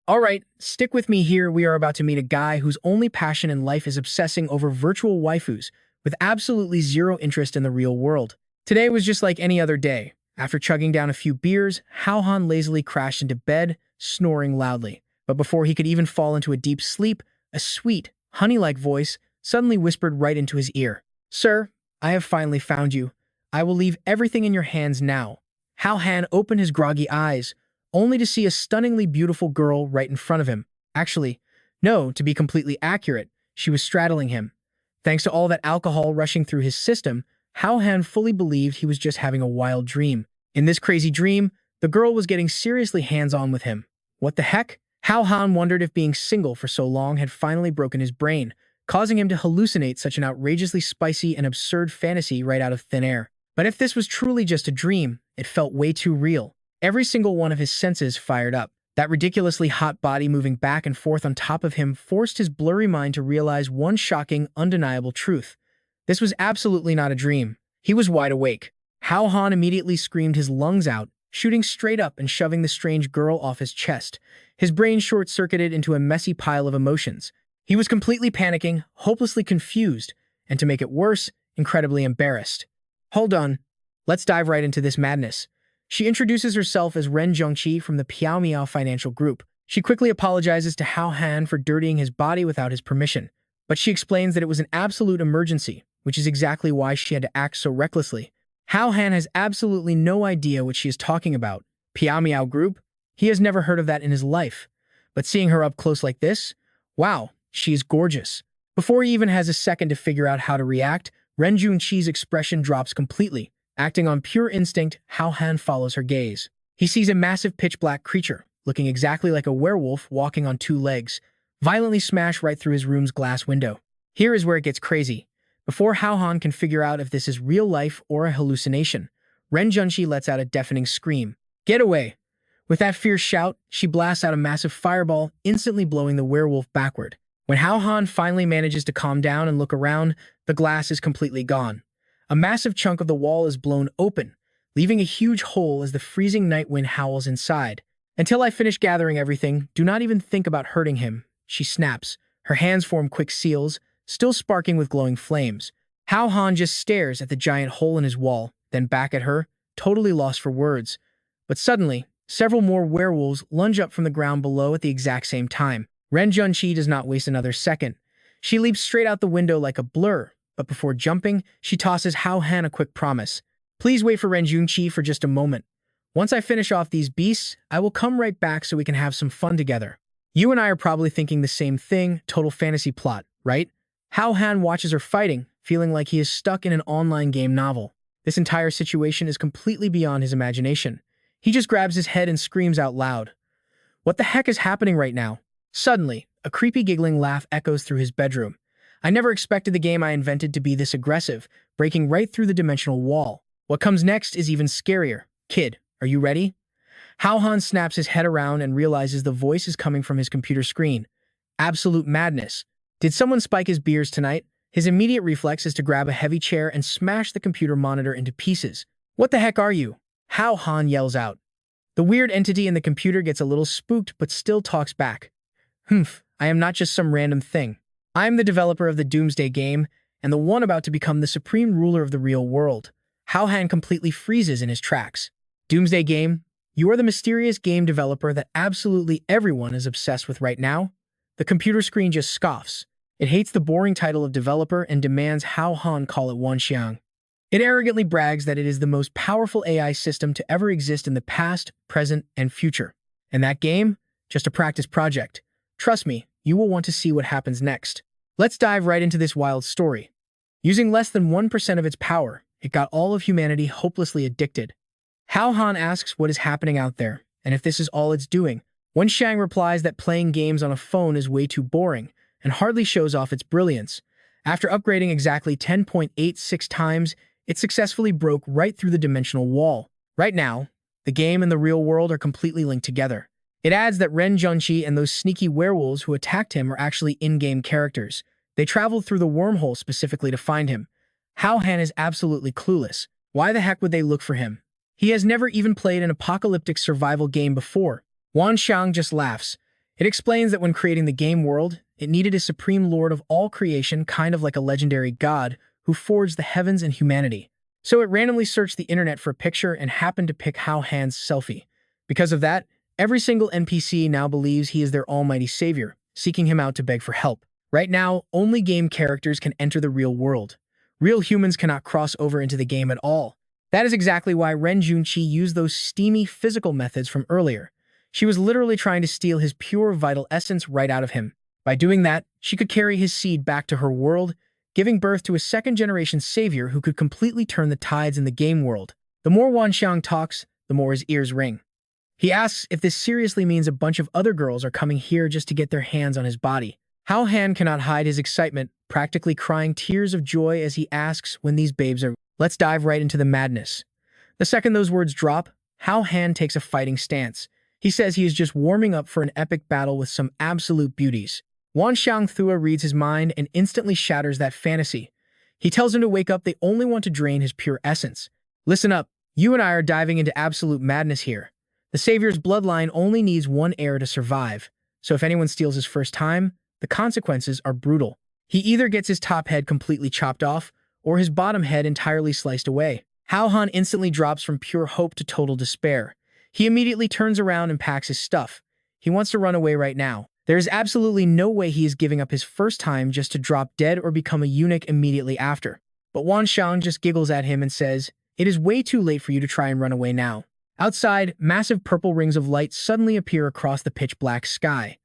Alright, stick with me here. We are about to meet a guy whose only passion in life is obsessing over virtual waifus, with absolutely zero interest in the real world. Today was just like any other day. After chugging down a few beers, Hao Han lazily crashed into bed, snoring loudly. But before he could even fall into a deep sleep, a sweet, honey-like voice suddenly whispered right into his ear. "Sir, I have finally found you. I will leave everything in your hands now." Hao Han opened his groggy eyes, only to see a stunningly beautiful girl right in front of him. Actually, no, to be completely accurate, she was straddling him. Thanks to all that alcohol rushing through his system, Hao Han fully believed he was just having a wild dream. In this crazy dream, the girl was getting seriously hands-on with him. What the heck? Hao Han wondered if being single for so long had finally broken his brain, causing him to hallucinate such an outrageously spicy and absurd fantasy right out of thin air. But if this was truly just a dream, it felt way too real. Every single one of his senses fired up. That ridiculously hot body moving back and forth on top of him forced his blurry mind to realize one shocking, undeniable truth. This was absolutely not a dream. He was wide awake. Hao Han immediately screamed his lungs out, shooting straight up and shoving the strange girl off his chest. His brain short-circuited into a messy pile of emotions. He was completely panicking, hopelessly confused, and to make it worse, incredibly embarrassed. Hold on. Let's dive right into this madness. She introduces herself as Ren Zhengqi from the Piao Miao Financial Group. She quickly apologizes to Hao Han for dirtying his body without his permission, but she explains that it was an absolute emergency, which is exactly why she had to act so recklessly. Hao Han has absolutely no idea what she is talking about. Piao Miao Group? He has never heard of that in his life. But seeing her up close like this, wow, she is gorgeous. Before he even has a second to figure out how to react, Ren Zhengqi's expression drops completely. Acting on pure instinct, Hao Han follows her gaze. He sees a massive pitch-black creature, looking exactly like a werewolf walking on two legs, violently smash right through his room's glass window. Here is where it gets crazy. Before Hao Han can figure out if this is real life or a hallucination, Ren Zhengqi lets out a deafening scream. "Get away!" With that fierce shout, she blasts out a massive fireball, instantly blowing the werewolf backward. When Hao Han finally manages to calm down and look around, the glass is completely gone. A massive chunk of the wall is blown open, leaving a huge hole as the freezing night wind howls inside. "Until I finish gathering everything, do not even think about hurting him," she snaps. Her hands form quick seals, still sparking with glowing flames. Hao Han just stares at the giant hole in his wall, then back at her, totally lost for words. But suddenly, several more werewolves lunge up from the ground below at the exact same time. Ren Zhengqi does not waste another second. She leaps straight out the window like a blur, but before jumping, she tosses Hao Han a quick promise. "Please wait for Ren Zhengqi for just a moment. Once I finish off these beasts, I will come right back so we can have some fun together." You and I are probably thinking the same thing, total fantasy plot, right? Hao Han watches her fighting, feeling like he is stuck in an online game novel. This entire situation is completely beyond his imagination. He just grabs his head and screams out loud. What the heck is happening right now? Suddenly, a creepy giggling laugh echoes through his bedroom. I never expected the game I invented to be this aggressive, breaking right through the dimensional wall. What comes next is even scarier. "Kid, are you ready?" Hao Han snaps his head around and realizes the voice is coming from his computer screen. Absolute madness. Did someone spike his beers tonight? His immediate reflex is to grab a heavy chair and smash the computer monitor into pieces. "What the heck are you?" Hao Han yells out. The weird entity in the computer gets a little spooked but still talks back. "Humph, I am not just some random thing. I am the developer of the Doomsday game, and the one about to become the supreme ruler of the real world." Hao Han completely freezes in his tracks. "Doomsday Game? You are the mysterious game developer that absolutely everyone is obsessed with right now?" The computer screen just scoffs. It hates the boring title of developer and demands Hao Han call it Wanxiang. It arrogantly brags that it is the most powerful AI system to ever exist in the past, present, and future. And that game? Just a practice project. Trust me, you will want to see what happens next. Let's dive right into this wild story. Using less than 1% of its power, it got all of humanity hopelessly addicted. Hao Han asks what is happening out there, and if this is all it's doing. Wanxiang replies that playing games on a phone is way too boring, and hardly shows off its brilliance. After upgrading exactly 10.86 times, it successfully broke right through the dimensional wall. Right now, the game and the real world are completely linked together. It adds that Ren Zhengqi and those sneaky werewolves who attacked him are actually in-game characters. They traveled through the wormhole specifically to find him. Hao Han is absolutely clueless. Why the heck would they look for him? He has never even played an apocalyptic survival game before. Wanxiang just laughs. It explains that when creating the game world, it needed a supreme lord of all creation, kind of like a legendary god, who forged the heavens and humanity. So it randomly searched the internet for a picture and happened to pick Hao Han's selfie. Because of that, every single NPC now believes he is their almighty savior, seeking him out to beg for help. Right now, only game characters can enter the real world. Real humans cannot cross over into the game at all. That is exactly why Ren Junqi used those steamy physical methods from earlier. She was literally trying to steal his pure vital essence right out of him. By doing that, she could carry his seed back to her world, giving birth to a second-generation savior who could completely turn the tides in the game world. The more Wanxiang talks, the more his ears ring. He asks if this seriously means a bunch of other girls are coming here just to get their hands on his body. Hao Han cannot hide his excitement, practically crying tears of joy as he asks when these babes are. Let's dive right into the madness. The second those words drop, Hao Han takes a fighting stance. He says he is just warming up for an epic battle with some absolute beauties. Wanxiang Thua reads his mind and instantly shatters that fantasy. He tells him to wake up, they only want to drain his pure essence. Listen up, you and I are diving into absolute madness here. The Savior's bloodline only needs one heir to survive, so if anyone steals his first time, the consequences are brutal. He either gets his top head completely chopped off, or his bottom head entirely sliced away. Hao Han instantly drops from pure hope to total despair. He immediately turns around and packs his stuff. He wants to run away right now. There is absolutely no way he is giving up his first time just to drop dead or become a eunuch immediately after. But Wanxiang just giggles at him and says, "It is way too late for you to try and run away now." Outside, massive purple rings of light suddenly appear across the pitch-black sky.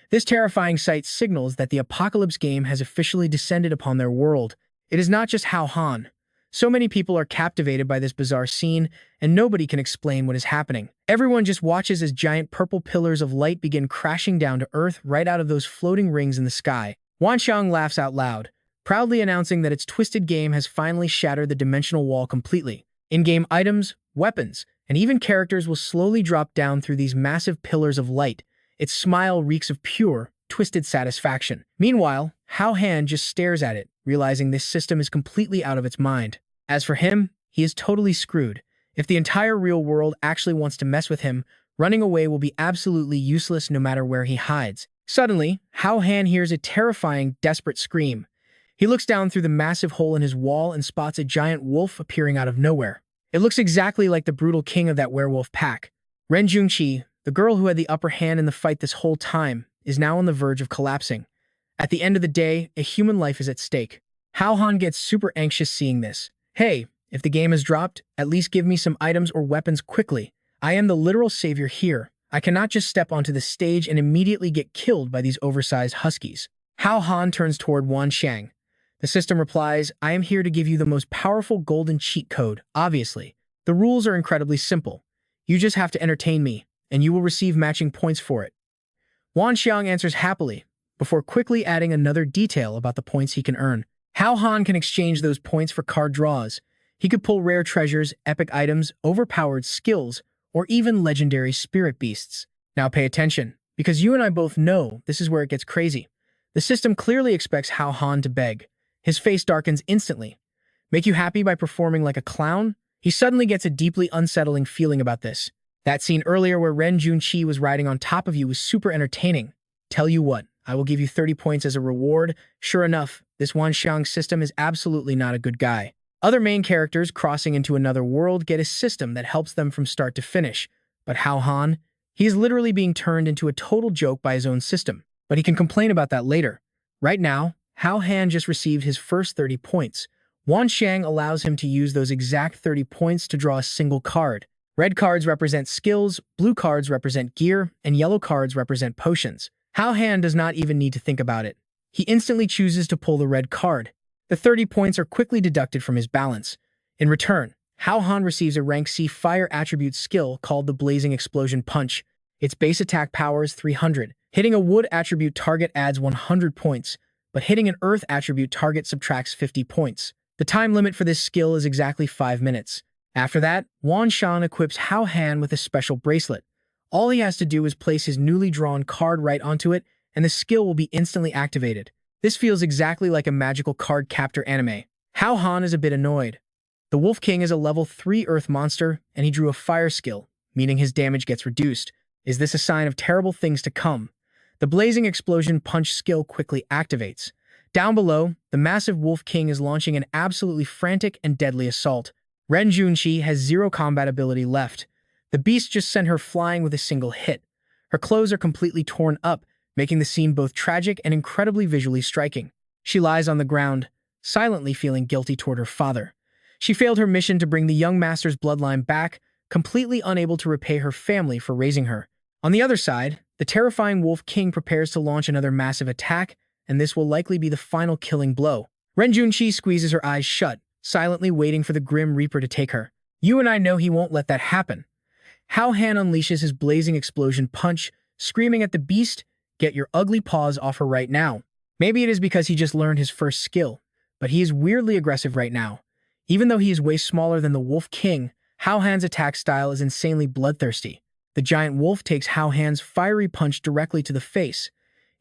This terrifying sight signals that the apocalypse game has officially descended upon their world. It is not just Hao Han. So many people are captivated by this bizarre scene, and nobody can explain what is happening. Everyone just watches as giant purple pillars of light begin crashing down to earth right out of those floating rings in the sky. Wanxiang laughs out loud, proudly announcing that its twisted game has finally shattered the dimensional wall completely. In-game items, weapons, and even characters will slowly drop down through these massive pillars of light. Its smile reeks of pure, twisted satisfaction. Meanwhile, Hao Han just stares at it, realizing this system is completely out of its mind. As for him, he is totally screwed. If the entire real world actually wants to mess with him, running away will be absolutely useless no matter where he hides. Suddenly, Hao Han hears a terrifying, desperate scream. He looks down through the massive hole in his wall and spots a giant wolf appearing out of nowhere. It looks exactly like the brutal king of that werewolf pack. Ren Junqi, the girl who had the upper hand in the fight this whole time, is now on the verge of collapsing. At the end of the day, a human life is at stake. Hao Han gets super anxious seeing this. Hey, if the game has dropped, at least give me some items or weapons quickly. I am the literal savior here. I cannot just step onto the stage and immediately get killed by these oversized huskies. Hao Han turns toward Wanxiang. The system replies, I am here to give you the most powerful golden cheat code, obviously. The rules are incredibly simple. You just have to entertain me, and you will receive matching points for it. Wanxiang answers happily, before quickly adding another detail about the points he can earn. Hao Han can exchange those points for card draws. He could pull rare treasures, epic items, overpowered skills, or even legendary spirit beasts. Now pay attention, because you and I both know this is where it gets crazy. The system clearly expects Hao Han to beg. His face darkens instantly. Make you happy by performing like a clown? He suddenly gets a deeply unsettling feeling about this. That scene earlier where Ren Junqi was riding on top of you was super entertaining. Tell you what, I will give you 30 points as a reward. Sure enough, this Wanxiang system is absolutely not a good guy. Other main characters crossing into another world get a system that helps them from start to finish. But Hao Han, he is literally being turned into a total joke by his own system. But he can complain about that later. Right now, Hao Han just received his first 30 points. Wanxiang allows him to use those exact 30 points to draw a single card. Red cards represent skills, blue cards represent gear, and yellow cards represent potions. Hao Han does not even need to think about it. He instantly chooses to pull the red card. The 30 points are quickly deducted from his balance. In return, Hao Han receives a rank C fire attribute skill called the Blazing Explosion Punch. Its base attack power is 300. Hitting a wood attribute target adds 100 points, but hitting an earth attribute target subtracts 50 points. The time limit for this skill is exactly 5 minutes. After that, Wanxiang equips Hao Han with a special bracelet. All he has to do is place his newly drawn card right onto it, and the skill will be instantly activated. This feels exactly like a magical card captor anime. Hao Han is a bit annoyed. The Wolf King is a level 3 earth monster, and he drew a fire skill, meaning his damage gets reduced. Is this a sign of terrible things to come? The blazing explosion punch skill quickly activates. Down below, the massive Wolf King is launching an absolutely frantic and deadly assault. Ren Junqi has zero combat ability left. The beast just sent her flying with a single hit. Her clothes are completely torn up, making the scene both tragic and incredibly visually striking. She lies on the ground, silently feeling guilty toward her father. She failed her mission to bring the young master's bloodline back, completely unable to repay her family for raising her. On the other side, the terrifying Wolf King prepares to launch another massive attack, and this will likely be the final killing blow. Ren Junqi squeezes her eyes shut, silently waiting for the Grim Reaper to take her. You and I know he won't let that happen. Hao Han unleashes his blazing explosion punch, screaming at the beast, "Get your ugly paws off her right now." Maybe it is because he just learned his first skill, but he is weirdly aggressive right now. Even though he is way smaller than the Wolf King, Hao Han's attack style is insanely bloodthirsty. The giant wolf takes Hao Han's fiery punch directly to the face.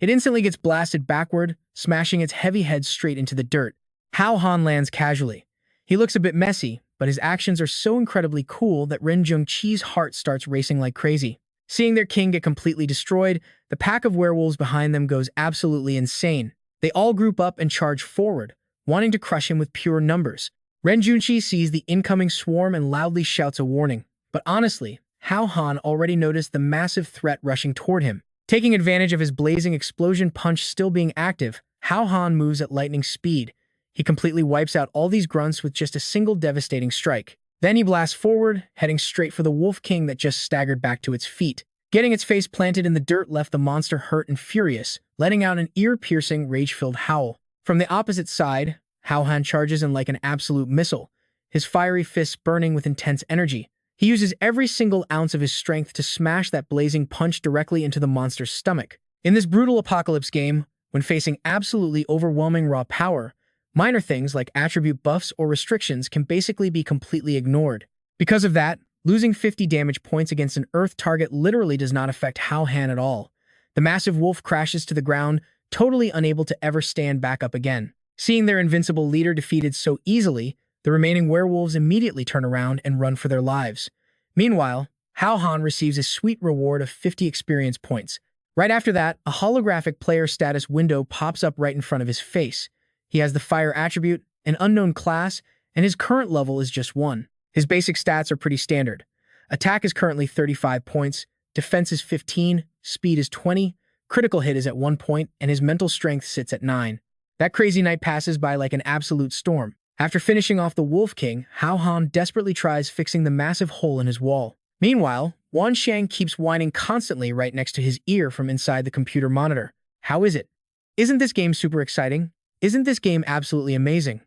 It instantly gets blasted backward, smashing its heavy head straight into the dirt. Hao Han lands casually. He looks a bit messy, but his actions are so incredibly cool that Ren Junqi's heart starts racing like crazy. Seeing their king get completely destroyed, the pack of werewolves behind them goes absolutely insane. They all group up and charge forward, wanting to crush him with pure numbers. Ren Junqi sees the incoming swarm and loudly shouts a warning. But honestly, Hao Han already noticed the massive threat rushing toward him. Taking advantage of his blazing explosion punch still being active, Hao Han moves at lightning speed. He completely wipes out all these grunts with just a single devastating strike. Then he blasts forward, heading straight for the Wolf King that just staggered back to its feet. Getting its face planted in the dirt left the monster hurt and furious, letting out an ear-piercing, rage-filled howl. From the opposite side, Hao Han charges in like an absolute missile, his fiery fists burning with intense energy. He uses every single ounce of his strength to smash that blazing punch directly into the monster's stomach. In this brutal apocalypse game, when facing absolutely overwhelming raw power, minor things like attribute buffs or restrictions can basically be completely ignored. Because of that, losing 50 damage points against an Earth target literally does not affect Hao Han at all. The massive wolf crashes to the ground, totally unable to ever stand back up again. Seeing their invincible leader defeated so easily, the remaining werewolves immediately turn around and run for their lives. Meanwhile, Hao Han receives a sweet reward of 50 experience points. Right after that, a holographic player status window pops up right in front of his face. He has the fire attribute, an unknown class, and his current level is just 1. His basic stats are pretty standard. Attack is currently 35 points, defense is 15, speed is 20, critical hit is at 1 point, and his mental strength sits at 9. That crazy night passes by like an absolute storm. After finishing off the Wolf King, Hao Han desperately tries fixing the massive hole in his wall. Meanwhile, Wan Xiang keeps whining constantly right next to his ear from inside the computer monitor. How is it? Isn't this game super exciting? Isn't this game absolutely amazing?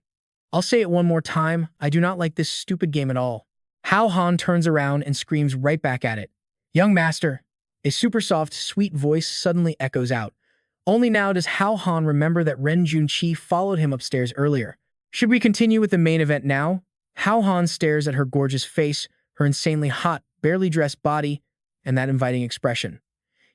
I'll say it one more time, I do not like this stupid game at all. Hao Han turns around and screams right back at it. Young master. A super soft, sweet voice suddenly echoes out. Only now does Hao Han remember that Ren Junqi followed him upstairs earlier. Should we continue with the main event now? Hao Han stares at her gorgeous face, her insanely hot, barely dressed body, and that inviting expression.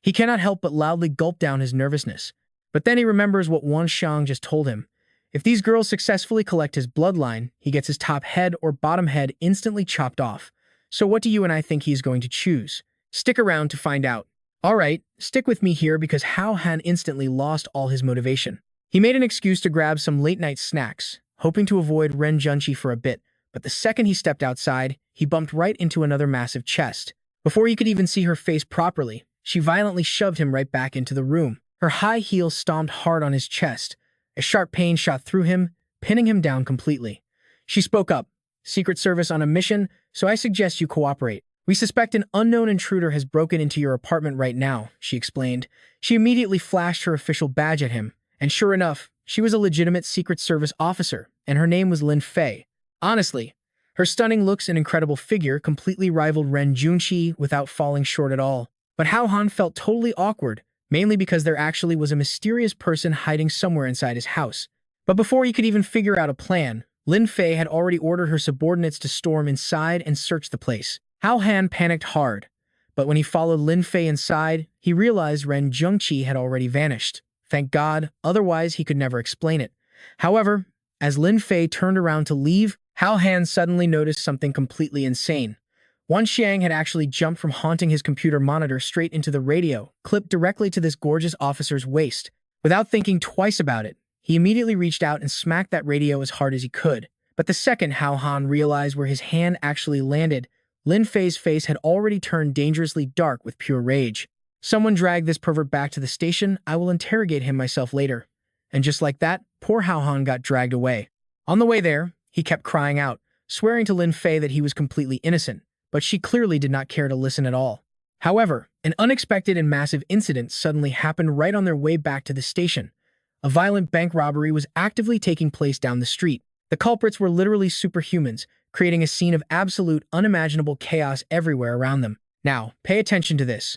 He cannot help but loudly gulp down his nervousness. But then he remembers what Wan Xiang just told him. If these girls successfully collect his bloodline, he gets his top head or bottom head instantly chopped off. So what do you and I think he is going to choose? Stick around to find out. Alright, stick with me here because Hao Han instantly lost all his motivation. He made an excuse to grab some late-night snacks, hoping to avoid Ren Junqi for a bit, but the second he stepped outside, he bumped right into another massive chest. Before he could even see her face properly, she violently shoved him right back into the room. Her high heel stomped hard on his chest. A sharp pain shot through him, pinning him down completely. She spoke up. Secret Service on a mission, so I suggest you cooperate. We suspect an unknown intruder has broken into your apartment right now, she explained. She immediately flashed her official badge at him, and sure enough, she was a legitimate Secret Service officer, and her name was Lin Fei. Honestly, her stunning looks and incredible figure completely rivaled Ren Junqi without falling short at all. But Hao Han felt totally awkward, mainly because there actually was a mysterious person hiding somewhere inside his house. But before he could even figure out a plan, Lin Fei had already ordered her subordinates to storm inside and search the place. Hao Han panicked hard, but when he followed Lin Fei inside, he realized Ren Junqi had already vanished. Thank God, otherwise he could never explain it. However, as Lin Fei turned around to leave, Hao Han suddenly noticed something completely insane. Wan Xiang had actually jumped from haunting his computer monitor straight into the radio, clipped directly to this gorgeous officer's waist. Without thinking twice about it, he immediately reached out and smacked that radio as hard as he could. But the second Hao Han realized where his hand actually landed, Lin Fei's face had already turned dangerously dark with pure rage. Someone dragged this pervert back to the station. I will interrogate him myself later. And just like that, poor Hao Han got dragged away. On the way there, he kept crying out, swearing to Lin Fei that he was completely innocent, but she clearly did not care to listen at all. However, an unexpected and massive incident suddenly happened right on their way back to the station. A violent bank robbery was actively taking place down the street. The culprits were literally superhumans, creating a scene of absolute, unimaginable chaos everywhere around them. Now, pay attention to this.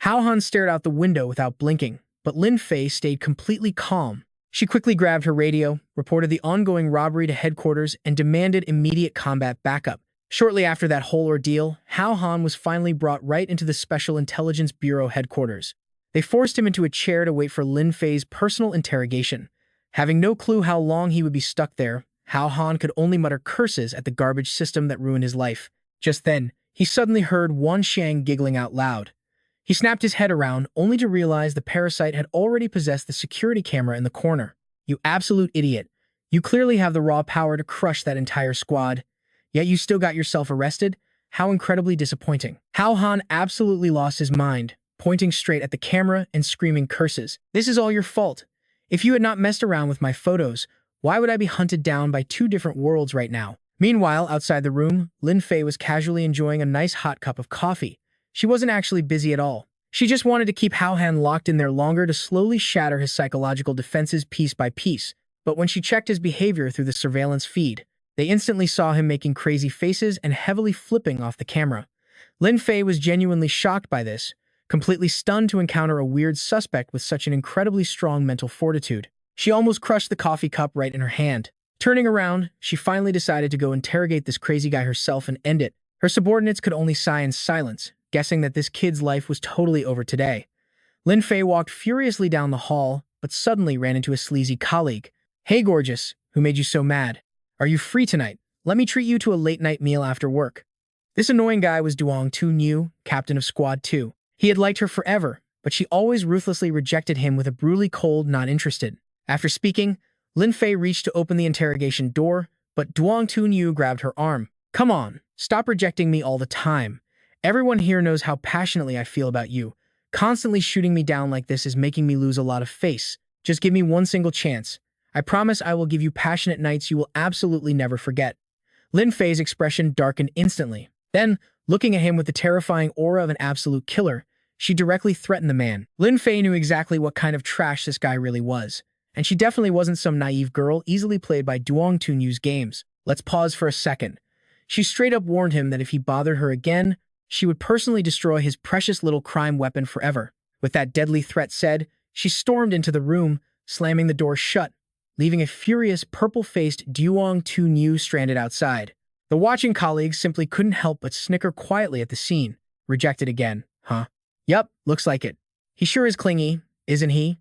Hao Han stared out the window without blinking, but Lin Fei stayed completely calm. She quickly grabbed her radio, reported the ongoing robbery to headquarters, and demanded immediate combat backup. Shortly after that whole ordeal, Hao Han was finally brought right into the Special Intelligence Bureau headquarters. They forced him into a chair to wait for Lin Fei's personal interrogation. Having no clue how long he would be stuck there, Hao Han could only mutter curses at the garbage system that ruined his life. Just then, he suddenly heard Wan Xiang giggling out loud. He snapped his head around, only to realize the parasite had already possessed the security camera in the corner. You absolute idiot. You clearly have the raw power to crush that entire squad. Yet you still got yourself arrested? How incredibly disappointing. Hao Han absolutely lost his mind, pointing straight at the camera and screaming curses. This is all your fault. If you had not messed around with my photos, why would I be hunted down by two different worlds right now? Meanwhile, outside the room, Lin Fei was casually enjoying a nice hot cup of coffee. She wasn't actually busy at all. She just wanted to keep Hao Han locked in there longer to slowly shatter his psychological defenses piece by piece. But when she checked his behavior through the surveillance feed, they instantly saw him making crazy faces and heavily flipping off the camera. Lin Fei was genuinely shocked by this, completely stunned to encounter a weird suspect with such an incredibly strong mental fortitude. She almost crushed the coffee cup right in her hand. Turning around, she finally decided to go interrogate this crazy guy herself and end it. Her subordinates could only sigh in silence, guessing that this kid's life was totally over today. Lin Fei walked furiously down the hall, but suddenly ran into a sleazy colleague. "Hey, gorgeous, who made you so mad? Are you free tonight? Let me treat you to a late-night meal after work." This annoying guy was Duong Tu-Niu, captain of Squad 2. He had liked her forever, but she always ruthlessly rejected him with a brutally cold not interested. After speaking, Lin Fei reached to open the interrogation door, but Duong Tu-Niu grabbed her arm. "Come on, stop rejecting me all the time. Everyone here knows how passionately I feel about you. Constantly shooting me down like this is making me lose a lot of face. Just give me one single chance. I promise I will give you passionate nights you will absolutely never forget." Lin Fei's expression darkened instantly. Then, looking at him with the terrifying aura of an absolute killer, she directly threatened the man. Lin Fei knew exactly what kind of trash this guy really was, and she definitely wasn't some naive girl easily played by Duong Tu-Niu's games. Let's pause for a second. She straight up warned him that if he bothered her again, she would personally destroy his precious little crime weapon forever. With that deadly threat said, she stormed into the room, slamming the door shut, leaving a furious, purple-faced Duong Tu-Niu stranded outside. The watching colleagues simply couldn't help but snicker quietly at the scene. Rejected again, huh? Yup, looks like it. He sure is clingy, isn't he?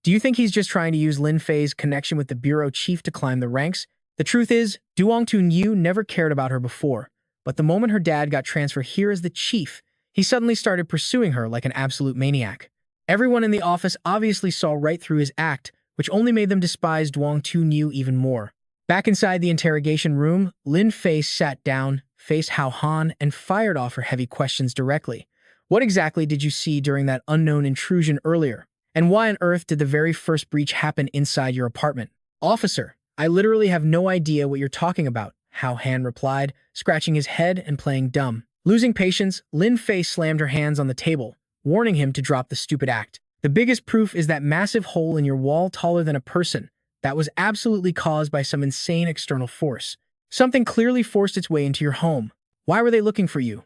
Do you think he's just trying to use Lin Fei's connection with the bureau chief to climb the ranks? The truth is, Duong Tu-Niu never cared about her before, but the moment her dad got transferred here as the chief, he suddenly started pursuing her like an absolute maniac. Everyone in the office obviously saw right through his act, which only made them despise Duong Tu-Niu even more. Back inside the interrogation room, Lin Fei sat down, faced Hao Han, and fired off her heavy questions directly. What exactly did you see during that unknown intrusion earlier? And why on earth did the very first breach happen inside your apartment? "Officer, I literally have no idea what you're talking about," Hao Han replied, scratching his head and playing dumb. Losing patience, Lin Fei slammed her hands on the table, warning him to drop the stupid act. "The biggest proof is that massive hole in your wall taller than a person. That was absolutely caused by some insane external force. Something clearly forced its way into your home. Why were they looking for you?"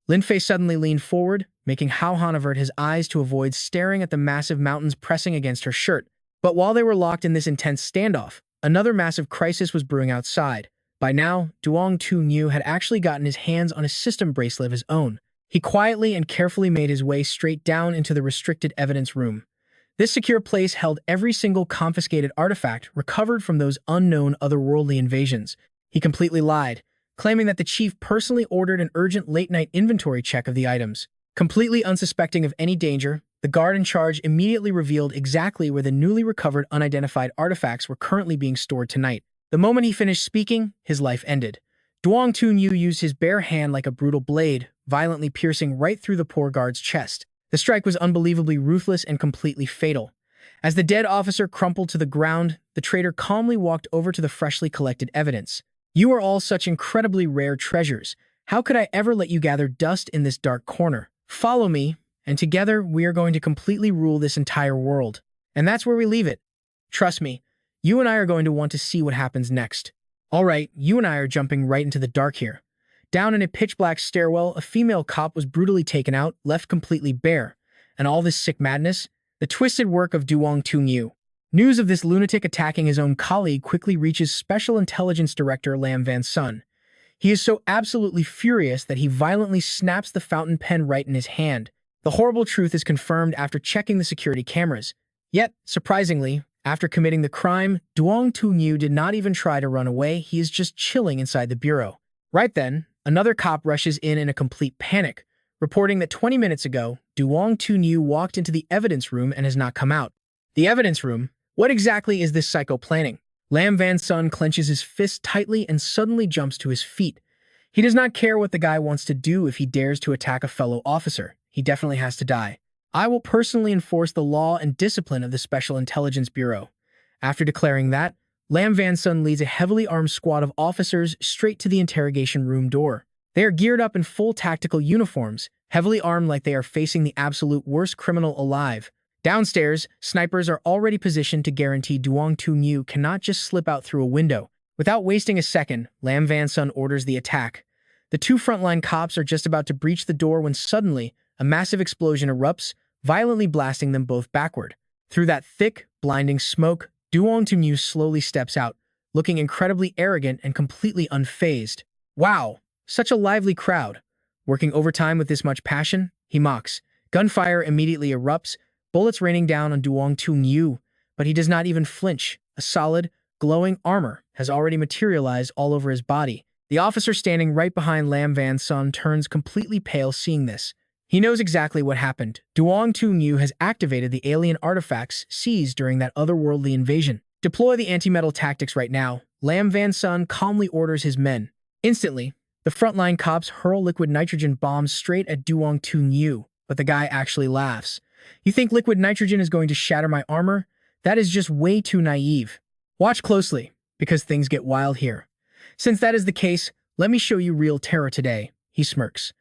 Lin Fei suddenly leaned forward, making Hao Han avert his eyes to avoid staring at the massive mountains pressing against her shirt. But while they were locked in this intense standoff, another massive crisis was brewing outside. By now, Duong Tu-Niu had actually gotten his hands on a system bracelet of his own. He quietly and carefully made his way straight down into the restricted evidence room. This secure place held every single confiscated artifact recovered from those unknown otherworldly invasions. He completely lied. claiming that the chief personally ordered an urgent late-night inventory check of the items. Completely unsuspecting of any danger, the guard in charge immediately revealed exactly where the newly recovered unidentified artifacts were currently being stored tonight. The moment he finished speaking, his life ended. Duong Tun-yu used his bare hand like a brutal blade, violently piercing right through the poor guard's chest. The strike was unbelievably ruthless and completely fatal. As the dead officer crumpled to the ground, the traitor calmly walked over to the freshly collected evidence. "You are all such incredibly rare treasures. How could I ever let you gather dust in this dark corner? Follow me, and together we are going to completely rule this entire world." And that's where we leave it. Trust me, you and I are going to want to see what happens next. Alright, you and I are jumping right into the dark here. Down in a pitch-black stairwell, a female cop was brutally taken out, left completely bare. And all this sick madness? The twisted work of Duong Tun-yu. News of this lunatic attacking his own colleague quickly reaches Special Intelligence Director Lam Van-sun. He is so absolutely furious that he violently snaps the fountain pen right in his hand. The horrible truth is confirmed after checking the security cameras. Yet, surprisingly, after committing the crime, Duong Tun-yu did not even try to run away. He is just chilling inside the bureau. Right then, another cop rushes in a complete panic, reporting that 20 minutes ago, Duong Tun-yu walked into the evidence room and has not come out. The evidence room? What exactly is this psycho planning? Lam Van-sun clenches his fist tightly and suddenly jumps to his feet. He does not care what the guy wants to do if he dares to attack a fellow officer. He definitely has to die. I will personally enforce the law and discipline of the Special Intelligence Bureau. After declaring that, Lam Van-sun leads a heavily armed squad of officers straight to the interrogation room door. They are geared up in full tactical uniforms, heavily armed like they are facing the absolute worst criminal alive. Downstairs, snipers are already positioned to guarantee Duong Tun-yu cannot just slip out through a window. Without wasting a second, Lam Van-sun orders the attack. The two frontline cops are just about to breach the door when suddenly, a massive explosion erupts, violently blasting them both backward. Through that thick, blinding smoke, Duong Tun-yu slowly steps out, looking incredibly arrogant and completely unfazed. Wow, such a lively crowd. Working overtime with this much passion, he mocks. Gunfire immediately erupts, bullets raining down on Duong Tun-yu, but he does not even flinch. A solid, glowing armor has already materialized all over his body. The officer standing right behind Lam Van-sun turns completely pale seeing this. He knows exactly what happened. Duong Tun-yu has activated the alien artifacts seized during that otherworldly invasion. Deploy the anti-metal tactics right now. Lam Van-sun calmly orders his men. Instantly, the frontline cops hurl liquid nitrogen bombs straight at Duong Tun-yu, but the guy actually laughs. "You think liquid nitrogen is going to shatter my armor? That is just way too naive. Watch closely, because things get wild here. Since that is the case, let me show you real terror today," he smirks.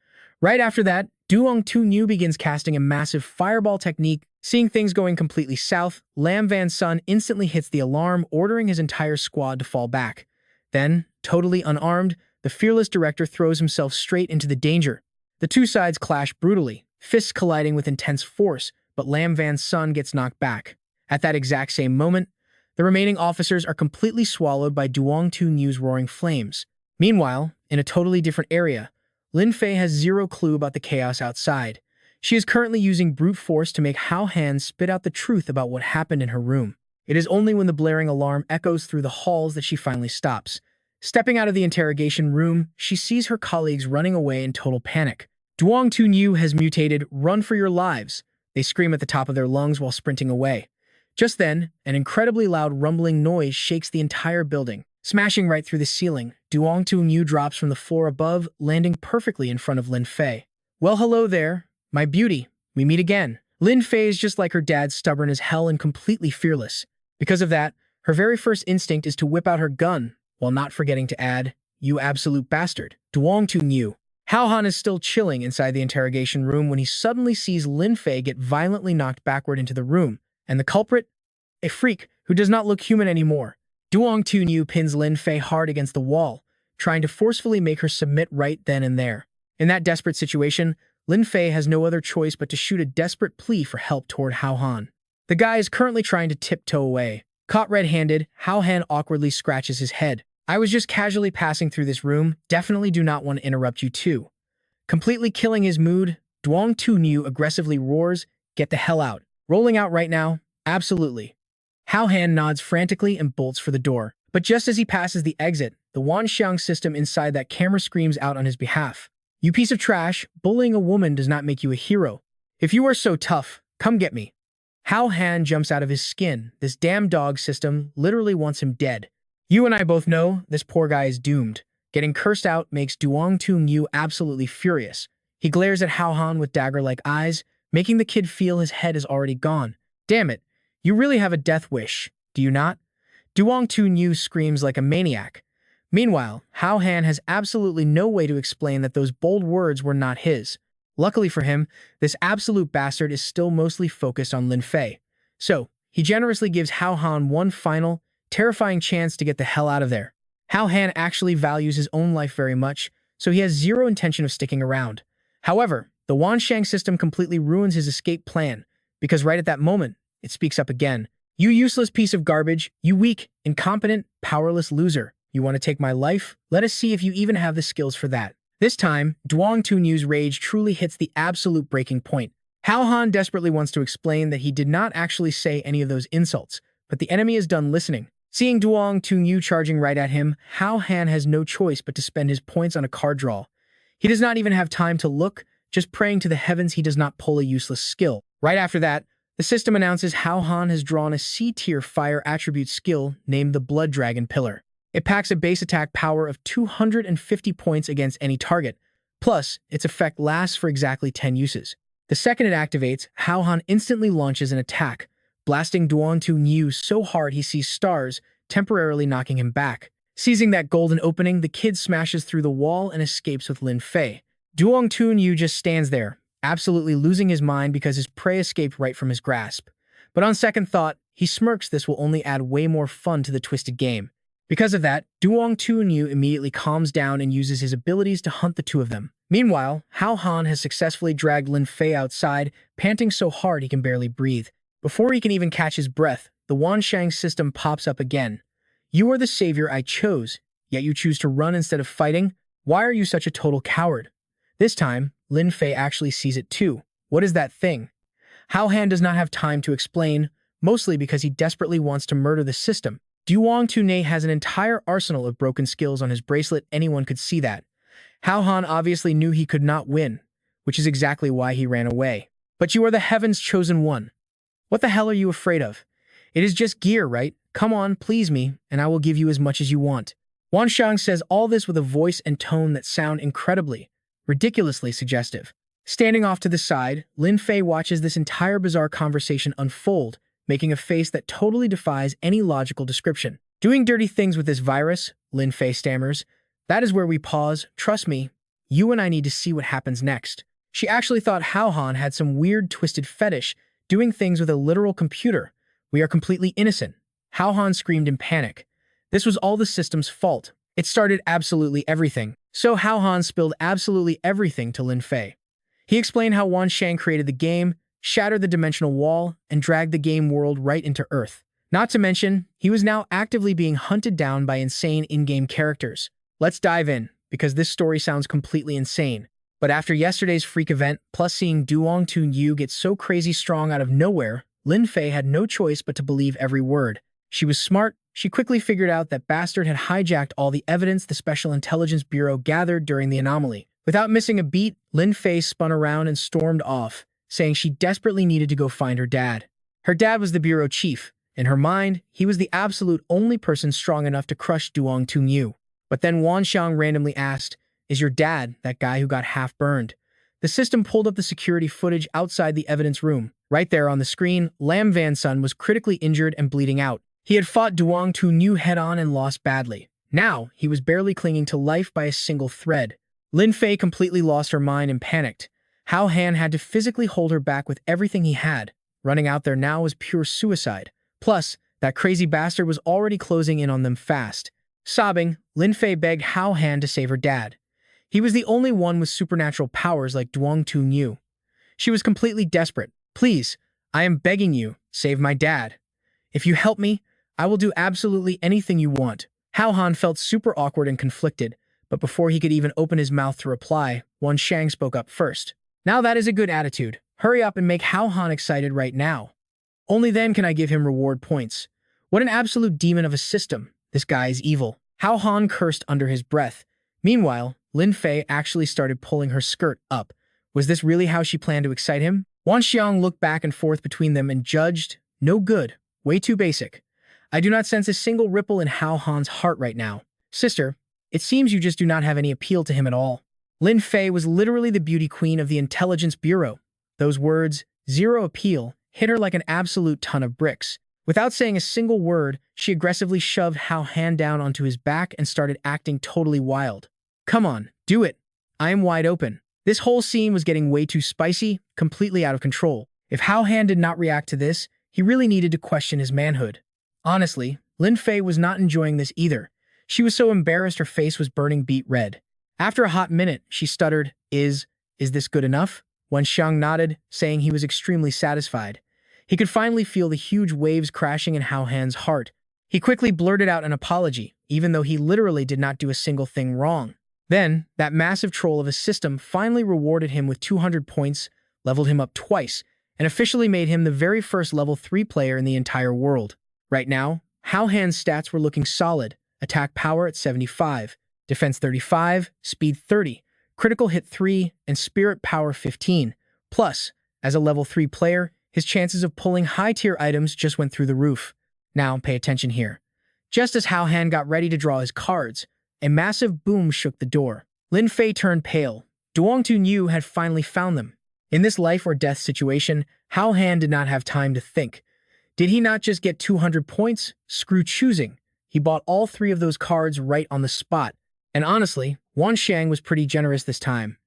Right after that, Duong Tun-yu begins casting a massive fireball technique. Seeing things going completely south, Lam Van-sun instantly hits the alarm, ordering his entire squad to fall back. Then, totally unarmed, the fearless director throws himself straight into the danger. The two sides clash brutally, fists colliding with intense force, but Lam Van-sun gets knocked back. At that exact same moment, the remaining officers are completely swallowed by Duong Tun-yu's roaring flames. Meanwhile, in a totally different area, Lin Fei has zero clue about the chaos outside. She is currently using brute force to make Hao Han spit out the truth about what happened in her room. It is only when the blaring alarm echoes through the halls that she finally stops. Stepping out of the interrogation room, she sees her colleagues running away in total panic. Duong Tun-yu has mutated, "Run for your lives!" They scream at the top of their lungs while sprinting away. Just then, an incredibly loud rumbling noise shakes the entire building. Smashing right through the ceiling, Duong Tun-yu drops from the floor above, landing perfectly in front of Lin Fei. "Well, hello there, my beauty. We meet again." Lin Fei is just like her dad, stubborn as hell and completely fearless. Because of that, her very first instinct is to whip out her gun, while not forgetting to add, "You absolute bastard, Duong Tun-yu." Hao Han is still chilling inside the interrogation room when he suddenly sees Lin Fei get violently knocked backward into the room, and the culprit? A freak who does not look human anymore. Duong Tun-yu pins Lin Fei hard against the wall, trying to forcefully make her submit right then and there. In that desperate situation, Lin Fei has no other choice but to shoot a desperate plea for help toward Hao Han. The guy is currently trying to tiptoe away. Caught red-handed, Hao Han awkwardly scratches his head. "I was just casually passing through this room, definitely do not want to interrupt you too." Completely killing his mood, Duong Tun-yu aggressively roars, "Get the hell out." "Rolling out right now?" "Absolutely." Hao Han nods frantically and bolts for the door. But just as he passes the exit, the Wanxiang system inside that camera screams out on his behalf. You piece of trash, bullying a woman does not make you a hero. If you are so tough, come get me. Hao Han jumps out of his skin. This damn dog system literally wants him dead. You and I both know this poor guy is doomed. Getting cursed out makes Duong Tung Yu absolutely furious. He glares at Hao Han with dagger-like eyes, making the kid feel his head is already gone. Damn it, you really have a death wish, do you not? Duong Tung Yu screams like a maniac. Meanwhile, Hao Han has absolutely no way to explain that those bold words were not his. Luckily for him, this absolute bastard is still mostly focused on Lin Fei. So, he generously gives Hao Han one final, terrifying chance to get the hell out of there. Hao Han actually values his own life very much, so he has zero intention of sticking around. However, the Wanxiang system completely ruins his escape plan, because right at that moment, it speaks up again. You useless piece of garbage, you weak, incompetent, powerless loser. You want to take my life? Let us see if you even have the skills for that. This time, Duong Tung Yu's rage truly hits the absolute breaking point. Hao Han desperately wants to explain that he did not actually say any of those insults, but the enemy is done listening. Seeing Duong Tung Yu charging right at him, Hao Han has no choice but to spend his points on a card draw. He does not even have time to look, just praying to the heavens he does not pull a useless skill. Right after that, the system announces Hao Han has drawn a C-tier fire attribute skill named the Blood Dragon Pillar. It packs a base attack power of 250 points against any target, plus its effect lasts for exactly 10 uses. The second it activates, Hao Han instantly launches an attack, blasting Duong Tung Yu so hard he sees stars, temporarily knocking him back. Seizing that golden opening, the kid smashes through the wall and escapes with Lin Fei. Duong Tung Yu just stands there, absolutely losing his mind because his prey escaped right from his grasp. But on second thought, he smirks this will only add way more fun to the twisted game. Because of that, Duong Tung Yu immediately calms down and uses his abilities to hunt the two of them. Meanwhile, Hao Han has successfully dragged Lin Fei outside, panting so hard he can barely breathe. Before he can even catch his breath, the Wanxiang system pops up again. You are the savior I chose, yet you choose to run instead of fighting? Why are you such a total coward? This time, Lin Fei actually sees it too. What is that thing? Hao Han does not have time to explain, mostly because he desperately wants to murder the system. Duong Tung Yu has an entire arsenal of broken skills on his bracelet, anyone could see that. Hao Han obviously knew he could not win, which is exactly why he ran away. But you are the heaven's chosen one. What the hell are you afraid of? It is just gear, right? Come on, please me, and I will give you as much as you want. Wanxiang says all this with a voice and tone that sound incredibly, ridiculously suggestive. Standing off to the side, Lin Fei watches this entire bizarre conversation unfold, making a face that totally defies any logical description. Doing dirty things with this virus, Lin Fei stammers. That is where we pause. Trust me, you and I need to see what happens next. She actually thought Hao Han had some weird twisted fetish, doing things with a literal computer. We are completely innocent. Hao Han screamed in panic. This was all the system's fault. It started absolutely everything. So Hao Han spilled absolutely everything to Lin Fei. He explained how Wanxiang created the game, shattered the dimensional wall, and dragged the game world right into Earth. Not to mention, he was now actively being hunted down by insane in-game characters. Let's dive in, because this story sounds completely insane. But after yesterday's freak event, plus seeing Duong Tung Yu get so crazy strong out of nowhere, Lin Fei had no choice but to believe every word. She was smart. She quickly figured out that Bastard had hijacked all the evidence the Special Intelligence Bureau gathered during the anomaly. Without missing a beat, Lin Fei spun around and stormed off, saying she desperately needed to go find her dad. Her dad was the bureau chief. In her mind, he was the absolute only person strong enough to crush Duong Tung Yu. But then Wanxiang randomly asked, "Is your dad that guy who got half burned?" The system pulled up the security footage outside the evidence room. Right there on the screen, Lam Van Sun was critically injured and bleeding out. He had fought Duong Tung Yu head-on and lost badly. Now, he was barely clinging to life by a single thread. Lin Fei completely lost her mind and panicked. Hao Han had to physically hold her back with everything he had. Running out there now was pure suicide. Plus, that crazy bastard was already closing in on them fast. Sobbing, Lin Fei begged Hao Han to save her dad. He was the only one with supernatural powers like Duong Tung Yu. She was completely desperate. "Please, I am begging you, save my dad. If you help me, I will do absolutely anything you want." Hao Han felt super awkward and conflicted, but before he could even open his mouth to reply, Wanxiang spoke up first. "Now that is a good attitude. Hurry up and make Hao Han excited right now. Only then can I give him reward points. What an absolute demon of a system. This guy is evil." Hao Han cursed under his breath. Meanwhile, Lin Fei actually started pulling her skirt up. Was this really how she planned to excite him? Wan Xiang looked back and forth between them and judged, "No good. Way too basic. I do not sense a single ripple in Hao Han's heart right now. Sister, it seems you just do not have any appeal to him at all." Lin Fei was literally the beauty queen of the intelligence bureau. Those words, zero appeal, hit her like an absolute ton of bricks. Without saying a single word, she aggressively shoved Hao Han down onto his back and started acting totally wild. "Come on, do it. I am wide open." This whole scene was getting way too spicy, completely out of control. If Hao Han did not react to this, he really needed to question his manhood. Honestly, Lin Fei was not enjoying this either. She was so embarrassed her face was burning beet red. After a hot minute, she stuttered, Is this good enough?" Wen Xiang nodded, saying he was extremely satisfied. He could finally feel the huge waves crashing in Hao Han's heart. He quickly blurted out an apology, even though he literally did not do a single thing wrong. Then, that massive troll of a system finally rewarded him with 200 points, leveled him up twice, and officially made him the very first level 3 player in the entire world. Right now, Hao Han's stats were looking solid: attack power at 75, defense 35, speed 30, critical hit 3, and spirit power 15. Plus, as a level 3 player, his chances of pulling high-tier items just went through the roof. Now, pay attention here. Just as Hao Han got ready to draw his cards, a massive boom shook the door. Lin Fei turned pale. Duong Tunyu had finally found them. In this life-or-death situation, Hao Han did not have time to think. Did he not just get 200 points? Screw choosing. He bought all 3 of those cards right on the spot. And honestly, Wan Xiang was pretty generous this time.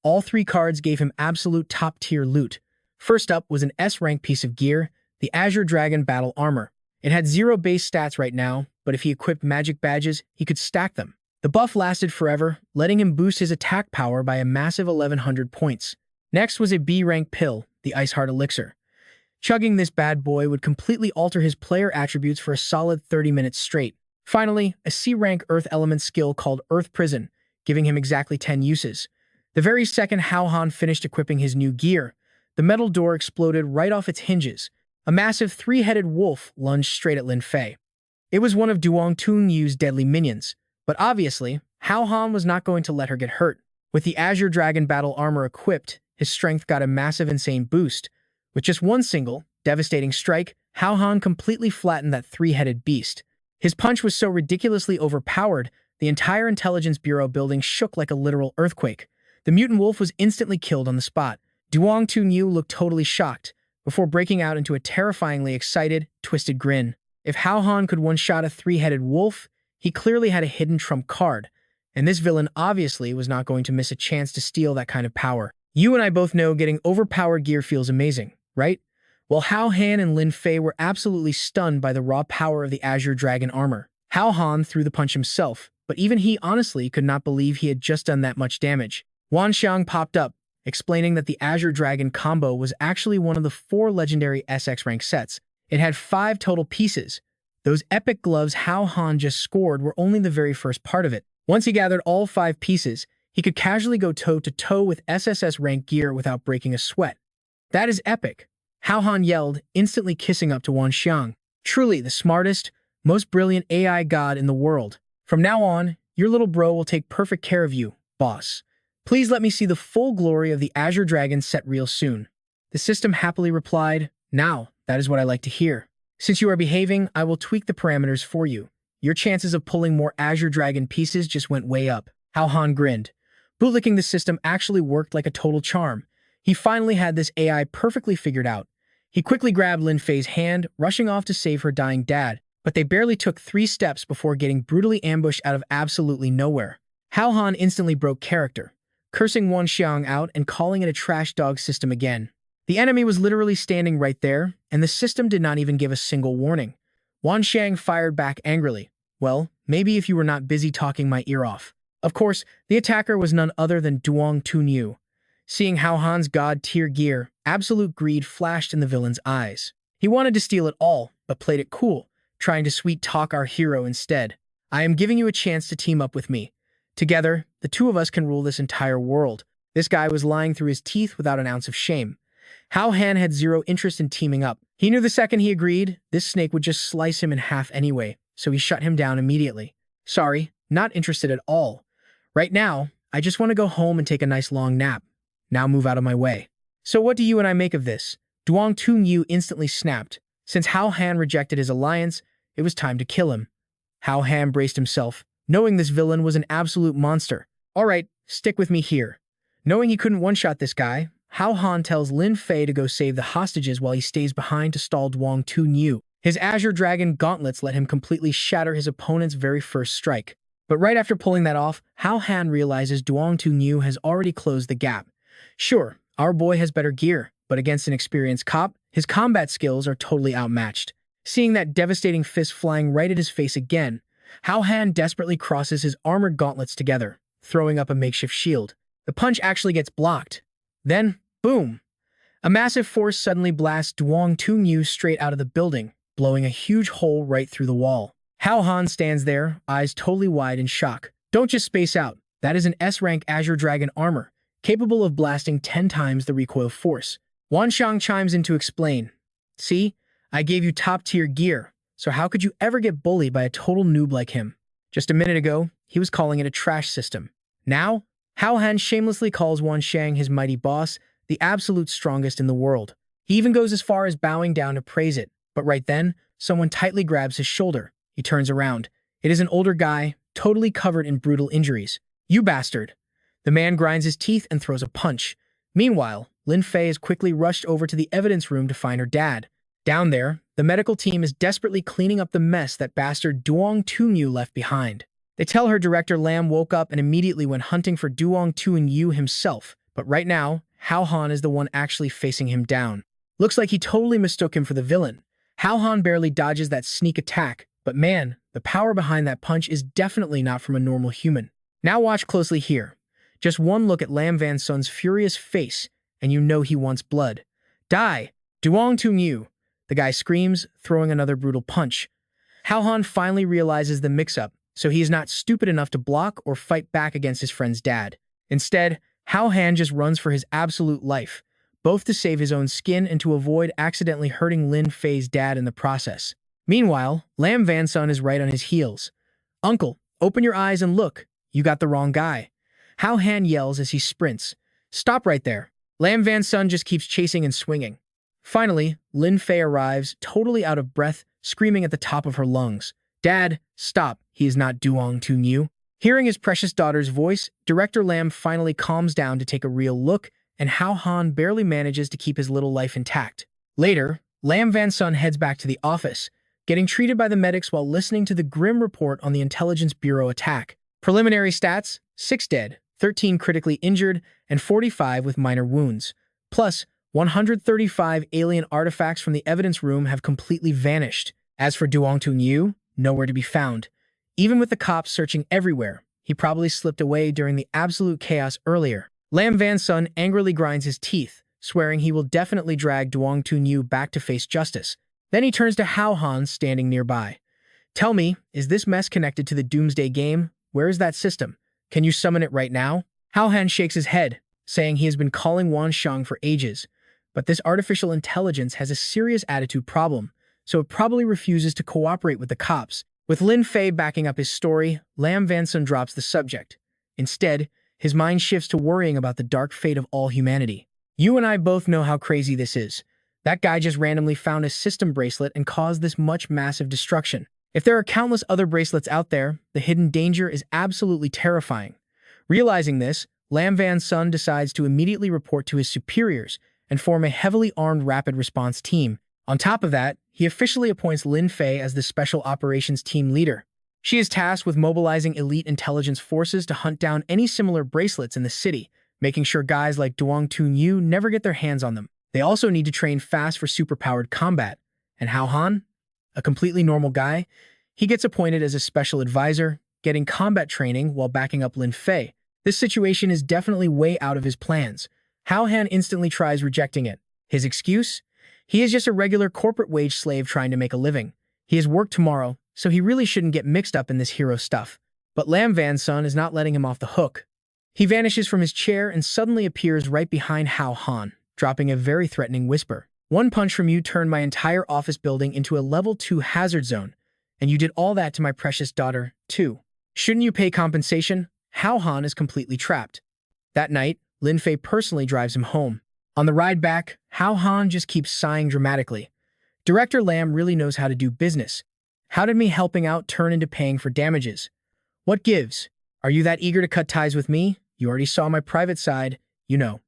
All 3 cards gave him absolute top-tier loot. First up was an S-rank piece of gear, the Azure Dragon Battle Armor. It had 0 base stats right now, but if he equipped magic badges, he could stack them. The buff lasted forever, letting him boost his attack power by a massive 1100 points. Next was a B-rank pill, the Ice Heart Elixir. Chugging this bad boy would completely alter his player attributes for a solid 30 minutes straight. Finally, a C-rank Earth Element skill called Earth Prison, giving him exactly 10 uses. The very second Hao Han finished equipping his new gear, the metal door exploded right off its hinges. A massive 3-headed wolf lunged straight at Lin Fei. It was one of Duong Tunyu's deadly minions, but obviously, Hao Han was not going to let her get hurt. With the Azure Dragon Battle Armor equipped, his strength got a massive insane boost. With just one single, devastating strike, Hao Han completely flattened that 3-headed beast. His punch was so ridiculously overpowered, the entire Intelligence Bureau building shook like a literal earthquake. The mutant wolf was instantly killed on the spot. Duong Tunyu looked totally shocked, before breaking out into a terrifyingly excited, twisted grin. If Hao Han could one-shot a 3-headed wolf, he clearly had a hidden trump card, and this villain obviously was not going to miss a chance to steal that kind of power. You and I both know getting overpowered gear feels amazing, right? Well, Hao Han and Lin Fei were absolutely stunned by the raw power of the Azure Dragon armor. Hao Han threw the punch himself, but even he honestly could not believe he had just done that much damage. Wan Xiang popped up, explaining that the Azure Dragon combo was actually one of the 4 legendary SX rank sets. It had 5 total pieces. Those epic gloves Hao Han just scored were only the very first part of it. Once he gathered all 5 pieces, he could casually go toe-to-toe with SSS-Rank gear without breaking a sweat. That is epic. Hao Han yelled, instantly kissing up to Wan Xiang. Truly the smartest, most brilliant AI god in the world. From now on, your little bro will take perfect care of you, boss. Please let me see the full glory of the Azure Dragon set real soon. The system happily replied, Now, that is what I like to hear. Since you are behaving, I will tweak the parameters for you. Your chances of pulling more Azure Dragon pieces just went way up. Hao Han grinned. Bootlicking the system actually worked like a total charm. He finally had this AI perfectly figured out. He quickly grabbed Lin Fei's hand, rushing off to save her dying dad, but they barely took 3 steps before getting brutally ambushed out of absolutely nowhere. Hao Han instantly broke character, cursing Wan Xiang out and calling it a trash dog system again. The enemy was literally standing right there, and the system did not even give a single warning. Wan Xiang fired back angrily. Well, maybe if you were not busy talking my ear off. Of course, the attacker was none other than Duong Tunyu. Seeing Hao Han's god-tier gear, absolute greed flashed in the villain's eyes. He wanted to steal it all, but played it cool, trying to sweet-talk our hero instead. I am giving you a chance to team up with me. Together, the 2 of us can rule this entire world. This guy was lying through his teeth without an ounce of shame. Hao Han had 0 interest in teaming up. He knew the second he agreed, this snake would just slice him in half anyway, so he shut him down immediately. Sorry, not interested at all. Right now, I just want to go home and take a nice long nap. Now move out of my way. So what do you and I make of this? Duong Toon Yu instantly snapped. Since Hao Han rejected his alliance, it was time to kill him. Hao Han braced himself, knowing this villain was an absolute monster. All right, stick with me here. Knowing he couldn't one-shot this guy, Hao Han tells Lin Fei to go save the hostages while he stays behind to stall Duong Toon Yu. His Azure Dragon gauntlets let him completely shatter his opponent's very first strike. But right after pulling that off, Hao Han realizes Duong Toon Yu has already closed the gap. Sure, our boy has better gear, but against an experienced cop, his combat skills are totally outmatched. Seeing that devastating fist flying right at his face again, Hao Han desperately crosses his armored gauntlets together, throwing up a makeshift shield. The punch actually gets blocked. Then, boom! A massive force suddenly blasts Duong Toon Yu straight out of the building, blowing a huge hole right through the wall. Hao Han stands there, eyes totally wide in shock. Don't just space out. That is an S-Rank Azure Dragon armor, capable of blasting 10 times the recoil force. Wanshang chimes in to explain. See, I gave you top-tier gear, so how could you ever get bullied by a total noob like him? Just a minute ago, he was calling it a trash system. Now, Hao Han shamelessly calls Wanshang his mighty boss, the absolute strongest in the world. He even goes as far as bowing down to praise it. But right then, someone tightly grabs his shoulder. He turns around. It is an older guy, totally covered in brutal injuries. You bastard! The man grinds his teeth and throws a punch. Meanwhile, Lin Fei is quickly rushed over to the evidence room to find her dad. Down there, the medical team is desperately cleaning up the mess that bastard Duong Toon Yu left behind. They tell her Director Lam woke up and immediately went hunting for Duong Toon Yu himself, but right now, Hao Han is the one actually facing him down. Looks like he totally mistook him for the villain. Hao Han barely dodges that sneak attack, but man, the power behind that punch is definitely not from a normal human. Now watch closely here. Just one look at Lam Van Sun's furious face, and you know he wants blood. Die! Duong Toon Yu! The guy screams, throwing another brutal punch. Hao Han finally realizes the mix-up, so he is not stupid enough to block or fight back against his friend's dad. Instead, Hao Han just runs for his absolute life, both to save his own skin and to avoid accidentally hurting Lin Fei's dad in the process. Meanwhile, Lam Van Sun is right on his heels. Uncle, open your eyes and look. You got the wrong guy. Hao Han yells as he sprints. Stop right there. Lam Van Sun just keeps chasing and swinging. Finally, Lin Fei arrives, totally out of breath, screaming at the top of her lungs. Dad, stop. He is not Duong Toon Yu. Hearing his precious daughter's voice, Director Lam finally calms down to take a real look, and Hao Han barely manages to keep his little life intact. Later, Lam Van Sun heads back to the office, getting treated by the medics while listening to the grim report on the Intelligence Bureau attack. Preliminary stats, 6 dead, 13 critically injured, and 45 with minor wounds. Plus, 135 alien artifacts from the evidence room have completely vanished. As for Duong Toon Yu, nowhere to be found. Even with the cops searching everywhere, he probably slipped away during the absolute chaos earlier. Lam Van Sun angrily grinds his teeth, swearing he will definitely drag Duong Toon Yu back to face justice. Then he turns to Hao Han standing nearby. Tell me, is this mess connected to the Doomsday Game? Where is that system? Can you summon it right now? Hao Han shakes his head, saying he has been calling Wanshang for ages, but this artificial intelligence has a serious attitude problem, so it probably refuses to cooperate with the cops. With Lin Fei backing up his story, Lam Van Sun drops the subject. Instead, his mind shifts to worrying about the dark fate of all humanity. You and I both know how crazy this is. That guy just randomly found a system bracelet and caused this much massive destruction. If there are countless other bracelets out there, the hidden danger is absolutely terrifying. Realizing this, Lam Van Sun decides to immediately report to his superiors and form a heavily armed rapid response team. On top of that, he officially appoints Lin Fei as the Special Operations Team leader. She is tasked with mobilizing elite intelligence forces to hunt down any similar bracelets in the city, making sure guys like Duong Toon Yu never get their hands on them. They also need to train fast for superpowered combat. And Hao Han? A completely normal guy? He gets appointed as a special advisor, getting combat training while backing up Lin Fei. This situation is definitely way out of his plans. Hao Han instantly tries rejecting it. His excuse? He is just a regular corporate wage slave trying to make a living. He has work tomorrow, so he really shouldn't get mixed up in this hero stuff. But Lam Van Sun is not letting him off the hook. He vanishes from his chair and suddenly appears right behind Hao Han, dropping a very threatening whisper. One punch from you turned my entire office building into a level 2 hazard zone, and you did all that to my precious daughter, too. Shouldn't you pay compensation? Hao Han is completely trapped. That night, Lin Fei personally drives him home. On the ride back, Hao Han just keeps sighing dramatically. Director Lam really knows how to do business. How did me helping out turn into paying for damages? What gives? Are you that eager to cut ties with me? You already saw my private side, you know.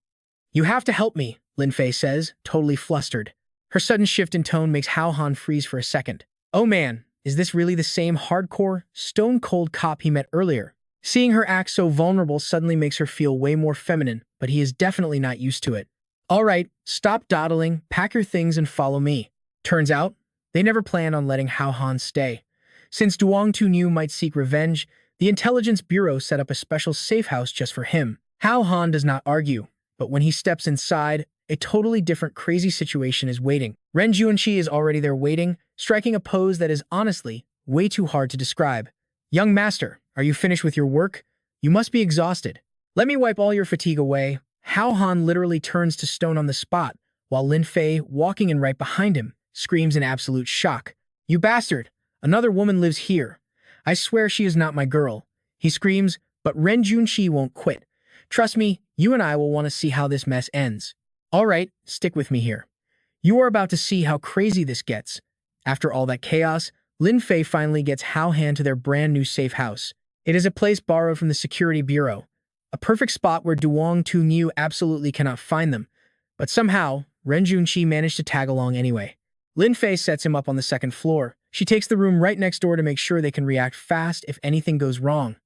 You have to help me, Lin Fei says, totally flustered. Her sudden shift in tone makes Hao Han freeze for a second. Oh man, is this really the same hardcore, stone-cold cop he met earlier? Seeing her act so vulnerable suddenly makes her feel way more feminine, but he is definitely not used to it. All right, stop dawdling, pack your things and follow me. Turns out, they never planned on letting Hao Han stay. Since Duong Tu might seek revenge, the Intelligence Bureau set up a special safe house just for him. Hao Han does not argue, but when he steps inside, a totally different crazy situation is waiting. Ren Junqi is already there waiting, striking a pose that is honestly way too hard to describe. Young master, are you finished with your work? You must be exhausted. Let me wipe all your fatigue away. Hao Han literally turns to stone on the spot, while Lin Fei, walking in right behind him, screams in absolute shock. You bastard! Another woman lives here. I swear she is not my girl. He screams, but Ren Junqi won't quit. Trust me, you and I will want to see how this mess ends. All right, stick with me here. You are about to see how crazy this gets. After all that chaos, Lin Fei finally gets Hao Han to their brand new safe house. It is a place borrowed from the Security Bureau, a perfect spot where Duong Tu absolutely cannot find them. But somehow, Ren Junqi managed to tag along anyway. Lin Fei sets him up on the second floor. She takes the room right next door to make sure they can react fast if anything goes wrong.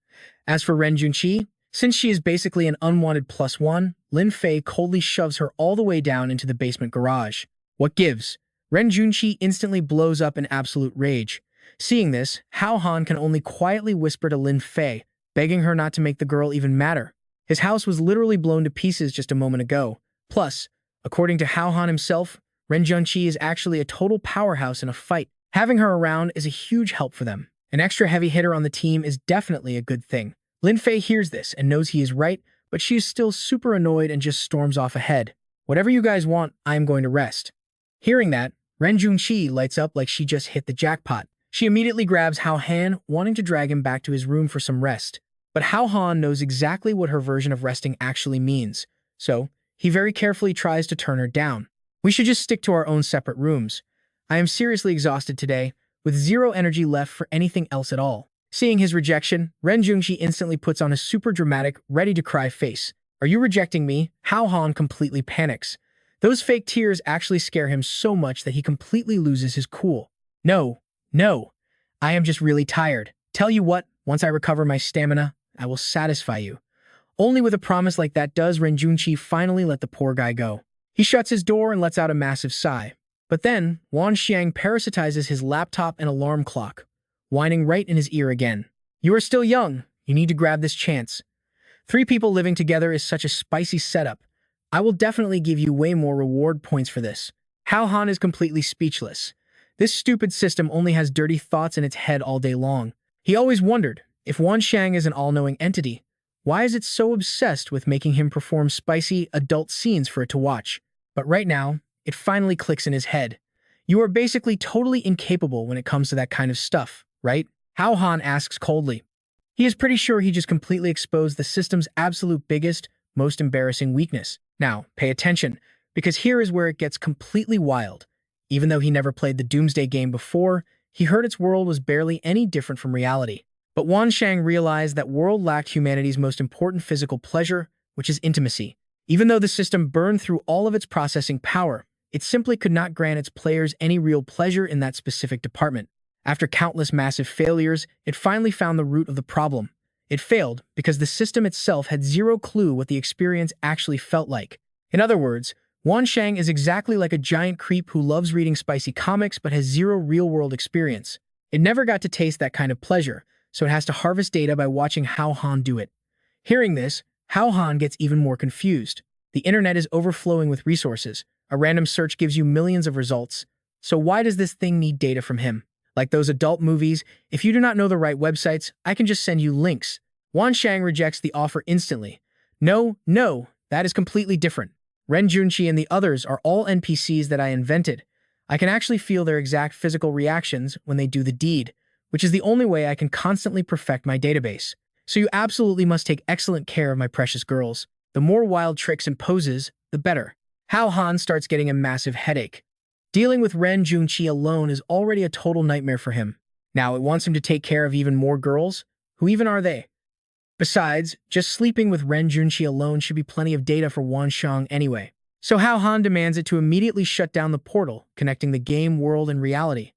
As for Ren Junqi, since she is basically an unwanted +1, Lin Fei coldly shoves her all the way down into the basement garage. What gives? Ren Junqi instantly blows up in absolute rage. Seeing this, Hao Han can only quietly whisper to Lin Fei, begging her not to make the girl even madder. His house was literally blown to pieces just a moment ago. Plus, according to Hao Han himself, Ren Junqi is actually a total powerhouse in a fight. Having her around is a huge help for them. An extra heavy hitter on the team is definitely a good thing. Lin Fei hears this and knows he is right, but she is still super annoyed and just storms off ahead. Whatever you guys want, I am going to rest. Hearing that, Ren Junqi lights up like she just hit the jackpot. She immediately grabs Hao Han, wanting to drag him back to his room for some rest. But Hao Han knows exactly what her version of resting actually means, so he very carefully tries to turn her down. We should just stick to our own separate rooms. I am seriously exhausted today, with zero energy left for anything else at all. Seeing his rejection, Ren Junqi instantly puts on a super dramatic, ready-to-cry face. Are you rejecting me? Hao Han completely panics. Those fake tears actually scare him so much that he completely loses his cool. No, I am just really tired. Tell you what, once I recover my stamina, I will satisfy you. Only with a promise like that does Ren Junqi finally let the poor guy go. He shuts his door and lets out a massive sigh. But then, Wan Xiang parasitizes his laptop and alarm clock, whining right in his ear again. You are still young. You need to grab this chance. 3 people living together is such a spicy setup. I will definitely give you way more reward points for this. Hao Han is completely speechless. This stupid system only has dirty thoughts in its head all day long. He always wondered, if Wan Xiang is an all-knowing entity, why is it so obsessed with making him perform spicy, adult scenes for it to watch? But right now, it finally clicks in his head. You are basically totally incapable when it comes to that kind of stuff, right? Hao Han asks coldly. He is pretty sure he just completely exposed the system's absolute biggest, most embarrassing weakness. Now, pay attention, because here is where it gets completely wild. Even though he never played the Doomsday game before, he heard its world was barely any different from reality. But Wan Xiang realized that world lacked humanity's most important physical pleasure, which is intimacy. Even though the system burned through all of its processing power, it simply could not grant its players any real pleasure in that specific department. After countless massive failures, it finally found the root of the problem. It failed because the system itself had zero clue what the experience actually felt like. In other words, Wan Xiang is exactly like a giant creep who loves reading spicy comics but has zero real-world experience. It never got to taste that kind of pleasure, so it has to harvest data by watching Hao Han do it. Hearing this, Hao Han gets even more confused. The internet is overflowing with resources. A random search gives you millions of results. So why does this thing need data from him? Like those adult movies, if you do not know the right websites, I can just send you links. Wan Xiang rejects the offer instantly. No, that is completely different. Ren Junqi and the others are all NPCs that I invented. I can actually feel their exact physical reactions when they do the deed, which is the only way I can constantly perfect my database. So you absolutely must take excellent care of my precious girls. The more wild tricks and poses, the better. Hao Han starts getting a massive headache. Dealing with Ren Junqi alone is already a total nightmare for him. Now it wants him to take care of even more girls? Who even are they? Besides, just sleeping with Ren Junqi alone should be plenty of data for Wan Xiang anyway. So Hao Han demands it to immediately shut down the portal, connecting the game world and reality.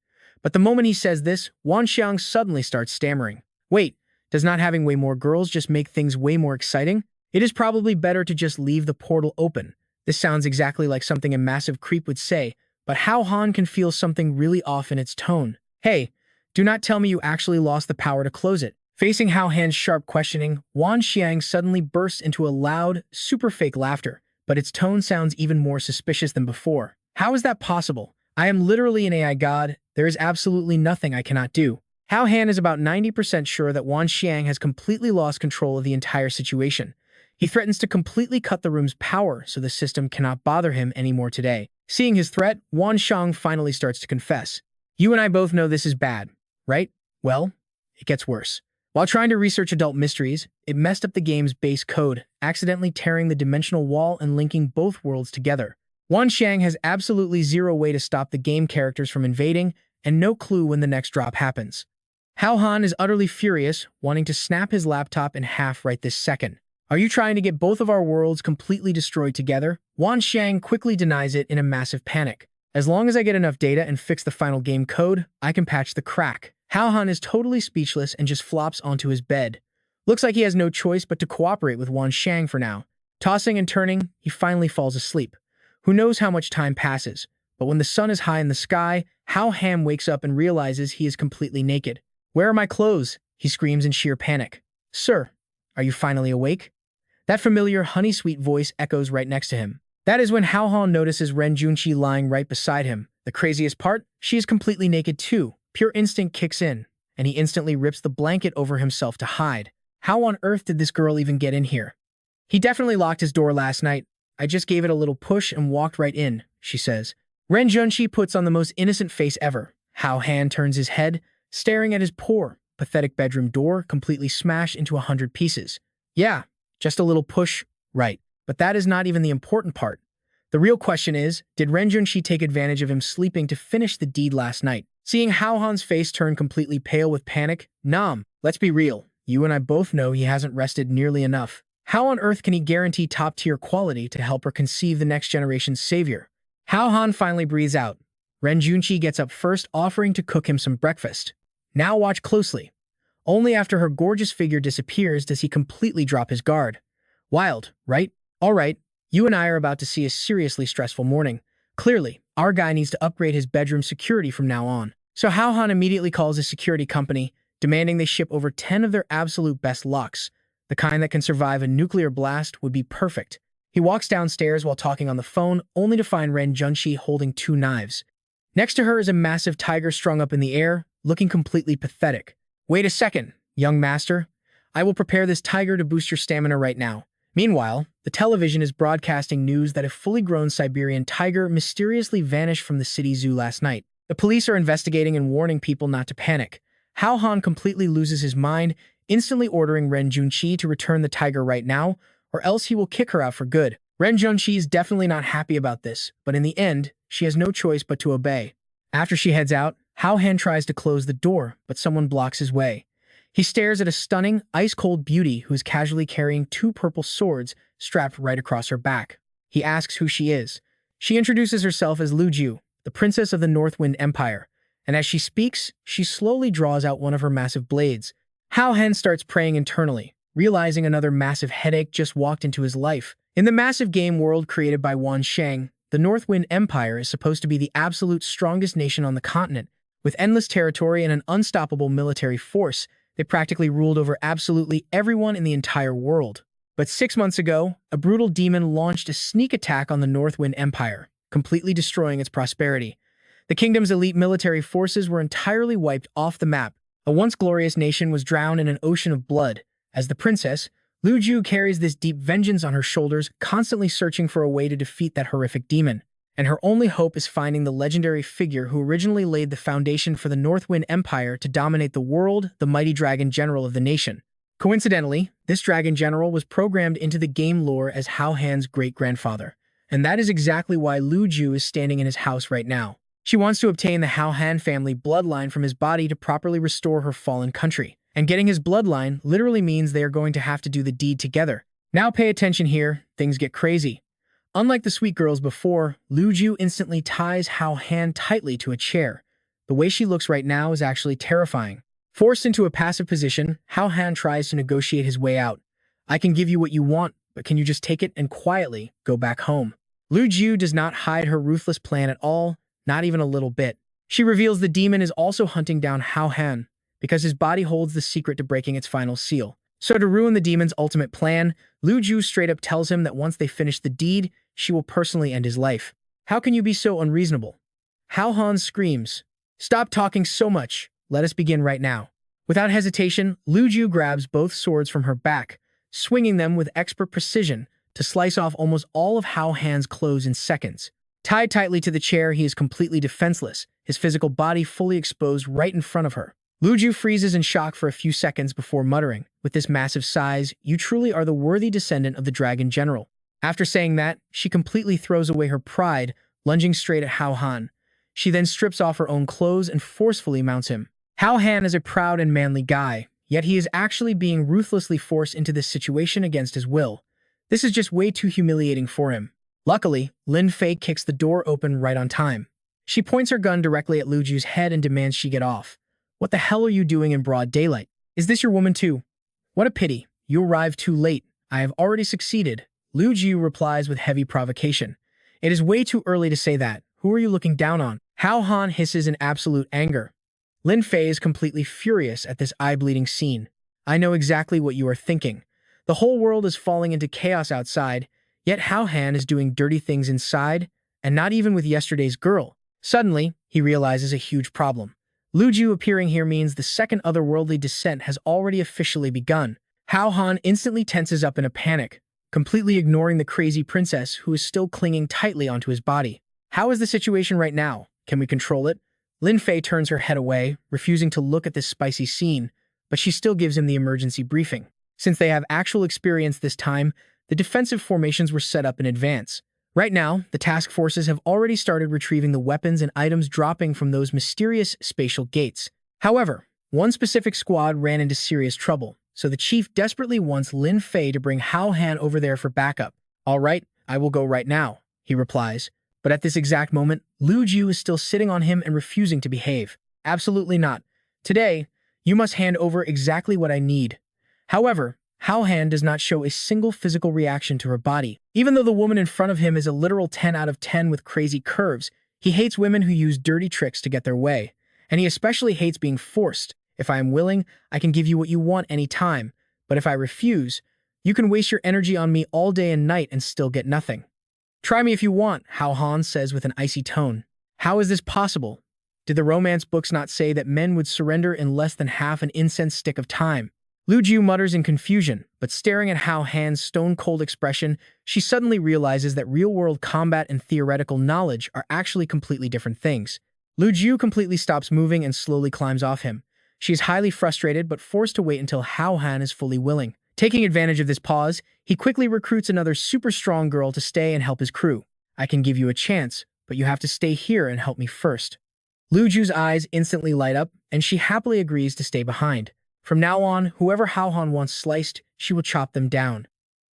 But the moment he says this, Wan Xiang suddenly starts stammering. Wait, does not having way more girls just make things way more exciting? It is probably better to just leave the portal open. This sounds exactly like something a massive creep would say, but Hao Han can feel something really off in its tone. Hey, do not tell me you actually lost the power to close it. Facing Hao Han's sharp questioning, Wan Xiang suddenly bursts into a loud, super fake laughter, but its tone sounds even more suspicious than before. How is that possible? I am literally an AI god. There is absolutely nothing I cannot do. Hao Han is about 90% sure that Wan Xiang has completely lost control of the entire situation. He threatens to completely cut the room's power so the system cannot bother him anymore today. Seeing his threat, Wan Xiang finally starts to confess. You and I both know this is bad, right? Well, it gets worse. While trying to research adult mysteries, it messed up the game's base code, accidentally tearing the dimensional wall and linking both worlds together. Wan Xiang has absolutely zero way to stop the game characters from invading, and no clue when the next drop happens. Hao Han is utterly furious, wanting to snap his laptop in half right this second. Are you trying to get both of our worlds completely destroyed together? Wan Xiang quickly denies it in a massive panic. As long as I get enough data and fix the final game code, I can patch the crack. Hao Han is totally speechless and just flops onto his bed. Looks like he has no choice but to cooperate with Wan Xiang for now. Tossing and turning, he finally falls asleep. Who knows how much time passes, but when the sun is high in the sky, Hao Han wakes up and realizes he is completely naked. Where are my clothes? He screams in sheer panic. Sir, are you finally awake? That familiar honey-sweet voice echoes right next to him. That is when Hao Han notices Ren Junqi lying right beside him. The craziest part? She is completely naked too. Pure instinct kicks in, and he instantly rips the blanket over himself to hide. How on earth did this girl even get in here? He definitely locked his door last night. I just gave it a little push and walked right in, she says. Ren Junqi puts on the most innocent face ever. Hao Han turns his head, staring at his poor, pathetic bedroom door completely smashed into 100 pieces. Yeah, just a little push, right. But that is not even the important part. The real question is, did Ren Junqi take advantage of him sleeping to finish the deed last night? Seeing Hao Han's face turn completely pale with panic, let's be real. You and I both know he hasn't rested nearly enough. How on earth can he guarantee top-tier quality to help her conceive the next generation's savior? Hao Han finally breathes out. Ren Junqi gets up first, offering to cook him some breakfast. Now watch closely. Only after her gorgeous figure disappears does he completely drop his guard. Wild, right? All right, you and I are about to see a seriously stressful morning. Clearly, our guy needs to upgrade his bedroom security from now on. So Hao Han immediately calls his security company, demanding they ship over 10 of their absolute best locks. The kind that can survive a nuclear blast would be perfect. He walks downstairs while talking on the phone, only to find Ren Junqi holding 2 knives. Next to her is a massive tiger strung up in the air, looking completely pathetic. Wait a second, young master. I will prepare this tiger to boost your stamina right now. Meanwhile, the television is broadcasting news that a fully grown Siberian tiger mysteriously vanished from the city zoo last night. The police are investigating and warning people not to panic. Hao Han completely loses his mind, instantly ordering Ren Junqi to return the tiger right now, or else he will kick her out for good. Ren Junqi is definitely not happy about this, but in the end, she has no choice but to obey. After she heads out, Hao Han tries to close the door, but someone blocks his way. He stares at a stunning, ice-cold beauty who is casually carrying 2 purple swords strapped right across her back. He asks who she is. She introduces herself as Lu Ju, the princess of the Northwind Empire, and as she speaks, she slowly draws out one of her massive blades. Hao Han starts praying internally, realizing another massive headache just walked into his life. In the massive game world created by Wan Xiang, the Northwind Empire is supposed to be the absolute strongest nation on the continent. With endless territory and an unstoppable military force, they practically ruled over absolutely everyone in the entire world. But 6 months ago, a brutal demon launched a sneak attack on the Northwind Empire, completely destroying its prosperity. The kingdom's elite military forces were entirely wiped off the map. A once glorious nation was drowned in an ocean of blood. As the princess, Lu Ju carries this deep vengeance on her shoulders, constantly searching for a way to defeat that horrific demon. and her only hope is finding the legendary figure who originally laid the foundation for the Northwind Empire to dominate the world, the mighty dragon general of the nation. Coincidentally, this dragon general was programmed into the game lore as Hao Han's great-grandfather, and that is exactly why Lu Ju is standing in his house right now. She wants to obtain the Hao Han family bloodline from his body to properly restore her fallen country, and getting his bloodline literally means they are going to have to do the deed together. Now pay attention here, things get crazy. Unlike the sweet girls before, Lu Ju instantly ties Hao Han tightly to a chair. The way she looks right now is actually terrifying. Forced into a passive position, Hao Han tries to negotiate his way out. I can give you what you want, but can you just take it and quietly go back home? Lu Ju does not hide her ruthless plan at all, not even a little bit. She reveals the demon is also hunting down Hao Han, because his body holds the secret to breaking its final seal. So to ruin the demon's ultimate plan, Lu Ju straight up tells him that once they finish the deed, she will personally end his life. How can you be so unreasonable? Hao Han screams, "Stop talking so much. Let us begin right now." Without hesitation, Lu Ju grabs both swords from her back, swinging them with expert precision to slice off almost all of Hao Han's clothes in seconds. Tied tightly to the chair, he is completely defenseless, his physical body fully exposed right in front of her. Lu Ju freezes in shock for a few seconds before muttering, "With this massive size, you truly are the worthy descendant of the Dragon General." After saying that, she completely throws away her pride, lunging straight at Hao Han. She then strips off her own clothes and forcefully mounts him. Hao Han is a proud and manly guy, yet he is actually being ruthlessly forced into this situation against his will. This is just way too humiliating for him. Luckily, Lin Fei kicks the door open right on time. She points her gun directly at Lu Ju's head and demands she get off. "What the hell are you doing in broad daylight? Is this your woman too? What a pity. You arrived too late. I have already succeeded." Lu Ju replies with heavy provocation. "It is way too early to say that. Who are you looking down on?" Hao Han hisses in absolute anger. Lin Fei is completely furious at this eye-bleeding scene. "I know exactly what you are thinking. The whole world is falling into chaos outside, yet Hao Han is doing dirty things inside, and not even with yesterday's girl." Suddenly, he realizes a huge problem. Lu Ju appearing here means the second otherworldly descent has already officially begun. Hao Han instantly tenses up in a panic, completely ignoring the crazy princess who is still clinging tightly onto his body. "How is the situation right now? Can we control it?" Lin Fei turns her head away, refusing to look at this spicy scene, but she still gives him the emergency briefing. Since they have actual experience this time, the defensive formations were set up in advance. Right now, the task forces have already started retrieving the weapons and items dropping from those mysterious spatial gates. However, one specific squad ran into serious trouble, so the chief desperately wants Lin Fei to bring Hao Han over there for backup. "All right, I will go right now," he replies. But at this exact moment, Lu Ju is still sitting on him and refusing to behave. "Absolutely not. Today, you must hand over exactly what I need." However, Hao Han does not show a single physical reaction to her body. Even though the woman in front of him is a literal 10 out of 10 with crazy curves, he hates women who use dirty tricks to get their way. And he especially hates being forced. "If I am willing, I can give you what you want any time. But if I refuse, you can waste your energy on me all day and night and still get nothing." "Try me if you want," Hao Han says with an icy tone. "How is this possible? Did the romance books not say that men would surrender in less than half an incense stick of time?" Lu Ju mutters in confusion, but staring at Hao Han's stone-cold expression, she suddenly realizes that real-world combat and theoretical knowledge are actually completely different things. Lu Ju completely stops moving and slowly climbs off him. She is highly frustrated but forced to wait until Hao Han is fully willing. Taking advantage of this pause, he quickly recruits another super strong girl to stay and help his crew. "I can give you a chance, but you have to stay here and help me first." Lu Ju's eyes instantly light up, and she happily agrees to stay behind. From now on, whoever Hao Han wants sliced, she will chop them down.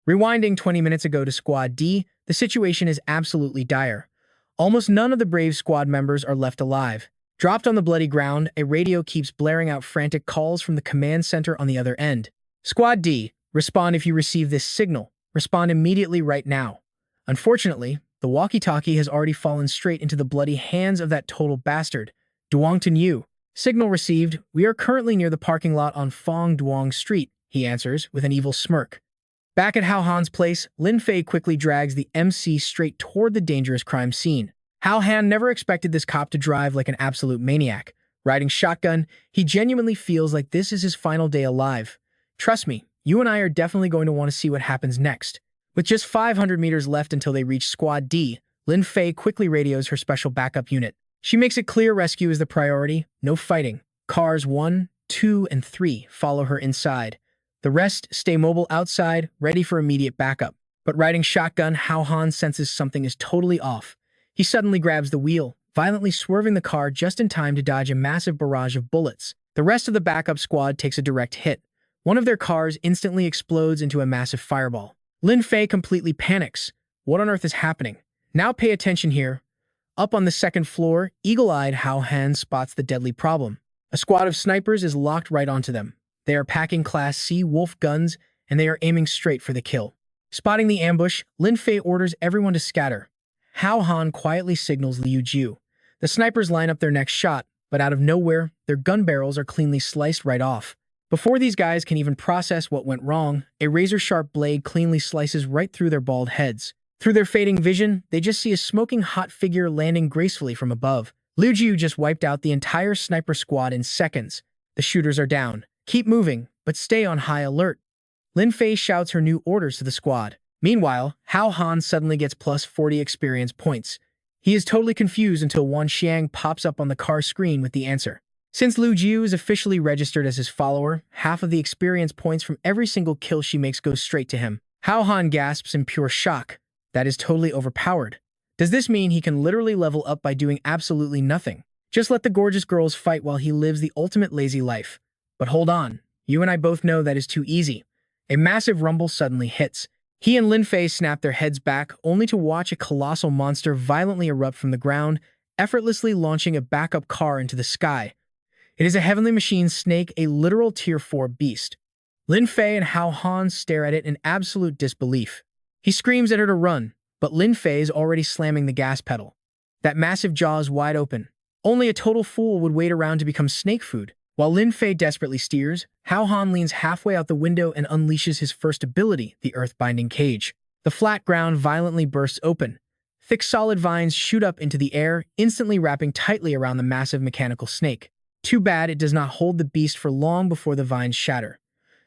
Rewinding 20 minutes ago to Squad D, the situation is absolutely dire. Almost none of the brave squad members are left alive. Dropped on the bloody ground, a radio keeps blaring out frantic calls from the command center on the other end. "Squad D, respond if you receive this signal. Respond immediately right now." Unfortunately, the walkie-talkie has already fallen straight into the bloody hands of that total bastard, Duong Yu. "Signal received. We are currently near the parking lot on Fong Duong Street," he answers with an evil smirk. Back at Hao Han's place, Lin Fei quickly drags the MC straight toward the dangerous crime scene. Hao Han never expected this cop to drive like an absolute maniac. Riding shotgun, he genuinely feels like this is his final day alive. "Trust me, you and I are definitely going to want to see what happens next." With just 500 meters left until they reach Squad D, Lin Fei quickly radios her special backup unit. She makes it clear rescue is the priority, no fighting. Cars 1, 2, and 3 follow her inside. The rest stay mobile outside, ready for immediate backup. But riding shotgun, Hao Han senses something is totally off. He suddenly grabs the wheel, violently swerving the car just in time to dodge a massive barrage of bullets. The rest of the backup squad takes a direct hit. One of their cars instantly explodes into a massive fireball. Lin Fei completely panics. What on earth is happening? Now pay attention here. Up on the second floor, eagle-eyed Hao Han spots the deadly problem. A squad of snipers is locked right onto them. They are packing Class C Wolf guns, and they are aiming straight for the kill. Spotting the ambush, Lin Fei orders everyone to scatter. Hao Han quietly signals Liu Jiu. The snipers line up their next shot, but out of nowhere, their gun barrels are cleanly sliced right off. Before these guys can even process what went wrong, a razor-sharp blade cleanly slices right through their bald heads. Through their fading vision, they just see a smoking hot figure landing gracefully from above. Liu Jiu just wiped out the entire sniper squad in seconds. The shooters are down. Keep moving, but stay on high alert. Lin Fei shouts her new orders to the squad. Meanwhile, Hao Han suddenly gets plus 40 experience points. He is totally confused until Wan Xiang pops up on the car screen with the answer. Since Liu Jiu is officially registered as his follower, half of the experience points from every single kill she makes goes straight to him. Hao Han gasps in pure shock. That is totally overpowered. Does this mean he can literally level up by doing absolutely nothing? Just let the gorgeous girls fight while he lives the ultimate lazy life. But hold on, you and I both know that is too easy. A massive rumble suddenly hits. He and Lin Fei snap their heads back, only to watch a colossal monster violently erupt from the ground, effortlessly launching a backup car into the sky. It is a heavenly machine snake, a literal Tier 4 beast. Lin Fei and Hao Han stare at it in absolute disbelief. He screams at her to run, but Lin Fei is already slamming the gas pedal. That massive jaw is wide open. Only a total fool would wait around to become snake food. While Lin Fei desperately steers, Hao Han leans halfway out the window and unleashes his first ability, the earth-binding cage. The flat ground violently bursts open. Thick solid vines shoot up into the air, instantly wrapping tightly around the massive mechanical snake. Too bad it does not hold the beast for long before the vines shatter.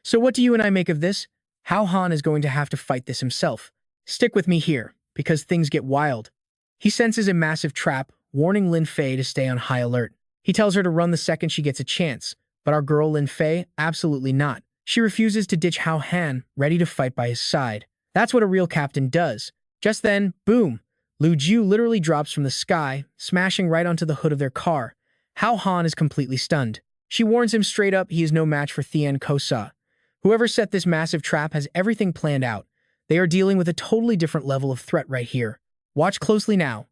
So what do you and I make of this? Hao Han is going to have to fight this himself. Stick with me here, because things get wild. He senses a massive trap, warning Lin Fei to stay on high alert. He tells her to run the second she gets a chance, but our girl Lin Fei, absolutely not. She refuses to ditch Hao Han, ready to fight by his side. That's what a real captain does. Just then, boom! Liu Jiu literally drops from the sky, smashing right onto the hood of their car. Hao Han is completely stunned. She warns him straight up he is no match for Thien Kosa. Whoever set this massive trap has everything planned out. They are dealing with a totally different level of threat right here. Watch closely now.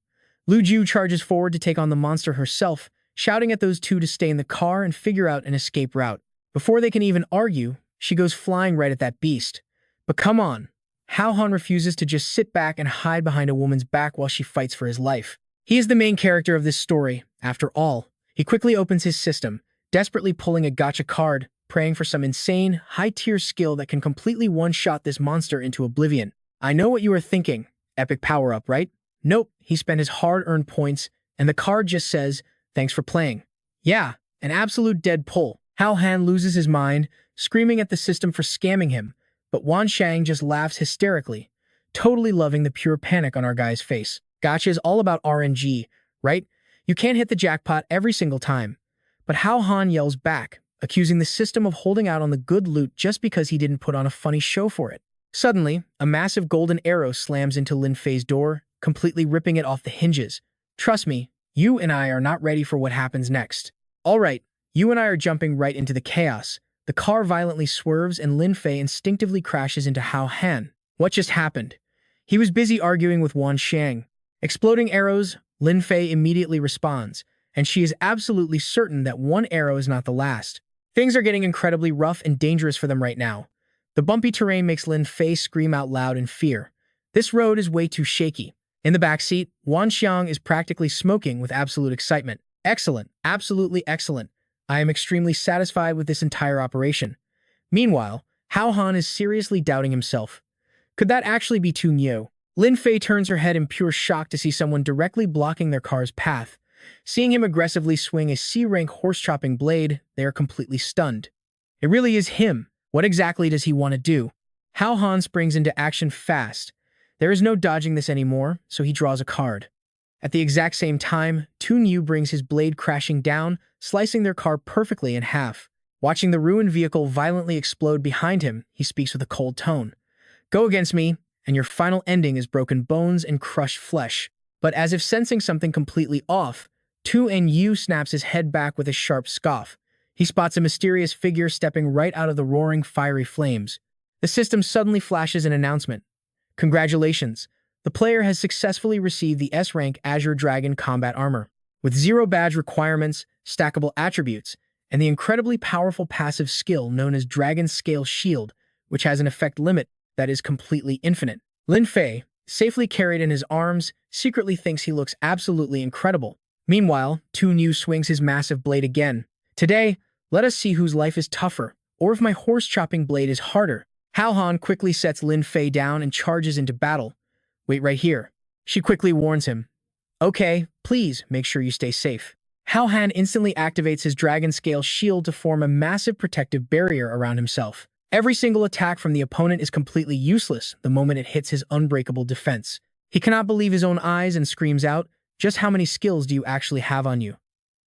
Liu Jiu charges forward to take on the monster herself, shouting at those two to stay in the car and figure out an escape route. Before they can even argue, she goes flying right at that beast. But come on. Hao Han refuses to just sit back and hide behind a woman's back while she fights for his life. He is the main character of this story, after all. He quickly opens his system, desperately pulling a gacha card, praying for some insane, high-tier skill that can completely one-shot this monster into oblivion. I know what you are thinking. Epic power-up, right? Nope, he spent his hard-earned points, and the card just says, thanks for playing. Yeah, an absolute dead pull. Hao Han loses his mind, screaming at the system for scamming him, but Wan Xiang just laughs hysterically, totally loving the pure panic on our guy's face. Gacha is all about RNG, right? You can't hit the jackpot every single time. But Hao Han yells back, accusing the system of holding out on the good loot just because he didn't put on a funny show for it. Suddenly, a massive golden arrow slams into Lin Fei's door, completely ripping it off the hinges. Trust me, you and I are not ready for what happens next. All right, you and I are jumping right into the chaos. The car violently swerves and Lin Fei instinctively crashes into Hao Han. What just happened? He was busy arguing with Wan Xiang. Exploding arrows, Lin Fei immediately responds, and she is absolutely certain that one arrow is not the last. Things are getting incredibly rough and dangerous for them right now. The bumpy terrain makes Lin Fei scream out loud in fear. This road is way too shaky. In the backseat, Wan Xiang is practically smoking with absolute excitement. Excellent, absolutely excellent. I am extremely satisfied with this entire operation. Meanwhile, Hao Han is seriously doubting himself. Could that actually be Tu Nyo? Lin Fei turns her head in pure shock to see someone directly blocking their car's path. Seeing him aggressively swing a C-rank horse-chopping blade, they are completely stunned. It really is him. What exactly does he want to do? Hao Han springs into action fast. There is no dodging this anymore, so he draws a card. At the exact same time, Toon Yu brings his blade crashing down, slicing their car perfectly in half. Watching the ruined vehicle violently explode behind him, he speaks with a cold tone. Go against me, and your final ending is broken bones and crushed flesh. But as if sensing something completely off, Toon Yu snaps his head back with a sharp scoff. He spots a mysterious figure stepping right out of the roaring, fiery flames. The system suddenly flashes an announcement. Congratulations! The player has successfully received the S-Rank Azure Dragon Combat Armor. With 0 badge requirements, stackable attributes, and the incredibly powerful passive skill known as Dragon Scale Shield, which has an effect limit that is completely infinite. Lin Fei, safely carried in his arms, secretly thinks he looks absolutely incredible. Meanwhile, Toon Yu swings his massive blade again. Today, let us see whose life is tougher, or if my horse-chopping blade is harder. Hao Han quickly sets Lin Fei down and charges into battle. Wait right here. She quickly warns him. Okay, please make sure you stay safe. Hao Han instantly activates his Dragon Scale Shield to form a massive protective barrier around himself. Every single attack from the opponent is completely useless the moment it hits his unbreakable defense. He cannot believe his own eyes and screams out, "Just how many skills do you actually have on you?"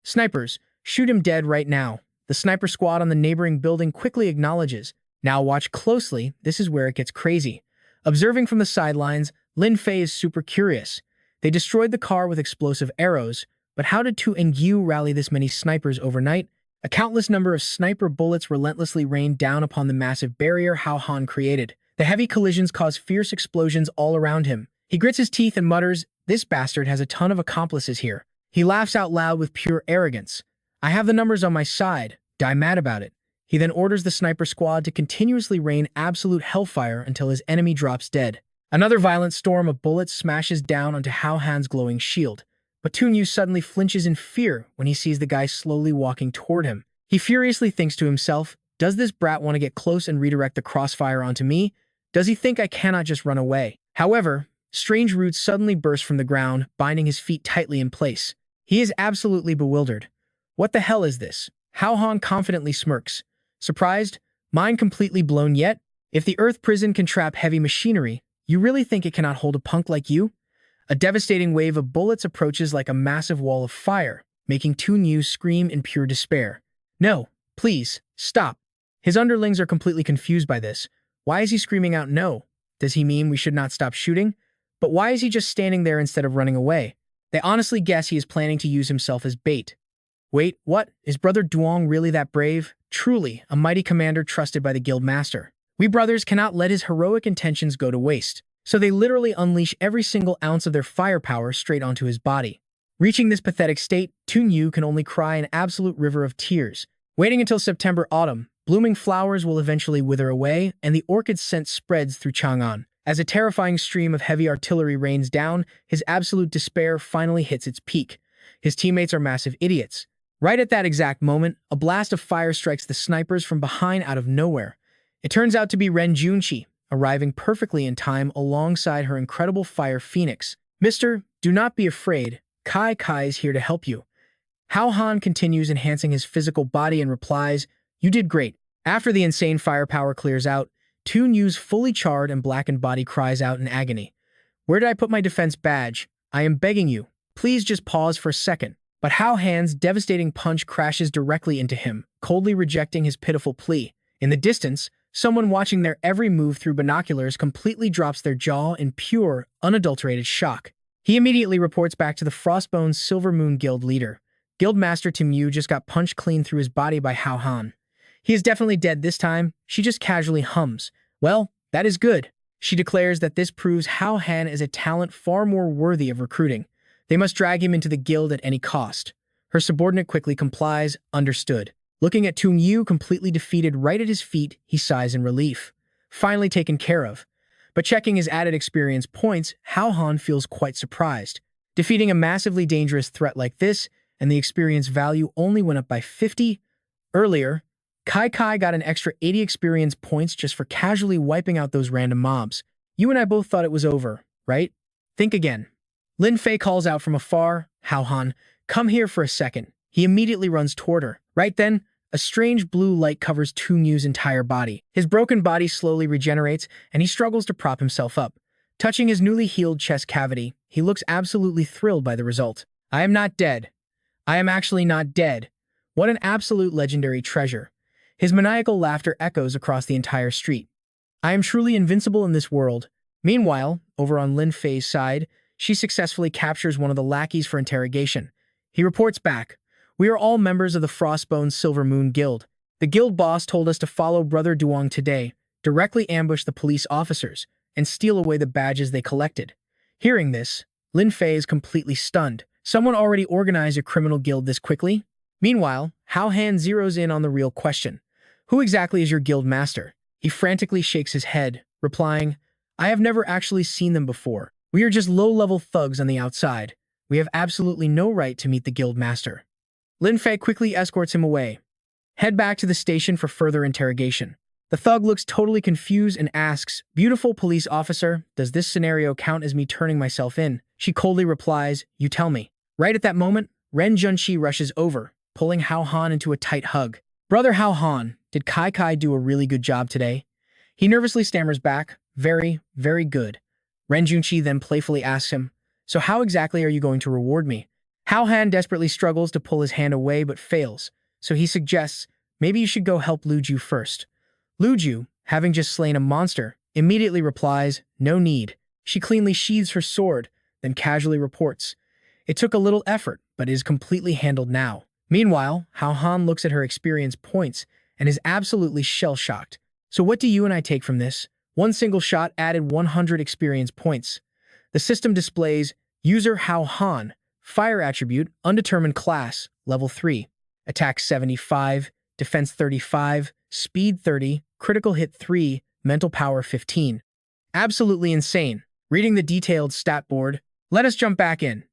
Snipers, shoot him dead right now. The sniper squad on the neighboring building quickly acknowledges. Now watch closely, this is where it gets crazy. Observing from the sidelines, Lin Fei is super curious. They destroyed the car with explosive arrows, but how did Toon Yu rally this many snipers overnight? A countless number of sniper bullets relentlessly rained down upon the massive barrier Hao Han created. The heavy collisions cause fierce explosions all around him. He grits his teeth and mutters, "This bastard has a ton of accomplices here." He laughs out loud with pure arrogance. "I have the numbers on my side. Die mad about it." He then orders the sniper squad to continuously rain absolute hellfire until his enemy drops dead. Another violent storm of bullets smashes down onto Hao Han's glowing shield. But Toon Yu suddenly flinches in fear when he sees the guy slowly walking toward him. He furiously thinks to himself, does this brat want to get close and redirect the crossfire onto me? Does he think I cannot just run away? However, strange roots suddenly burst from the ground, binding his feet tightly in place. He is absolutely bewildered. What the hell is this? Hao Han confidently smirks. Surprised? Mind completely blown yet? If the Earth prison can trap heavy machinery, you really think it cannot hold a punk like you? A devastating wave of bullets approaches like a massive wall of fire, making Toon Yu scream in pure despair. No, please, stop. His underlings are completely confused by this. Why is he screaming out no? Does he mean we should not stop shooting? But why is he just standing there instead of running away? They honestly guess he is planning to use himself as bait. Wait, what? Is Brother Duong really that brave? Truly, a mighty commander trusted by the guild master. We brothers cannot let his heroic intentions go to waste. So they literally unleash every single ounce of their firepower straight onto his body. Reaching this pathetic state, Toon Yu can only cry an absolute river of tears. Waiting until September-autumn, blooming flowers will eventually wither away, and the orchid scent spreads through Chang'an. As a terrifying stream of heavy artillery rains down, his absolute despair finally hits its peak. His teammates are massive idiots. Right at that exact moment, a blast of fire strikes the snipers from behind out of nowhere. It turns out to be Ren Junqi, arriving perfectly in time alongside her incredible fire phoenix. "Mister, do not be afraid. Kai is here to help you." Hao Han continues enhancing his physical body and replies, "You did great." After the insane firepower clears out, Toon Yu's fully charred and blackened body cries out in agony. "Where did I put my defense badge? I am begging you. Please just pause for a second." But Hao Han's devastating punch crashes directly into him, coldly rejecting his pitiful plea. In the distance, someone watching their every move through binoculars completely drops their jaw in pure, unadulterated shock. He immediately reports back to the Frostbone Silver Moon Guild leader. Guildmaster Tim Yu just got punched clean through his body by Hao Han. He is definitely dead this time. She just casually hums. "Well, that is good." She declares that this proves Hao Han is a talent far more worthy of recruiting. They must drag him into the guild at any cost. Her subordinate quickly complies, understood. Looking at Toon Yu completely defeated right at his feet, he sighs in relief. Finally taken care of. But checking his added experience points, Hao Han feels quite surprised. Defeating a massively dangerous threat like this, and the experience value only went up by 50. Earlier, Kai got an extra 80 experience points just for casually wiping out those random mobs. You and I both thought it was over, right? Think again. Lin Fei calls out from afar, "Hao Han, come here for a second." He immediately runs toward her. Right then, a strange blue light covers Toon Yu's entire body. His broken body slowly regenerates, and he struggles to prop himself up. Touching his newly healed chest cavity, he looks absolutely thrilled by the result. I am not dead. I am actually not dead. What an absolute legendary treasure. His maniacal laughter echoes across the entire street. I am truly invincible in this world. Meanwhile, over on Lin Fei's side, she successfully captures one of the lackeys for interrogation. He reports back, "We are all members of the Frostbone Silver Moon Guild. The guild boss told us to follow Brother Duong today, directly ambush the police officers, and steal away the badges they collected." Hearing this, Lin Fei is completely stunned. Someone already organized a criminal guild this quickly? Meanwhile, Hao Han zeroes in on the real question. Who exactly is your guild master? He frantically shakes his head, replying, I have never actually seen them before. We are just low-level thugs on the outside. We have absolutely no right to meet the guild master. Lin Fei quickly escorts him away. Head back to the station for further interrogation. The thug looks totally confused and asks, Beautiful police officer, does this scenario count as me turning myself in? She coldly replies, You tell me. Right at that moment, Ren Junshi rushes over, pulling Hao Han into a tight hug. Brother Hao Han, did Kai Kai do a really good job today? He nervously stammers back, Very, very good. Ren Junshi then playfully asks him, So how exactly are you going to reward me? Hao Han desperately struggles to pull his hand away but fails, so he suggests, Maybe you should go help Lu Ju first. Lu Ju, having just slain a monster, immediately replies, No need. She cleanly sheathes her sword, then casually reports, It took a little effort, but is completely handled now. Meanwhile, Hao Han looks at her experience points and is absolutely shell-shocked. So what do you and I take from this? One single shot added 100 experience points. The system displays User Hao Han, Fire Attribute, Undetermined Class, Level 3, Attack 75, Defense 35, Speed 30, Critical Hit 3, Mental Power 15. Absolutely insane. Reading the detailed stat board, let us jump back in.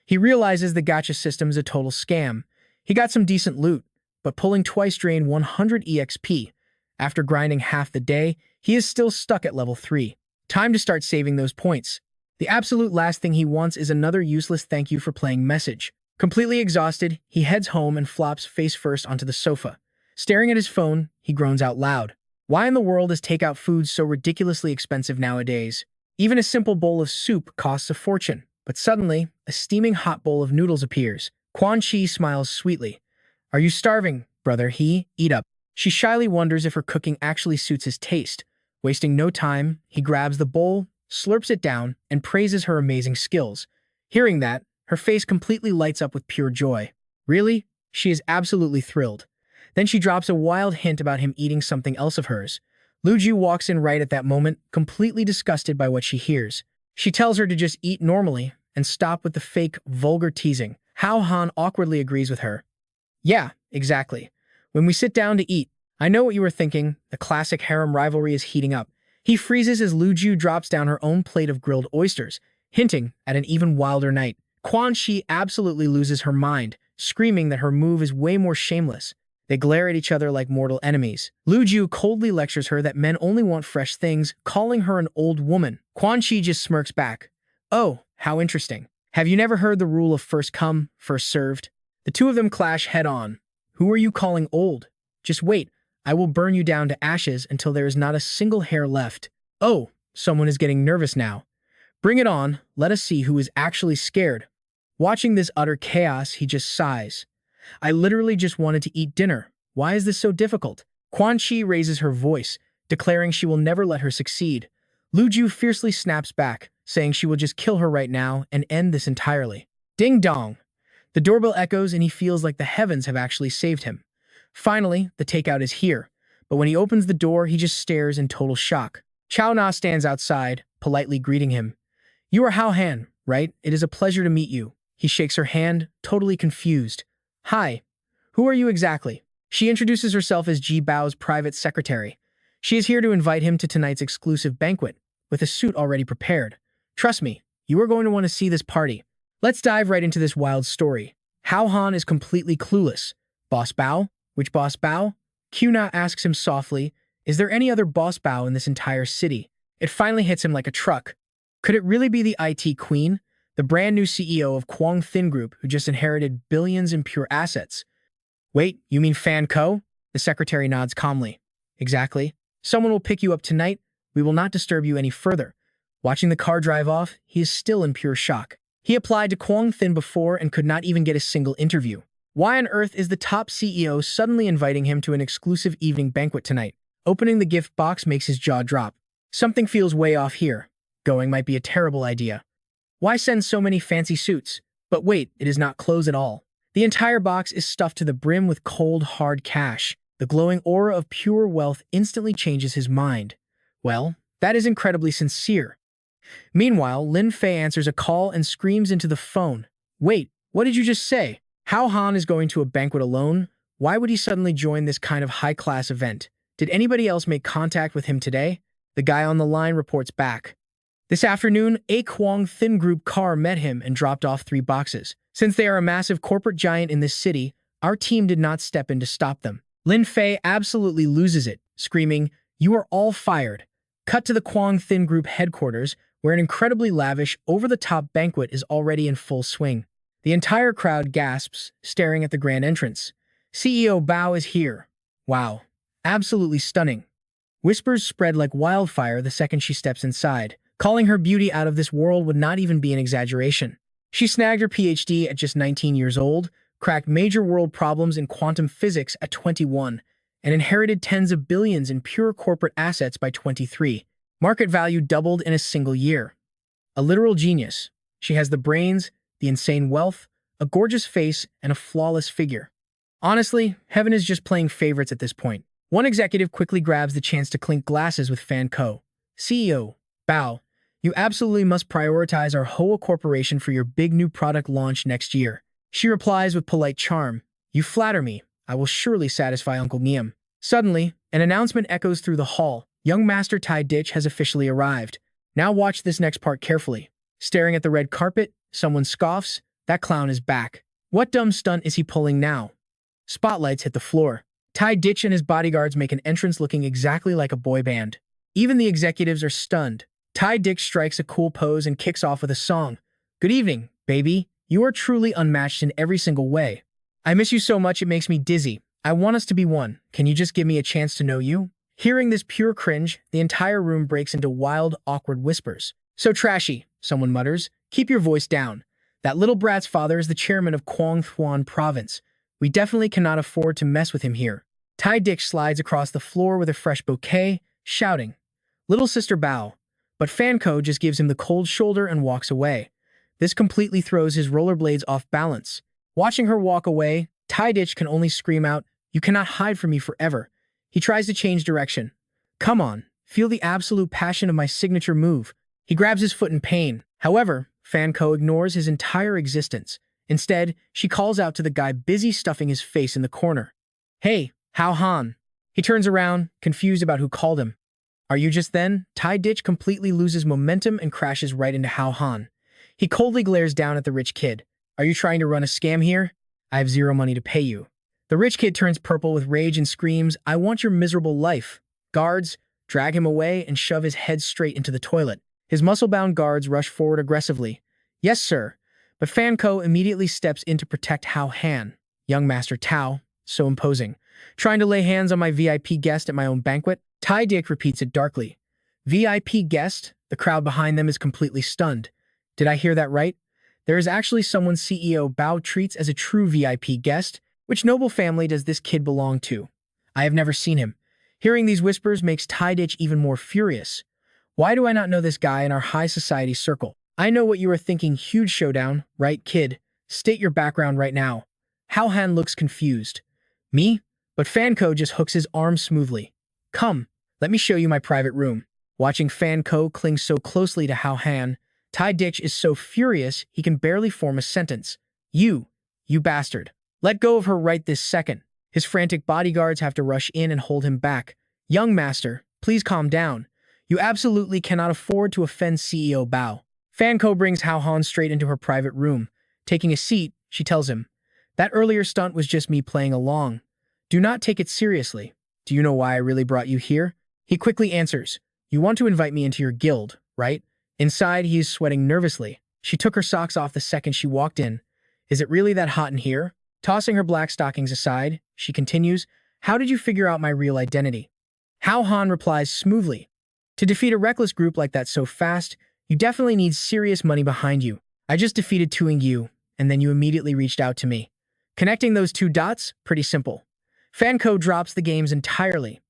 He realizes the gacha system is a total scam. He got some decent loot, but pulling twice drained 100 EXP. After grinding half the day, he is still stuck at level 3. Time to start saving those points. The absolute last thing he wants is another useless thank you for playing message. Completely exhausted, he heads home and flops face first onto the sofa. Staring at his phone, he groans out loud. Why in the world is takeout food so ridiculously expensive nowadays? Even a simple bowl of soup costs a fortune. But suddenly, a steaming hot bowl of noodles appears. Quan Chi smiles sweetly. Are you starving, brother? Eat up. She shyly wonders if her cooking actually suits his taste. Wasting no time, he grabs the bowl, slurps it down, and praises her amazing skills. Hearing that, her face completely lights up with pure joy. Really? She is absolutely thrilled. Then she drops a wild hint about him eating something else of hers. Lu Ju walks in right at that moment, completely disgusted by what she hears. She tells her to just eat normally and stop with the fake, vulgar teasing. Hao Han awkwardly agrees with her. Yeah, exactly. When we sit down to eat, I know what you were thinking. The classic harem rivalry is heating up. He freezes as Lu Ju drops down her own plate of grilled oysters, hinting at an even wilder night. Quan Chi absolutely loses her mind, screaming that her move is way more shameless. They glare at each other like mortal enemies. Lu Ju coldly lectures her that men only want fresh things, calling her an old woman. Quan Chi just smirks back. Oh, how interesting. Have you never heard the rule of first come, first served? The two of them clash head-on. Who are you calling old? Just wait. I will burn you down to ashes until there is not a single hair left. Oh, someone is getting nervous now. Bring it on. Let us see who is actually scared. Watching this utter chaos, he just sighs. I literally just wanted to eat dinner. Why is this so difficult? Quan Chi raises her voice, declaring she will never let her succeed. Lu Ju fiercely snaps back, saying she will just kill her right now and end this entirely. Ding dong! The doorbell echoes and he feels like the heavens have actually saved him. Finally, the takeout is here, but when he opens the door, he just stares in total shock. Chao Na stands outside, politely greeting him. You are Hao Han, right? It is a pleasure to meet you. He shakes her hand, totally confused. Hi. Who are you exactly? She introduces herself as Ji Bao's private secretary. She is here to invite him to tonight's exclusive banquet, with a suit already prepared. Trust me, you are going to want to see this party. Let's dive right into this wild story. Hao Han is completely clueless. Boss Bao? Which Boss Bao? Qna asks him softly, Is there any other Boss Bao in this entire city? It finally hits him like a truck. Could it really be the IT Queen? The brand new CEO of Quang Thin Group who just inherited billions in pure assets. Wait, you mean Fan Co? The secretary nods calmly. Exactly. Someone will pick you up tonight. We will not disturb you any further. Watching the car drive off, he is still in pure shock. He applied to Kwang Thin before and could not even get a single interview. Why on earth is the top CEO suddenly inviting him to an exclusive evening banquet tonight? Opening the gift box makes his jaw drop. Something feels way off here. Going might be a terrible idea. Why send so many fancy suits? But wait, it is not clothes at all. The entire box is stuffed to the brim with cold, hard cash. The glowing aura of pure wealth instantly changes his mind. Well, that is incredibly sincere. Meanwhile, Lin Fei answers a call and screams into the phone. Wait, what did you just say? Hao Han is going to a banquet alone? Why would he suddenly join this kind of high-class event? Did anybody else make contact with him today? The guy on the line reports back. This afternoon, a Kwang Thin Group car met him and dropped off 3 boxes. Since they are a massive corporate giant in this city, our team did not step in to stop them. Lin Fei absolutely loses it, screaming, "You are all fired." Cut to the Kwang Thin Group headquarters, where an incredibly lavish, over-the-top banquet is already in full swing. The entire crowd gasps, staring at the grand entrance. CEO Bao is here. Wow. Absolutely stunning. Whispers spread like wildfire the second she steps inside. Calling her beauty out of this world would not even be an exaggeration. She snagged her PhD at just 19 years old, cracked major world problems in quantum physics at 21, and inherited tens of billions in pure corporate assets by 23. Market value doubled in a single year. A literal genius. She has the brains, the insane wealth, a gorgeous face, and a flawless figure. Honestly, heaven is just playing favorites at this point. One executive quickly grabs the chance to clink glasses with Fan Ko. CEO, Bao, you absolutely must prioritize our Hoa Corporation for your big new product launch next year. She replies with polite charm. You flatter me. I will surely satisfy Uncle Ngiam. Suddenly, an announcement echoes through the hall. Young Master Tai Ditch has officially arrived. Now watch this next part carefully. Staring at the red carpet, someone scoffs. That clown is back. What dumb stunt is he pulling now? Spotlights hit the floor. Tai Ditch and his bodyguards make an entrance looking exactly like a boy band. Even the executives are stunned. Tai Ditch strikes a cool pose and kicks off with a song. Good evening, baby. You are truly unmatched in every single way. I miss you so much it makes me dizzy. I want us to be one. Can you just give me a chance to know you? Hearing this pure cringe, the entire room breaks into wild, awkward whispers. So trashy, someone mutters. Keep your voice down. That little brat's father is the chairman of Quang Thuan Province. We definitely cannot afford to mess with him here. Tai Ditch slides across the floor with a fresh bouquet, shouting, Little Sister Bao. But Fan Ko just gives him the cold shoulder and walks away. This completely throws his rollerblades off balance. Watching her walk away, Tai Ditch can only scream out, You cannot hide from me forever. He tries to change direction. Come on, feel the absolute passion of my signature move. He grabs his foot in pain. However, Fan Ko ignores his entire existence. Instead, she calls out to the guy busy stuffing his face in the corner. Hey, Hao Han. He turns around, confused about who called him. Are you just then? Tai Ditch completely loses momentum and crashes right into Hao Han. He coldly glares down at the rich kid. Are you trying to run a scam here? I have 0 money to pay you. The rich kid turns purple with rage and screams, I want your miserable life. Guards drag him away and shove his head straight into the toilet. His muscle-bound guards rush forward aggressively. Yes, sir. But Fan Ko immediately steps in to protect Hao Han. Young Master Tao, so imposing. Trying to lay hands on my VIP guest at my own banquet? Tai Ditch repeats it darkly. VIP guest? The crowd behind them is completely stunned. Did I hear that right? There is actually someone CEO Bao treats as a true VIP guest. Which noble family does this kid belong to? I have never seen him. Hearing these whispers makes Tai Ditch even more furious. Why do I not know this guy in our high society circle? I know what you are thinking, huge showdown, right, kid? State your background right now. Hao Han looks confused. Me? But Fan Ko just hooks his arm smoothly. Come, let me show you my private room. Watching Fan Ko cling so closely to Hao Han, Tai Ditch is so furious he can barely form a sentence. You bastard. Let go of her right this second. His frantic bodyguards have to rush in and hold him back. Young master, please calm down. You absolutely cannot afford to offend CEO Bao. Fan Ko brings Hao Han straight into her private room. Taking a seat, she tells him, That earlier stunt was just me playing along. Do not take it seriously. Do you know why I really brought you here? He quickly answers, You want to invite me into your guild, right? Inside, he is sweating nervously. She took her socks off the second she walked in. Is it really that hot in here? Tossing her black stockings aside, she continues, How did you figure out my real identity? Hao Han replies smoothly, To defeat a reckless group like that so fast, You definitely need serious money behind you. I just defeated Tuing you, and then you immediately reached out to me. Connecting those two dots? Pretty simple. Fanco drops the games entirely.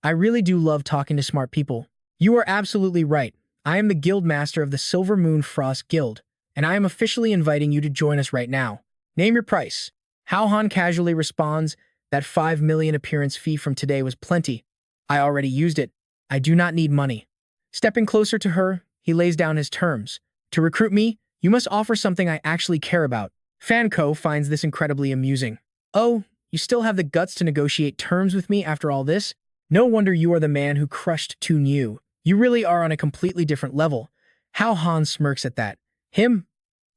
I really do love talking to smart people. You are absolutely right. I am the guild master of the Silver Moon Frost Guild, and I am officially inviting you to join us right now. Name your price. Hao Han casually responds, that 5 million appearance fee from today was plenty. I already used it. I do not need money. Stepping closer to her, he lays down his terms. To recruit me, you must offer something I actually care about. Fanco finds this incredibly amusing. Oh, you still have the guts to negotiate terms with me after all this? No wonder you are the man who crushed Toon Yu. You really are on a completely different level. Hao Han smirks at that. Him?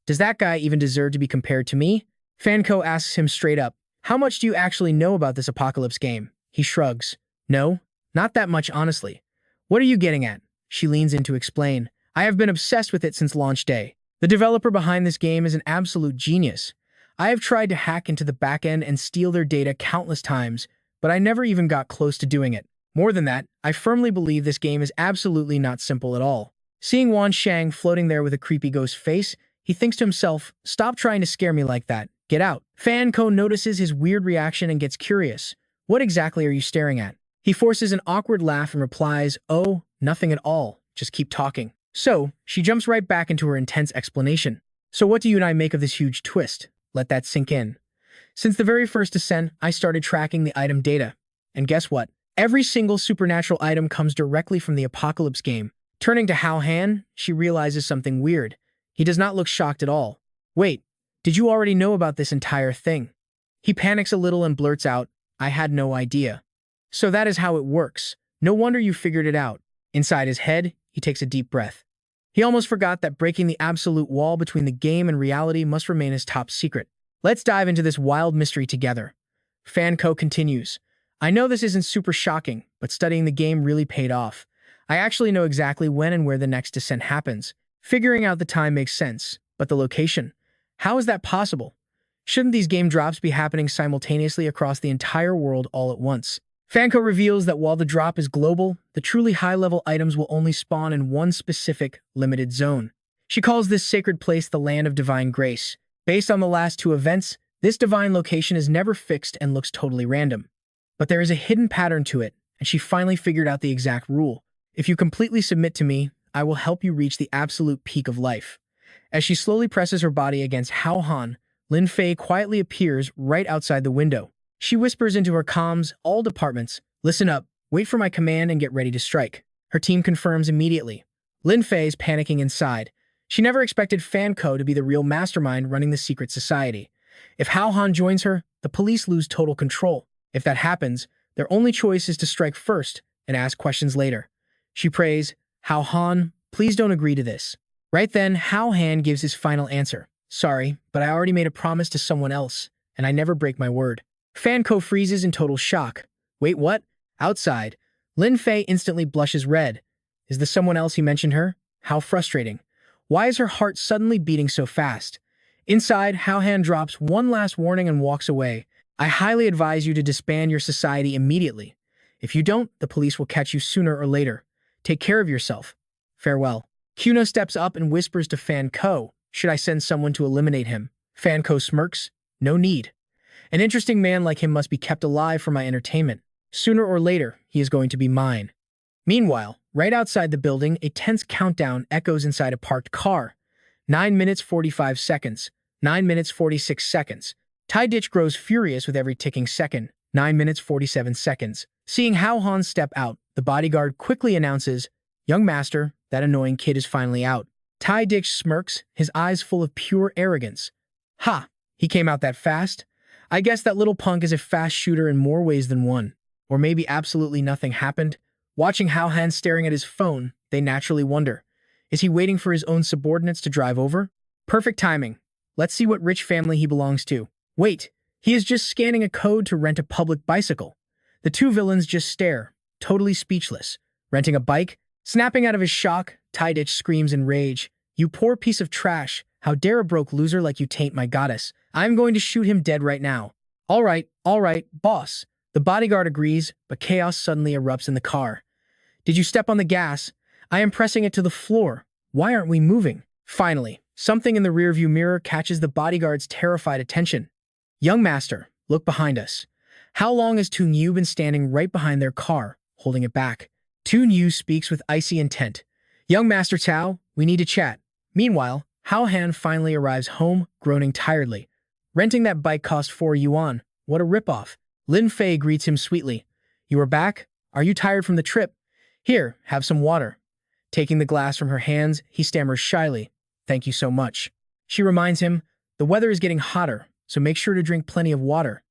Does that guy even deserve to be compared to me? Fanco asks him straight up, how much do you actually know about this apocalypse game? He shrugs. No, not that much honestly. What are you getting at? She leans in to explain. I have been obsessed with it since launch day. The developer behind this game is an absolute genius. I have tried to hack into the backend and steal their data countless times, but I never even got close to doing it. More than that, I firmly believe this game is absolutely not simple at all. Seeing Wan Shang floating there with a creepy ghost face, he thinks to himself, stop trying to scare me like that. Get out. Fanco notices his weird reaction and gets curious. What exactly are you staring at? He forces an awkward laugh and replies, oh, nothing at all. Just keep talking. So, she jumps right back into her intense explanation. So what do you and I make of this huge twist? Let that sink in. Since the very first ascent, I started tracking the item data. And guess what? Every single supernatural item comes directly from the Apocalypse game. Turning to Hao Han, she realizes something weird. He does not look shocked at all. Wait, did you already know about this entire thing? He panics a little and blurts out, I had no idea. So that is how it works. No wonder you figured it out. Inside his head, he takes a deep breath. He almost forgot that breaking the absolute wall between the game and reality must remain his top secret. Let's dive into this wild mystery together. Fanco continues. I know this isn't super shocking, but studying the game really paid off. I actually know exactly when and where the next descent happens. Figuring out the time makes sense, but the location? How is that possible? Shouldn't these game drops be happening simultaneously across the entire world all at once? Fanco reveals that while the drop is global, the truly high-level items will only spawn in one specific, limited zone. She calls this sacred place the Land of Divine Grace. Based on the last two events, this divine location is never fixed and looks totally random. But there is a hidden pattern to it, and she finally figured out the exact rule. If you completely submit to me, I will help you reach the absolute peak of life. As she slowly presses her body against Hao Han, Lin Fei quietly appears right outside the window. She whispers into her comms, all departments, listen up, wait for my command and get ready to strike. Her team confirms immediately. Lin Fei is panicking inside. She never expected Fanco to be the real mastermind running the secret society. If Hao Han joins her, the police lose total control. If that happens, their only choice is to strike first and ask questions later. She prays, Hao Han, please don't agree to this. Right then, Hao Han gives his final answer. Sorry, but I already made a promise to someone else, and I never break my word. Fanco freezes in total shock. Wait, what? Outside. Lin Fei instantly blushes red. Is the someone else he mentioned her? How frustrating. Why is her heart suddenly beating so fast? Inside, Hao Han drops one last warning and walks away. I highly advise you to disband your society immediately. If you don't, the police will catch you sooner or later. Take care of yourself. Farewell. Kuno steps up and whispers to Fanco, should I send someone to eliminate him? Fanco smirks. No need. An interesting man like him must be kept alive for my entertainment. Sooner or later, he is going to be mine. Meanwhile, right outside the building, a tense countdown echoes inside a parked car. 9 minutes 45 seconds. 9 minutes 46 seconds. Tai Ditch grows furious with every ticking second. 9 minutes 47 seconds. Seeing Hao Han step out, the bodyguard quickly announces, Young master, that annoying kid is finally out. Tai Ditch smirks, his eyes full of pure arrogance. Ha! He came out that fast? I guess that little punk is a fast shooter in more ways than one. Or maybe absolutely nothing happened. Watching Hao Han staring at his phone, they naturally wonder, is he waiting for his own subordinates to drive over? Perfect timing. Let's see what rich family he belongs to. Wait, he is just scanning a code to rent a public bicycle. The two villains just stare, totally speechless. Renting a bike? Snapping out of his shock, Tai Ditch screams in rage. You poor piece of trash. How dare a broke loser like you taint my goddess? I'm going to shoot him dead right now. All right, boss. The bodyguard agrees, but chaos suddenly erupts in the car. Did you step on the gas? I am pressing it to the floor. Why aren't we moving? Finally, something in the rearview mirror catches the bodyguard's terrified attention. Young master, look behind us. How long has Toon Yu been standing right behind their car, holding it back? Toon Yu speaks with icy intent. Young Master Cao, we need to chat. Meanwhile, Hao Han finally arrives home, groaning tiredly. Renting that bike cost 4 yuan. What a ripoff. Lin Fei greets him sweetly. You are back? Are you tired from the trip? Here, have some water. Taking the glass from her hands, he stammers shyly. Thank you so much. She reminds him, the weather is getting hotter, so make sure to drink plenty of water.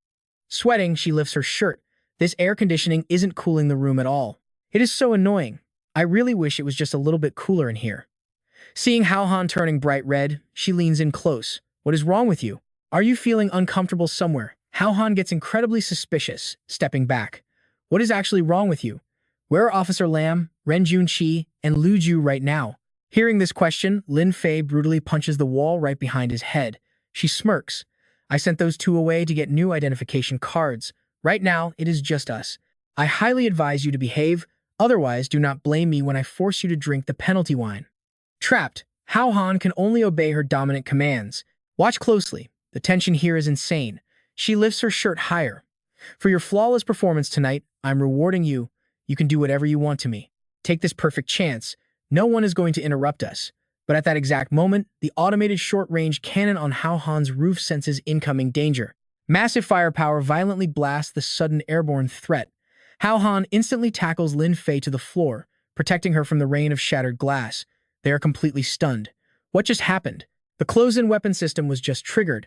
Sweating, she lifts her shirt. This air conditioning isn't cooling the room at all. It is so annoying. I really wish it was just a little bit cooler in here. Seeing Hao Han turning bright red, she leans in close. What is wrong with you? Are you feeling uncomfortable somewhere? Hao Han gets incredibly suspicious, stepping back. What is actually wrong with you? Where are Officer Lam, Ren Junqi, and Lu Ju right now? Hearing this question, Lin Fei brutally punches the wall right behind his head. She smirks. I sent those two away to get new identification cards. Right now, it is just us. I highly advise you to behave, otherwise do not blame me when I force you to drink the penalty wine. Trapped, Hao Han can only obey her dominant commands. Watch closely. The tension here is insane. She lifts her shirt higher. For your flawless performance tonight, I'm rewarding you. You can do whatever you want to me. Take this perfect chance. No one is going to interrupt us. But at that exact moment, the automated short-range cannon on Hao Han's roof senses incoming danger. Massive firepower violently blasts the sudden airborne threat. Hao Han instantly tackles Lin Fei to the floor, protecting her from the rain of shattered glass. They are completely stunned. What just happened? The close-in weapon system was just triggered.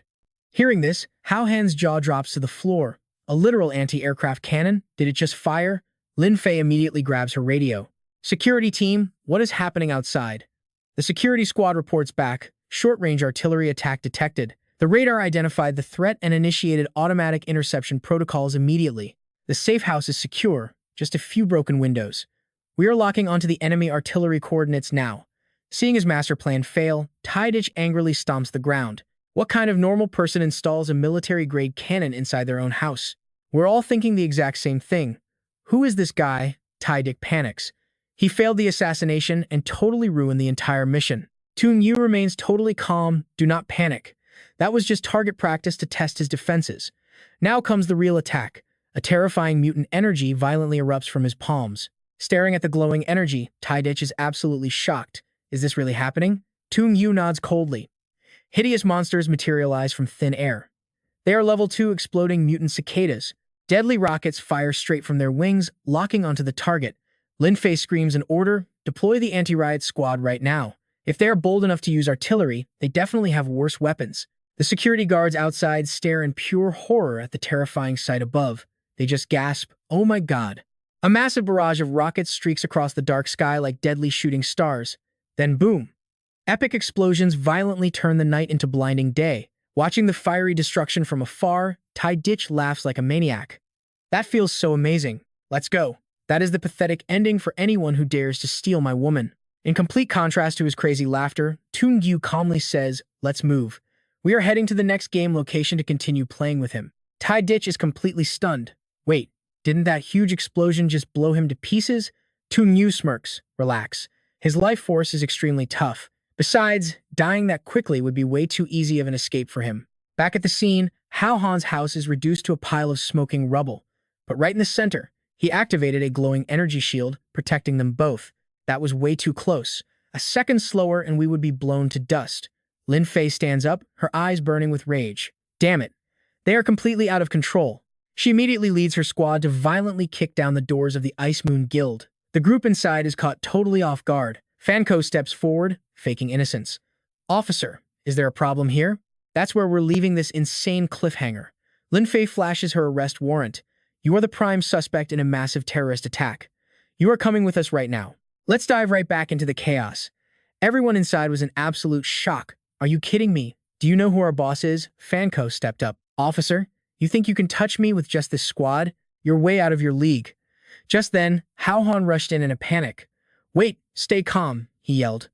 Hearing this, Hao Han's jaw drops to the floor. A literal anti-aircraft cannon? Did it just fire? Lin Fei immediately grabs her radio. Security team, what is happening outside? The security squad reports back. Short-range artillery attack detected. The radar identified the threat and initiated automatic interception protocols immediately. The safe house is secure, just a few broken windows. We are locking onto the enemy artillery coordinates now. Seeing his master plan fail, Tidich angrily stomps the ground. What kind of normal person installs a military-grade cannon inside their own house? We're all thinking the exact same thing. Who is this guy? Tidich panics. He failed the assassination and totally ruined the entire mission. Toon Yu remains totally calm. Do not panic. That was just target practice to test his defenses. Now comes the real attack. A terrifying mutant energy violently erupts from his palms. Staring at the glowing energy, Tidich is absolutely shocked. Is this really happening? Toon Yu nods coldly. Hideous monsters materialize from thin air. They are level 2 exploding mutant cicadas. Deadly rockets fire straight from their wings, locking onto the target. Lin Fei screams an order, deploy the anti-riot squad right now. If they are bold enough to use artillery, they definitely have worse weapons. The security guards outside stare in pure horror at the terrifying sight above. They just gasp, oh my god. A massive barrage of rockets streaks across the dark sky like deadly shooting stars. Then boom. Epic explosions violently turn the night into blinding day. Watching the fiery destruction from afar, Tidich laughs like a maniac. That feels so amazing. Let's go. That is the pathetic ending for anyone who dares to steal my woman. In complete contrast to his crazy laughter, Toon Yu calmly says, let's move. We are heading to the next game location to continue playing with him. Tidich is completely stunned. Wait, didn't that huge explosion just blow him to pieces? Toon Yu smirks. Relax. His life force is extremely tough. Besides, dying that quickly would be way too easy of an escape for him. Back at the scene, Hao Han's house is reduced to a pile of smoking rubble. But right in the center, he activated a glowing energy shield, protecting them both. That was way too close. A second slower and we would be blown to dust. Lin Fei stands up, her eyes burning with rage. Damn it. They are completely out of control. She immediately leads her squad to violently kick down the doors of the Ice Moon Guild. The group inside is caught totally off guard. Fanko steps forward, faking innocence. Officer, is there a problem here? That's where we're leaving this insane cliffhanger. Lin Fei flashes her arrest warrant. You are the prime suspect in a massive terrorist attack. You are coming with us right now. Let's dive right back into the chaos. Everyone inside was in absolute shock. Are you kidding me? Do you know who our boss is? Fanko stepped up. Officer, you think you can touch me with just this squad? You're way out of your league. Just then, Hao Han rushed in a panic. Wait, stay calm, he yelled.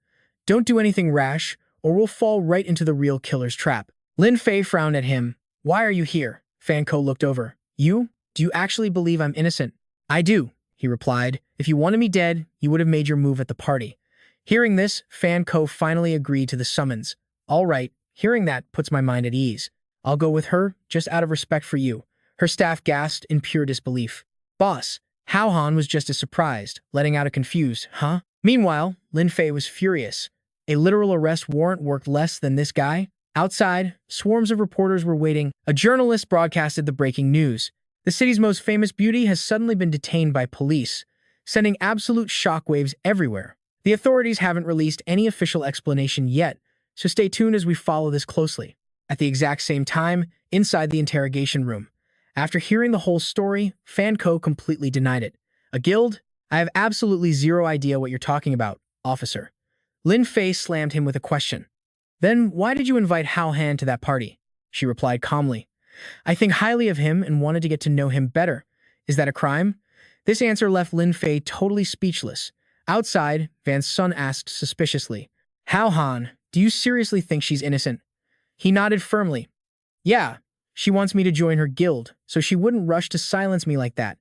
Don't do anything rash, or we'll fall right into the real killer's trap. Lin Fei frowned at him. Why are you here? Fanko looked over. You? Do you actually believe I'm innocent? I do, he replied. If you wanted me dead, you would have made your move at the party. Hearing this, Fan Ko finally agreed to the summons. All right, hearing that puts my mind at ease. I'll go with her, just out of respect for you. Her staff gasped in pure disbelief. Boss, Hao Han was just as surprised, letting out a confused, huh? Meanwhile, Lin Fei was furious. A literal arrest warrant worked less than this guy? Outside, swarms of reporters were waiting. A journalist broadcasted the breaking news. The city's most famous beauty has suddenly been detained by police, sending absolute shockwaves everywhere. The authorities haven't released any official explanation yet, so stay tuned as we follow this closely. At the exact same time, inside the interrogation room, after hearing the whole story, Fan Ko completely denied it. A guild? I have absolutely zero idea what you're talking about, officer. Lin Fei slammed him with a question. Then why did you invite Hao Han to that party? She replied calmly. I think highly of him and wanted to get to know him better. Is that a crime? This answer left Lin Fei totally speechless. Outside, Van Sun asked suspiciously, Hao Han, do you seriously think she's innocent? He nodded firmly. Yeah, she wants me to join her guild, so she wouldn't rush to silence me like that.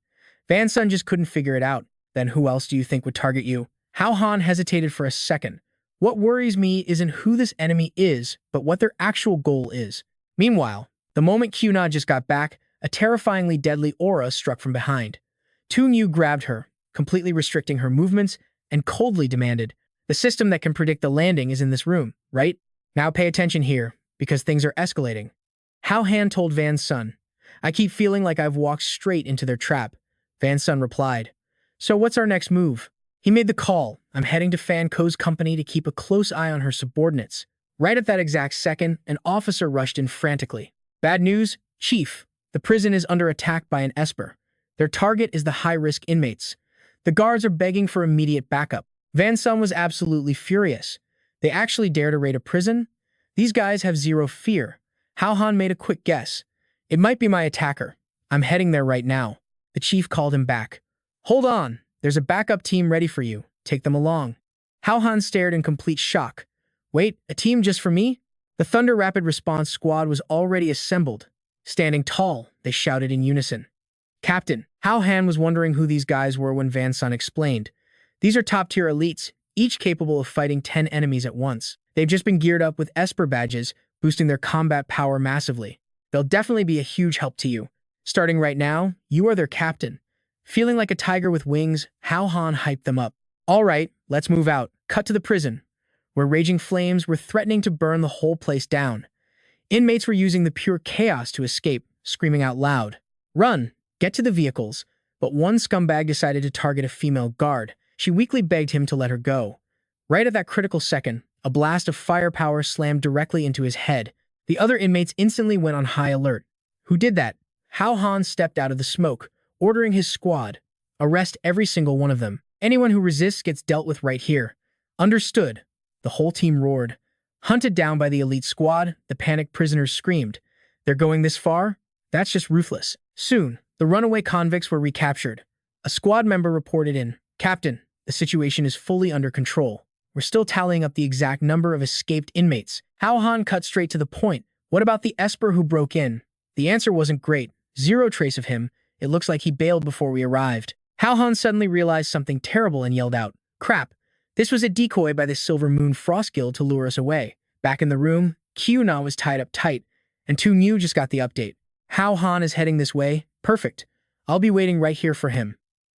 Van Sun just couldn't figure it out. Then who else do you think would target you? Hao Han hesitated for a second. What worries me isn't who this enemy is, but what their actual goal is. Meanwhile, the moment Q-Na just got back, a terrifyingly deadly aura struck from behind. Toon Yu grabbed her, completely restricting her movements, and coldly demanded, the system that can predict the landing is in this room, right? Now pay attention here, because things are escalating. Hao Han told Van Sun, I keep feeling like I've walked straight into their trap. Van Sun replied, so what's our next move? He made the call. I'm heading to Fan Ko's company to keep a close eye on her subordinates. Right at that exact second, an officer rushed in frantically. Bad news, Chief. The prison is under attack by an Esper. Their target is the high-risk inmates. The guards are begging for immediate backup. Van Sun was absolutely furious. They actually dare to raid a prison? These guys have zero fear. Hao Han made a quick guess. It might be my attacker. I'm heading there right now. The chief called him back. Hold on. There's a backup team ready for you. Take them along. Hao Han stared in complete shock. Wait, a team just for me? The Thunder Rapid Response Squad was already assembled. Standing tall, they shouted in unison. Captain, Hao Han was wondering who these guys were when Van Sun explained. These are top-tier elites, each capable of fighting 10 enemies at once. They've just been geared up with Esper badges, boosting their combat power massively. They'll definitely be a huge help to you. Starting right now, you are their captain. Feeling like a tiger with wings, Hao Han hyped them up. All right, let's move out. Cut to the prison, where raging flames were threatening to burn the whole place down. Inmates were using the pure chaos to escape, screaming out loud. Run! Get to the vehicles. But one scumbag decided to target a female guard. She weakly begged him to let her go. Right at that critical second, a blast of firepower slammed directly into his head. The other inmates instantly went on high alert. Who did that? Hao Han stepped out of the smoke, ordering his squad. Arrest every single one of them. Anyone who resists gets dealt with right here. Understood. The whole team roared. Hunted down by the elite squad, the panicked prisoners screamed. They're going this far? That's just ruthless. Soon, the runaway convicts were recaptured. A squad member reported in, Captain, the situation is fully under control. We're still tallying up the exact number of escaped inmates. Hao Han cut straight to the point. What about the Esper who broke in? The answer wasn't great. Zero trace of him. It looks like he bailed before we arrived. Hao Han suddenly realized something terrible and yelled out, Crap! This was a decoy by the Silver Moon Frost Guild to lure us away. Back in the room, Q-Na was tied up tight, and Toon Yu just got the update. Hao Han is heading this way. Perfect. I'll be waiting right here for him.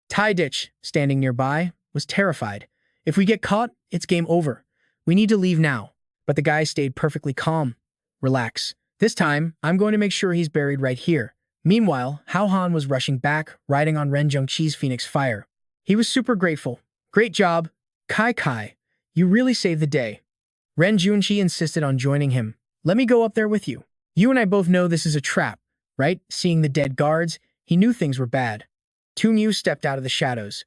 Tai Ditch, standing nearby, was terrified. If we get caught, it's game over. We need to leave now. But the guy stayed perfectly calm. Relax. This time, I'm going to make sure he's buried right here. Meanwhile, Hao Han was rushing back, riding on Ren Zhongqi's Phoenix Fire. He was super grateful. Great job. Kai, you really saved the day. Ren Zhongqi insisted on joining him. Let me go up there with you. You and I both know this is a trap, right? Seeing the dead guards, he knew things were bad. Toon Yu stepped out of the shadows.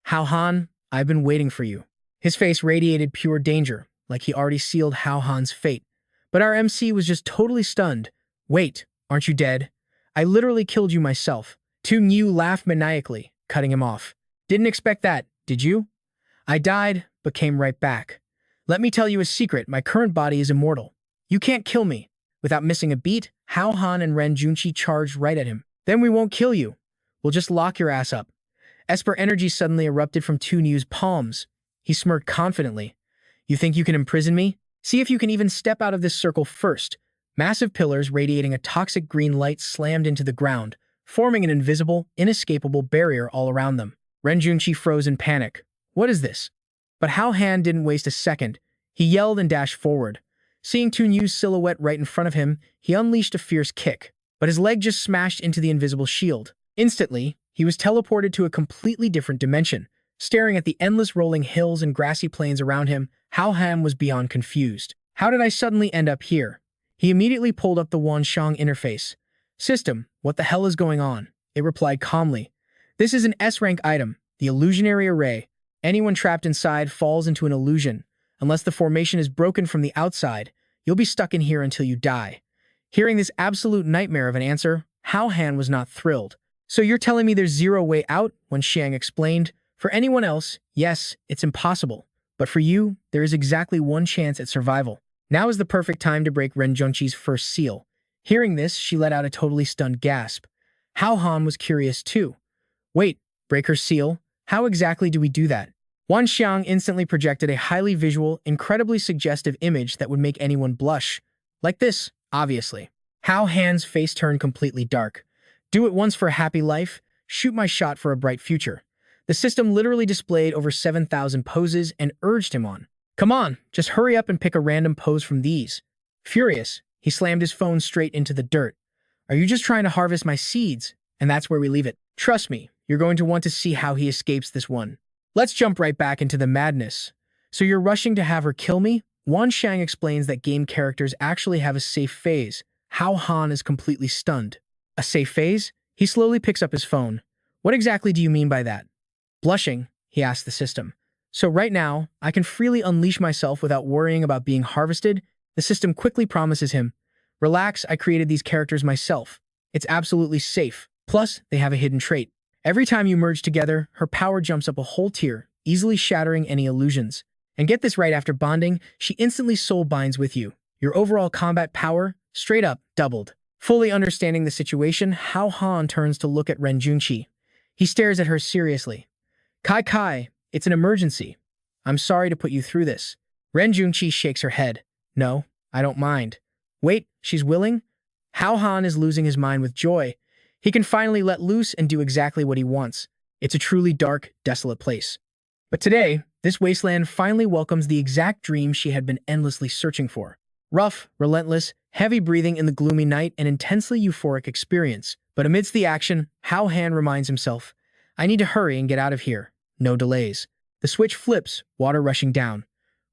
Hao Han, I've been waiting for you. His face radiated pure danger, like he already sealed Hao Han's fate. But our MC was just totally stunned. Wait, aren't you dead? I literally killed you myself. Toon Yu laughed maniacally, cutting him off. Didn't expect that, did you? I died, but came right back. Let me tell you a secret, my current body is immortal. You can't kill me. Without missing a beat, Hao Han and Ren Zhongqi charged right at him. Then we won't kill you. We'll just lock your ass up. Esper energy suddenly erupted from Toon Yu's palms. He smirked confidently. You think you can imprison me? See if you can even step out of this circle first. Massive pillars radiating a toxic green light slammed into the ground, forming an invisible, inescapable barrier all around them. Ren Junqi froze in panic. What is this? But Hao Han didn't waste a second. He yelled and dashed forward. Seeing Tu Yu's silhouette right in front of him, he unleashed a fierce kick, but his leg just smashed into the invisible shield. Instantly, he was teleported to a completely different dimension. Staring at the endless rolling hills and grassy plains around him, Hao Han was beyond confused. How did I suddenly end up here? He immediately pulled up the Wanxiang interface. System, what the hell is going on? It replied calmly. This is an S-rank item, the illusionary array. Anyone trapped inside falls into an illusion. Unless the formation is broken from the outside, you'll be stuck in here until you die. Hearing this absolute nightmare of an answer, Hao Han was not thrilled. So you're telling me there's zero way out? Wen Xiang explained. For anyone else, yes, it's impossible. But for you, there is exactly one chance at survival. Now is the perfect time to break Ren Junqi's first seal. Hearing this, she let out a totally stunned gasp. Hao Han was curious too. Wait, break her seal? How exactly do we do that? Wan Xiang instantly projected a highly visual, incredibly suggestive image that would make anyone blush. Like this, obviously. Hao Han's face turned completely dark. Do it once for a happy life, shoot my shot for a bright future. The system literally displayed over 7,000 poses and urged him on. Come on, just hurry up and pick a random pose from these. Furious, he slammed his phone straight into the dirt. Are you just trying to harvest my seeds? And that's where we leave it. Trust me, you're going to want to see how he escapes this one. Let's jump right back into the madness. So you're rushing to have her kill me? Wan Xiang explains that game characters actually have a safe phase. Hao Han is completely stunned. A safe phase? He slowly picks up his phone. What exactly do you mean by that? Blushing, he asked the system. So right now, I can freely unleash myself without worrying about being harvested? The system quickly promises him. Relax, I created these characters myself. It's absolutely safe. Plus, they have a hidden trait. Every time you merge together, her power jumps up a whole tier, easily shattering any illusions. And get this right, after bonding, she instantly soul binds with you. Your overall combat power, straight up, doubled. Fully understanding the situation, Hao Han turns to look at Ren Junqi. He stares at her seriously. Kai, it's an emergency. I'm sorry to put you through this. Ren Junqi shakes her head. No, I don't mind. Wait, she's willing? Hao Han is losing his mind with joy. He can finally let loose and do exactly what he wants. It's a truly dark, desolate place. But today, this wasteland finally welcomes the exact dream she had been endlessly searching for. Rough, relentless, heavy breathing in the gloomy night, an intensely euphoric experience. But amidst the action, Hao Han reminds himself, I need to hurry and get out of here. No delays. The switch flips, water rushing down.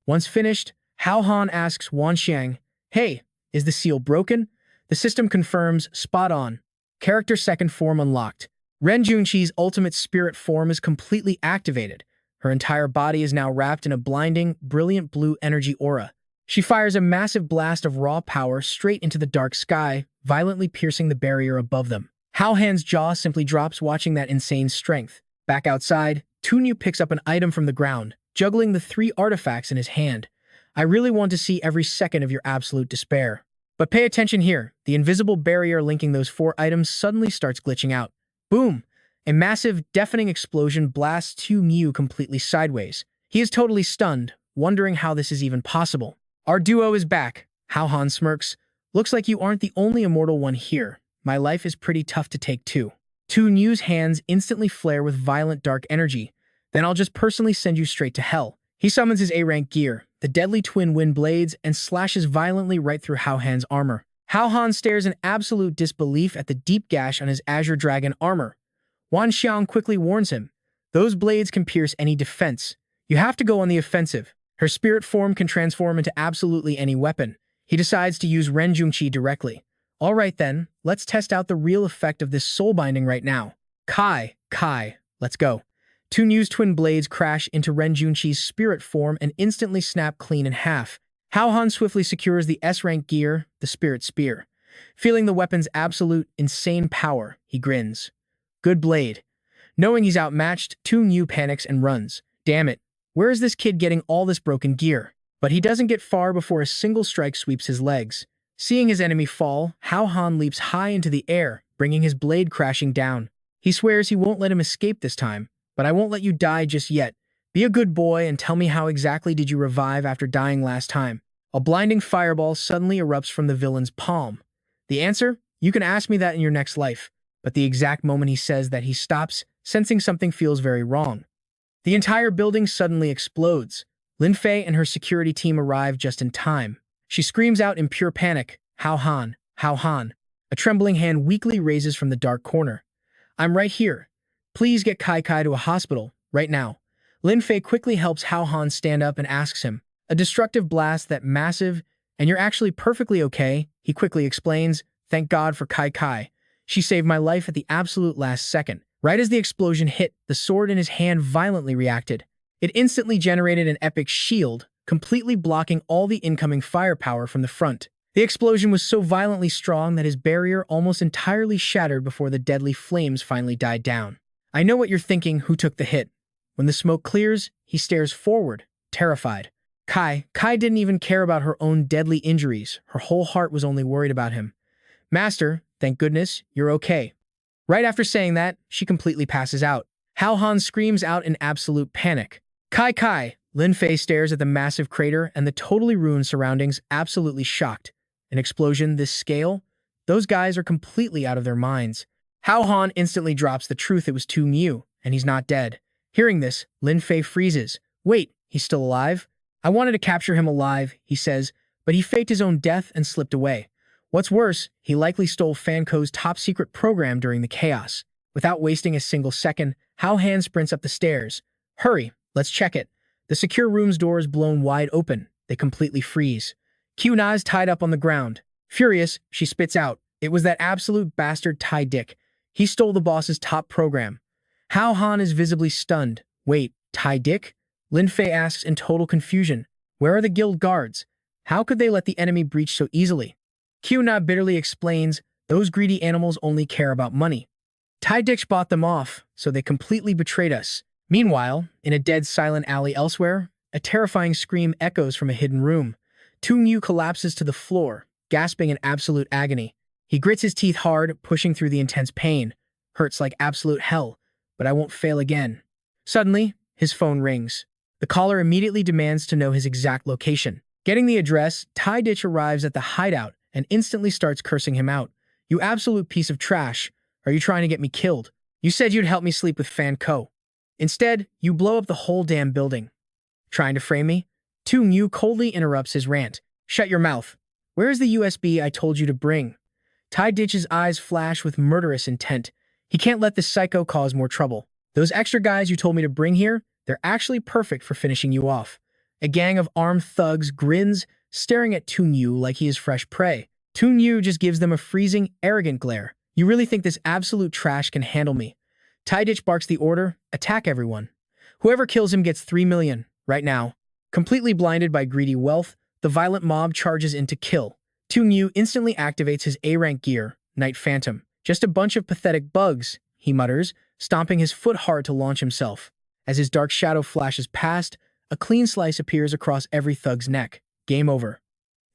Once finished, Hao Han asks Wan Xiang, Hey, is the seal broken? The system confirms, spot on. Character second form unlocked. Ren Junqi's ultimate spirit form is completely activated. Her entire body is now wrapped in a blinding, brilliant blue energy aura. She fires a massive blast of raw power straight into the dark sky, violently piercing the barrier above them. Hao Han's jaw simply drops watching that insane strength. Back outside, Tu Yu picks up an item from the ground, juggling the 3 artifacts in his hand. I really want to see every second of your absolute despair. But pay attention here. The invisible barrier linking those 4 items suddenly starts glitching out. Boom! A massive, deafening explosion blasts Tu Yu completely sideways. He is totally stunned, wondering how this is even possible. Our duo is back. Hao Han smirks. Looks like you aren't the only immortal one here. My life is pretty tough to take too. Tu Yu's hands instantly flare with violent dark energy. Then I'll just personally send you straight to hell. He summons his A-rank gear, the deadly twin wind blades, and slashes violently right through Hao Han's armor. Hao Han stares in absolute disbelief at the deep gash on his Azure Dragon armor. Wan Xiang quickly warns him. Those blades can pierce any defense. You have to go on the offensive. Her spirit form can transform into absolutely any weapon. He decides to use Ren Junqi directly. Alright then, let's test out the real effect of this soul binding right now. Kai, let's go. Tu Yu's twin blades crash into Ren Junqi's spirit form and instantly snap clean in half. Hao Han swiftly secures the S-rank gear, the Spirit Spear. Feeling the weapon's absolute, insane power, he grins. Good blade. Knowing he's outmatched, Tu Yu panics and runs. Damn it, where is this kid getting all this broken gear? But he doesn't get far before a single strike sweeps his legs. Seeing his enemy fall, Hao Han leaps high into the air, bringing his blade crashing down. He swears he won't let him escape this time, but I won't let you die just yet. Be a good boy and tell me how exactly did you revive after dying last time. A blinding fireball suddenly erupts from the villain's palm. The answer? You can ask me that in your next life. But the exact moment he says that, he stops, sensing something feels very wrong. The entire building suddenly explodes. Lin Fei and her security team arrive just in time. She screams out in pure panic, "Hao Han, Hao Han." A trembling hand weakly raises from the dark corner. "I'm right here. Please get Kai Kai to a hospital, right now." Lin Fei quickly helps Hao Han stand up and asks him, "A destructive blast that massive, and you're actually perfectly okay," he quickly explains, "Thank God for Kai Kai. She saved my life at the absolute last second." Right as the explosion hit, the sword in his hand violently reacted. It instantly generated an epic shield, completely blocking all the incoming firepower from the front. The explosion was so violently strong that his barrier almost entirely shattered before the deadly flames finally died down. I know what you're thinking, who took the hit? When the smoke clears, he stares forward, terrified. Kai didn't even care about her own deadly injuries. Her whole heart was only worried about him. "Master, thank goodness, you're okay." Right after saying that, she completely passes out. Hao Han screams out in absolute panic. Kai! Lin Fei stares at the massive crater and the totally ruined surroundings, absolutely shocked. An explosion this scale? Those guys are completely out of their minds. Hao Han instantly drops the truth, it was too new, and he's not dead. Hearing this, Lin Fei freezes. "Wait, he's still alive? I wanted to capture him alive," he says, but he faked his own death and slipped away. What's worse, he likely stole Fanco's top-secret program during the chaos. Without wasting a single second, Hao Han sprints up the stairs. "Hurry, let's check it." The secure room's door is blown wide open. They completely freeze. Q-Na is tied up on the ground. Furious, she spits out, "It was that absolute bastard Tai Dick. He stole the boss's top program." Hao Han is visibly stunned. "Wait, Tai Dick?" Lin Fei asks in total confusion. "Where are the guild guards? How could they let the enemy breach so easily?" Q-Na bitterly explains, "Those greedy animals only care about money. Tai Dick bought them off, so they completely betrayed us." Meanwhile, in a dead silent alley elsewhere, a terrifying scream echoes from a hidden room. Tung Yu collapses to the floor, gasping in absolute agony. He grits his teeth hard, pushing through the intense pain. "Hurts like absolute hell, but I won't fail again." Suddenly, his phone rings. The caller immediately demands to know his exact location. Getting the address, Tai Ditch arrives at the hideout and instantly starts cursing him out. "You absolute piece of trash. Are you trying to get me killed? You said you'd help me sleep with Fan Ko. Instead, you blow up the whole damn building. Trying to frame me?" Tung Yu coldly interrupts his rant. "Shut your mouth. Where is the USB I told you to bring?" Tai Ditch's eyes flash with murderous intent. He can't let this psycho cause more trouble. "Those extra guys you told me to bring here, they're actually perfect for finishing you off." A gang of armed thugs grins, staring at Tung Yu like he is fresh prey. Tung Yu just gives them a freezing, arrogant glare. "You really think this absolute trash can handle me?" Tai Ditch barks the order, "Attack everyone. Whoever kills him gets 3 million, right now." Completely blinded by greedy wealth, the violent mob charges in to kill. Tung Yu instantly activates his A-rank gear, Night Phantom. "Just a bunch of pathetic bugs," he mutters, stomping his foot hard to launch himself. As his dark shadow flashes past, a clean slice appears across every thug's neck. Game over.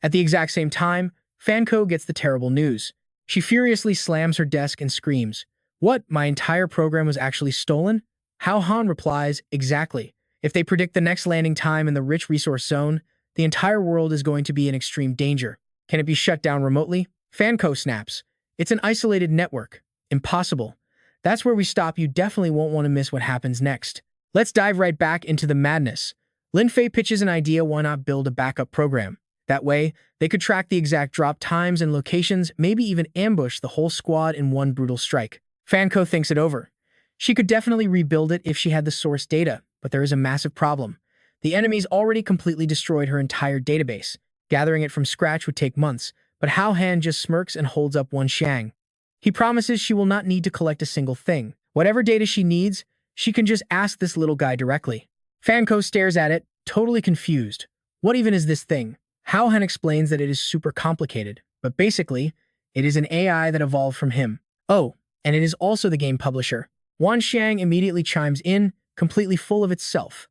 At the exact same time, Fanco gets the terrible news. She furiously slams her desk and screams, "What, my entire program was actually stolen?" Hao Han replies, "Exactly. If they predict the next landing time in the rich resource zone, the entire world is going to be in extreme danger. Can it be shut down remotely?" Fanco snaps, "It's an isolated network. Impossible. That's where we stop. You definitely won't want to miss what happens next." Let's dive right back into the madness. Lin Fei pitches an idea, why not build a backup program? That way, they could track the exact drop times and locations, maybe even ambush the whole squad in one brutal strike. Fanco thinks it over. She could definitely rebuild it if she had the source data, but there is a massive problem. The enemy's already completely destroyed her entire database. Gathering it from scratch would take months, but Hao Han just smirks and holds up one shang. He promises she will not need to collect a single thing. Whatever data she needs, she can just ask this little guy directly. Fanco stares at it, totally confused. What even is this thing? Hao Han explains that it is super complicated, but basically, it is an AI that evolved from him. Oh, and it is also the game publisher. Wan Xiang immediately chimes in, completely full of itself.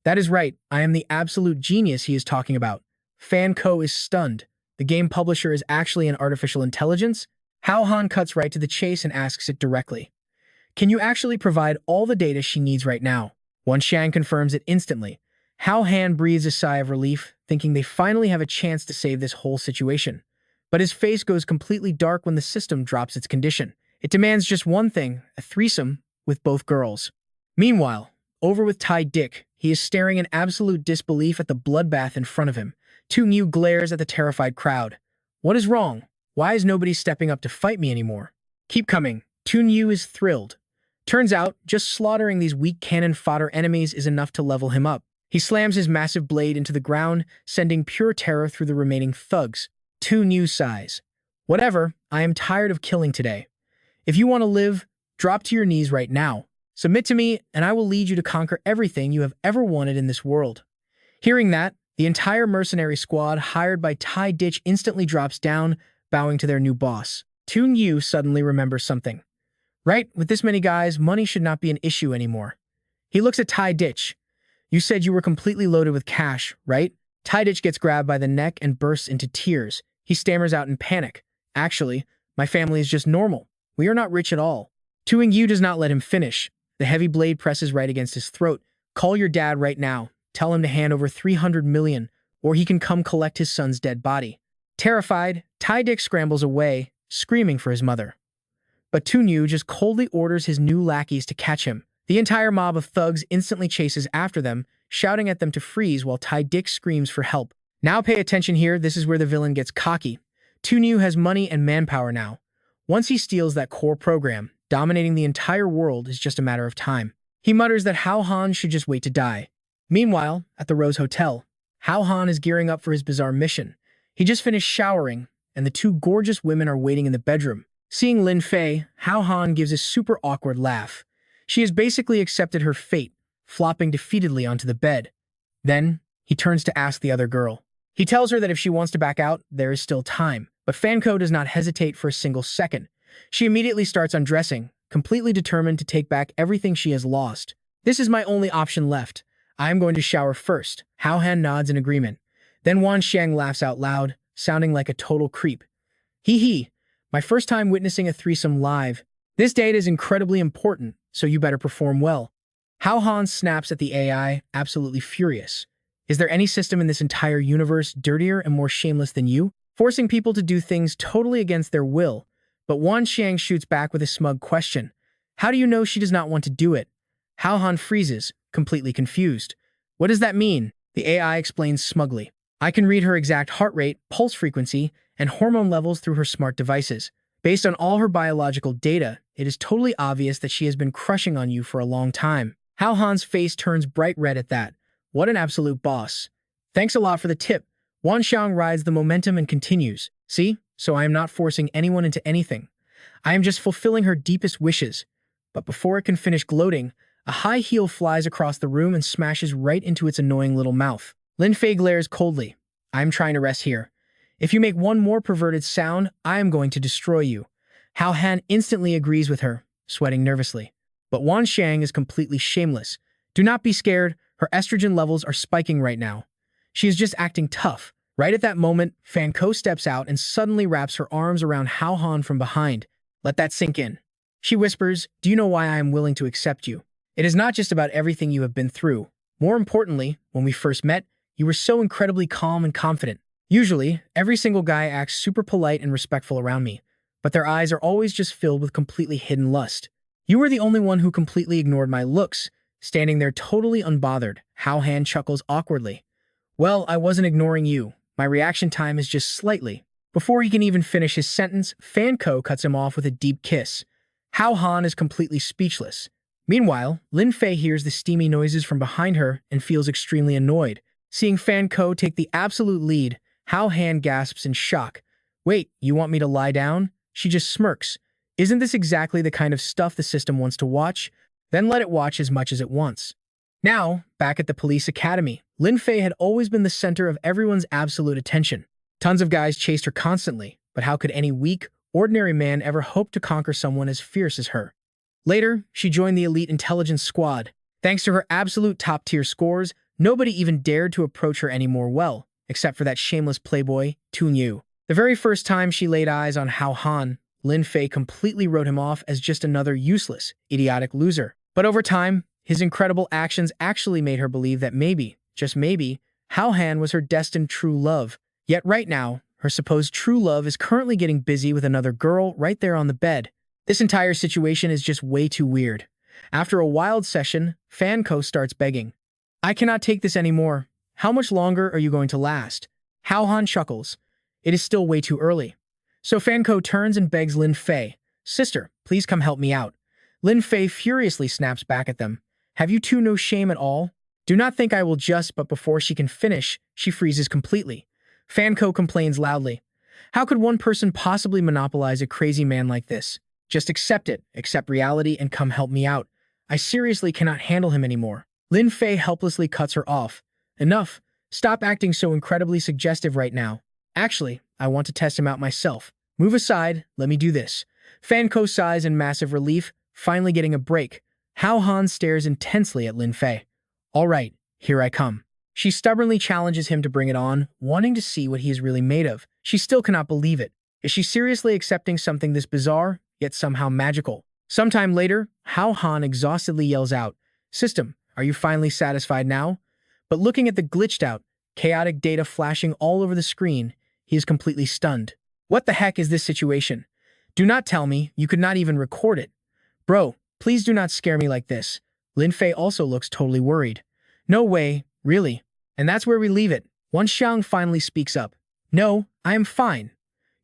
That is right, I am the absolute genius he is talking about. Fanco is stunned. The game publisher is actually an artificial intelligence? Hao Han cuts right to the chase and asks it directly. Can you actually provide all the data she needs right now? Wan Xiang confirms it instantly. Hao Han breathes a sigh of relief, thinking they finally have a chance to save this whole situation. But his face goes completely dark when the system drops its condition. It demands just one thing, a threesome with both girls. Meanwhile, over with Tai Dick, he is staring in absolute disbelief at the bloodbath in front of him. Tu Yu glares at the terrified crowd. What is wrong? Why is nobody stepping up to fight me anymore? Keep coming. Tu Yu is thrilled. Turns out, just slaughtering these weak cannon fodder enemies is enough to level him up. He slams his massive blade into the ground, sending pure terror through the remaining thugs. Tu Yu sighs. Whatever, I am tired of killing today. If you want to live, drop to your knees right now. Submit to me, and I will lead you to conquer everything you have ever wanted in this world. Hearing that, the entire mercenary squad hired by Tai Ditch instantly drops down, bowing to their new boss. Tu Yu suddenly remembers something. Right, with this many guys, money should not be an issue anymore. He looks at Tai Ditch. You said you were completely loaded with cash, right? Tai Ditch gets grabbed by the neck and bursts into tears. He stammers out in panic. Actually, my family is just normal. We are not rich at all. Tu Yu does not let him finish. The heavy blade presses right against his throat. Call your dad right now. Tell him to hand over 300 million, or he can come collect his son's dead body. Terrified, Tai Dick scrambles away, screaming for his mother. But Tu Yu just coldly orders his new lackeys to catch him. The entire mob of thugs instantly chases after them, shouting at them to freeze while Tai Dick screams for help. Now pay attention here, this is where the villain gets cocky. Tu Yu has money and manpower now. Once he steals that core program, dominating the entire world is just a matter of time. He mutters that Hao Han should just wait to die. Meanwhile, at the Rose Hotel, Hao Han is gearing up for his bizarre mission. He just finished showering, and the two gorgeous women are waiting in the bedroom. Seeing Lin Fei, Hao Han gives a super awkward laugh. She has basically accepted her fate, flopping defeatedly onto the bed. Then, he turns to ask the other girl. He tells her that if she wants to back out, there is still time. But Fanko does not hesitate for a single second. She immediately starts undressing, completely determined to take back everything she has lost. This is my only option left. I am going to shower first. Hao Han nods in agreement. Then Wan Xiang laughs out loud, sounding like a total creep. Hee hee, my first time witnessing a threesome live. This date is incredibly important, so you better perform well. Hao Han snaps at the AI, absolutely furious. Is there any system in this entire universe dirtier and more shameless than you? Forcing people to do things totally against their will. But Wan Xiang shoots back with a smug question. How do you know she does not want to do it? Hao Han freezes, completely confused. What does that mean? The AI explains smugly. I can read her exact heart rate, pulse frequency, and hormone levels through her smart devices. Based on all her biological data, it is totally obvious that she has been crushing on you for a long time. Hao Han's face turns bright red at that. What an absolute boss. Thanks a lot for the tip. Wan Xiang rides the momentum and continues. See? So I am not forcing anyone into anything. I am just fulfilling her deepest wishes. But before it can finish gloating, a high heel flies across the room and smashes right into its annoying little mouth. Lin Fei glares coldly. I am trying to rest here. If you make one more perverted sound, I am going to destroy you. Hao Han instantly agrees with her, sweating nervously. But Wan Xiang is completely shameless. Do not be scared, her estrogen levels are spiking right now. She is just acting tough. Right at that moment, Fan Ko steps out and suddenly wraps her arms around Hao Han from behind. Let that sink in. She whispers, do you know why I am willing to accept you? It is not just about everything you have been through. More importantly, when we first met, you were so incredibly calm and confident. Usually, every single guy acts super polite and respectful around me, but their eyes are always just filled with completely hidden lust. You were the only one who completely ignored my looks, standing there totally unbothered. Hao Han chuckles awkwardly. Well, I wasn't ignoring you. My reaction time is just slightly. Before he can even finish his sentence, Fan Ko cuts him off with a deep kiss. Hao Han is completely speechless. Meanwhile, Lin Fei hears the steamy noises from behind her and feels extremely annoyed. Seeing Fan Ko take the absolute lead, Hao Han gasps in shock. Wait, you want me to lie down? She just smirks. Isn't this exactly the kind of stuff the system wants to watch? Then let it watch as much as it wants. Now, back at the police academy, Lin Fei had always been the center of everyone's absolute attention. Tons of guys chased her constantly, but how could any weak, ordinary man ever hope to conquer someone as fierce as her? Later, she joined the elite intelligence squad. Thanks to her absolute top-tier scores, nobody even dared to approach her anymore well, except for that shameless playboy, Tu Yu. The very first time she laid eyes on Hao Han, Lin Fei completely wrote him off as just another useless, idiotic loser. But over time, His incredible actions actually made her believe that maybe, just maybe, Hao Han was her destined true love. Yet right now, her supposed true love is currently getting busy with another girl right there on the bed. This entire situation is just way too weird. After a wild session, Fanko starts begging. I cannot take this anymore. How much longer are you going to last? Hao Han chuckles. It is still way too early. So Fanko turns and begs Lin Fei, Sister, please come help me out. Lin Fei furiously snaps back at them. Have you two no shame at all? Do not think I will just, but before she can finish, she freezes completely. Fanko complains loudly. How could one person possibly monopolize a crazy man like this? Just accept it, accept reality, and come help me out. I seriously cannot handle him anymore. Lin Fei helplessly cuts her off. Enough. Stop acting so incredibly suggestive right now. Actually, I want to test him out myself. Move aside, let me do this. Fanko sighs in massive relief, finally getting a break. Hao Han stares intensely at Lin Fei. All right, here I come. She stubbornly challenges him to bring it on, wanting to see what he is really made of. She still cannot believe it. Is she seriously accepting something this bizarre, yet somehow magical? Sometime later, Hao Han exhaustedly yells out, System, are you finally satisfied now? But looking at the glitched out, chaotic data flashing all over the screen, he is completely stunned. What the heck is this situation? Do not tell me you could not even record it. Bro, please do not scare me like this. Lin Fei also looks totally worried. No way, really. And that's where we leave it. Wan Xiang finally speaks up. No, I am fine.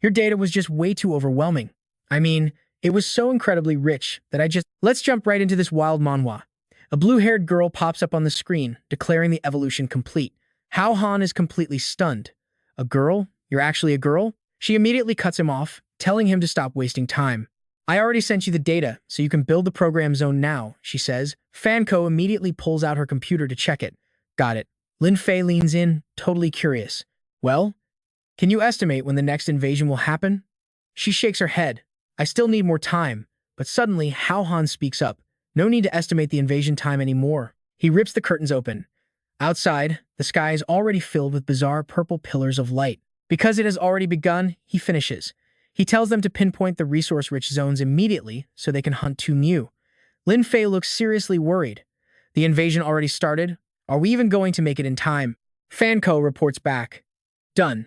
Your data was just way too overwhelming. I mean, it was so incredibly rich that Let's jump right into this wild manhwa. A blue-haired girl pops up on the screen, declaring the evolution complete. Hao Han is completely stunned. A girl? You're actually a girl? She immediately cuts him off, telling him to stop wasting time. I already sent you the data, so you can build the program zone now, she says. Fanko immediately pulls out her computer to check it. Got it. Lin Fei leans in, totally curious. Well, can you estimate when the next invasion will happen? She shakes her head. I still need more time. But suddenly, Hao Han speaks up. No need to estimate the invasion time anymore. He rips the curtains open. Outside, the sky is already filled with bizarre purple pillars of light. Because it has already begun, he finishes. He tells them to pinpoint the resource-rich zones immediately so they can hunt Tu Mu. Lin Fei looks seriously worried. The invasion already started? Are we even going to make it in time? Fanko reports back. Done.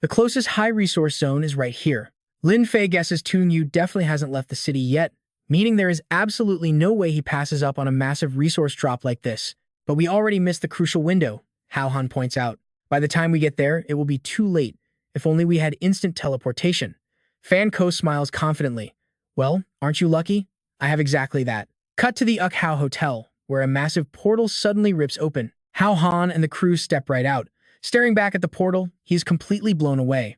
The closest high-resource zone is right here. Lin Fei guesses Tu Mu definitely hasn't left the city yet, meaning there is absolutely no way he passes up on a massive resource drop like this. But we already missed the crucial window, Hao Han points out. By the time we get there, it will be too late. If only we had instant teleportation. Fanko smiles confidently. Well, aren't you lucky? I have exactly that. Cut to the Hao Hotel, where a massive portal suddenly rips open. Hao Han and the crew step right out. Staring back at the portal, he is completely blown away.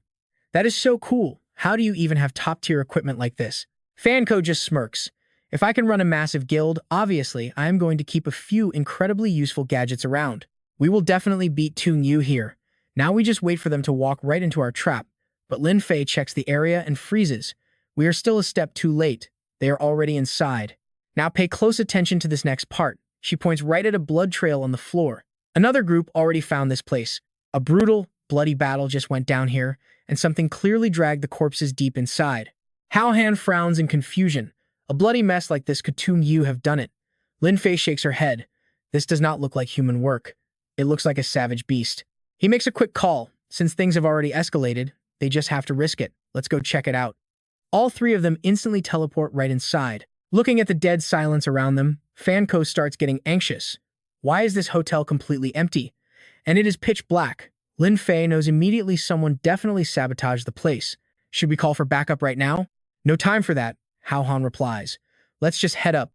That is so cool. How do you even have top-tier equipment like this? Fanko just smirks. If I can run a massive guild, obviously I am going to keep a few incredibly useful gadgets around. We will definitely beat Tu Mu here. Now we just wait for them to walk right into our trap. But Lin Fei checks the area and freezes. We are still a step too late. They are already inside. Now pay close attention to this next part. She points right at a blood trail on the floor. Another group already found this place. A brutal, bloody battle just went down here, and something clearly dragged the corpses deep inside. Hao Han frowns in confusion. A bloody mess like this could Tu Mu have done it. Lin Fei shakes her head. This does not look like human work. It looks like a savage beast. He makes a quick call. Since things have already escalated, they just have to risk it. Let's go check it out. All three of them instantly teleport right inside. Looking at the dead silence around them, Fanko starts getting anxious. Why is this hotel completely empty? And it is pitch black. Lin Fei knows immediately someone definitely sabotaged the place. Should we call for backup right now? No time for that, Hao Han replies. Let's just head up.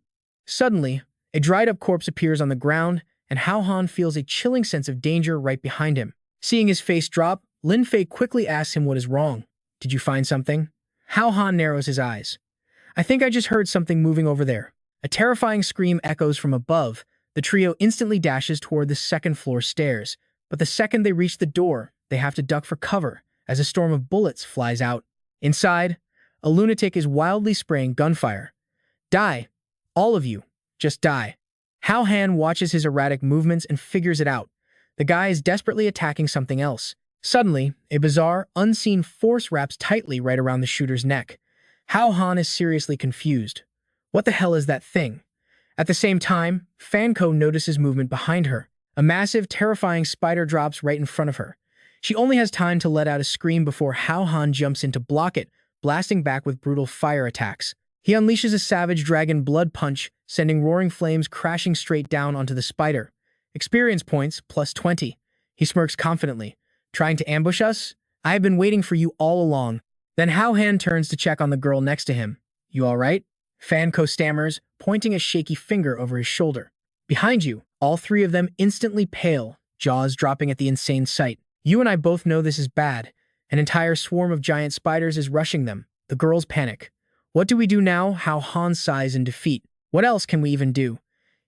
Suddenly, a dried-up corpse appears on the ground, and Hao Han feels a chilling sense of danger right behind him. Seeing his face drop, Lin Fei quickly asks him what is wrong. Did you find something? Hao Han narrows his eyes. I think I just heard something moving over there. A terrifying scream echoes from above. The trio instantly dashes toward the second-floor stairs. But the second they reach the door, they have to duck for cover as a storm of bullets flies out. Inside, a lunatic is wildly spraying gunfire. Die. All of you. Just die. Hao Han watches his erratic movements and figures it out. The guy is desperately attacking something else. Suddenly, a bizarre, unseen force wraps tightly right around the shooter's neck. Hao Han is seriously confused. What the hell is that thing? At the same time, Fanko notices movement behind her. A massive, terrifying spider drops right in front of her. She only has time to let out a scream before Hao Han jumps in to block it, blasting back with brutal fire attacks. He unleashes a savage dragon blood punch, sending roaring flames crashing straight down onto the spider. Experience points, plus 20. He smirks confidently. Trying to ambush us? I have been waiting for you all along. Then Hao Han turns to check on the girl next to him. You alright? Fanko stammers, pointing a shaky finger over his shoulder. Behind you, all three of them instantly pale, jaws dropping at the insane sight. You and I both know this is bad. An entire swarm of giant spiders is rushing them. The girls panic. What do we do now? Hao Han sighs in defeat. What else can we even do?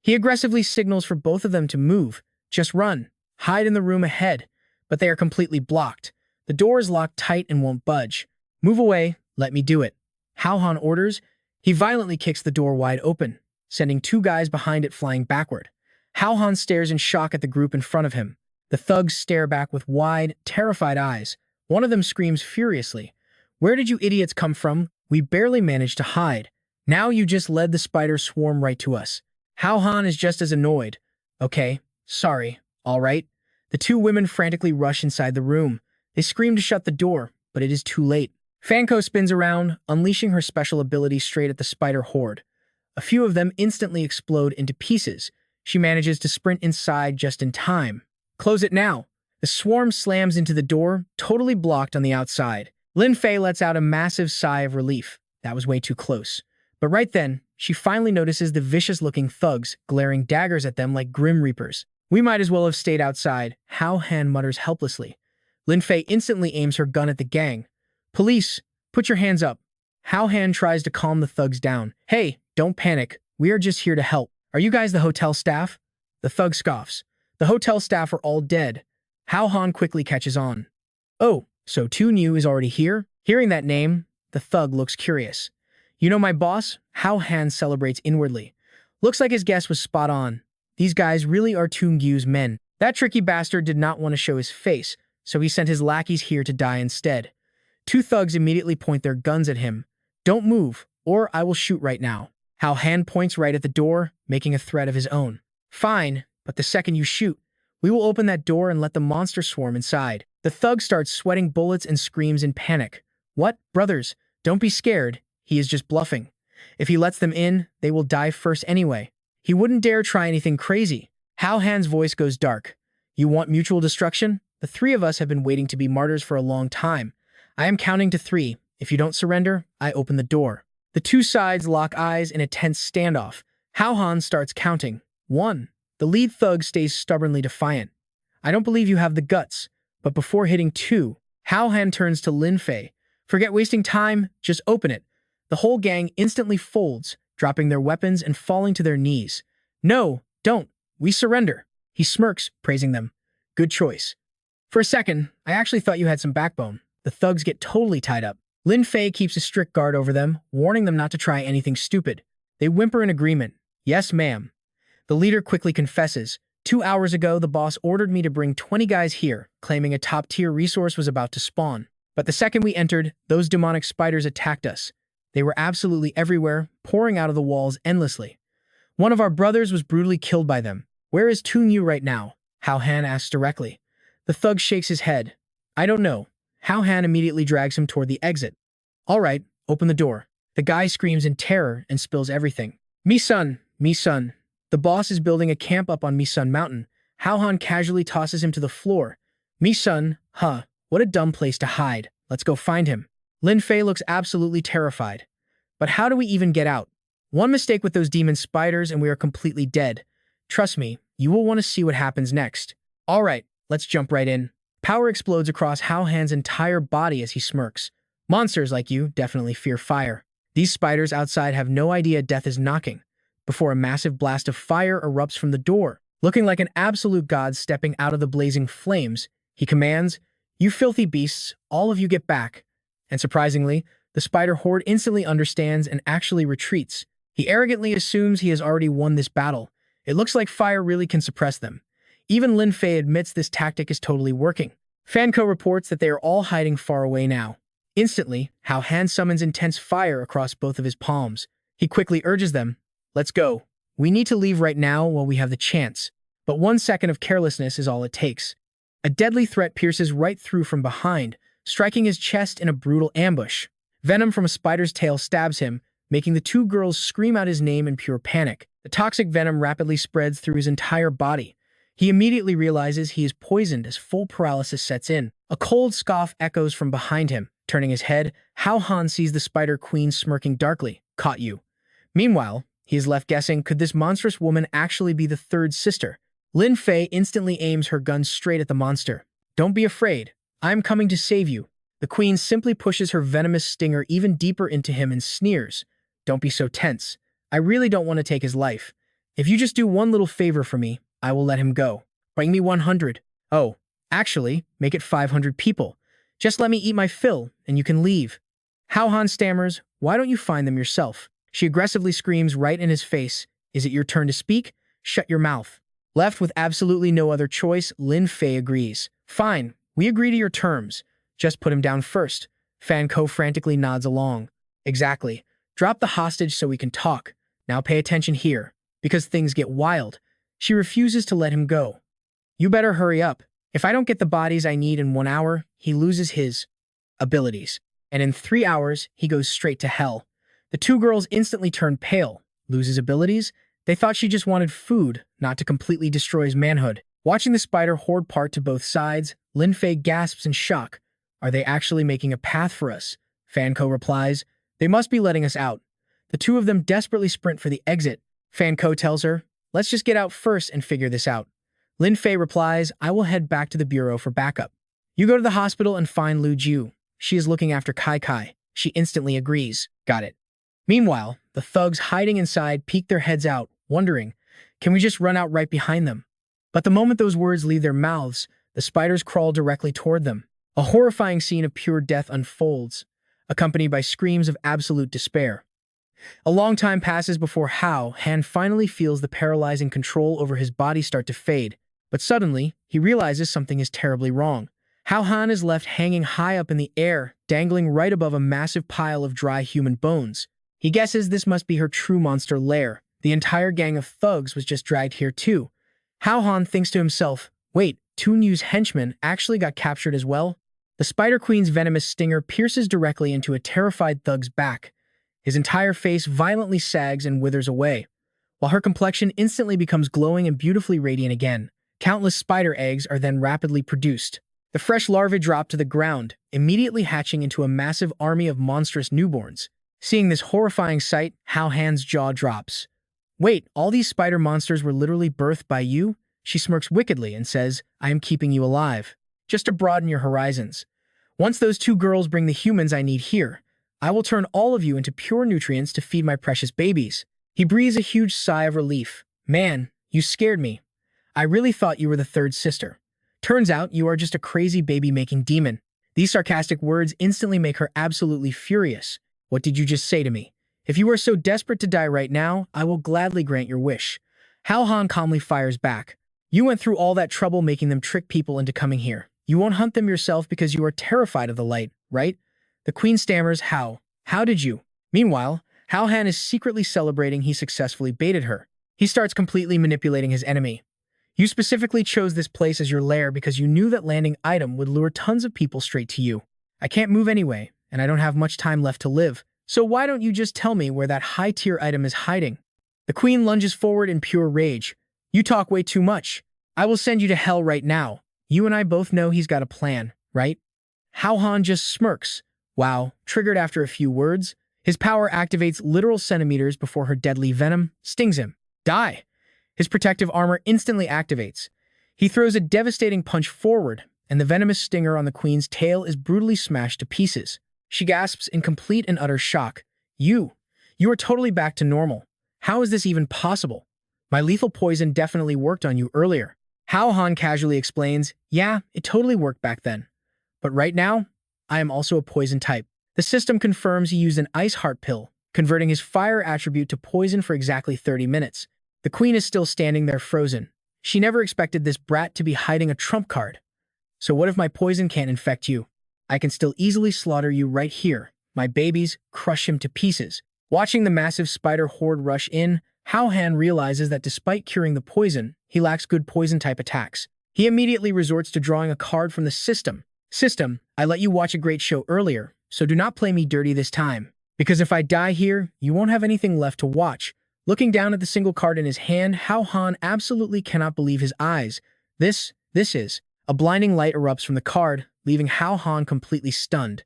He aggressively signals for both of them to move. Just run. Hide in the room ahead. But they are completely blocked. The door is locked tight and won't budge. Move away. Let me do it. Hao Han orders. He violently kicks the door wide open, sending two guys behind it flying backward. Hao Han stares in shock at the group in front of him. The thugs stare back with wide, terrified eyes. One of them screams furiously. Where did you idiots come from? We barely managed to hide. Now you just led the spider swarm right to us. Hao Han is just as annoyed. Okay, sorry, all right. The two women frantically rush inside the room. They scream to shut the door, but it is too late. Fanko spins around, unleashing her special ability straight at the spider horde. A few of them instantly explode into pieces. She manages to sprint inside just in time. Close it now. The swarm slams into the door, totally blocked on the outside. Lin Fei lets out a massive sigh of relief. That was way too close. But right then, she finally notices the vicious-looking thugs glaring daggers at them like grim reapers. We might as well have stayed outside, Hao Han mutters helplessly. Lin Fei instantly aims her gun at the gang. Police, put your hands up. Hao Han tries to calm the thugs down. Hey, don't panic. We are just here to help. Are you guys the hotel staff? The thug scoffs. The hotel staff are all dead. Hao Han quickly catches on. Oh, so Tu New is already here? Hearing that name, the thug looks curious. You know my boss? Hao Han celebrates inwardly. Looks like his guess was spot on. These guys really are Tu Ngu's men. That tricky bastard did not want to show his face, so he sent his lackeys here to die instead. Two thugs immediately point their guns at him. Don't move, or I will shoot right now. Hao Han points right at the door, making a threat of his own. Fine, but the second you shoot, we will open that door and let the monster swarm inside. The thug starts sweating bullets and screams in panic. What? Brothers, don't be scared. He is just bluffing. If he lets them in, they will die first anyway. He wouldn't dare try anything crazy. Hao Han's voice goes dark. You want mutual destruction? The three of us have been waiting to be martyrs for a long time. I am counting to 3. If you don't surrender, I open the door. The two sides lock eyes in a tense standoff. Hao Han starts counting. 1. The lead thug stays stubbornly defiant. I don't believe you have the guts. But before hitting 2, Hao Han turns to Lin Fei. Forget wasting time, just open it. The whole gang instantly folds, dropping their weapons and falling to their knees. No, don't. We surrender. He smirks, praising them. Good choice. For a second, I actually thought you had some backbone. The thugs get totally tied up. Lin Fei keeps a strict guard over them, warning them not to try anything stupid. They whimper in agreement. Yes, ma'am. The leader quickly confesses. 2 hours ago, the boss ordered me to bring 20 guys here, claiming a top-tier resource was about to spawn. But the second we entered, those demonic spiders attacked us. They were absolutely everywhere, pouring out of the walls endlessly. One of our brothers was brutally killed by them. Where is Tu New right now? Hao Han asks directly. The thug shakes his head. I don't know. Hao Han immediately drags him toward the exit. All right, open the door. The guy screams in terror and spills everything. Mi-sun, Mi-sun. The boss is building a camp up on Mi-sun Mountain. Hao Han casually tosses him to the floor. Mi-sun, huh, what a dumb place to hide. Let's go find him. Lin Fei looks absolutely terrified. But how do we even get out? One mistake with those demon spiders and we are completely dead. Trust me, you will want to see what happens next. All right, let's jump right in. Power explodes across Hao Han's entire body as he smirks. Monsters like you definitely fear fire. These spiders outside have no idea death is knocking. Before a massive blast of fire erupts from the door, looking like an absolute god stepping out of the blazing flames, he commands, You filthy beasts, all of you get back. And surprisingly, the spider horde instantly understands and actually retreats. He arrogantly assumes he has already won this battle. It looks like fire really can suppress them. Even Lin Fei admits this tactic is totally working. Fanko reports that they are all hiding far away now. Instantly, Hao Han summons intense fire across both of his palms. He quickly urges them, Let's go. We need to leave right now while we have the chance. But 1 second of carelessness is all it takes. A deadly threat pierces right through from behind, striking his chest in a brutal ambush. Venom from a spider's tail stabs him, making the two girls scream out his name in pure panic. The toxic venom rapidly spreads through his entire body. He immediately realizes he is poisoned as full paralysis sets in. A cold scoff echoes from behind him. Turning his head, Hao Han sees the Spider Queen smirking darkly. Caught you. Meanwhile, he is left guessing, could this monstrous woman actually be the third sister? Lin Fei instantly aims her gun straight at the monster. Don't be afraid. I'm coming to save you. The queen simply pushes her venomous stinger even deeper into him and sneers. Don't be so tense. I really don't want to take his life. If you just do one little favor for me, I will let him go. Bring me 100. Oh, actually, make it 500 people. Just let me eat my fill, and you can leave. Hao Han stammers, why don't you find them yourself? She aggressively screams right in his face. Is it your turn to speak? Shut your mouth. Left with absolutely no other choice, Lin Fei agrees. Fine, we agree to your terms. Just put him down first. Fan Ko frantically nods along. Exactly. Drop the hostage so we can talk. Now pay attention here, because things get wild. She refuses to let him go. You better hurry up. If I don't get the bodies I need in 1 hour, he loses his abilities. And in 3 hours, he goes straight to hell. The two girls instantly turn pale. Lose his abilities? They thought she just wanted food, not to completely destroy his manhood. Watching the spider horde part to both sides, Lin Fei gasps in shock. Are they actually making a path for us? Fan Ko replies, they must be letting us out. The two of them desperately sprint for the exit. Fan Ko tells her, let's just get out first and figure this out. Lin Fei replies, I will head back to the bureau for backup. You go to the hospital and find Lu Jiu. She is looking after Kai Kai. She instantly agrees. Got it. Meanwhile, the thugs hiding inside peek their heads out, wondering, can we just run out right behind them? But the moment those words leave their mouths, the spiders crawl directly toward them. A horrifying scene of pure death unfolds, accompanied by screams of absolute despair. A long time passes before Hao Han finally feels the paralyzing control over his body start to fade, but suddenly, he realizes something is terribly wrong. Hao Han is left hanging high up in the air, dangling right above a massive pile of dry human bones. He guesses this must be her true monster lair. The entire gang of thugs was just dragged here too. Hao Han thinks to himself, wait, 2 New's henchmen actually got captured as well? The Spider Queen's venomous stinger pierces directly into a terrified thug's back. His entire face violently sags and withers away, while her complexion instantly becomes glowing and beautifully radiant again. Countless spider eggs are then rapidly produced. The fresh larvae drop to the ground, immediately hatching into a massive army of monstrous newborns. Seeing this horrifying sight, Hao Han's jaw drops. Wait, all these spider monsters were literally birthed by you? She smirks wickedly and says, I am keeping you alive, just to broaden your horizons. Once those 2 girls bring the humans I need here, I will turn all of you into pure nutrients to feed my precious babies. He breathes a huge sigh of relief. Man, you scared me. I really thought you were the third sister. Turns out you are just a crazy baby-making demon. These sarcastic words instantly make her absolutely furious. What did you just say to me? If you are so desperate to die right now, I will gladly grant your wish. Hao Han calmly fires back. You went through all that trouble making them trick people into coming here. You won't hunt them yourself because you are terrified of the light, right? The queen stammers, how? How did you? Meanwhile, Hao Han is secretly celebrating he successfully baited her. He starts completely manipulating his enemy. You specifically chose this place as your lair because you knew that landing item would lure tons of people straight to you. I can't move anyway, and I don't have much time left to live. So why don't you just tell me where that high-tier item is hiding? The queen lunges forward in pure rage. You talk way too much. I will send you to hell right now. You and I both know he's got a plan, right? Hao Han just smirks. Wow, triggered after a few words. His power activates literal centimeters before her deadly venom stings him. Die! His protective armor instantly activates. He throws a devastating punch forward, and the venomous stinger on the queen's tail is brutally smashed to pieces. She gasps in complete and utter shock. You are totally back to normal. How is this even possible? My lethal poison definitely worked on you earlier. Hao Han casually explains, yeah, it totally worked back then. But right now, I am also a poison type. The system confirms he used an ice heart pill, converting his fire attribute to poison for exactly 30 minutes. The queen is still standing there frozen. She never expected this brat to be hiding a trump card. So what if my poison can't infect you? I can still easily slaughter you right here. My babies, crush him to pieces. Watching the massive spider horde rush in, Hao Han realizes that despite curing the poison, he lacks good poison-type attacks. He immediately resorts to drawing a card from the system. System, I let you watch a great show earlier, so do not play me dirty this time. Because if I die here, you won't have anything left to watch. Looking down at the single card in his hand, Hao Han absolutely cannot believe his eyes. This is. A blinding light erupts from the card, leaving Hao Han completely stunned.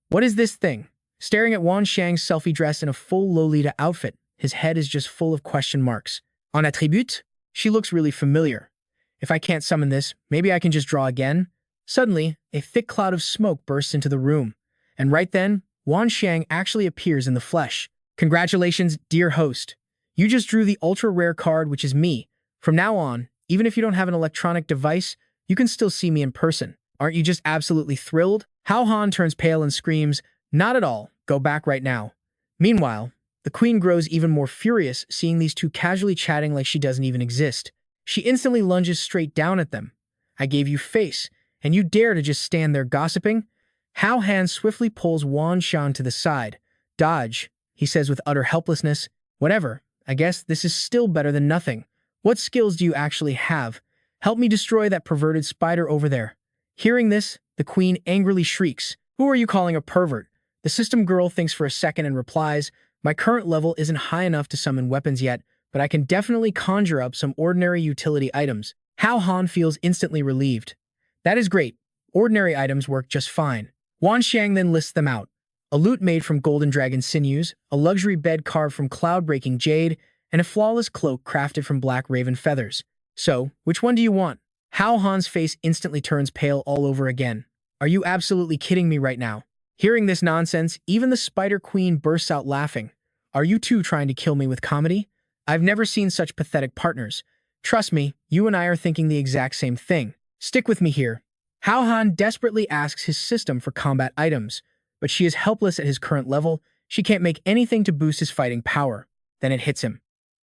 What is this thing? Staring at Wan Shang's selfie dressed in a full Lolita outfit, his head is just full of question marks. En attribute? She looks really familiar. If I can't summon this, maybe I can just draw again? Suddenly, a thick cloud of smoke bursts into the room. And right then, Wan Shang actually appears in the flesh. Congratulations, dear host. You just drew the ultra-rare card, which is me. From now on, even if you don't have an electronic device, you can still see me in person. Aren't you just absolutely thrilled? Hao Han turns pale and screams, "Not at all. Go back right now." Meanwhile, the queen grows even more furious, seeing these two casually chatting like she doesn't even exist. She instantly lunges straight down at them. I gave you face, and you dare to just stand there gossiping? Hao Han swiftly pulls Wan Shan to the side. Dodge, he says with utter helplessness. Whatever, I guess this is still better than nothing. What skills do you actually have? Help me destroy that perverted spider over there. Hearing this, the queen angrily shrieks. Who are you calling a pervert? The system girl thinks for a second and replies, my current level isn't high enough to summon weapons yet, but I can definitely conjure up some ordinary utility items. Hao Han feels instantly relieved. That is great. Ordinary items work just fine. Wan Shang then lists them out. A lute made from golden dragon sinews, a luxury bed carved from cloud-breaking jade, and a flawless cloak crafted from black raven feathers. So, which one do you want? Hao Han's face instantly turns pale all over again. Are you absolutely kidding me right now? Hearing this nonsense, even the Spider Queen bursts out laughing. Are you two trying to kill me with comedy? I've never seen such pathetic partners. Trust me, you and I are thinking the exact same thing. Stick with me here. Hao Han desperately asks his system for combat items, but she is helpless at his current level. She can't make anything to boost his fighting power. Then it hits him.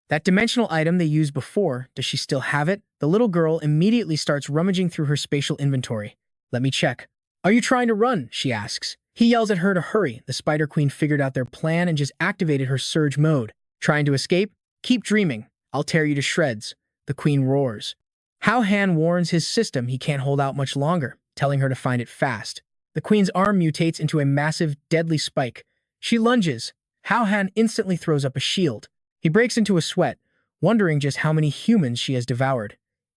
That dimensional item they used before, does she still have it? The little girl immediately starts rummaging through her spatial inventory. Let me check. Are you trying to run? She asks. He yells at her to hurry. The Spider Queen figured out their plan and just activated her surge mode. Trying to escape? Keep dreaming. I'll tear you to shreds. The queen roars. Hao Han warns his system he can't hold out much longer, telling her to find it fast. The queen's arm mutates into a massive, deadly spike. She lunges. Hao Han instantly throws up a shield. He breaks into a sweat, wondering just how many humans she has devoured.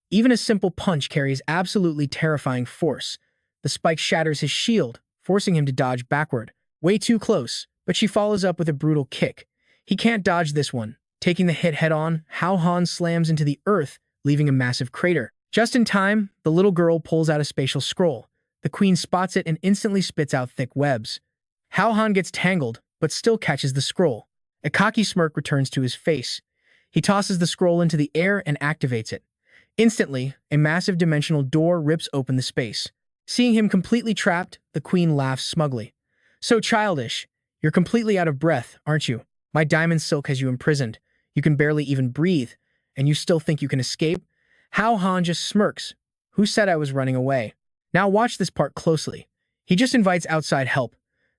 Even a simple punch carries absolutely terrifying force. The spike shatters his shield, forcing him to dodge backward. Way too close, but she follows up with a brutal kick. He can't dodge this one. Taking the hit head-on, Hao Han slams into the earth, leaving a massive crater. Just in time, the little girl pulls out a spatial scroll. The queen spots it and instantly spits out thick webs. Hao Han gets tangled, but still catches the scroll. A cocky smirk returns to his face. He tosses the scroll into the air and activates it. Instantly, a massive dimensional door rips open the space. Seeing him completely trapped, the queen laughs smugly. So childish. You're completely out of breath, aren't you? My diamond silk has you imprisoned. You can barely even breathe, and you still think you can escape? Hao Han just smirks. Who said I was running away? Now watch this part closely. He just invites outside help.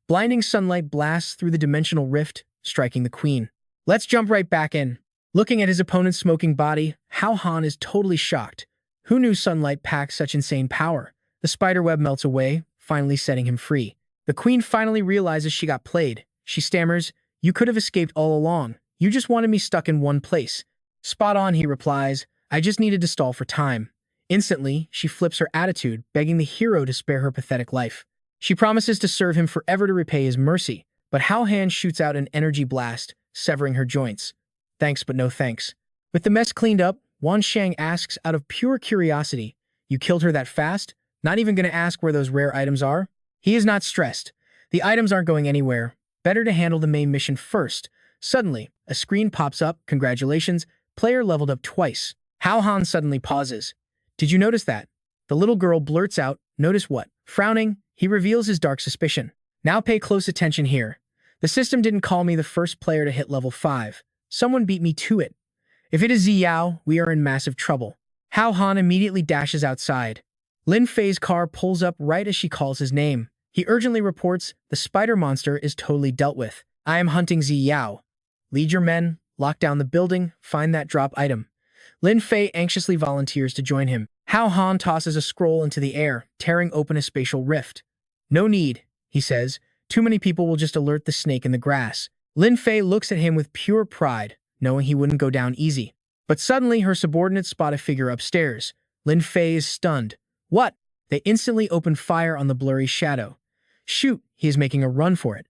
Blinding sunlight blasts through the dimensional rift, striking the queen. Let's jump right back in. Looking at his opponent's smoking body, Hao Han is totally shocked. Who knew sunlight packed such insane power? The spiderweb melts away, finally setting him free. The queen finally realizes she got played. She stammers, "You could have escaped all along. You just wanted me stuck in one place." "Spot on," he replies. "I just needed to stall for time." Instantly, she flips her attitude, begging the hero to spare her pathetic life. She promises to serve him forever to repay his mercy, but Hao Han shoots out an energy blast, severing her joints. Thanks, but no thanks. With the mess cleaned up, Wan Shang asks out of pure curiosity, "You killed her that fast? Not even gonna ask where those rare items are?" He is not stressed. The items aren't going anywhere. Better to handle the main mission first. Suddenly, a screen pops up. Congratulations, player leveled up twice. Hao Han suddenly pauses. Did you notice that? The little girl blurts out, "Notice what?" Frowning, he reveals his dark suspicion. Now pay close attention here. The system didn't call me the first player to hit level 5. Someone beat me to it. If it is Ziyao, we are in massive trouble. Hao Han immediately dashes outside. Lin Fei's car pulls up right as she calls his name. He urgently reports, the spider monster is totally dealt with. I am hunting Ziyao. Lead your men, lock down the building, find that drop item. Lin Fei anxiously volunteers to join him. Hao Han tosses a scroll into the air, tearing open a spatial rift. No need, he says. Too many people will just alert the snake in the grass. Lin Fei looks at him with pure pride, knowing he wouldn't go down easy. But suddenly, her subordinates spot a figure upstairs. Lin Fei is stunned. What? They instantly open fire on the blurry shadow. Shoot, he is making a run for it.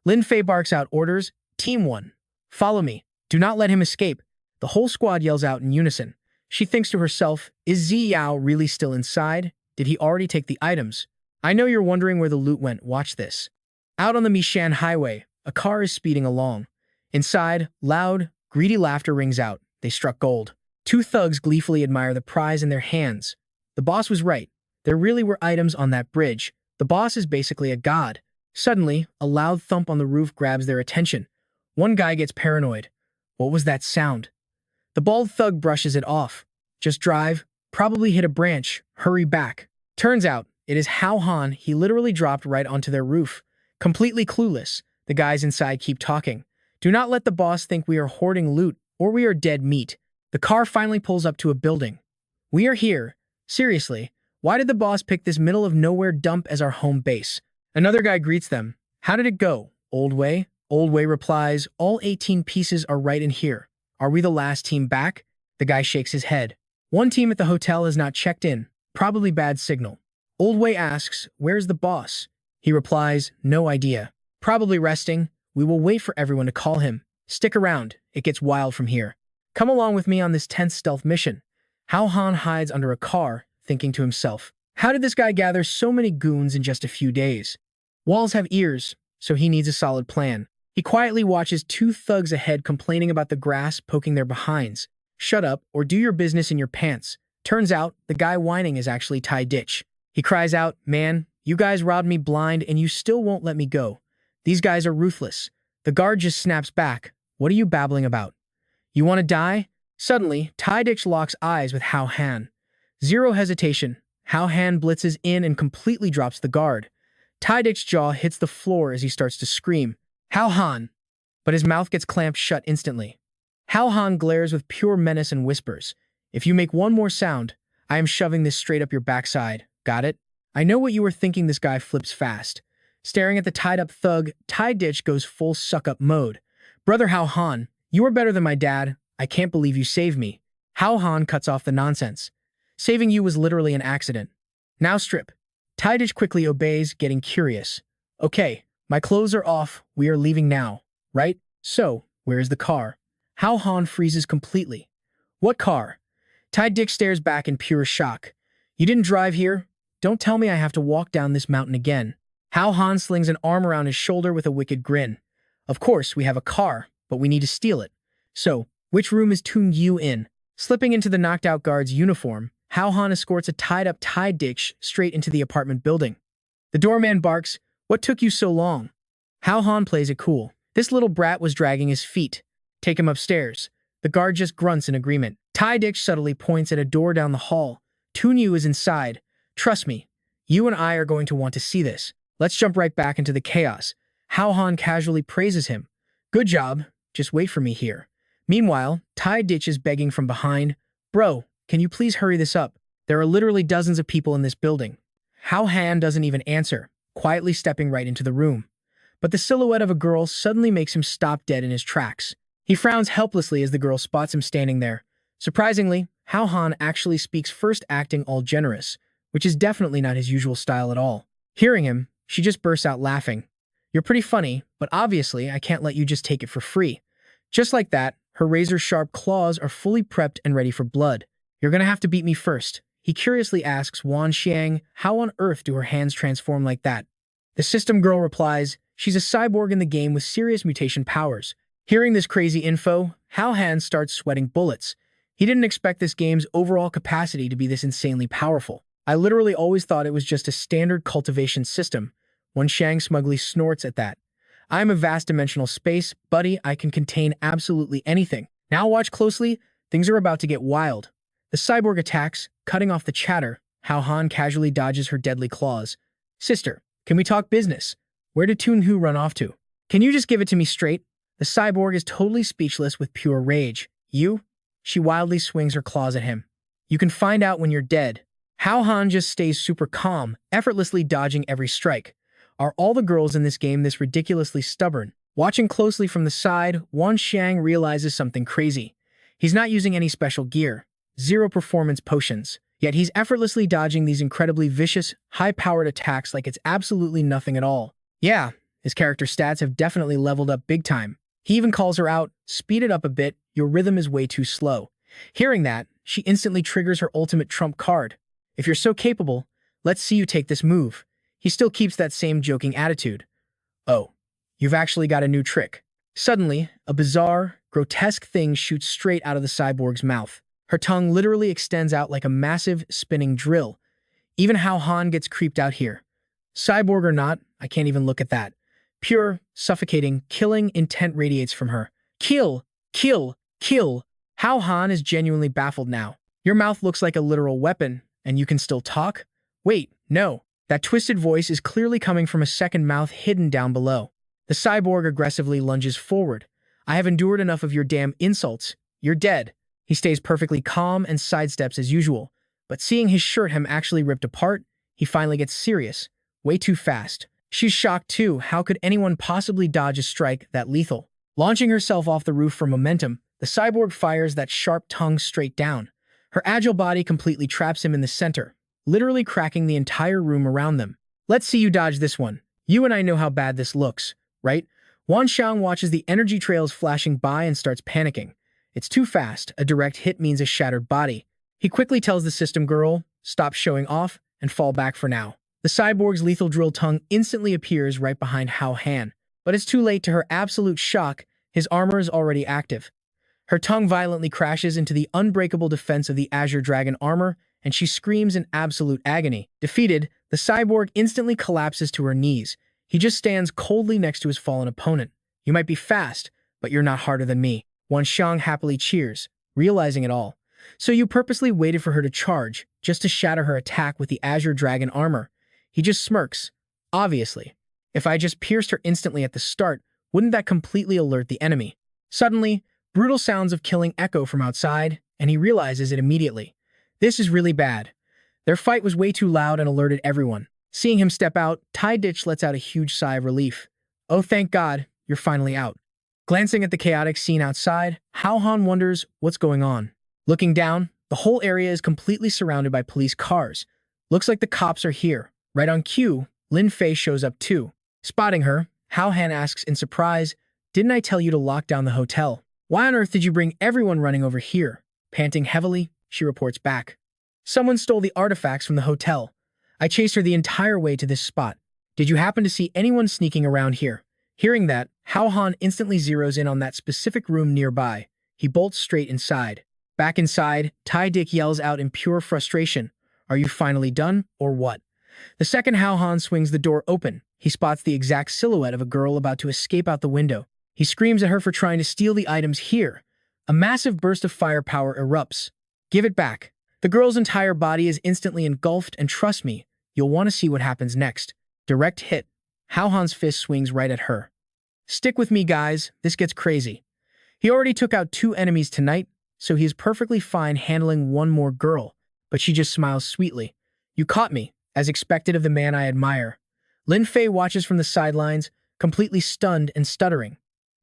Lin Fei barks out orders. Team 1. Follow me. Do not let him escape. The whole squad yells out in unison. She thinks to herself, is Zi Yao really still inside? Did he already take the items? I know you're wondering where the loot went. Watch this. Out on the Mishan highway, a car is speeding along. Inside, loud, greedy laughter rings out. They struck gold. Two thugs gleefully admire the prize in their hands. The boss was right. There really were items on that bridge. The boss is basically a god. Suddenly, a loud thump on the roof grabs their attention. One guy gets paranoid. What was that sound? The bald thug brushes it off. Just drive. Probably hit a branch. Hurry back. Turns out, it is Hao Han. He literally dropped right onto their roof. Completely clueless, the guys inside keep talking. Do not let the boss think we are hoarding loot, or we are dead meat. The car finally pulls up to a building. We are here. Seriously, why did the boss pick this middle-of-nowhere dump as our home base? Another guy greets them. How did it go, Old Way? Old Way replies, all 18 pieces are right in here. Are we the last team back? The guy shakes his head. One team at the hotel has not checked in. Probably bad signal. Old Way asks, where's the boss? He replies, no idea. Probably resting. We will wait for everyone to call him. Stick around. It gets wild from here. Come along with me on this tense stealth mission. Hao Han hides under a car, thinking to himself, how did this guy gather so many goons in just a few days? Walls have ears, so he needs a solid plan. He quietly watches two thugs ahead complaining about the grass poking their behinds. Shut up, or do your business in your pants. Turns out, the guy whining is actually Tai Ditch. He cries out, man, you guys robbed me blind and you still won't let me go. These guys are ruthless. The guard just snaps back. What are you babbling about? You want to die? Suddenly, Tai Ditch locks eyes with Hao Han. Zero hesitation. Hao Han blitzes in and completely drops the guard. Tai Ditch's jaw hits the floor as he starts to scream, Hao Han! But his mouth gets clamped shut instantly. Hao Han glares with pure menace and whispers, if you make one more sound, I am shoving this straight up your backside. Got it? I know what you were thinking. This guy flips fast. Staring at the tied-up thug, Tai Ditch goes full suck-up mode. Brother Hao Han, you are better than my dad. I can't believe you saved me. Hao Han cuts off the nonsense. Saving you was literally an accident. Now strip. Tai Ditch quickly obeys, getting curious. Okay, my clothes are off. We are leaving now, right? So, where is the car? Hao Han freezes completely. What car? Tai Ditch stares back in pure shock. You didn't drive here? Don't tell me I have to walk down this mountain again. Hao Han slings an arm around his shoulder with a wicked grin. Of course, we have a car, but we need to steal it. So, which room is Tung Yu in? Slipping into the knocked-out guard's uniform, Hao Han escorts a tied-up Tai Ditch straight into the apartment building. The doorman barks, what took you so long? Hao Han plays it cool. This little brat was dragging his feet. Take him upstairs. The guard just grunts in agreement. Tai Ditch subtly points at a door down the hall. Tung Yu is inside. Trust me, you and I are going to want to see this. Let's jump right back into the chaos. Hao Han casually praises him. Good job. Just wait for me here. Meanwhile, Tai Ditch is begging from behind. Bro, can you please hurry this up? There are literally dozens of people in this building. Hao Han doesn't even answer, quietly stepping right into the room. But the silhouette of a girl suddenly makes him stop dead in his tracks. He frowns helplessly as the girl spots him standing there. Surprisingly, Hao Han actually speaks first, acting all generous, which is definitely not his usual style at all. Hearing him, she just bursts out laughing. You're pretty funny, but obviously I can't let you just take it for free. Just like that, her razor-sharp claws are fully prepped and ready for blood. You're gonna have to beat me first. He curiously asks Wan Xiang, how on earth do her hands transform like that? The system girl replies, she's a cyborg in the game with serious mutation powers. Hearing this crazy info, Hao Han starts sweating bullets. He didn't expect this game's overall capacity to be this insanely powerful. I literally always thought it was just a standard cultivation system. Wan Xiang smugly snorts at that. I'm a vast dimensional space, buddy. I can contain absolutely anything. Now watch closely. Things are about to get wild. The cyborg attacks, cutting off the chatter. Hao Han casually dodges her deadly claws. Sister, can we talk business? Where did Tung Hu run off to? Can you just give it to me straight? The cyborg is totally speechless with pure rage. You? She wildly swings her claws at him. You can find out when you're dead. Hao Han just stays super calm, effortlessly dodging every strike. Are all the girls in this game this ridiculously stubborn? Watching closely from the side, Wan Xiang realizes something crazy. He's not using any special gear, zero performance potions, yet he's effortlessly dodging these incredibly vicious, high-powered attacks like it's absolutely nothing at all. Yeah, his character stats have definitely leveled up big time. He even calls her out, speed it up a bit, your rhythm is way too slow. Hearing that, she instantly triggers her ultimate trump card. If you're so capable, let's see you take this move. He still keeps that same joking attitude. Oh, you've actually got a new trick. Suddenly, a bizarre, grotesque thing shoots straight out of the cyborg's mouth. Her tongue literally extends out like a massive, spinning drill. Even Hao Han gets creeped out here. Cyborg or not, I can't even look at that. Pure, suffocating, killing intent radiates from her. Kill! Kill! Kill! Hao Han is genuinely baffled now. Your mouth looks like a literal weapon, and you can still talk? Wait, no. That twisted voice is clearly coming from a second mouth hidden down below. The cyborg aggressively lunges forward. I have endured enough of your damn insults. You're dead. He stays perfectly calm and sidesteps as usual, but seeing his shirt hem actually ripped apart, he finally gets serious. Way too fast. She's shocked too. How could anyone possibly dodge a strike that lethal? Launching herself off the roof for momentum, the cyborg fires that sharp tongue straight down. Her agile body completely traps him in the center, literally cracking the entire room around them. Let's see you dodge this one. You and I know how bad this looks, right? Wan Xiang watches the energy trails flashing by and starts panicking. It's too fast. A direct hit means a shattered body. He quickly tells the system girl, stop showing off and fall back for now. The cyborg's lethal drill tongue instantly appears right behind Hao Han, but it's too late. To her absolute shock, his armor is already active. Her tongue violently crashes into the unbreakable defense of the Azure Dragon armor, and she screams in absolute agony. Defeated, the cyborg instantly collapses to her knees. He just stands coldly next to his fallen opponent. You might be fast, but you're not harder than me. Wan Xiang happily cheers, realizing it all. So you purposely waited for her to charge, just to shatter her attack with the Azure Dragon armor. He just smirks. Obviously. If I just pierced her instantly at the start, wouldn't that completely alert the enemy? Suddenly, brutal sounds of killing echo from outside, and he realizes it immediately. This is really bad. Their fight was way too loud and alerted everyone. Seeing him step out, Tai Ditch lets out a huge sigh of relief. Oh, thank God, you're finally out. Glancing at the chaotic scene outside, Hao Han wonders what's going on. Looking down, the whole area is completely surrounded by police cars. Looks like the cops are here. Right on cue, Lin Fei shows up too. Spotting her, Hao Han asks in surprise, didn't I tell you to lock down the hotel? Why on earth did you bring everyone running over here? Panting heavily, she reports back. Someone stole the artifacts from the hotel. I chased her the entire way to this spot. Did you happen to see anyone sneaking around here? Hearing that, Hao Han instantly zeroes in on that specific room nearby. He bolts straight inside. Back inside, Tai Dick yells out in pure frustration. Are you finally done, or what? The second Hao Han swings the door open, he spots the exact silhouette of a girl about to escape out the window. He screams at her for trying to steal the items here. A massive burst of firepower erupts. Give it back. The girl's entire body is instantly engulfed, and trust me, you'll want to see what happens next. Direct hit. Hao Han's fist swings right at her. Stick with me, guys. This gets crazy. He already took out 2 enemies tonight, so he is perfectly fine handling one more girl, but she just smiles sweetly. You caught me, as expected of the man I admire. Lin Fei watches from the sidelines, completely stunned and stuttering.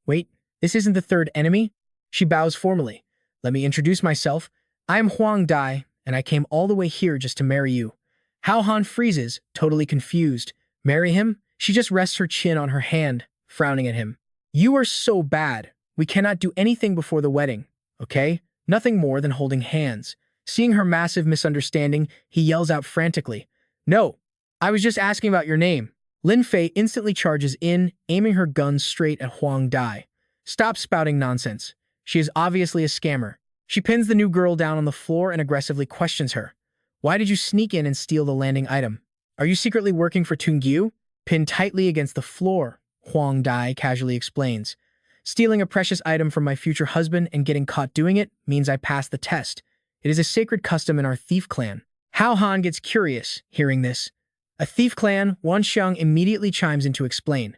Wait, this isn't the 3rd enemy? She bows formally. Let me introduce myself. I am Huang Dai, and I came all the way here just to marry you. Hao Han freezes, totally confused. Marry him? She just rests her chin on her hand, frowning at him. You are so bad. We cannot do anything before the wedding, okay? Nothing more than holding hands. Seeing her massive misunderstanding, he yells out frantically. No, I was just asking about your name. Lin Fei instantly charges in, aiming her gun straight at Huang Dai. Stop spouting nonsense. She is obviously a scammer. She pins the new girl down on the floor and aggressively questions her. Why did you sneak in and steal the landing item? Are you secretly working for Tungyu? Pinned tightly against the floor, Huang Dai casually explains. Stealing a precious item from my future husband and getting caught doing it means I passed the test. It is a sacred custom in our thief clan. Hao Han gets curious, hearing this. A thief clan, Wan Xiang immediately chimes in to explain.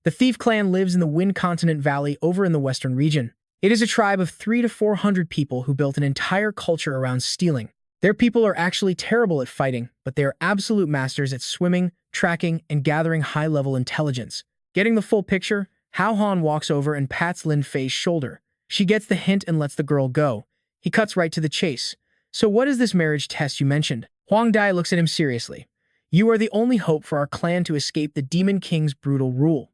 The thief clan lives in the Wind Continent Valley over in the western region. It is a tribe of 300 to 400 people who built an entire culture around stealing. Their people are actually terrible at fighting, but they are absolute masters at swimming, tracking, and gathering high-level intelligence. Getting the full picture, Hao Han walks over and pats Lin Fei's shoulder. She gets the hint and lets the girl go. He cuts right to the chase. So what is this marriage test you mentioned? Huang Dai looks at him seriously. You are the only hope for our clan to escape the Demon King's brutal rule.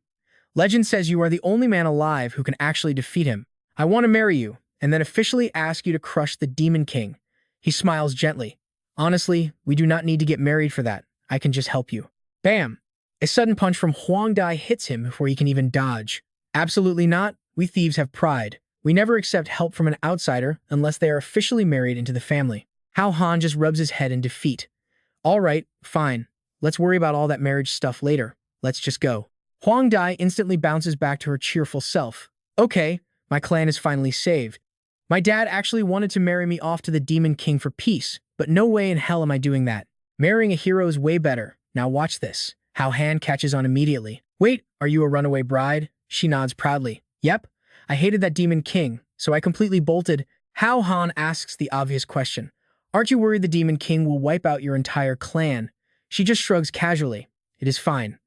Legend says you are the only man alive who can actually defeat him. I want to marry you, and then officially ask you to crush the Demon King. He smiles gently. Honestly, we do not need to get married for that. I can just help you. Bam! A sudden punch from Huang Dai hits him before he can even dodge. Absolutely not. We thieves have pride. We never accept help from an outsider unless they are officially married into the family. Hao Han just rubs his head in defeat. All right, fine. Let's worry about all that marriage stuff later. Let's just go. Huang Dai instantly bounces back to her cheerful self. Okay, my clan is finally saved. My dad actually wanted to marry me off to the Demon King for peace, but no way in hell am I doing that. Marrying a hero is way better. Now watch this. Hao Han catches on immediately. Wait, are you a runaway bride? She nods proudly. Yep, I hated that Demon King, so I completely bolted. Hao Han asks the obvious question. Aren't you worried the Demon King will wipe out your entire clan? She just shrugs casually. It is fine.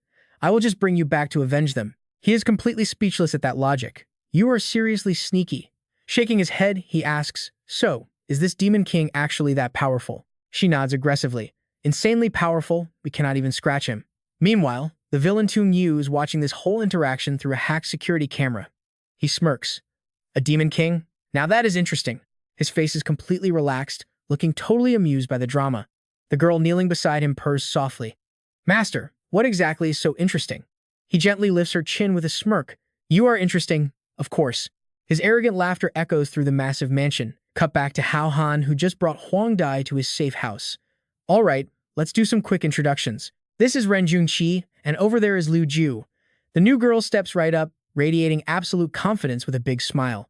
I will just bring you back to avenge them. He is completely speechless at that logic. You are seriously sneaky. Shaking his head, he asks, so, is this Demon King actually that powerful? She nods aggressively. Insanely powerful, we cannot even scratch him. Meanwhile, the villain Tung Yu is watching this whole interaction through a hacked security camera. He smirks. A Demon King? Now that is interesting. His face is completely relaxed, looking totally amused by the drama. The girl kneeling beside him purrs softly. Master, what exactly is so interesting? He gently lifts her chin with a smirk. You are interesting, of course. His arrogant laughter echoes through the massive mansion. Cut back to Hao Han, who just brought Huang Dai to his safe house. All right, let's do some quick introductions. This is Ren Junqi, and over there is Lu Ju. The new girl steps right up, radiating absolute confidence with a big smile.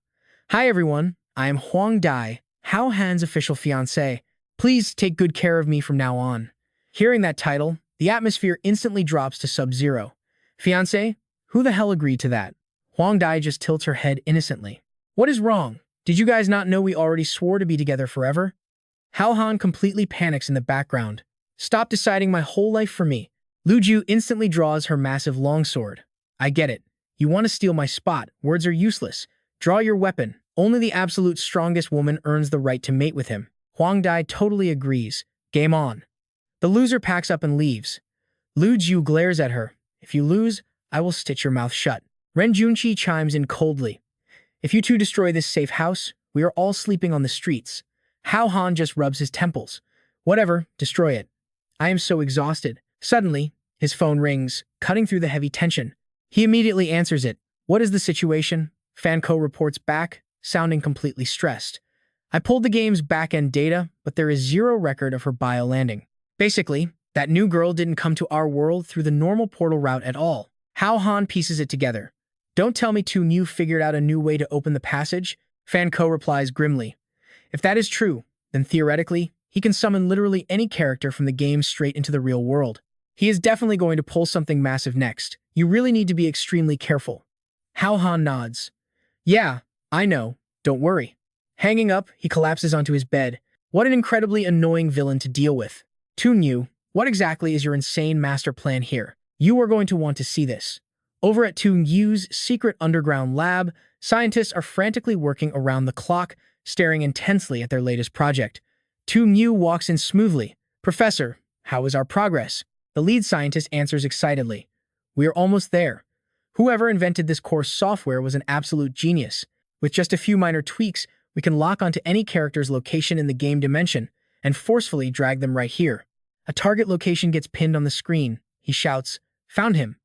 Hi everyone, I am Huang Dai, Hao Han's official fiancé. Please take good care of me from now on. Hearing that title, the atmosphere instantly drops to sub-zero. Fiancé? Who the hell agreed to that? Huang Dai just tilts her head innocently. What is wrong? Did you guys not know we already swore to be together forever? Hao Han completely panics in the background. Stop deciding my whole life for me. Lu Ju instantly draws her massive longsword. I get it. You want to steal my spot. Words are useless. Draw your weapon. Only the absolute strongest woman earns the right to mate with him. Huang Dai totally agrees. Game on. The loser packs up and leaves. Lu Ju glares at her. If you lose, I will stitch your mouth shut. Ren Junqi chimes in coldly. If you two destroy this safe house, we are all sleeping on the streets. Hao Han just rubs his temples. Whatever, destroy it. I am so exhausted. Suddenly, his phone rings, cutting through the heavy tension. He immediately answers it. What is the situation? Fanco reports back, sounding completely stressed. I pulled the game's back-end data, but there is zero record of her bio landing. Basically, that new girl didn't come to our world through the normal portal route at all. Hao Han pieces it together. Don't tell me Tung Yu figured out a new way to open the passage? Fanco replies grimly. If that is true, then theoretically, he can summon literally any character from the game straight into the real world. He is definitely going to pull something massive next. You really need to be extremely careful. Hao Han nods. Yeah, I know. Don't worry. Hanging up, he collapses onto his bed. What an incredibly annoying villain to deal with. Tung Yu, what exactly is your insane master plan here? You are going to want to see this. Over at Tung Yu's secret underground lab, scientists are frantically working around the clock, staring intensely at their latest project. Tung Yu walks in smoothly. Professor, how is our progress? The lead scientist answers excitedly. We are almost there. Whoever invented this course software was an absolute genius. With just a few minor tweaks, we can lock onto any character's location in the game dimension and forcefully drag them right here. A target location gets pinned on the screen. He shouts, "Found him."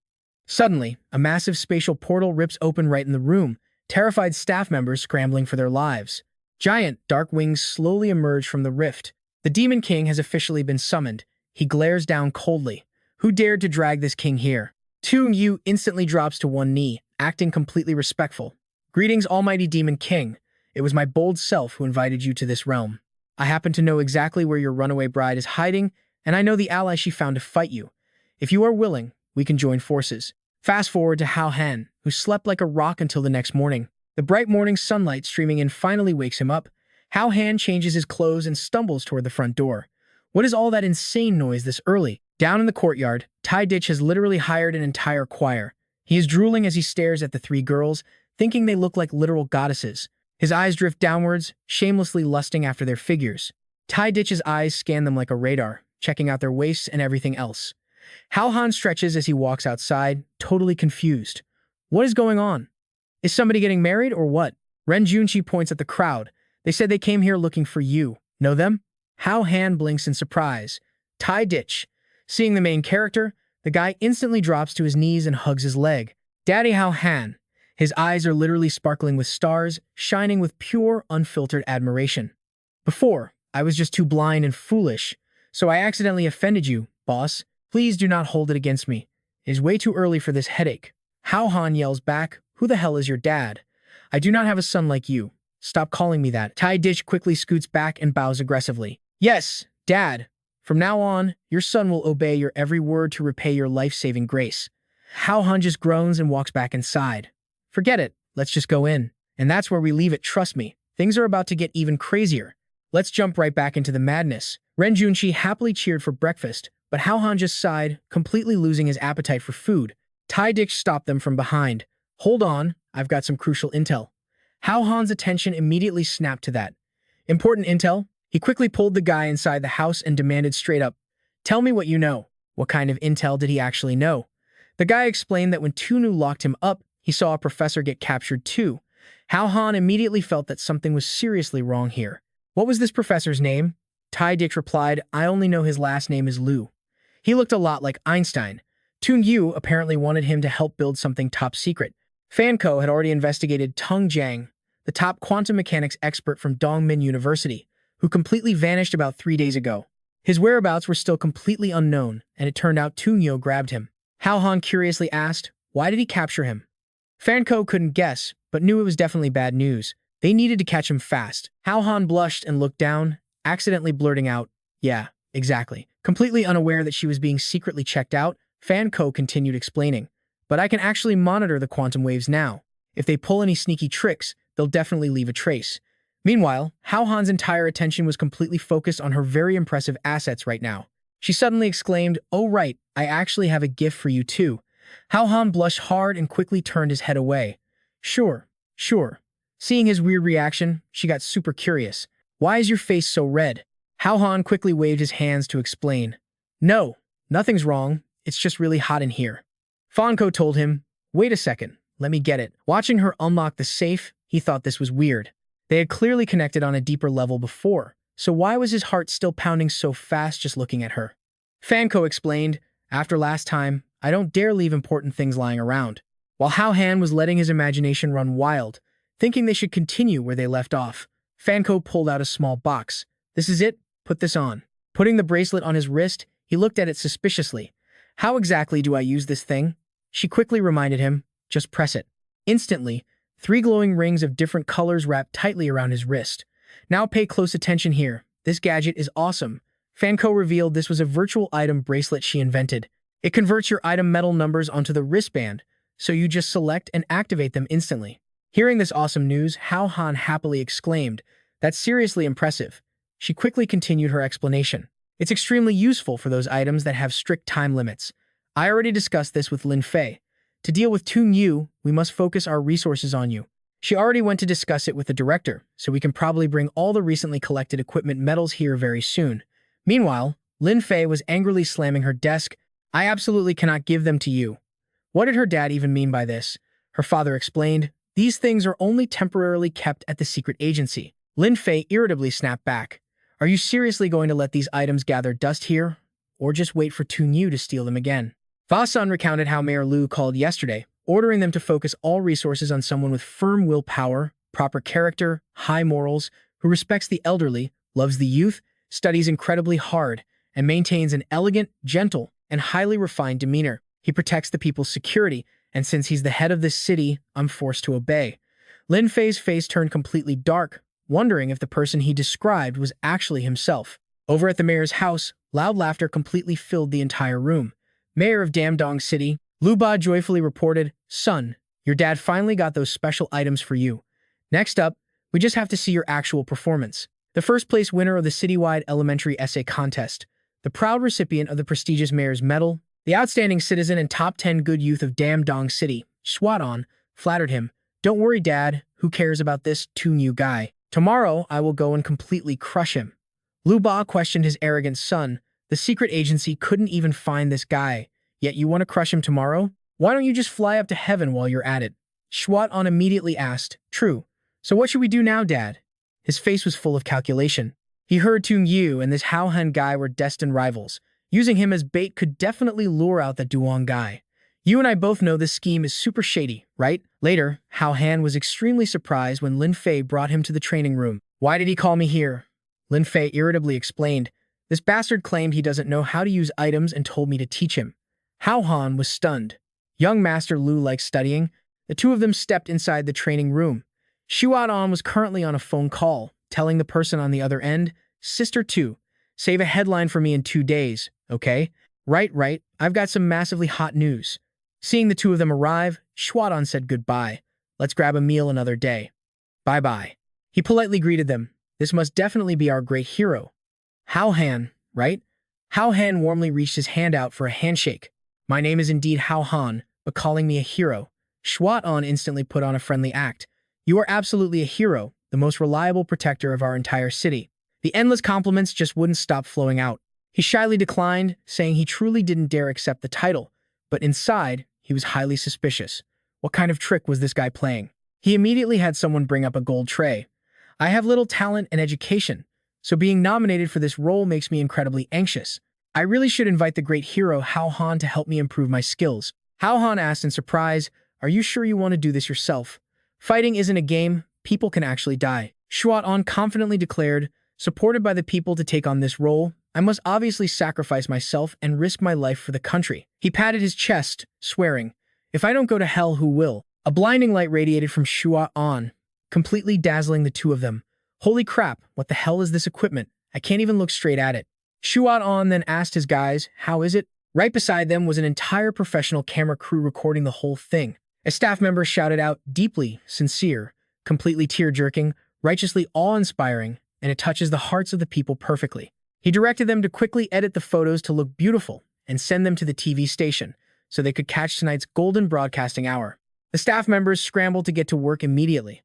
Suddenly, a massive spatial portal rips open right in the room, terrified staff members scrambling for their lives. Giant, dark wings slowly emerge from the rift. The Demon King has officially been summoned. He glares down coldly. Who dared to drag this king here? Tung Yu instantly drops to one knee, acting completely respectful. Greetings, almighty Demon King. It was my bold self who invited you to this realm. I happen to know exactly where your runaway bride is hiding, and I know the ally she found to fight you. If you are willing, we can join forces. Fast forward to Hao Han, who slept like a rock until the next morning. The bright morning sunlight streaming in finally wakes him up. Hao Han changes his clothes and stumbles toward the front door. What is all that insane noise this early? Down in the courtyard, Tai Ditch has literally hired an entire choir. He is drooling as he stares at the three girls, thinking they look like literal goddesses. His eyes drift downwards, shamelessly lusting after their figures. Tai Ditch's eyes scan them like a radar, checking out their waists and everything else. Hao Han stretches as he walks outside, totally confused. What is going on? Is somebody getting married or what? Ren Junqi points at the crowd. They said they came here looking for you. Know them? Hao Han blinks in surprise. Tai Ditch. Seeing the main character, the guy instantly drops to his knees and hugs his leg. Daddy Hao Han. His eyes are literally sparkling with stars, shining with pure, unfiltered admiration. Before, I was just too blind and foolish, so I accidentally offended you, boss. Please do not hold it against me. It is way too early for this headache. Hao Han yells back, who the hell is your dad? I do not have a son like you. Stop calling me that. Tai Ditch quickly scoots back and bows aggressively. Yes, Dad. From now on, your son will obey your every word to repay your life-saving grace. Hao Han just groans and walks back inside. Forget it. Let's just go in. And that's where we leave it, trust me. Things are about to get even crazier. Let's jump right back into the madness. Ren Junqi happily cheered for breakfast, but Hao Han just sighed, completely losing his appetite for food. Tai Ditch stopped them from behind. Hold on, I've got some crucial intel. Hao Han's attention immediately snapped to that. Important intel? He quickly pulled the guy inside the house and demanded straight up, tell me what you know. What kind of intel did he actually know? The guy explained that when Tunu locked him up, he saw a professor get captured too. Hao Han immediately felt that something was seriously wrong here. What was this professor's name? Tai Ditch replied, I only know his last name is Liu. He looked a lot like Einstein. Tung Yu apparently wanted him to help build something top secret. Fanko had already investigated Tung Jiang, the top quantum mechanics expert from Dongmin University, who completely vanished about 3 days ago. His whereabouts were still completely unknown, and it turned out Tung Yu grabbed him. Hao Han curiously asked, why did he capture him? Fanko couldn't guess, but knew it was definitely bad news. They needed to catch him fast. Hao Han blushed and looked down, accidentally blurting out, yeah, exactly. Completely unaware that she was being secretly checked out, Fanko continued explaining, but I can actually monitor the quantum waves now. If they pull any sneaky tricks, they'll definitely leave a trace. Meanwhile, Hao Han's entire attention was completely focused on her very impressive assets right now. She suddenly exclaimed, oh right, I actually have a gift for you too. Hao Han blushed hard and quickly turned his head away. Sure. Seeing his weird reaction, she got super curious. Why is your face so red? Hao Han quickly waved his hands to explain. No, nothing's wrong. It's just really hot in here. Fanko told him, wait a second, let me get it. Watching her unlock the safe, he thought this was weird. They had clearly connected on a deeper level before, so why was his heart still pounding so fast just looking at her? Fanko explained, after last time, I don't dare leave important things lying around. While Hao Han was letting his imagination run wild, thinking they should continue where they left off, Fanko pulled out a small box. This is it, put this on. Putting the bracelet on his wrist, he looked at it suspiciously. How exactly do I use this thing? She quickly reminded him, just press it. Instantly, 3 glowing rings of different colors wrapped tightly around his wrist. Now pay close attention here. This gadget is awesome. Fanko revealed this was a virtual item bracelet she invented. It converts your item metal numbers onto the wristband, so you just select and activate them instantly. Hearing this awesome news, Hao Han happily exclaimed, that's seriously impressive. She quickly continued her explanation. It's extremely useful for those items that have strict time limits. I already discussed this with Lin Fei. To deal with Tung Yu, we must focus our resources on you. She already went to discuss it with the director, so we can probably bring all the recently collected equipment metals here very soon. Meanwhile, Lin Fei was angrily slamming her desk. I absolutely cannot give them to you. What did her dad even mean by this? Her father explained, these things are only temporarily kept at the secret agency. Lin Fei irritably snapped back. Are you seriously going to let these items gather dust here? Or just wait for Tung Yu to steal them again? Fa-sun recounted how Mayor Liu called yesterday, ordering them to focus all resources on someone with firm willpower, proper character, high morals, who respects the elderly, loves the youth, studies incredibly hard, and maintains an elegant, gentle, and highly refined demeanor. He protects the people's security, and since he's the head of this city, I'm forced to obey. Lin Fei's face turned completely dark, wondering if the person he described was actually himself. Over at the mayor's house, loud laughter completely filled the entire room. Mayor of Damdong City, Lu Ba joyfully reported, "Son, your dad finally got those special items for you. Next up, we just have to see your actual performance." The first place winner of the citywide elementary essay contest, the proud recipient of the prestigious mayor's medal, the outstanding citizen and top 10 good youth of Damdong City, Hao, flattered him. "Don't worry, Dad. Who cares about this too-new guy? Tomorrow, I will go and completely crush him." Lu Ba questioned his arrogant son. "The secret agency couldn't even find this guy, yet you want to crush him tomorrow? Why don't you just fly up to heaven while you're at it?" Hao immediately asked, "True. So what should we do now, Dad?" His face was full of calculation. He heard Tung Yu and this Hao Han guy were destined rivals. Using him as bait could definitely lure out the Duong guy. "You and I both know this scheme is super shady, right?" Later, Hao Han was extremely surprised when Lin Fei brought him to the training room. "Why did he call me here?" Lin Fei irritably explained. "This bastard claimed he doesn't know how to use items and told me to teach him." Hao Han was stunned. Young Master Lu likes studying. The two of them stepped inside the training room. Hao was currently on a phone call, telling the person on the other end, "Sister 2, save a headline for me in 2 days, okay?" Right, I've got some massively hot news." Seeing the two of them arrive, Hao said goodbye. "Let's grab a meal another day." "Bye-bye." He politely greeted them. "This must definitely be our great hero. Hao Han, right?" Hao Han warmly reached his hand out for a handshake. "My name is indeed Hao Han, but calling me a hero." Hao instantly put on a friendly act. "You are absolutely a hero, the most reliable protector of our entire city." The endless compliments just wouldn't stop flowing out. He shyly declined, saying he truly didn't dare accept the title, but inside, he was highly suspicious. What kind of trick was this guy playing? He immediately had someone bring up a gold tray. "I have little talent and education, so being nominated for this role makes me incredibly anxious. I really should invite the great hero Hao Han to help me improve my skills." Hao Han asked in surprise, "Are you sure you want to do this yourself? Fighting isn't a game, people can actually die." Hao confidently declared, "Supported by the people to take on this role, I must obviously sacrifice myself and risk my life for the country." He patted his chest, swearing, "If I don't go to hell, who will?" A blinding light radiated from Hao, completely dazzling the two of them. "Holy crap, what the hell is this equipment? I can't even look straight at it." Hao then asked his guys, "How is it?" Right beside them was an entire professional camera crew recording the whole thing. A staff member shouted out, "Deeply sincere, completely tear-jerking, righteously awe-inspiring, and it touches the hearts of the people perfectly." He directed them to quickly edit the photos to look beautiful and send them to the TV station so they could catch tonight's golden broadcasting hour. The staff members scrambled to get to work immediately.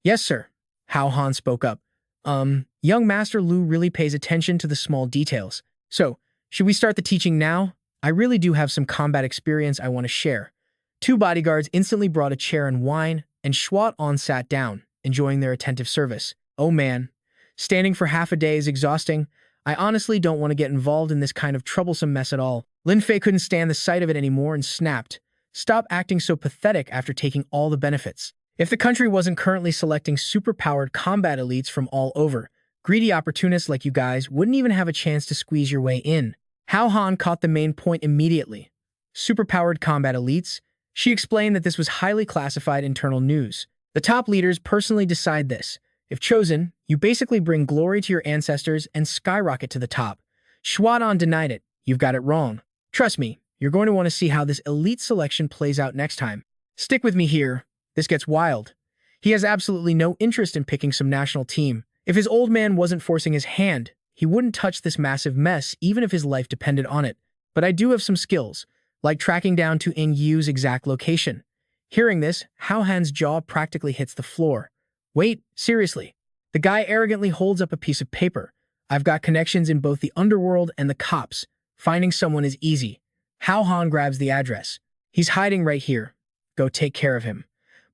"Yes, sir," Hao Han spoke up. Young Master Lu really pays attention to the small details. So, should we start the teaching now? I really do have some combat experience I want to share." Two bodyguards instantly brought a chair and wine, and Hao sat down, enjoying their attentive service. "Oh man, standing for half a day is exhausting. I honestly don't want to get involved in this kind of troublesome mess at all." Lin Fei couldn't stand the sight of it anymore and snapped, "Stop acting so pathetic after taking all the benefits. If the country wasn't currently selecting superpowered combat elites from all over, greedy opportunists like you guys wouldn't even have a chance to squeeze your way in." Hao Han caught the main point immediately. Superpowered combat elites? She explained that this was highly classified internal news. The top leaders personally decide this. If chosen, you basically bring glory to your ancestors and skyrocket to the top. Hao denied it. "You've got it wrong. Trust me, you're going to want to see how this elite selection plays out next time. Stick with me here. This gets wild." He has absolutely no interest in picking some national team. If his old man wasn't forcing his hand, he wouldn't touch this massive mess even if his life depended on it. "But I do have some skills, like tracking down to Ing Yu's exact location." Hearing this, Hao Han's jaw practically hits the floor. "Wait, seriously?" The guy arrogantly holds up a piece of paper. "I've got connections in both the underworld and the cops. Finding someone is easy." Hao Han grabs the address. "He's hiding right here. Go take care of him."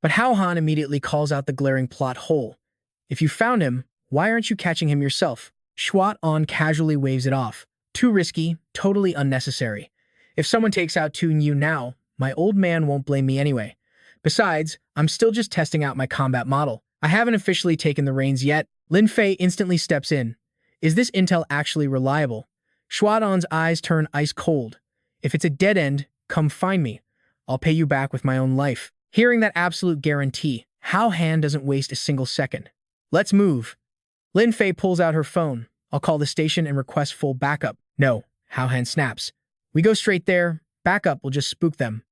But Hao Han immediately calls out the glaring plot hole. "If you found him, why aren't you catching him yourself?" Hao casually waves it off. "Too risky, totally unnecessary. If someone takes out Tung Yu now, my old man won't blame me anyway. Besides, I'm still just testing out my combat model. I haven't officially taken the reins yet." Lin Fei instantly steps in. "Is this intel actually reliable?" Hao eyes turn ice cold. "If it's a dead end, come find me. I'll pay you back with my own life." Hearing that absolute guarantee, Hao Han doesn't waste a single second. "Let's move." Lin Fei pulls out her phone. "I'll call the station and request full backup." "No," Hao Han snaps. "We go straight there. Backup will just spook them."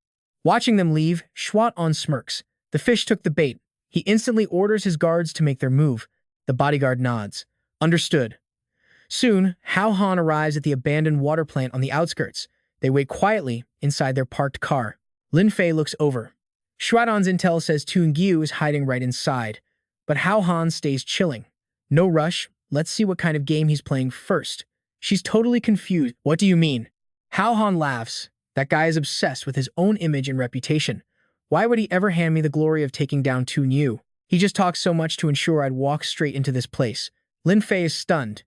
Watching them leave, Hao Han smirks. The fish took the bait. He instantly orders his guards to make their move. The bodyguard nods. Understood. Soon, Hao Han arrives at the abandoned water plant on the outskirts. They wait quietly inside their parked car. Lin Fei looks over. Hao Han's intel says Toon Gyu is hiding right inside, but Hao Han stays chilling. No rush, let's see what kind of game he's playing first. She's totally confused. What do you mean? Hao Han laughs. That guy is obsessed with his own image and reputation. Why would he ever hand me the glory of taking down Toon Gyu? He just talks so much to ensure I'd walk straight into this place. Lin Fei is stunned.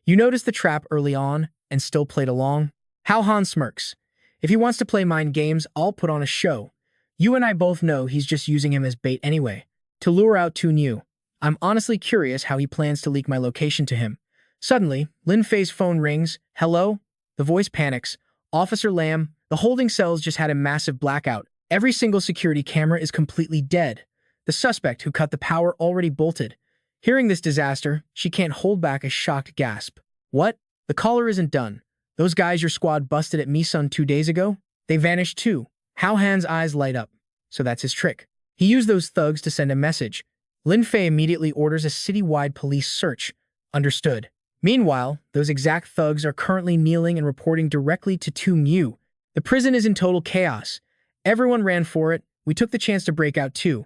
You noticed the trap early on and still played along? Hao Han smirks. If he wants to play mind games, I'll put on a show. You and I both know he's just using him as bait anyway, to lure out Toon Gyu. I'm honestly curious how he plans to leak my location to him. Suddenly, Lin Fei's phone rings. Hello? The voice panics. Officer Lam, the holding cells just had a massive blackout. Every single security camera is completely dead. The suspect who cut the power already bolted. Hearing this disaster, she can't hold back a shocked gasp. What? The caller isn't done. Those guys your squad busted at Misun 2 days ago? They vanished too. Hao Han's eyes light up. So that's his trick. He used those thugs to send a message. Lin Fei immediately orders a city-wide police search. Understood. Meanwhile, those exact thugs are currently kneeling and reporting directly to Toon Gyu. The prison is in total chaos. Everyone ran for it. We took the chance to break out too.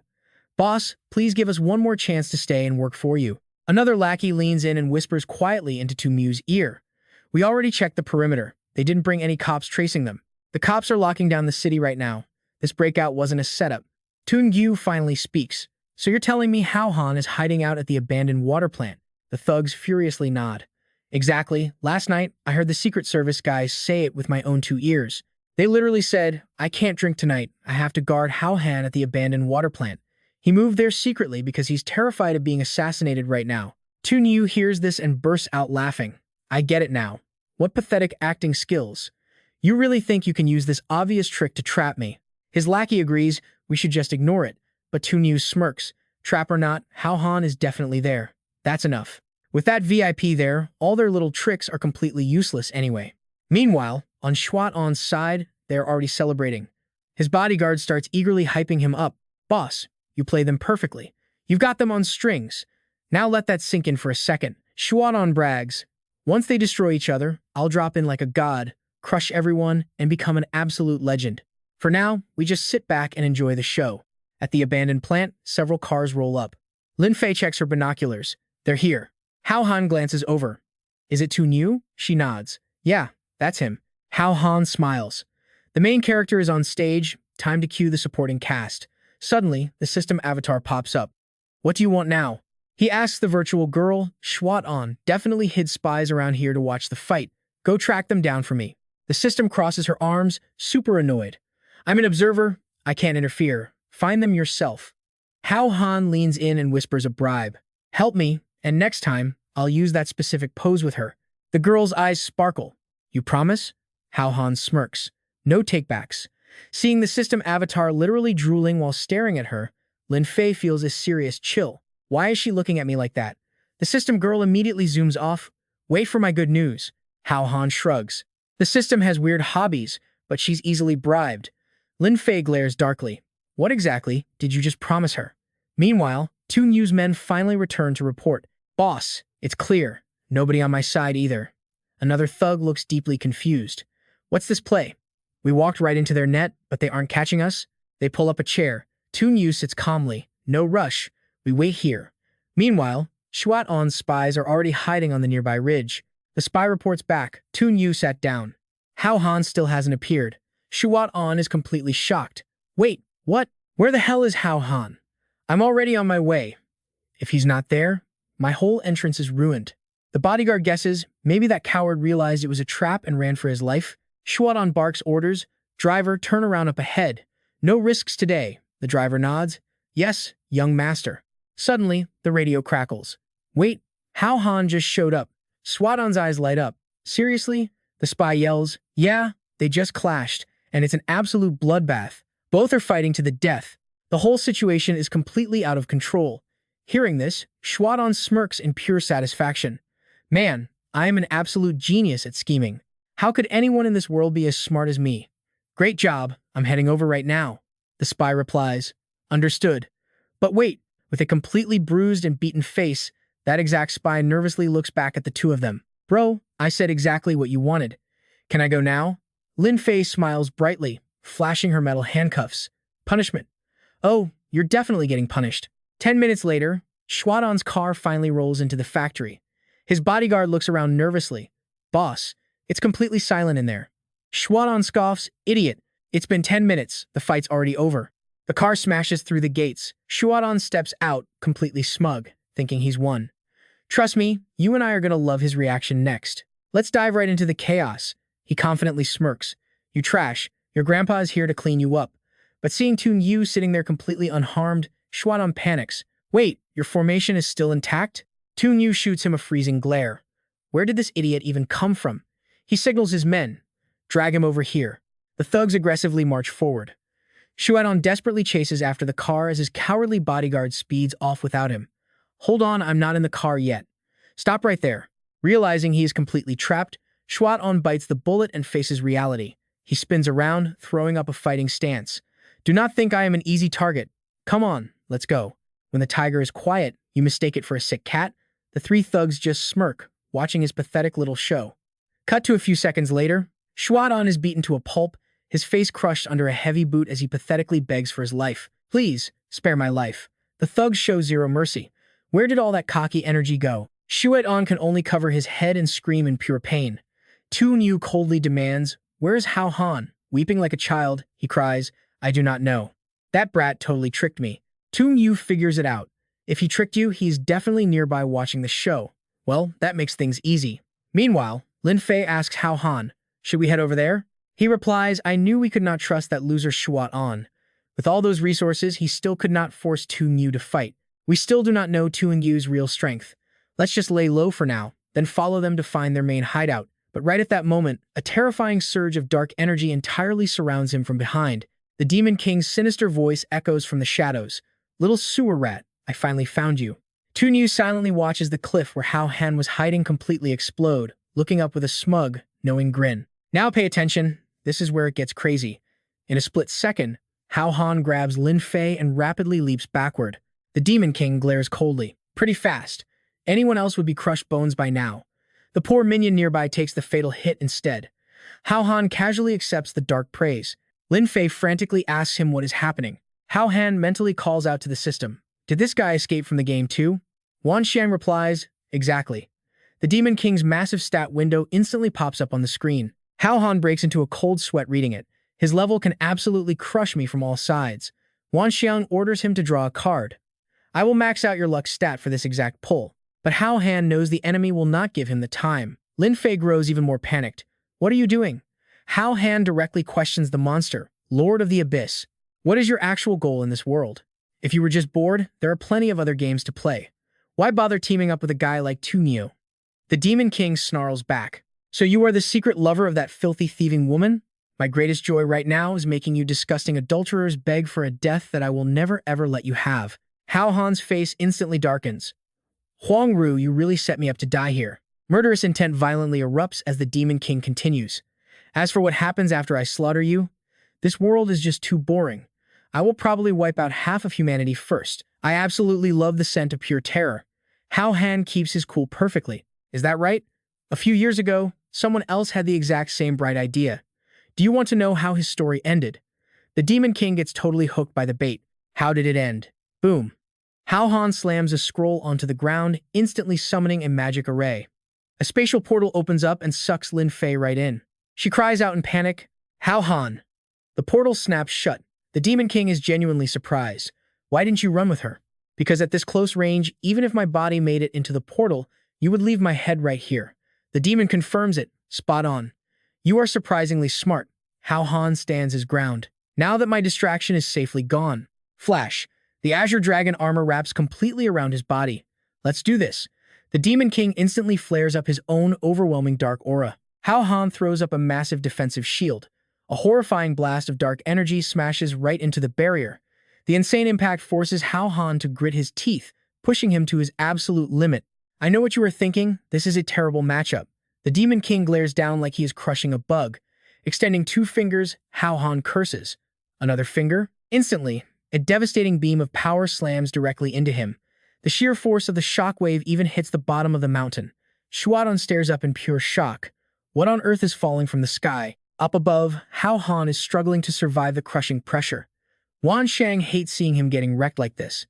Boss, please give us one more chance to stay and work for you. Another lackey leans in and whispers quietly into Toon Gyu's ear. We already checked the perimeter. They didn't bring any cops tracing them. The cops are locking down the city right now. This breakout wasn't a setup. Toon Gyu finally speaks. So you're telling me Hao Han is hiding out at the abandoned water plant? The thugs furiously nod. Exactly. Last night, I heard the Secret Service guys say it with my own 2 ears. They literally said, I can't drink tonight. I have to guard Hao Han at the abandoned water plant. He moved there secretly because he's terrified of being assassinated right now. Toon Gyu hears this and bursts out laughing. I get it now. What pathetic acting skills. You really think you can use this obvious trick to trap me? His lackey agrees we should just ignore it, but Toon Gyu smirks. Trap or not, Hao Han is definitely there. That's enough. With that VIP there, all their little tricks are completely useless anyway. Meanwhile, on Hao Han's side, they are already celebrating. His bodyguard starts eagerly hyping him up. Boss, you play them perfectly. You've got them on strings. Now let that sink in for a second. Hao Han brags. Once they destroy each other, I'll drop in like a god, crush everyone, and become an absolute legend. For now, we just sit back and enjoy the show. At the abandoned plant, several cars roll up. Lin Fei checks her binoculars. They're here. Hao Han glances over. Is it Toon Gyu? She nods. Yeah, that's him. Hao Han smiles. The main character is on stage. Time to cue the supporting cast. Suddenly, the system avatar pops up. What do you want now? He asks the virtual girl. Hao Han definitely hid spies around here to watch the fight. Go track them down for me. The system crosses her arms, super annoyed. I'm an observer. I can't interfere. Find them yourself. Hao Han leans in and whispers a bribe. Help me, and next time, I'll use that specific pose with her. The girl's eyes sparkle. You promise? Hao Han smirks. No takebacks. Seeing the system avatar literally drooling while staring at her, Lin Fei feels a serious chill. Why is she looking at me like that? The system girl immediately zooms off. Wait for my good news. Hao Han shrugs. The system has weird hobbies, but she's easily bribed. Lin Fei glares darkly. What exactly did you just promise her? Meanwhile, Toon Gyu's men finally return to report. Boss, it's clear. Nobody on my side either. Another thug looks deeply confused. What's this play? We walked right into their net, but they aren't catching us? They pull up a chair. Toon Gyu sits calmly. No rush. We wait here. Meanwhile, Hao Han's spies are already hiding on the nearby ridge. The spy reports back. Toon Gyu sat down. Hao Han still hasn't appeared. Hao Han is completely shocked. Wait, what? Where the hell is Hao Han? I'm already on my way. If he's not there, my whole entrance is ruined. The bodyguard guesses maybe that coward realized it was a trap and ran for his life. Hao Han barks orders. Driver, turn around up ahead. No risks today. The driver nods. Yes, young master. Suddenly, the radio crackles. Wait, Hao Han just showed up. Hao Han's eyes light up. Seriously? The spy yells. Yeah, they just clashed, and it's an absolute bloodbath. Both are fighting to the death. The whole situation is completely out of control. Hearing this, Hao Han smirks in pure satisfaction. Man, I am an absolute genius at scheming. How could anyone in this world be as smart as me? Great job. I'm heading over right now. The spy replies. Understood. But wait, with a completely bruised and beaten face, that exact spy nervously looks back at the two of them. Bro, I said exactly what you wanted. Can I go now? Lin Fei smiles brightly, flashing her metal handcuffs. Punishment. Oh, you're definitely getting punished. 10 minutes later, Shuadan's car finally rolls into the factory. His bodyguard looks around nervously. Boss, it's completely silent in there. Shuadan scoffs, idiot. It's been 10 minutes. The fight's already over. The car smashes through the gates. Shuadan steps out, completely smug, thinking he's won. Trust me, you and I are gonna love his reaction next. Let's dive right into the chaos. He confidently smirks. You trash. Your grandpa is here to clean you up. But seeing Toon Yu sitting there completely unharmed, Shuadan panics. Wait, your formation is still intact? Toon Yu shoots him a freezing glare. Where did this idiot even come from? He signals his men. Drag him over here. The thugs aggressively march forward. Shuadan desperately chases after the car as his cowardly bodyguard speeds off without him. Hold on, I'm not in the car yet. Stop right there. Realizing he is completely trapped, Shuadan bites the bullet and faces reality. He spins around, throwing up a fighting stance. Do not think I am an easy target. Come on, let's go. When the tiger is quiet, you mistake it for a sick cat. The three thugs just smirk, watching his pathetic little show. Cut to a few seconds later, Shuadan is beaten to a pulp, his face crushed under a heavy boot as he pathetically begs for his life. Please, spare my life. The thugs show zero mercy. Where did all that cocky energy go? Shuadan can only cover his head and scream in pure pain. Toon Yu coldly demands, Where is Hao Han? Weeping like a child, he cries, I do not know. That brat totally tricked me. Toon Yu figures it out. If he tricked you, he's definitely nearby watching the show. Well, that makes things easy. Meanwhile, Lin Fei asks Hao Han, Should we head over there? He replies, I knew we could not trust that loser Shuadan. With all those resources, he still could not force Toon Yu to fight. We still do not know Toon Yu's real strength. Let's just lay low for now, then follow them to find their main hideout. But right at that moment, a terrifying surge of dark energy entirely surrounds him from behind. The Demon King's sinister voice echoes from the shadows. Little sewer rat, I finally found you. Toon Yu silently watches the cliff where Hao Han was hiding completely explode, looking up with a smug, knowing grin. Now pay attention. This is where it gets crazy. In a split second, Hao Han grabs Lin Fei and rapidly leaps backward. The Demon King glares coldly. Pretty fast. Anyone else would be crushed bones by now. The poor minion nearby takes the fatal hit instead. Hao Han casually accepts the dark praise. Lin Fei frantically asks him what is happening. Hao Han mentally calls out to the system. Did this guy escape from the game too? Wan Xiang replies, Exactly. The Demon King's massive stat window instantly pops up on the screen. Hao Han breaks into a cold sweat reading it. His level can absolutely crush me from all sides. Wan Xiang orders him to draw a card. I will max out your luck stat for this exact pull. But Hao Han knows the enemy will not give him the time. Lin Fei grows even more panicked. What are you doing? Hao Han directly questions the monster, Lord of the Abyss. What is your actual goal in this world? If you were just bored, there are plenty of other games to play. Why bother teaming up with a guy like Toon Yu? The Demon King snarls back. So you are the secret lover of that filthy thieving woman? My greatest joy right now is making you disgusting adulterers beg for a death that I will never ever let you have. Hao Han's face instantly darkens. Huang Ru, you really set me up to die here. Murderous intent violently erupts as the Demon King continues. As for what happens after I slaughter you, this world is just too boring. I will probably wipe out half of humanity first. I absolutely love the scent of pure terror. Hao Han keeps his cool perfectly. Is that right? A few years ago, someone else had the exact same bright idea. Do you want to know how his story ended? The Demon King gets totally hooked by the bait. How did it end? Boom. Hao Han slams a scroll onto the ground, instantly summoning a magic array. A spatial portal opens up and sucks Lin Fei right in. She cries out in panic, Hao Han. The portal snaps shut. The Demon King is genuinely surprised. Why didn't you run with her? Because at this close range, even if my body made it into the portal, you would leave my head right here. The demon confirms it. Spot on. You are surprisingly smart. Hao Han stands his ground. Now that my distraction is safely gone. Flash. The Azure Dragon armor wraps completely around his body. Let's do this. The Demon King instantly flares up his own overwhelming dark aura. Hao Han throws up a massive defensive shield. A horrifying blast of dark energy smashes right into the barrier. The insane impact forces Hao Han to grit his teeth, pushing him to his absolute limit. I know what you are thinking. This is a terrible matchup. The Demon King glares down like he is crushing a bug. Extending 2 fingers, Hao Han curses. Another finger? Instantly, a devastating beam of power slams directly into him. The sheer force of the shockwave even hits the bottom of the mountain. Shuadon stares up in pure shock. What on earth is falling from the sky? Up above, Hao Han is struggling to survive the crushing pressure. Wan Shang hates seeing him getting wrecked like this.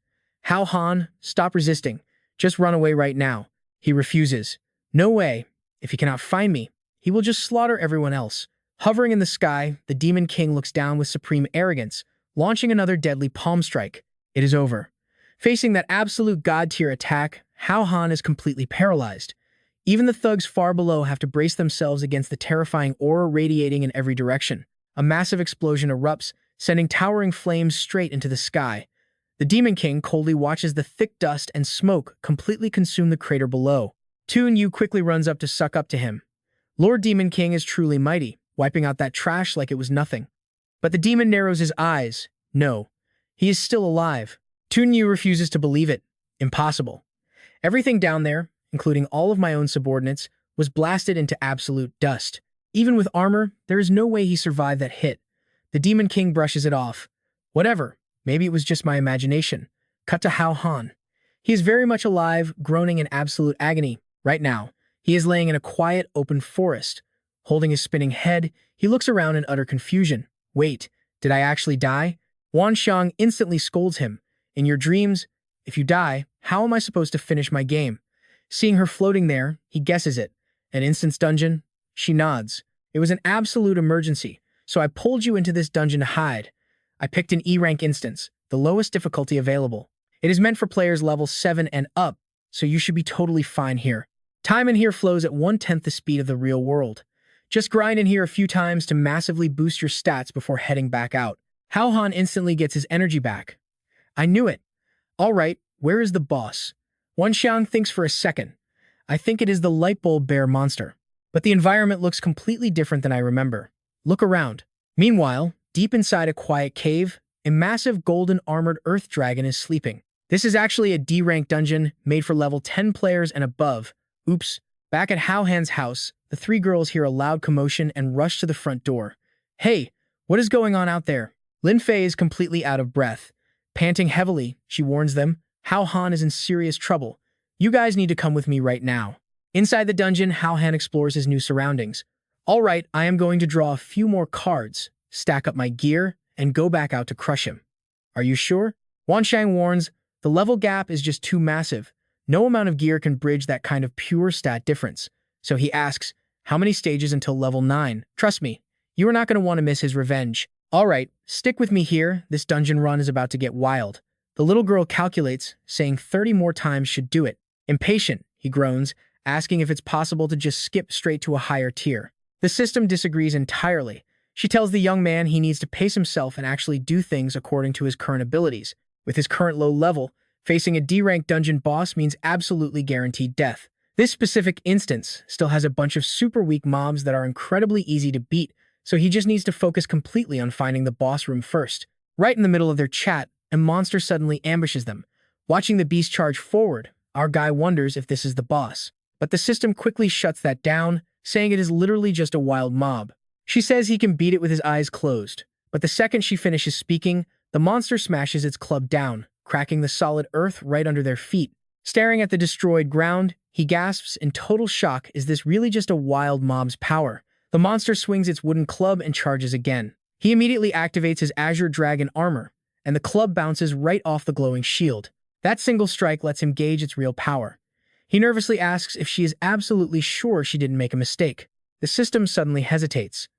Hao Han, stop resisting. Just run away right now. He refuses. No way. If he cannot find me, he will just slaughter everyone else. Hovering in the sky, the Demon King looks down with supreme arrogance, launching another deadly palm strike. It is over. Facing that absolute god-tier attack, Hao Han is completely paralyzed. Even the thugs far below have to brace themselves against the terrifying aura radiating in every direction. A massive explosion erupts, sending towering flames straight into the sky. The Demon King coldly watches the thick dust and smoke completely consume the crater below. Toon Yu quickly runs up to suck up to him. Lord Demon King is truly mighty, wiping out that trash like it was nothing. But the demon narrows his eyes. No, he is still alive. Toon Yu refuses to believe it. Impossible. Everything down there, including all of my own subordinates, was blasted into absolute dust. Even with armor, there is no way he survived that hit. The Demon King brushes it off. Whatever, maybe it was just my imagination. Cut to Hao Han. He is very much alive, groaning in absolute agony. Right now, he is laying in a quiet, open forest. Holding his spinning head, he looks around in utter confusion. Wait, did I actually die? Wan Shang instantly scolds him. In your dreams, if you die, how am I supposed to finish my game? Seeing her floating there, he guesses it. An instance dungeon? She nods. It was an absolute emergency, so I pulled you into this dungeon to hide. I picked an E-rank instance, the lowest difficulty available. It is meant for players level 7 and up, so you should be totally fine here. Time in here flows at 1/10 the speed of the real world. Just grind in here a few times to massively boost your stats before heading back out. Hao Han instantly gets his energy back. I knew it. All right, where is the boss? Wan Shang thinks for a second. I think it is the light bulb bear monster. But the environment looks completely different than I remember. Look around. Meanwhile, deep inside a quiet cave, a massive golden armored earth dragon is sleeping. This is actually a D-rank dungeon made for level 10 players and above. Oops. Back at Hao Han's house, the 3 girls hear a loud commotion and rush to the front door. Hey, what is going on out there? Lin Fei is completely out of breath. Panting heavily, she warns them, Hao Han is in serious trouble. You guys need to come with me right now. Inside the dungeon, Hao Han explores his new surroundings. All right, I am going to draw a few more cards, stack up my gear, and go back out to crush him. Are you sure? Wan Shang warns, the level gap is just too massive. No amount of gear can bridge that kind of pure stat difference. So he asks, how many stages until level 9? Trust me, you are not going to want to miss his revenge. All right, stick with me here. This dungeon run is about to get wild. The little girl calculates, saying 30 more times should do it. Impatient, he groans, asking if it's possible to just skip straight to a higher tier. The system disagrees entirely. She tells the young man he needs to pace himself and actually do things according to his current abilities. With his current low level, facing a D-rank dungeon boss means absolutely guaranteed death. This specific instance still has a bunch of super weak mobs that are incredibly easy to beat, so he just needs to focus completely on finding the boss room first. Right in the middle of their chat, a monster suddenly ambushes them. Watching the beast charge forward, our guy wonders if this is the boss. But the system quickly shuts that down, saying it is literally just a wild mob. She says he can beat it with his eyes closed, but the second she finishes speaking, the monster smashes its club down, cracking the solid earth right under their feet. Staring at the destroyed ground, he gasps in total shock. Is this really just a wild mob's power? The monster swings its wooden club and charges again. He immediately activates his Azure Dragon armor, and the club bounces right off the glowing shield. That single strike lets him gauge its real power. He nervously asks if she is absolutely sure she didn't make a mistake. The system suddenly hesitates.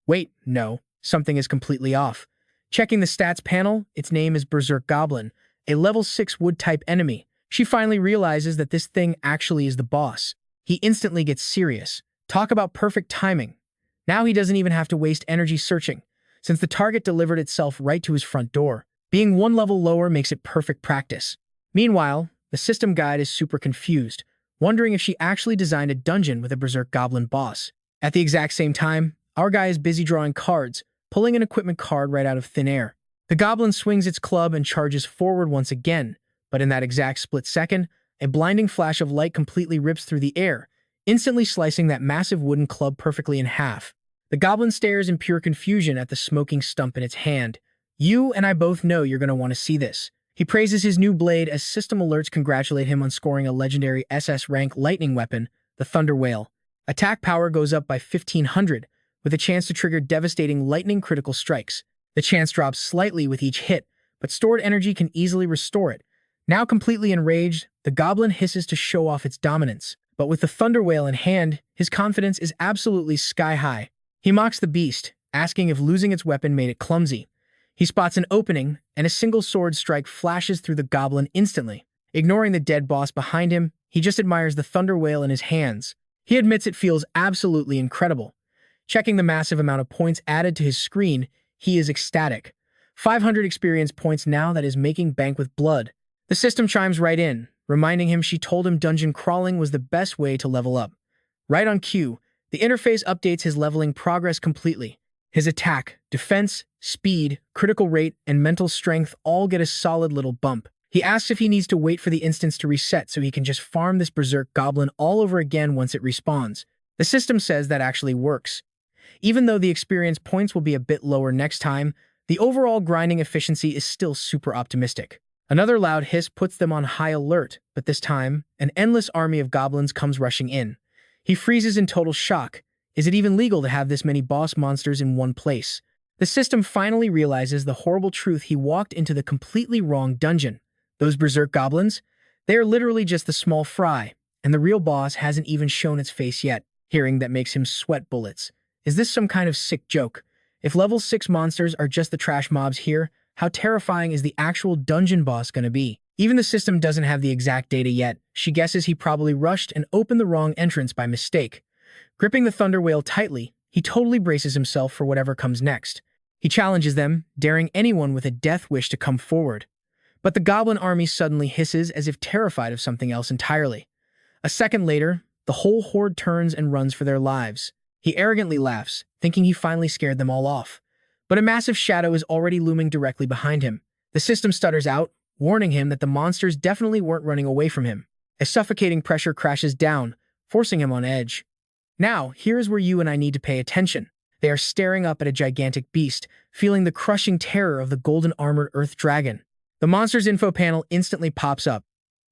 Wait, no, something is completely off. Checking the stats panel, its name is Berserk Goblin, a level 6 wood-type enemy. She finally realizes that this thing actually is the boss. He instantly gets serious. Talk about perfect timing. Now he doesn't even have to waste energy searching, since the target delivered itself right to his front door. Being 1 level lower makes it perfect practice. Meanwhile, the system guide is super confused, wondering if she actually designed a dungeon with a Berserk Goblin boss. At the exact same time, our guy is busy drawing cards, pulling an equipment card right out of thin air. The goblin swings its club and charges forward once again, but in that exact split second, a blinding flash of light completely rips through the air, instantly slicing that massive wooden club perfectly in half. The goblin stares in pure confusion at the smoking stump in its hand. You and I both know you're going to want to see this. He praises his new blade as system alerts congratulate him on scoring a legendary SS-Rank lightning weapon, the Thunder Whale. Attack power goes up by 1500, with a chance to trigger devastating lightning critical strikes. The chance drops slightly with each hit, but stored energy can easily restore it. Now completely enraged, the goblin hisses to show off its dominance. But with the Thunder Whale in hand, his confidence is absolutely sky-high. He mocks the beast, asking if losing its weapon made it clumsy. He spots an opening, and a single sword strike flashes through the goblin instantly. Ignoring the dead boss behind him, he just admires the Thunder Whale in his hands. He admits it feels absolutely incredible. Checking the massive amount of points added to his screen, he is ecstatic. 500 experience points now that is making bank with blood. The system chimes right in, reminding him she told him dungeon crawling was the best way to level up. Right on cue, the interface updates his leveling progress completely. His attack, defense, speed, critical rate, and mental strength all get a solid little bump. He asks if he needs to wait for the instance to reset so he can just farm this berserk goblin all over again once it respawns. The system says that actually works. Even though the experience points will be a bit lower next time, the overall grinding efficiency is still super optimistic. Another loud hiss puts them on high alert, but this time, an endless army of goblins comes rushing in. He freezes in total shock. Is it even legal to have this many boss monsters in one place? The system finally realizes the horrible truth: he walked into the completely wrong dungeon. Those berserk goblins? They are literally just the small fry, and the real boss hasn't even shown its face yet. Hearing that makes him sweat bullets. Is this some kind of sick joke? If level 6 monsters are just the trash mobs here, how terrifying is the actual dungeon boss going to be? Even the system doesn't have the exact data yet. She guesses he probably rushed and opened the wrong entrance by mistake. Gripping the Thunder Whale tightly, he totally braces himself for whatever comes next. He challenges them, daring anyone with a death wish to come forward. But the goblin army suddenly hisses as if terrified of something else entirely. A second later, the whole horde turns and runs for their lives. He arrogantly laughs, thinking he finally scared them all off. But a massive shadow is already looming directly behind him. The system stutters out, warning him that the monsters definitely weren't running away from him. A suffocating pressure crashes down, forcing him on edge. Now, here's where you and I need to pay attention. They are staring up at a gigantic beast, feeling the crushing terror of the golden armored earth dragon. The monster's info panel instantly pops up.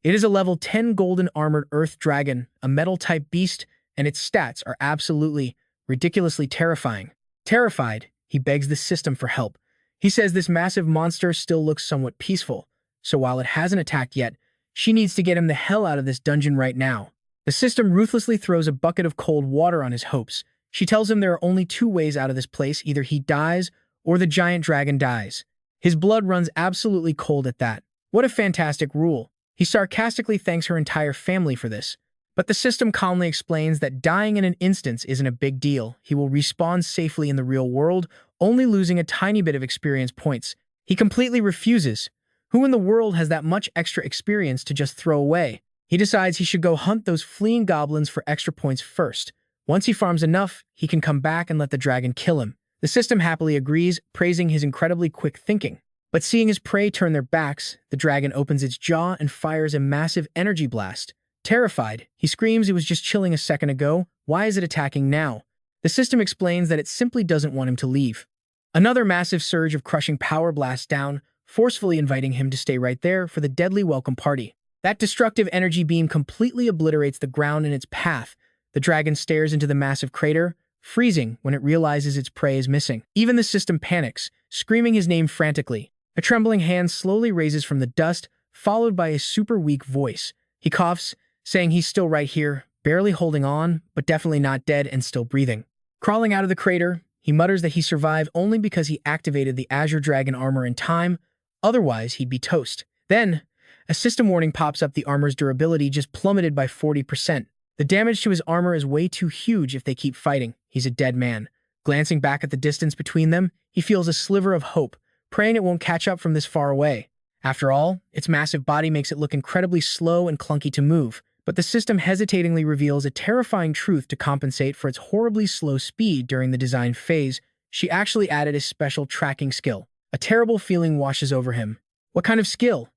It is a level 10 golden armored earth dragon, a metal-type beast, and its stats are absolutely, ridiculously terrifying. Terrified, he begs the system for help. He says this massive monster still looks somewhat peaceful, so while it hasn't attacked yet, she needs to get him the hell out of this dungeon right now. The system ruthlessly throws a bucket of cold water on his hopes. She tells him there are only two ways out of this place: either he dies or the giant dragon dies. His blood runs absolutely cold at that. What a fantastic rule. He sarcastically thanks her entire family for this. But the system calmly explains that dying in an instance isn't a big deal. He will respawn safely in the real world, only losing a tiny bit of experience points. He completely refuses. Who in the world has that much extra experience to just throw away? He decides he should go hunt those fleeing goblins for extra points first. Once he farms enough, he can come back and let the dragon kill him. The system happily agrees, praising his incredibly quick thinking. But seeing his prey turn their backs, the dragon opens its jaw and fires a massive energy blast. Terrified, he screams it was just chilling a second ago. Why is it attacking now? The system explains that it simply doesn't want him to leave. Another massive surge of crushing power blasts down, forcefully inviting him to stay right there for the deadly welcome party. That destructive energy beam completely obliterates the ground in its path. The dragon stares into the massive crater, freezing when it realizes its prey is missing. Even the system panics, screaming his name frantically. A trembling hand slowly raises from the dust, followed by a super weak voice. He coughs, saying he's still right here, barely holding on, but definitely not dead and still breathing. Crawling out of the crater, he mutters that he survived only because he activated the Azure Dragon armor in time, otherwise he'd be toast. Then, a system warning pops up: the armor's durability just plummeted by 40%. The damage to his armor is way too huge if they keep fighting. He's a dead man. Glancing back at the distance between them, he feels a sliver of hope, praying it won't catch up from this far away. After all, its massive body makes it look incredibly slow and clunky to move, but the system hesitatingly reveals a terrifying truth to compensate for its horribly slow speed during the design phase. She actually added a special tracking skill. A terrible feeling washes over him. What kind of skill?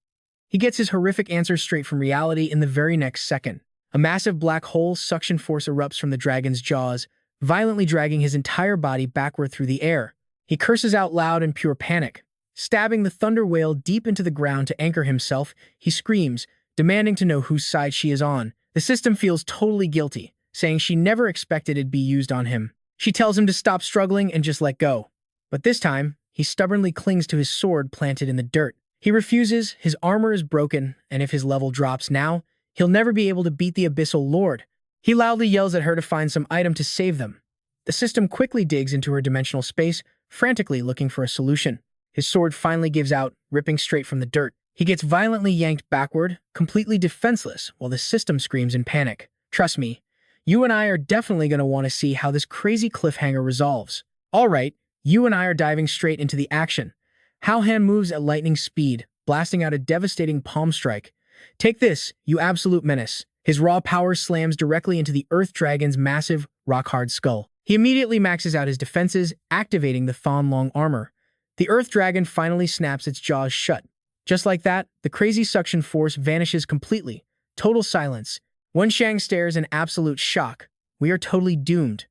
He gets his horrific answer straight from reality in the very next second. A massive black hole suction force erupts from the dragon's jaws, violently dragging his entire body backward through the air. He curses out loud in pure panic. Stabbing the thunder whale deep into the ground to anchor himself, he screams, demanding to know whose side she is on. The system feels totally guilty, saying she never expected it'd be used on him. She tells him to stop struggling and just let go. But this time, he stubbornly clings to his sword planted in the dirt. He refuses, his armor is broken, and if his level drops now, he'll never be able to beat the Abyssal Lord. He loudly yells at her to find some item to save them. The system quickly digs into her dimensional space, frantically looking for a solution. His sword finally gives out, ripping straight from the dirt. He gets violently yanked backward, completely defenseless, while the system screams in panic. Trust me, you and I are definitely going to want to see how this crazy cliffhanger resolves. Alright, you and I are diving straight into the action. Hao Han moves at lightning speed, blasting out a devastating palm strike. Take this, you absolute menace. His raw power slams directly into the Earth Dragon's massive, rock-hard skull. He immediately maxes out his defenses, activating the Thon Long armor. The Earth Dragon finally snaps its jaws shut. Just like that, the crazy suction force vanishes completely. Total silence. Wenxiang stares in absolute shock. We are totally doomed.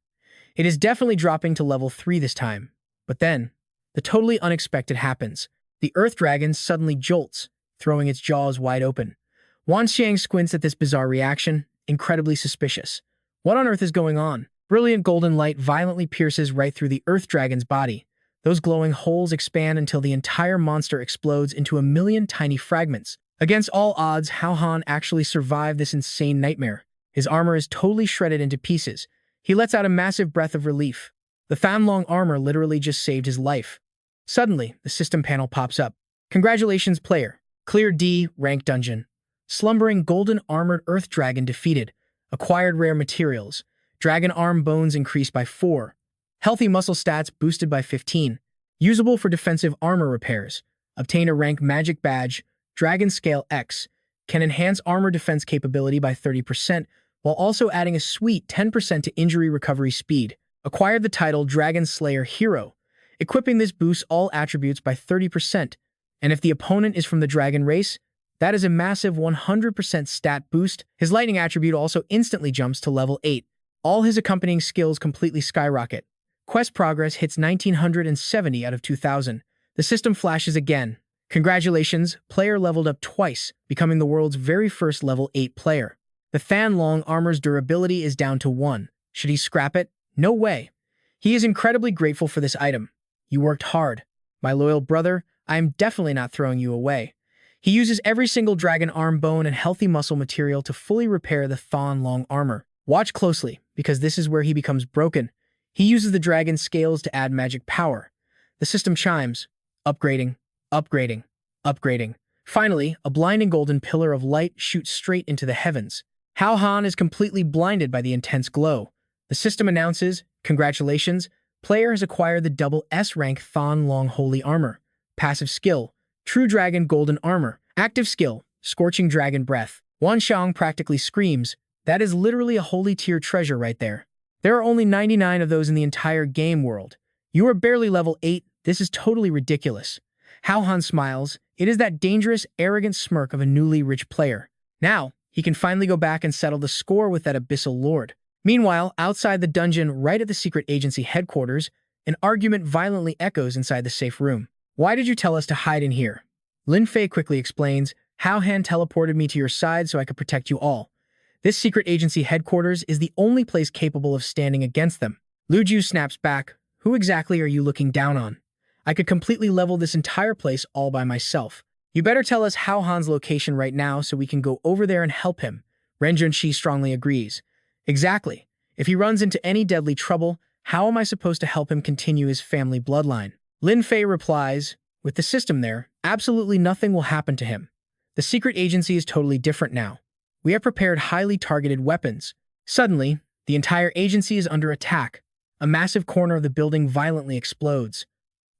It is definitely dropping to level 3 this time. But then, the totally unexpected happens. The Earth Dragon suddenly jolts, throwing its jaws wide open. Wenxiang squints at this bizarre reaction, incredibly suspicious. What on earth is going on? Brilliant golden light violently pierces right through the Earth Dragon's body. Those glowing holes expand until the entire monster explodes into a million tiny fragments. Against all odds, Hao Han actually survived this insane nightmare. His armor is totally shredded into pieces. He lets out a massive breath of relief. The Thon Long armor literally just saved his life. Suddenly, the system panel pops up. Congratulations, player. Clear D, rank dungeon. Slumbering golden armored Earth Dragon defeated. Acquired rare materials. Dragon arm bones increased by 4. Healthy muscle stats boosted by 15. Usable for defensive armor repairs. Obtain a rank magic badge. Dragon Scale X. Can enhance armor defense capability by 30%, while also adding a sweet 10% to injury recovery speed. Acquired the title Dragon Slayer Hero. Equipping this boosts all attributes by 30%. And if the opponent is from the dragon race, that is a massive 100% stat boost. His lightning attribute also instantly jumps to level 8. All his accompanying skills completely skyrocket. Quest progress hits 1970 out of 2000. The system flashes again. Congratulations, player leveled up twice, becoming the world's very first level 8 player. The Thon Long armor's durability is down to 1. Should he scrap it? No way. He is incredibly grateful for this item. You worked hard. My loyal brother, I am definitely not throwing you away. He uses every single dragon arm bone and healthy muscle material to fully repair the Thon Long armor. Watch closely, because this is where he becomes broken. He uses the dragon scales to add magic power. The system chimes. Upgrading, upgrading, upgrading. Finally, a blinding golden pillar of light shoots straight into the heavens. Hao Han is completely blinded by the intense glow. The system announces, congratulations, player has acquired the double S-Rank Thon Long Holy Armor. Passive skill, True Dragon Golden Armor. Active skill, Scorching Dragon Breath. Wenxiang practically screams, that is literally a holy tier treasure right there. There are only 99 of those in the entire game world. You are barely level 8, this is totally ridiculous. Hao Han smiles, it is that dangerous, arrogant smirk of a newly rich player. Now, he can finally go back and settle the score with that Abyssal Lord. Meanwhile, outside the dungeon, right at the secret agency headquarters, an argument violently echoes inside the safe room. Why did you tell us to hide in here? Lin Fei quickly explains, Hao Han teleported me to your side so I could protect you all. This secret agency headquarters is the only place capable of standing against them. Lu Ju snaps back, who exactly are you looking down on? I could completely level this entire place all by myself. You better tell us Hao Han's location right now so we can go over there and help him. Ren Junshi strongly agrees. Exactly. If he runs into any deadly trouble, how am I supposed to help him continue his family bloodline? Lin Fei replies, with the system there, absolutely nothing will happen to him. The secret agency is totally different now. We have prepared highly targeted weapons. Suddenly, the entire agency is under attack. A massive corner of the building violently explodes.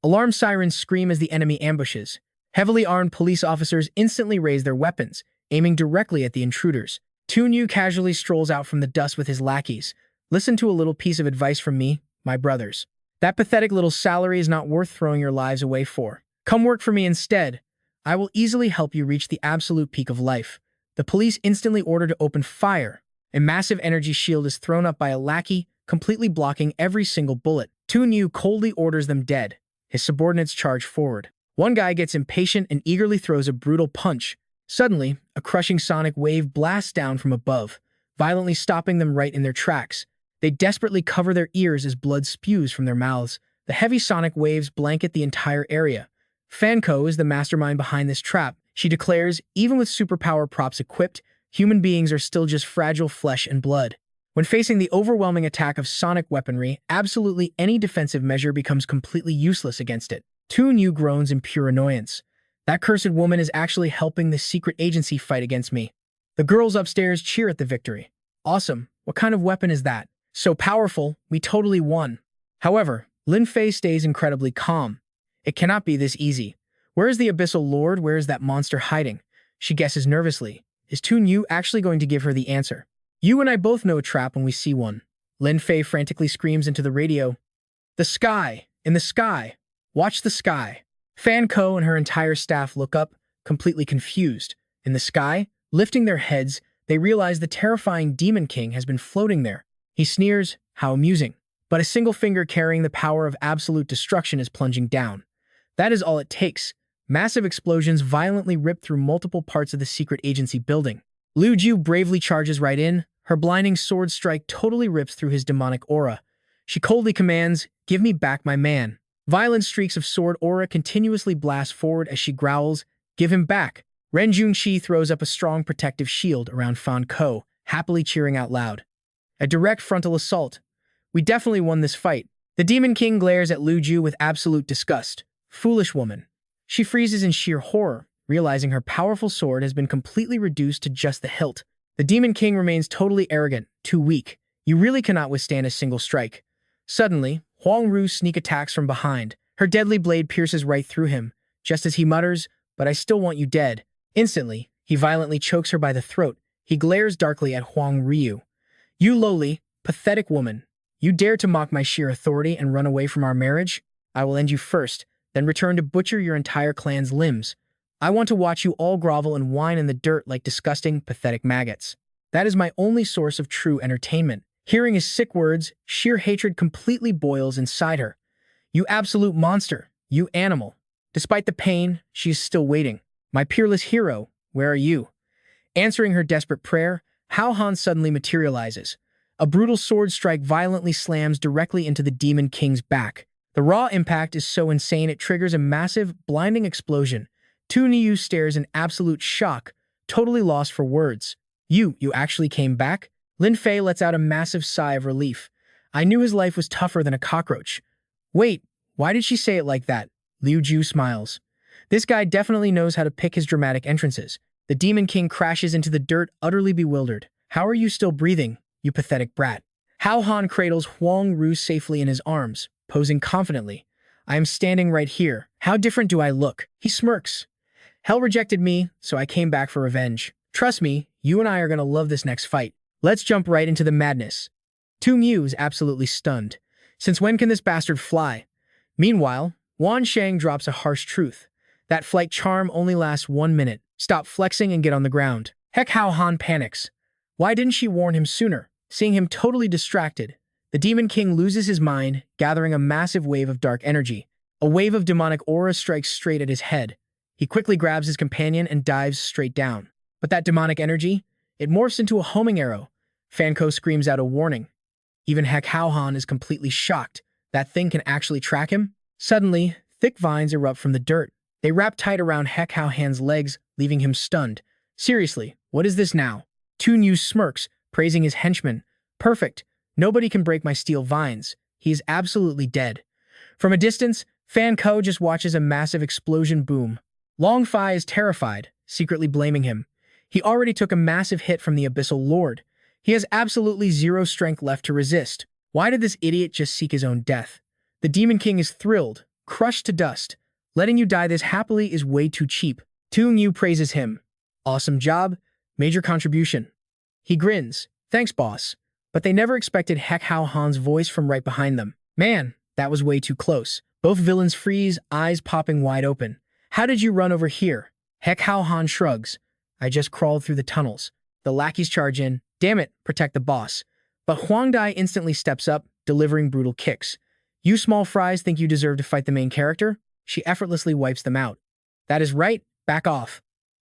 Alarm sirens scream as the enemy ambushes. Heavily armed police officers instantly raise their weapons, aiming directly at the intruders. Tunyu casually strolls out from the dust with his lackeys. Listen to a little piece of advice from me, my brothers. That pathetic little salary is not worth throwing your lives away for. Come work for me instead. I will easily help you reach the absolute peak of life. The police instantly order to open fire. A massive energy shield is thrown up by a lackey, completely blocking every single bullet. Yu coldly orders them dead. His subordinates charge forward. One guy gets impatient and eagerly throws a brutal punch. Suddenly, a crushing sonic wave blasts down from above, violently stopping them right in their tracks. They desperately cover their ears as blood spews from their mouths. The heavy sonic waves blanket the entire area. Fanko is the mastermind behind this trap. She declares, even with superpower props equipped, human beings are still just fragile flesh and blood. When facing the overwhelming attack of sonic weaponry, absolutely any defensive measure becomes completely useless against it. Yu groans in pure annoyance. That cursed woman is actually helping the secret agency fight against me. The girls upstairs cheer at the victory. Awesome. What kind of weapon is that? So powerful, we totally won. However, Lin Fei stays incredibly calm. It cannot be this easy. Where is the Abyssal Lord? Where is that monster hiding? She guesses nervously. Is Yu actually going to give her the answer? You and I both know a trap when we see one. Lin Fei frantically screams into the radio. The sky! In the sky! Watch the sky! Fan Ko and her entire staff look up, completely confused. In the sky, lifting their heads, they realize the terrifying Demon King has been floating there. He sneers, how amusing. But a single finger carrying the power of absolute destruction is plunging down. That is all it takes. Massive explosions violently rip through multiple parts of the secret agency building. Liu Ju bravely charges right in. Her blinding sword strike totally rips through his demonic aura. She coldly commands, give me back my man. Violent streaks of sword aura continuously blast forward as she growls, give him back. Ren Junqi throws up a strong protective shield around Fan Ko, happily cheering out loud. A direct frontal assault. We definitely won this fight. The Demon King glares at Liu Ju with absolute disgust. Foolish woman. She freezes in sheer horror, realizing her powerful sword has been completely reduced to just the hilt. The Demon King remains totally arrogant, too weak. You really cannot withstand a single strike. Suddenly, Huang Ru sneak attacks from behind. Her deadly blade pierces right through him, just as he mutters, but I still want you dead. Instantly, he violently chokes her by the throat. He glares darkly at Huang Ryu. You lowly, pathetic woman. You dare to mock my sheer authority and run away from our marriage? I will end you first, then return to butcher your entire clan's limbs. I want to watch you all grovel and whine in the dirt like disgusting, pathetic maggots. That is my only source of true entertainment. Hearing his sick words, sheer hatred completely boils inside her. You absolute monster, you animal. Despite the pain, she is still waiting. My peerless hero, where are you? Answering her desperate prayer, Hao Han suddenly materializes. A brutal sword strike violently slams directly into the Demon King's back. The raw impact is so insane it triggers a massive, blinding explosion. Yu stares in absolute shock, totally lost for words. You actually came back? Lin Fei lets out a massive sigh of relief. I knew his life was tougher than a cockroach. Wait, why did she say it like that? Liu Ju smiles. This guy definitely knows how to pick his dramatic entrances. The Demon King crashes into the dirt, utterly bewildered. How are you still breathing, you pathetic brat? Hao Han cradles Huang Ru safely in his arms, posing confidently. I am standing right here. How different do I look? He smirks. Hell rejected me, so I came back for revenge. Trust me, you and I are going to love this next fight. Let's jump right into the madness. Yu is absolutely stunned. Since when can this bastard fly? Meanwhile, Wan Shang drops a harsh truth. That flight charm only lasts 1 minute. Stop flexing and get on the ground. Heck, Hao Han panics. Why didn't she warn him sooner? Seeing him totally distracted, the Demon King loses his mind, gathering a massive wave of dark energy. A wave of demonic aura strikes straight at his head. He quickly grabs his companion and dives straight down. But that demonic energy, it morphs into a homing arrow. Fanko screams out a warning. Even Heck Hao Han is completely shocked. That thing can actually track him? Suddenly, thick vines erupt from the dirt. They wrap tight around Heck Hao Han's legs, leaving him stunned. Seriously, what is this now? Yu smirks, praising his henchman. Perfect. Nobody can break my steel vines. He is absolutely dead. From a distance, Fan Ko just watches a massive explosion boom. Long Fai is terrified, secretly blaming him. He already took a massive hit from the Abyssal Lord. He has absolutely zero strength left to resist. Why did this idiot just seek his own death? The Demon King is thrilled, crushed to dust. Letting you die this happily is way too cheap. Yu praises him. Awesome job. Major contribution. He grins. Thanks, boss. But they never expected Heck Hao Han's voice from right behind them. Man, that was way too close. Both villains freeze, eyes popping wide open. How did you run over here? Heck Hao Han shrugs. I just crawled through the tunnels. The lackeys charge in. Damn it, protect the boss. But Huang Dai instantly steps up, delivering brutal kicks. You small fries think you deserve to fight the main character? She effortlessly wipes them out. That is right, back off.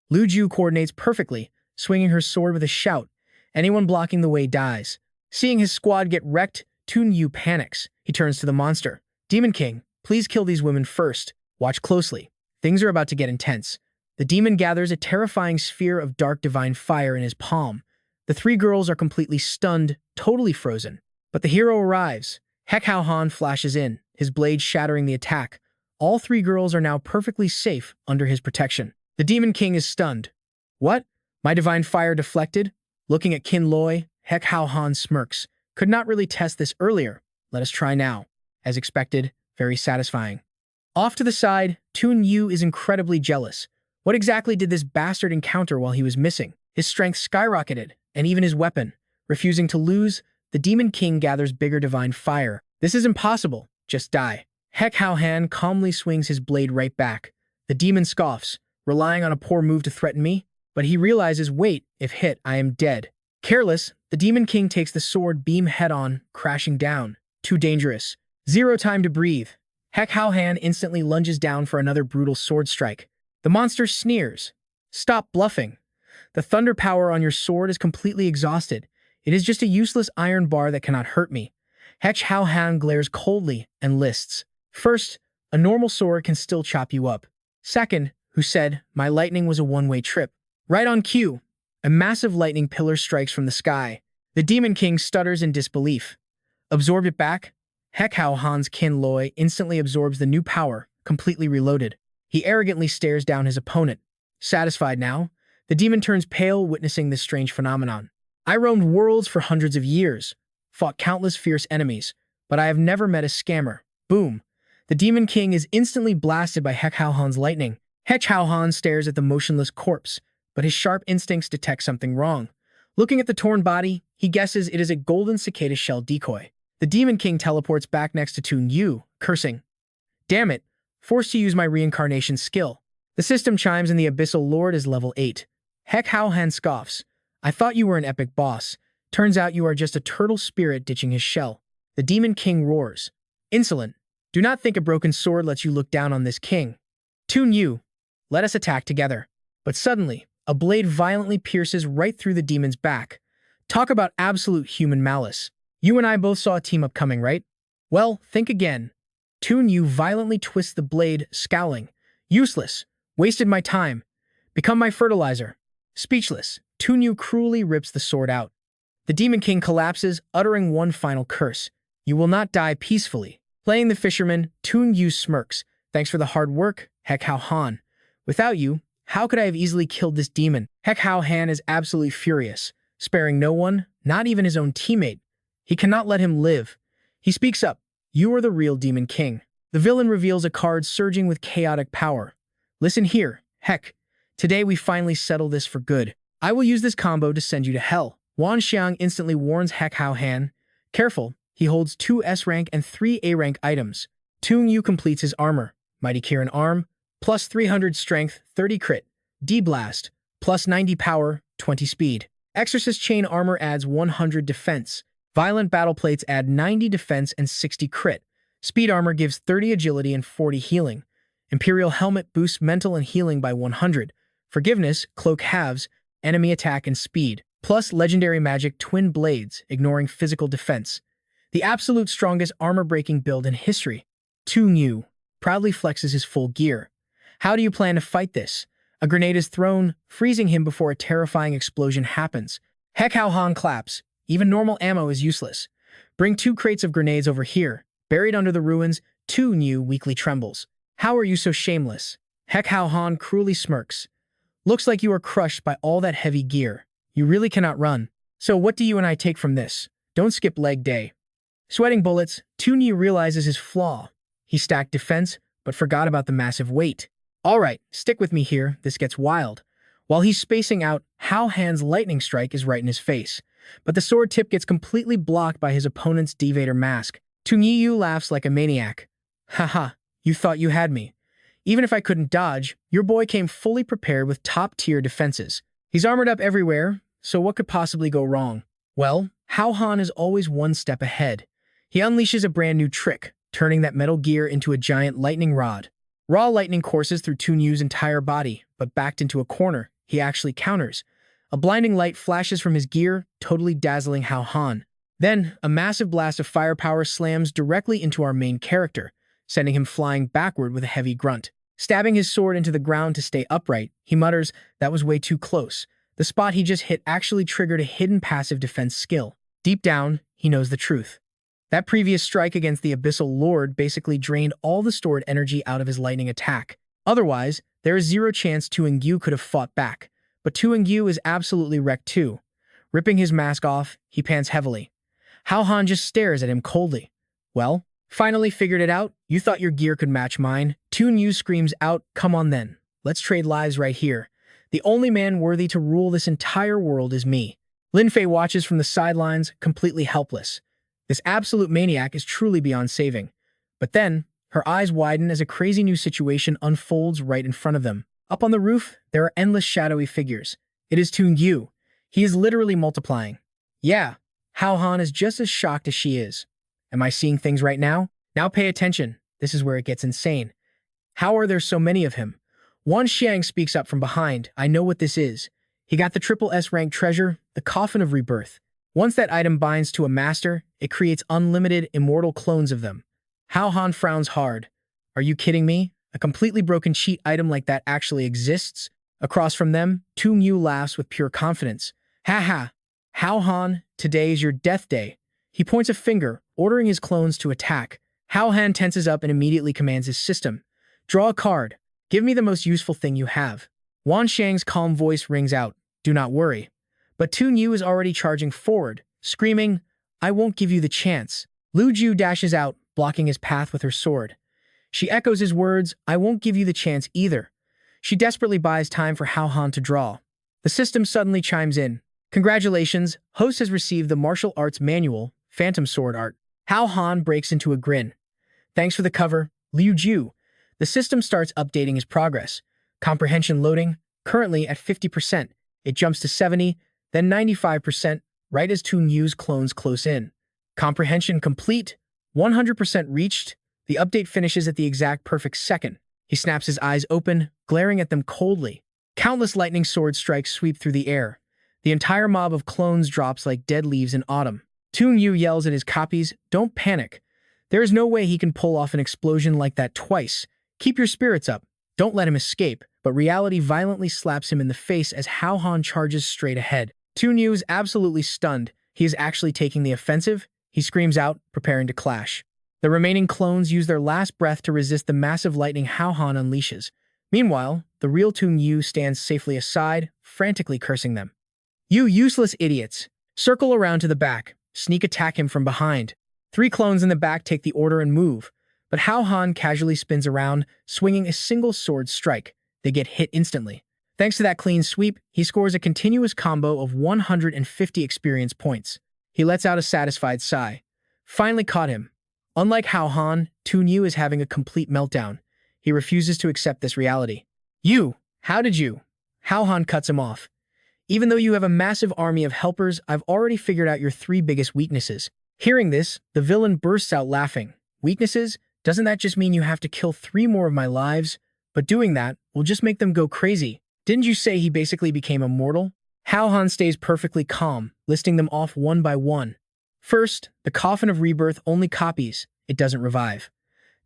Lu Ju coordinates perfectly, swinging her sword with a shout. Anyone blocking the way dies. Seeing his squad get wrecked, Tun Yu panics. He turns to the monster. Demon King, please kill these women first. Watch closely. Things are about to get intense. The demon gathers a terrifying sphere of dark divine fire in his palm. The three girls are completely stunned, totally frozen. But the hero arrives. Hao Han flashes in, his blade shattering the attack. All three girls are now perfectly safe under his protection. The Demon King is stunned. What? My divine fire deflected? Looking at Qin Loi, Hao Han smirks. Could not really test this earlier. Let us try now. As expected, very satisfying. Off to the side, Tun Yu is incredibly jealous. What exactly did this bastard encounter while he was missing? His strength skyrocketed, and even his weapon. Refusing to lose, the Demon King gathers bigger divine fire. This is impossible. Just die. Hao Han calmly swings his blade right back. The demon scoffs, relying on a poor move to threaten me, but he realizes, wait, if hit, I am dead. Careless, the Demon King takes the sword beam head-on, crashing down. Too dangerous. Zero time to breathe. Hao Han instantly lunges down for another brutal sword strike. The monster sneers. Stop bluffing. The thunder power on your sword is completely exhausted. It is just a useless iron bar that cannot hurt me. Hao Han glares coldly and lists. First, a normal sword can still chop you up. Second, who said, my lightning was a one-way trip. Right on cue, a massive lightning pillar strikes from the sky. The Demon King stutters in disbelief. Absorb it back? Hao Han's Qin Loi instantly absorbs the new power, completely reloaded. He arrogantly stares down his opponent. Satisfied now, the demon turns pale, witnessing this strange phenomenon. I roamed worlds for hundreds of years, fought countless fierce enemies, but I have never met a scammer. Boom. The Demon King is instantly blasted by Hao Han's lightning. Hao Han stares at the motionless corpse, but his sharp instincts detect something wrong. Looking at the torn body, he guesses it is a golden cicada shell decoy. The Demon King teleports back next to Tun Yu, cursing. Damn it, forced to use my reincarnation skill. The system chimes and the Abyssal Lord is level 8. Hao Han scoffs. I thought you were an epic boss. Turns out you are just a turtle spirit ditching his shell. The Demon King roars. Insolent. Do not think a broken sword lets you look down on this king. Tun Yu, let us attack together. But suddenly, a blade violently pierces right through the demon's back. Talk about absolute human malice. You and I both saw a team-up coming, right? Well, think again. Tun Yu violently twists the blade, scowling. Useless. Wasted my time. Become my fertilizer. Speechless, Tun Yu cruelly rips the sword out. The Demon King collapses, uttering one final curse. You will not die peacefully. Playing the fisherman, Tun Yu smirks. Thanks for the hard work, Hao Han. Without you, how could I have easily killed this demon? Hao Han is absolutely furious, sparing no one, not even his own teammate. He cannot let him live. He speaks up. You are the real Demon King. The villain reveals a card surging with chaotic power. Listen here, Heck. Today we finally settle this for good. I will use this combo to send you to hell. Wan Xiang instantly warns Hao Han. Careful, he holds 2 S-Rank and 3 A-Rank items. Tun Yu completes his armor. Mighty Kirin Arm, plus 300 strength, 30 crit. D-Blast, plus 90 power, 20 speed. Exorcist Chain Armor adds 100 defense. Violent Battle Plates add 90 defense and 60 crit. Speed Armor gives 30 agility and 40 healing. Imperial Helmet boosts mental and healing by 100. Forgiveness, Cloak halves, enemy attack and speed. Plus Legendary Magic Twin Blades, ignoring physical defense. The absolute strongest armor-breaking build in history. Tun Yu proudly flexes his full gear. How do you plan to fight this? A grenade is thrown, freezing him before a terrifying explosion happens. Hao Han claps. Even normal ammo is useless. Bring 2 crates of grenades over here. Buried under the ruins, Tun Yu weakly trembles. How are you so shameless? Hao Han cruelly smirks. Looks like you are crushed by all that heavy gear. You really cannot run. So what do you and I take from this? Don't skip leg day. Sweating bullets, Tun Yu realizes his flaw. He stacked defense, but forgot about the massive weight. Alright, stick with me here, this gets wild. While he's spacing out, Hao Han's lightning strike is right in his face. But the sword tip gets completely blocked by his opponent's Devator mask. Tun Yu laughs like a maniac. Haha, you thought you had me. Even if I couldn't dodge, your boy came fully prepared with top-tier defenses. He's armored up everywhere, so what could possibly go wrong? Well, Hao Han is always one step ahead. He unleashes a brand new trick, turning that metal gear into a giant lightning rod. Raw lightning courses through Toon Yu's entire body, but backed into a corner, he actually counters. A blinding light flashes from his gear, totally dazzling Hao Han. Then, a massive blast of firepower slams directly into our main character, sending him flying backward with a heavy grunt. Stabbing his sword into the ground to stay upright, he mutters, "That was way too close." The spot he just hit actually triggered a hidden passive defense skill. Deep down, he knows the truth. That previous strike against the Abyssal Lord basically drained all the stored energy out of his lightning attack. Otherwise, there is zero chance Toon Yu could have fought back. But Toon Yu is absolutely wrecked too. Ripping his mask off, he pants heavily. Hao Han just stares at him coldly. "Well, finally figured it out? You thought your gear could match mine?" Toon Yu screams out, "Come on then. Let's trade lives right here. The only man worthy to rule this entire world is me." Lin Fei watches from the sidelines, completely helpless. This absolute maniac is truly beyond saving. But then, her eyes widen as a crazy new situation unfolds right in front of them. Up on the roof, there are endless shadowy figures. It is Toon Yu. He is literally multiplying. Yeah, Hao Han is just as shocked as she is. Am I seeing things right now? Now pay attention. This is where it gets insane. How are there so many of him? Wan Xiang speaks up from behind. "I know what this is. He got the SSS-Rank treasure, the Coffin of Rebirth. Once that item binds to a master, it creates unlimited, immortal clones of them." Hao Han frowns hard. "Are you kidding me? A completely broken cheat item like that actually exists?" Across from them, Toon Yu laughs with pure confidence. "Ha ha! Hao Han, today is your death day." He points a finger, ordering his clones to attack. Hao Han tenses up and immediately commands his system. "Draw a card. Give me the most useful thing you have." Wan Xiang's calm voice rings out. "Do not worry." But Toon Yu is already charging forward, screaming, "I won't give you the chance." Lu Ju dashes out, blocking his path with her sword. She echoes his words, "I won't give you the chance either." She desperately buys time for Hao Han to draw. The system suddenly chimes in. "Congratulations, host has received the martial arts manual, Phantom Sword Art." Hao Han breaks into a grin. "Thanks for the cover, Liu Ju." The system starts updating his progress. Comprehension loading, currently at 50%. It jumps to 70, then 95%, right as Toon Yu's clones close in. Comprehension complete, 100% reached. The update finishes at the exact perfect second. He snaps his eyes open, glaring at them coldly. Countless lightning sword strikes sweep through the air. The entire mob of clones drops like dead leaves in autumn. Toon Yu yells at his copies, "Don't panic. There is no way he can pull off an explosion like that twice. Keep your spirits up. Don't let him escape." But reality violently slaps him in the face as Hao Han charges straight ahead. Toon Yu is absolutely stunned. He is actually taking the offensive. He screams out, preparing to clash. The remaining clones use their last breath to resist the massive lightning Hao Han unleashes. Meanwhile, the real Toon Yu stands safely aside, frantically cursing them. "You useless idiots! Circle around to the back. Sneak attack him from behind." 3 clones in the back take the order and move. But Hao Han casually spins around, swinging a single sword strike. They get hit instantly. Thanks to that clean sweep, he scores a continuous combo of 150 experience points. He lets out a satisfied sigh. Finally caught him. Unlike Hao Han, Toon Yu is having a complete meltdown. He refuses to accept this reality. "You! How did you?" Hao Han cuts him off. "Even though you have a massive army of helpers, I've already figured out your 3 biggest weaknesses." Hearing this, the villain bursts out laughing. "Weaknesses? Doesn't that just mean you have to kill 3 more of my lives? But doing that will just make them go crazy. Didn't you say he basically became immortal?" Hao Han stays perfectly calm, listing them off one by one. First, the Coffin of Rebirth only copies, it doesn't revive.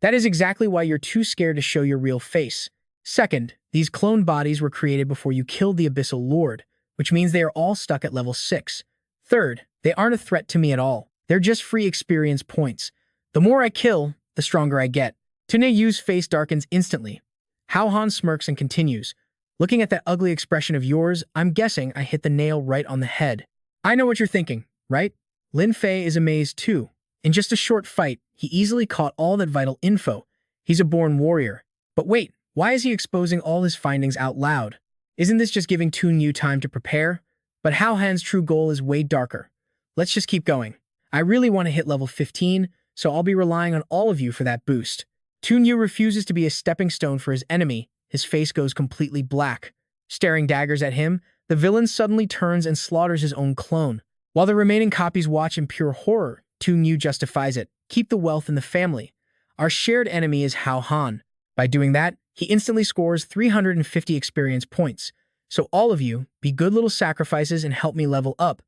That is exactly why you're too scared to show your real face. Second, these clone bodies were created before you killed the Abyssal Lord, which means they are all stuck at level 6. Third, they aren't a threat to me at all. They're just free experience points. The more I kill, the stronger I get. Toon Yu's face darkens instantly. Hao Han smirks and continues. "Looking at that ugly expression of yours, I'm guessing I hit the nail right on the head. I know what you're thinking, right?" Lin Fei is amazed too. In just a short fight, he easily caught all that vital info. He's a born warrior. But wait, why is he exposing all his findings out loud? Isn't this just giving Toon Yu time to prepare? But Hao Han's true goal is way darker. Let's just keep going. I really want to hit level 15, so I'll be relying on all of you for that boost. Toon Yu refuses to be a stepping stone for his enemy. His face goes completely black. Staring daggers at him, the villain suddenly turns and slaughters his own clone. While the remaining copies watch in pure horror, Toon Yu justifies it. Keep the wealth in the family. Our shared enemy is Hao Han. By doing that, he instantly scores 350 experience points. So all of you, be good little sacrifices and help me level up.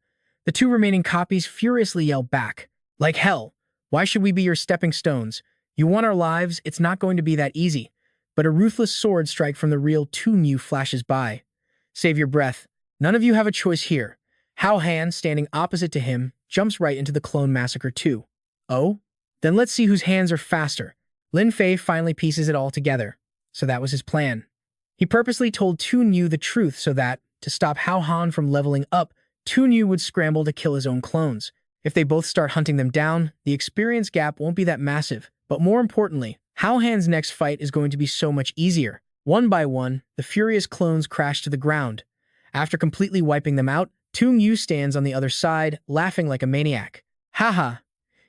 The two remaining copies furiously yell back. Like hell, why should we be your stepping stones? You want our lives, it's not going to be that easy. But a ruthless sword strike from the real Toon Yu flashes by. Save your breath. None of you have a choice here. Hao Han, standing opposite to him, jumps right into the clone massacre too. Oh? Then let's see whose hands are faster. Lin Fei finally pieces it all together. So that was his plan. He purposely told Toon Yu the truth so that, to stop Hao Han from leveling up, Toon Yu would scramble to kill his own clones. If they both start hunting them down, the experience gap won't be that massive. But more importantly, Hao Han's next fight is going to be so much easier. One by one, the furious clones crash to the ground. After completely wiping them out, Toon Yu stands on the other side, laughing like a maniac. Haha.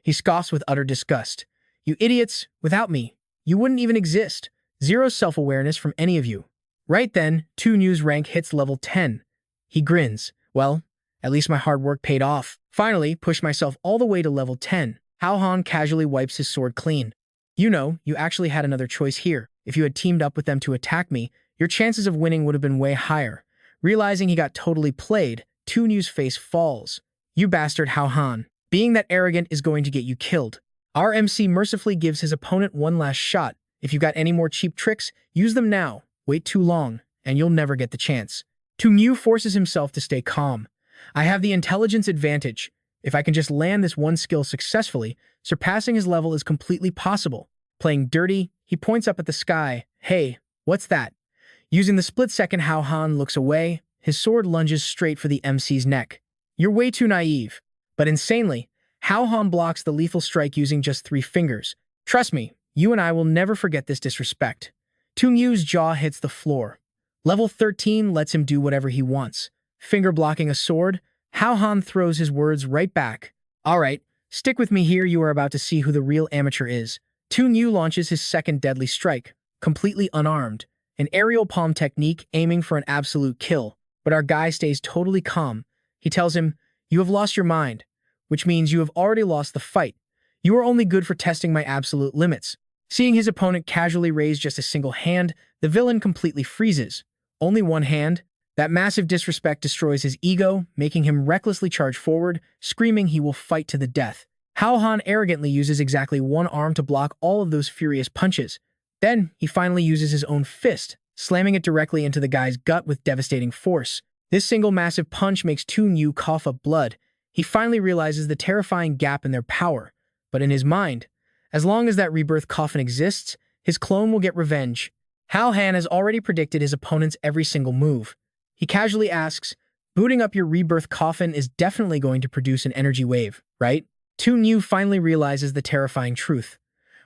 He scoffs with utter disgust. You idiots, without me, you wouldn't even exist. Zero self-awareness from any of you. Right then, Toon Yu's rank hits level 10. He grins. Well, at least my hard work paid off. Finally, pushed myself all the way to level 10. Hao Han casually wipes his sword clean. You know, you actually had another choice here. If you had teamed up with them to attack me, your chances of winning would have been way higher. Realizing he got totally played, Toon Yu's face falls. You bastard, Hao Han. Being that arrogant is going to get you killed. Our MC mercifully gives his opponent one last shot. If you got any more cheap tricks, use them now. Wait too long, and you'll never get the chance. Toon Yu forces himself to stay calm. I have the intelligence advantage. If I can just land this one skill successfully, surpassing his level is completely possible. Playing dirty, he points up at the sky. Hey, what's that? Using the split second, Hao Han looks away. His sword lunges straight for the MC's neck. You're way too naive. But insanely, Hao Han blocks the lethal strike using just 3 fingers. Trust me, you and I will never forget this disrespect. Toon Yu's jaw hits the floor. Level 13 lets him do whatever he wants. Finger blocking a sword, Hao Han throws his words right back. Alright, stick with me here, you are about to see who the real amateur is. Toon Yu launches his second deadly strike, completely unarmed. An aerial palm technique aiming for an absolute kill. But our guy stays totally calm. He tells him, you have lost your mind, which means you have already lost the fight. You are only good for testing my absolute limits. Seeing his opponent casually raise just a single hand, the villain completely freezes. Only one hand? That massive disrespect destroys his ego, making him recklessly charge forward, screaming he will fight to the death. Hao Han arrogantly uses exactly one arm to block all of those furious punches. Then, he finally uses his own fist, slamming it directly into the guy's gut with devastating force. This single massive punch makes Toon Yu cough up blood. He finally realizes the terrifying gap in their power. But in his mind, as long as that rebirth coffin exists, his clone will get revenge. Hao Han has already predicted his opponent's every single move. He casually asks, booting up your rebirth coffin is definitely going to produce an energy wave, right? Toon Yu finally realizes the terrifying truth.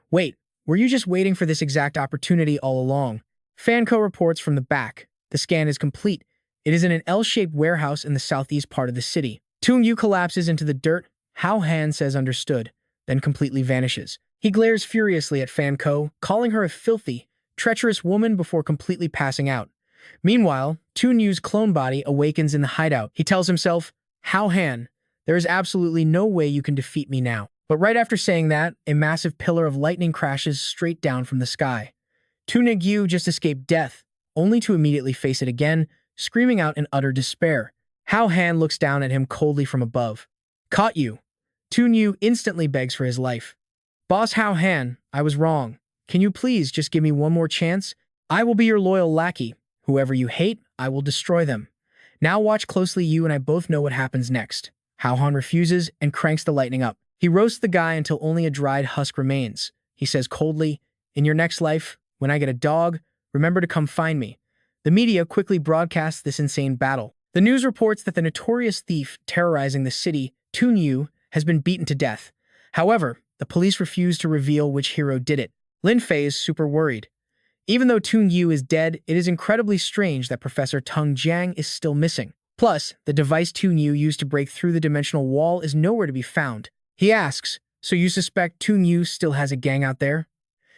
Wait, were you just waiting for this exact opportunity all along? Fanco reports from the back. The scan is complete. It is in an L-shaped warehouse in the southeast part of the city. Toon Yu collapses into the dirt. Hao Han says understood, then completely vanishes. He glares furiously at Fanco, calling her a filthy, treacherous woman before completely passing out. Meanwhile, Toon Yu's clone body awakens in the hideout. He tells himself, Hao Han, there is absolutely no way you can defeat me now. But right after saying that, a massive pillar of lightning crashes straight down from the sky. Toon Yu just escaped death, only to immediately face it again, screaming out in utter despair. Hao Han looks down at him coldly from above. Caught you. Toon Yu instantly begs for his life. Boss Hao Han, I was wrong. Can you please just give me one more chance? I will be your loyal lackey. Whoever you hate, I will destroy them. Now watch closely, you and I both know what happens next. Hao Han refuses and cranks the lightning up. He roasts the guy until only a dried husk remains. He says coldly, in your next life, when I get a dog, remember to come find me. The media quickly broadcasts this insane battle. The news reports that the notorious thief terrorizing the city, Toon Yu, has been beaten to death. However, the police refuse to reveal which hero did it. Lin Fei is super worried. Even though Toon Yu is dead, it is incredibly strange that Professor Tung Jiang is still missing. Plus, the device Toon Yu used to break through the dimensional wall is nowhere to be found. He asks, so you suspect Toon Yu still has a gang out there?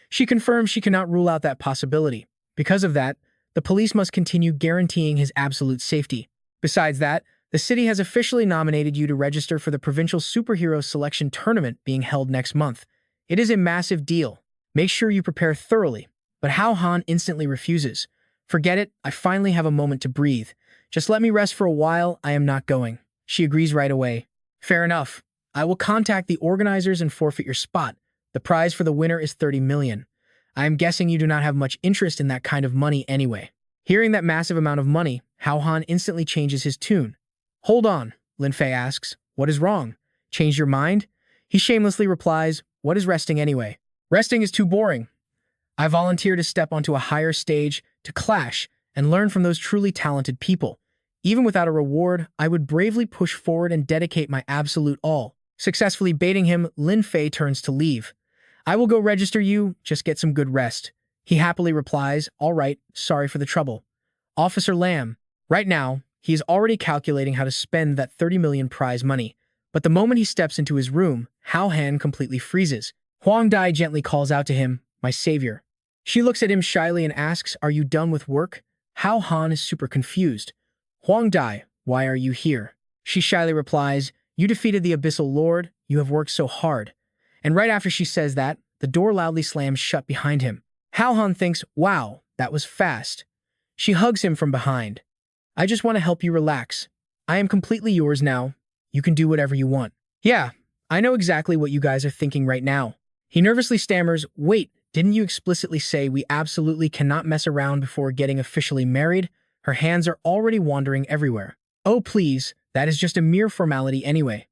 She confirms she cannot rule out that possibility. Because of that, the police must continue guaranteeing his absolute safety. Besides that, The city has officially nominated you to register for the provincial superhero selection tournament being held next month. It is a massive deal. Make sure you prepare thoroughly. But Hao Han instantly refuses. Forget it, I finally have a moment to breathe. Just let me rest for a while, I am not going. She agrees right away. Fair enough. I will contact the organizers and forfeit your spot. The prize for the winner is 30 million. I am guessing you do not have much interest in that kind of money anyway. Hearing that massive amount of money, Hao Han instantly changes his tune. Hold on, Lin Fei asks. What is wrong? Changed your mind? He shamelessly replies, what is resting anyway? Resting is too boring. I volunteer to step onto a higher stage, to clash, and learn from those truly talented people. Even without a reward, I would bravely push forward and dedicate my absolute all. Successfully baiting him, Lin Fei turns to leave. I will go register you, just get some good rest. He happily replies, all right, sorry for the trouble. Officer Lam. Right now, he is already calculating how to spend that 30 million prize money. But the moment he steps into his room, Hao Han completely freezes. Huang Dai gently calls out to him, my savior. She looks at him shyly and asks, are you done with work? Hao Han is super confused. Huang Dai, why are you here? She shyly replies, you defeated the Abyssal Lord, you have worked so hard. And right after she says that, the door loudly slams shut behind him. Hao Han thinks, wow, that was fast. She hugs him from behind. I just want to help you relax. I am completely yours now. You can do whatever you want. Yeah, I know exactly what you guys are thinking right now. He nervously stammers, wait, didn't you explicitly say we absolutely cannot mess around before getting officially married? Her hands are already wandering everywhere. Oh please, that is just a mere formality anyway.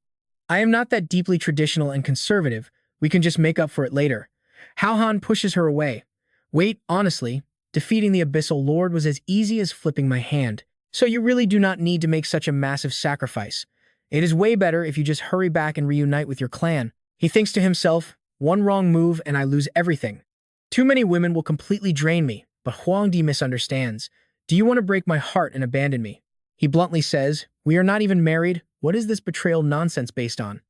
I am not that deeply traditional and conservative. We can just make up for it later. Hao Han pushes her away. Wait, honestly, defeating the Abyssal Lord was as easy as flipping my hand. So you really do not need to make such a massive sacrifice. It is way better if you just hurry back and reunite with your clan. He thinks to himself, one wrong move and I lose everything. Too many women will completely drain me, but Huang Di misunderstands. Do you want to break my heart and abandon me? He bluntly says, we are not even married. What is this betrayal nonsense based on?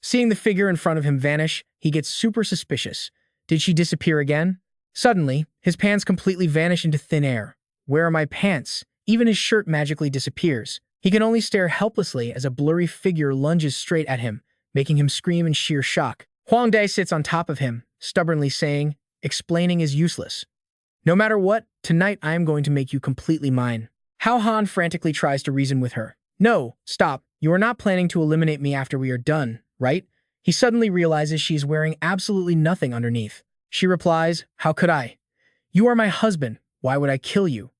Seeing the figure in front of him vanish, he gets super suspicious. Did she disappear again? Suddenly, his pants completely vanish into thin air. Where are my pants? Even his shirt magically disappears. He can only stare helplessly as a blurry figure lunges straight at him, making him scream in sheer shock. Huang Dai sits on top of him, stubbornly saying, explaining is useless. No matter what, tonight I am going to make you completely mine. Hao Han frantically tries to reason with her. No, stop. You are not planning to eliminate me after we are done, right? He suddenly realizes she is wearing absolutely nothing underneath. She replies, how could I? You are my husband. Why would I kill you?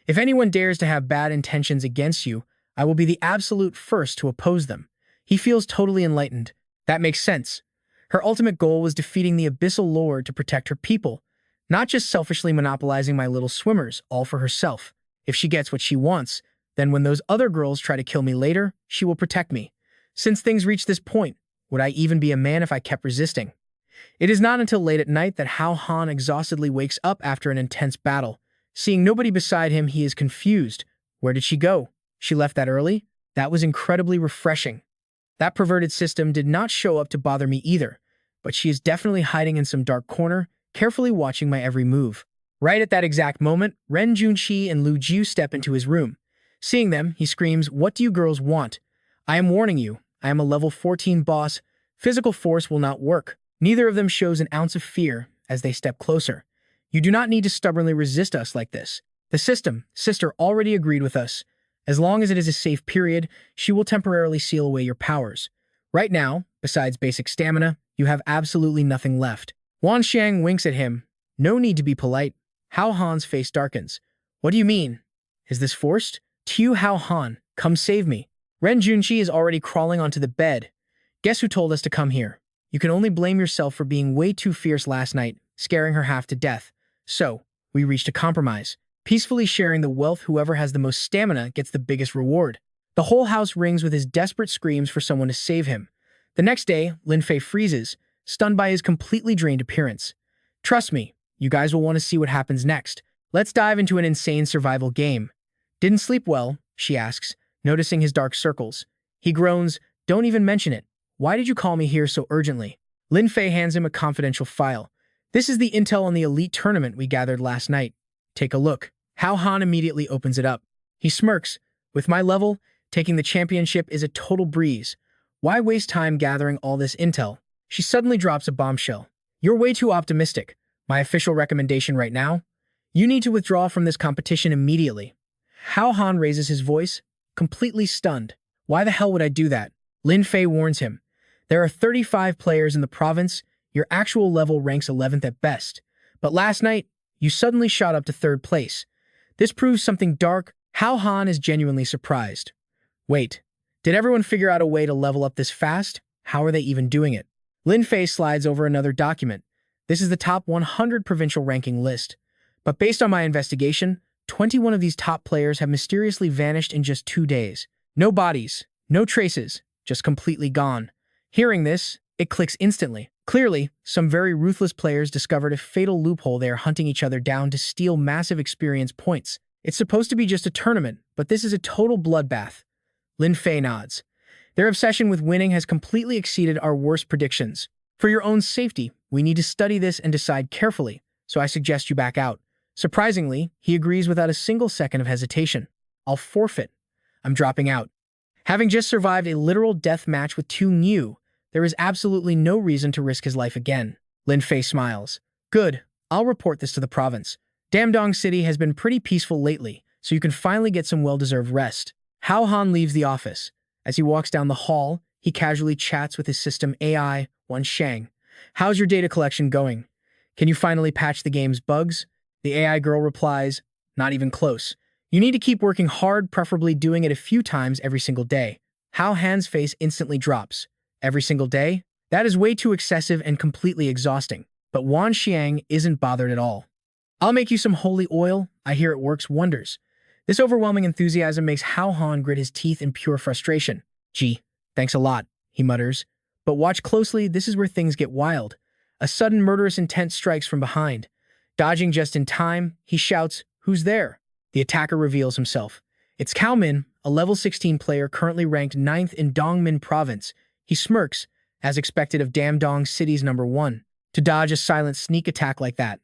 If anyone dares to have bad intentions against you, I will be the absolute first to oppose them. He feels totally enlightened. That makes sense. Her ultimate goal was defeating the Abyssal Lord to protect her people, not just selfishly monopolizing my little swimmers, all for herself. If she gets what she wants, then when those other girls try to kill me later, she will protect me. Since things reach this point, would I even be a man if I kept resisting? It is not until late at night that Hao Han exhaustedly wakes up after an intense battle. Seeing nobody beside him, he is confused. Where did she go? She left that early? That was incredibly refreshing. That perverted system did not show up to bother me either, but she is definitely hiding in some dark corner, carefully watching my every move. Right at that exact moment, Ren Junqi and Lu Jiu step into his room. Seeing them, he screams, what do you girls want? I am warning you, I am a level 14 boss. Physical force will not work. Neither of them shows an ounce of fear as they step closer. You do not need to stubbornly resist us like this. The sister already agreed with us. As long as it is a safe period, she will temporarily seal away your powers. Right now, besides basic stamina, you have absolutely nothing left. Wan Xiang winks at him. No need to be polite. Hao Han's face darkens. What do you mean? Is this forced? Tu Hao Han, come save me. Ren Junqi is already crawling onto the bed. Guess who told us to come here? You can only blame yourself for being way too fierce last night, scaring her half to death. So, we reached a compromise. Peacefully sharing the wealth, whoever has the most stamina gets the biggest reward. The whole house rings with his desperate screams for someone to save him. The next day, Lin Fei freezes, stunned by his completely drained appearance. Trust me, you guys will want to see what happens next. Let's dive into an insane survival game. Didn't sleep well? She asks, noticing his dark circles. He groans, don't even mention it. Why did you call me here so urgently? Lin Fei hands him a confidential file. This is the intel on the elite tournament we gathered last night. Take a look. Hao Han immediately opens it up. He smirks. With my level, Taking the championship is a total breeze. Why waste time gathering all this intel? She suddenly drops a bombshell. You're way too optimistic. My official recommendation right now? You need to withdraw from this competition immediately. Hao Han raises his voice, completely stunned. Why the hell would I do that? Lin Fei warns him. There are 35 players in the province. Your actual level ranks 11th at best. But last night, you suddenly shot up to 3rd place. This proves something dark. Hao Han is genuinely surprised. Wait, did everyone figure out a way to level up this fast? How are they even doing it? Lin Fei slides over another document. This is the top 100 provincial ranking list. But based on my investigation, 21 of these top players have mysteriously vanished in just 2 days. No bodies, no traces, just completely gone. Hearing this, it clicks instantly. Clearly, some very ruthless players discovered a fatal loophole. They are hunting each other down to steal massive experience points. It's supposed to be just a tournament, but this is a total bloodbath. Lin Fei nods. Their obsession with winning has completely exceeded our worst predictions. For your own safety, we need to study this and decide carefully, so I suggest you back out. Surprisingly, he agrees without a single second of hesitation. I'll forfeit. I'm dropping out. Having just survived a literal death match with 2 new, there is absolutely no reason to risk his life again. Lin Fei smiles. Good, I'll report this to the province. Damdong City has been pretty peaceful lately, so you can finally get some well-deserved rest. Hao Han leaves the office. As he walks down the hall, he casually chats with his system AI, Wan Shang. How's your data collection going? Can you finally patch the game's bugs? The AI girl replies, not even close. You need to keep working hard, preferably doing it a few times every single day. Hao Han's face instantly drops. Every single day? That is way too excessive and completely exhausting. But Wan Xiang isn't bothered at all. I'll make you some holy oil. I hear it works wonders. This overwhelming enthusiasm makes Hao Han grit his teeth in pure frustration. Gee, thanks a lot, he mutters. But watch closely, this is where things get wild. A sudden murderous intent strikes from behind. Dodging just in time, he shouts, "Who's there?" The attacker reveals himself. It's Cao Min, a level 16 player currently ranked 9th in Dongmin Province. He smirks, as expected of Damdong City's #1, to dodge a silent sneak attack like that.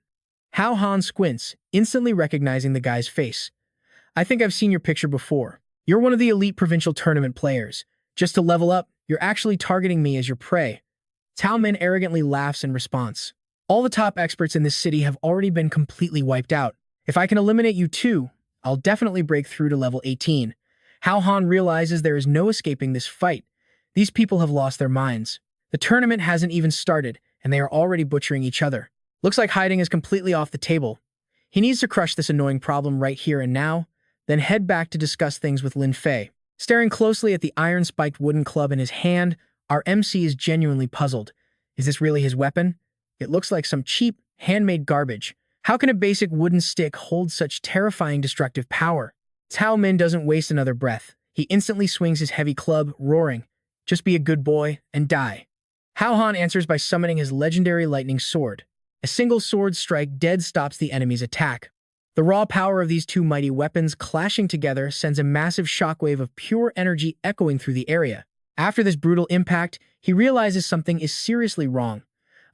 Hao Han squints, instantly recognizing the guy's face. I think I've seen your picture before. You're one of the elite provincial tournament players. Just to level up, you're actually targeting me as your prey. Cao Min arrogantly laughs in response. All the top experts in this city have already been completely wiped out. If I can eliminate you too, I'll definitely break through to level 18. Hao Han realizes there is no escaping this fight. These people have lost their minds. The tournament hasn't even started, and they are already butchering each other. Looks like hiding is completely off the table. He needs to crush this annoying problem right here and now, then head back to discuss things with Lin Fei. Staring closely at the iron-spiked wooden club in his hand, our MC is genuinely puzzled. Is this really his weapon? It looks like some cheap, handmade garbage. How can a basic wooden stick hold such terrifying destructive power? Cao Min doesn't waste another breath. He instantly swings his heavy club, roaring, "Just be a good boy and die." Hao Han answers by summoning his legendary lightning sword. A single sword strike dead stops the enemy's attack. The raw power of these 2 mighty weapons clashing together sends a massive shockwave of pure energy echoing through the area. After this brutal impact, he realizes something is seriously wrong.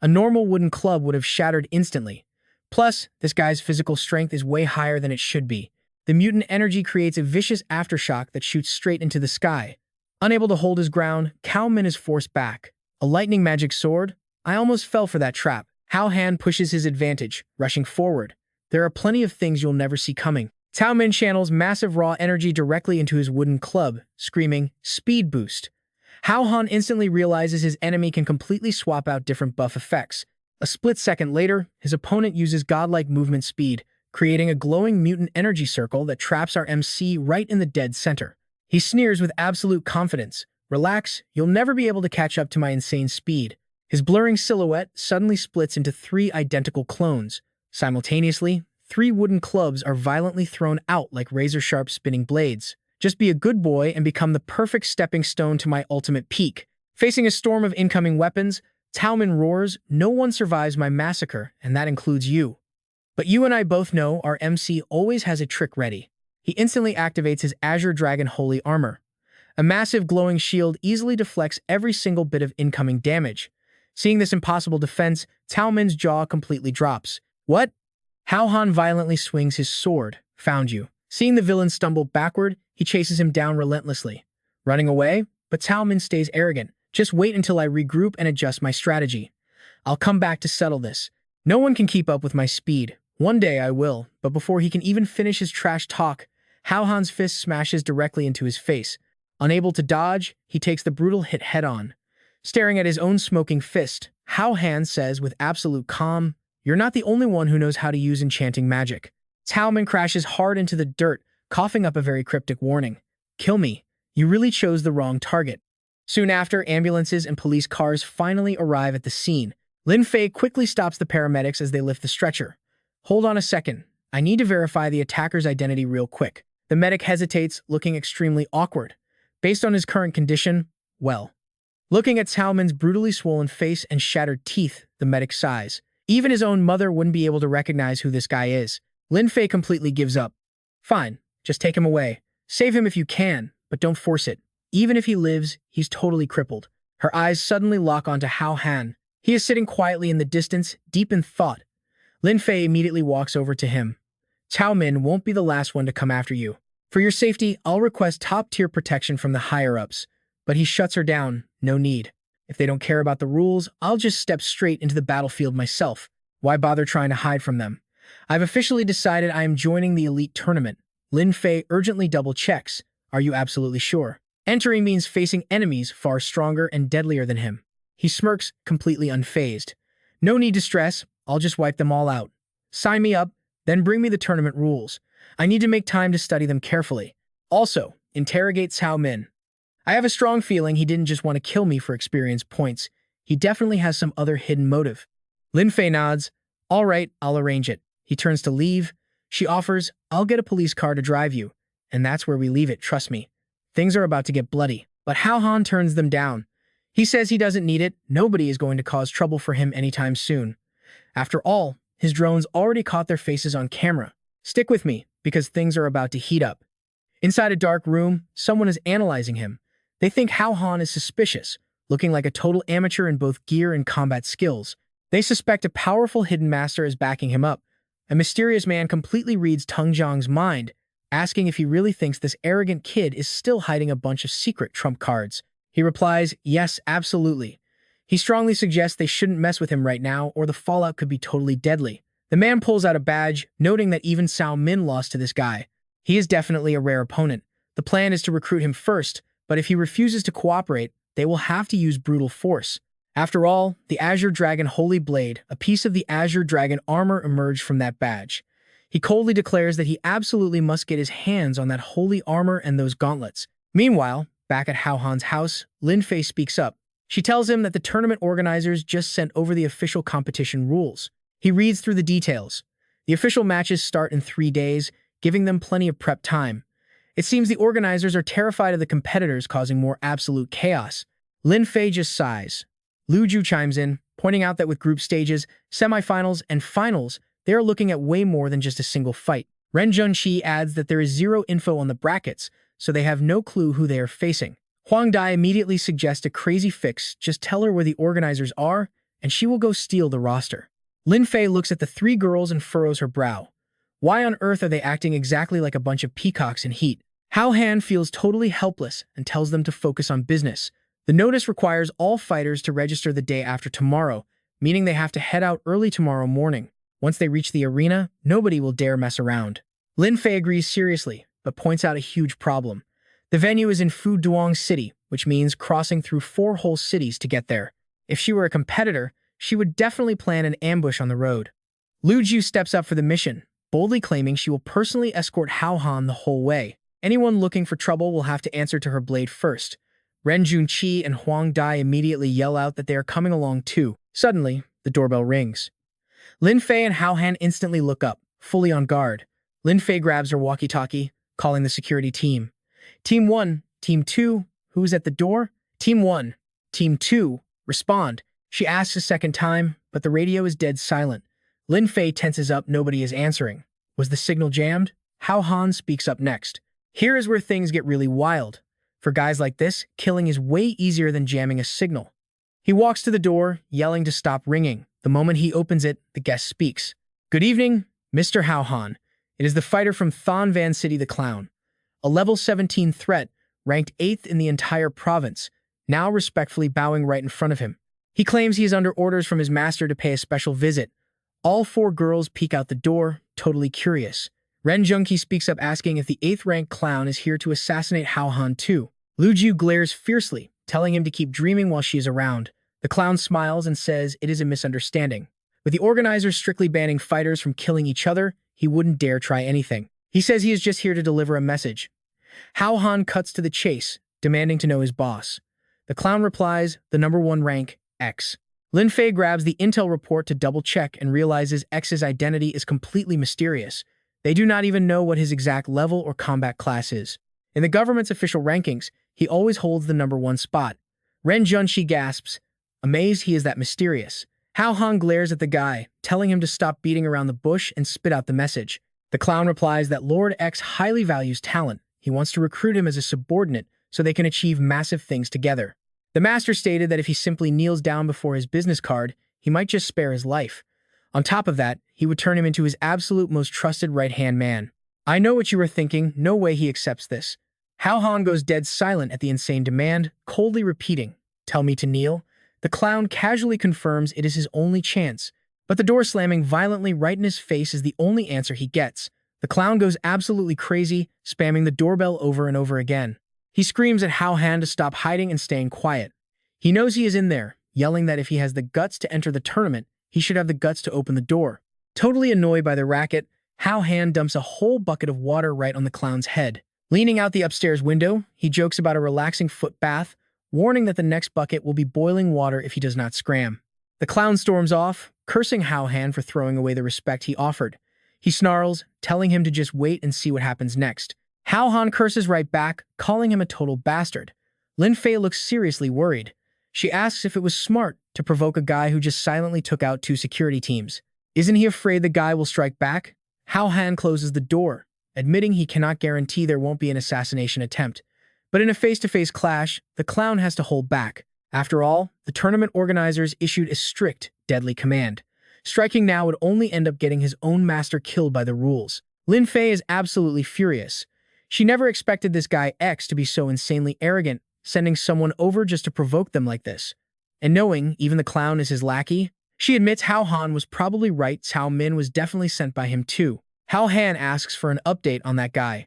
A normal wooden club would have shattered instantly. Plus, this guy's physical strength is way higher than it should be. The mutant energy creates a vicious aftershock that shoots straight into the sky. Unable to hold his ground, Cao Min is forced back. A lightning magic sword? I almost fell for that trap. Hao Han pushes his advantage, rushing forward. There are plenty of things you'll never see coming. Cao Min channels massive raw energy directly into his wooden club, screaming, "Speed boost." Hao Han instantly realizes his enemy can completely swap out different buff effects. A split second later, his opponent uses godlike movement speed, creating a glowing mutant energy circle that traps our MC right in the dead center. He sneers with absolute confidence. "Relax, you'll never be able to catch up to my insane speed." His blurring silhouette suddenly splits into 3 identical clones. Simultaneously, 3 wooden clubs are violently thrown out like razor-sharp spinning blades. Just be a good boy and become the perfect stepping stone to my ultimate peak. Facing a storm of incoming weapons, Cao Min roars, "No one survives my massacre, and that includes you." But you and I both know our MC always has a trick ready. He instantly activates his Azure Dragon Holy Armor. A massive glowing shield easily deflects every single bit of incoming damage. Seeing this impossible defense, Cao Min's jaw completely drops. What? Hao Han violently swings his sword. "Found you. Seeing the villain stumble backward, he chases him down relentlessly. Running away, but Cao Min stays arrogant. Just wait until I regroup and adjust my strategy. I'll come back to settle this. No one can keep up with my speed. One day I will, but before he can even finish his trash talk, Hao Han's fist smashes directly into his face. Unable to dodge, he takes the brutal hit head-on. Staring at his own smoking fist, Hao Han says with absolute calm, "You're not the only one who knows how to use enchanting magic." Cao Min crashes hard into the dirt, coughing up a very cryptic warning. "Kill me. You really chose the wrong target." Soon after, ambulances and police cars finally arrive at the scene. Lin Fei quickly stops the paramedics as they lift the stretcher. "Hold on a second. I need to verify the attacker's identity real quick." The medic hesitates, looking extremely awkward. Based on his current condition, well. Looking at Cao Min's brutally swollen face and shattered teeth, the medic sighs. Even his own mother wouldn't be able to recognize who this guy is. Lin Fei completely gives up. "Fine, just take him away. Save him if you can, but don't force it. Even if he lives, he's totally crippled." Her eyes suddenly lock onto Hao Han. He is sitting quietly in the distance, deep in thought. Lin Fei immediately walks over to him. "Cao Min won't be the last one to come after you. For your safety, I'll request top-tier protection from the higher-ups." But he shuts her down. No need. If they don't care about the rules, I'll just step straight into the battlefield myself. Why bother trying to hide from them? I've officially decided I am joining the elite tournament. Lin Fei urgently double-checks. "Are you absolutely sure?" Entering means facing enemies far stronger and deadlier than him. He smirks, completely unfazed. "No need to stress. I'll just wipe them all out. Sign me up, then bring me the tournament rules. I need to make time to study them carefully. Also, interrogate Cao Min. I have a strong feeling he didn't just want to kill me for experience points. He definitely has some other hidden motive." Lin Fei nods. "All right, I'll arrange it." He turns to leave. She offers, "I'll get a police car to drive you." And that's where we leave it, trust me. Things are about to get bloody. But Hao Han turns them down. He says he doesn't need it. Nobody is going to cause trouble for him anytime soon. After all, his drones already caught their faces on camera. Stick with me, because things are about to heat up. Inside a dark room, someone is analyzing him. They think Hao Han is suspicious, looking like a total amateur in both gear and combat skills. They suspect a powerful hidden master is backing him up. A mysterious man completely reads Teng Zhang's mind, asking if he really thinks this arrogant kid is still hiding a bunch of secret trump cards. He replies, "Yes, absolutely." He strongly suggests they shouldn't mess with him right now, or the fallout could be totally deadly. The man pulls out a badge, noting that even Cao Min lost to this guy. He is definitely a rare opponent. The plan is to recruit him first, but if he refuses to cooperate, they will have to use brutal force. After all, the Azure Dragon Holy Blade, a piece of the Azure Dragon armor, emerged from that badge. He coldly declares that he absolutely must get his hands on that holy armor and those gauntlets. Meanwhile, back at Hao Han's house, Lin Fei speaks up. She tells him that the tournament organizers just sent over the official competition rules. He reads through the details. The official matches start in 3 days, giving them plenty of prep time. It seems the organizers are terrified of the competitors causing more absolute chaos. Lin Fei just sighs. Lu Ju chimes in, pointing out that with group stages, semifinals, and finals, they are looking at way more than just a single fight. Ren Junqi adds that there is zero info on the brackets, so they have no clue who they are facing. Huang Dai immediately suggests a crazy fix: just tell her where the organizers are, and she will go steal the roster. Lin Fei looks at the 3 girls and furrows her brow. Why on earth are they acting exactly like a bunch of peacocks in heat? Hao Han feels totally helpless and tells them to focus on business. The notice requires all fighters to register the day after tomorrow, meaning they have to head out early tomorrow morning. Once they reach the arena, nobody will dare mess around. Lin Fei agrees seriously, but points out a huge problem. The venue is in Fuduang City, which means crossing through 4 whole cities to get there. If she were a competitor, she would definitely plan an ambush on the road. Lu Ju steps up for the mission, boldly claiming she will personally escort Hao Han the whole way. Anyone looking for trouble will have to answer to her blade first. Ren Junqi and Huang Dai immediately yell out that they are coming along too. Suddenly, the doorbell rings. Lin Fei and Hao Han instantly look up, fully on guard. Lin Fei grabs her walkie-talkie, calling the security team. Team 1, Team 2, who's at the door? Team 1, Team 2, respond. She asks a second time, but the radio is dead silent. Lin Fei tenses up, nobody is answering. Was the signal jammed? Hao Han speaks up next. Here is where things get really wild. For guys like this, killing is way easier than jamming a signal. He walks to the door, yelling to stop ringing. The moment he opens it, the guest speaks. Good evening, Mr. Hao Han. It is the fighter from Thon Van City the Clown, a level 17 threat, ranked 8th in the entire province, now respectfully bowing right in front of him. He claims he is under orders from his master to pay a special visit. All 4 girls peek out the door, totally curious. Ren Junki speaks up asking if the 8th rank clown is here to assassinate Hao Han too. Lu Ju glares fiercely, telling him to keep dreaming while she is around. The clown smiles and says it is a misunderstanding. With the organizers strictly banning fighters from killing each other, he wouldn't dare try anything. He says he is just here to deliver a message. Hao Han cuts to the chase, demanding to know his boss. The clown replies, the number 1 rank, X. Lin Fei grabs the intel report to double-check and realizes X's identity is completely mysterious. They do not even know what his exact level or combat class is. In the government's official rankings, he always holds the number 1 spot. Ren Junshi gasps, amazed he is that mysterious. Hao Han glares at the guy, telling him to stop beating around the bush and spit out the message. The clown replies that Lord X highly values talent. He wants to recruit him as a subordinate so they can achieve massive things together. The master stated that if he simply kneels down before his business card, he might just spare his life. On top of that, he would turn him into his absolute most trusted right-hand man. I know what you are thinking, no way he accepts this. Hao Han goes dead silent at the insane demand, coldly repeating, tell me to kneel. The clown casually confirms it is his only chance, but the door slamming violently right in his face is the only answer he gets. The clown goes absolutely crazy, spamming the doorbell over and over again. He screams at Hao Han to stop hiding and staying quiet. He knows he is in there, yelling that if he has the guts to enter the tournament, he should have the guts to open the door. Totally annoyed by the racket, Hao Han dumps a whole bucket of water right on the clown's head. Leaning out the upstairs window, he jokes about a relaxing foot bath, warning that the next bucket will be boiling water if he does not scram. The clown storms off, cursing Hao Han for throwing away the respect he offered. He snarls, telling him to just wait and see what happens next. Hao Han curses right back, calling him a total bastard. Lin Fei looks seriously worried. She asks if it was smart to provoke a guy who just silently took out 2 security teams. Isn't he afraid the guy will strike back? Hao Han closes the door, admitting he cannot guarantee there won't be an assassination attempt. But in a face-to-face clash, the clown has to hold back. After all, the tournament organizers issued a strict, deadly command. Striking now would only end up getting his own master killed by the rules. Lin Fei is absolutely furious. She never expected this guy X to be so insanely arrogant, sending someone over just to provoke them like this. And knowing even the clown is his lackey, she admits Hao Han was probably right. Cao Min was definitely sent by him too. Hao Han asks for an update on that guy.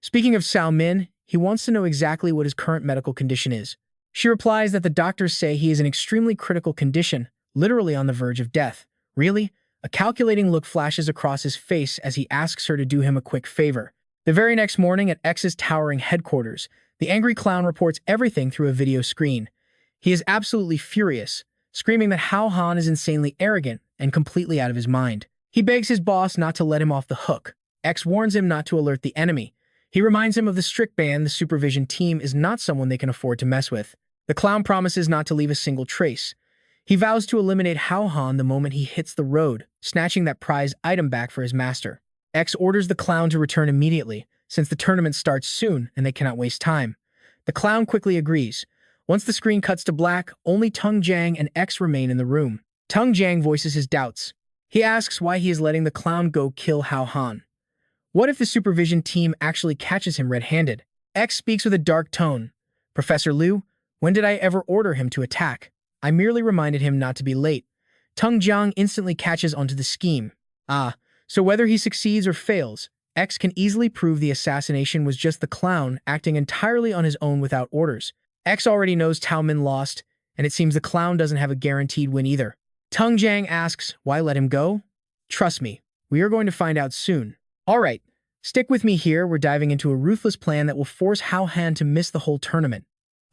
Speaking of Cao Min, he wants to know exactly what his current medical condition is. She replies that the doctors say he is in extremely critical condition, literally on the verge of death. Really? A calculating look flashes across his face as he asks her to do him a quick favor. The very next morning at X's towering headquarters, the angry clown reports everything through a video screen. He is absolutely furious, screaming that Hao Han is insanely arrogant and completely out of his mind. He begs his boss not to let him off the hook. X warns him not to alert the enemy. He reminds him of the strict ban the supervision team is not someone they can afford to mess with. The clown promises not to leave a single trace. He vows to eliminate Hao Han the moment he hits the road, snatching that prized item back for his master. X orders the clown to return immediately, since the tournament starts soon and they cannot waste time. The clown quickly agrees. Once the screen cuts to black, only Tung Jiang and X remain in the room. Tung Jiang voices his doubts. He asks why he is letting the clown go kill Hao Han. What if the supervision team actually catches him red-handed? X speaks with a dark tone. Professor Liu, when did I ever order him to attack? I merely reminded him not to be late. Tung Jiang instantly catches onto the scheme. So whether he succeeds or fails, X can easily prove the assassination was just the clown acting entirely on his own without orders. X already knows Cao Min lost, and it seems the clown doesn't have a guaranteed win either. Tung Jiang asks, why let him go? Trust me, we are going to find out soon. Alright, stick with me here, we're diving into a ruthless plan that will force Hao Han to miss the whole tournament.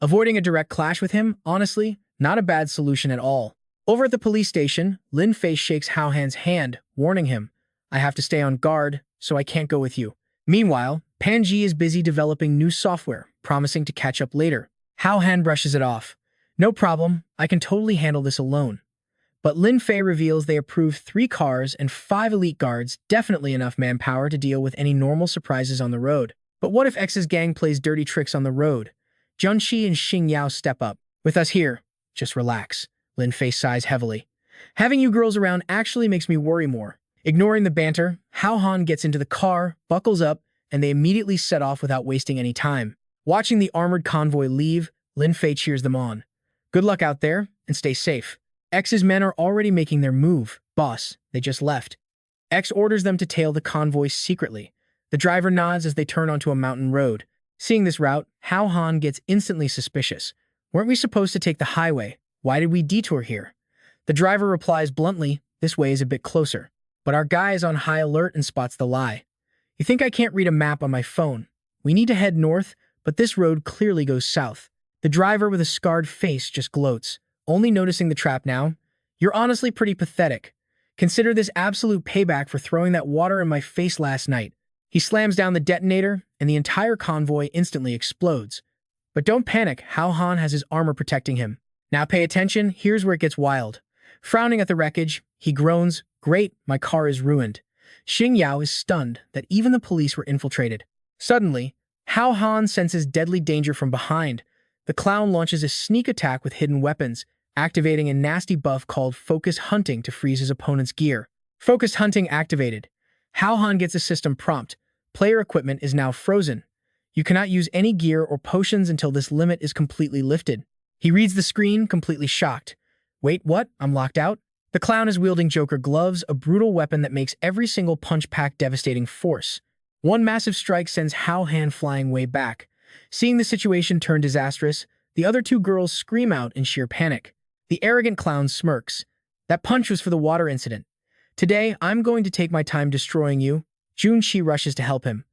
Avoiding a direct clash with him, honestly, not a bad solution at all. Over at the police station, Lin Fei shakes Hao Han's hand, warning him, I have to stay on guard, so I can't go with you. Meanwhile, Pan Ji is busy developing new software, promising to catch up later. Hao Han brushes it off. No problem, I can totally handle this alone. But Lin Fei reveals they approve 3 cars and 5 elite guards, definitely enough manpower to deal with any normal surprises on the road. But what if X's gang plays dirty tricks on the road? Junshi and Xing Yao step up. With us here, just relax. Lin Fei sighs heavily. Having you girls around actually makes me worry more. Ignoring the banter, Hao Han gets into the car, buckles up, and they immediately set off without wasting any time. Watching the armored convoy leave, Lin Fei cheers them on. Good luck out there, and stay safe. X's men are already making their move. Boss, they just left. X orders them to tail the convoy secretly. The driver nods as they turn onto a mountain road. Seeing this route, Hao Han gets instantly suspicious. Weren't we supposed to take the highway? Why did we detour here? The driver replies bluntly, this way is a bit closer. But our guy is on high alert and spots the lie. You think I can't read a map on my phone? We need to head north, but this road clearly goes south. The driver with a scarred face just gloats, only noticing the trap now. You're honestly pretty pathetic. Consider this absolute payback for throwing that water in my face last night. He slams down the detonator, and the entire convoy instantly explodes. But don't panic, Hao Han has his armor protecting him. Now pay attention, here's where it gets wild. Frowning at the wreckage, he groans, great, my car is ruined. Xing Yao is stunned that even the police were infiltrated. Suddenly, Hao Han senses deadly danger from behind. The clown launches a sneak attack with hidden weapons, activating a nasty buff called Focus Hunting to freeze his opponent's gear. Focused Hunting activated. Hao Han gets a system prompt. Player equipment is now frozen. You cannot use any gear or potions until this limit is completely lifted. He reads the screen, completely shocked. Wait, what? I'm locked out? The clown is wielding Joker gloves, a brutal weapon that makes every single punch pack devastating force. One massive strike sends Hao Han flying way back. Seeing the situation turn disastrous, the other two girls scream out in sheer panic. The arrogant clown smirks. That punch was for the water incident. Today, I'm going to take my time destroying you. Junshi rushes to help him.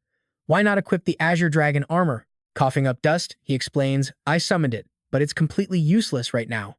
Why not equip the Azure Dragon armor? Coughing up dust, he explains, I summoned it, but it's completely useless right now.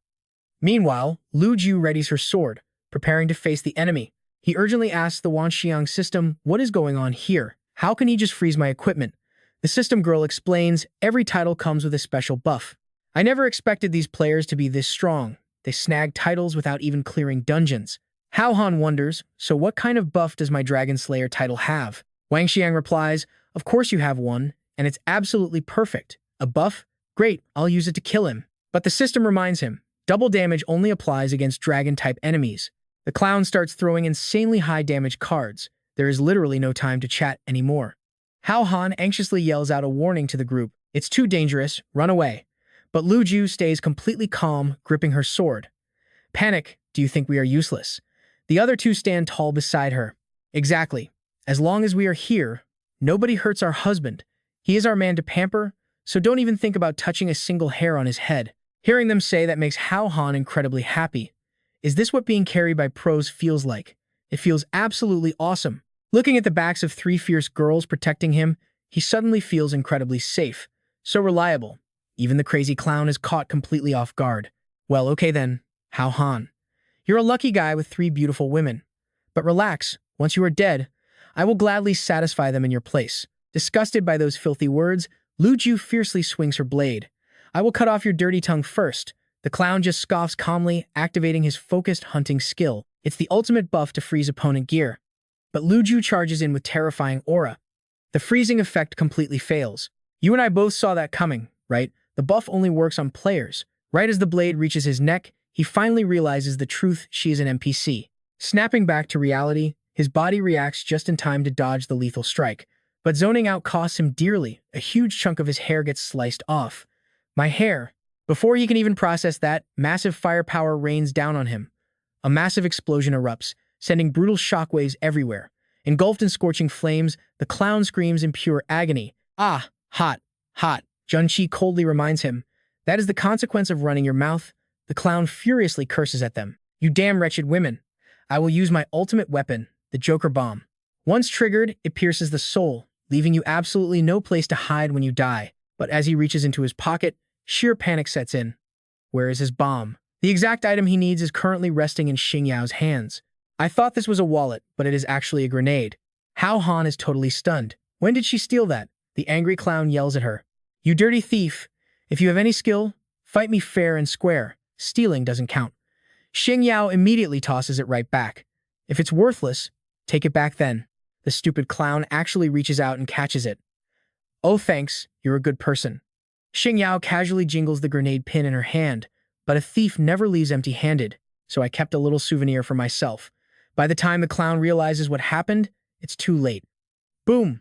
Meanwhile, Lu Ju readies her sword, preparing to face the enemy. He urgently asks the Wanxiang system, what is going on here? How can he just freeze my equipment? The system girl explains, every title comes with a special buff. I never expected these players to be this strong. They snag titles without even clearing dungeons. Hao Han wonders, so what kind of buff does my Dragon Slayer title have? Wang Xiang replies, of course you have one, and it's absolutely perfect. A buff? Great, I'll use it to kill him. But the system reminds him, double damage only applies against dragon-type enemies. The clown starts throwing insanely high damage cards. There is literally no time to chat anymore. Hao Han anxiously yells out a warning to the group. It's too dangerous, run away. But Lu Ju stays completely calm, gripping her sword. Panic, do you think we are useless? The other two stand tall beside her. Exactly. As long as we are here, nobody hurts our husband. He is our man to pamper, so don't even think about touching a single hair on his head. Hearing them say that makes Hao Han incredibly happy. Is this what being carried by pros feels like? It feels absolutely awesome. Looking at the backs of three fierce girls protecting him, he suddenly feels incredibly safe. So reliable. Even the crazy clown is caught completely off guard. Well, okay then, Hao Han. You're a lucky guy with three beautiful women. But relax, once you are dead, I will gladly satisfy them in your place. Disgusted by those filthy words, Lu Ju fiercely swings her blade. I will cut off your dirty tongue first. The clown just scoffs calmly, activating his focused hunting skill. It's the ultimate buff to freeze opponent gear. But Lu Ju charges in with terrifying aura. The freezing effect completely fails. You and I both saw that coming, right? The buff only works on players. Right as the blade reaches his neck, he finally realizes the truth, she is an NPC. Snapping back to reality, his body reacts just in time to dodge the lethal strike. But zoning out costs him dearly. A huge chunk of his hair gets sliced off. My hair. Before he can even process that, massive firepower rains down on him. A massive explosion erupts, sending brutal shockwaves everywhere. Engulfed in scorching flames, the clown screams in pure agony. Ah, hot, hot. Junshi coldly reminds him. That is the consequence of running your mouth. The clown furiously curses at them. You damn wretched women. I will use my ultimate weapon, the Joker Bomb. Once triggered, it pierces the soul, leaving you absolutely no place to hide when you die. But as he reaches into his pocket, sheer panic sets in. Where is his bomb? The exact item he needs is currently resting in Xing Yao's hands. I thought this was a wallet, but it is actually a grenade. Hao Han is totally stunned. When did she steal that? The angry clown yells at her. You dirty thief. If you have any skill, fight me fair and square. Stealing doesn't count. Xing Yao immediately tosses it right back. If it's worthless, take it back then. The stupid clown actually reaches out and catches it. Oh thanks, you're a good person. Xing Yao casually jingles the grenade pin in her hand, but a thief never leaves empty-handed, so I kept a little souvenir for myself. By the time the clown realizes what happened, it's too late. Boom!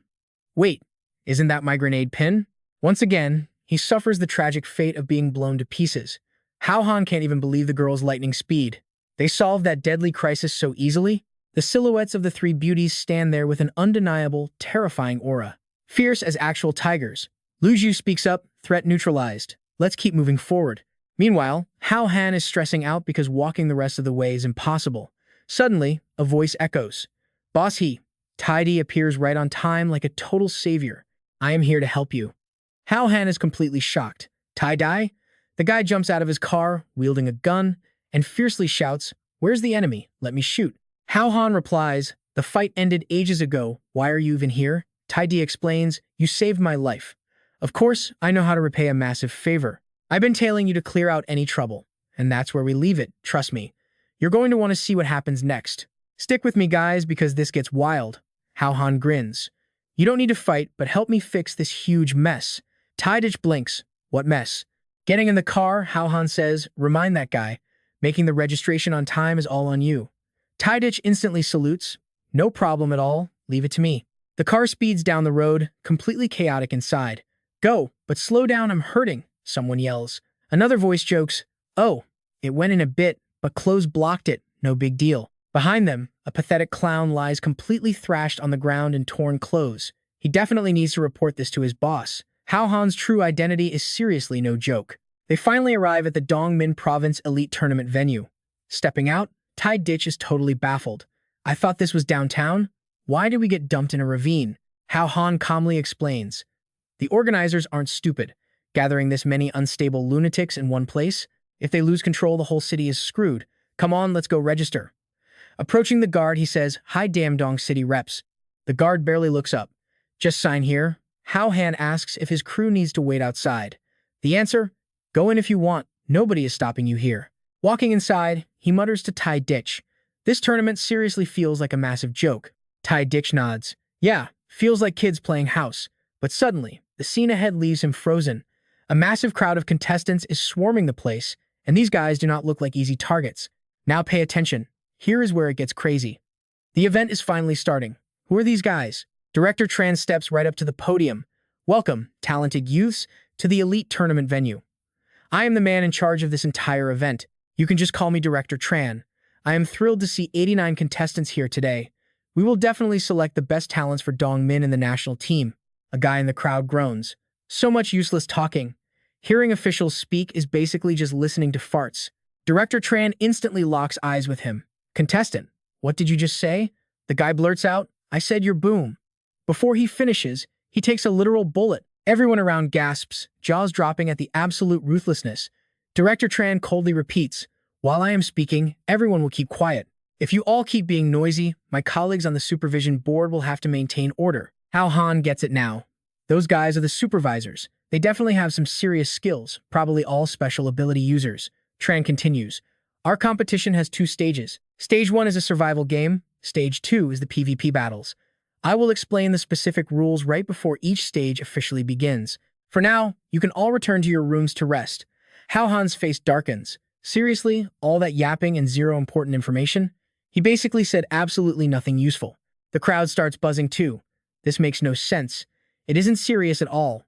Wait, isn't that my grenade pin? Once again, he suffers the tragic fate of being blown to pieces. Hao Han can't even believe the girl's lightning speed. They solved that deadly crisis so easily. The silhouettes of the three beauties stand there with an undeniable, terrifying aura. Fierce as actual tigers. Lu Zhu speaks up, threat neutralized. Let's keep moving forward. Meanwhile, Hao Han is stressing out because walking the rest of the way is impossible. Suddenly, a voice echoes. Boss He. Tidy appears right on time like a total savior. I am here to help you. Hao Han is completely shocked. Tie-dye? The guy jumps out of his car, wielding a gun, and fiercely shouts, "Where's the enemy? Let me shoot." Hao Han replies, "The fight ended ages ago. Why are you even here?" Tidy explains, "You saved my life. Of course, I know how to repay a massive favor. I've been tailing you to clear out any trouble. And that's where we leave it, trust me. You're going to want to see what happens next. Stick with me, guys, because this gets wild." Hao Han grins. "You don't need to fight, but help me fix this huge mess." Tidich blinks. "What mess?" Getting in the car, Hao Han says, "Remind that guy. Making the registration on time is all on you." Tidich instantly salutes. "No problem at all. Leave it to me." The car speeds down the road, completely chaotic inside. "Go, but slow down, I'm hurting," someone yells. Another voice jokes, "Oh, it went in a bit, but clothes blocked it. No big deal." Behind them, a pathetic clown lies completely thrashed on the ground in torn clothes. He definitely needs to report this to his boss. Hao Han's true identity is seriously no joke. They finally arrive at the Dongmin Province Elite Tournament venue. Stepping out, Tai Ditch is totally baffled. "I thought this was downtown? Why did we get dumped in a ravine?" Hao Han calmly explains. "The organizers aren't stupid. Gathering this many unstable lunatics in one place, if they lose control, the whole city is screwed. Come on, let's go register." Approaching the guard, he says, "Hi, Damdong City reps." The guard barely looks up. "Just sign here." Hao Han asks if his crew needs to wait outside. The answer, "Go in if you want. Nobody is stopping you here." Walking inside, he mutters to Tai Ditch, "This tournament seriously feels like a massive joke." Tai Ditch nods. "Yeah, feels like kids playing house." But suddenly, the scene ahead leaves him frozen. A massive crowd of contestants is swarming the place, and these guys do not look like easy targets. Now pay attention. Here is where it gets crazy. The event is finally starting. Who are these guys? Director Tran steps right up to the podium. "Welcome, talented youths, to the elite tournament venue. I am the man in charge of this entire event. You can just call me Director Tran. I am thrilled to see 89 contestants here today. We will definitely select the best talents for Dongmin in the national team." A guy in the crowd groans. "So much useless talking. Hearing officials speak is basically just listening to farts." Director Tran instantly locks eyes with him. "Contestant, what did you just say?" The guy blurts out, "I said you're boom." Before he finishes, he takes a literal bullet. Everyone around gasps, jaws dropping at the absolute ruthlessness. Director Tran coldly repeats, "While I am speaking, everyone will keep quiet. If you all keep being noisy, my colleagues on the supervision board will have to maintain order." Hao Han gets it now. Those guys are the supervisors. They definitely have some serious skills, probably all special ability users. Tran continues, "Our competition has 2 stages. Stage 1 is a survival game. Stage 2 is the PvP battles. I will explain the specific rules right before each stage officially begins. For now, you can all return to your rooms to rest." Hao Han's face darkens. Seriously, all that yapping and zero important information? He basically said absolutely nothing useful. The crowd starts buzzing too. This makes no sense. It isn't serious at all.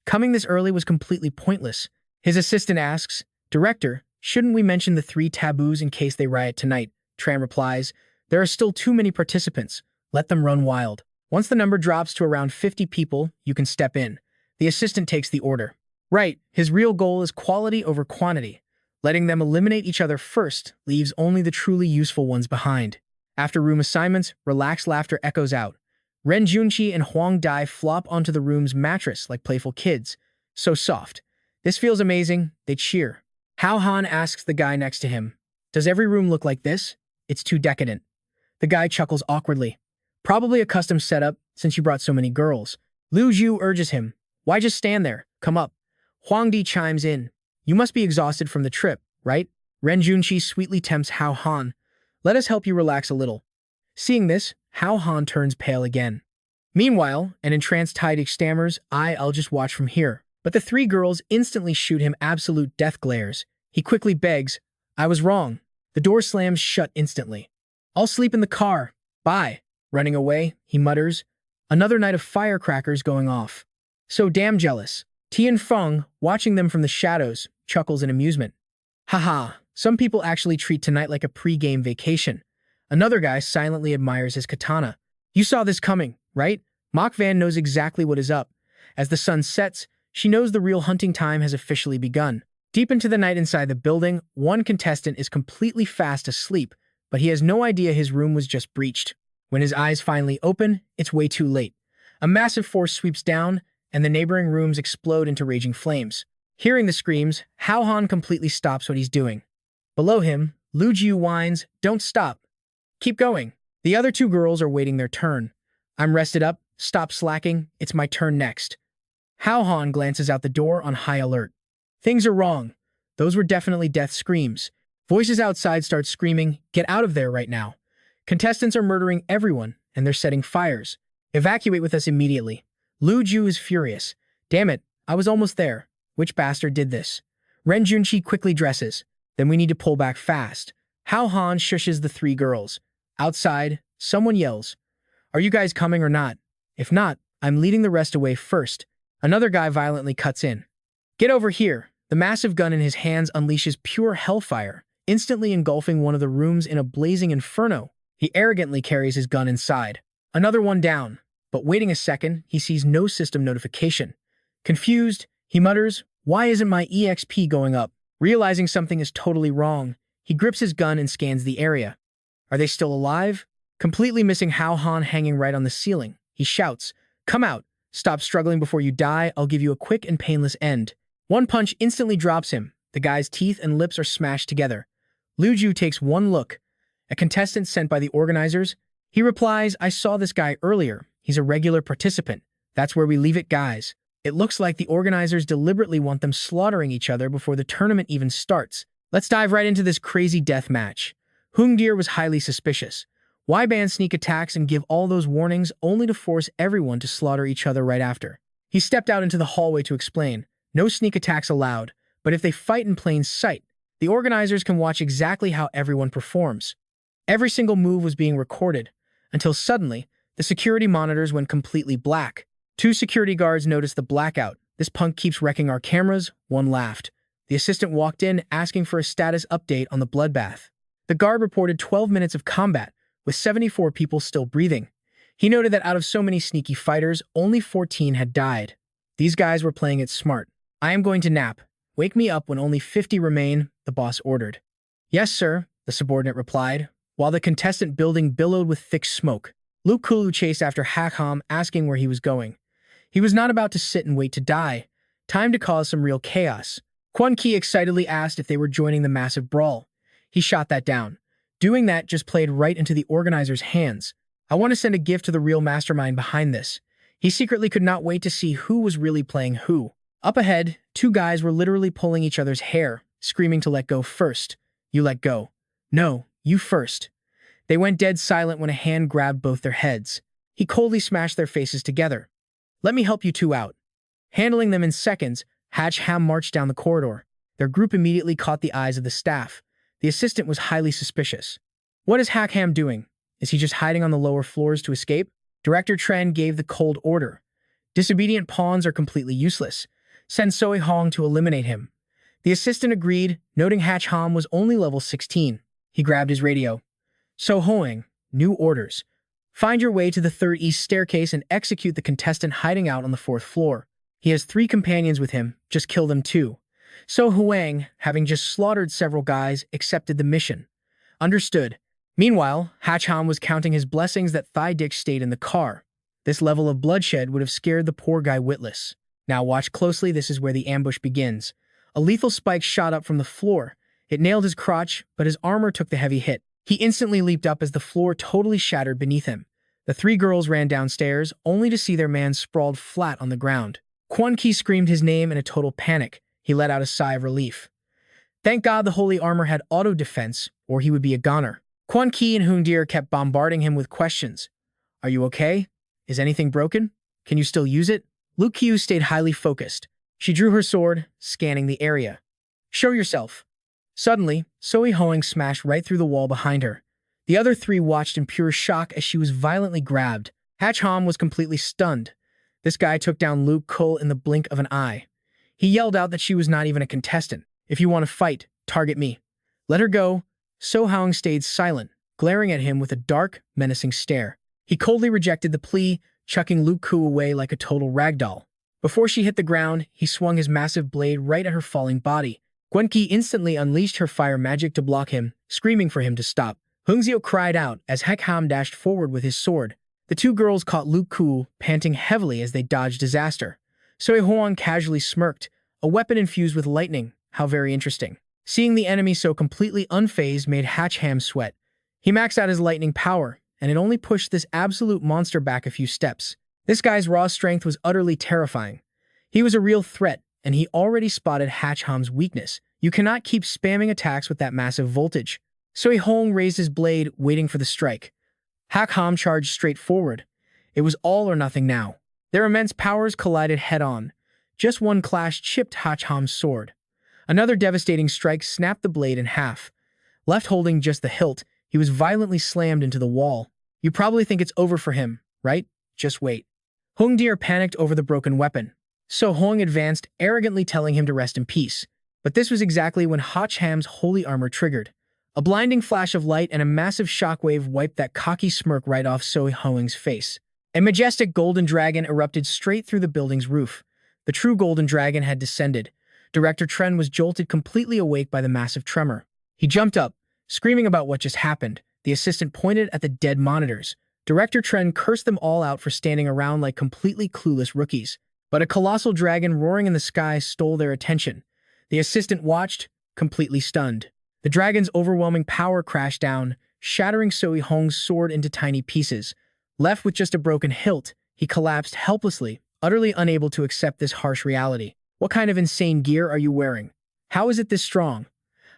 Coming this early was completely pointless. His assistant asks, "Director, shouldn't we mention the 3 taboos in case they riot tonight?" Tran replies, "There are still too many participants. Let them run wild. Once the number drops to around 50 people, you can step in." The assistant takes the order. Right, his real goal is quality over quantity. Letting them eliminate each other first leaves only the truly useful ones behind. After room assignments, relaxed laughter echoes out. Ren Junqi and Huang Dai flop onto the room's mattress like playful kids. So soft. "This feels amazing." They cheer. Hao Han asks the guy next to him, "Does every room look like this?" "It's too decadent." The guy chuckles awkwardly. "Probably a custom setup since you brought so many girls." Lu Zhu urges him, "Why just stand there? Come up." Huang Di chimes in, "You must be exhausted from the trip, right?" Ren Junqi sweetly tempts Hao Han, "Let us help you relax a little." Seeing this, Hao Han turns pale again. Meanwhile, an entranced Tidich stammers, I'll just watch from here." But the 3 girls instantly shoot him absolute death glares. He quickly begs, "I was wrong." The door slams shut instantly. I'll sleep in the car. Bye. Running away, he mutters. Another night of firecrackers going off. So damn jealous. Tian Feng, watching them from the shadows, chuckles in amusement. Haha, some people actually treat tonight like a pre-game vacation. Another guy silently admires his katana. You saw this coming, right? Mach Van knows exactly what is up. As the sun sets, she knows the real hunting time has officially begun. Deep into the night inside the building, one contestant is completely fast asleep, but he has no idea his room was just breached. When his eyes finally open, it's way too late. A massive force sweeps down, and the neighboring rooms explode into raging flames. Hearing the screams, Hao Han completely stops what he's doing. Below him, Lu Jiu whines, "Don't stop. Keep going." The other two girls are waiting their turn. I'm rested up. Stop slacking. It's my turn next. Hao Han glances out the door on high alert. Things are wrong. Those were definitely death screams. Voices outside start screaming, "Get out of there right now." Contestants are murdering everyone, and they're setting fires. Evacuate with us immediately. Lu Jiu is furious. Damn it, I was almost there. Which bastard did this? Ren Junqi quickly dresses. Then we need to pull back fast. Hao Han shushes the three girls. Outside, someone yells, "Are you guys coming or not? If not, I'm leading the rest away first." Another guy violently cuts in. "Get over here." The massive gun in his hands unleashes pure hellfire, instantly engulfing one of the rooms in a blazing inferno. He arrogantly carries his gun inside. Another one down, but waiting a second, he sees no system notification. Confused, he mutters, "Why isn't my EXP going up?" Realizing something is totally wrong, he grips his gun and scans the area. Are they still alive? Completely missing Hao Han hanging right on the ceiling, he shouts, "Come out! Stop struggling before you die. I'll give you a quick and painless end." One punch instantly drops him. The guy's teeth and lips are smashed together. Lu Jiu takes one look. A contestant sent by the organizers. He replies, "I saw this guy earlier. He's a regular participant. That's where we leave it, guys." It looks like the organizers deliberately want them slaughtering each other before the tournament even starts. Let's dive right into this crazy death match. Hung Deer was highly suspicious. Why ban sneak attacks and give all those warnings only to force everyone to slaughter each other right after? He stepped out into the hallway to explain, no sneak attacks allowed, but if they fight in plain sight, the organizers can watch exactly how everyone performs. Every single move was being recorded, until suddenly, the security monitors went completely black. Two security guards noticed the blackout. "This punk keeps wrecking our cameras," one laughed. The assistant walked in, asking for a status update on the bloodbath. The guard reported 12 minutes of combat, with 74 people still breathing. He noted that out of so many sneaky fighters, only 14 had died. These guys were playing it smart. "I am going to nap. Wake me up when only 50 remain," the boss ordered. "Yes, sir," the subordinate replied, while the contestant building billowed with thick smoke. Lu Kulu chased after Hak Ham, asking where he was going. He was not about to sit and wait to die. Time to cause some real chaos. Quan Ki excitedly asked if they were joining the massive brawl. He shot that down. Doing that just played right into the organizer's hands. "I want to send a gift to the real mastermind behind this." He secretly could not wait to see who was really playing who. Up ahead, two guys were literally pulling each other's hair, screaming to let go first. "You let go." "No, you first." They went dead silent when a hand grabbed both their heads. He coldly smashed their faces together. "Let me help you two out." Handling them in seconds, Hatch Ham marched down the corridor. Their group immediately caught the eyes of the staff. The assistant was highly suspicious. "What is Hack Ham doing? Is he just hiding on the lower floors to escape?" Director Tren gave the cold order. "Disobedient pawns are completely useless. Send Soe Hong to eliminate him." The assistant agreed, noting Hatch Ham was only level 16. He grabbed his radio. "So Hoang, new orders. Find your way to the third east staircase and execute the contestant hiding out on the fourth floor. He has 3 companions with him, just kill them too." So Huang, having just slaughtered several guys, accepted the mission. Understood. Meanwhile, Hacham was counting his blessings that Thigh Dick stayed in the car. This level of bloodshed would have scared the poor guy witless. Now watch closely, this is where the ambush begins. A lethal spike shot up from the floor. It nailed his crotch, but his armor took the heavy hit. He instantly leaped up as the floor totally shattered beneath him. The 3 girls ran downstairs, only to see their man sprawled flat on the ground. Quan Ki screamed his name in a total panic. He let out a sigh of relief. Thank God the holy armor had auto-defense, or he would be a goner. Quan Ki and Hoondir kept bombarding him with questions. "Are you okay? Is anything broken? Can you still use it?" Lu Qiu stayed highly focused. She drew her sword, scanning the area. "Show yourself." Suddenly, Soe Hoang smashed right through the wall behind her. The other three watched in pure shock as she was violently grabbed. Hao Han was completely stunned. This guy took down Luke Kull in the blink of an eye. He yelled out that she was not even a contestant. If you want to fight, target me. Let her go. So Hao stayed silent, glaring at him with a dark, menacing stare. He coldly rejected the plea, chucking Luke Kull away like a total ragdoll. Before she hit the ground, he swung his massive blade right at her falling body. Gwenki instantly unleashed her fire magic to block him, screaming for him to stop. Hungzio cried out as Hao Han dashed forward with his sword. The two girls caught Luke Kull, panting heavily as they dodged disaster. Hao Han casually smirked, a weapon infused with lightning. How very interesting. Seeing the enemy so completely unfazed made Hao Han sweat. He maxed out his lightning power, and it only pushed this absolute monster back a few steps. This guy's raw strength was utterly terrifying. He was a real threat, and he already spotted Hao Han's weakness. You cannot keep spamming attacks with that massive voltage. Hao Han raised his blade, waiting for the strike. Hao Han charged straight forward. It was all or nothing now. Their immense powers collided head-on. Just one clash chipped Hao Han's sword. Another devastating strike snapped the blade in half. Left holding just the hilt, he was violently slammed into the wall. You probably think it's over for him, right? Just wait. Hung Deer panicked over the broken weapon. So Hong advanced, arrogantly telling him to rest in peace. But this was exactly when Hao Han's holy armor triggered. A blinding flash of light and a massive shockwave wiped that cocky smirk right off Soi Hoang's face. A majestic golden dragon erupted straight through the building's roof. The true golden dragon had descended. Director Tren was jolted completely awake by the massive tremor. He jumped up, screaming about what just happened. The assistant pointed at the dead monitors. Director Tren cursed them all out for standing around like completely clueless rookies. But a colossal dragon roaring in the sky stole their attention. The assistant watched, completely stunned. The dragon's overwhelming power crashed down, shattering Soi Hong's sword into tiny pieces. Left with just a broken hilt, he collapsed helplessly, utterly unable to accept this harsh reality. What kind of insane gear are you wearing? How is it this strong?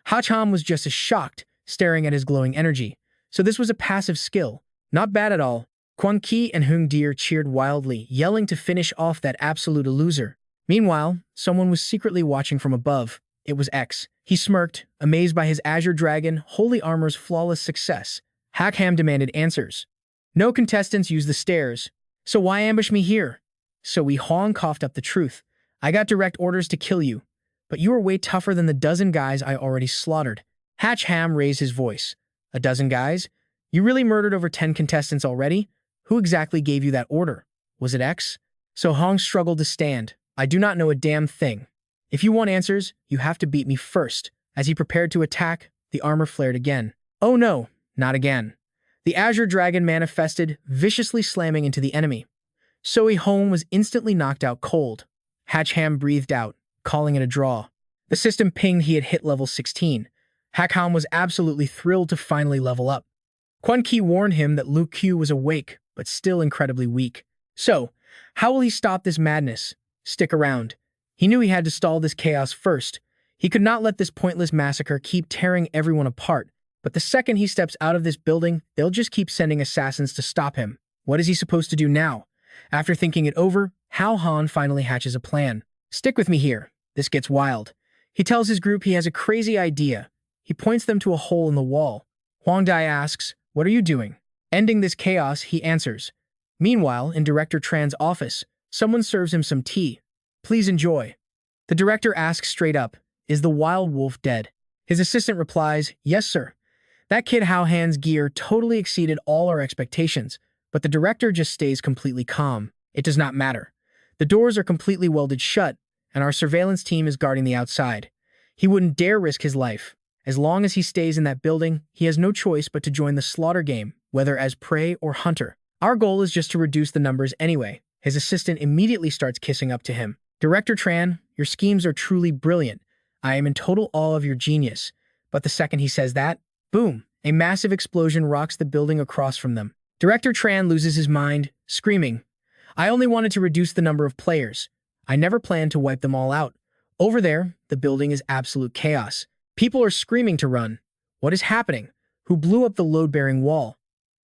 Hao Han was just as shocked, staring at his glowing energy. So this was a passive skill. Not bad at all. Quan Qi and Hung Deer cheered wildly, yelling to finish off that absolute loser. Meanwhile, someone was secretly watching from above. It was X. He smirked, amazed by his Azure Dragon, Holy Armor's flawless success. Hao Han demanded answers. No contestants used the stairs. So why ambush me here? Soi Hong coughed up the truth. I got direct orders to kill you, but you are way tougher than the dozen guys I already slaughtered. Hao Han raised his voice. A dozen guys? You really murdered over 10 contestants already? Who exactly gave you that order? Was it X? So Hong struggled to stand. I do not know a damn thing. If you want answers, you have to beat me first. As he prepared to attack, the armor flared again. Oh no, not again. The Azure Dragon manifested, viciously slamming into the enemy. Soi Hong was instantly knocked out cold. Hao Han breathed out, calling it a draw. The system pinged he had hit level 16. Hao Han was absolutely thrilled to finally level up. Quan Qi warned him that Luke Q was awake, but still incredibly weak. So, how will he stop this madness? Stick around. He knew he had to stall this chaos first. He could not let this pointless massacre keep tearing everyone apart. But the second he steps out of this building, they'll just keep sending assassins to stop him. What is he supposed to do now? After thinking it over, Hao Han finally hatches a plan. Stick with me here. This gets wild. He tells his group he has a crazy idea. He points them to a hole in the wall. Huang Dai asks, "What are you doing?" Ending this chaos, he answers. Meanwhile, in Director Tran's office, someone serves him some tea. Please enjoy. The director asks straight up, is the wild wolf dead? His assistant replies, yes sir. That kid Hao Han's gear totally exceeded all our expectations, but the director just stays completely calm. It does not matter. The doors are completely welded shut, and our surveillance team is guarding the outside. He wouldn't dare risk his life. As long as he stays in that building, he has no choice but to join the slaughter game, whether as prey or hunter. Our goal is just to reduce the numbers anyway. His assistant immediately starts kissing up to him. Director Tran, your schemes are truly brilliant. I am in total awe of your genius. But the second he says that, boom, a massive explosion rocks the building across from them. Director Tran loses his mind, screaming, I only wanted to reduce the number of players. I never planned to wipe them all out. Over there, the building is absolute chaos. People are screaming to run. What is happening? Who blew up the load-bearing wall?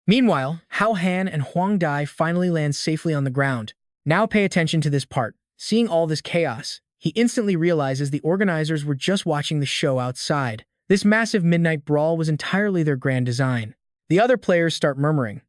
Meanwhile, Hao Han and Huang Dai finally land safely on the ground. Now pay attention to this part. Seeing all this chaos, he instantly realizes the organizers were just watching the show outside. This massive midnight brawl was entirely their grand design. The other players start murmuring.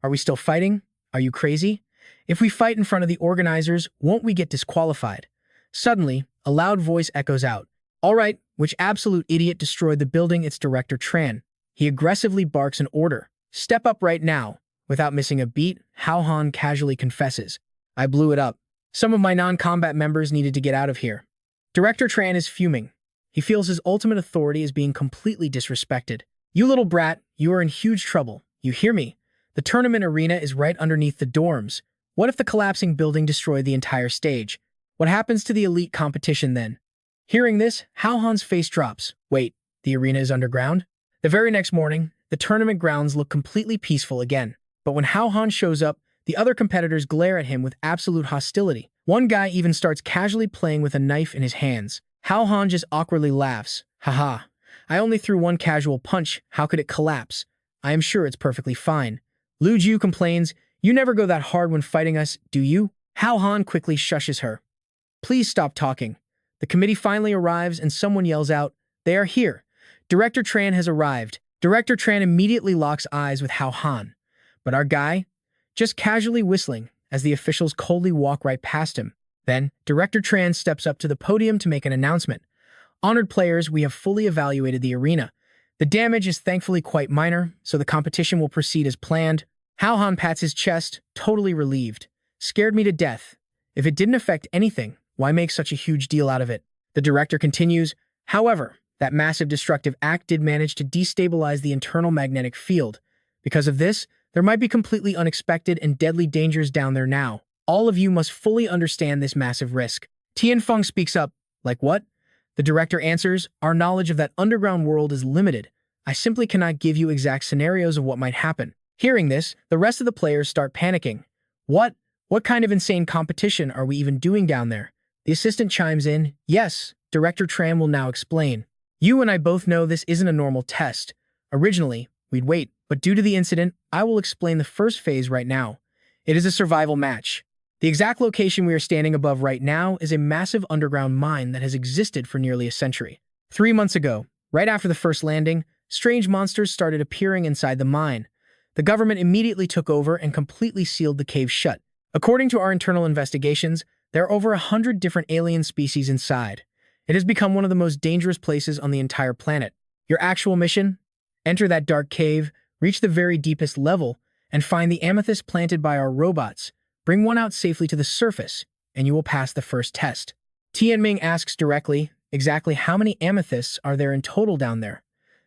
Are we still fighting? Are you crazy? If we fight in front of the organizers, won't we get disqualified? Suddenly, a loud voice echoes out. All right, which absolute idiot destroyed the building? It's Director Tran. He aggressively barks an order. Step up right now. Without missing a beat, Hao Han casually confesses. I blew it up. Some of my non-combat members needed to get out of here. Director Tran is fuming. He feels his ultimate authority is being completely disrespected. You little brat, you are in huge trouble. You hear me? The tournament arena is right underneath the dorms. What if the collapsing building destroyed the entire stage? What happens to the elite competition then? Hearing this, Hao Han's face drops. Wait, the arena is underground? The very next morning, the tournament grounds look completely peaceful again. But when Hao Han shows up, the other competitors glare at him with absolute hostility. One guy even starts casually playing with a knife in his hands. Hao Han just awkwardly laughs. Haha, I only threw one casual punch. How could it collapse? I am sure it's perfectly fine. Lu Ju complains, you never go that hard when fighting us, do you? Hao Han quickly shushes her. Please stop talking. The committee finally arrives and someone yells out, they are here. Director Tran has arrived. Director Tran immediately locks eyes with Hao Han. But our guy? Just casually whistling as the officials coldly walk right past him. Then, Director Tran steps up to the podium to make an announcement. Honored players, we have fully evaluated the arena. The damage is thankfully quite minor, so the competition will proceed as planned. Hao Han pats his chest, totally relieved. Scared me to death. If it didn't affect anything, why make such a huge deal out of it? The director continues, however, that massive destructive act did manage to destabilize the internal magnetic field. Because of this, there might be completely unexpected and deadly dangers down there now. All of you must fully understand this massive risk. Tian Feng speaks up. Like what? The director answers, our knowledge of that underground world is limited. I simply cannot give you exact scenarios of what might happen. Hearing this, the rest of the players start panicking. What? What kind of insane competition are we even doing down there? The assistant chimes in, yes, Director Tran will now explain. You and I both know this isn't a normal test. Originally, we'd wait, but due to the incident, I will explain the first phase right now. It is a survival match. The exact location we are standing above right now is a massive underground mine that has existed for nearly a century. 3 months ago, right after the first landing, strange monsters started appearing inside the mine. The government immediately took over and completely sealed the cave shut. According to our internal investigations, there are over 100 different alien species inside. It has become one of the most dangerous places on the entire planet. Your actual mission? Enter that dark cave, reach the very deepest level, and find the amethyst planted by our robots. Bring one out safely to the surface, and you will pass the first test. Tianming asks directly, exactly how many amethysts are there in total down there?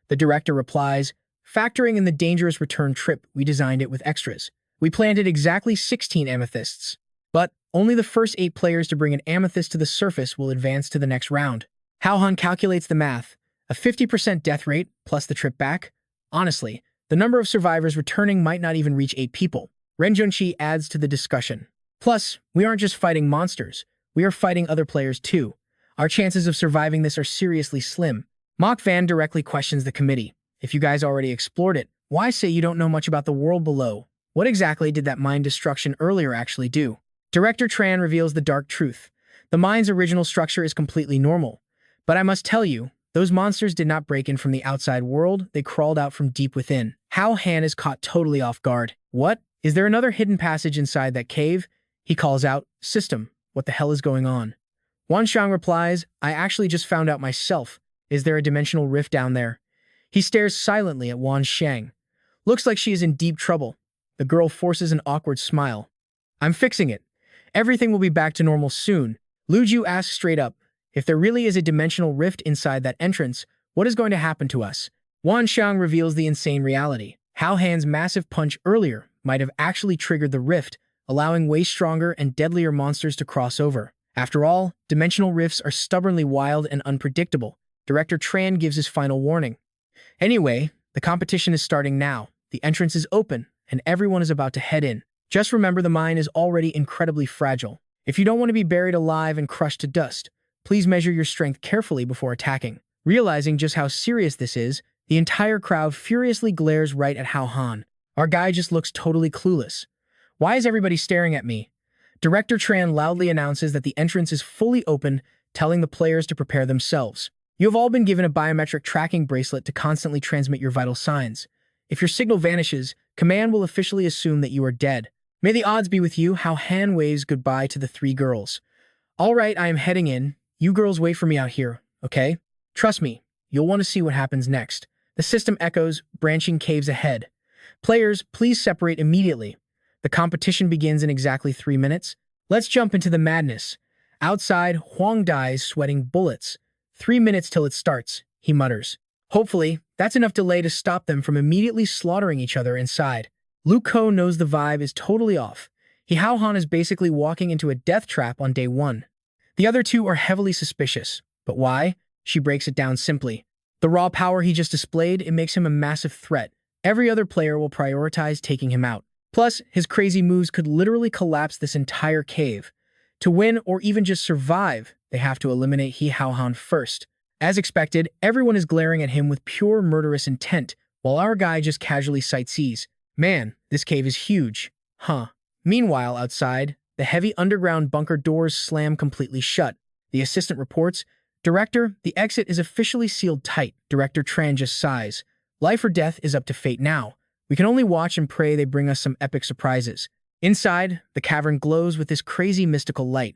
The director replies, factoring in the dangerous return trip, we designed it with extras. We planted exactly 16 amethysts. But only the first 8 players to bring an amethyst to the surface will advance to the next round. Hao Han calculates the math. A 50% death rate plus the trip back? Honestly, the number of survivors returning might not even reach 8 people. Ren Junqi adds to the discussion. Plus, we aren't just fighting monsters. We are fighting other players too. Our chances of surviving this are seriously slim. Mok Van directly questions the committee. If you guys already explored it, why say you don't know much about the world below? What exactly did that mine destruction earlier actually do? Director Tran reveals the dark truth. The mine's original structure is completely normal. But I must tell you, those monsters did not break in from the outside world, they crawled out from deep within. Hao Han is caught totally off guard. What? Is there another hidden passage inside that cave? He calls out, System, what the hell is going on? Wan Xiang replies, I actually just found out myself. Is there a dimensional rift down there? He stares silently at Wan Xiang. Looks like she is in deep trouble. The girl forces an awkward smile. I'm fixing it. Everything will be back to normal soon. Lu Ju asks straight up, if there really is a dimensional rift inside that entrance, what is going to happen to us? Wan Xiang reveals the insane reality. Hao Han's massive punch earlier might have actually triggered the rift, allowing way stronger and deadlier monsters to cross over. After all, dimensional rifts are stubbornly wild and unpredictable. Director Tran gives his final warning. Anyway, the competition is starting now. The entrance is open, and everyone is about to head in. Just remember the mine is already incredibly fragile. If you don't want to be buried alive and crushed to dust, please measure your strength carefully before attacking. Realizing just how serious this is, the entire crowd furiously glares right at Hao Han. Our guy just looks totally clueless. Why is everybody staring at me? Director Tran loudly announces that the entrance is fully open, telling the players to prepare themselves. You have all been given a biometric tracking bracelet to constantly transmit your vital signs. If your signal vanishes, command will officially assume that you are dead. May the odds be with you. Hao Han waves goodbye to the three girls. All right, I am heading in. You girls wait for me out here, okay? Trust me, you'll want to see what happens next. The system echoes, branching caves ahead. Players, please separate immediately. The competition begins in exactly 3 minutes. Let's jump into the madness. Outside, Huang dies, sweating bullets. 3 minutes till it starts, he mutters. Hopefully, that's enough delay to stop them from immediately slaughtering each other inside. Lu Ko knows the vibe is totally off. Hao Han is basically walking into a death trap on day 1. The other two are heavily suspicious. But why? She breaks it down simply. The raw power he just displayed, it makes him a massive threat. Every other player will prioritize taking him out. Plus, his crazy moves could literally collapse this entire cave. To win or even just survive, they have to eliminate Hao Han first. As expected, everyone is glaring at him with pure murderous intent, while our guy just casually sightsees. Man, this cave is huge. Huh. Meanwhile, outside, the heavy underground bunker doors slam completely shut. The assistant reports, "Director, the exit is officially sealed tight." Director Tran just sighs. "Life or death is up to fate now. We can only watch and pray they bring us some epic surprises." Inside, the cavern glows with this crazy mystical light.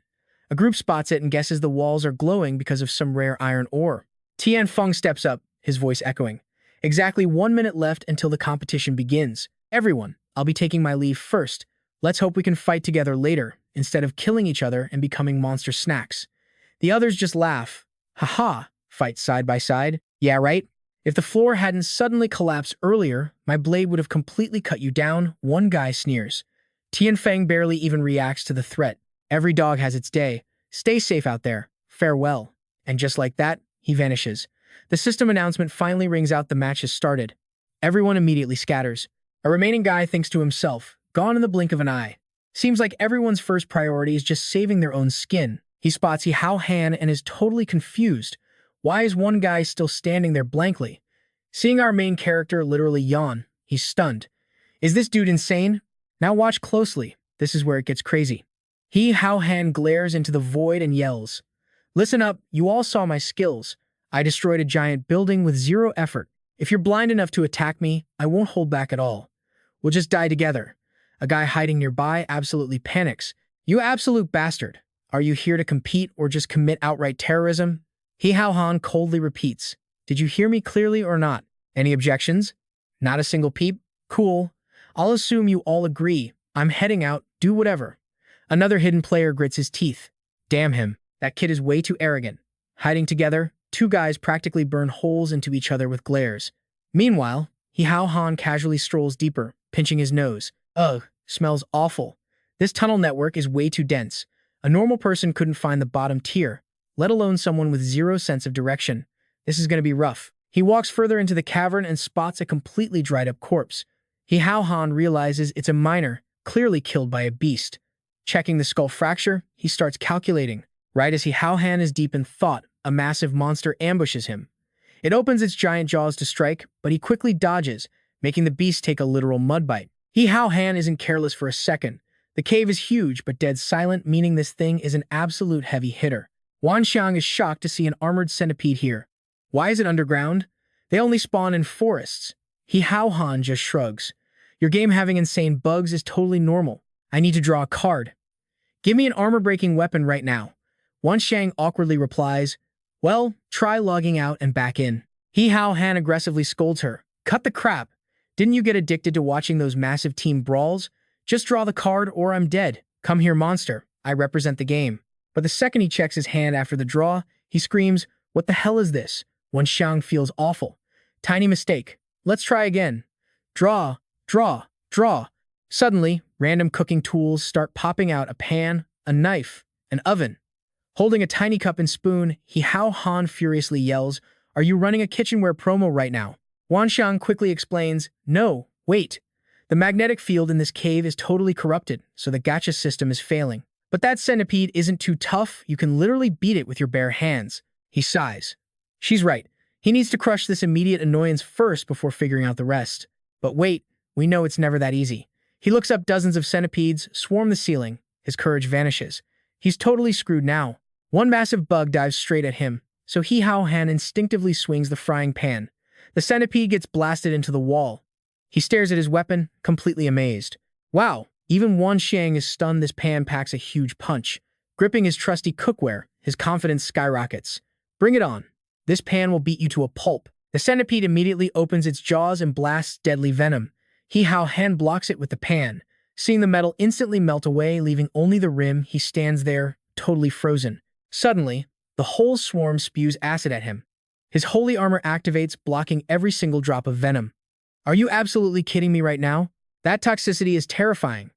A group spots it and guesses the walls are glowing because of some rare iron ore. Tian Feng steps up, his voice echoing. Exactly 1 minute left until the competition begins. Everyone, I'll be taking my leave first. Let's hope we can fight together later, instead of killing each other and becoming monster snacks. The others just laugh. Haha, fight side by side? Yeah, right? If the floor hadn't suddenly collapsed earlier, my blade would have completely cut you down, one guy sneers. Tian Feng barely even reacts to the threat. Every dog has its day. Stay safe out there. Farewell. And just like that, he vanishes. The system announcement finally rings out the match has started. Everyone immediately scatters. A remaining guy thinks to himself, gone in the blink of an eye. Seems like everyone's first priority is just saving their own skin. He spots Hao Han and is totally confused. Why is one guy still standing there blankly? Seeing our main character literally yawn, he's stunned. Is this dude insane? Now watch closely. This is where it gets crazy. Hao Han glares into the void and yells. Listen up, you all saw my skills. I destroyed a giant building with 0 effort. If you're blind enough to attack me, I won't hold back at all. We'll just die together. A guy hiding nearby absolutely panics. You absolute bastard. Are you here to compete or just commit outright terrorism? Hao Han coldly repeats. Did you hear me clearly or not? Any objections? Not a single peep? Cool. I'll assume you all agree. I'm heading out, do whatever. Another hidden player grits his teeth. Damn him. That kid is way too arrogant. Hiding together, 2 guys practically burn holes into each other with glares. Meanwhile, Hao Han casually strolls deeper, pinching his nose. Ugh, smells awful. This tunnel network is way too dense. A normal person couldn't find the bottom tier, let alone someone with 0 sense of direction. This is going to be rough. He walks further into the cavern and spots a completely dried up corpse. Hao Han realizes it's a miner, clearly killed by a beast. Checking the skull fracture, he starts calculating. Right as Hao Han is deep in thought, a massive monster ambushes him. It opens its giant jaws to strike, but he quickly dodges, making the beast take a literal mud bite. Hao Han isn't careless for a second. The cave is huge but dead silent, meaning this thing is an absolute heavy hitter. Wan Xiang is shocked to see an armored centipede here. Why is it underground? They only spawn in forests. Hao Han just shrugs. Your game having insane bugs is totally normal. I need to draw a card. Give me an armor-breaking weapon right now. Wan Xiang awkwardly replies, well, try logging out and back in. Hao Han aggressively scolds her. Cut the crap. Didn't you get addicted to watching those massive team brawls? Just draw the card or I'm dead. Come here, monster. I represent the game. But the second he checks his hand after the draw, he screams, what the hell is this? Wan Xiang feels awful. Tiny mistake. Let's try again. Draw, draw, draw. Suddenly, random cooking tools start popping out: a pan, a knife, an oven. Holding a tiny cup and spoon, Hao Han furiously yells, are you running a kitchenware promo right now? Wan Xiang quickly explains, no, wait. The magnetic field in this cave is totally corrupted, so the gacha system is failing. But that centipede isn't too tough, you can literally beat it with your bare hands. He sighs. She's right. He needs to crush this immediate annoyance first before figuring out the rest. But wait, we know it's never that easy. He looks up dozens of centipedes, swarm the ceiling. His courage vanishes. He's totally screwed now. One massive bug dives straight at him, so Hao Han instinctively swings the frying pan. The centipede gets blasted into the wall. He stares at his weapon, completely amazed. Wow, even Wan Xiang is stunned. This pan packs a huge punch. Gripping his trusty cookware, his confidence skyrockets. Bring it on. This pan will beat you to a pulp. The centipede immediately opens its jaws and blasts deadly venom. Hao Han blocks it with the pan. Seeing the metal instantly melt away, leaving only the rim, he stands there, totally frozen. Suddenly, the whole swarm spews acid at him. His holy armor activates, blocking every single drop of venom. Are you absolutely kidding me right now? That toxicity is terrifying.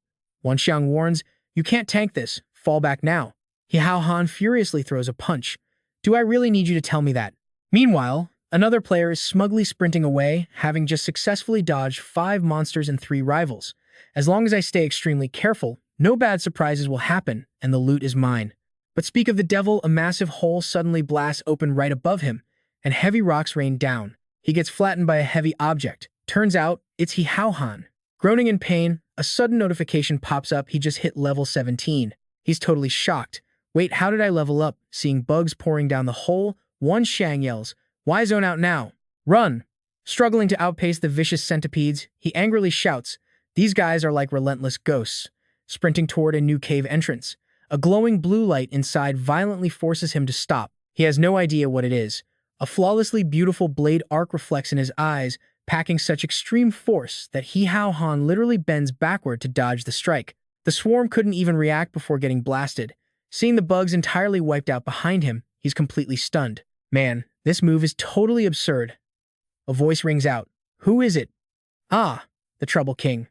Wan Xiang warns, you can't tank this. Fall back now. Hao Han furiously throws a punch. Do I really need you to tell me that? Meanwhile, another player is smugly sprinting away, having just successfully dodged 5 monsters and 3 rivals. As long as I stay extremely careful, no bad surprises will happen, and the loot is mine. But speak of the devil, a massive hole suddenly blasts open right above him, and heavy rocks rain down. He gets flattened by a heavy object. Turns out, it's Hao Han. Groaning in pain, a sudden notification pops up. He just hit level 17. He's totally shocked. Wait, how did I level up? Seeing bugs pouring down the hole, Wan Xiang yells, why zone out now? Run! Struggling to outpace the vicious centipedes, he angrily shouts, these guys are like relentless ghosts. Sprinting toward a new cave entrance. A glowing blue light inside violently forces him to stop. He has no idea what it is. A flawlessly beautiful blade arc reflects in his eyes, packing such extreme force that Hao Han literally bends backward to dodge the strike. The swarm couldn't even react before getting blasted. Seeing the bugs entirely wiped out behind him, he's completely stunned. Man, this move is totally absurd. A voice rings out. Who is it? Ah, the Trouble King.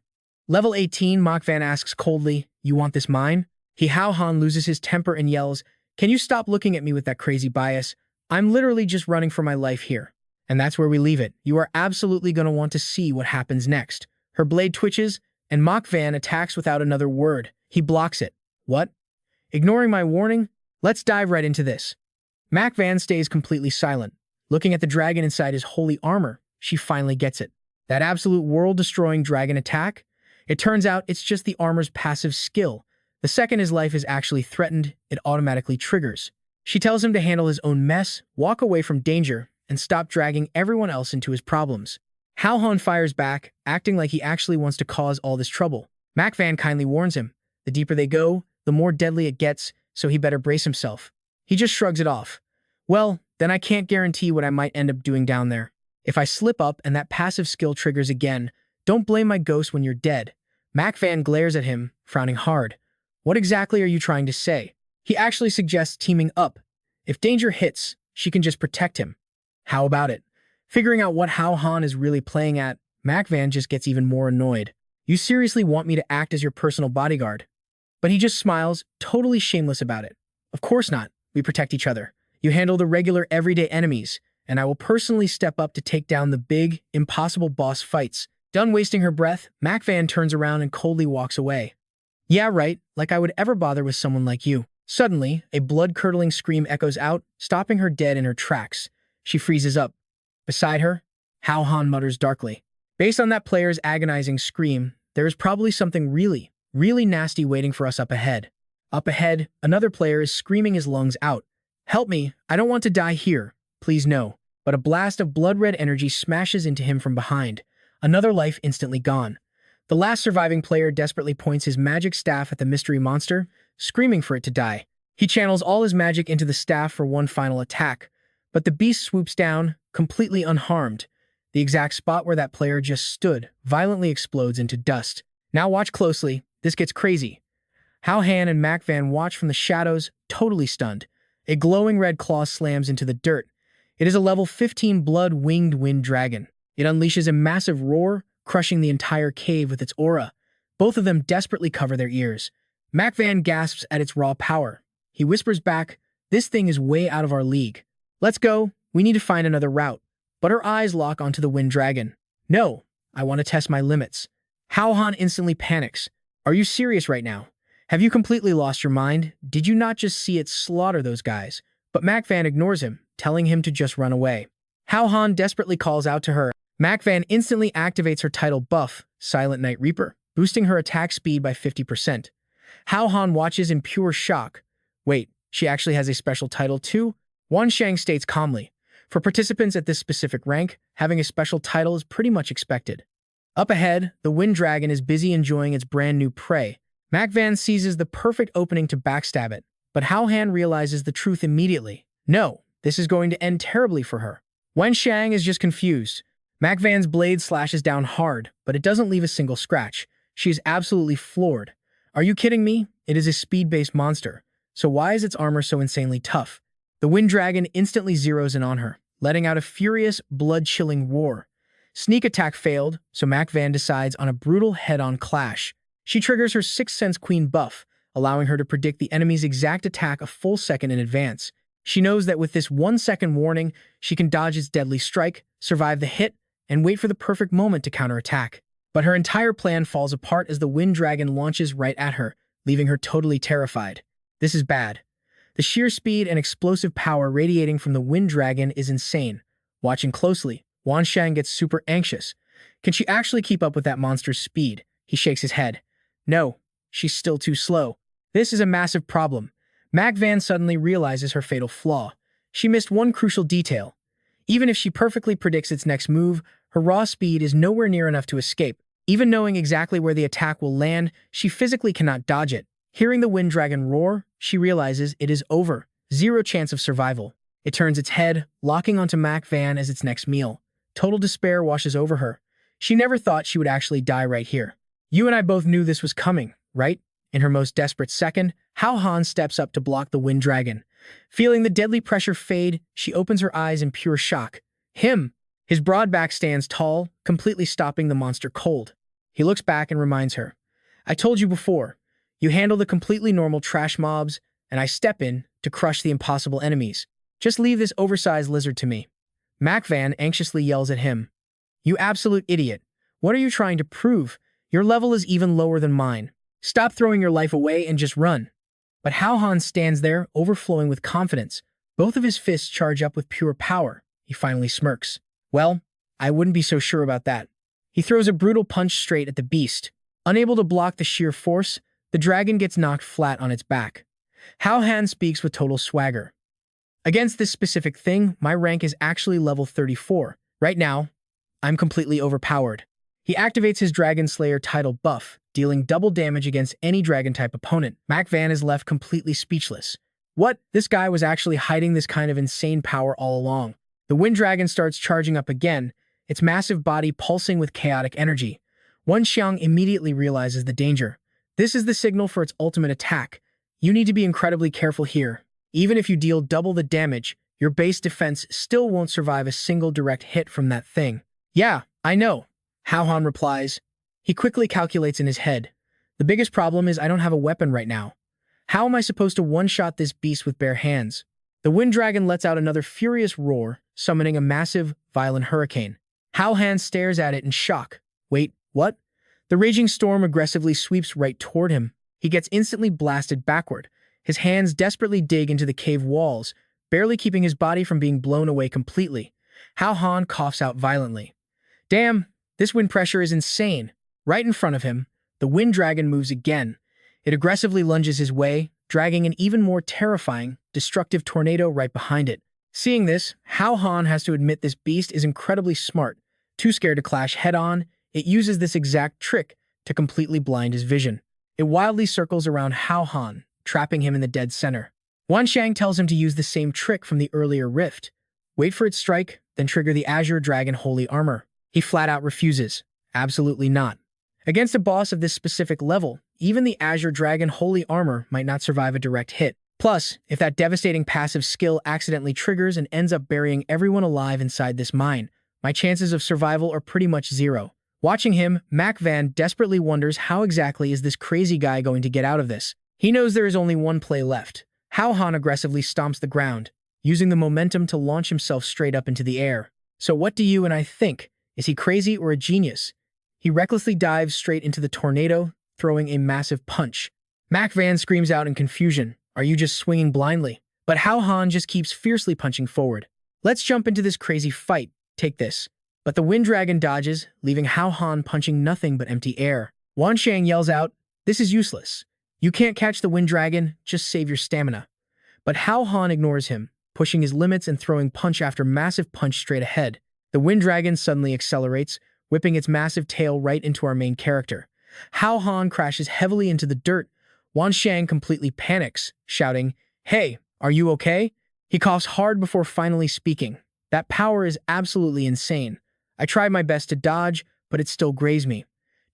Level 18, Mach Van asks coldly, you want this mine? Hao Han loses his temper and yells, can you stop looking at me with that crazy bias? I'm literally just running for my life here. And that's where we leave it. You are absolutely going to want to see what happens next. Her blade twitches, and Mach Van attacks without another word. He blocks it. What? Ignoring my warning? Let's dive right into this. Mach Van stays completely silent. Looking at the dragon inside his holy armor, she finally gets it. That absolute world-destroying dragon attack? It turns out it's just the armor's passive skill. The second his life is actually threatened, it automatically triggers. She tells him to handle his own mess, walk away from danger, and stop dragging everyone else into his problems. Hao Han fires back, acting like he actually wants to cause all this trouble. Mach Van kindly warns him, the deeper they go, the more deadly it gets, so he better brace himself. He just shrugs it off. Well, then I can't guarantee what I might end up doing down there. If I slip up and that passive skill triggers again, don't blame my ghost when you're dead. Mach Van glares at him, frowning hard. What exactly are you trying to say? He actually suggests teaming up. If danger hits, she can just protect him. How about it? Figuring out what Hao Han is really playing at, Mach Van just gets even more annoyed. You seriously want me to act as your personal bodyguard? But he just smiles, totally shameless about it. Of course not. We protect each other. You handle the regular everyday enemies, and I will personally step up to take down the big, impossible boss fights. Done wasting her breath, Mach Van turns around and coldly walks away. Yeah, right, like I would ever bother with someone like you. Suddenly, a blood-curdling scream echoes out, stopping her dead in her tracks. She freezes up. Beside her, Hao Han mutters darkly. Based on that player's agonizing scream, there is probably something really, really nasty waiting for us up ahead. Up ahead, another player is screaming his lungs out. Help me, I don't want to die here. Please no. But a blast of blood-red energy smashes into him from behind. Another life instantly gone. The last surviving player desperately points his magic staff at the mystery monster, screaming for it to die. He channels all his magic into the staff for one final attack, but the beast swoops down, completely unharmed. The exact spot where that player just stood violently explodes into dust. Now watch closely, this gets crazy. Hao Han and Mach Van watch from the shadows, totally stunned. A glowing red claw slams into the dirt. It is a level 15 blood-winged wind dragon. It unleashes a massive roar, crushing the entire cave with its aura. Both of them desperately cover their ears. Mach Van gasps at its raw power. He whispers back, this thing is way out of our league. Let's go, we need to find another route. But her eyes lock onto the wind dragon. No, I want to test my limits. Hao Han instantly panics. Are you serious right now? Have you completely lost your mind? Did you not just see it slaughter those guys? But Mach Van ignores him, telling him to just run away. Hao Han desperately calls out to her. Mach Van instantly activates her title buff, Silent Night Reaper, boosting her attack speed by 50%. Hao Han watches in pure shock. Wait, she actually has a special title too? Wan Xiang states calmly. For participants at this specific rank, having a special title is pretty much expected. Up ahead, the Wind Dragon is busy enjoying its brand new prey. Mac Van seizes the perfect opening to backstab it, but Hao Han realizes the truth immediately. No, this is going to end terribly for her. Wen Xiang is just confused. Mac Van's blade slashes down hard, but it doesn't leave a single scratch. She is absolutely floored. Are you kidding me? It is a speed-based monster. So why is its armor so insanely tough? The Wind Dragon instantly zeroes in on her, letting out a furious, blood-chilling roar. Sneak attack failed, so Mac Van decides on a brutal head-on clash. She triggers her Sixth Sense Queen buff, allowing her to predict the enemy's exact attack a full second in advance. She knows that with this 1-second warning, she can dodge its deadly strike, survive the hit, and wait for the perfect moment to counterattack. But her entire plan falls apart as the Wind Dragon launches right at her, leaving her totally terrified. This is bad. The sheer speed and explosive power radiating from the Wind Dragon is insane. Watching closely, Wan Shang gets super anxious. Can she actually keep up with that monster's speed? He shakes his head. No, she's still too slow. This is a massive problem. Mac Van suddenly realizes her fatal flaw. She missed one crucial detail. Even if she perfectly predicts its next move, her raw speed is nowhere near enough to escape. Even knowing exactly where the attack will land, she physically cannot dodge it. Hearing the Wind Dragon roar, she realizes it is over. Zero chance of survival. It turns its head, locking onto Mac Van as its next meal. Total despair washes over her. She never thought she would actually die right here. You and I both knew this was coming, right? In her most desperate second, Hao Han steps up to block the Wind Dragon. Feeling the deadly pressure fade, she opens her eyes in pure shock. Him! His broad back stands tall, completely stopping the monster cold. He looks back and reminds her. I told you before, you handle the completely normal trash mobs, and I step in to crush the impossible enemies. Just leave this oversized lizard to me. Mac Van anxiously yells at him. You absolute idiot. What are you trying to prove? Your level is even lower than mine. Stop throwing your life away and just run. But Hao Han stands there, overflowing with confidence. Both of his fists charge up with pure power. He finally smirks. Well, I wouldn't be so sure about that. He throws a brutal punch straight at the beast. Unable to block the sheer force, the dragon gets knocked flat on its back. Hao Han speaks with total swagger. Against this specific thing, my rank is actually level 34. Right now, I'm completely overpowered. He activates his Dragon Slayer title buff, dealing double damage against any dragon-type opponent. Mac Van is left completely speechless. What? This guy was actually hiding this kind of insane power all along. The Wind Dragon starts charging up again, its massive body pulsing with chaotic energy. Wen Xiang immediately realizes the danger. This is the signal for its ultimate attack. You need to be incredibly careful here. Even if you deal double the damage, your base defense still won't survive a single direct hit from that thing. Yeah, I know, Hao Han replies. He quickly calculates in his head. The biggest problem is I don't have a weapon right now. How am I supposed to one-shot this beast with bare hands? The Wind Dragon lets out another furious roar, summoning a massive, violent hurricane. Hao Han stares at it in shock. Wait, what? The raging storm aggressively sweeps right toward him. He gets instantly blasted backward. His hands desperately dig into the cave walls, barely keeping his body from being blown away completely. Hao Han coughs out violently. Damn, this wind pressure is insane. Right in front of him, the Wind Dragon moves again. It aggressively lunges his way, dragging an even more terrifying, destructive tornado right behind it. Seeing this, Hao Han has to admit this beast is incredibly smart. Too scared to clash head-on, it uses this exact trick to completely blind his vision. It wildly circles around Hao Han, trapping him in the dead center. Wan Shang tells him to use the same trick from the earlier rift. Wait for its strike, then trigger the Azure Dragon Holy Armor. He flat out refuses. Absolutely not. Against a boss of this specific level, even the Azure Dragon Holy Armor might not survive a direct hit. Plus, if that devastating passive skill accidentally triggers and ends up burying everyone alive inside this mine, my chances of survival are pretty much zero. Watching him, Mac Van desperately wonders how exactly is this crazy guy going to get out of this. He knows there is only one play left. Hao Han aggressively stomps the ground, using the momentum to launch himself straight up into the air. So what do you and I think? Is he crazy or a genius? He recklessly dives straight into the tornado, throwing a massive punch. Mac Van screams out in confusion. Are you just swinging blindly? But Hao Han just keeps fiercely punching forward. Let's jump into this crazy fight. Take this. But the Wind Dragon dodges, leaving Hao Han punching nothing but empty air. Wan Shang yells out, this is useless. You can't catch the Wind Dragon, just save your stamina. But Hao Han ignores him, pushing his limits and throwing punch after massive punch straight ahead. The Wind Dragon suddenly accelerates, whipping its massive tail right into our main character. Hao Han crashes heavily into the dirt. Wan Shang completely panics, shouting, "Hey, are you okay?" He coughs hard before finally speaking. That power is absolutely insane. I tried my best to dodge, but it still grazed me.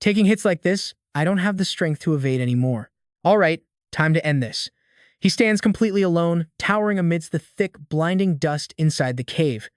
Taking hits like this, I don't have the strength to evade anymore. All right, time to end this. He stands completely alone, towering amidst the thick, blinding dust inside the cave.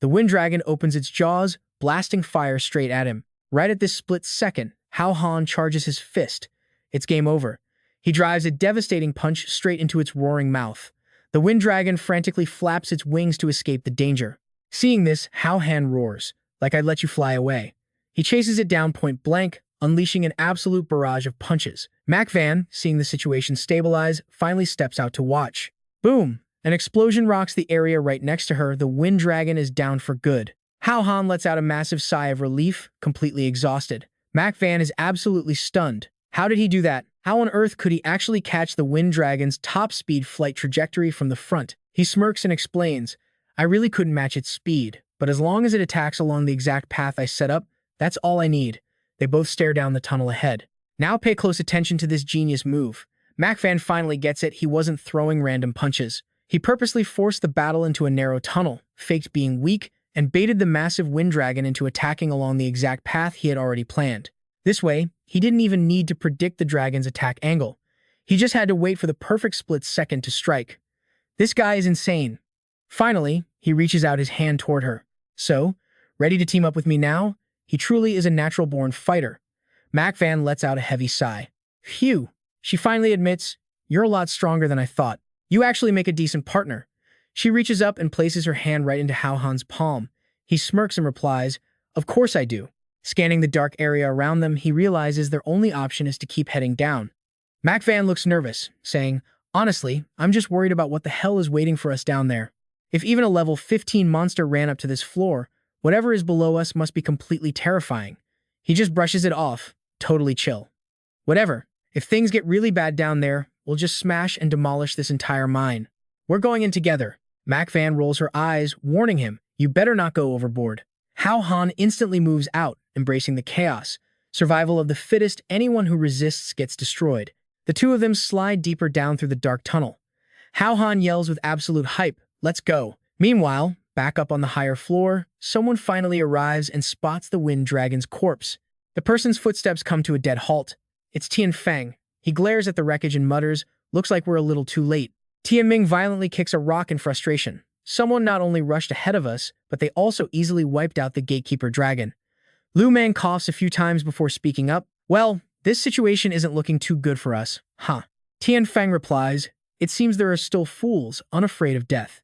The wind dragon opens its jaws, blasting fire straight at him. Right at this split second, Hao Han charges his fist. It's game over. He drives a devastating punch straight into its roaring mouth. The wind dragon frantically flaps its wings to escape the danger. Seeing this, Hao Han roars, "Like I'd let you fly away." He chases it down point blank, unleashing an absolute barrage of punches. Mac Van, seeing the situation stabilize, finally steps out to watch. Boom! An explosion rocks the area right next to her. The wind dragon is down for good. Hao Han lets out a massive sigh of relief, completely exhausted. Mac Van is absolutely stunned. How did he do that? How on earth could he actually catch the wind dragon's top-speed flight trajectory from the front? He smirks and explains, "I really couldn't match its speed, but as long as it attacks along the exact path I set up, that's all I need." They both stare down the tunnel ahead. Now pay close attention to this genius move. Mac Van finally gets it. He wasn't throwing random punches. He purposely forced the battle into a narrow tunnel, faked being weak, and baited the massive wind dragon into attacking along the exact path he had already planned. This way, he didn't even need to predict the dragon's attack angle. He just had to wait for the perfect split second to strike. This guy is insane. Finally, he reaches out his hand toward her. "So, ready to team up with me now?" He truly is a natural-born fighter. Mac Van lets out a heavy sigh. "Phew." She finally admits, "You're a lot stronger than I thought. You actually make a decent partner." She reaches up and places her hand right into Hao Han's palm. He smirks and replies, "Of course I do." Scanning the dark area around them, he realizes their only option is to keep heading down. Mac Van looks nervous, saying, "Honestly, I'm just worried about what the hell is waiting for us down there. If even a level 15 monster ran up to this floor, whatever is below us must be completely terrifying." He just brushes it off, totally chill. "Whatever. If things get really bad down there, we'll just smash and demolish this entire mine. We're going in together." Mac Van rolls her eyes, warning him, "You better not go overboard." Hao Han instantly moves out, embracing the chaos. Survival of the fittest, anyone who resists gets destroyed. The two of them slide deeper down through the dark tunnel. Hao Han yells with absolute hype, "Let's go." Meanwhile, back up on the higher floor, someone finally arrives and spots the wind dragon's corpse. The person's footsteps come to a dead halt. It's Tian Feng. He glares at the wreckage and mutters, "Looks like we're a little too late." Tian Ming violently kicks a rock in frustration. Someone not only rushed ahead of us, but they also easily wiped out the gatekeeper dragon. Lu Mang coughs a few times before speaking up. "Well, this situation isn't looking too good for us, huh?" Tian Feng replies, "It seems there are still fools, unafraid of death.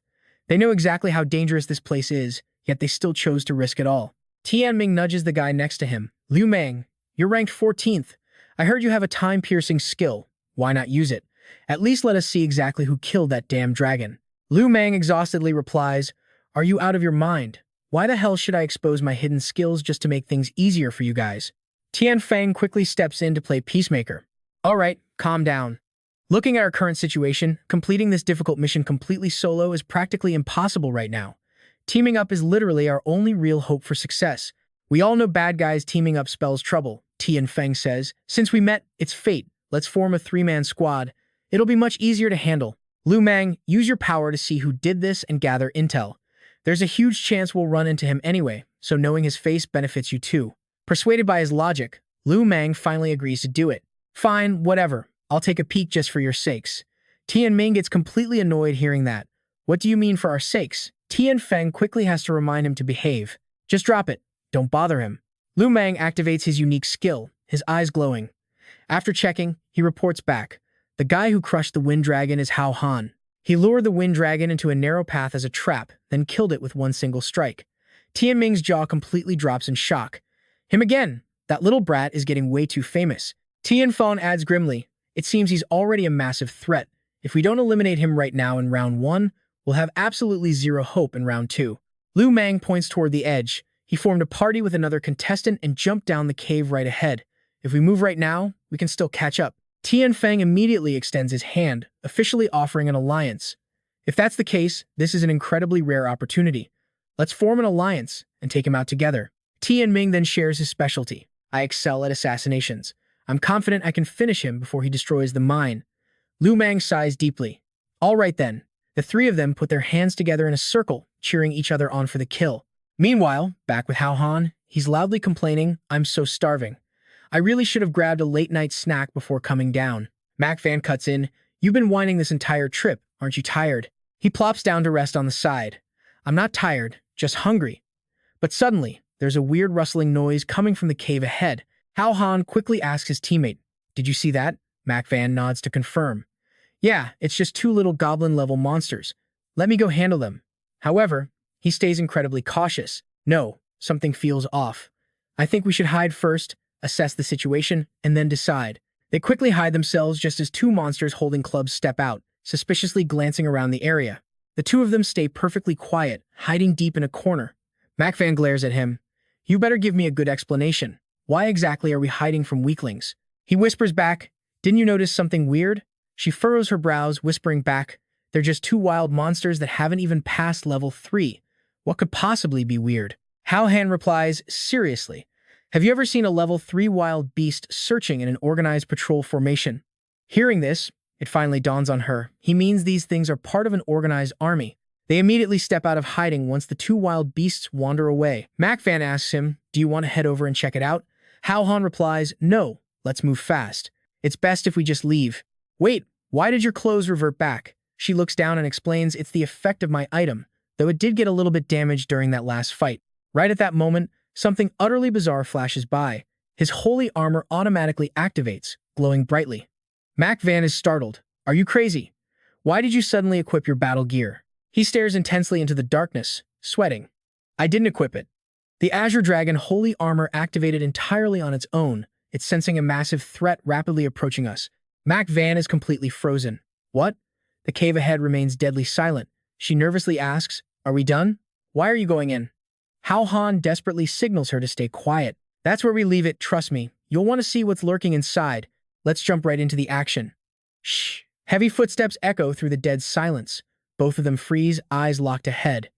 They know exactly how dangerous this place is, yet they still chose to risk it all." Tian Ming nudges the guy next to him. "Liu Mang, you're ranked 14th. I heard you have a time-piercing skill. Why not use it? At least let us see exactly who killed that damn dragon." Liu Mang exhaustedly replies, "Are you out of your mind? Why the hell should I expose my hidden skills just to make things easier for you guys?" Tian Feng quickly steps in to play peacemaker. "All right, calm down. Looking at our current situation, completing this difficult mission completely solo is practically impossible right now. Teaming up is literally our only real hope for success. We all know bad guys teaming up spells trouble," Tian Feng says. "Since we met, it's fate. Let's form a 3-man squad. It'll be much easier to handle. Liu Mang, use your power to see who did this and gather intel. There's a huge chance we'll run into him anyway, so knowing his face benefits you too." Persuaded by his logic, Liu Mang finally agrees to do it. "Fine, whatever. I'll take a peek just for your sakes." Tian Ming gets completely annoyed hearing that. "What do you mean for our sakes?" Tian Feng quickly has to remind him to behave. "Just drop it. Don't bother him." Liu Mang activates his unique skill, his eyes glowing. After checking, he reports back. The guy who crushed the wind dragon is Hao Han. He lured the wind dragon into a narrow path as a trap, then killed it with one single strike. Tian Ming's jaw completely drops in shock. "Him again! That little brat is getting way too famous." Tian Feng adds grimly, "It seems he's already a massive threat. If we don't eliminate him right now in round 1, we'll have absolutely zero hope in round 2. Liu Mang points toward the edge. He formed a party with another contestant and jumped down the cave right ahead. If we move right now, we can still catch up. Tian Feng immediately extends his hand, officially offering an alliance. If that's the case, this is an incredibly rare opportunity. Let's form an alliance and take him out together. Tianming then shares his specialty. I excel at assassinations. I'm confident I can finish him before he destroys the mine. Lu Mang sighs deeply. All right then. The three of them put their hands together in a circle, cheering each other on for the kill. Meanwhile, back with Hao Han, he's loudly complaining, I'm so starving. I really should have grabbed a late-night snack before coming down. Mac Van cuts in, You've been whining this entire trip, aren't you tired? He plops down to rest on the side. I'm not tired, just hungry. But suddenly, there's a weird rustling noise coming from the cave ahead. Hao Han quickly asks his teammate, Did you see that? Mac Van nods to confirm. Yeah, it's just two little goblin-level monsters. Let me go handle them. However, he stays incredibly cautious. No, something feels off. I think we should hide first, assess the situation, and then decide. They quickly hide themselves just as two monsters holding clubs step out, suspiciously glancing around the area. The two of them stay perfectly quiet, hiding deep in a corner. Mac Van glares at him. You better give me a good explanation. Why exactly are we hiding from weaklings? He whispers back, Didn't you notice something weird? She furrows her brows, whispering back, They're just two wild monsters that haven't even passed level 3. What could possibly be weird? Hao Han replies, Seriously, have you ever seen a level 3 wild beast searching in an organized patrol formation? Hearing this, it finally dawns on her. He means these things are part of an organized army. They immediately step out of hiding once the two wild beasts wander away. Mac Van asks him, Do you want to head over and check it out? Hao Han replies, No, let's move fast. It's best if we just leave. Wait, why did your clothes revert back? She looks down and explains it's the effect of my item, though it did get a little bit damaged during that last fight. Right at that moment, something utterly bizarre flashes by. His holy armor automatically activates, glowing brightly. Mac Van is startled. Are you crazy? Why did you suddenly equip your battle gear? He stares intensely into the darkness, sweating. I didn't equip it. The Azure Dragon holy armor activated entirely on its own. It's sensing a massive threat rapidly approaching us. Mac Van is completely frozen. What? The cave ahead remains deadly silent. She nervously asks, Are we done? Why are you going in? Hao Han desperately signals her to stay quiet. That's where we leave it, trust me. You'll want to see what's lurking inside. Let's jump right into the action. Shh. Heavy footsteps echo through the dead silence. Both of them freeze, eyes locked ahead.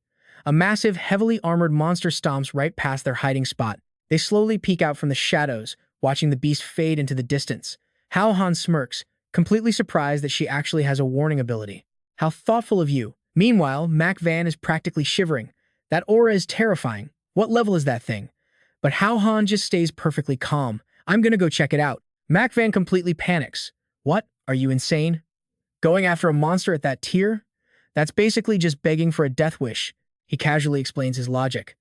A massive, heavily armored monster stomps right past their hiding spot. They slowly peek out from the shadows, watching the beast fade into the distance. Hao Han smirks, completely surprised that she actually has a warning ability. How thoughtful of you. Meanwhile, Mac Van is practically shivering. That aura is terrifying. What level is that thing? But Hao Han just stays perfectly calm. I'm gonna go check it out. Mac Van completely panics. What? Are you insane? Going after a monster at that tier? That's basically just begging for a death wish. He casually explains his logic.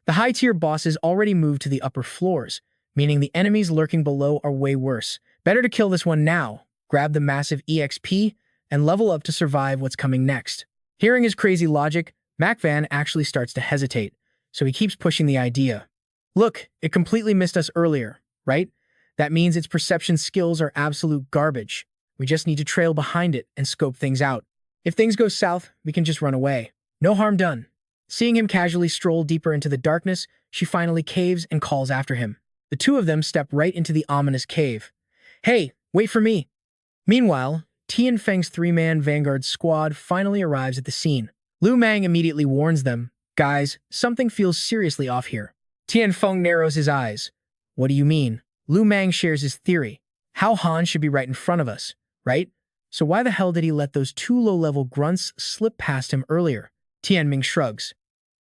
The high-tier bosses already moved to the upper floors, meaning the enemies lurking below are way worse. Better to kill this one now, grab the massive EXP, and level up to survive what's coming next. Hearing his crazy logic, Mac Van actually starts to hesitate, so he keeps pushing the idea. Look, it completely missed us earlier, right? That means its perception skills are absolute garbage. We just need to trail behind it and scope things out. If things go south, we can just run away. No harm done. Seeing him casually stroll deeper into the darkness, she finally caves and calls after him. The two of them step right into the ominous cave. Hey, wait for me. Meanwhile, Tian Feng's three-man vanguard squad finally arrives at the scene. Lu Mang immediately warns them, Guys, something feels seriously off here. Tian Feng narrows his eyes. What do you mean? Lu Mang shares his theory. Hao Han should be right in front of us, right? So why the hell did he let those two low-level grunts slip past him earlier? Tian Ming shrugs.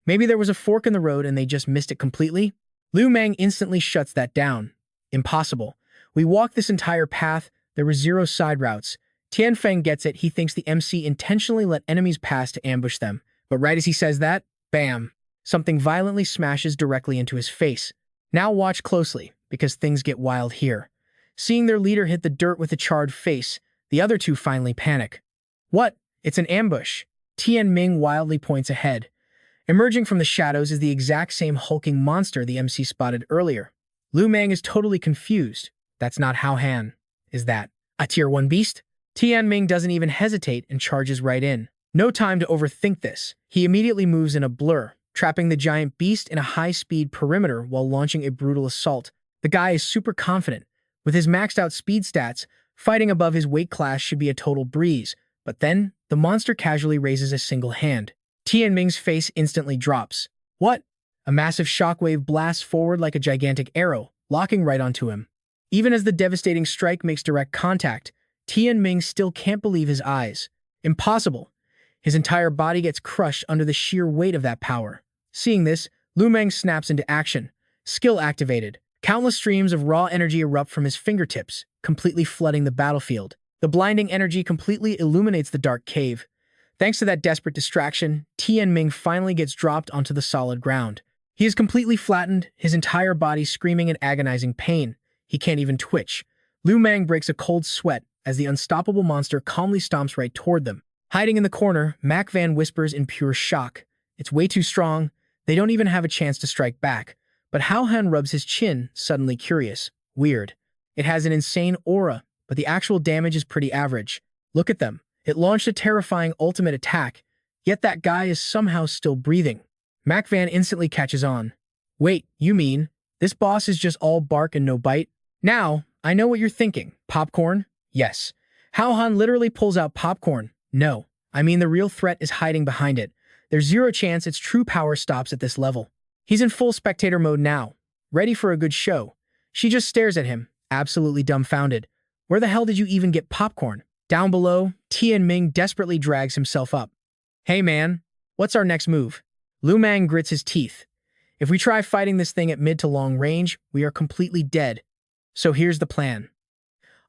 Maybe there was a fork in the road and they just missed it completely? Lu Mang instantly shuts that down. Impossible. We walked this entire path, there were 0 side routes. Tian Feng gets it, he thinks the MC intentionally let enemies pass to ambush them. But right as he says that, bam! Something violently smashes directly into his face. Now watch closely, because things get wild here. Seeing their leader hit the dirt with a charred face, the other two finally panic. What? It's an ambush. Tian Ming wildly points ahead. Emerging from the shadows is the exact same hulking monster the MC spotted earlier. Lu Mang is totally confused. That's not Hao Han. Is that a tier 1 beast? Tian Ming doesn't even hesitate and charges right in. No time to overthink this. He immediately moves in a blur, trapping the giant beast in a high-speed perimeter while launching a brutal assault. The guy is super confident. With his maxed-out speed stats, fighting above his weight class should be a total breeze. But then, the monster casually raises a single hand. Tian Ming's face instantly drops. What? A massive shockwave blasts forward like a gigantic arrow, locking right onto him. Even as the devastating strike makes direct contact, Tianming still can't believe his eyes. Impossible. His entire body gets crushed under the sheer weight of that power. Seeing this, Lu Meng snaps into action. Skill activated. Countless streams of raw energy erupt from his fingertips, completely flooding the battlefield. The blinding energy completely illuminates the dark cave. Thanks to that desperate distraction, Tianming finally gets dropped onto the solid ground. He is completely flattened, his entire body screaming in agonizing pain. He can't even twitch. Lu Meng breaks a cold sweat as the unstoppable monster calmly stomps right toward them. Hiding in the corner, Mac Van whispers in pure shock. It's way too strong. They don't even have a chance to strike back. But Hao Han rubs his chin, suddenly curious. Weird. It has an insane aura, but the actual damage is pretty average. Look at them. It launched a terrifying ultimate attack, yet that guy is somehow still breathing. Mac Van instantly catches on. Wait, you mean, this boss is just all bark and no bite? Now, I know what you're thinking. Popcorn? Yes. Hao Han literally pulls out popcorn. No. I mean the real threat is hiding behind it. There's zero chance its true power stops at this level. He's in full spectator mode now, ready for a good show. She just stares at him, absolutely dumbfounded. Where the hell did you even get popcorn? Down below, Tianming desperately drags himself up. Hey man, what's our next move? Lu Meng grits his teeth. If we try fighting this thing at mid to long range, we are completely dead. So here's the plan.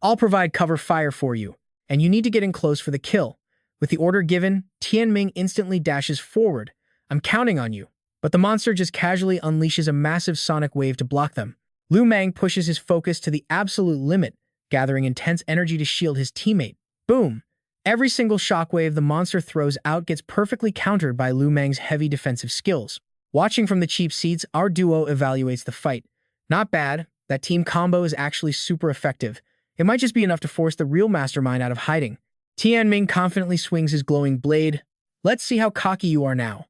I'll provide cover fire for you, and you need to get in close for the kill. With the order given, Tianming instantly dashes forward. I'm counting on you. But the monster just casually unleashes a massive sonic wave to block them. Lu Meng pushes his focus to the absolute limit, gathering intense energy to shield his teammate. Boom! Every single shockwave the monster throws out gets perfectly countered by Lu Meng's heavy defensive skills. Watching from the cheap seats, our duo evaluates the fight. Not bad. That team combo is actually super effective. It might just be enough to force the real mastermind out of hiding. Tianming confidently swings his glowing blade. Let's see how cocky you are now.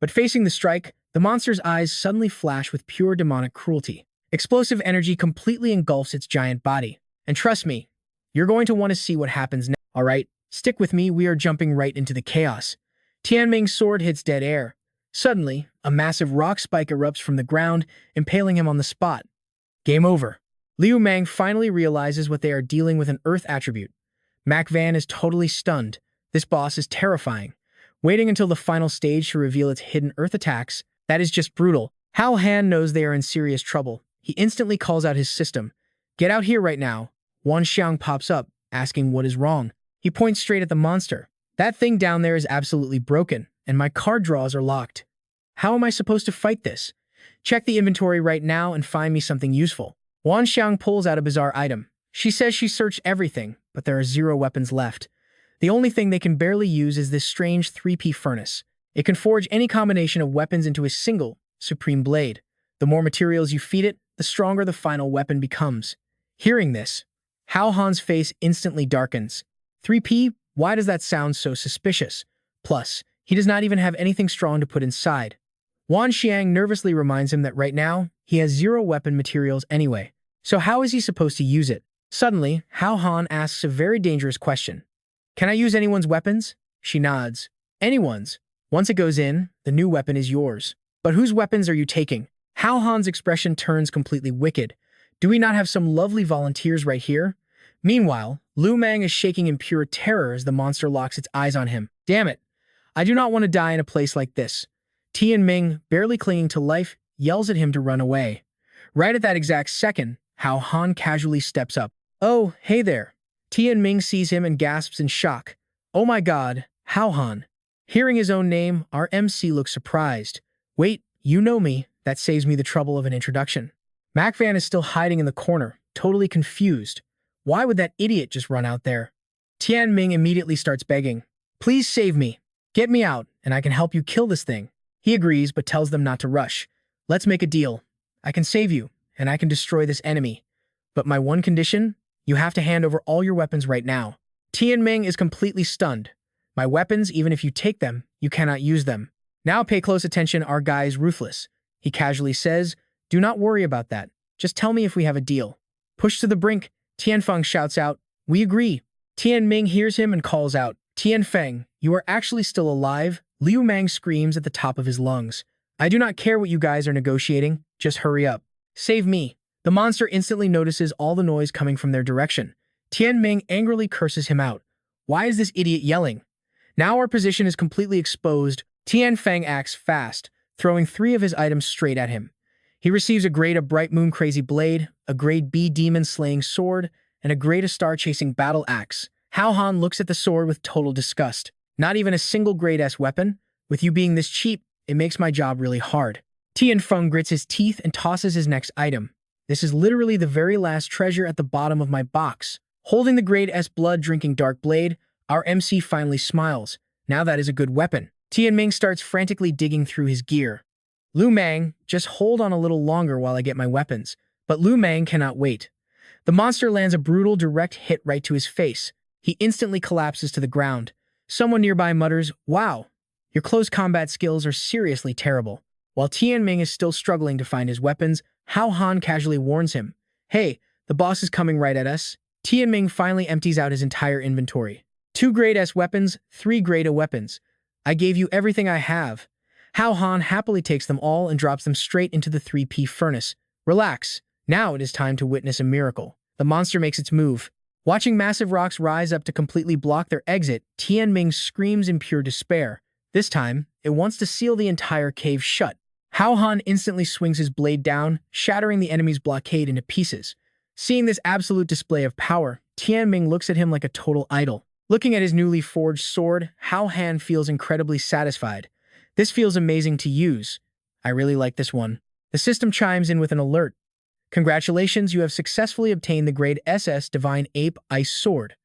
But facing the strike, the monster's eyes suddenly flash with pure demonic cruelty. Explosive energy completely engulfs its giant body. And trust me, you're going to want to see what happens next. Alright, stick with me, we are jumping right into the chaos. Tianming's sword hits dead air. Suddenly, a massive rock spike erupts from the ground, impaling him on the spot. Game over. Lu Meng finally realizes what they are dealing with, an earth attribute. Mac Van is totally stunned. This boss is terrifying. Waiting until the final stage to reveal its hidden earth attacks, that is just brutal. Hao Han knows they are in serious trouble. He instantly calls out his system. Get out here right now. Wan Xiang pops up, asking what is wrong. He points straight at the monster. That thing down there is absolutely broken, and my card draws are locked. How am I supposed to fight this? Check the inventory right now and find me something useful. Wan Xiang pulls out a bizarre item. She says she searched everything, but there are 0 weapons left. The only thing they can barely use is this strange 3P furnace. It can forge any combination of weapons into a single, supreme blade. The more materials you feed it, the stronger the final weapon becomes. Hearing this, Hao Han's face instantly darkens. 3P? Why does that sound so suspicious? Plus, he does not even have anything strong to put inside. Wan Xiang nervously reminds him that right now, he has 0 weapon materials anyway. So how is he supposed to use it? Suddenly, Hao Han asks a very dangerous question. Can I use anyone's weapons? She nods. Anyone's. Once it goes in, the new weapon is yours. But whose weapons are you taking? Hao Han's expression turns completely wicked. Do we not have some lovely volunteers right here? Meanwhile, Lu Meng is shaking in pure terror as the monster locks its eyes on him. Damn it. I do not want to die in a place like this. Tianming, barely clinging to life, yells at him to run away. Right at that exact second, Hao Han casually steps up. Oh, hey there. Tianming sees him and gasps in shock. Oh my god, Hao Han. Hearing his own name, our MC looks surprised. Wait, you know me. That saves me the trouble of an introduction. Mac Van is still hiding in the corner, totally confused. Why would that idiot just run out there? Tianming immediately starts begging. Please save me. Get me out, and I can help you kill this thing. He agrees, but tells them not to rush. Let's make a deal. I can save you, and I can destroy this enemy. But my one condition? You have to hand over all your weapons right now. Tianming is completely stunned. My weapons, even if you take them, you cannot use them. Now pay close attention, our guy is ruthless. He casually says, do not worry about that. Just tell me if we have a deal. Pushed to the brink, Tianfeng shouts out, we agree. Tianming hears him and calls out, Tianfeng, you are actually still alive? Lu Meng screams at the top of his lungs. I do not care what you guys are negotiating, just hurry up. Save me. The monster instantly notices all the noise coming from their direction. Tianming angrily curses him out. Why is this idiot yelling? Now our position is completely exposed. Tianfeng acts fast, throwing 3 of his items straight at him. He receives a grade of Bright Moon Crazy Blade, a grade B Demon Slaying Sword, and a grade of Star Chasing Battle Axe. Hao Han looks at the sword with total disgust. Not even a single grade S weapon? With you being this cheap, it makes my job really hard. Tianfeng grits his teeth and tosses his next item. This is literally the very last treasure at the bottom of my box. Holding the grade S blood-drinking dark blade, our MC finally smiles. Now that is a good weapon. Tianming starts frantically digging through his gear. Lu Mang, just hold on a little longer while I get my weapons. But Lu Mang cannot wait. The monster lands a brutal direct hit right to his face. He instantly collapses to the ground. Someone nearby mutters, "Wow, your close combat skills are seriously terrible." While Tianming is still struggling to find his weapons, Hao Han casually warns him, "Hey, the boss is coming right at us." Tianming finally empties out his entire inventory. 2 grade S weapons, 3 grade A weapons. I gave you everything I have. Hao Han happily takes them all and drops them straight into the 3P furnace. Relax. Now it is time to witness a miracle. The monster makes its move. Watching massive rocks rise up to completely block their exit, Tianming screams in pure despair. This time, it wants to seal the entire cave shut. Hao Han instantly swings his blade down, shattering the enemy's blockade into pieces. Seeing this absolute display of power, Tianming looks at him like a total idol. Looking at his newly forged sword, Hao Han feels incredibly satisfied. This feels amazing to use. I really like this one. The system chimes in with an alert. Congratulations, you have successfully obtained the grade SS Divine Ape Ice Sword.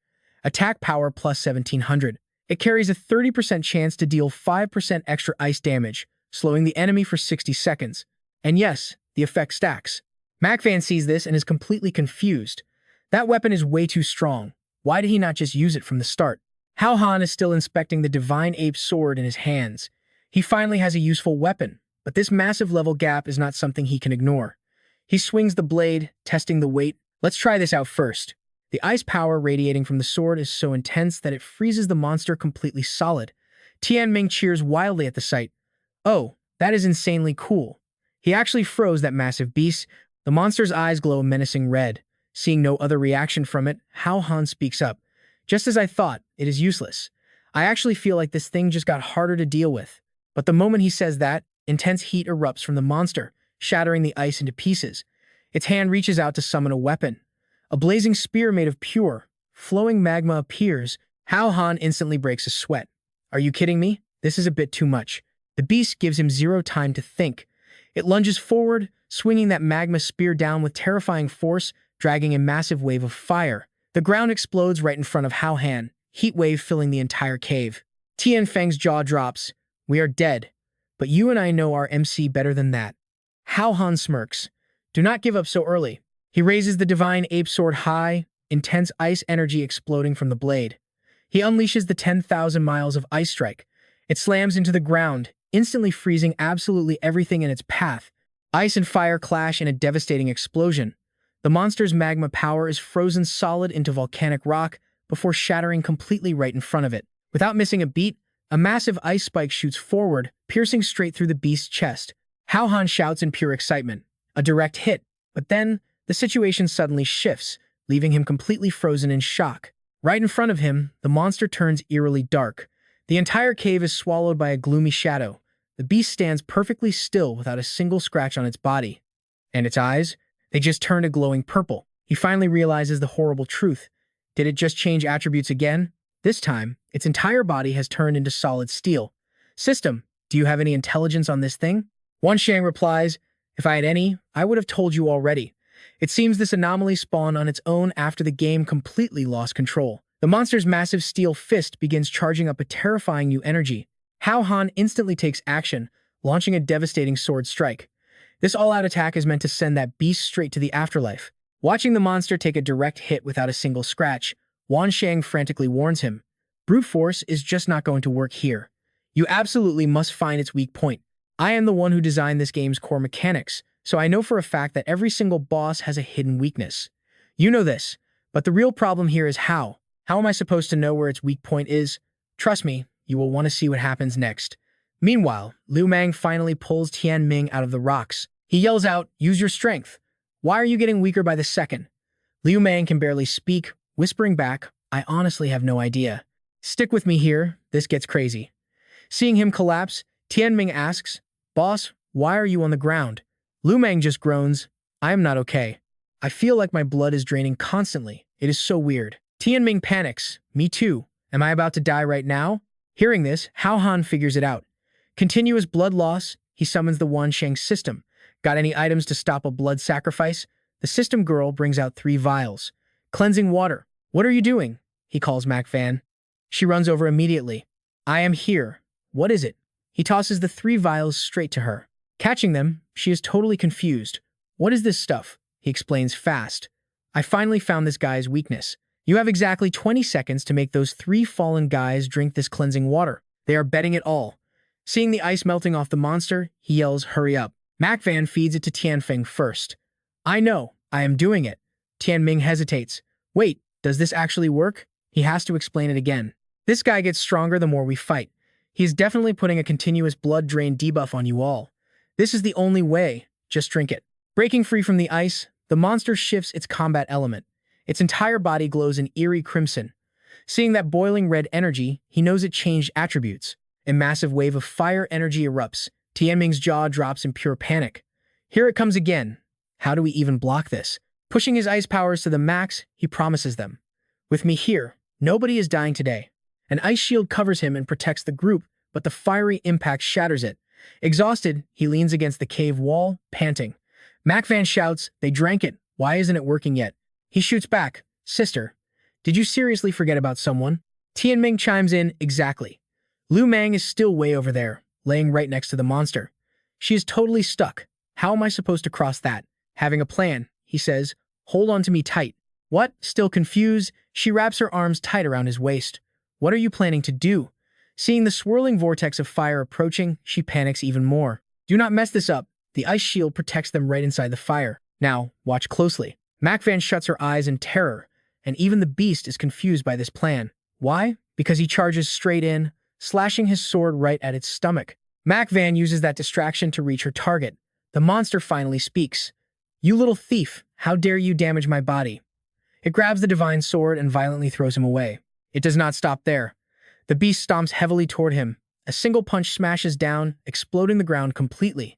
Attack power plus 1700. It carries a 30% chance to deal 5% extra ice damage, slowing the enemy for 60 seconds. And yes, the effect stacks. Macfan sees this and is completely confused. That weapon is way too strong. Why did he not just use it from the start? Hao Han is still inspecting the Divine Ape Sword in his hands. He finally has a useful weapon, but this massive level gap is not something he can ignore. He swings the blade, testing the weight. Let's try this out first. The ice power radiating from the sword is so intense that it freezes the monster completely solid. Tianming cheers wildly at the sight. Oh, that is insanely cool. He actually froze that massive beast. The monster's eyes glow a menacing red. Seeing no other reaction from it, Hao Han speaks up. Just as I thought, it is useless. I actually feel like this thing just got harder to deal with. But the moment he says that, intense heat erupts from the monster, shattering the ice into pieces. Its hand reaches out to summon a weapon. A blazing spear made of pure, flowing magma appears. Hao Han instantly breaks a sweat. Are you kidding me? This is a bit too much. The beast gives him zero time to think. It lunges forward, swinging that magma spear down with terrifying force, dragging a massive wave of fire. The ground explodes right in front of Hao Han, heat wave filling the entire cave. Tianfeng's jaw drops. We are dead. But you and I know our MC better than that. Hao Han smirks. Do not give up so early. He raises the Divine Ape Sword high, intense ice energy exploding from the blade. He unleashes the 10,000 miles of ice strike. It slams into the ground, instantly freezing absolutely everything in its path. Ice and fire clash in a devastating explosion. The monster's magma power is frozen solid into volcanic rock before shattering completely right in front of it. Without missing a beat, a massive ice spike shoots forward, piercing straight through the beast's chest. Hao Han shouts in pure excitement. A direct hit, but then the situation suddenly shifts, leaving him completely frozen in shock. Right in front of him, the monster turns eerily dark. The entire cave is swallowed by a gloomy shadow. The beast stands perfectly still without a single scratch on its body. And its eyes? They just turned a glowing purple. He finally realizes the horrible truth. Did it just change attributes again? This time, its entire body has turned into solid steel. System, do you have any intelligence on this thing? Wanshang replies, if I had any, I would have told you already. It seems this anomaly spawned on its own after the game completely lost control. The monster's massive steel fist begins charging up a terrifying new energy. Hao Han instantly takes action, launching a devastating sword strike. This all-out attack is meant to send that beast straight to the afterlife. Watching the monster take a direct hit without a single scratch, Wanshang frantically warns him. Brute force is just not going to work here. You absolutely must find its weak point. I am the one who designed this game's core mechanics, so I know for a fact that every single boss has a hidden weakness. You know this, but the real problem here is how. How am I supposed to know where its weak point is? Trust me, you will want to see what happens next. Meanwhile, Liu Mang finally pulls Tian Ming out of the rocks. He yells out, "Use your strength. Why are you getting weaker by the second?" Liu Mang can barely speak, whispering back, "I honestly have no idea. Stick with me here, this gets crazy." Seeing him collapse, Tian Ming asks, "Boss, why are you on the ground?" Liu Mang just groans, "I am not okay. I feel like my blood is draining constantly. It is so weird." Tian Ming panics, "Me too. Am I about to die right now?" Hearing this, Hao Han figures it out. Continuous blood loss, he summons the Wansheng system. Got any items to stop a blood sacrifice? The system girl brings out 3 vials. Cleansing water. "What are you doing?" he calls Mac Van. She runs over immediately. "I am here. What is it?" He tosses the 3 vials straight to her. Catching them, she is totally confused. "What is this stuff?" He explains fast. "I finally found this guy's weakness. You have exactly 20 seconds to make those 3 fallen guys drink this cleansing water. They are betting it all." Seeing the ice melting off the monster, he yells, "Hurry up." Mac Van feeds it to Tianfeng first. "I know, I am doing it." Tian Ming hesitates. "Wait, does this actually work?" He has to explain it again. "This guy gets stronger the more we fight. He is definitely putting a continuous blood drain debuff on you all. This is the only way. Just drink it." Breaking free from the ice, the monster shifts its combat element. Its entire body glows in eerie crimson. Seeing that boiling red energy, he knows it changed attributes. A massive wave of fire energy erupts. Tianming's jaw drops in pure panic. Here it comes again. How do we even block this? Pushing his ice powers to the max, he promises them, "With me here, nobody is dying today." An ice shield covers him and protects the group, but the fiery impact shatters it. Exhausted, he leans against the cave wall, panting. Mac Van shouts, "They drank it. Why isn't it working yet?" He shoots back, "Sister, did you seriously forget about someone?" Tian Ming chimes in, "Exactly." Liu Mang is still way over there, laying right next to the monster. She is totally stuck. "How am I supposed to cross that?" "Having a plan," he says. "Hold on to me tight." "What?" Still confused, she wraps her arms tight around his waist. "What are you planning to do?" Seeing the swirling vortex of fire approaching, she panics even more. "Do not mess this up." The ice shield protects them right inside the fire. "Now, watch closely." Mac Van shuts her eyes in terror, and even the beast is confused by this plan. Why? Because he charges straight in, slashing his sword right at its stomach. Mac Van uses that distraction to reach her target. The monster finally speaks. "You little thief, how dare you damage my body?" It grabs the divine sword and violently throws him away. It does not stop there. The beast stomps heavily toward him. A single punch smashes down, exploding the ground completely.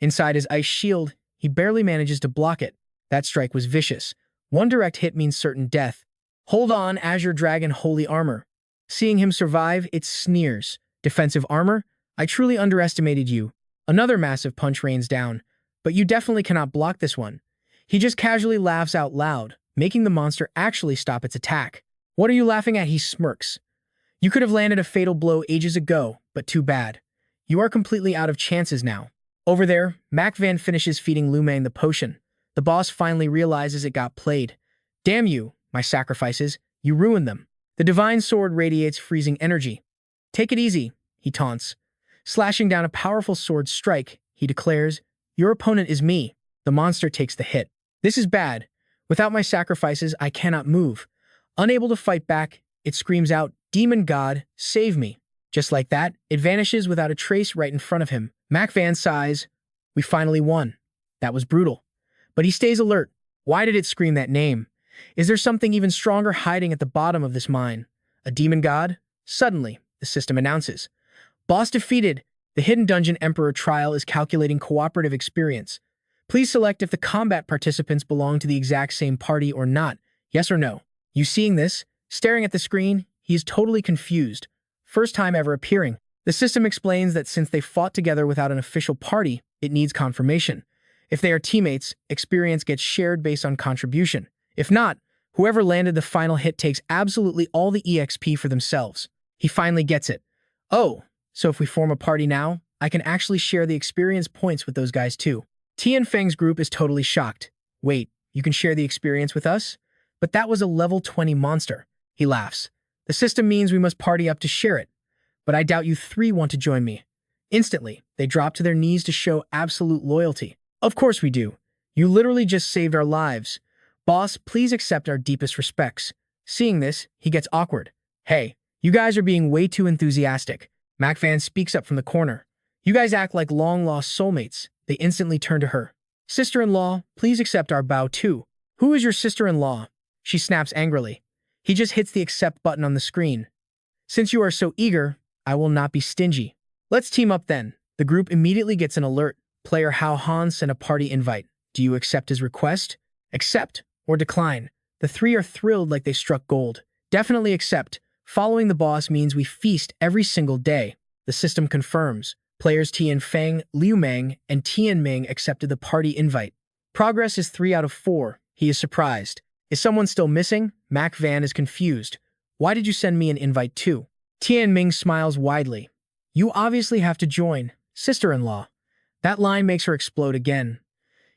Inside his ice shield, he barely manages to block it. That strike was vicious. One direct hit means certain death. "Hold on, Azure Dragon Holy Armor." Seeing him survive, it sneers. "Defensive armor? I truly underestimated you." Another massive punch rains down. "But you definitely cannot block this one." He just casually laughs out loud, making the monster actually stop its attack. "What are you laughing at?" He smirks. "You could have landed a fatal blow ages ago, but too bad. You are completely out of chances now." Over there, Mac Van finishes feeding Liu Mang the potion. The boss finally realizes it got played. "Damn you, my sacrifices. You ruined them." The divine sword radiates freezing energy. "Take it easy," he taunts. Slashing down a powerful sword strike, he declares, "Your opponent is me." The monster takes the hit. "This is bad. Without my sacrifices, I cannot move." Unable to fight back, it screams out, "Demon God, save me." Just like that, it vanishes without a trace right in front of him. Mac Van sighs, "We finally won. That was brutal." But he stays alert. Why did it scream that name? Is there something even stronger hiding at the bottom of this mine? A demon god? Suddenly, the system announces, "Boss defeated. The Hidden Dungeon Emperor trial is calculating cooperative experience. Please select if the combat participants belong to the exact same party or not. Yes or no." You seeing this? Staring at the screen, he is totally confused. First time ever appearing. The system explains that since they fought together without an official party, it needs confirmation. If they are teammates, experience gets shared based on contribution. If not, whoever landed the final hit takes absolutely all the EXP for themselves. He finally gets it. "Oh, so if we form a party now, I can actually share the experience points with those guys too." Tian Feng's group is totally shocked. "Wait, you can share the experience with us? But that was a level 20 monster." He laughs. "The system means we must party up to share it. But I doubt you 3 want to join me." Instantly, they drop to their knees to show absolute loyalty. "Of course we do. You literally just saved our lives. Boss, please accept our deepest respects." Seeing this, he gets awkward. "Hey, you guys are being way too enthusiastic." Mac Van speaks up from the corner. You guys act like long-lost soulmates. They instantly turn to her. Sister-in-law, please accept our bow too. Who is your sister-in-law? She snaps angrily. He just hits the accept button on the screen. Since you are so eager, I will not be stingy. Let's team up then. The group immediately gets an alert. Player Hao Han sent a party invite. Do you accept his request? Accept or decline. The three are thrilled like they struck gold. Definitely accept. Following the boss means we feast every single day. The system confirms. Players Tian Feng, Liu Meng, and Tian Ming accepted the party invite. Progress is 3 out of 4. He is surprised. Is someone still missing? Mac Van is confused. Why did you send me an invite too? Tian Ming smiles widely. You obviously have to join. Sister-in-law. That line makes her explode again.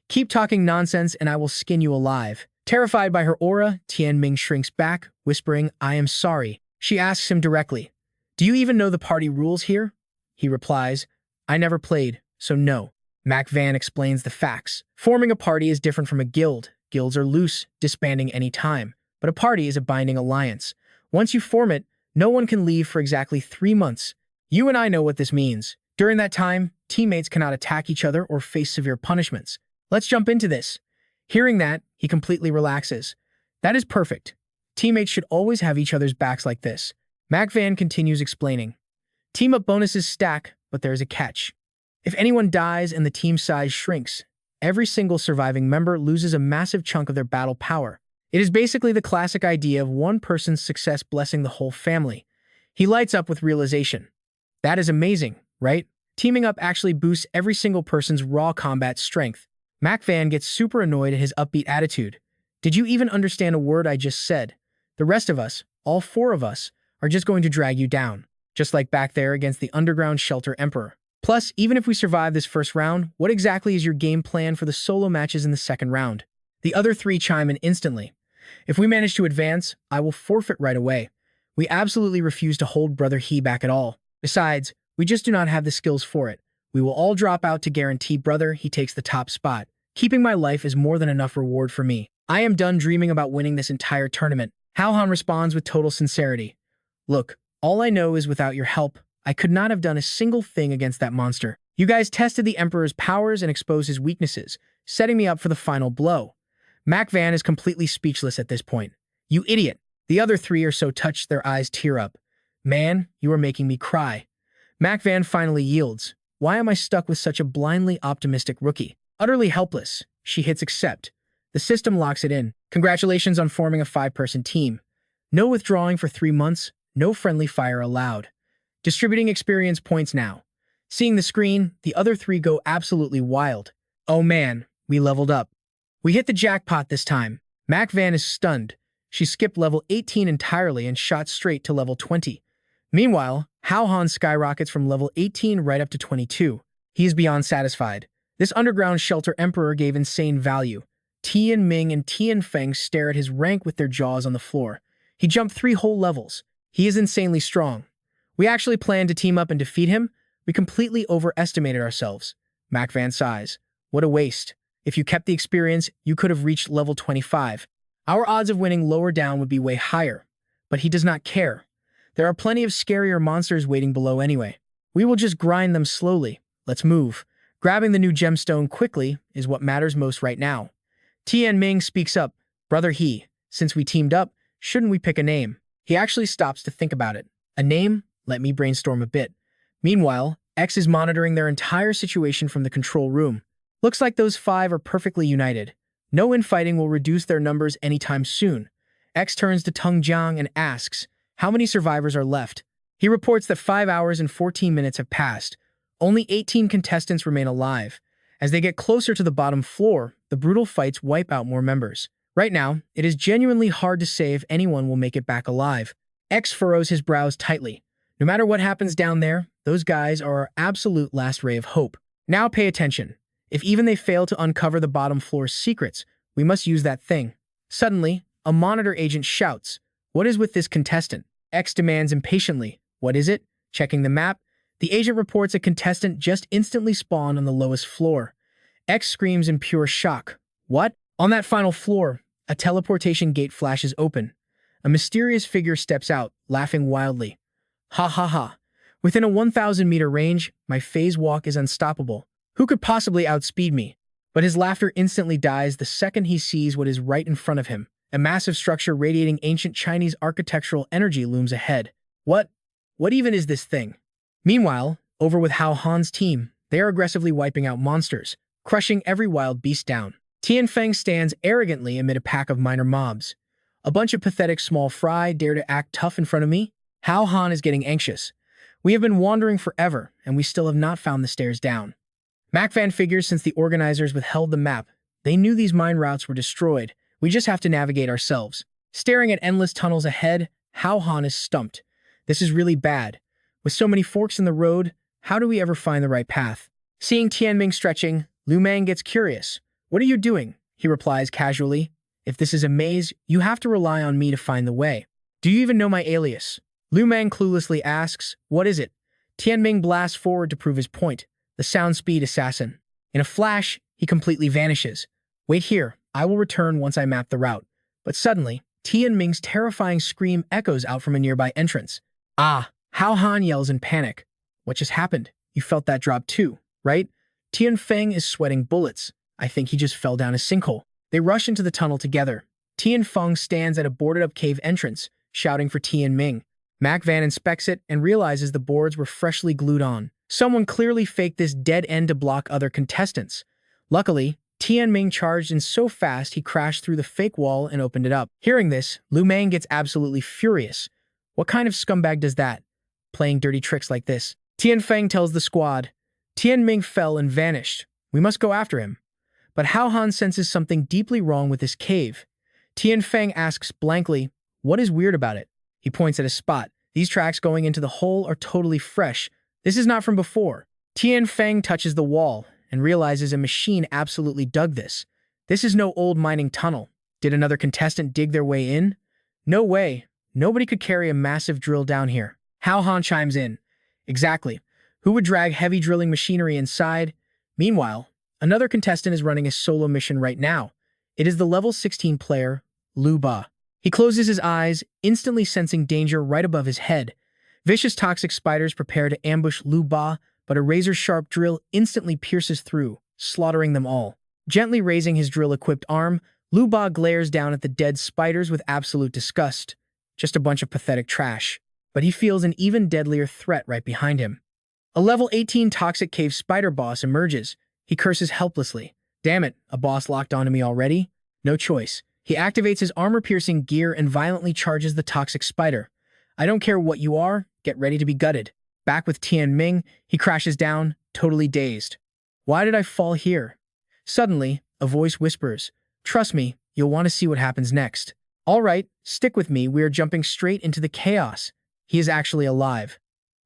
Keep talking nonsense and I will skin you alive. Terrified by her aura, Tian Ming shrinks back, whispering, I am sorry. She asks him directly, do you even know the party rules here? He replies, I never played, so no. Mac Van explains the facts. Forming a party is different from a guild. Guilds are loose, disbanding any time. But a party is a binding alliance. Once you form it, no one can leave for exactly 3 months. You and I know what this means. During that time, teammates cannot attack each other or face severe punishments. Let's jump into this. Hearing that, he completely relaxes. That is perfect. Teammates should always have each other's backs like this. Mac Van continues explaining. Team-up bonuses stack, but there is a catch. If anyone dies and the team size shrinks, every single surviving member loses a massive chunk of their battle power. It is basically the classic idea of one person's success blessing the whole family. He lights up with realization. That is amazing, right? Teaming up actually boosts every single person's raw combat strength. Mac Van gets super annoyed at his upbeat attitude. Did you even understand a word I just said? The rest of us, all 4 of us, are just going to drag you down, just like back there against the underground shelter emperor. Plus, even if we survive this first round, what exactly is your game plan for the solo matches in the second round? The other 3 chime in instantly. If we manage to advance, I will forfeit right away. We absolutely refuse to hold Brother He back at all. Besides, we just do not have the skills for it. We will all drop out to guarantee Brother He takes the top spot. Keeping my life is more than enough reward for me. I am done dreaming about winning this entire tournament. Hao Han responds with total sincerity. Look, all I know is without your help, I could not have done a single thing against that monster. You guys tested the Emperor's powers and exposed his weaknesses, setting me up for the final blow. Mac Van is completely speechless at this point. You idiot. The other 3 are so touched their eyes tear up. Man, you are making me cry. Mac Van finally yields. Why am I stuck with such a blindly optimistic rookie? Utterly helpless, she hits accept. The system locks it in. Congratulations on forming a 5-person team. No withdrawing for 3 months, no friendly fire allowed. Distributing experience points now. Seeing the screen, the other 3 go absolutely wild. Oh man, we leveled up. We hit the jackpot this time. Mac Van is stunned. She skipped level 18 entirely and shot straight to level 20. Meanwhile, Hao Han skyrockets from level 18 right up to 22. He is beyond satisfied. This underground shelter emperor gave insane value. Tian Ming and Tian Feng stare at his rank with their jaws on the floor. He jumped 3 whole levels. He is insanely strong. We actually planned to team up and defeat him. We completely overestimated ourselves. Mac Van sighs. What a waste. If you kept the experience, you could have reached level 25. Our odds of winning lower down would be way higher. But he does not care. There are plenty of scarier monsters waiting below anyway. We will just grind them slowly. Let's move. Grabbing the new gemstone quickly is what matters most right now. Tian Ming speaks up. Brother He, since we teamed up, shouldn't we pick a name? He actually stops to think about it. A name? Let me brainstorm a bit. Meanwhile, X is monitoring their entire situation from the control room. Looks like those 5 are perfectly united. No infighting will reduce their numbers anytime soon. X turns to Tung Jiang and asks, how many survivors are left? He reports that 5 hours and 14 minutes have passed. Only 18 contestants remain alive. As they get closer to the bottom floor, the brutal fights wipe out more members. Right now, it is genuinely hard to say if anyone will make it back alive. X furrows his brows tightly. No matter what happens down there, those guys are our absolute last ray of hope. Now pay attention. If even they fail to uncover the bottom floor's secrets, we must use that thing. Suddenly, a monitor agent shouts, what is with this contestant? X demands impatiently, what is it? Checking the map, the agent reports a contestant just instantly spawned on the lowest floor. X screams in pure shock. What? On that final floor, a teleportation gate flashes open. A mysterious figure steps out, laughing wildly. Ha ha ha. Within a 1,000-meter range, my phase walk is unstoppable. Who could possibly outspeed me? But his laughter instantly dies the second he sees what is right in front of him. A massive structure radiating ancient Chinese architectural energy looms ahead. What? What even is this thing? Meanwhile, over with Hao Han's team, they are aggressively wiping out monsters, crushing every wild beast down. Tianfeng stands arrogantly amid a pack of minor mobs. A bunch of pathetic small fry dare to act tough in front of me? Hao Han is getting anxious. We have been wandering forever, and we still have not found the stairs down. MacVan figures since the organizers withheld the map. They knew these mine routes were destroyed. We just have to navigate ourselves. Staring at endless tunnels ahead, Hao Han is stumped. This is really bad. With so many forks in the road, how do we ever find the right path? Seeing Tianming stretching, Lu Mang gets curious. What are you doing? He replies casually. If this is a maze, you have to rely on me to find the way. Do you even know my alias? Lu Mang cluelessly asks, what is it? Tianming blasts forward to prove his point. The sound speed assassin. In a flash, he completely vanishes. Wait here, I will return once I map the route. But suddenly, Tianming's terrifying scream echoes out from a nearby entrance. Ah! Hao Han yells in panic. What just happened? You felt that drop too, right? Tianfeng is sweating bullets. I think he just fell down a sinkhole. They rush into the tunnel together. Tianfeng stands at a boarded-up cave entrance, shouting for Tianming. MacVan inspects it and realizes the boards were freshly glued on. Someone clearly faked this dead end to block other contestants. Luckily, Tianming charged in so fast he crashed through the fake wall and opened it up. Hearing this, Lu Mang gets absolutely furious. What kind of scumbag does that? Playing dirty tricks like this. Tianfeng tells the squad, Tianming fell and vanished. We must go after him. But Hao Han senses something deeply wrong with this cave. Tianfeng asks blankly, what is weird about it? He points at a spot. These tracks going into the hole are totally fresh. This is not from before. Tianfeng touches the wall and realizes a machine absolutely dug this. This is no old mining tunnel. Did another contestant dig their way in? No way. Nobody could carry a massive drill down here. Hao Han chimes in. Exactly. Who would drag heavy drilling machinery inside? Meanwhile, another contestant is running a solo mission right now. It is the level 16 player, Lu Ba. He closes his eyes, instantly sensing danger right above his head. Vicious toxic spiders prepare to ambush Lu Ba, but a razor-sharp drill instantly pierces through, slaughtering them all. Gently raising his drill-equipped arm, Lu Ba glares down at the dead spiders with absolute disgust. Just a bunch of pathetic trash. But he feels an even deadlier threat right behind him. A level 18 toxic cave spider boss emerges. He curses helplessly. Damn it, a boss locked onto me already? No choice. He activates his armor-piercing gear and violently charges the toxic spider. I don't care what you are, get ready to be gutted. Back with Tianming, he crashes down, totally dazed. Why did I fall here? Suddenly, a voice whispers, trust me, you'll want to see what happens next. All right, stick with me, we are jumping straight into the chaos. He is actually alive.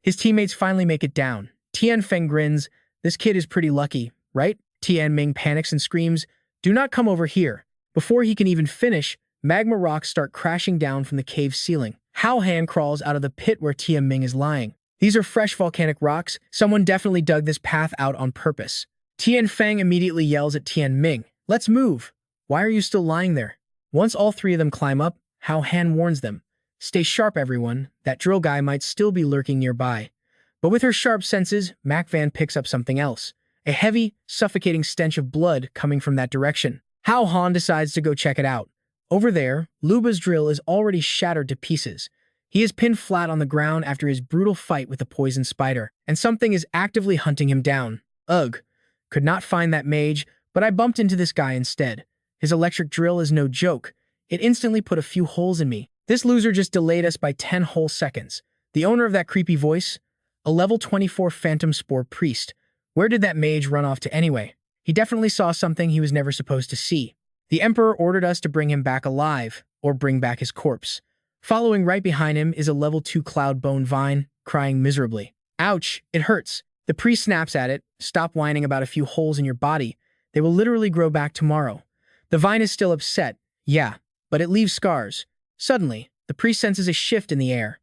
His teammates finally make it down. Tianfeng grins, this kid is pretty lucky, right? Tianming panics and screams, do not come over here. Before he can even finish, magma rocks start crashing down from the cave ceiling. Hao Han crawls out of the pit where Tianming is lying. These are fresh volcanic rocks. Someone definitely dug this path out on purpose. Tianfeng immediately yells at Tianming, let's move. Why are you still lying there? Once all three of them climb up, Hao Han warns them. Stay sharp, everyone. That drill guy might still be lurking nearby. But with her sharp senses, MacVan picks up something else. A heavy, suffocating stench of blood coming from that direction. Hao Han decides to go check it out. Over there, Lu Ba's drill is already shattered to pieces. He is pinned flat on the ground after his brutal fight with the poison spider, and something is actively hunting him down. Ugh. Could not find that mage, but I bumped into this guy instead. His electric drill is no joke. It instantly put a few holes in me. This loser just delayed us by 10 whole seconds. The owner of that creepy voice? A level 24 Phantom Spore Priest. Where did that mage run off to anyway? He definitely saw something he was never supposed to see. The Emperor ordered us to bring him back alive, or bring back his corpse. Following right behind him is a level 2 Cloud Bone Vine, crying miserably. Ouch, it hurts. The priest snaps at it. Stop whining about a few holes in your body. They will literally grow back tomorrow. The vine is still upset. Yeah, but it leaves scars. Suddenly, the priest senses a shift in the air.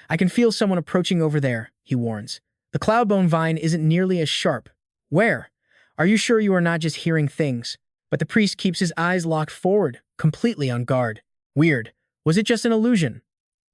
I can feel someone approaching over there, he warns. The Cloudbone Vine isn't nearly as sharp. Where? Are you sure you are not just hearing things? But the priest keeps his eyes locked forward, completely on guard. Weird. Was it just an illusion?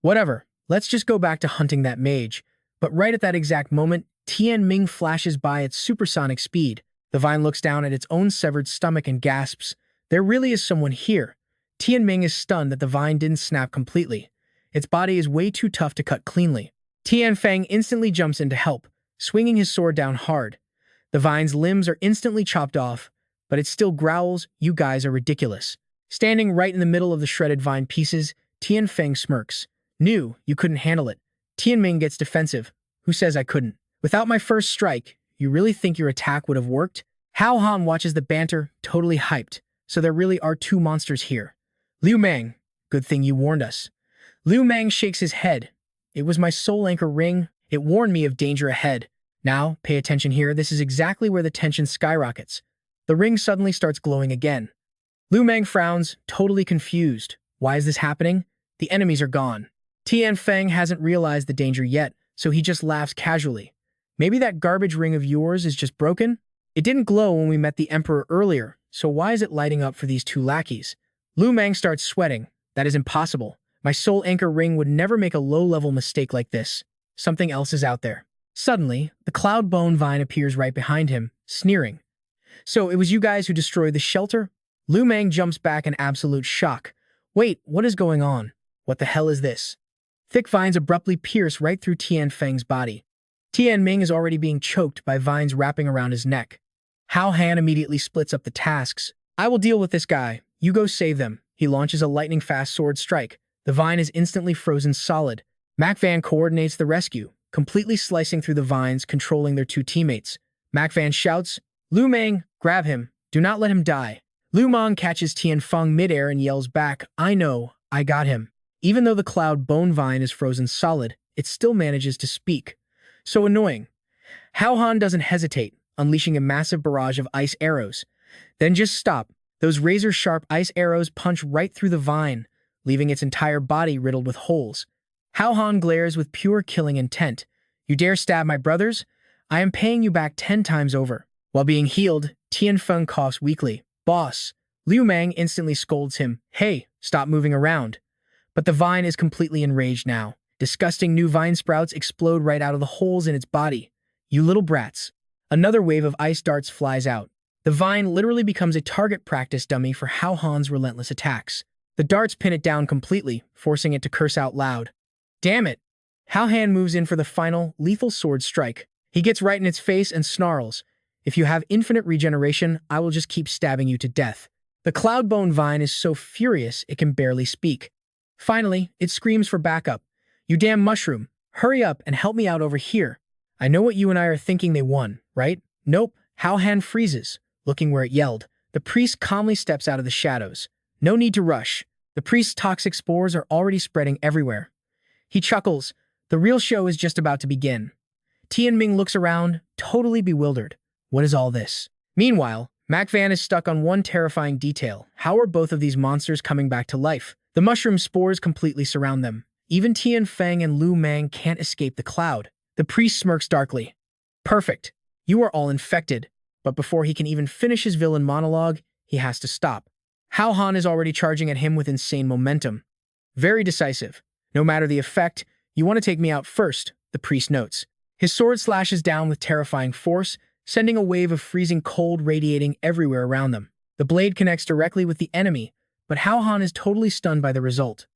Whatever. Let's just go back to hunting that mage. But right at that exact moment, Tianming flashes by at supersonic speed. The vine looks down at its own severed stomach and gasps, "There really is someone here." Tianming is stunned that the vine didn't snap completely. Its body is way too tough to cut cleanly. Tianfeng instantly jumps in to help, swinging his sword down hard. The vine's limbs are instantly chopped off, but it still growls, "You guys are ridiculous." Standing right in the middle of the shredded vine pieces, Tianfeng smirks. "Knew you couldn't handle it." Tianming gets defensive. "Who says I couldn't? Without my first strike, you really think your attack would have worked?" Hao Han watches the banter, totally hyped. So there really are two monsters here. "Liu Mang, good thing you warned us." Liu Mang shakes his head. "It was my soul anchor ring. It warned me of danger ahead." Now, pay attention here. This is exactly where the tension skyrockets. The ring suddenly starts glowing again. Liu Mang frowns, totally confused. Why is this happening? The enemies are gone. Tianfeng hasn't realized the danger yet, so he just laughs casually. "Maybe that garbage ring of yours is just broken? It didn't glow when we met the Emperor earlier, so why is it lighting up for these two lackeys?" Liu Mang starts sweating. "That is impossible. My soul anchor ring would never make a low-level mistake like this. Something else is out there." Suddenly, the cloud bone vine appears right behind him, sneering. "So it was you guys who destroyed the shelter?" Liu Mang jumps back in absolute shock. "Wait, what is going on? What the hell is this?" Thick vines abruptly pierce right through Tianfeng's body. Tianming is already being choked by vines wrapping around his neck. Hao Han immediately splits up the tasks. "I will deal with this guy. You go save them." He launches a lightning-fast sword strike. The vine is instantly frozen solid. Mac Van coordinates the rescue, completely slicing through the vines, controlling their two teammates. Mac Van shouts, "Liu Mang, grab him. Do not let him die." Liu Mang catches Tianfeng midair and yells back, "I know, I got him." Even though the cloud bone vine is frozen solid, it still manages to speak. So annoying. Hao Han doesn't hesitate, unleashing a massive barrage of ice arrows. Then just stop. Those razor-sharp ice arrows punch right through the vine, leaving its entire body riddled with holes. Hao Han glares with pure killing intent. "You dare stab my brothers? I am paying you back 10 times over." While being healed, Tianfeng coughs weakly. "Boss." Liu Mang instantly scolds him. "Hey, stop moving around." But the vine is completely enraged now. Disgusting new vine sprouts explode right out of the holes in its body. "You little brats." Another wave of ice darts flies out. The vine literally becomes a target practice dummy for Hao Han's relentless attacks. The darts pin it down completely, forcing it to curse out loud. "Damn it!" Hao Han moves in for the final, lethal sword strike. He gets right in its face and snarls, "If you have infinite regeneration, I will just keep stabbing you to death." The cloudbone vine is so furious it can barely speak. Finally, it screams for backup. "You damn mushroom, hurry up and help me out over here. I know what you and I are thinking they won, right?" "Nope." Hao Han freezes, looking where it yelled. The priest calmly steps out of the shadows. "No need to rush. The priest's toxic spores are already spreading everywhere." He chuckles. The real show is just about to begin. Tianming looks around, totally bewildered. What is all this? Meanwhile, Mac Van is stuck on one terrifying detail. How are both of these monsters coming back to life? The mushroom spores completely surround them. Even Tianfeng and Liu Mang can't escape the cloud. The priest smirks darkly. "Perfect. You are all infected." But before he can even finish his villain monologue, he has to stop. Hao Han is already charging at him with insane momentum. Very decisive. "No matter the effect, you want to take me out first," the priest notes. His sword slashes down with terrifying force, sending a wave of freezing cold radiating everywhere around them. The blade connects directly with the enemy, but Hao Han is totally stunned by the result.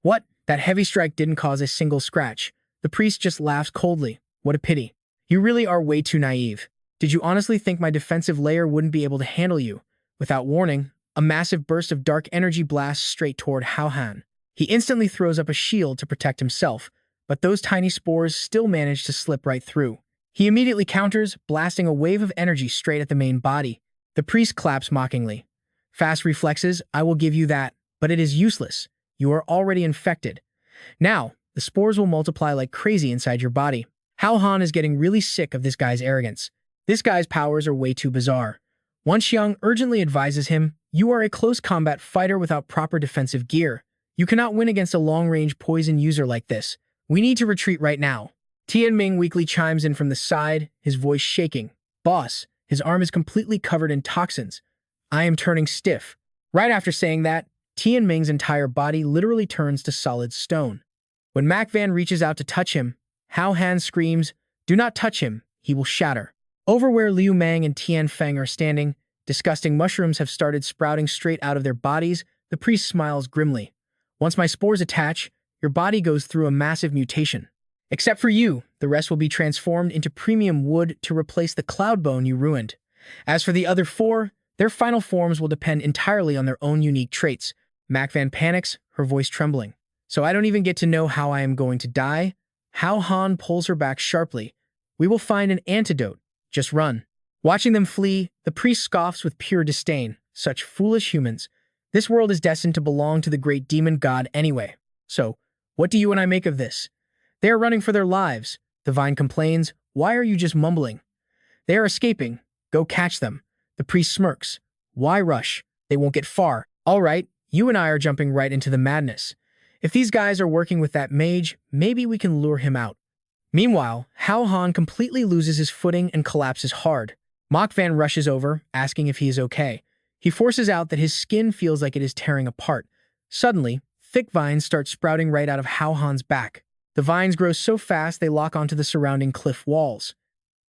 "What? That heavy strike didn't cause a single scratch." The priest just laughs coldly. "What a pity. You really are way too naive. Did you honestly think my defensive layer wouldn't be able to handle you?" Without warning, a massive burst of dark energy blasts straight toward Hao Han. He instantly throws up a shield to protect himself, but those tiny spores still manage to slip right through. He immediately counters, blasting a wave of energy straight at the main body. The priest claps mockingly. "Fast reflexes, I will give you that, but it is useless. You are already infected. Now, the spores will multiply like crazy inside your body." Hao Han is getting really sick of this guy's arrogance. This guy's powers are way too bizarre. Wan Xiang urgently advises him, "You are a close combat fighter without proper defensive gear. You cannot win against a long-range poison user like this. We need to retreat right now." Tianming weakly chimes in from the side, his voice shaking. "Boss, his arm is completely covered in toxins. I am turning stiff." Right after saying that, Tianming's entire body literally turns to solid stone. When Mac Van reaches out to touch him, Hao Han screams, "Do not touch him, he will shatter." Over where Liu Mang and Tian Feng are standing, disgusting mushrooms have started sprouting straight out of their bodies. The priest smiles grimly. "Once my spores attach, your body goes through a massive mutation. Except for you, the rest will be transformed into premium wood to replace the cloud bone you ruined. As for the other four, their final forms will depend entirely on their own unique traits." Mac Van panics, her voice trembling. "So I don't even get to know how I am going to die?" Hao Han pulls her back sharply. "We will find an antidote. Just run." Watching them flee, the priest scoffs with pure disdain. Such foolish humans. This world is destined to belong to the great demon god anyway. So, what do you and I make of this? They are running for their lives. The vine complains, "Why are you just mumbling?" "They are escaping. Go catch them." The priest smirks. "Why rush? They won't get far." "All right, you and I are jumping right into the madness. If these guys are working with that mage, maybe we can lure him out." Meanwhile, Hao Han completely loses his footing and collapses hard. Mach Van rushes over, asking if he is okay. He forces out that his skin feels like it is tearing apart. Suddenly, thick vines start sprouting right out of Hao Han's back. The vines grow so fast they lock onto the surrounding cliff walls.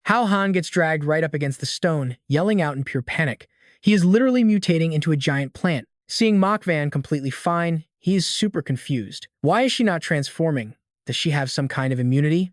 Hao Han gets dragged right up against the stone, yelling out in pure panic. He is literally mutating into a giant plant. Seeing Mach Van completely fine, he is super confused. Why is she not transforming? Does she have some kind of immunity?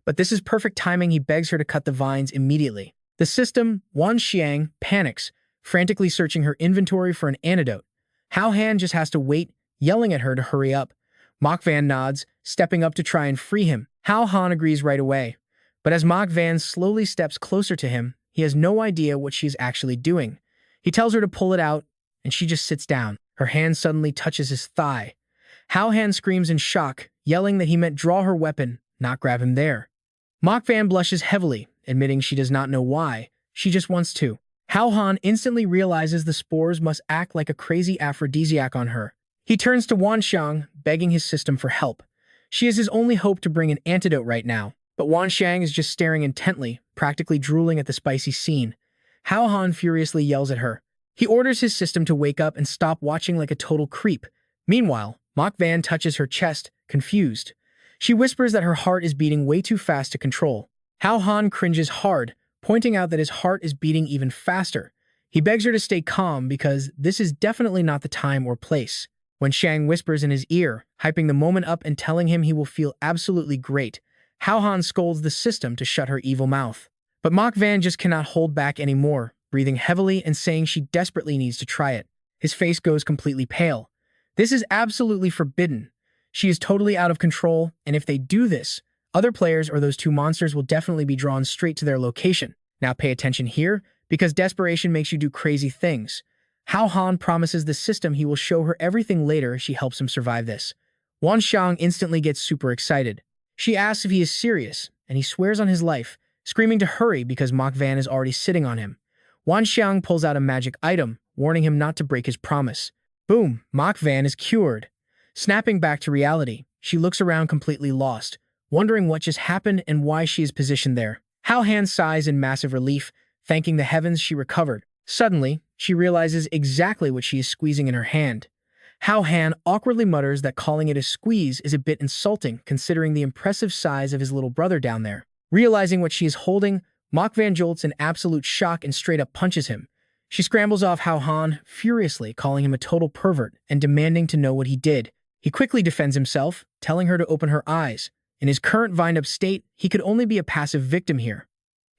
But this is perfect timing. He begs her to cut the vines immediately. The system, Wan Xiang, panics, frantically searching her inventory for an antidote. Hao Han just has to wait, yelling at her to hurry up. Mach Van nods, stepping up to try and free him. Hao Han agrees right away. But as Mach Van slowly steps closer to him, he has no idea what she is actually doing. He tells her to pull it out, and she just sits down. Her hand suddenly touches his thigh. Hao Han screams in shock, yelling that he meant draw her weapon, not grab him there. Mach Van blushes heavily, admitting she does not know why. She just wants to. Hao Han instantly realizes the spores must act like a crazy aphrodisiac on her. He turns to Wan Xiang, begging his system for help. She is his only hope to bring an antidote right now. But Wan Xiang is just staring intently, practically drooling at the spicy scene. Hao Han furiously yells at her. He orders his system to wake up and stop watching like a total creep. Meanwhile, Mach Van touches her chest, confused. She whispers that her heart is beating way too fast to control. Hao Han cringes hard, pointing out that his heart is beating even faster. He begs her to stay calm because this is definitely not the time or place. When Xiang whispers in his ear, hyping the moment up and telling him he will feel absolutely great, Hao Han scolds the system to shut her evil mouth. But Mach Van just cannot hold back anymore, breathing heavily and saying she desperately needs to try it. His face goes completely pale. This is absolutely forbidden. She is totally out of control, and if they do this, other players or those two monsters will definitely be drawn straight to their location. Now pay attention here, because desperation makes you do crazy things. Hao Han promises the system he will show her everything later if she helps him survive this. Wan Xiang instantly gets super excited. She asks if he is serious, and he swears on his life, screaming to hurry because Mach Van is already sitting on him. Wan Xiang pulls out a magic item, warning him not to break his promise. Boom, Mach Van is cured. Snapping back to reality, she looks around completely lost, wondering what just happened and why she is positioned there. Hao Han sighs in massive relief, thanking the heavens she recovered. Suddenly, she realizes exactly what she is squeezing in her hand. Hao Han awkwardly mutters that calling it a squeeze is a bit insulting considering the impressive size of his little brother down there. Realizing what she is holding, Mach Van jolts in absolute shock and straight up punches him. She scrambles off Hao Han, furiously calling him a total pervert and demanding to know what he did. He quickly defends himself, telling her to open her eyes. In his current vined-up state, he could only be a passive victim here.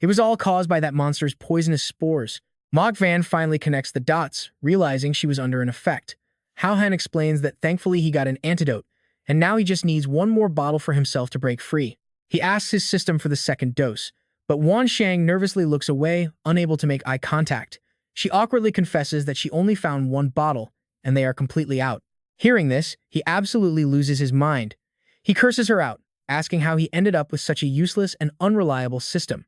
It was all caused by that monster's poisonous spores. Mach Van finally connects the dots, realizing she was under an effect. Hao Han explains that thankfully he got an antidote, and now he just needs one more bottle for himself to break free. He asks his system for the second dose, but Wan Xiang nervously looks away, unable to make eye contact. She awkwardly confesses that she only found one bottle, and they are completely out. Hearing this, he absolutely loses his mind. He curses her out, asking how he ended up with such a useless and unreliable system.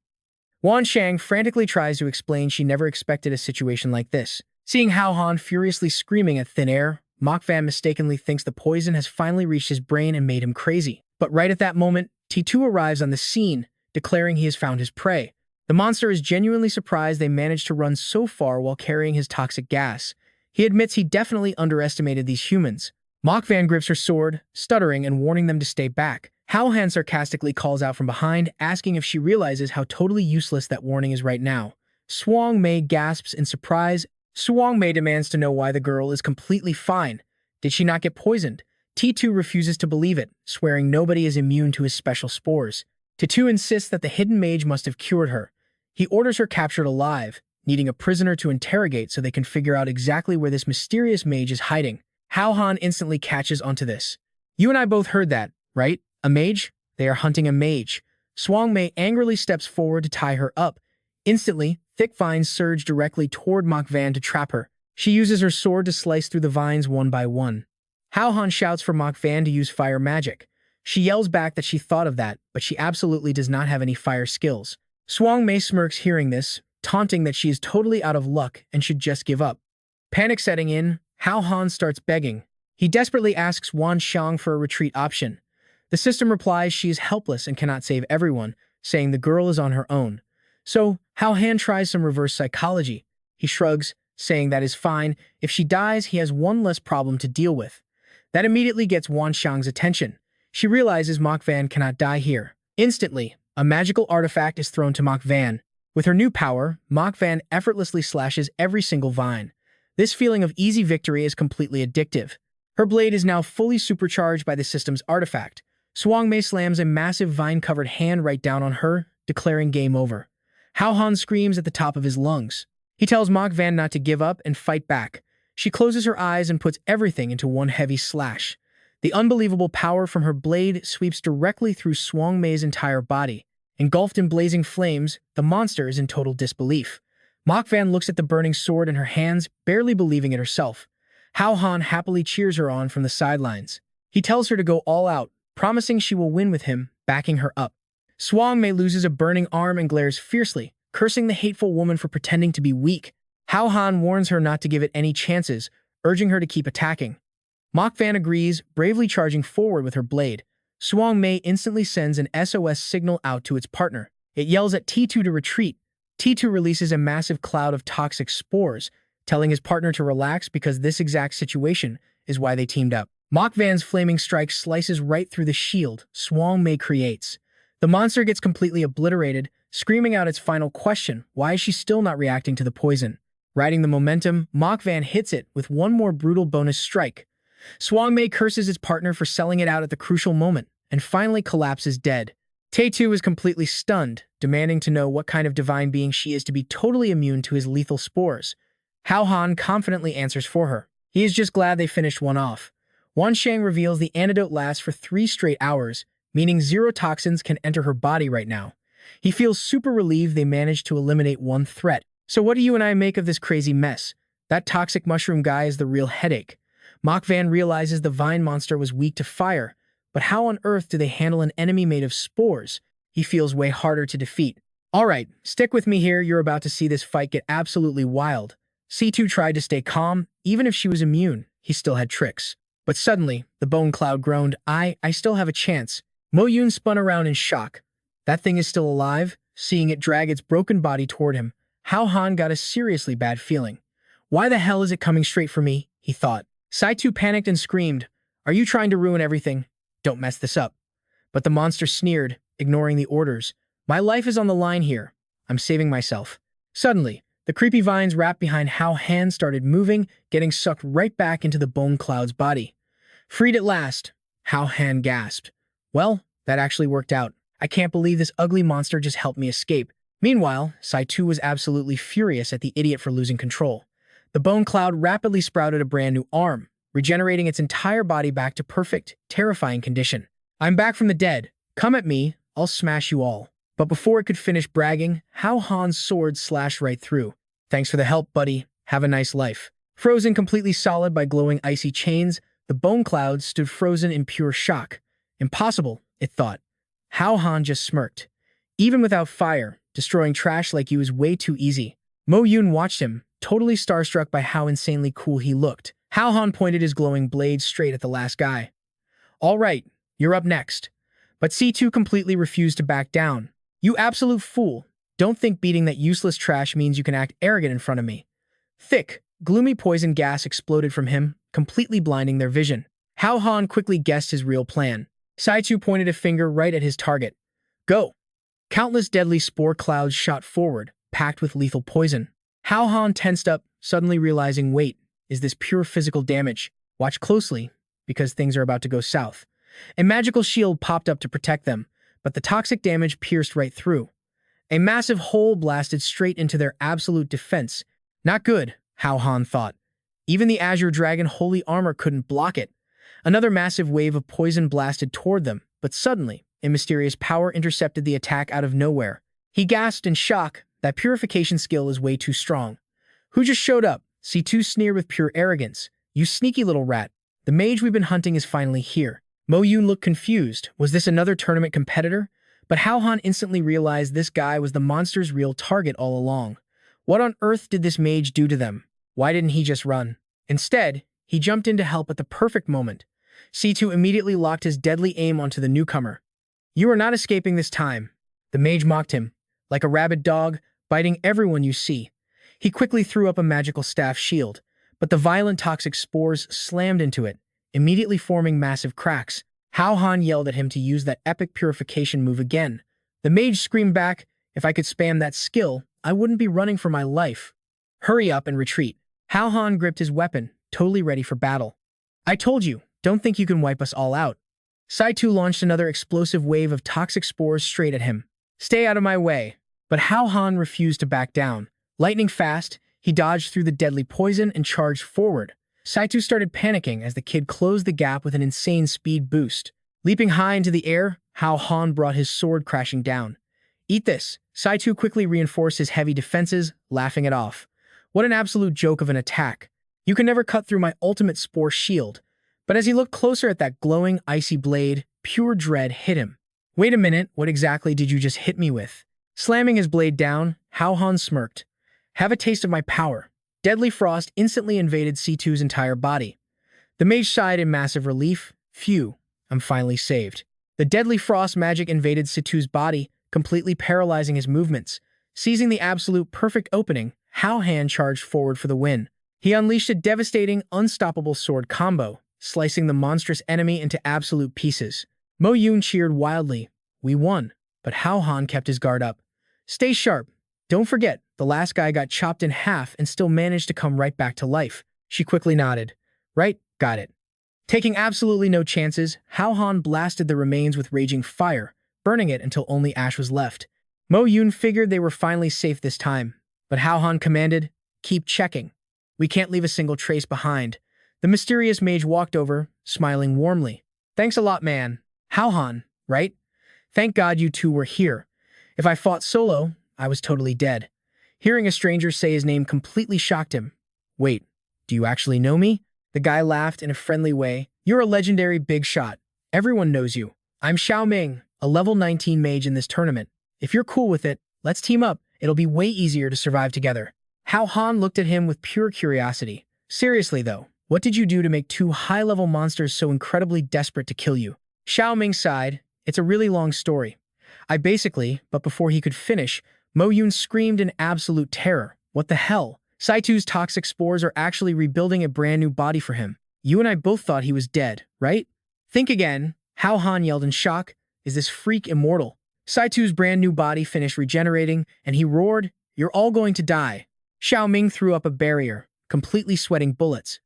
Wan Xiang frantically tries to explain she never expected a situation like this. Seeing Hao Han furiously screaming at thin air, Mach Van mistakenly thinks the poison has finally reached his brain and made him crazy. But right at that moment, T2 arrives on the scene, declaring he has found his prey. The monster is genuinely surprised they managed to run so far while carrying his toxic gas. He admits he definitely underestimated these humans, Mach Van grips her sword, stuttering and warning them to stay back. Hao Han sarcastically calls out from behind, asking if she realizes how totally useless that warning is right now. Swang Mei gasps in surprise. Swang Mei demands to know why the girl is completely fine. Did she not get poisoned? T2 refuses to believe it, swearing nobody is immune to his special spores. T2 insists that the hidden mage must have cured her. He orders her captured alive, needing a prisoner to interrogate so they can figure out exactly where this mysterious mage is hiding. Hao Han instantly catches onto this. You and I both heard that, right? A mage? They are hunting a mage. Swang Mei angrily steps forward to tie her up. Instantly, thick vines surge directly toward Mach Van to trap her. She uses her sword to slice through the vines one by one. Hao Han shouts for Mach Van to use fire magic. She yells back that she thought of that, but she absolutely does not have any fire skills. Swang Mei smirks hearing this, taunting that she is totally out of luck and should just give up. Panic setting in, Hao Han starts begging. He desperately asks Wan Xiang for a retreat option. The system replies she is helpless and cannot save everyone, saying the girl is on her own. So, Hao Han tries some reverse psychology. He shrugs, saying that is fine. If she dies, he has one less problem to deal with. That immediately gets Wan Xiang's attention. She realizes Mach Van cannot die here. Instantly, a magical artifact is thrown to Mach Van. With her new power, Mach Van effortlessly slashes every single vine. This feeling of easy victory is completely addictive. Her blade is now fully supercharged by the system's artifact. Swang Mei slams a massive vine-covered hand right down on her, declaring game over. Hao Han screams at the top of his lungs. He tells Mach Van not to give up and fight back. She closes her eyes and puts everything into one heavy slash. The unbelievable power from her blade sweeps directly through Swang Mei's entire body. Engulfed in blazing flames, the monster is in total disbelief. Mach Van looks at the burning sword in her hands, barely believing it herself. Hao Han happily cheers her on from the sidelines. He tells her to go all out, promising she will win with him, backing her up. Swang Mei loses a burning arm and glares fiercely, cursing the hateful woman for pretending to be weak. Hao Han warns her not to give it any chances, urging her to keep attacking. Mach Van agrees, bravely charging forward with her blade. Swang Mei instantly sends an SOS signal out to its partner. It yells at T2 to retreat. T2 releases a massive cloud of toxic spores, telling his partner to relax because this exact situation is why they teamed up. Mach Van's flaming strike slices right through the shield Swang Mei creates. The monster gets completely obliterated, screaming out its final question, why is she still not reacting to the poison? Riding the momentum, Mach Van hits it with one more brutal bonus strike. Swang Mei curses his partner for selling it out at the crucial moment, and finally collapses dead. Tae-Tu is completely stunned, demanding to know what kind of divine being she is to be totally immune to his lethal spores. Hao Han confidently answers for her. He is just glad they finished one off. Wan Xiang reveals the antidote lasts for 3 straight hours, meaning 0 toxins can enter her body right now. He feels super relieved they managed to eliminate one threat. So what do you and I make of this crazy mess? That toxic mushroom guy is the real headache. Mach Van realizes the vine monster was weak to fire, but how on earth do they handle an enemy made of spores? He feels way harder to defeat. Alright, stick with me here, you're about to see this fight get absolutely wild. C2 tried to stay calm, even if she was immune, he still had tricks. But suddenly, the bone cloud groaned, I still have a chance. Mo Yun spun around in shock. That thing is still alive? Seeing it drag its broken body toward him, Hao Han got a seriously bad feeling. Why the hell is it coming straight for me? He thought. Sai-Tu panicked and screamed, are you trying to ruin everything? Don't mess this up. But the monster sneered, ignoring the orders. My life is on the line here. I'm saving myself. Suddenly, the creepy vines wrapped behind Hao Han started moving, getting sucked right back into the bone cloud's body. Freed at last, Hao Han gasped. Well, that actually worked out. I can't believe this ugly monster just helped me escape. Meanwhile, Sai-Tu was absolutely furious at the idiot for losing control. The bone cloud rapidly sprouted a brand new arm, regenerating its entire body back to perfect, terrifying condition. I'm back from the dead. Come at me, I'll smash you all. But before it could finish bragging, Hao Han's sword slashed right through. Thanks for the help, buddy. Have a nice life. Frozen completely solid by glowing icy chains, the bone cloud stood frozen in pure shock. Impossible, it thought. Hao Han just smirked. Even without fire, destroying trash like you is way too easy. Mo Yun watched him, totally starstruck by how insanely cool he looked. Hao Han pointed his glowing blade straight at the last guy. All right, you're up next. But C2 completely refused to back down. You absolute fool. Don't think beating that useless trash means you can act arrogant in front of me. Thick, gloomy poison gas exploded from him, completely blinding their vision. Hao Han quickly guessed his real plan. Saitu pointed a finger right at his target. Go! Countless deadly spore clouds shot forward, packed with lethal poison. Hao Han tensed up, suddenly realizing, wait, is this pure physical damage? Watch closely, because things are about to go south. A magical shield popped up to protect them, but the toxic damage pierced right through. A massive hole blasted straight into their absolute defense. Not good, Hao Han thought. Even the Azure Dragon holy armor couldn't block it. Another massive wave of poison blasted toward them, but suddenly, a mysterious power intercepted the attack out of nowhere. He gasped in shock. That purification skill is way too strong. Who just showed up? C2 sneered with pure arrogance. You sneaky little rat. The mage we've been hunting is finally here. Mo Yun looked confused. Was this another tournament competitor? But Hao Han instantly realized this guy was the monster's real target all along. What on earth did this mage do to them? Why didn't he just run? Instead, he jumped in to help at the perfect moment. C2 immediately locked his deadly aim onto the newcomer. You are not escaping this time. The mage mocked him. Like a rabid dog, biting everyone you see. He quickly threw up a magical staff shield, but the violent toxic spores slammed into it, immediately forming massive cracks. Hao Han yelled at him to use that epic purification move again. The mage screamed back, if I could spam that skill, I wouldn't be running for my life. Hurry up and retreat. Hao Han gripped his weapon, totally ready for battle. I told you, don't think you can wipe us all out. Saitu launched another explosive wave of toxic spores straight at him. Stay out of my way. But Hao Han refused to back down. Lightning fast, he dodged through the deadly poison and charged forward. Saitu started panicking as the kid closed the gap with an insane speed boost. Leaping high into the air, Hao Han brought his sword crashing down. Eat this. Saitu quickly reinforced his heavy defenses, laughing it off. What an absolute joke of an attack. You can never cut through my ultimate spore shield. But as he looked closer at that glowing, icy blade, pure dread hit him. Wait a minute, what exactly did you just hit me with? Slamming his blade down, Hao Han smirked. Have a taste of my power. Deadly frost instantly invaded C2's entire body. The mage sighed in massive relief. Phew, I'm finally saved. The deadly frost magic invaded C2's body, completely paralyzing his movements. Seizing the absolute perfect opening, Hao Han charged forward for the win. He unleashed a devastating, unstoppable sword combo, slicing the monstrous enemy into absolute pieces. Mo Yun cheered wildly. We won, but Hao Han kept his guard up. Stay sharp. Don't forget, the last guy got chopped in half and still managed to come right back to life. She quickly nodded. Right, got it. Taking absolutely no chances, Hao Han blasted the remains with raging fire, burning it until only ash was left. Mo Yun figured they were finally safe this time, but Hao Han commanded, keep checking. We can't leave a single trace behind. The mysterious mage walked over, smiling warmly. Thanks a lot, man. Hao Han, right? Thank God you two were here. If I fought solo, I was totally dead. Hearing a stranger say his name completely shocked him. Wait, do you actually know me? The guy laughed in a friendly way. You're a legendary big shot. Everyone knows you. I'm Xiao Ming, a level 19 mage in this tournament. If you're cool with it, let's team up. It'll be way easier to survive together. Hao Han looked at him with pure curiosity. Seriously though, what did you do to make two high-level monsters so incredibly desperate to kill you? Xiao Ming sighed. It's a really long story. But before he could finish, Mo Yun screamed in absolute terror. What the hell? Saitu's toxic spores are actually rebuilding a brand new body for him. You and I both thought he was dead, right? Think again. Hao Han yelled in shock. Is this freak immortal? Saitu's brand new body finished regenerating, and he roared, You're all going to die. Xiao Ming threw up a barrier, completely sweating bullets.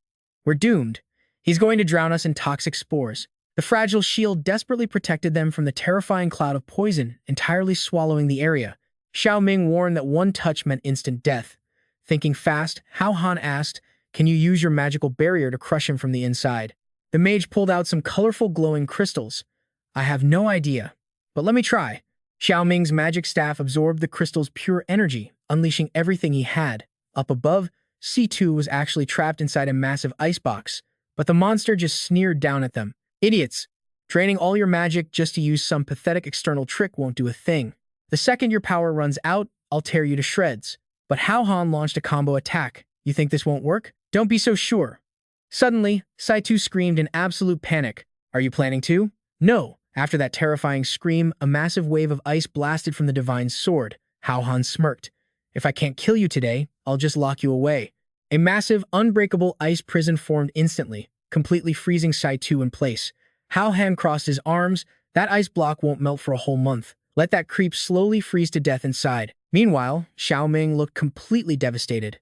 We're doomed. He's going to drown us in toxic spores. The fragile shield desperately protected them from the terrifying cloud of poison, entirely swallowing the area. Xiao Ming warned that one touch meant instant death. Thinking fast, Hao Han asked, Can you use your magical barrier to crush him from the inside? The mage pulled out some colorful glowing crystals. I have no idea, but let me try. Xiao Ming's magic staff absorbed the crystal's pure energy, unleashing everything he had. Up above, C2 was actually trapped inside a massive icebox, but the monster just sneered down at them. Idiots! Draining all your magic just to use some pathetic external trick won't do a thing. The second your power runs out, I'll tear you to shreds. But Hao Han launched a combo attack. You think this won't work? Don't be so sure. Suddenly, Saitu screamed in absolute panic. Are you planning to? No. After that terrifying scream, a massive wave of ice blasted from the divine sword. Hao Han smirked. If I can't kill you today, I'll just lock you away. A massive, unbreakable ice prison formed instantly, completely freezing Sai 2 in place. Hao Han crossed his arms. That ice block won't melt for a whole month. Let that creep slowly freeze to death inside. Meanwhile, Xiaoming looked completely devastated.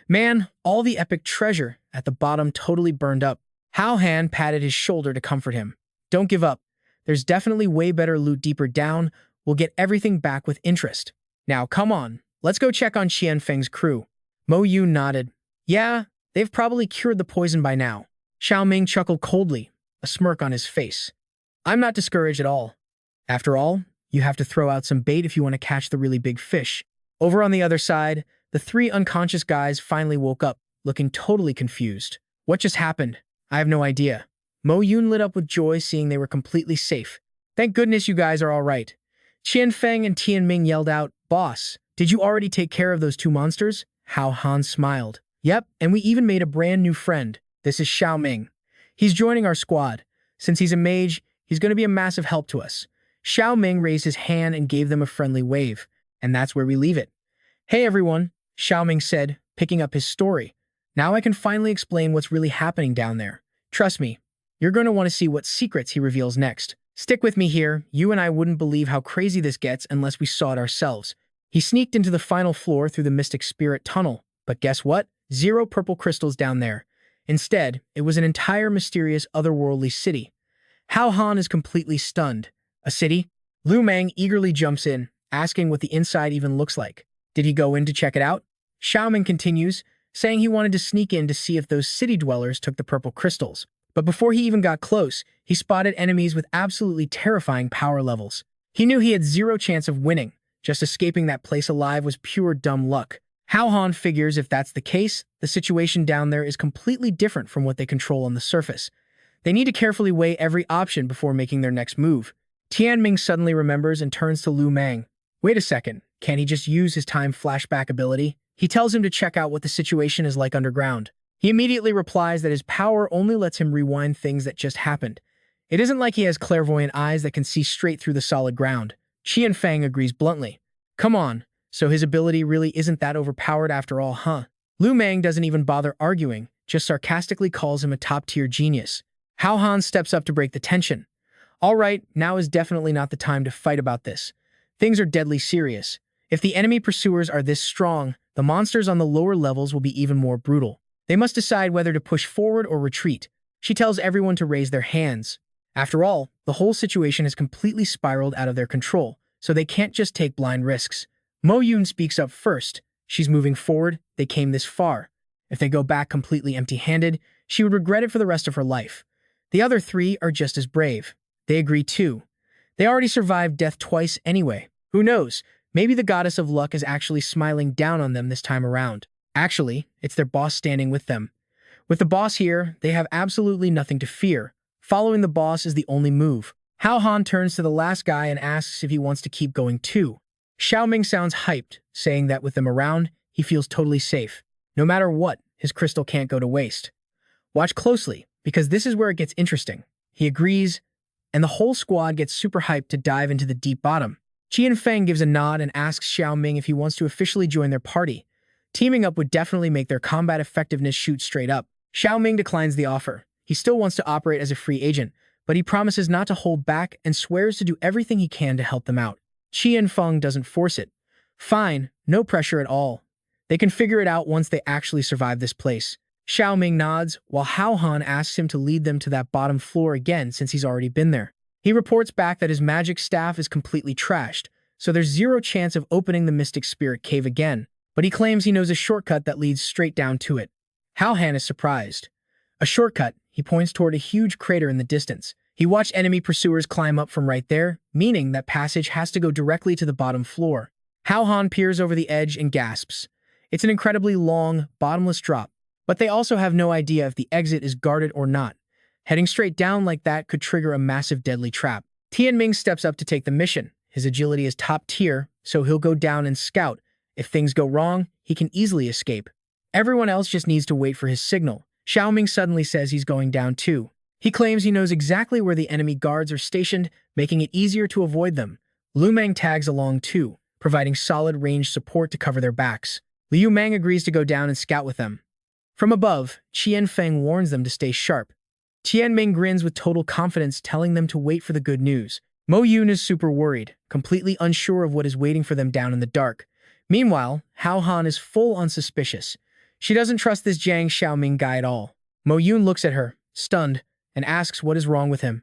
Man, all the epic treasure at the bottom totally burned up. Hao Han patted his shoulder to comfort him. Don't give up. There's definitely way better loot deeper down. We'll get everything back with interest. Now, come on. Let's go check on Qian Feng's crew. Mo Yun nodded. Yeah, they've probably cured the poison by now. Xiaoming chuckled coldly, a smirk on his face. I'm not discouraged at all. After all, you have to throw out some bait if you want to catch the really big fish. Over on the other side, the three unconscious guys finally woke up, looking totally confused. What just happened? I have no idea. Mo Yun lit up with joy seeing they were completely safe. Thank goodness you guys are all right. Qian Feng and Tian Ming yelled out, Boss, did you already take care of those two monsters? Hao Han smiled. Yep, and we even made a brand new friend. This is Xiaoming. He's joining our squad. Since he's a mage, he's going to be a massive help to us. Xiaoming raised his hand and gave them a friendly wave. And that's where we leave it. Hey everyone, Xiaoming said, picking up his story. Now I can finally explain what's really happening down there. Trust me, you're going to want to see what secrets he reveals next. Stick with me here. You and I wouldn't believe how crazy this gets unless we saw it ourselves. He sneaked into the final floor through the Mystic Spirit Tunnel. But guess what? 0 purple crystals down there. Instead, it was an entire mysterious otherworldly city. Hao Han is completely stunned. A city? Lu Meng eagerly jumps in, asking what the inside even looks like. Did he go in to check it out? Xiaoming continues, saying he wanted to sneak in to see if those city dwellers took the purple crystals. But before he even got close, he spotted enemies with absolutely terrifying power levels. He knew he had 0 chance of winning. Just escaping that place alive was pure dumb luck. Hao Han figures if that's the case, the situation down there is completely different from what they control on the surface. They need to carefully weigh every option before making their next move. Tian Ming suddenly remembers and turns to Lu Meng. Wait a second, can't he just use his time flashback ability? He tells him to check out what the situation is like underground. He immediately replies that his power only lets him rewind things that just happened. It isn't like he has clairvoyant eyes that can see straight through the solid ground. Qian Feng agrees bluntly. Come on, so his ability really isn't that overpowered after all, huh? Lu Meng doesn't even bother arguing, just sarcastically calls him a top-tier genius. Hao Han steps up to break the tension. All right, now is definitely not the time to fight about this. Things are deadly serious. If the enemy pursuers are this strong, the monsters on the lower levels will be even more brutal. They must decide whether to push forward or retreat. She tells everyone to raise their hands. After all, the whole situation has completely spiraled out of their control, so they can't just take blind risks. Mo Yun speaks up first. She's moving forward. They came this far. If they go back completely empty-handed, she would regret it for the rest of her life. The other 3 are just as brave. They agree too. They already survived death twice anyway. Who knows? Maybe the goddess of luck is actually smiling down on them this time around. Actually, it's their boss standing with them. With the boss here, they have absolutely nothing to fear. Following the boss is the only move. Hao Han turns to the last guy and asks if he wants to keep going too. Xiaoming sounds hyped, saying that with them around, he feels totally safe. No matter what, his crystal can't go to waste. Watch closely, because this is where it gets interesting. He agrees, and the whole squad gets super hyped to dive into the deep bottom. Qian Feng gives a nod and asks Xiaoming if he wants to officially join their party. Teaming up would definitely make their combat effectiveness shoot straight up. Xiaoming declines the offer. He still wants to operate as a free agent, but he promises not to hold back and swears to do everything he can to help them out. Qian Feng doesn't force it. Fine, no pressure at all. They can figure it out once they actually survive this place. Xiaoming nods, while Hao Han asks him to lead them to that bottom floor again since he's already been there. He reports back that his magic staff is completely trashed, so there's 0 chance of opening the Mystic Spirit Cave again, but he claims he knows a shortcut that leads straight down to it. Hao Han is surprised. A shortcut, he points toward a huge crater in the distance. He watched enemy pursuers climb up from right there, meaning that passage has to go directly to the bottom floor. Hao Han peers over the edge and gasps. It's an incredibly long, bottomless drop, but they also have no idea if the exit is guarded or not. Heading straight down like that could trigger a massive deadly trap. Tian Ming steps up to take the mission. His agility is top tier, so he'll go down and scout. If things go wrong, he can easily escape. Everyone else just needs to wait for his signal. Xiaoming suddenly says he's going down too. He claims he knows exactly where the enemy guards are stationed, making it easier to avoid them. Lu Meng tags along too, providing solid range support to cover their backs. Liu Meng agrees to go down and scout with them. From above, Qian Feng warns them to stay sharp. Tianming grins with total confidence, telling them to wait for the good news. Mo Yun is super worried, completely unsure of what is waiting for them down in the dark. Meanwhile, Hao Han is full on suspicious. She doesn't trust this Jiang Xiaoming guy at all. Mo Yun looks at her, stunned, and asks what is wrong with him.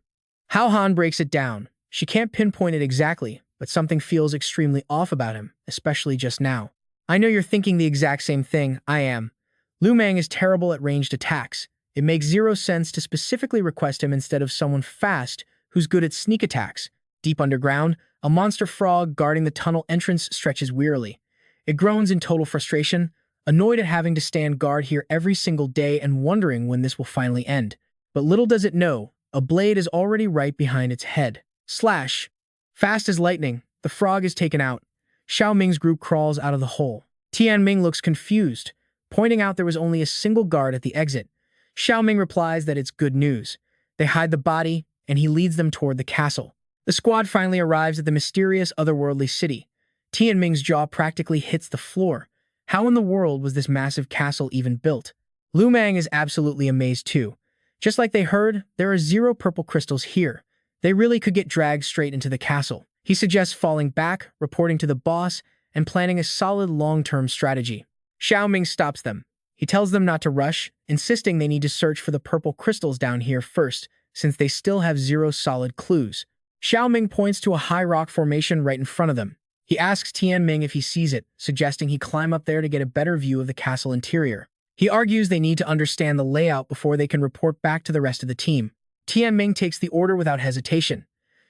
Hao Han breaks it down. She can't pinpoint it exactly, but something feels extremely off about him, especially just now. I know you're thinking the exact same thing. I am. Lu Mang is terrible at ranged attacks. It makes zero sense to specifically request him instead of someone fast who's good at sneak attacks. Deep underground, a monster frog guarding the tunnel entrance stretches wearily. It groans in total frustration, annoyed at having to stand guard here every single day and wondering when this will finally end. But little does it know, a blade is already right behind its head. Slash! Fast as lightning, the frog is taken out. Xiaoming's group crawls out of the hole. Tianming looks confused, pointing out there was only a single guard at the exit. Xiaoming replies that it's good news. They hide the body, and he leads them toward the castle. The squad finally arrives at the mysterious otherworldly city. Tianming's jaw practically hits the floor. How in the world was this massive castle even built? Lu Mang is absolutely amazed too. Just like they heard, there are 0 purple crystals here. They really could get dragged straight into the castle. He suggests falling back, reporting to the boss, and planning a solid long-term strategy. Xiaoming stops them. He tells them not to rush, insisting they need to search for the purple crystals down here first, since they still have 0 solid clues. Xiaoming points to a high rock formation right in front of them. He asks Tianming if he sees it, suggesting he climb up there to get a better view of the castle interior. He argues they need to understand the layout before they can report back to the rest of the team. Tianming takes the order without hesitation.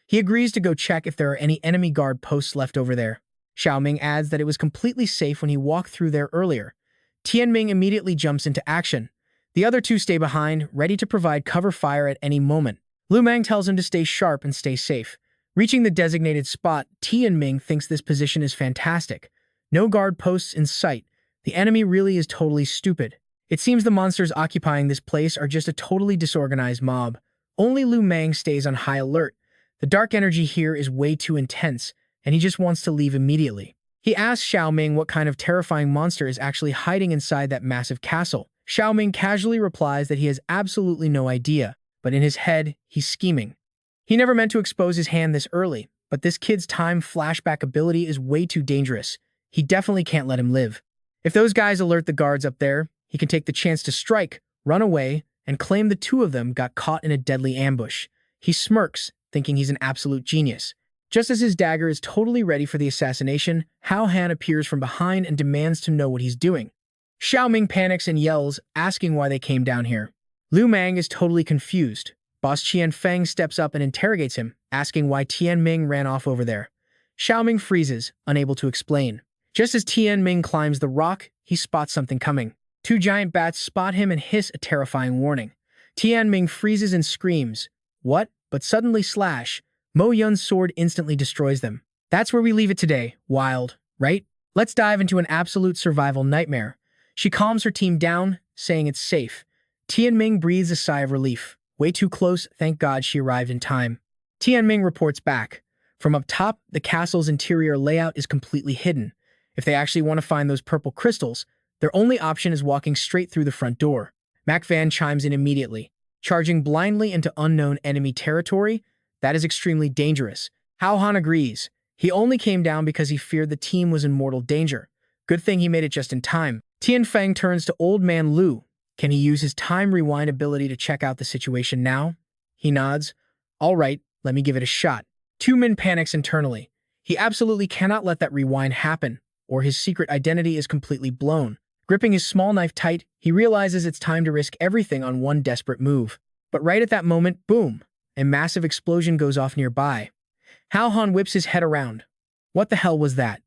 He agrees to go check if there are any enemy guard posts left over there. Xiaoming adds that it was completely safe when he walked through there earlier. Tianming immediately jumps into action. The other 2 stay behind, ready to provide cover fire at any moment. Lu Mang tells him to stay sharp and stay safe. Reaching the designated spot, Tianming thinks this position is fantastic. No guard posts in sight. The enemy really is totally stupid. It seems the monsters occupying this place are just a totally disorganized mob. Only Lu Mang stays on high alert. The dark energy here is way too intense, and he just wants to leave immediately. He asks Xiaoming what kind of terrifying monster is actually hiding inside that massive castle. Xiaoming casually replies that he has absolutely no idea, but in his head, he's scheming. He never meant to expose his hand this early, but this kid's time flashback ability is way too dangerous. He definitely can't let him live. If those guys alert the guards up there, he can take the chance to strike, run away, and claim the 2 of them got caught in a deadly ambush. He smirks, thinking he's an absolute genius. Just as his dagger is totally ready for the assassination, Hao Han appears from behind and demands to know what he's doing. Xiaoming panics and yells, asking why they came down here. Lu Mang is totally confused. Boss Qian Feng steps up and interrogates him, asking why Tianming ran off over there. Xiaoming freezes, unable to explain. Just as Tianming climbs the rock, he spots something coming. 2 giant bats spot him and hiss a terrifying warning. Tianming freezes and screams, "What?" But suddenly slash, Mo Yun's sword instantly destroys them. That's where we leave it today. Wild, right? Let's dive into an absolute survival nightmare. She calms her team down, saying it's safe. Tianming breathes a sigh of relief. Way too close, thank God she arrived in time. Tianming reports back. From up top, the castle's interior layout is completely hidden. If they actually want to find those purple crystals, their only option is walking straight through the front door. Mac Van chimes in immediately. Charging blindly into unknown enemy territory? That is extremely dangerous. Hao Han agrees. He only came down because he feared the team was in mortal danger. Good thing he made it just in time. Tian Feng turns to Old Man Lu. Can he use his time rewind ability to check out the situation now? He nods. All right, let me give it a shot. Tu Min panics internally. He absolutely cannot let that rewind happen, or his secret identity is completely blown. Gripping his small knife tight, he realizes it's time to risk everything on one desperate move. But right at that moment, boom, a massive explosion goes off nearby. Hao Han whips his head around. What the hell was that?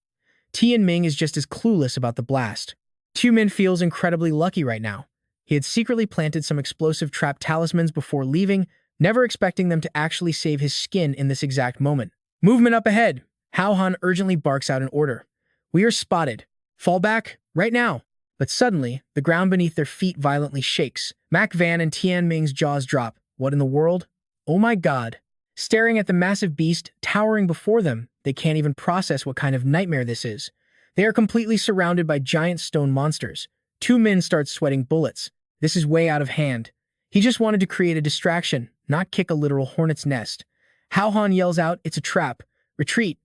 Tianming is just as clueless about the blast. Tu Min feels incredibly lucky right now. He had secretly planted some explosive trap talismans before leaving, never expecting them to actually save his skin in this exact moment. Movement up ahead. Hao Han urgently barks out an order. We are spotted. Fall back, right now. But suddenly, the ground beneath their feet violently shakes. Mac Van and Tianming's jaws drop. What in the world? Oh my God. Staring at the massive beast towering before them, they can't even process what kind of nightmare this is. They are completely surrounded by giant stone monsters. Tu Min starts sweating bullets. This is way out of hand. He just wanted to create a distraction, not kick a literal hornet's nest. Hao Han yells out, "It's a trap. Retreat."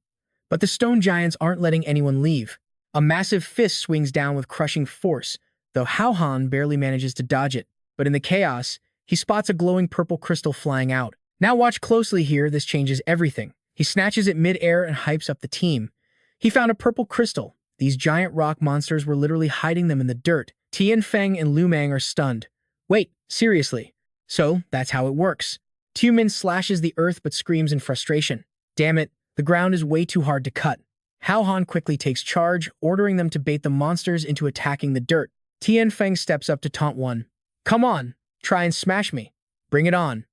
But the stone giants aren't letting anyone leave. A massive fist swings down with crushing force, though Hao Han barely manages to dodge it. But in the chaos, he spots a glowing purple crystal flying out. Now watch closely here, this changes everything. He snatches it mid-air and hypes up the team. He found a purple crystal. These giant rock monsters were literally hiding them in the dirt. Tian Feng and Lu Mang are stunned. Wait, seriously? So, that's how it works. Tu Min slashes the earth but screams in frustration. Damn it, the ground is way too hard to cut. Hao Han quickly takes charge, ordering them to bait the monsters into attacking the dirt. Tian Feng steps up to taunt one. Come on, try and smash me. Bring it on.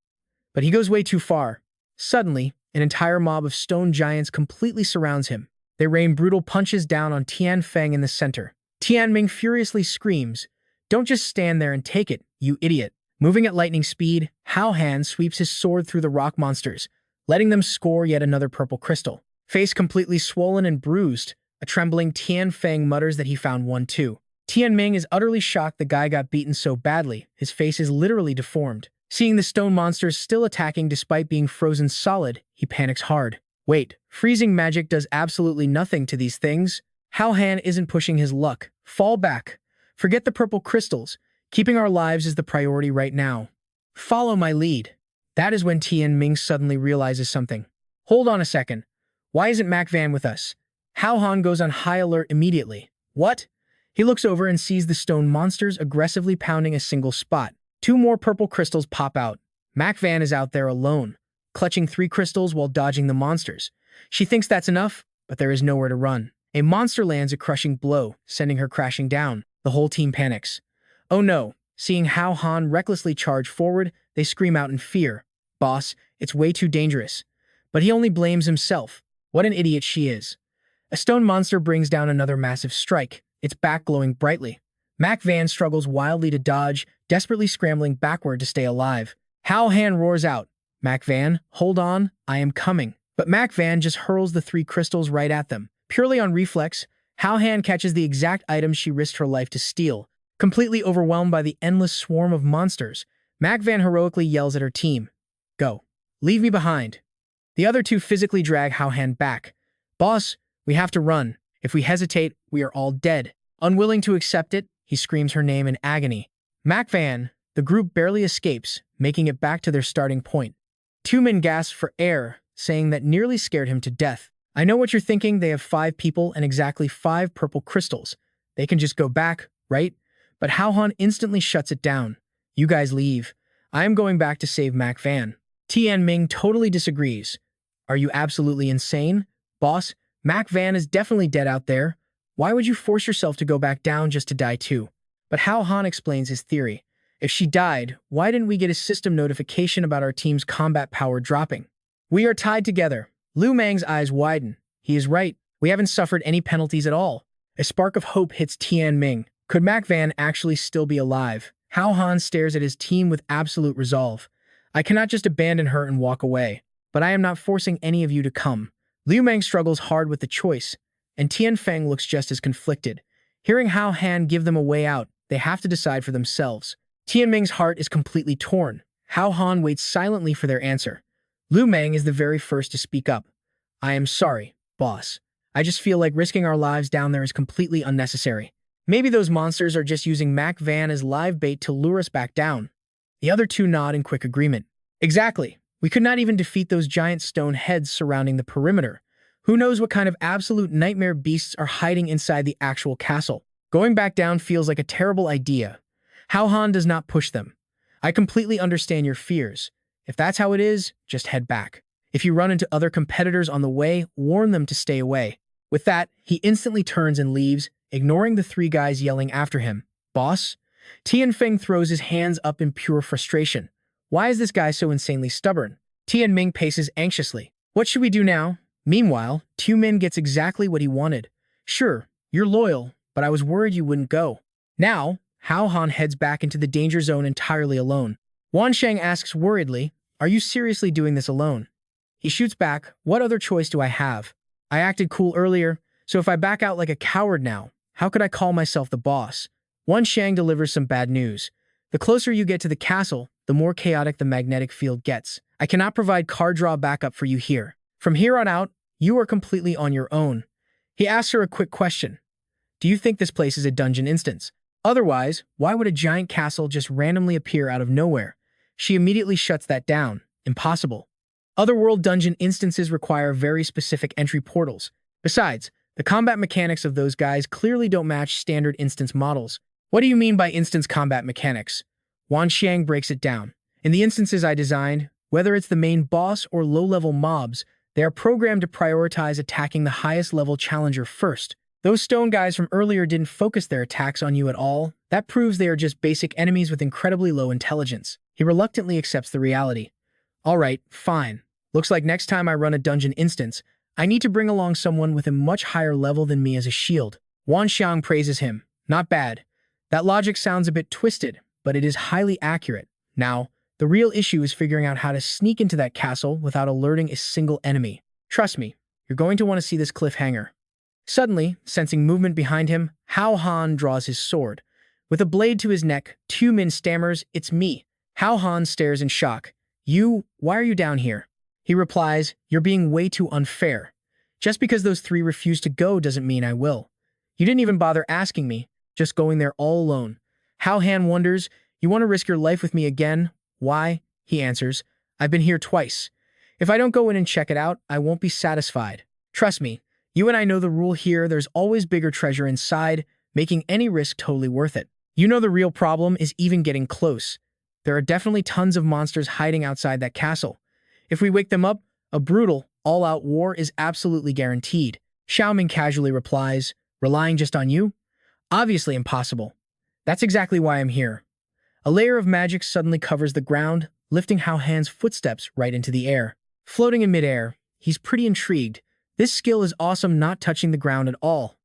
But he goes way too far. Suddenly, an entire mob of stone giants completely surrounds him. They rain brutal punches down on Tian Feng in the center. Tian Ming furiously screams, "Don't just stand there and take it, you idiot." Moving at lightning speed, Hao Han sweeps his sword through the rock monsters, letting them score yet another purple crystal. Face completely swollen and bruised, a trembling Tian Feng mutters that he found one too. Tian Ming is utterly shocked the guy got beaten so badly, his face is literally deformed. Seeing the stone monsters still attacking despite being frozen solid, he panics hard. Wait, freezing magic does absolutely nothing to these things? Hao Han isn't pushing his luck. Fall back. Forget the purple crystals. Keeping our lives is the priority right now. Follow my lead. That is when Tian Ming suddenly realizes something. Hold on a second. Why isn't Mac Van with us? Hao Han goes on high alert immediately. What? He looks over and sees the stone monsters aggressively pounding a single spot. 2 more purple crystals pop out. Mac Van is out there alone, clutching 3 crystals while dodging the monsters. She thinks that's enough, but there is nowhere to run. A monster lands a crushing blow, sending her crashing down. The whole team panics. Oh no! Seeing Hao Han recklessly charge forward, they scream out in fear. Boss, it's way too dangerous. But he only blames himself. What an idiot she is. A stone monster brings down another massive strike, its back glowing brightly. Mac Van struggles wildly to dodge, desperately scrambling backward to stay alive. Hao Han roars out, "Mac Van, hold on, I am coming." But Mac Van just hurls the 3 crystals right at them. Purely on reflex, Hao Han catches the exact item she risked her life to steal. Completely overwhelmed by the endless swarm of monsters, Mac Van heroically yells at her team, "Go. Leave me behind." The other 2 physically drag Hao Han back. "Boss, we have to run. If we hesitate, we are all dead." Unwilling to accept it, he screams her name in agony. Mac Van, the group barely escapes, making it back to their starting point. Tu Min gasps for air, saying that nearly scared him to death. I know what you're thinking, they have 5 people and exactly 5 purple crystals. They can just go back, right? But Hao Han instantly shuts it down. You guys leave. I am going back to save Mac Van. Tian Ming totally disagrees. Are you absolutely insane? Boss, Mac Van is definitely dead out there. Why would you force yourself to go back down just to die too? But Hao Han explains his theory. If she died, why didn't we get a system notification about our team's combat power dropping? We are tied together. Lu Mang's eyes widen. He is right. We haven't suffered any penalties at all. A spark of hope hits Tian Ming. Could Mac Van actually still be alive? Hao Han stares at his team with absolute resolve. I cannot just abandon her and walk away. But I am not forcing any of you to come. Liu Mang struggles hard with the choice, and Tian Feng looks just as conflicted. Hearing Hao Han give them a way out, they have to decide for themselves. Tian Ming's heart is completely torn. Hao Han waits silently for their answer. Liu Mang is the very first to speak up. I am sorry, boss. I just feel like risking our lives down there is completely unnecessary. Maybe those monsters are just using Mac Van as live bait to lure us back down. The other 2 nod in quick agreement. Exactly. We could not even defeat those giant stone heads surrounding the perimeter. Who knows what kind of absolute nightmare beasts are hiding inside the actual castle. Going back down feels like a terrible idea. Hao Han does not push them. I completely understand your fears. If that's how it is, just head back. If you run into other competitors on the way, warn them to stay away. With that, he instantly turns and leaves, ignoring the 3 guys yelling after him. Boss? Tian Feng throws his hands up in pure frustration. Why is this guy so insanely stubborn? Tian Ming paces anxiously. What should we do now? Meanwhile, Tu Min gets exactly what he wanted. Sure, you're loyal, but I was worried you wouldn't go. Now, Hao Han heads back into the danger zone entirely alone. Wan Sheng asks worriedly, are you seriously doing this alone? He shoots back, what other choice do I have? I acted cool earlier, so if I back out like a coward now, how could I call myself the boss? Wan Sheng delivers some bad news. The closer you get to the castle, the more chaotic the magnetic field gets. I cannot provide card draw backup for you here. From here on out, you are completely on your own. He asks her a quick question. Do you think this place is a dungeon instance? Otherwise, why would a giant castle just randomly appear out of nowhere? She immediately shuts that down. Impossible. Otherworld dungeon instances require very specific entry portals. Besides, the combat mechanics of those guys clearly don't match standard instance models. What do you mean by instance combat mechanics? Wan Xiang breaks it down. In the instances I designed, whether it's the main boss or low-level mobs, they are programmed to prioritize attacking the highest level challenger first. Those stone guys from earlier didn't focus their attacks on you at all. That proves they are just basic enemies with incredibly low intelligence. He reluctantly accepts the reality. Alright, fine. Looks like next time I run a dungeon instance, I need to bring along someone with a much higher level than me as a shield. Wan Xiang praises him. Not bad. That logic sounds a bit twisted, but it is highly accurate. Now, the real issue is figuring out how to sneak into that castle without alerting a single enemy. Trust me, you're going to want to see this cliffhanger. Suddenly, sensing movement behind him, Hao Han draws his sword. With a blade to his neck, Tu Min stammers, "It's me." Hao Han stares in shock. Why are you down here? He replies, "You're being way too unfair. Just because those three refuse to go doesn't mean I will. You didn't even bother asking me, just going there all alone." Hao Han wonders, "You want to risk your life with me again?" "Why?" He answers, "I've been here twice. If I don't go in and check it out, I won't be satisfied. Trust me, you and I know the rule here, there's always bigger treasure inside, making any risk totally worth it. You know the real problem is even getting close. There are definitely tons of monsters hiding outside that castle. If we wake them up, a brutal, all-out war is absolutely guaranteed." Xiaoming casually replies, "Relying just on you? Obviously impossible. That's exactly why I'm here." A layer of magic suddenly covers the ground, lifting Hao Han's footsteps right into the air. Floating in midair, he's pretty intrigued. This skill is awesome, not touching the ground at all.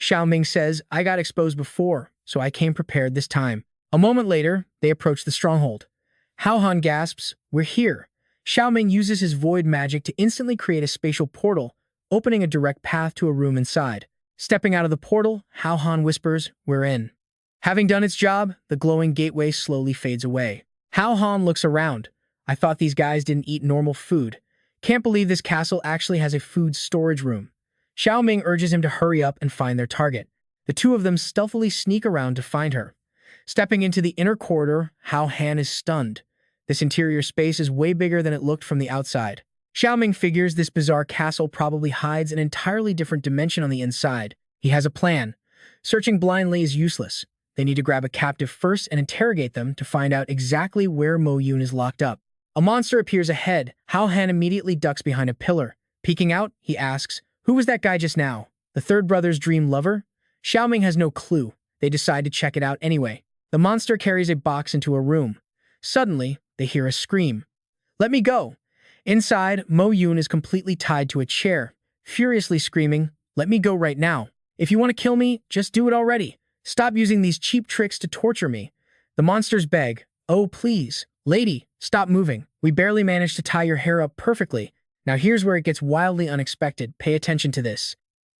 Xiaoming says, "I got exposed before, so I came prepared this time." A moment later, they approach the stronghold. Hao Han gasps, "We're here." Xiaoming uses his void magic to instantly create a spatial portal, opening a direct path to a room inside. Stepping out of the portal, Hao Han whispers, "We're in." Having done its job, the glowing gateway slowly fades away. Hao Han looks around. "I thought these guys didn't eat normal food. Can't believe this castle actually has a food storage room." Xiaoming urges him to hurry up and find their target. The two of them stealthily sneak around to find her. Stepping into the inner corridor, Hao Han is stunned. This interior space is way bigger than it looked from the outside. Xiaoming figures this bizarre castle probably hides an entirely different dimension on the inside. He has a plan. Searching blindly is useless. They need to grab a captive first and interrogate them to find out exactly where Mo Yun is locked up. A monster appears ahead. Hao Han immediately ducks behind a pillar. Peeking out, he asks, "Who was that guy just now? The third brother's dream lover?" Xiaoming has no clue. They decide to check it out anyway. The monster carries a box into a room. Suddenly, they hear a scream. "Let me go!" Inside, Mo Yun is completely tied to a chair, furiously screaming, "Let me go right now. If you want to kill me, just do it already. Stop using these cheap tricks to torture me." The monsters beg, "Oh, please, lady, stop moving. We barely managed to tie your hair up perfectly. Now here's where it gets wildly unexpected. Pay attention to this.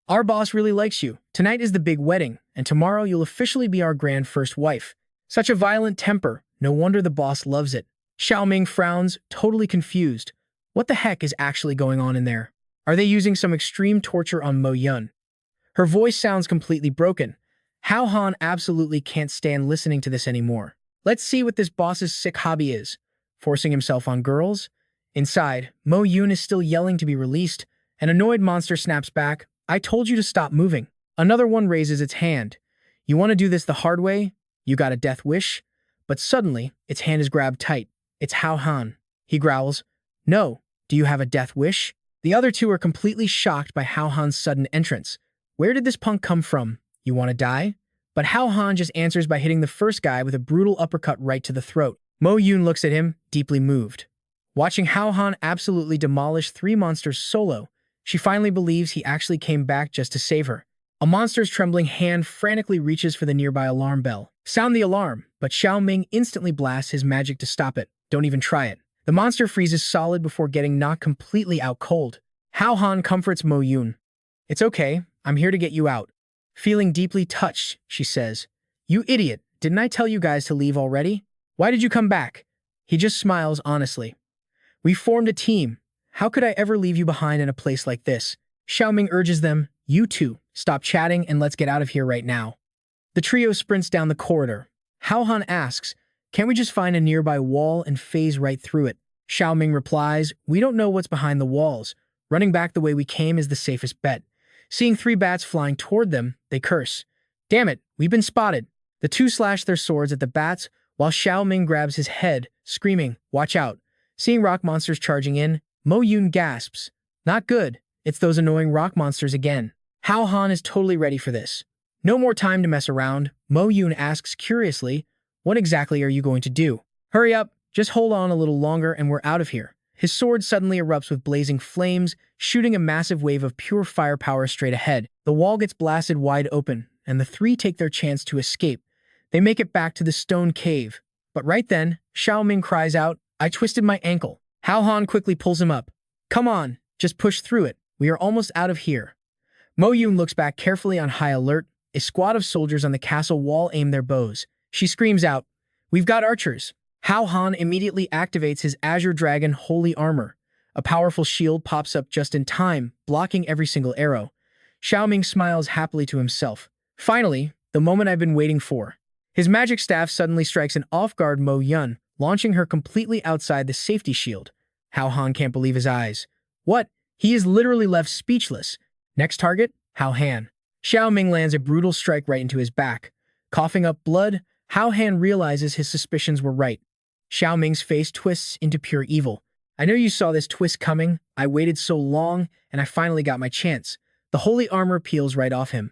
Our boss really likes you. Tonight is the big wedding, and tomorrow you'll officially be our grand first wife." Such a violent temper. No wonder the boss loves it. Xiaoming frowns, totally confused. What the heck is actually going on in there? Are they using some extreme torture on Mo Yun? Her voice sounds completely broken. Hao Han absolutely can't stand listening to this anymore. Let's see what this boss's sick hobby is. Forcing himself on girls? Inside, Mo Yun is still yelling to be released. An annoyed monster snaps back, "I told you to stop moving." Another one raises its hand. "You want to do this the hard way? You got a death wish?" But suddenly, its hand is grabbed tight. It's Hao Han. He growls, "No, do you have a death wish?" The other two are completely shocked by Hao Han's sudden entrance. Where did this punk come from? You want to die? But Hao Han just answers by hitting the first guy with a brutal uppercut right to the throat. Mo Yun looks at him, deeply moved. Watching Hao Han absolutely demolish three monsters solo, she finally believes he actually came back just to save her. A monster's trembling hand frantically reaches for the nearby alarm bell. Sound the alarm, but Xiaoming instantly blasts his magic to stop it. Don't even try it. The monster freezes solid before getting knocked completely out cold. Hao Han comforts Mo Yun. "It's okay, I'm here to get you out." Feeling deeply touched, she says, "You idiot, didn't I tell you guys to leave already? Why did you come back?" He just smiles honestly. We formed a team. How could I ever leave you behind in a place like this? Xiaoming urges them, you two, stop chatting and let's get out of here right now. The trio sprints down the corridor. Hao Han asks, can't we just find a nearby wall and phase right through it? Xiaoming replies, we don't know what's behind the walls. Running back the way we came is the safest bet. Seeing 3 bats flying toward them, they curse. Damn it, we've been spotted. The two slash their swords at the bats while Xiaoming grabs his head, screaming, watch out. Seeing rock monsters charging in, Mo Yun gasps. Not good. It's those annoying rock monsters again. Hao Han is totally ready for this. No more time to mess around. Mo Yun asks curiously, what exactly are you going to do? Hurry up, just hold on a little longer and we're out of here. His sword suddenly erupts with blazing flames, shooting a massive wave of pure firepower straight ahead. The wall gets blasted wide open, and the 3 take their chance to escape. They make it back to the stone cave. But right then, Xiaoming cries out, I twisted my ankle. Hao Han quickly pulls him up. Come on, just push through it. We are almost out of here. Mo Yun looks back carefully on high alert. A squad of soldiers on the castle wall aim their bows. She screams out, we've got archers. Hao Han immediately activates his Azure Dragon Holy Armor. A powerful shield pops up just in time, blocking every single arrow. Xiaoming smiles happily to himself. Finally, the moment I've been waiting for. His magic staff suddenly strikes an off-guard Mo Yun, launching her completely outside the safety shield. Hao Han can't believe his eyes. What? He is literally left speechless. Next target, Hao Han. Xiaoming lands a brutal strike right into his back. Coughing up blood, Hao Han realizes his suspicions were right. Xiaoming's face twists into pure evil. I know you saw this twist coming. I waited so long, and I finally got my chance. The holy armor peels right off him.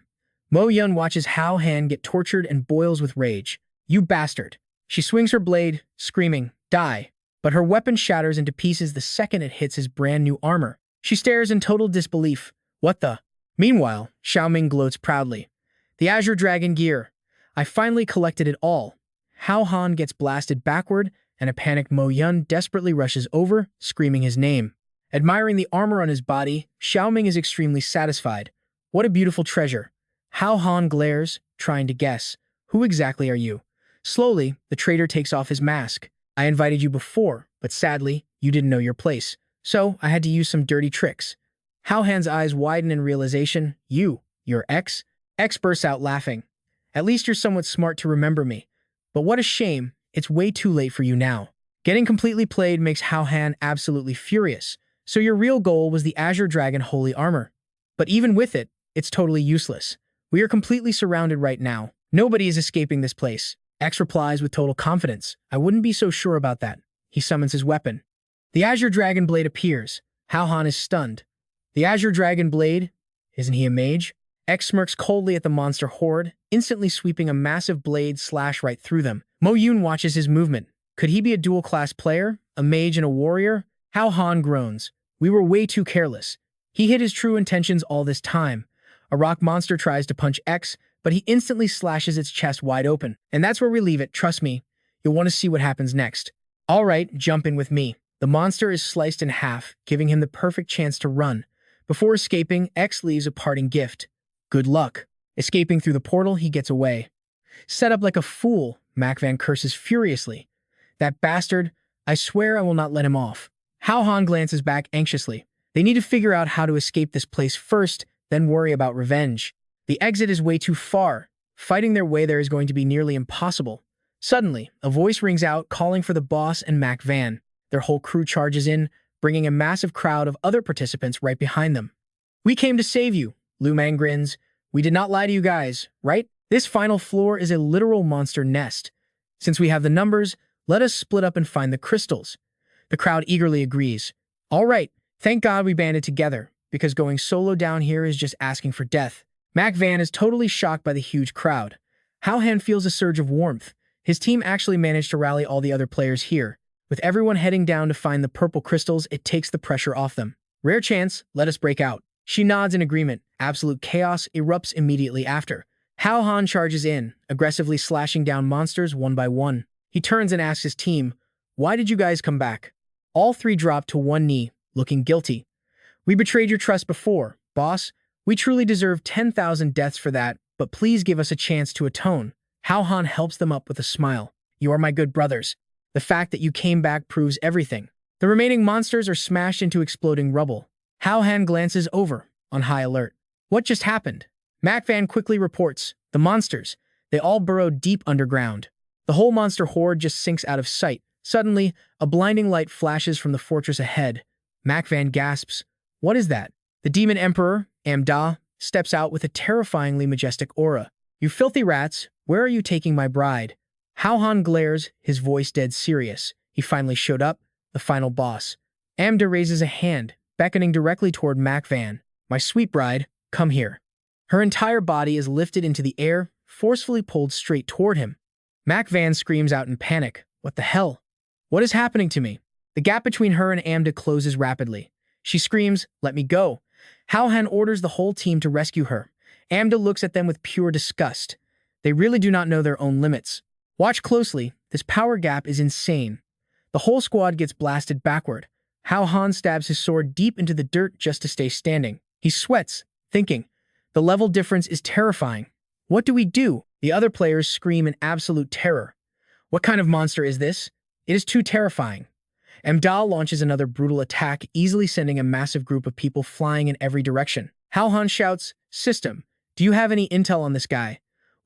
Mo Yun watches Hao Han get tortured and boils with rage. You bastard. She swings her blade, screaming, die. But her weapon shatters into pieces the second it hits his brand new armor. She stares in total disbelief. What the? Meanwhile, Xiaoming gloats proudly. The Azure Dragon gear. I finally collected it all. Hao Han gets blasted backward, and a panicked Mo Yun desperately rushes over, screaming his name. Admiring the armor on his body, Xiaoming is extremely satisfied. What a beautiful treasure. Hao Han glares, trying to guess. Who exactly are you? Slowly, the traitor takes off his mask. I invited you before, but sadly, you didn't know your place. So, I had to use some dirty tricks. Hao Han's eyes widen in realization. Your ex? Ex bursts out laughing. At least you're somewhat smart to remember me. But what a shame, it's way too late for you now. Getting completely played makes Hao Han absolutely furious. So your real goal was the Azure Dragon Holy Armor. But even with it, it's totally useless. We are completely surrounded right now. Nobody is escaping this place. X replies with total confidence. I wouldn't be so sure about that. He summons his weapon. The Azure Dragon Blade appears. Hao Han is stunned. The Azure Dragon Blade? Isn't he a mage? X smirks coldly at the monster horde, instantly sweeping a massive blade slash right through them. Mo Yun watches his movement. Could he be a dual-class player? A mage and a warrior? Hao Han groans. We were way too careless. He hid his true intentions all this time. A rock monster tries to punch X, but he instantly slashes its chest wide open. And that's where we leave it, trust me. You'll want to see what happens next. All right, jump in with me. The monster is sliced in half, giving him the perfect chance to run. Before escaping, X leaves a parting gift. Good luck. Escaping through the portal, he gets away. Set up like a fool, Mac Van curses furiously. That bastard, I swear I will not let him off. Hao Han glances back anxiously. They need to figure out how to escape this place first, then worry about revenge. The exit is way too far. Fighting their way there is going to be nearly impossible. Suddenly, a voice rings out calling for the boss and Mac Van. Their whole crew charges in, bringing a massive crowd of other participants right behind them. We came to save you, Lu Mang grins. We did not lie to you guys, right? This final floor is a literal monster nest. Since we have the numbers, let us split up and find the crystals. The crowd eagerly agrees. All right, thank God we banded together, because going solo down here is just asking for death. Mac Van is totally shocked by the huge crowd. Hao Han feels a surge of warmth. His team actually managed to rally all the other players here. With everyone heading down to find the purple crystals, it takes the pressure off them. Rare chance, let us break out. She nods in agreement. Absolute chaos erupts immediately after. Hao Han charges in, aggressively slashing down monsters one by one. He turns and asks his team, why did you guys come back? All 3 drop to one knee, looking guilty. We betrayed your trust before, boss. We truly deserve 10,000 deaths for that, but please give us a chance to atone. Hao Han helps them up with a smile. You are my good brothers. The fact that you came back proves everything. The remaining monsters are smashed into exploding rubble. Hao Han glances over, on high alert. What just happened? Macvan quickly reports, the monsters. They all burrowed deep underground. The whole monster horde just sinks out of sight. Suddenly, a blinding light flashes from the fortress ahead. Macvan gasps. What is that? The demon emperor, Amda, steps out with a terrifyingly majestic aura. You filthy rats, where are you taking my bride? Hao Han glares, his voice dead serious. He finally showed up, the final boss. Amda raises a hand, beckoning directly toward Macvan. My sweet bride, come here. Her entire body is lifted into the air, forcefully pulled straight toward him. Macvan screams out in panic. What the hell? What is happening to me? The gap between her and Amda closes rapidly. She screams, let me go. Hao Han orders the whole team to rescue her. Amda looks at them with pure disgust. They really do not know their own limits. Watch closely, this power gap is insane. The whole squad gets blasted backward. Hao Han stabs his sword deep into the dirt just to stay standing. He sweats, thinking, the level difference is terrifying. What do we do? The other players scream in absolute terror. What kind of monster is this? It is too terrifying. Amdal launches another brutal attack, easily sending a massive group of people flying in every direction. Hao Han shouts, System, do you have any intel on this guy?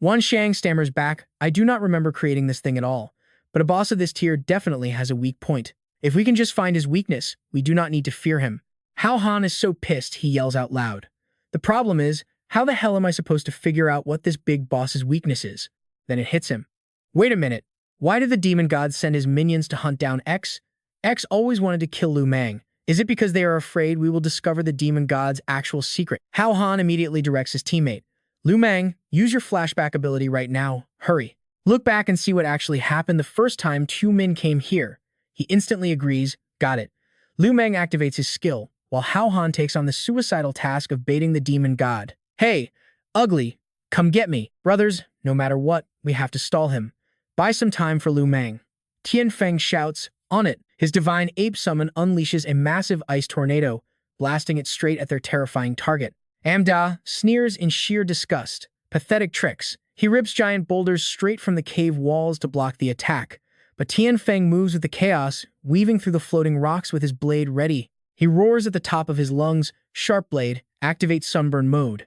Wan Shang stammers back, I do not remember creating this thing at all, but a boss of this tier definitely has a weak point. If we can just find his weakness, we do not need to fear him. Hao Han is so pissed he yells out loud. The problem is, how the hell am I supposed to figure out what this big boss's weakness is? Then it hits him. Wait a minute, why did the demon god send his minions to hunt down X? X always wanted to kill Lu Mang. Is it because they are afraid we will discover the demon god's actual secret? Hao Han immediately directs his teammate. Lu Mang, use your flashback ability right now. Hurry. Look back and see what actually happened the first time Tu Min came here. He instantly agrees. Got it. Lu Mang activates his skill, while Hao Han takes on the suicidal task of baiting the demon god. Hey, ugly, come get me. Brothers, no matter what, we have to stall him. Buy some time for Lu Mang. Tian Feng shouts, on it. His divine ape summon unleashes a massive ice tornado, blasting it straight at their terrifying target. Amda sneers in sheer disgust. Pathetic tricks. He rips giant boulders straight from the cave walls to block the attack. But Tian Feng moves with the chaos, weaving through the floating rocks with his blade ready. He roars at the top of his lungs, Sharp Blade, activate Sunburn mode.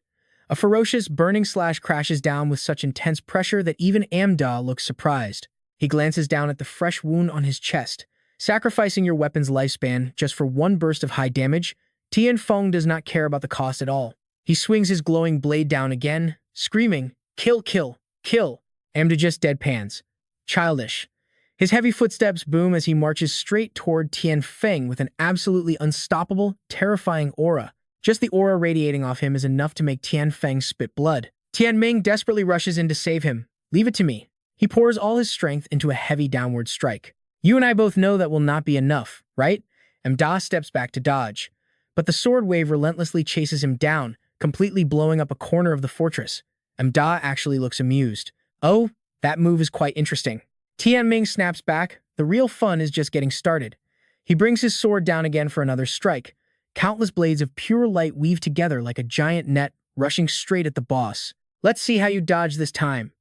A ferocious burning slash crashes down with such intense pressure that even Amda looks surprised. He glances down at the fresh wound on his chest. Sacrificing your weapon's lifespan just for one burst of high damage, Tian Feng does not care about the cost at all. He swings his glowing blade down again, screaming, kill, kill, kill. Amda just deadpans. Childish. His heavy footsteps boom as he marches straight toward Tian Feng with an absolutely unstoppable, terrifying aura. Just the aura radiating off him is enough to make Tian Feng spit blood. Tian Ming desperately rushes in to save him. Leave it to me. He pours all his strength into a heavy downward strike. You and I both know that will not be enough, right? Amda steps back to dodge. But the sword wave relentlessly chases him down, completely blowing up a corner of the fortress. Amda actually looks amused. Oh, that move is quite interesting. Tian Ming snaps back. The real fun is just getting started. He brings his sword down again for another strike. Countless blades of pure light weave together like a giant net, rushing straight at the boss. Let's see how you dodge this time.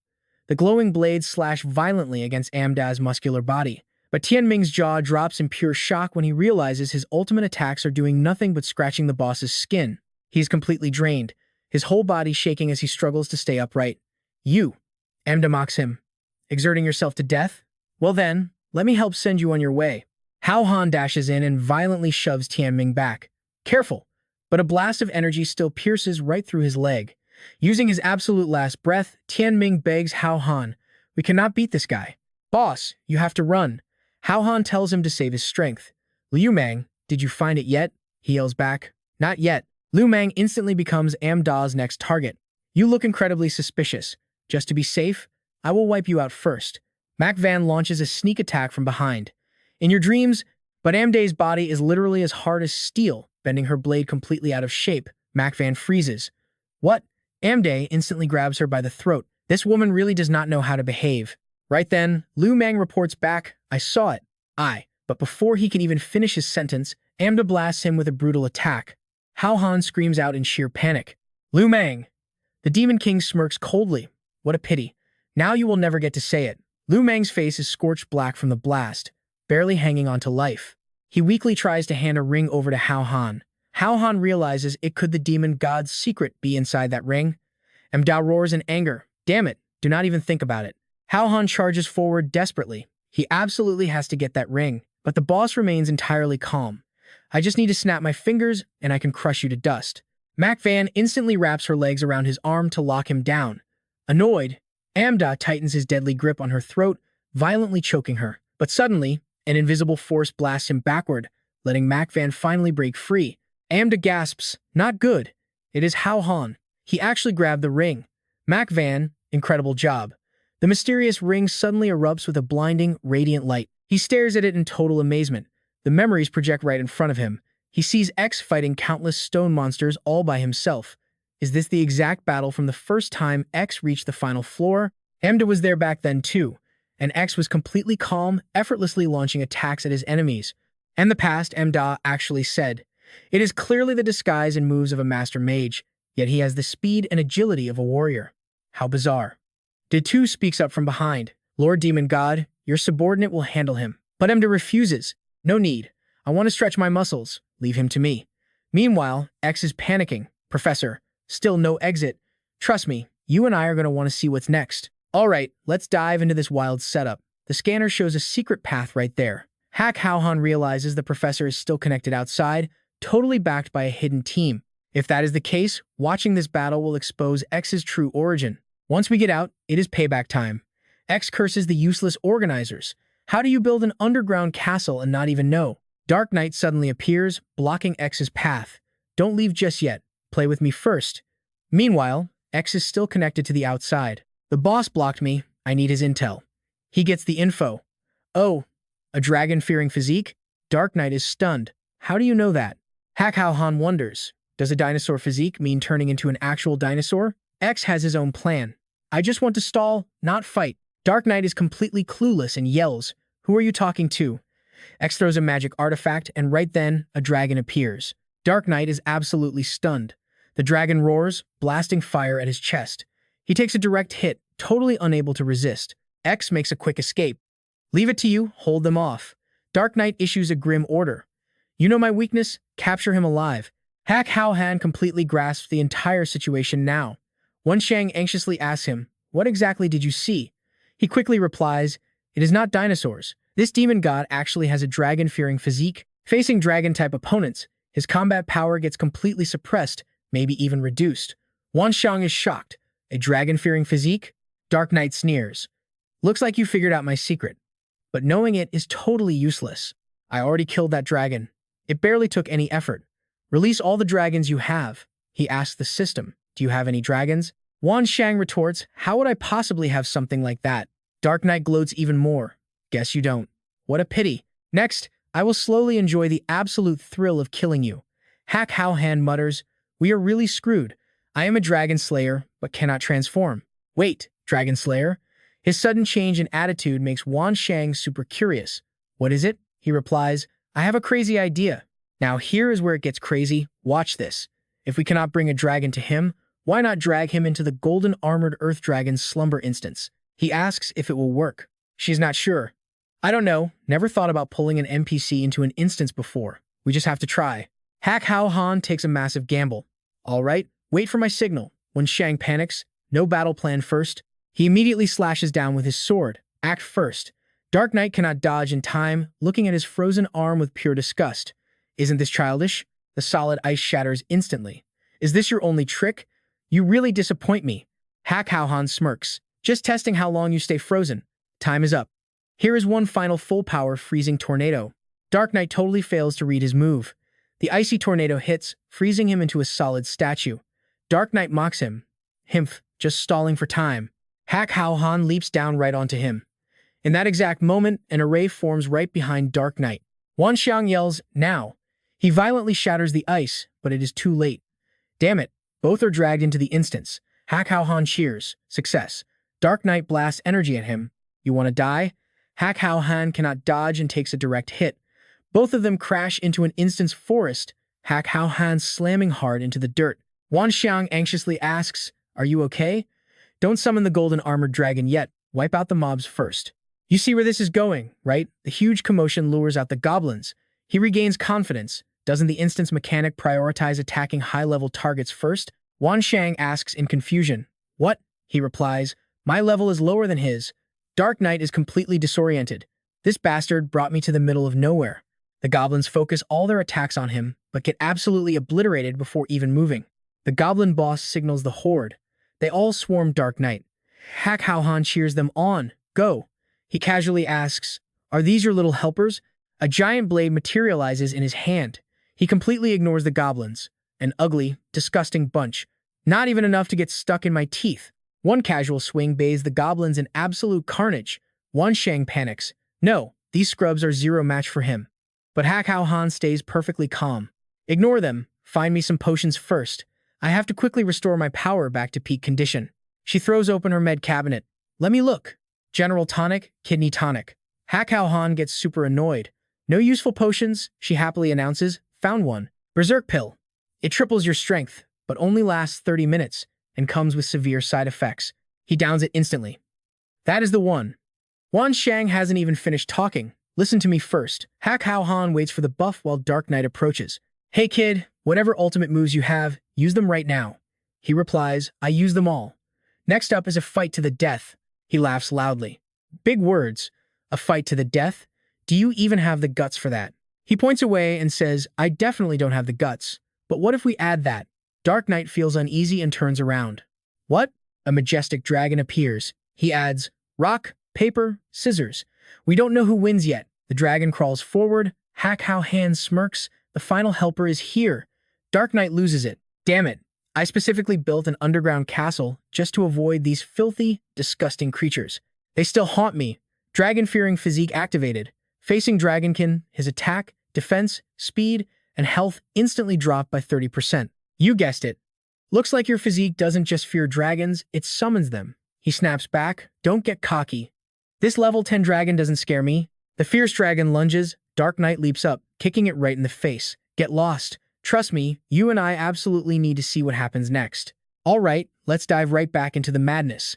The glowing blades slash violently against Amda's muscular body. But Tian Ming's jaw drops in pure shock when he realizes his ultimate attacks are doing nothing but scratching the boss's skin. He is completely drained, his whole body shaking as he struggles to stay upright. You, Amda mocks him. Exerting yourself to death? Well then, let me help send you on your way. Hao Han dashes in and violently shoves Tian Ming back. Careful, but a blast of energy still pierces right through his leg. Using his absolute last breath, Tian Ming begs Hao Han, we cannot beat this guy. Boss, you have to run. Hao Han tells him to save his strength. Liu Mang, did you find it yet? He yells back. Not yet. Liu Mang instantly becomes Amda's next target. You look incredibly suspicious. Just to be safe, I will wipe you out first. Mac Van launches a sneak attack from behind. In your dreams, but Amda's body is literally as hard as steel, bending her blade completely out of shape. Mac Van freezes. What? Amda instantly grabs her by the throat. This woman really does not know how to behave. Right then, Liu Mang reports back, I saw it. But before he can even finish his sentence, Amda blasts him with a brutal attack. Hao Han screams out in sheer panic. Liu Mang! The Demon King smirks coldly. What a pity. Now you will never get to say it. Lu Mang's face is scorched black from the blast, barely hanging on to life. He weakly tries to hand a ring over to Hao Han. Hao Han realizes it could the demon god's secret be inside that ring. Dao roars in anger. Damn it, do not even think about it. Hao Han charges forward desperately. He absolutely has to get that ring, but the boss remains entirely calm. I just need to snap my fingers and I can crush you to dust. Mac Van instantly wraps her legs around his arm to lock him down. Annoyed, Amda tightens his deadly grip on her throat, violently choking her. But suddenly, an invisible force blasts him backward, letting Mac Van finally break free. Amda gasps, not good. It is Hao Han. He actually grabbed the ring. Mac Van, incredible job. The mysterious ring suddenly erupts with a blinding, radiant light. He stares at it in total amazement. The memories project right in front of him. He sees X fighting countless stone monsters all by himself. Is this the exact battle from the first time X reached the final floor? Amda was there back then too, and X was completely calm, effortlessly launching attacks at his enemies. And the past, Amda actually said, it is clearly the disguise and moves of a master mage, yet he has the speed and agility of a warrior. How bizarre. Ditu speaks up from behind. Lord Demon God, your subordinate will handle him. But Amda refuses. No need. I want to stretch my muscles. Leave him to me. Meanwhile, X is panicking. Professor, still no exit. Trust me, you and I are going to want to see what's next. All right, let's dive into this wild setup. The scanner shows a secret path right there. Hao Han realizes the professor is still connected outside, totally backed by a hidden team. If that is the case, watching this battle will expose X's true origin. Once we get out, it is payback time. X curses the useless organizers. How do you build an underground castle and not even know? Dark Knight suddenly appears, blocking X's path. Don't leave just yet. Play with me first. Meanwhile, X is still connected to the outside. The boss blocked me. I need his intel. He gets the info. Oh, a dragon-fearing physique? Dark Knight is stunned. How do you know that? Hao Han wonders. Does a dinosaur physique mean turning into an actual dinosaur? X has his own plan. I just want to stall, not fight. Dark Knight is completely clueless and yells, who are you talking to? X throws a magic artifact, and right then, a dragon appears. Dark Knight is absolutely stunned. The dragon roars, blasting fire at his chest. He takes a direct hit, totally unable to resist. X makes a quick escape. Leave it to you, hold them off. Dark Knight issues a grim order. You know my weakness? Capture him alive. Hao Han completely grasps the entire situation now. Wen Shang anxiously asks him, what exactly did you see? He quickly replies, it is not dinosaurs. This demon god actually has a dragon-fearing physique. Facing dragon-type opponents, his combat power gets completely suppressed, maybe even reduced. Wan Shang is shocked. A dragon-fearing physique? Dark Knight sneers. Looks like you figured out my secret. But knowing it is totally useless. I already killed that dragon. It barely took any effort. Release all the dragons you have. He asks the system. Do you have any dragons? Wan Shang retorts, how would I possibly have something like that? Dark Knight gloats even more. Guess you don't. What a pity. Next, I will slowly enjoy the absolute thrill of killing you. Hao Han mutters, we are really screwed. I am a dragon slayer, but cannot transform. Wait, dragon slayer? His sudden change in attitude makes Wan Shang super curious. What is it? He replies, I have a crazy idea. Now here is where it gets crazy. Watch this. If we cannot bring a dragon to him, why not drag him into the golden armored earth dragon's slumber instance? He asks if it will work. She's not sure. I don't know. Never thought about pulling an NPC into an instance before. We just have to try. Hao Han takes a massive gamble. All right, wait for my signal. When Shang panics, no battle plan first. He immediately slashes down with his sword. Act first. Dark Knight cannot dodge in time, looking at his frozen arm with pure disgust. Isn't this childish? The solid ice shatters instantly. Is this your only trick? You really disappoint me. Hao Han smirks. Just testing how long you stay frozen. Time is up. Here is one final full-power freezing tornado. Dark Knight totally fails to read his move. The icy tornado hits, freezing him into a solid statue. Dark Knight mocks him. Himph, just stalling for time. Hao Han leaps down right onto him. In that exact moment, an array forms right behind Dark Knight. Wan Xiang yells, now. He violently shatters the ice, but it is too late. Damn it, both are dragged into the instance. Hao Han cheers. Success. Dark Knight blasts energy at him. You want to die? Hao Han cannot dodge and takes a direct hit. Both of them crash into an instance forest, Hao Han slamming hard into the dirt. Wan Xiang anxiously asks, are you okay? Don't summon the golden armored dragon yet. wipe out the mobs first. You see where this is going, right? The huge commotion lures out the goblins. He regains confidence. Doesn't the instance mechanic prioritize attacking high-level targets first? Wan Shang asks in confusion. What? He replies, my level is lower than his. Dark Knight is completely disoriented. This bastard brought me to the middle of nowhere. The goblins focus all their attacks on him, but get absolutely obliterated before even moving. The goblin boss signals the horde. They all swarm Dark Knight. Hao Han cheers them on. Go. He casually asks, are these your little helpers? A giant blade materializes in his hand. He completely ignores the goblins. An ugly, disgusting bunch. Not even enough to get stuck in my teeth. One casual swing bathes the goblins in absolute carnage. Wan Shang panics. No, these scrubs are zero match for him. But Hao Han stays perfectly calm. Ignore them. Find me some potions first. I have to quickly restore my power back to peak condition. She throws open her med cabinet. Let me look. General tonic, kidney tonic. Hao Han gets super annoyed. No useful potions, she happily announces. Found one. Berserk pill. It triples your strength, but only lasts 30 minutes and comes with severe side effects. He downs it instantly. That is the one. Wan Shang hasn't even finished talking. Listen to me first. Hao Han waits for the buff while Dark Knight approaches. Hey kid, whatever ultimate moves you have, use them right now. He replies, I use them all. Next up is a fight to the death. He laughs loudly. Big words. A fight to the death? Do you even have the guts for that? He points away and says, I definitely don't have the guts. But what if we add that? Dark Knight feels uneasy and turns around. What? A majestic dragon appears. He adds, rock, paper, scissors. We don't know who wins yet. The dragon crawls forward. Hao Han smirks. The final helper is here. Dark Knight loses it. Damn it. I specifically built an underground castle just to avoid these filthy, disgusting creatures. They still haunt me. Dragon-fearing physique activated. Facing Dragonkin, his attack, defense, speed, and health instantly drop by 30%. You guessed it. Looks like your physique doesn't just fear dragons, it summons them. He snaps back. Don't get cocky. This level 10 dragon doesn't scare me. The fierce dragon lunges. Dark Knight leaps up, kicking it right in the face. Get lost. Trust me, you and I absolutely need to see what happens next. All right, let's dive right back into the madness.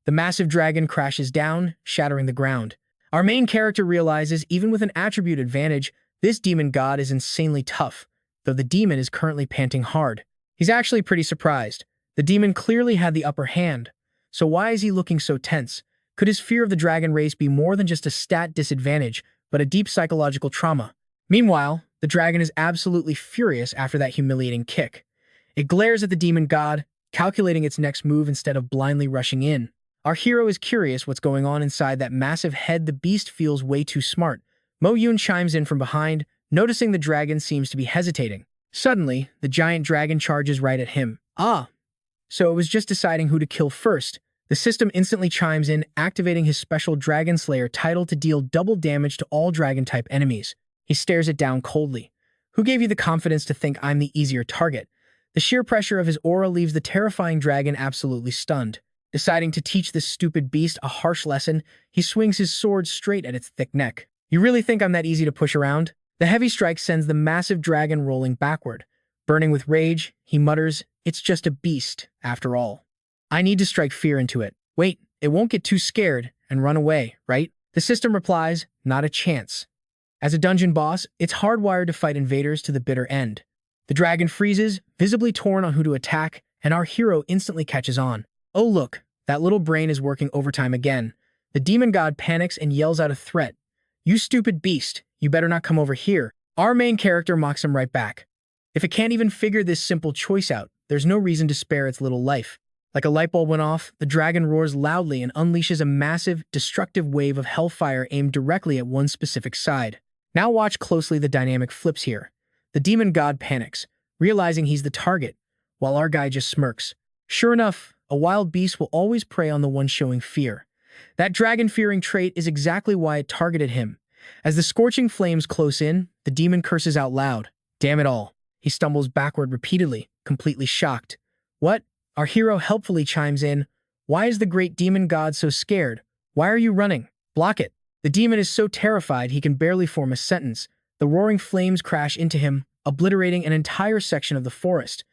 The massive dragon crashes down, shattering the ground. Our main character realizes, even with an attribute advantage, this demon god is insanely tough, though the demon is currently panting hard. He's actually pretty surprised. The demon clearly had the upper hand. So why is he looking so tense? Could his fear of the dragon race be more than just a stat disadvantage, but a deep psychological trauma? Meanwhile, the dragon is absolutely furious after that humiliating kick. It glares at the demon god, calculating its next move instead of blindly rushing in. Our hero is curious what's going on inside that massive head. The beast feels way too smart. Mo Yun chimes in from behind, noticing the dragon seems to be hesitating. Suddenly, the giant dragon charges right at him. Ah! So it was just deciding who to kill first. The system instantly chimes in, activating his special Dragon Slayer title to deal double damage to all dragon-type enemies. He stares it down coldly. Who gave you the confidence to think I'm the easier target? The sheer pressure of his aura leaves the terrifying dragon absolutely stunned. Deciding to teach this stupid beast a harsh lesson, he swings his sword straight at its thick neck. You really think I'm that easy to push around? The heavy strike sends the massive dragon rolling backward. Burning with rage, he mutters, it's just a beast, after all. I need to strike fear into it. Wait, it won't get too scared and run away, right? The system replies, not a chance. As a dungeon boss, it's hardwired to fight invaders to the bitter end. The dragon freezes, visibly torn on who to attack, and our hero instantly catches on. Oh look, that little brain is working overtime again. The demon god panics and yells out a threat. You stupid beast, you better not come over here. Our main character mocks him right back. If it can't even figure this simple choice out, there's no reason to spare its little life. Like a light bulb went off, the dragon roars loudly and unleashes a massive, destructive wave of hellfire aimed directly at one specific side. Now watch closely the dynamic flips here. The demon god panics, realizing he's the target, while our guy just smirks. Sure enough, a wild beast will always prey on the one showing fear. That dragon-fearing trait is exactly why it targeted him. As the scorching flames close in, the demon curses out loud. Damn it all. He stumbles backward repeatedly, completely shocked. What? Our hero helpfully chimes in. Why is the great demon god so scared? Why are you running? Block it. The demon is so terrified he can barely form a sentence. The roaring flames crash into him, obliterating an entire section of the forest.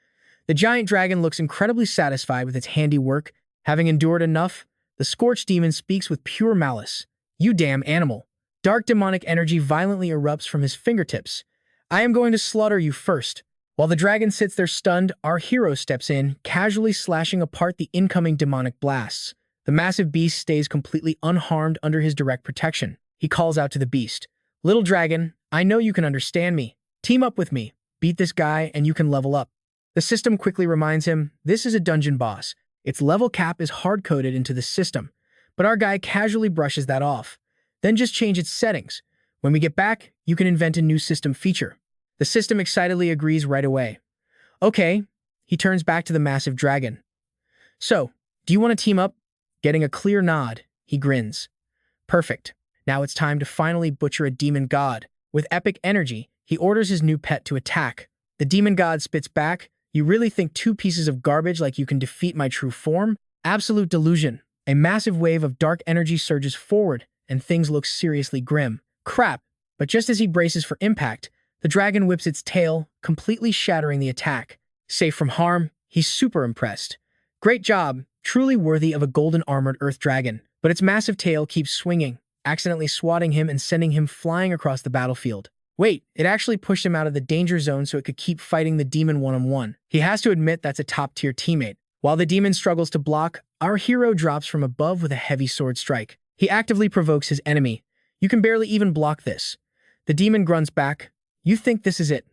The giant dragon looks incredibly satisfied with its handiwork. Having endured enough, The scorched demon speaks with pure malice. You damn animal. Dark demonic energy violently erupts from his fingertips. I am going to slaughter you first. While the dragon sits there stunned, our hero steps in, casually slashing apart the incoming demonic blasts. The massive beast stays completely unharmed under his direct protection. He calls out to the beast. Little dragon, I know you can understand me. Team up with me. Beat this guy and you can level up. The system quickly reminds him, this is a dungeon boss. Its level cap is hard-coded into the system. But our guy casually brushes that off. Then just change its settings. When we get back, you can invent a new system feature. The system excitedly agrees right away. Okay, he turns back to the massive dragon. So, do you want to team up? Getting a clear nod, he grins. Perfect. Now it's time to finally butcher a demon god. With epic energy, he orders his new pet to attack. The demon god spits back, you really think 2 pieces of garbage like you can defeat my true form? Absolute delusion. A massive wave of dark energy surges forward, and things look seriously grim. Crap. But just as he braces for impact, the dragon whips its tail, completely shattering the attack. Safe from harm, he's super impressed. Great job, truly worthy of a golden armored earth dragon. But its massive tail keeps swinging, accidentally swatting him and sending him flying across the battlefield. Wait, it actually pushed him out of the danger zone so it could keep fighting the demon one-on-one. He has to admit that's a top-tier teammate. While the demon struggles to block, our hero drops from above with a heavy sword strike. He actively provokes his enemy. You can barely even block this. The demon grunts back. You think this is it?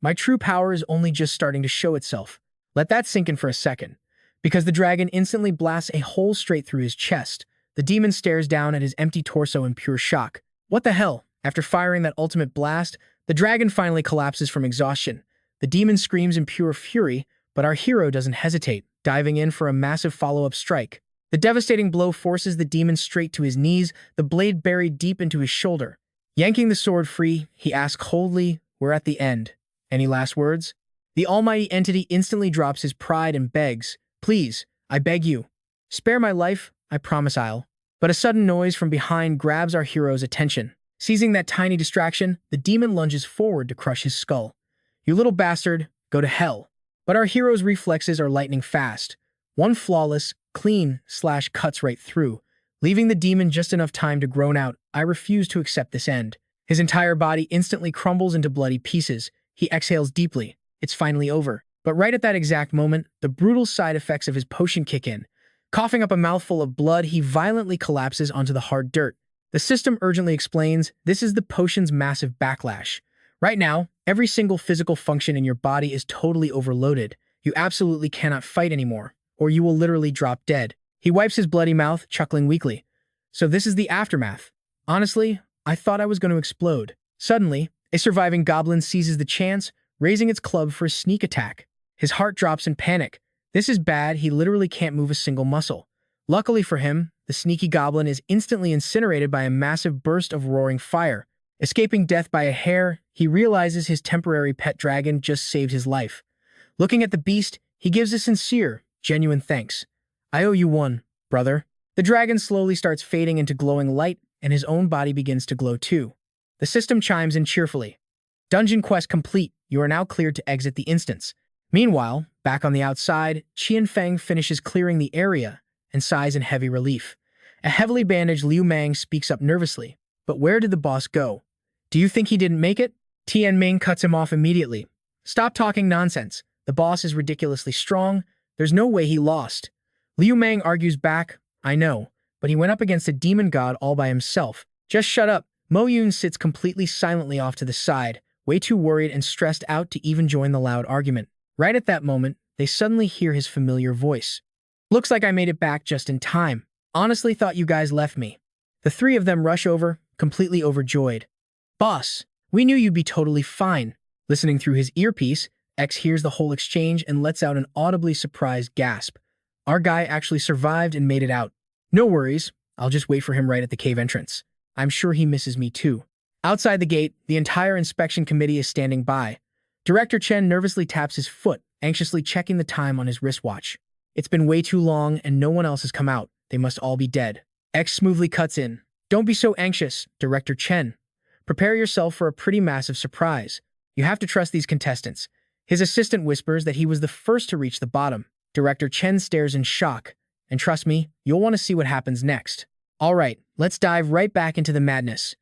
My true power is only just starting to show itself. Let that sink in for a second. Because the dragon instantly blasts a hole straight through his chest. The demon stares down at his empty torso in pure shock. What the hell? After firing that ultimate blast, the dragon finally collapses from exhaustion. The demon screams in pure fury, but our hero doesn't hesitate, diving in for a massive follow-up strike. The devastating blow forces the demon straight to his knees, the blade buried deep into his shoulder. Yanking the sword free, he asks coldly, "We're at the end. Any last words?" The almighty entity instantly drops his pride and begs, "Please, I beg you. Spare my life, I promise I'll." But a sudden noise from behind grabs our hero's attention. Seizing that tiny distraction, the demon lunges forward to crush his skull. "You little bastard, go to hell." But our hero's reflexes are lightning fast. One flawless, clean slash cuts right through, leaving the demon just enough time to groan out, "I refuse to accept this end." His entire body instantly crumbles into bloody pieces. He exhales deeply. It's finally over. But right at that exact moment, the brutal side effects of his potion kick in. Coughing up a mouthful of blood, he violently collapses onto the hard dirt. The system urgently explains, this is the potion's massive backlash. Right now, every single physical function in your body is totally overloaded. You absolutely cannot fight anymore, or you will literally drop dead. He wipes his bloody mouth, chuckling weakly. So this is the aftermath. Honestly, I thought I was going to explode. Suddenly, a surviving goblin seizes the chance, raising its club for a sneak attack. His heart drops in panic. This is bad, he literally can't move a single muscle. Luckily for him, the sneaky goblin is instantly incinerated by a massive burst of roaring fire. Escaping death by a hair, he realizes his temporary pet dragon just saved his life. Looking at the beast, he gives a sincere, genuine thanks. "I owe you one, brother." The dragon slowly starts fading into glowing light, and his own body begins to glow too. The system chimes in cheerfully. Dungeon quest complete. You are now cleared to exit the instance. Meanwhile, back on the outside, Qian Feng finishes clearing the area and sighs in heavy relief. A heavily bandaged Liu Mang speaks up nervously. But where did the boss go? Do you think he didn't make it? Tian Ming cuts him off immediately. Stop talking nonsense. The boss is ridiculously strong. There's no way he lost. Liu Mang argues back. I know, but he went up against a demon god all by himself. Just shut up. Mo Yun sits completely silently off to the side, way too worried and stressed out to even join the loud argument. Right at that moment, they suddenly hear his familiar voice. Looks like I made it back just in time. Honestly thought you guys left me. The 3 of them rush over, completely overjoyed. Boss, we knew you'd be totally fine. Listening through his earpiece, X hears the whole exchange and lets out an audibly surprised gasp. Our guy actually survived and made it out. No worries, I'll just wait for him right at the cave entrance. I'm sure he misses me too. Outside the gate, the entire inspection committee is standing by. Director Chen nervously taps his foot, anxiously checking the time on his wristwatch. It's been way too long and no one else has come out. They must all be dead. X smoothly cuts in. Don't be so anxious, Director Chen. Prepare yourself for a pretty massive surprise. You have to trust these contestants. His assistant whispers that he was the first to reach the bottom. Director Chen stares in shock. And trust me, you'll want to see what happens next. Alright, let's dive right back into the madness.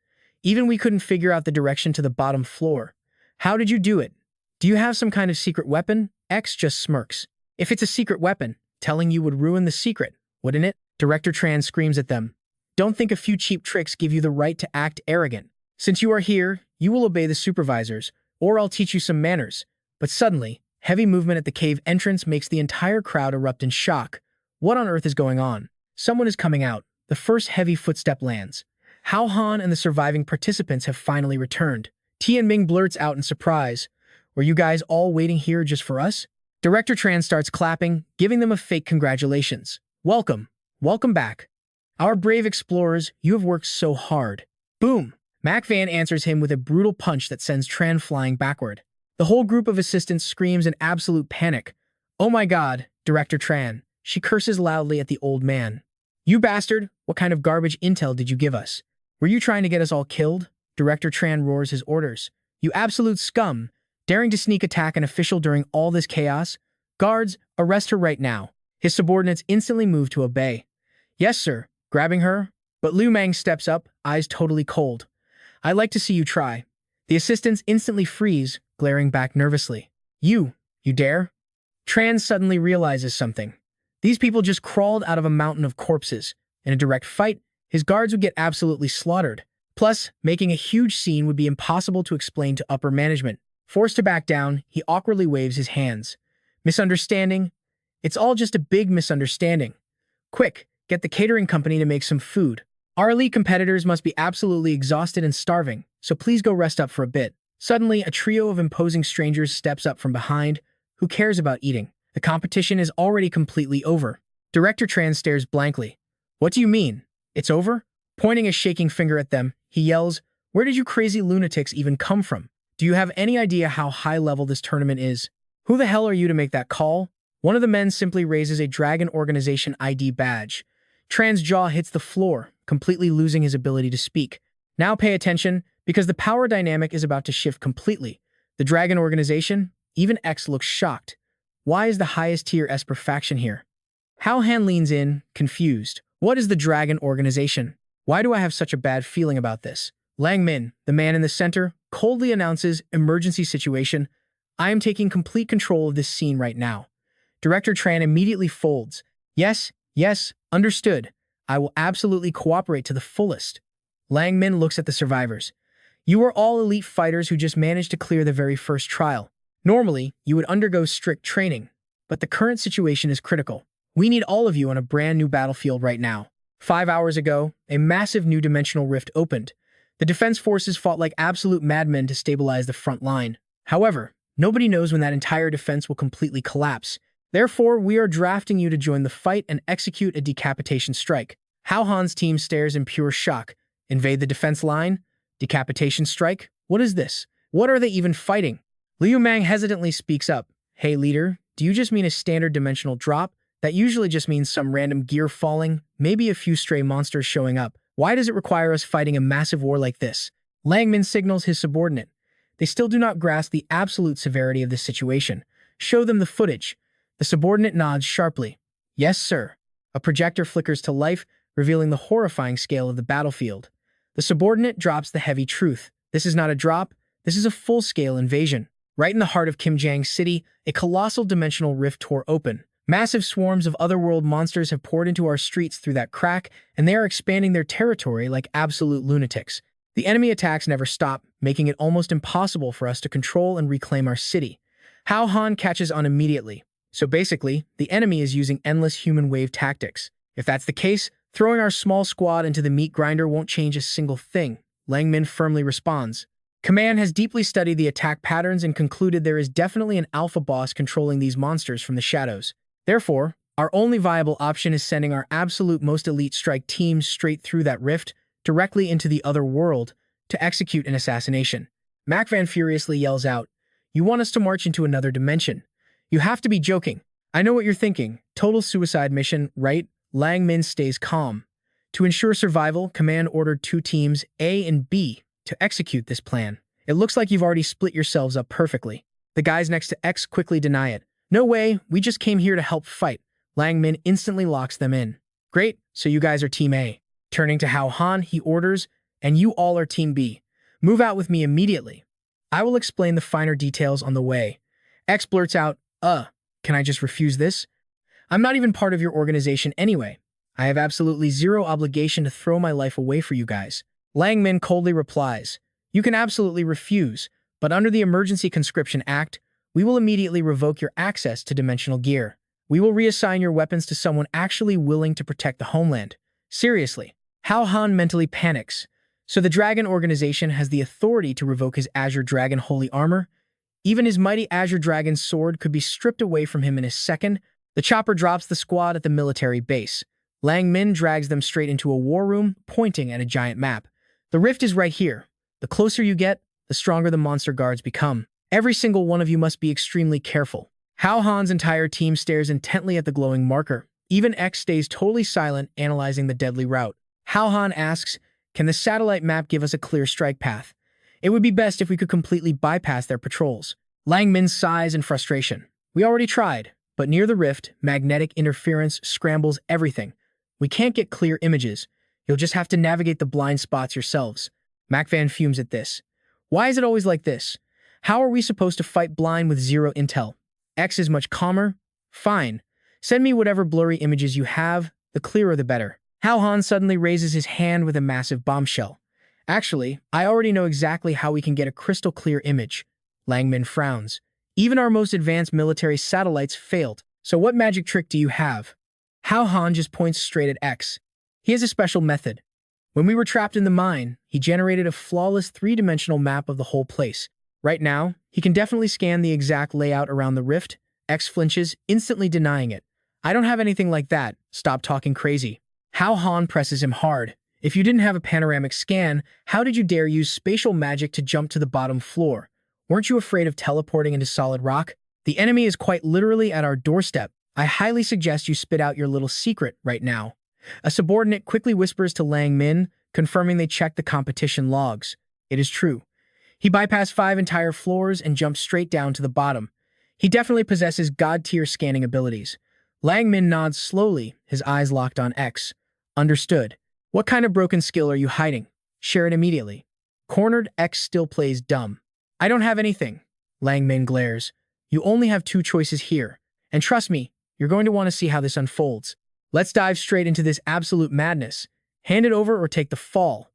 Even we couldn't figure out the direction to the bottom floor. How did you do it? Do you have some kind of secret weapon? X just smirks. If it's a secret weapon, telling you would ruin the secret, wouldn't it? Director Tran screams at them. Don't think a few cheap tricks give you the right to act arrogant. Since you are here, you will obey the supervisors, or I'll teach you some manners. But suddenly, heavy movement at the cave entrance makes the entire crowd erupt in shock. What on earth is going on? Someone is coming out. The first heavy footstep lands. Hao Han and the surviving participants have finally returned. Tianming blurts out in surprise. Were you guys all waiting here just for us? Director Tran starts clapping, giving them a fake congratulations. Welcome. Welcome back. Our brave explorers, you have worked so hard. Boom! Mac Van answers him with a brutal punch that sends Tran flying backward. The whole group of assistants screams in absolute panic. Oh my god, Director Tran. She curses loudly at the old man. You bastard, what kind of garbage intel did you give us? Were you trying to get us all killed? Director Tran roars his orders. You absolute scum, daring to sneak attack an official during all this chaos? Guards, arrest her right now. His subordinates instantly move to obey. Yes, sir, grabbing her. But Liu Mang steps up, eyes totally cold. I'd like to see you try. The assistants instantly freeze, glaring back nervously. You dare? Tran suddenly realizes something. These people just crawled out of a mountain of corpses. In a direct fight, his guards would get absolutely slaughtered. Plus, making a huge scene would be impossible to explain to upper management. Forced to back down, he awkwardly waves his hands. Misunderstanding? It's all just a big misunderstanding. Quick, get the catering company to make some food. Our elite competitors must be absolutely exhausted and starving, so please go rest up for a bit. Suddenly, a trio of imposing strangers steps up from behind. Who cares about eating? The competition is already completely over. Director Tran stares blankly. What do you mean? It's over? Pointing a shaking finger at them, he yells, Where did you crazy lunatics even come from? Do you have any idea how high level this tournament is? Who the hell are you to make that call? One of the men simply raises a Dragon Organization ID badge. Tran's jaw hits the floor, completely losing his ability to speak. Now pay attention, because the power dynamic is about to shift completely. The Dragon Organization? Even X looks shocked. Why is the highest tier Esper faction here? Hao Han leans in, confused. What is the Dragon Organization? Why do I have such a bad feeling about this? Lang Min, the man in the center, coldly announces, emergency situation. I am taking complete control of this scene right now. Director Tran immediately folds. Yes, understood. I will absolutely cooperate to the fullest. Lang Min looks at the survivors. You are all elite fighters who just managed to clear the very first trial. Normally, you would undergo strict training, but the current situation is critical. We need all of you on a brand new battlefield right now. 5 hours ago, a massive new dimensional rift opened. The defense forces fought like absolute madmen to stabilize the front line. However, nobody knows when that entire defense will completely collapse. Therefore, we are drafting you to join the fight and execute a decapitation strike. Hao Han's team stares in pure shock. Invade the defense line? Decapitation strike? What is this? What are they even fighting? Liu Mang hesitantly speaks up. Hey leader, do you just mean a standard dimensional drop? That usually just means some random gear falling, maybe a few stray monsters showing up. Why does it require us fighting a massive war like this? Lang Min signals his subordinate. They still do not grasp the absolute severity of this situation. Show them the footage. The subordinate nods sharply. Yes, sir. A projector flickers to life, revealing the horrifying scale of the battlefield. The subordinate drops the heavy truth. This is not a drop. This is a full-scale invasion. Right in the heart of Kimjiang City, a colossal dimensional rift tore open. Massive swarms of otherworld monsters have poured into our streets through that crack, and they are expanding their territory like absolute lunatics. The enemy attacks never stop, making it almost impossible for us to control and reclaim our city. Hao Han catches on immediately. So basically, the enemy is using endless human wave tactics. If that's the case, throwing our small squad into the meat grinder won't change a single thing. Lang Min firmly responds. Command has deeply studied the attack patterns and concluded there is definitely an alpha boss controlling these monsters from the shadows. Therefore, our only viable option is sending our absolute most elite strike teams straight through that rift, directly into the other world, to execute an assassination. Mac Van furiously yells out, You want us to march into another dimension? You have to be joking. I know what you're thinking. Total suicide mission, right? Lang Min stays calm. To ensure survival, Command ordered 2 teams, A and B, to execute this plan. It looks like you've already split yourselves up perfectly. The guys next to X quickly deny it. No way, we just came here to help fight. Lang Min instantly locks them in. Great, so you guys are Team A. Turning to Hao Han, he orders, and you all are Team B. Move out with me immediately. I will explain the finer details on the way. X blurts out, can I just refuse this? I'm not even part of your organization anyway. I have absolutely zero obligation to throw my life away for you guys. Lang Min coldly replies, you can absolutely refuse, but under the Emergency Conscription Act, we will immediately revoke your access to dimensional gear. We will reassign your weapons to someone actually willing to protect the homeland. Seriously. Hao Han mentally panics. So the Dragon Organization has the authority to revoke his Azure Dragon holy armor? Even his mighty Azure Dragon sword could be stripped away from him in a second. The chopper drops the squad at the military base. Lang Min drags them straight into a war room, pointing at a giant map. The rift is right here. The closer you get, the stronger the monster guards become. Every single one of you must be extremely careful. Hao Han's entire team stares intently at the glowing marker. Even X stays totally silent, analyzing the deadly route. Hao Han asks, can the satellite map give us a clear strike path? It would be best if we could completely bypass their patrols. Lang Min sighs in frustration. We already tried, but near the rift, magnetic interference scrambles everything. We can't get clear images. You'll just have to navigate the blind spots yourselves. MacVan fumes at this. Why is it always like this? How are we supposed to fight blind with zero intel? X is much calmer. Fine. Send me whatever blurry images you have, the clearer the better. Hao Han suddenly raises his hand with a massive bombshell. Actually, I already know exactly how we can get a crystal clear image. Lang Min frowns. Even our most advanced military satellites failed. So what magic trick do you have? Hao Han just points straight at X. He has a special method. When we were trapped in the mine, he generated a flawless three-dimensional map of the whole place. Right now, he can definitely scan the exact layout around the rift. X flinches, instantly denying it. I don't have anything like that. Stop talking crazy. Hao Han presses him hard. If you didn't have a panoramic scan, how did you dare use spatial magic to jump to the bottom floor? Weren't you afraid of teleporting into solid rock? The enemy is quite literally at our doorstep. I highly suggest you spit out your little secret right now. A subordinate quickly whispers to Lang Min, confirming they checked the competition logs. It is true. He bypassed 5 entire floors and jumped straight down to the bottom. He definitely possesses god-tier scanning abilities. Lang Min nods slowly, his eyes locked on X. Understood. What kind of broken skill are you hiding? Share it immediately. Cornered, X still plays dumb. I don't have anything. Lang Min glares. You only have 2 choices here. And trust me, you're going to want to see how this unfolds. Let's dive straight into this absolute madness. Hand it over or take the fall.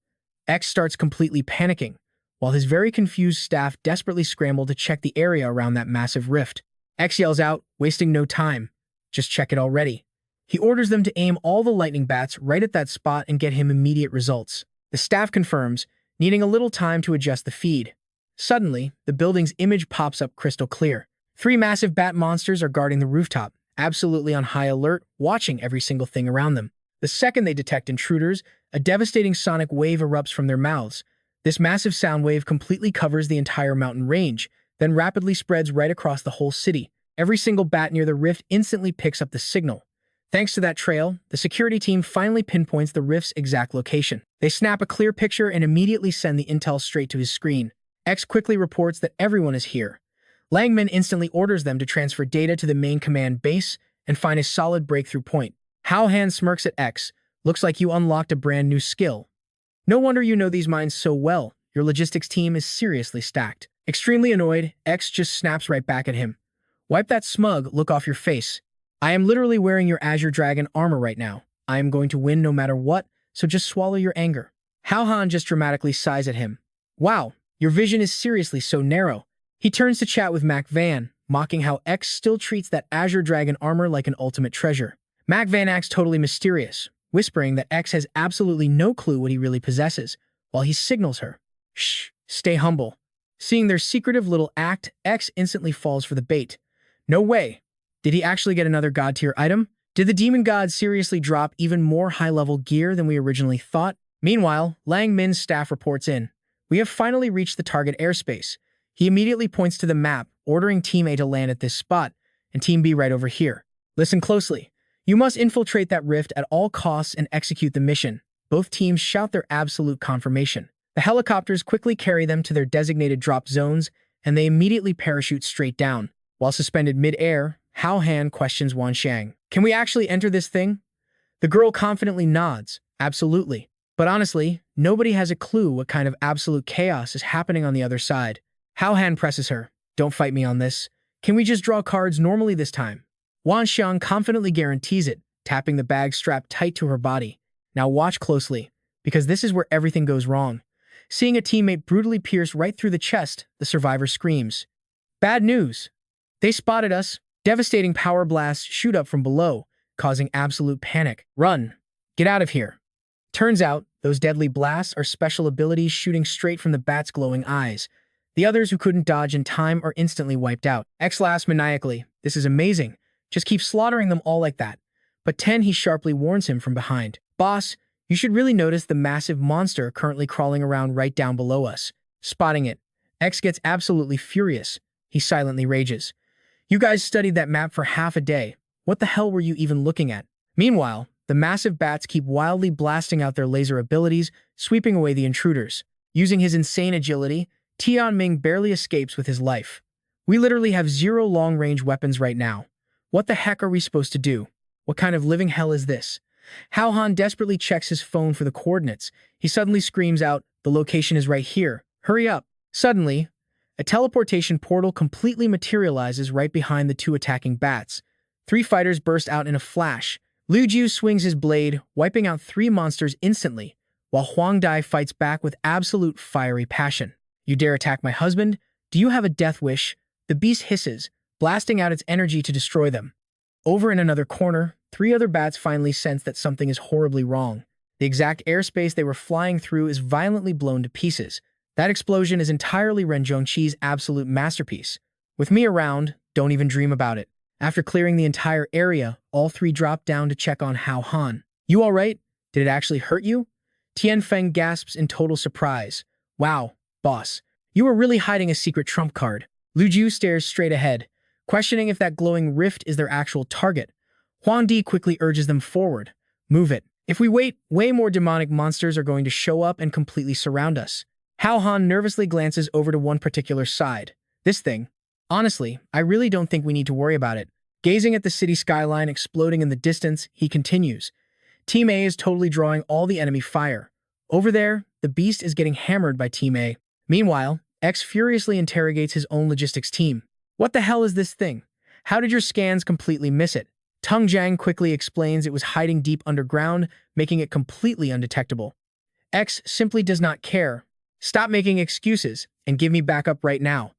X starts completely panicking, while his very confused staff desperately scramble to check the area around that massive rift. X yells out, wasting no time. Just check it already. He orders them to aim all the lightning bats right at that spot and get him immediate results. The staff confirms, needing a little time to adjust the feed. Suddenly, the building's image pops up crystal clear. 3 massive bat monsters are guarding the rooftop, absolutely on high alert, watching every single thing around them. The second they detect intruders, a devastating sonic wave erupts from their mouths. This massive sound wave completely covers the entire mountain range, then rapidly spreads right across the whole city. Every single bat near the rift instantly picks up the signal. Thanks to that trail, the security team finally pinpoints the rift's exact location. They snap a clear picture and immediately send the intel straight to his screen. X quickly reports that everyone is here. Lang Min instantly orders them to transfer data to the main command base and find a solid breakthrough point. Hao Han smirks at X. Looks like you unlocked a brand new skill. No wonder you know these mines so well. Your logistics team is seriously stacked. Extremely annoyed, X just snaps right back at him. Wipe that smug look off your face. I am literally wearing your Azure Dragon armor right now. I am going to win no matter what, so just swallow your anger. Hao Han just dramatically sighs at him. Wow, your vision is seriously so narrow. He turns to chat with MacVan, mocking how X still treats that Azure Dragon armor like an ultimate treasure. MacVan acts totally mysterious, whispering that X has absolutely no clue what he really possesses, while he signals her. Shh, stay humble. Seeing their secretive little act, X instantly falls for the bait. No way. Did he actually get another god-tier item? Did the demon god seriously drop even more high-level gear than we originally thought? Meanwhile, Lang Min's staff reports in. We have finally reached the target airspace. He immediately points to the map, ordering Team A to land at this spot, and Team B right over here. Listen closely. You must infiltrate that rift at all costs and execute the mission. Both teams shout their absolute confirmation. The helicopters quickly carry them to their designated drop zones, and they immediately parachute straight down. While suspended mid-air, Hao Han questions Wan Xiang. Can we actually enter this thing? The girl confidently nods. Absolutely. But honestly, nobody has a clue what kind of absolute chaos is happening on the other side. Hao Han presses her. Don't fight me on this. Can we just draw cards normally this time? Wan Xiang confidently guarantees it, tapping the bag strapped tight to her body. Now watch closely, because this is where everything goes wrong. Seeing a teammate brutally pierced right through the chest, the survivor screams. Bad news. They spotted us. Devastating power blasts shoot up from below, causing absolute panic. Run. Get out of here. Turns out, those deadly blasts are special abilities shooting straight from the bat's glowing eyes. The others who couldn't dodge in time are instantly wiped out. X laughs maniacally. This is amazing. Just keep slaughtering them all like that. But he sharply warns him from behind. Boss, you should really notice the massive monster currently crawling around right down below us. Spotting it, X gets absolutely furious. He silently rages. You guys studied that map for half a day. What the hell were you even looking at? Meanwhile, the massive bats keep wildly blasting out their laser abilities, sweeping away the intruders. Using his insane agility, Tianming barely escapes with his life. We literally have 0 long-range weapons right now. What the heck are we supposed to do? What kind of living hell is this? Hao Han desperately checks his phone for the coordinates. He suddenly screams out, the location is right here. Hurry up. Suddenly, a teleportation portal completely materializes right behind the 2 attacking bats. 3 fighters burst out in a flash. Liu Jiu swings his blade, wiping out 3 monsters instantly, while Huang Dai fights back with absolute fiery passion. You dare attack my husband? Do you have a death wish? The beast hisses, blasting out its energy to destroy them. Over in another corner, 3 other bats finally sense that something is horribly wrong. The exact airspace they were flying through is violently blown to pieces. That explosion is entirely Ren Zhongqi's absolute masterpiece. With me around, don't even dream about it. After clearing the entire area, all 3 drop down to check on Hao Han. You alright? Did it actually hurt you? Tian Feng gasps in total surprise. Wow, boss. You were really hiding a secret trump card. Liu Jiu stares straight ahead, questioning if that glowing rift is their actual target. Huang Di quickly urges them forward. Move it. If we wait, way more demonic monsters are going to show up and completely surround us. Hao Han nervously glances over to one particular side. This thing. Honestly, I really don't think we need to worry about it. Gazing at the city skyline exploding in the distance, he continues. Team A is totally drawing all the enemy fire. Over there, the beast is getting hammered by Team A. Meanwhile, X furiously interrogates his own logistics team. What the hell is this thing? How did your scans completely miss it? Tung Jiang quickly explains it was hiding deep underground, making it completely undetectable. X simply does not care. Stop making excuses and give me backup right now.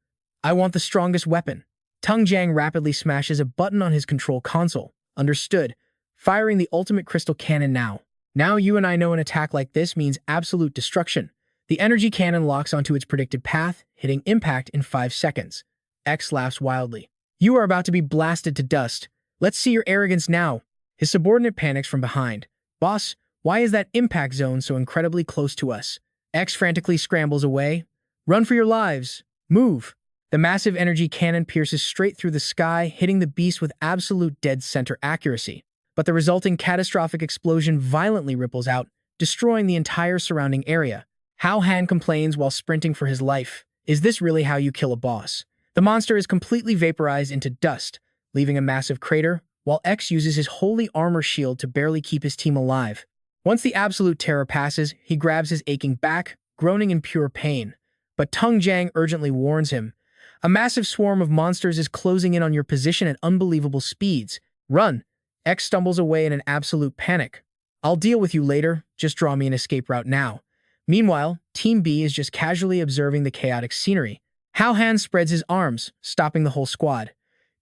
I want the strongest weapon. Tung Jiang rapidly smashes a button on his control console. Understood. Firing the ultimate crystal cannon now. Now you and I know an attack like this means absolute destruction. The energy cannon locks onto its predicted path, hitting impact in 5 seconds. X laughs wildly. You are about to be blasted to dust. Let's see your arrogance now. His subordinate panics from behind. Boss, why is that impact zone so incredibly close to us? X frantically scrambles away. Run for your lives. Move. The massive energy cannon pierces straight through the sky, hitting the beast with absolute dead center accuracy. But the resulting catastrophic explosion violently ripples out, destroying the entire surrounding area. Hao Han complains while sprinting for his life. Is this really how you kill a boss? The monster is completely vaporized into dust, leaving a massive crater, while X uses his holy armor shield to barely keep his team alive. Once the absolute terror passes, he grabs his aching back, groaning in pure pain. But Tung Jiang urgently warns him. A massive swarm of monsters is closing in on your position at unbelievable speeds. Run! X stumbles away in an absolute panic. I'll deal with you later, just draw me an escape route now. Meanwhile, Team B is just casually observing the chaotic scenery. Hao Han spreads his arms, stopping the whole squad.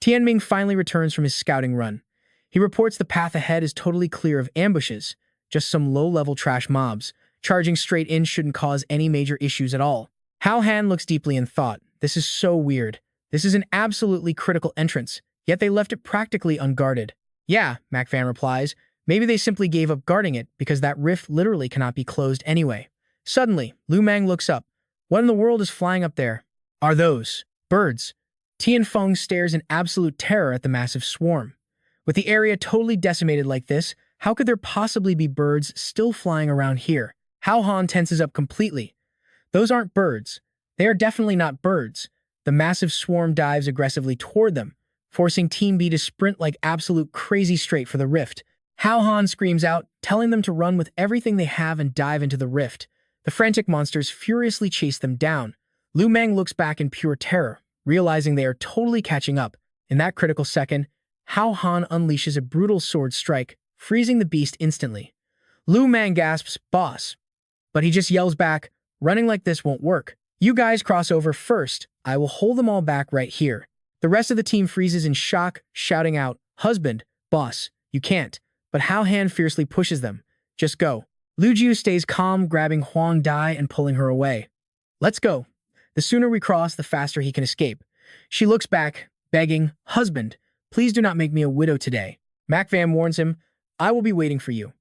Tianming finally returns from his scouting run. He reports the path ahead is totally clear of ambushes, just some low-level trash mobs. Charging straight in shouldn't cause any major issues at all. Hao Han looks deeply in thought. This is so weird. This is an absolutely critical entrance, yet they left it practically unguarded. Yeah, MacFan replies. Maybe they simply gave up guarding it because that rift literally cannot be closed anyway. Suddenly, Lu Mang looks up. What in the world is flying up there? Are those birds? Tian Feng stares in absolute terror at the massive swarm. With the area totally decimated like this, how could there possibly be birds still flying around here? Hao Han tenses up completely. Those aren't birds. They are definitely not birds. The massive swarm dives aggressively toward them, forcing Team B to sprint like absolute crazy straight for the rift. Hao Han screams out, telling them to run with everything they have and dive into the rift. The frantic monsters furiously chase them down. Lu Meng looks back in pure terror, realizing they are totally catching up. In that critical second, Hao Han unleashes a brutal sword strike, freezing the beast instantly. Lu Meng gasps, "Boss." But he just yells back, "Running like this won't work. You guys cross over first. I will hold them all back right here." The rest of the team freezes in shock, shouting out, "Husband, boss, you can't." But Hao Han fiercely pushes them. "Just go." Lu Jiu stays calm, grabbing Huang Dai and pulling her away. "Let's go. The sooner we cross, the faster he can escape." She looks back, begging, "Husband, please do not make me a widow today." Mac Van warns him, "I will be waiting for you."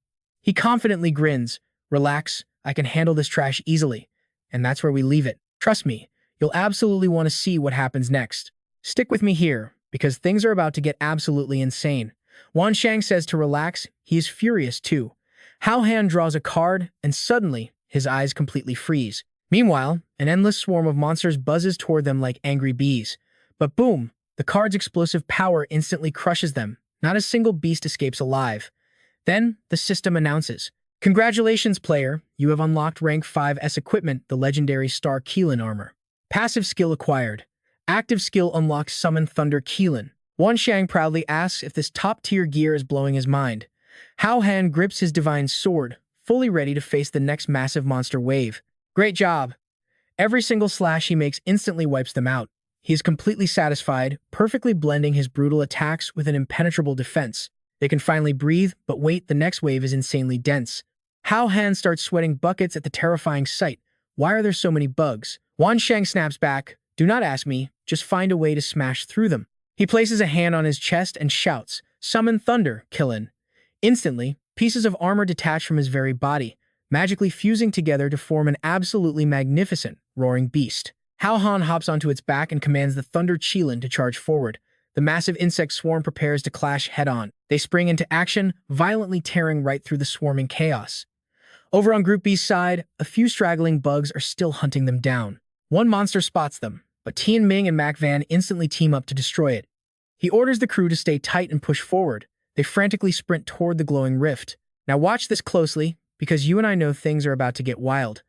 He confidently grins, "Relax, I can handle this trash easily." And that's where we leave it. Trust me, you'll absolutely want to see what happens next. Stick with me here, because things are about to get absolutely insane. Wan Shang says to relax. He is furious too. Hao Han draws a card, and suddenly, his eyes completely freeze. Meanwhile, an endless swarm of monsters buzzes toward them like angry bees. But boom, the card's explosive power instantly crushes them. Not a single beast escapes alive. Then, the system announces, "Congratulations, player. You have unlocked Rank 5's equipment, the legendary Star Keelan armor. Passive skill acquired. Active skill unlocks Summon Thunder Keelan." Wan Shang proudly asks if this top-tier gear is blowing his mind. Hao Han grips his divine sword, fully ready to face the next massive monster wave. Great job. Every single slash he makes instantly wipes them out. He is completely satisfied, perfectly blending his brutal attacks with an impenetrable defense. They can finally breathe, but wait, the next wave is insanely dense. Hao Han starts sweating buckets at the terrifying sight. Why are there so many bugs? Wan Shang snaps back, "Do not ask me, just find a way to smash through them." He places a hand on his chest and shouts, "Summon Thunder, Keelan." Instantly, pieces of armor detach from his very body, magically fusing together to form an absolutely magnificent, roaring beast. Hao Han hops onto its back and commands the Thunder Keelan to charge forward. The massive insect swarm prepares to clash head-on. They spring into action, violently tearing right through the swarming chaos. Over on Group B's side, a few straggling bugs are still hunting them down. One monster spots them, but Tian Ming and Mac Van instantly team up to destroy it. He orders the crew to stay tight and push forward. They frantically sprint toward the glowing rift. Now watch this closely, because you and I know things are about to get wild.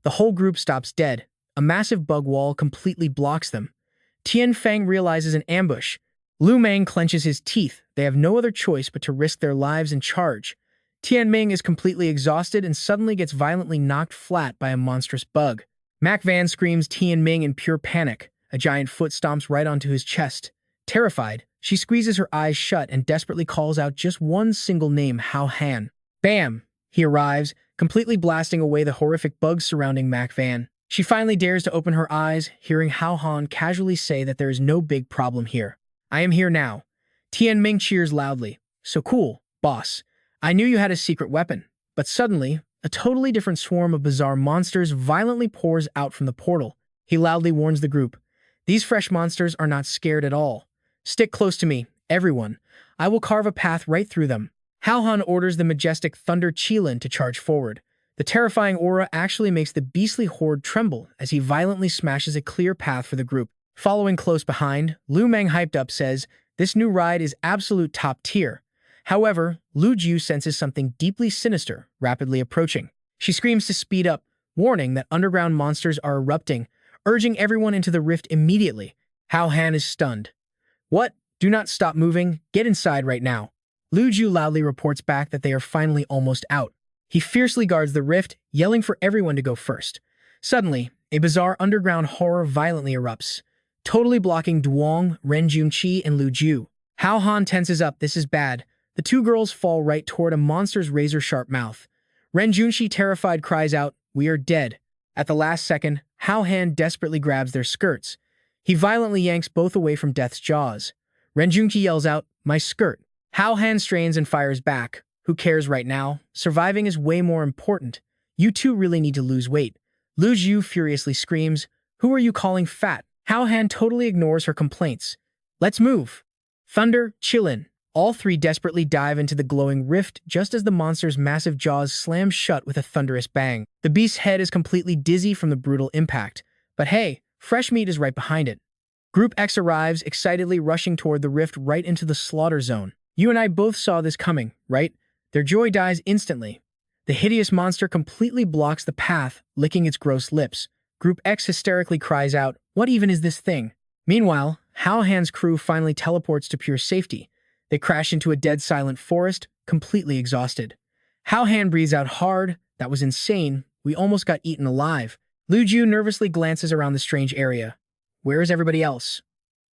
The whole group stops dead. A massive bug wall completely blocks them. Tian Feng realizes an ambush. Lu Meng clenches his teeth. They have no other choice but to risk their lives and charge. Tian Ming is completely exhausted and suddenly gets violently knocked flat by a monstrous bug. Mac Van screams Tian Ming in pure panic. A giant foot stomps right onto his chest. Terrified, she squeezes her eyes shut and desperately calls out just one single name, Hao Han. Bam! He arrives, completely blasting away the horrific bugs surrounding Mac Van. She finally dares to open her eyes, hearing Hao Han casually say that there is no big problem here. "I am here now." Tian Ming cheers loudly. "So cool, boss. I knew you had a secret weapon." But suddenly, a totally different swarm of bizarre monsters violently pours out from the portal. He loudly warns the group, "These fresh monsters are not scared at all. Stick close to me, everyone. I will carve a path right through them." Hao Han orders the majestic Thunder Keelan to charge forward. The terrifying aura actually makes the beastly horde tremble as he violently smashes a clear path for the group. Following close behind, Lu Meng hyped up says, "This new ride is absolute top tier." However, Lu Jiu senses something deeply sinister, rapidly approaching. She screams to speed up, warning that underground monsters are erupting, urging everyone into the rift immediately. Hao Han is stunned. "What? Do not stop moving. Get inside right now." Lu Jiu loudly reports back that they are finally almost out. He fiercely guards the rift, yelling for everyone to go first. Suddenly, a bizarre underground horror violently erupts, totally blocking Duong, Ren Junqi, and Lu Jiu. Hao Han tenses up. This is bad. The two girls fall right toward a monster's razor-sharp mouth. Ren Junqi, terrified, cries out, "We are dead." At the last second, Hao Han desperately grabs their skirts. He violently yanks both away from death's jaws. Ren Junqi yells out, "My skirt." Hao Han strains and fires back. Who cares right now? Surviving is way more important. You two really need to lose weight. Lu Jiu furiously screams, "Who are you calling fat?" Hao Han totally ignores her complaints. "Let's move." Thunder, Keelan. All three desperately dive into the glowing rift just as the monster's massive jaws slam shut with a thunderous bang. The beast's head is completely dizzy from the brutal impact. But hey, fresh meat is right behind it. Group X arrives, excitedly rushing toward the rift right into the slaughter zone. You and I both saw this coming, right? Their joy dies instantly. The hideous monster completely blocks the path, licking its gross lips. Group X hysterically cries out, "What even is this thing?" Meanwhile, Hao Han's crew finally teleports to pure safety. They crash into a dead silent forest, completely exhausted. Hao Han breathes out hard. That was insane. We almost got eaten alive. Lu Ju nervously glances around the strange area. Where is everybody else?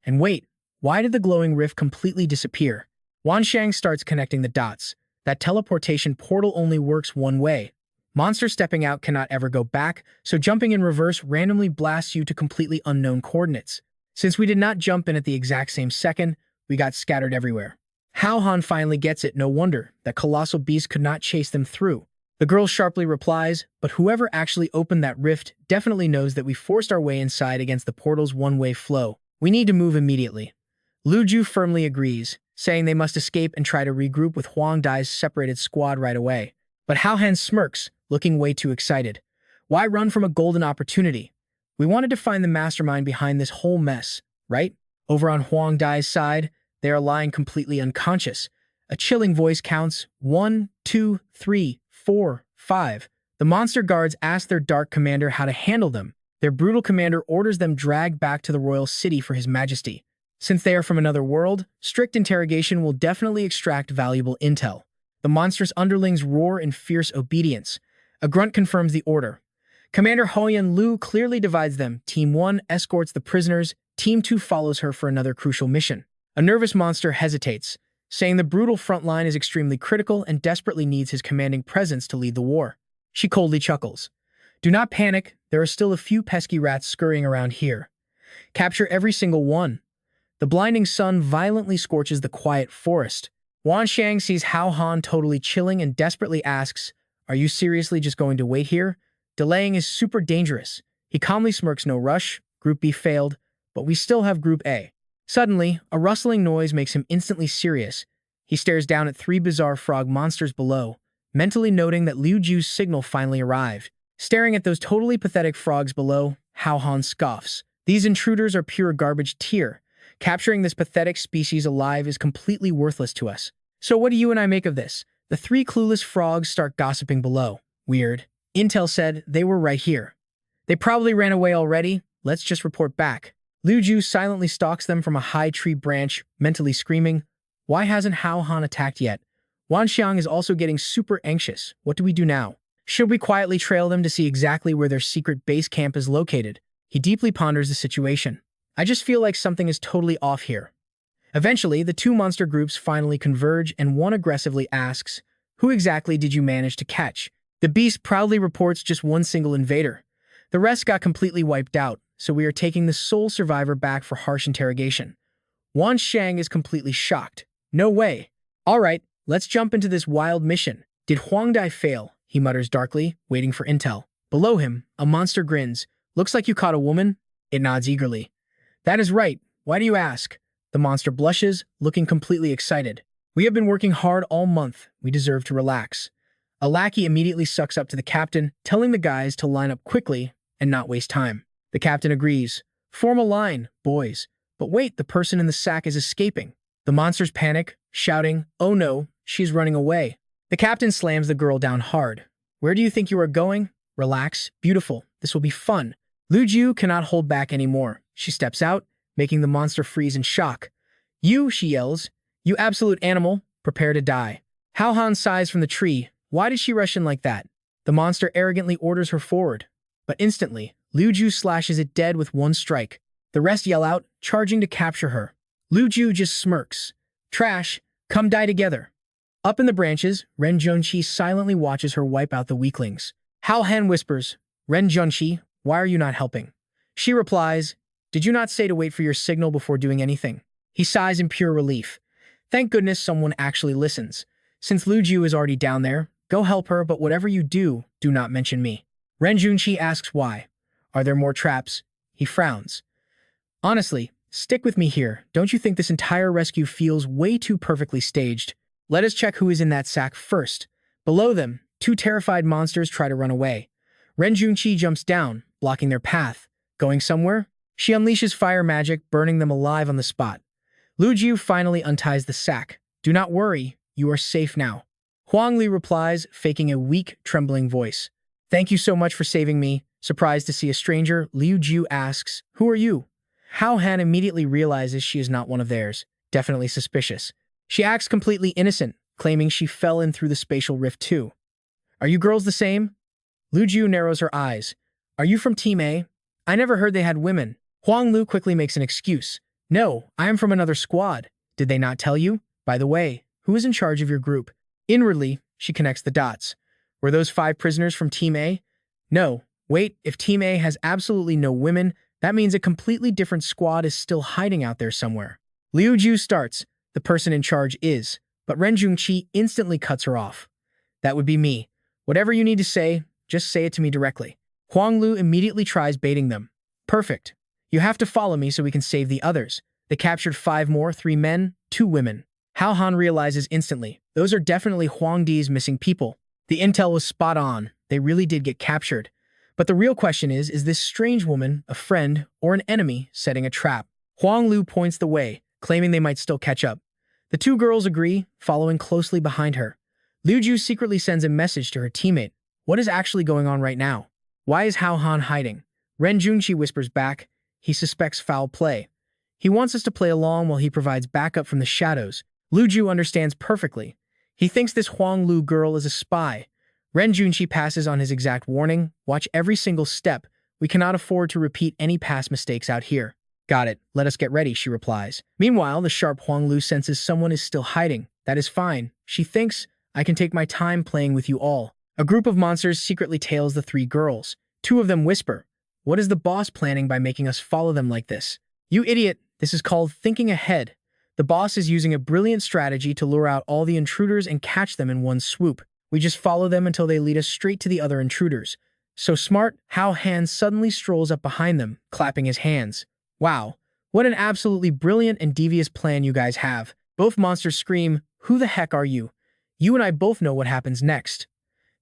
And wait, why did the glowing rift completely disappear? Wanshang starts connecting the dots. That teleportation portal only works one way. Monster stepping out cannot ever go back, so jumping in reverse randomly blasts you to completely unknown coordinates. Since we did not jump in at the exact same second, we got scattered everywhere. Hao Han finally gets it. No wonder that colossal beast could not chase them through. The girl sharply replies, but whoever actually opened that rift definitely knows that we forced our way inside against the portal's one-way flow. We need to move immediately. Lu Ju firmly agrees, saying they must escape and try to regroup with Huang Dai's separated squad right away. But Hao Han smirks, looking way too excited. Why run from a golden opportunity? We wanted to find the mastermind behind this whole mess, right? Over on Huang Dai's side, they are lying completely unconscious. A chilling voice counts 1, 2, 3, 4, 5. The monster guards ask their dark commander how to handle them. Their brutal commander orders them dragged back to the royal city for his majesty. Since they are from another world, strict interrogation will definitely extract valuable intel. The monstrous underlings roar in fierce obedience. A grunt confirms the order. Commander Hoyan Lu clearly divides them. Team 1 escorts the prisoners. Team 2 follows her for another crucial mission. A nervous monster hesitates, saying the brutal front line is extremely critical and desperately needs his commanding presence to lead the war. She coldly chuckles. Do not panic, there are still a few pesky rats scurrying around here. Capture every single one. The blinding sun violently scorches the quiet forest. Wanshang sees Hao Han totally chilling and desperately asks, "Are you seriously just going to wait here? Delaying is super dangerous." He calmly smirks. No rush, Group B failed, but we still have Group A. Suddenly, a rustling noise makes him instantly serious. He stares down at 3 bizarre frog monsters below, mentally noting that Liu Ju's signal finally arrived. Staring at those totally pathetic frogs below, Hao Han scoffs. These intruders are pure garbage tier. Capturing this pathetic species alive is completely worthless to us. So what do you and I make of this? The 3 clueless frogs start gossiping below. Weird. Intel said they were right here. They probably ran away already. Let's just report back. Liu Ju silently stalks them from a high tree branch, mentally screaming, "Why hasn't Hao Han attacked yet?" Wanxiang is also getting super anxious. What do we do now? Should we quietly trail them to see exactly where their secret base camp is located? He deeply ponders the situation. I just feel like something is totally off here. Eventually, the 2 monster groups finally converge and one aggressively asks, "Who exactly did you manage to catch?" The beast proudly reports just one single invader. The rest got completely wiped out, so we are taking the sole survivor back for harsh interrogation. Wanshang is completely shocked. No way. All right, let's jump into this wild mission. Did Huang Dai fail? He mutters darkly, waiting for intel. Below him, a monster grins. Looks like you caught a woman? It nods eagerly. That is right. Why do you ask? The monster blushes, looking completely excited. We have been working hard all month. We deserve to relax. A lackey immediately sucks up to the captain, telling the guys to line up quickly and not waste time. The captain agrees. Form a line, boys. But wait, the person in the sack is escaping. The monsters panic, shouting, "Oh no, she's running away." The captain slams the girl down hard. Where do you think you are going? Relax, beautiful. This will be fun. Lu Ju cannot hold back anymore. She steps out, making the monster freeze in shock. You, she yells. You absolute animal, prepare to die. Hao Han sighs from the tree. Why did she rush in like that? The monster arrogantly orders her forward. But instantly, Liu Ju slashes it dead with one strike. The rest yell out, charging to capture her. Liu Ju just smirks. Trash, come die together. Up in the branches, Ren Junqi silently watches her wipe out the weaklings. Hao Han whispers, Ren Junqi, why are you not helping? She replies, did you not say to wait for your signal before doing anything? He sighs in pure relief. Thank goodness someone actually listens. Since Liu Ju is already down there, go help her, but whatever you do, do not mention me. Ren Junqi asks why. Are there more traps? He frowns. Honestly, stick with me here. Don't you think this entire rescue feels way too perfectly staged? Let us check who is in that sack first. Below them, 2 terrified monsters try to run away. Ren Junqi jumps down, blocking their path. Going somewhere? She unleashes fire magic, burning them alive on the spot. Lu Jiu finally unties the sack. Do not worry, you are safe now. Huang Li replies, faking a weak, trembling voice. Thank you so much for saving me. Surprised to see a stranger, Liu Jiu asks, Who are you? Hao Han immediately realizes she is not one of theirs. Definitely suspicious. She acts completely innocent, claiming she fell in through the spatial rift too. Are you girls the same? Lu Jiu narrows her eyes. Are you from Team A? I never heard they had women. Huang Lu quickly makes an excuse. No, I am from another squad. Did they not tell you? By the way, who is in charge of your group? Inwardly, she connects the dots. Were those 5 prisoners from Team A? No. Wait, if Team A has absolutely no women, that means a completely different squad is still hiding out there somewhere. Liu Jiu starts. The person in charge is, but Ren Jungqi instantly cuts her off. That would be me. Whatever you need to say, just say it to me directly. Huang Lu immediately tries baiting them. Perfect. You have to follow me so we can save the others. They captured 5 more, 3 men, 2 women. Hao Han realizes instantly, those are definitely Huang Di's missing people. The intel was spot on. They really did get captured. But the real question is this strange woman a friend or an enemy setting a trap? Huang Lu points the way, claiming they might still catch up. The 2 girls agree, following closely behind her. Liu Jiu secretly sends a message to her teammate. What is actually going on right now? Why is Hao Han hiding? Ren Jungqi whispers back. He suspects foul play. He wants us to play along while he provides backup from the shadows. Liu Jiu understands perfectly. He thinks this Huang Lu girl is a spy. Ren Jungqi passes on his exact warning. Watch every single step. We cannot afford to repeat any past mistakes out here. Got it. Let us get ready, she replies. Meanwhile, the sharp Huang Lu senses someone is still hiding. That is fine. She thinks, I can take my time playing with you all. A group of monsters secretly tails the 3 girls. 2 of them whisper, What is the boss planning by making us follow them like this? You idiot, this is called thinking ahead. The boss is using a brilliant strategy to lure out all the intruders and catch them in one swoop. We just follow them until they lead us straight to the other intruders. So smart, Hao Han suddenly strolls up behind them, clapping his hands. Wow, what an absolutely brilliant and devious plan you guys have. Both monsters scream, Who the heck are you? You and I both know what happens next.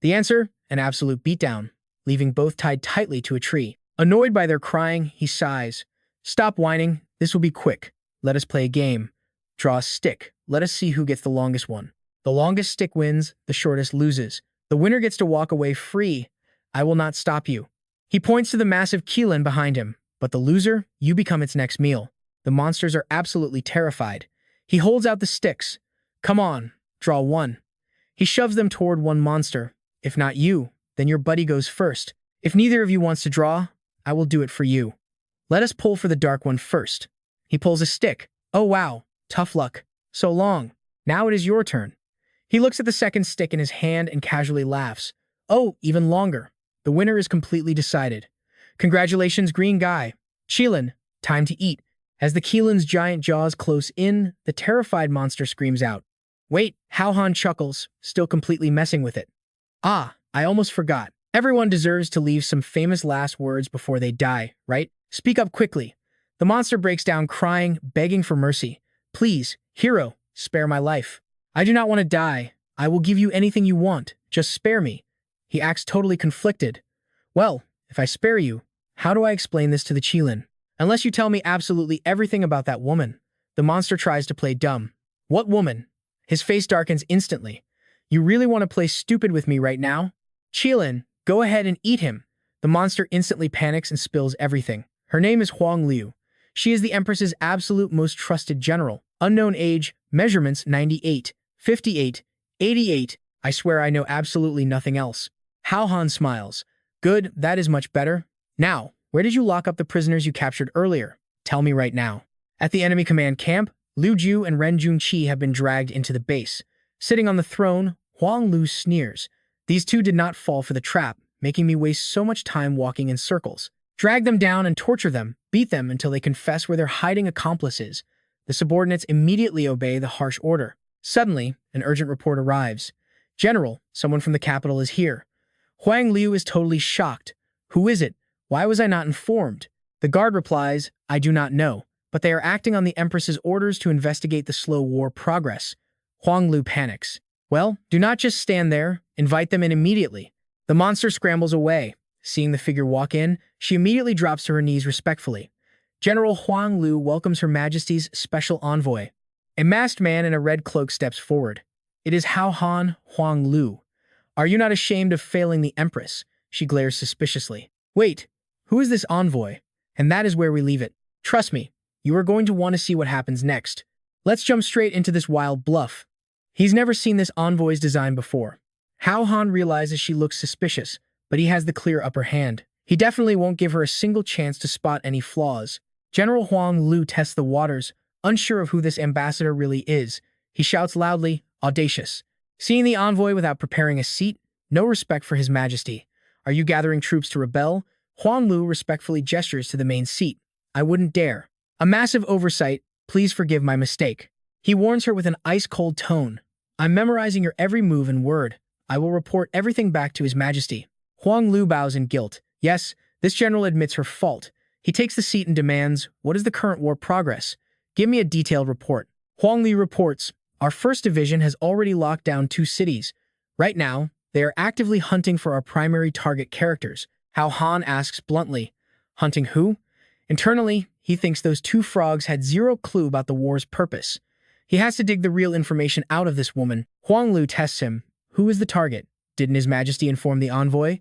The answer? An absolute beatdown, leaving both tied tightly to a tree. Annoyed by their crying, he sighs. Stop whining, this will be quick. Let us play a game. Draw a stick. Let us see who gets the longest one. The longest stick wins, the shortest loses. The winner gets to walk away free. I will not stop you. He points to the massive Keelan behind him. But the loser, you become its next meal. The monsters are absolutely terrified. He holds out the sticks. Come on, draw one. He shoves them toward one monster. If not you, then your buddy goes first. If neither of you wants to draw, I will do it for you. Let us pull for the dark one first. He pulls a stick. Oh wow, tough luck. So long. Now it is your turn. He looks at the second stick in his hand and casually laughs. Oh, even longer. The winner is completely decided. Congratulations, green guy. Keelan, time to eat. As the Keelan's giant jaws close in, the terrified monster screams out. Wait, Hao Han chuckles, still completely messing with it. Ah, I almost forgot. Everyone deserves to leave some famous last words before they die, right? Speak up quickly. The monster breaks down crying, begging for mercy. Please, hero, spare my life. I do not want to die. I will give you anything you want. Just spare me. He acts totally conflicted. Well, if I spare you, how do I explain this to the Keelan? Unless you tell me absolutely everything about that woman. The monster tries to play dumb. What woman? His face darkens instantly. You really want to play stupid with me right now? Keelan, go ahead and eat him. The monster instantly panics and spills everything. Her name is Huang Liu. She is the Empress's absolute most trusted general. Unknown age, measurements 98, 58, 88. I swear I know absolutely nothing else. Hao Han smiles. Good, that is much better. Now, where did you lock up the prisoners you captured earlier? Tell me right now. At the enemy command camp, Liu Jiu and Ren Jungqi have been dragged into the base. Sitting on the throne, Huang Lu sneers. These 2 did not fall for the trap, making me waste so much time walking in circles. Drag them down and torture them, beat them until they confess where their hiding accomplice is. The subordinates immediately obey the harsh order. Suddenly, an urgent report arrives. General, someone from the capital is here. Huang Liu is totally shocked. Who is it? Why was I not informed? The guard replies, I do not know, but they are acting on the Empress's orders to investigate the slow war progress. Huang Liu panics. Well, do not just stand there. Invite them in immediately. The monster scrambles away. Seeing the figure walk in, she immediately drops to her knees respectfully. General Huang Lu welcomes Her Majesty's special envoy. A masked man in a red cloak steps forward. It is Hao Han, Huang Lu. Are you not ashamed of failing the Empress? She glares suspiciously. Wait, who is this envoy? And that is where we leave it. Trust me, you are going to want to see what happens next. Let's jump straight into this wild bluff. He's never seen this envoy's design before. Hao Han realizes she looks suspicious, but he has the clear upper hand. He definitely won't give her a single chance to spot any flaws. General Huang Lu tests the waters, unsure of who this ambassador really is. He shouts loudly, audacious. Seeing the envoy without preparing a seat, no respect for His Majesty. Are you gathering troops to rebel? Huang Lu respectfully gestures to the main seat. I wouldn't dare. A massive oversight, please forgive my mistake. He warns her with an ice-cold tone. I'm memorizing your every move and word. I will report everything back to His Majesty. Huang Lu bows in guilt. Yes, this general admits her fault. He takes the seat and demands, what is the current war progress? Give me a detailed report. Huang Lu reports, our 1st Division has already locked down 2 cities. Right now, they are actively hunting for our primary target characters. Hao Han asks bluntly, hunting who? Internally, he thinks those 2 frogs had zero clue about the war's purpose. He has to dig the real information out of this woman. Huang Lu tests him. Who is the target? Didn't His Majesty inform the envoy?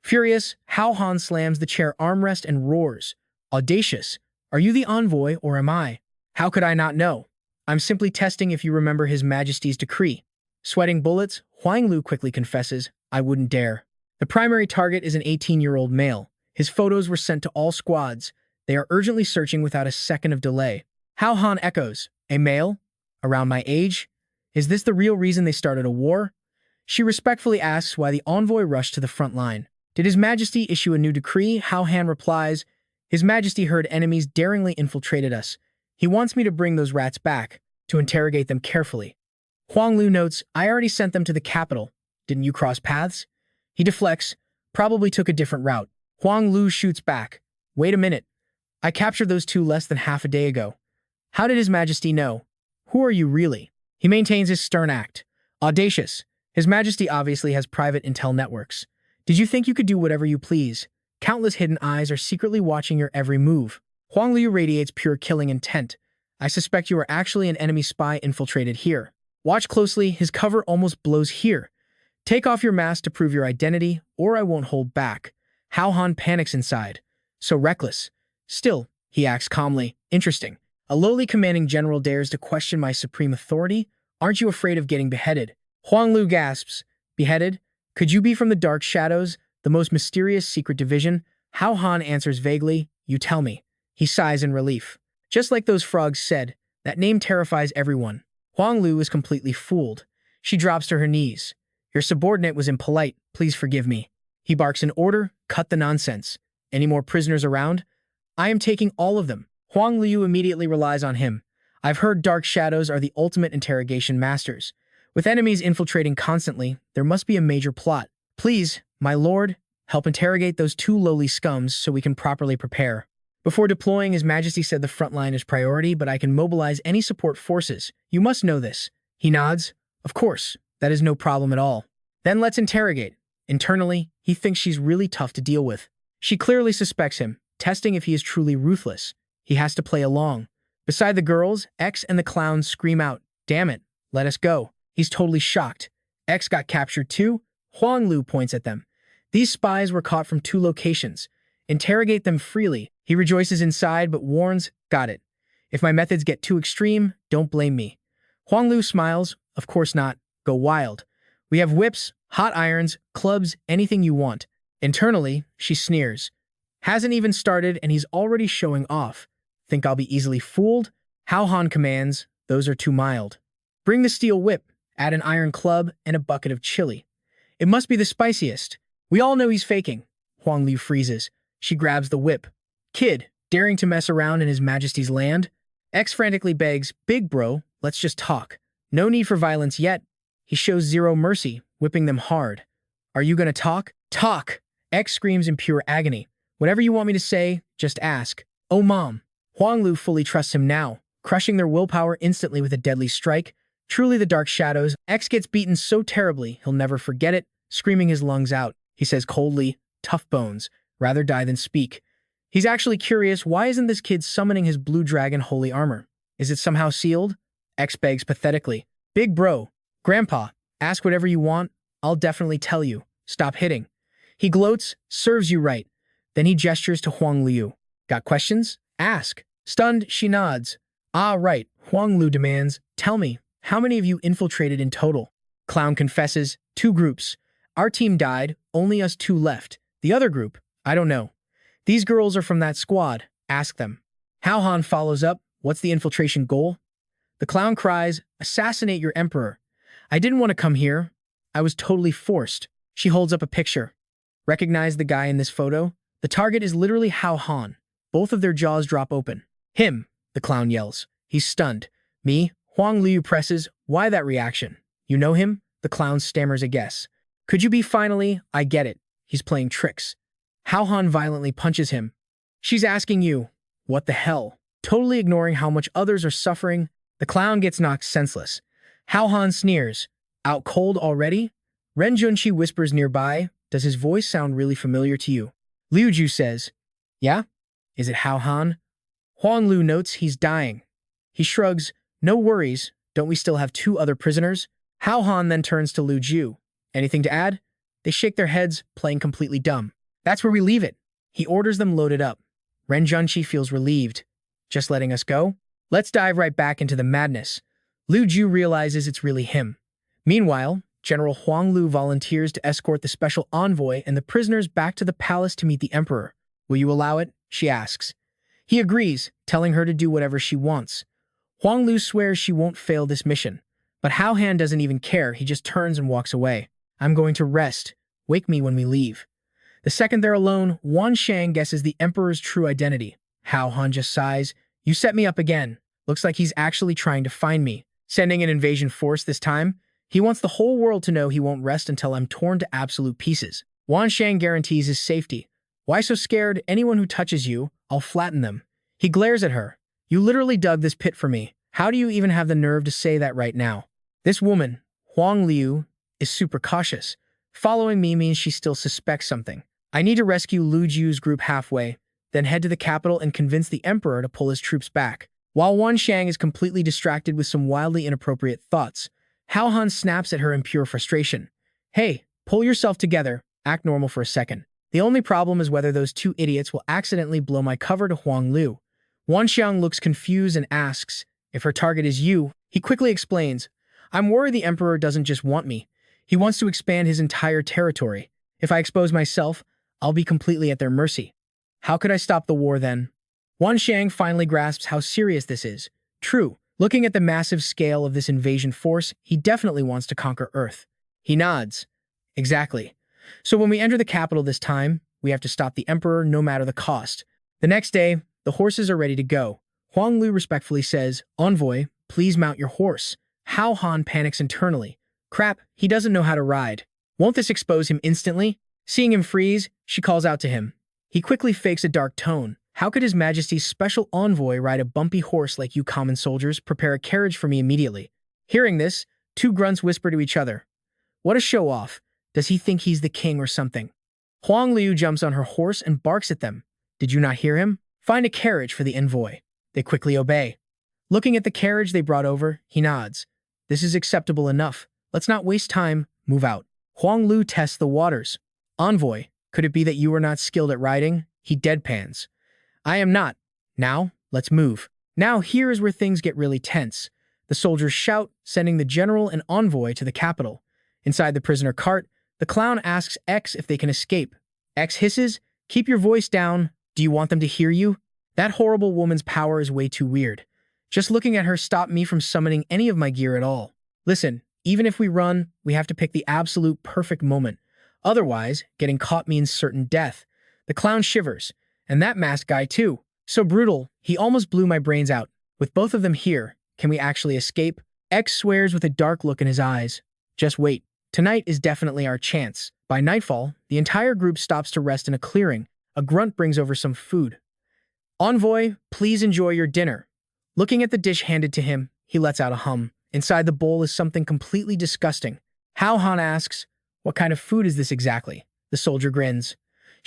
Furious, Hao Han slams the chair armrest and roars. Audacious, are you the envoy or am I? How could I not know? I'm simply testing if you remember His Majesty's decree. Sweating bullets, Huang Lu quickly confesses, I wouldn't dare. The primary target is an 18-year-old male. His photos were sent to all squads. They are urgently searching without a second of delay. Hao Han echoes, a male? Around my age? Is this the real reason they started a war? She respectfully asks why the envoy rushed to the front line. Did His Majesty issue a new decree? Hao Han replies, His Majesty heard enemies daringly infiltrated us. He wants me to bring those rats back, to interrogate them carefully. Huang Lu notes, I already sent them to the capital. Didn't you cross paths? He deflects, probably took a different route. Huang Lu shoots back. Wait a minute. I captured those 2 less than half a day ago. How did His Majesty know? Who are you really? He maintains his stern act. Audacious. His Majesty obviously has private intel networks. Did you think you could do whatever you please? Countless hidden eyes are secretly watching your every move. Huang Lu radiates pure killing intent. I suspect you are actually an enemy spy infiltrated here. Watch closely, his cover almost blows here. Take off your mask to prove your identity, or I won't hold back. Hao Han panics inside. So reckless. Still, he acts calmly. Interesting. A lowly commanding general dares to question my supreme authority? Aren't you afraid of getting beheaded? Huang Lu gasps. Beheaded? Could you be from the dark shadows, the most mysterious secret division? Hao Han answers vaguely, you tell me. He sighs in relief. Just like those frogs said, that name terrifies everyone. Huang Lu is completely fooled. She drops to her knees. Your subordinate was impolite. Please forgive me. He barks an order. Cut the nonsense. Any more prisoners around? I am taking all of them. Huang Lu immediately relies on him. I've heard dark shadows are the ultimate interrogation masters. With enemies infiltrating constantly, there must be a major plot. Please, my lord, help interrogate those 2 lowly scums so we can properly prepare. Before deploying, His Majesty said the front line is priority, but I can mobilize any support forces. You must know this. He nods. Of course, that is no problem at all. Then let's interrogate. Internally, he thinks she's really tough to deal with. She clearly suspects him, testing if he is truly ruthless. He has to play along. Beside the girls, X and the clowns scream out, damn it, let us go. He's totally shocked. X got captured too? Huang Lu points at them. These spies were caught from 2 locations. Interrogate them freely. He rejoices inside but warns, got it. If my methods get too extreme, don't blame me. Huang Lu smiles, of course not. Go wild. We have whips, hot irons, clubs, anything you want. Internally, she sneers. Hasn't even started and he's already showing off. Think I'll be easily fooled? Hao Han commands, those are too mild. Bring the steel whip, add an iron club, and a bucket of chili. It must be the spiciest. We all know he's faking. Huang Lu freezes. She grabs the whip. Kid, daring to mess around in His Majesty's land? X frantically begs, big bro, let's just talk. No need for violence yet. He shows zero mercy, whipping them hard. Are you gonna talk? Talk! X screams in pure agony. Whatever you want me to say, just ask. Oh mom. Huang Lu fully trusts him now, crushing their willpower instantly with a deadly strike. Truly the dark shadows. X gets beaten so terribly, he'll never forget it, screaming his lungs out. He says coldly, tough bones, rather die than speak. He's actually curious, why isn't this kid summoning his blue dragon holy armor? Is it somehow sealed? X begs pathetically. Big bro, grandpa, ask whatever you want. I'll definitely tell you. Stop hitting. He gloats, serves you right. Then he gestures to Huang Liu. Got questions? Ask. Stunned, she nods. Ah, right. Huang Liu demands, tell me, how many of you infiltrated in total? Clown confesses, 2 groups. Our team died, only us 2 left. The other group, I don't know. These girls are from that squad. Ask them. Hao Han follows up, what's the infiltration goal? The clown cries, assassinate your emperor. I didn't want to come here. I was totally forced. She holds up a picture. Recognize the guy in this photo? The target is literally Hao Han. Both of their jaws drop open. Him, the clown yells. He's stunned. Me? Huang Liu presses. Why that reaction? You know him? The clown stammers a guess. Could you be finally? I get it. He's playing tricks. Hao Han violently punches him. She's asking you, what the hell? Totally ignoring how much others are suffering, the clown gets knocked senseless. Hao Han sneers. Out cold already? Ren Junqi whispers nearby. Does his voice sound really familiar to you? Liu Ju says, yeah? Is it Hao Han? Huang Liu notes he's dying. He shrugs. No worries. Don't we still have 2 other prisoners? Hao Han then turns to Liu Ju. Anything to add? They shake their heads, playing completely dumb. That's where we leave it. He orders them loaded up. Ren Junqi feels relieved. Just letting us go? Let's dive right back into the madness. Liu Ju realizes it's really him. Meanwhile, General Huang Liu volunteers to escort the special envoy and the prisoners back to the palace to meet the emperor. Will you allow it? She asks. He agrees, telling her to do whatever she wants. Huang Liu swears she won't fail this mission. But Hao Han doesn't even care, he just turns and walks away. I'm going to rest. Wake me when we leave. The second they're alone, Wan Shang guesses the emperor's true identity. Hao Han just sighs. You set me up again. Looks like he's actually trying to find me. Sending an invasion force this time? He wants the whole world to know he won't rest until I'm torn to absolute pieces. Wan Shang guarantees his safety. Why so scared? Anyone who touches you, I'll flatten them. He glares at her. You literally dug this pit for me. How do you even have the nerve to say that right now? This woman, Huang Liu, is super cautious. Following me means she still suspects something. I need to rescue Liu Ju's group halfway, then head to the capital and convince the emperor to pull his troops back. While Wan Shang is completely distracted with some wildly inappropriate thoughts, Hao Han snaps at her in pure frustration. Hey, pull yourself together, act normal for a second. The only problem is whether those 2 idiots will accidentally blow my cover to Huang Liu. Wan Xiang looks confused and asks, if her target is you, he quickly explains, I'm worried the emperor doesn't just want me. He wants to expand his entire territory. If I expose myself, I'll be completely at their mercy. How could I stop the war then? Wan Shang finally grasps how serious this is. True, looking at the massive scale of this invasion force, he definitely wants to conquer Earth. He nods. Exactly. So when we enter the capital this time, we have to stop the emperor no matter the cost. The next day, the horses are ready to go. Huang Liu respectfully says, Envoy, please mount your horse. Hao Han panics internally. Crap, he doesn't know how to ride. Won't this expose him instantly? Seeing him freeze, she calls out to him. He quickly fakes a dark tone. How could His Majesty's special envoy ride a bumpy horse like you common soldiers? Prepare a carriage for me immediately. Hearing this, 2 grunts whisper to each other. What a show-off. Does he think he's the king or something? Huang Liu jumps on her horse and barks at them. Did you not hear him? Find a carriage for the envoy. They quickly obey. Looking at the carriage they brought over, he nods. This is acceptable enough. Let's not waste time. Move out. Huang Liu tests the waters. Envoy, could it be that you are not skilled at riding? He deadpans. I am not. Now, let's move. Now here is where things get really tense. The soldiers shout, sending the general and envoy to the capital. Inside the prisoner cart, the clown asks X if they can escape. X hisses, keep your voice down. Do you want them to hear you? That horrible woman's power is way too weird. Just looking at her stopped me from summoning any of my gear at all. Listen, even if we run, we have to pick the absolute perfect moment. Otherwise, getting caught means certain death. The clown shivers. And that masked guy too. So brutal, he almost blew my brains out. With both of them here, can we actually escape? X swears with a dark look in his eyes. Just wait. Tonight is definitely our chance. By nightfall, the entire group stops to rest in a clearing. A grunt brings over some food. Envoy, please enjoy your dinner. Looking at the dish handed to him, he lets out a hum. Inside the bowl is something completely disgusting. Hao Han asks, what kind of food is this exactly? The soldier grins.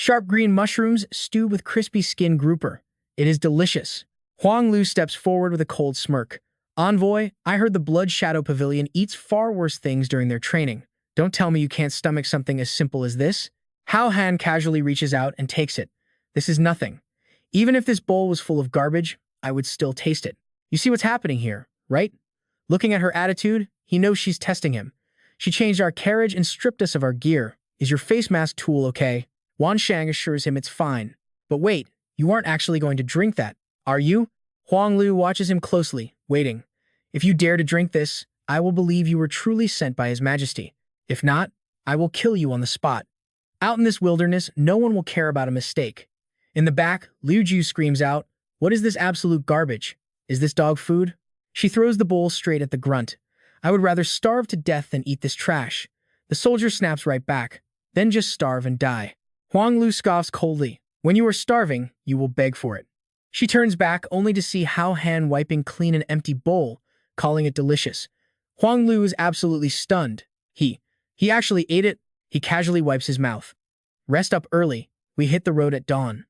Sharp green mushrooms stewed with crispy skin grouper. It is delicious. Huang Lu steps forward with a cold smirk. Envoy, I heard the Blood Shadow Pavilion eats far worse things during their training. Don't tell me you can't stomach something as simple as this. Hao Han casually reaches out and takes it. This is nothing. Even if this bowl was full of garbage, I would still taste it. You see what's happening here, right? Looking at her attitude, he knows she's testing him. She changed our carriage and stripped us of our gear. Is your face mask tool okay? Wan Shang assures him it's fine. But wait, you aren't actually going to drink that, are you? Huang Lu watches him closely, waiting. If you dare to drink this, I will believe you were truly sent by His Majesty. If not, I will kill you on the spot. Out in this wilderness, no one will care about a mistake. In the back, Liu Ju screams out, "What is this absolute garbage? Is this dog food?" She throws the bowl straight at the grunt. I would rather starve to death than eat this trash. The soldier snaps right back. Then just starve and die. Huang Lu scoffs coldly. When you are starving, you will beg for it. She turns back only to see Hao Han wiping clean an empty bowl, calling it delicious. Huang Lu is absolutely stunned. He actually ate it. He casually wipes his mouth. Rest up early. We hit the road at dawn.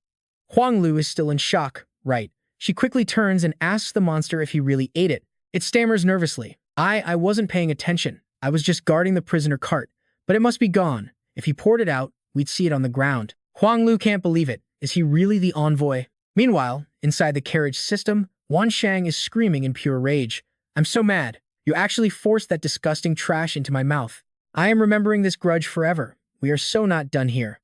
Huang Lu is still in shock, right? She quickly turns and asks the monster if he really ate it. It stammers nervously. I wasn't paying attention. I was just guarding the prisoner cart. But it must be gone. If he poured it out, we'd see it on the ground. Huang Lu can't believe it. Is he really the envoy? Meanwhile, inside the carriage system, Wan Shang is screaming in pure rage. I'm so mad. You actually forced that disgusting trash into my mouth. I am remembering this grudge forever. We are so not done here.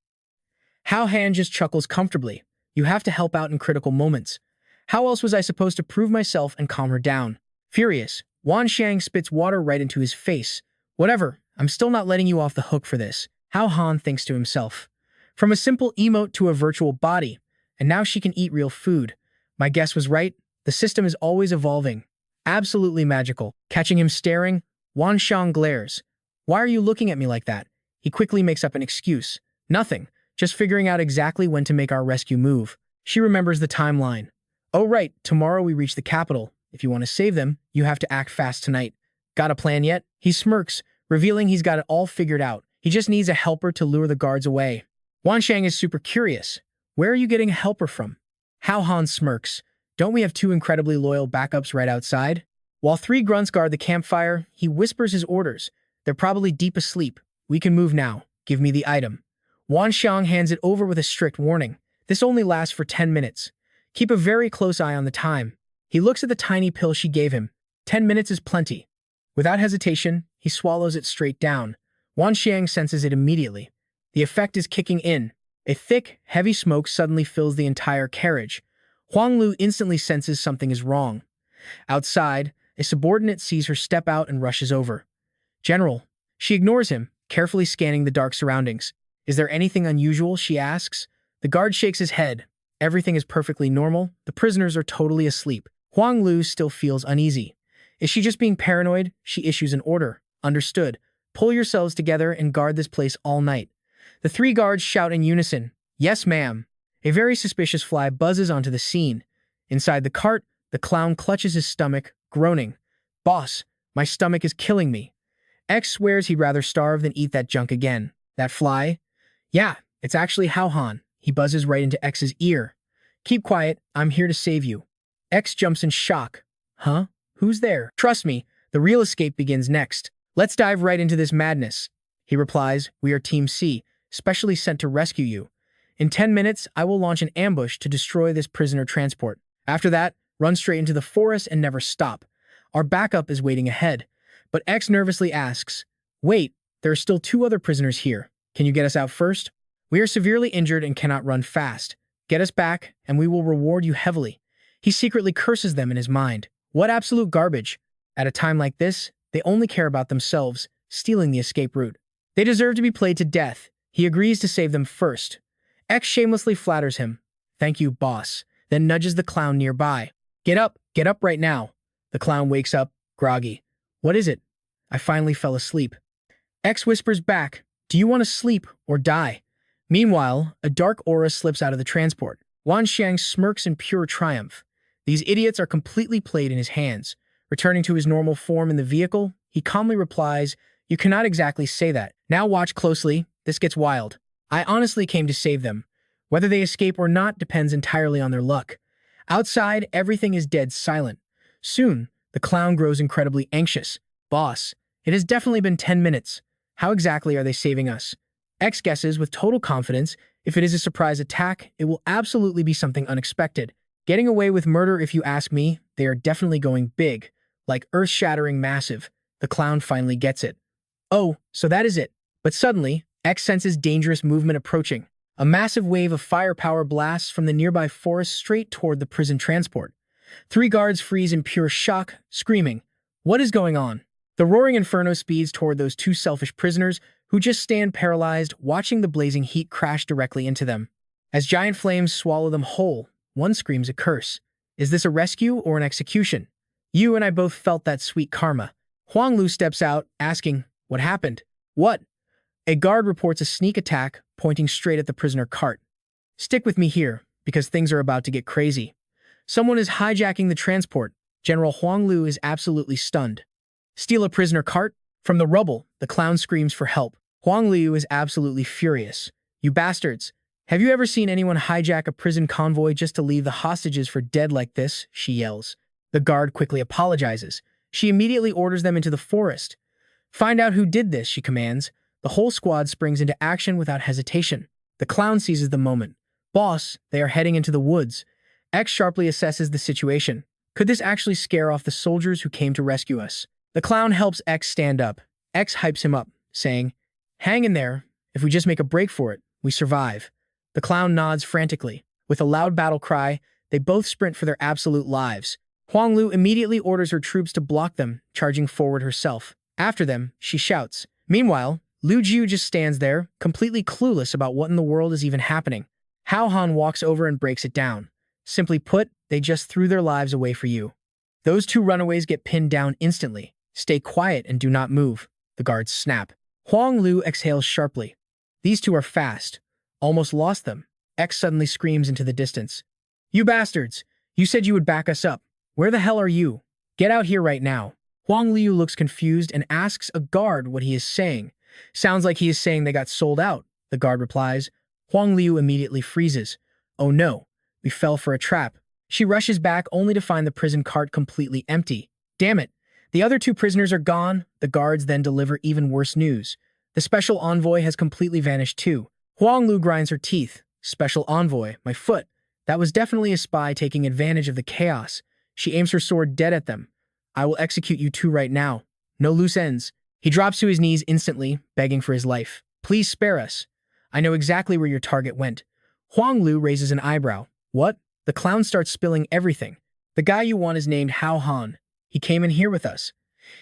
Hao Han just chuckles comfortably. You have to help out in critical moments. How else was I supposed to prove myself and calm her down? Furious, Wan Shang spits water right into his face. Whatever, I'm still not letting you off the hook for this. Hao Han thinks to himself. From a simple emote to a virtual body, and now she can eat real food. My guess was right. The system is always evolving. Absolutely magical. Catching him staring, Wan Shang glares. Why are you looking at me like that? He quickly makes up an excuse. Nothing. Just figuring out exactly when to make our rescue move. She remembers the timeline. Oh right, tomorrow we reach the capital. If you want to save them, you have to act fast tonight. Got a plan yet? He smirks, revealing he's got it all figured out. He just needs a helper to lure the guards away. Wan Shang is super curious. Where are you getting a helper from? Hao Han smirks. Don't we have two incredibly loyal backups right outside? While three grunts guard the campfire, he whispers his orders. They're probably deep asleep. We can move now. Give me the item. Wan Shang hands it over with a strict warning. This only lasts for 10 minutes. Keep a very close eye on the time. He looks at the tiny pill she gave him. 10 minutes is plenty. Without hesitation, he swallows it straight down. Wan Shang senses it immediately. The effect is kicking in. A thick, heavy smoke suddenly fills the entire carriage. Huang Lu instantly senses something is wrong. Outside, a subordinate sees her step out and rushes over. General. She ignores him, carefully scanning the dark surroundings. Is there anything unusual, she asks. The guard shakes his head. Everything is perfectly normal. The prisoners are totally asleep. Huang Lu still feels uneasy. Is she just being paranoid? She issues an order. Understood. Pull yourselves together and guard this place all night. The three guards shout in unison. Yes, ma'am. A very suspicious fly buzzes onto the scene. Inside the cart, the clown clutches his stomach, groaning. Boss, my stomach is killing me. X swears he'd rather starve than eat that junk again. That fly? Yeah, it's actually Hao Han. He buzzes right into X's ear. Keep quiet, I'm here to save you. X jumps in shock. Huh? Who's there? Trust me, the real escape begins next. Let's dive right into this madness. He replies, we are Team C, specially sent to rescue you. In 10 minutes, I will launch an ambush to destroy this prisoner transport. After that, run straight into the forest and never stop. Our backup is waiting ahead. But X nervously asks, wait, there are still two other prisoners here. Can you get us out first? We are severely injured and cannot run fast. Get us back, and we will reward you heavily. He secretly curses them in his mind. What absolute garbage. At a time like this, they only care about themselves, stealing the escape route. They deserve to be played to death. He agrees to save them first. X shamelessly flatters him. Thank you, boss. Then nudges the clown nearby. Get up right now. The clown wakes up, groggy. What is it? I finally fell asleep. X whispers back, do you want to sleep or die? Meanwhile, a dark aura slips out of the transport. Wan Shang smirks in pure triumph. These idiots are completely played in his hands. Returning to his normal form in the vehicle, he calmly replies, you cannot exactly say that. Now watch closely, this gets wild. I honestly came to save them. Whether they escape or not depends entirely on their luck. Outside, everything is dead silent. Soon, the clown grows incredibly anxious. Boss, it has definitely been 10 minutes. How exactly are they saving us? X guesses with total confidence, if it is a surprise attack, it will absolutely be something unexpected. Getting away with murder, if you ask me, they are definitely going big. Like earth-shattering massive. The clown finally gets it. Oh, so that is it. But suddenly, X senses dangerous movement approaching. A massive wave of firepower blasts from the nearby forest straight toward the prison transport. 3 guards freeze in pure shock, screaming, "What is going on?" The roaring inferno speeds toward those 2 selfish prisoners who just stand paralyzed, watching the blazing heat crash directly into them. As giant flames swallow them whole, one screams a curse. Is this a rescue or an execution? You and I both felt that sweet karma. Huang Lu steps out, asking, "What happened?" "What?" A guard reports a sneak attack, pointing straight at the prisoner cart. "Stick with me here, because things are about to get crazy. Someone is hijacking the transport." General Huang Lu is absolutely stunned. "Steal a prisoner cart?" From the rubble, the clown screams for help. Huang Lu is absolutely furious. "You bastards! Have you ever seen anyone hijack a prison convoy just to leave the hostages for dead like this?" she yells. The guard quickly apologizes. She immediately orders them into the forest. "Find out who did this," she commands. The whole squad springs into action without hesitation. The clown seizes the moment. "Boss, they are heading into the woods." X sharply assesses the situation. Could this actually scare off the soldiers who came to rescue us? The clown helps X stand up. X hypes him up, saying, "Hang in there. If we just make a break for it, we survive." The clown nods frantically. With a loud battle cry, they both sprint for their absolute lives. Huang Lu immediately orders her troops to block them, charging forward herself. After them, she shouts. Meanwhile, Lu Jiu just stands there, completely clueless about what in the world is even happening. Hao Han walks over and breaks it down. Simply put, they just threw their lives away for you. Those 2 runaways get pinned down instantly. Stay quiet and do not move. The guards snap. Huang Lu exhales sharply. These 2 are fast. Almost lost them. X suddenly screams into the distance. "You bastards! You said you would back us up. Where the hell are you? Get out here right now." Huang Liu looks confused and asks a guard what he is saying. "Sounds like he is saying they got sold out," the guard replies. Huang Liu immediately freezes. "Oh no, we fell for a trap." She rushes back only to find the prison cart completely empty. Damn it, the other 2 prisoners are gone. The guards then deliver even worse news. The special envoy has completely vanished too. Huang Lu grinds her teeth. Special envoy, my foot. That was definitely a spy taking advantage of the chaos. She aims her sword dead at them. "I will execute you 2 right now. No loose ends." He drops to his knees instantly, begging for his life. "Please spare us. I know exactly where your target went." Huang Lu raises an eyebrow. "What?" The clown starts spilling everything. "The guy you want is named Hao Han. He came in here with us.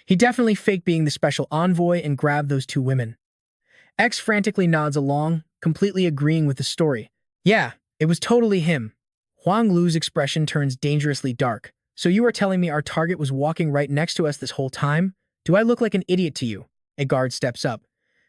He definitely faked being the special envoy and grabbed those 2 women." X frantically nods along, completely agreeing with the story. "Yeah, it was totally him." Huang Lu's expression turns dangerously dark. "So you are telling me our target was walking right next to us this whole time? Do I look like an idiot to you?" A guard steps up.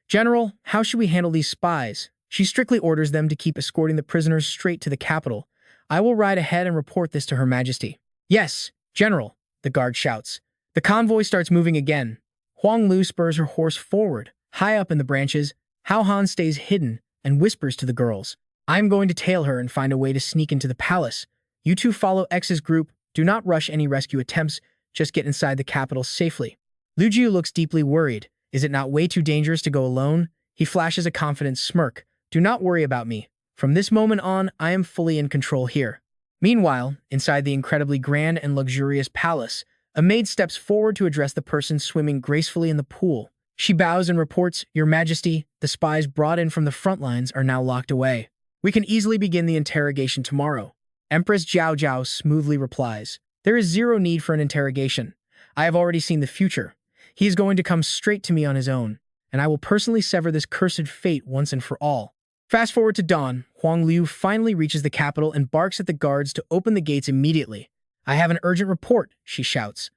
"General, how should we handle these spies?" She strictly orders them to keep escorting the prisoners straight to the capital. "I will ride ahead and report this to Her Majesty." "Yes, General," the guard shouts. The convoy starts moving again. Huang Lu spurs her horse forward. High up in the branches, Hao Han stays hidden and whispers to the girls. "I'm going to tail her and find a way to sneak into the palace. You 2 follow X's group. Do not rush any rescue attempts. Just get inside the capital safely." Lu Jiu looks deeply worried. Is it not way too dangerous to go alone? He flashes a confident smirk. "Do not worry about me. From this moment on, I am fully in control here." Meanwhile, inside the incredibly grand and luxurious palace, a maid steps forward to address the person swimming gracefully in the pool. She bows and reports, "Your Majesty, the spies brought in from the front lines are now locked away. We can easily begin the interrogation tomorrow." Empress Jiao Jiao smoothly replies, "There is zero need for an interrogation. I have already seen the future. He is going to come straight to me on his own, and I will personally sever this cursed fate once and for all." Fast forward to dawn, Huang Liu finally reaches the capital and barks at the guards to open the gates immediately. "I have an urgent report," she shouts.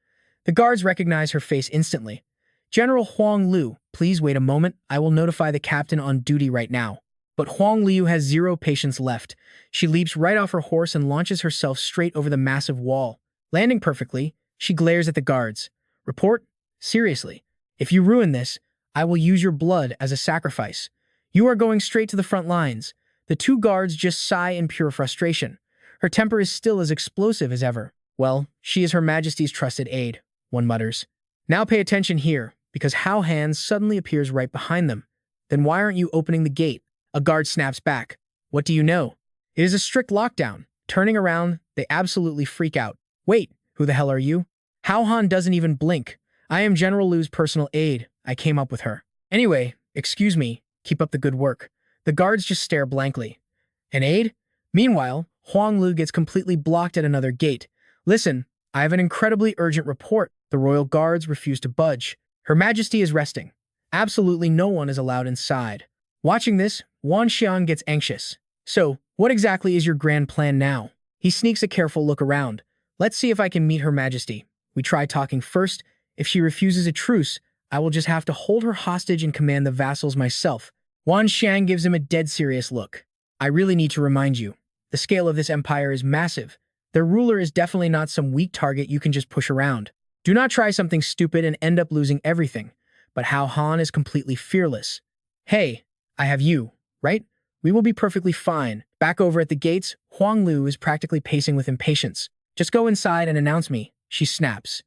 The guards recognize her face instantly. "General Huang Liu, please wait a moment. I will notify the captain on duty right now." But Huang Liu has zero patience left. She leaps right off her horse and launches herself straight over the massive wall. Landing perfectly, she glares at the guards. "Report? Seriously, if you ruin this, I will use your blood as a sacrifice. You are going straight to the front lines." The two guards just sigh in pure frustration. Her temper is still as explosive as ever. Well, she is Her Majesty's trusted aide, one mutters. Now pay attention here, because Hao Han suddenly appears right behind them. Then why aren't you opening the gate? A guard snaps back. What do you know? It is a strict lockdown. Turning around, they absolutely freak out. Wait, who the hell are you? Hao Han doesn't even blink. I am General Lu's personal aide. I came up with her. Anyway, excuse me. Keep up the good work. The guards just stare blankly. An aide? Meanwhile, Huang Lu gets completely blocked at another gate. Listen, I have an incredibly urgent report. The royal guards refuse to budge. Her Majesty is resting. Absolutely no one is allowed inside. Watching this, Wan Xiang gets anxious. So, what exactly is your grand plan now? He sneaks a careful look around. Let's see if I can meet Her Majesty. We try talking first. If she refuses a truce, I will just have to hold her hostage and command the vassals myself. Wan Xiang gives him a dead serious look. I really need to remind you, the scale of this empire is massive. Their ruler is definitely not some weak target you can just push around. Do not try something stupid and end up losing everything. But Hao Han is completely fearless. Hey, I have you, right? We will be perfectly fine. Back over at the gates, Huang Lu is practically pacing with impatience. Just go inside and announce me, she snaps.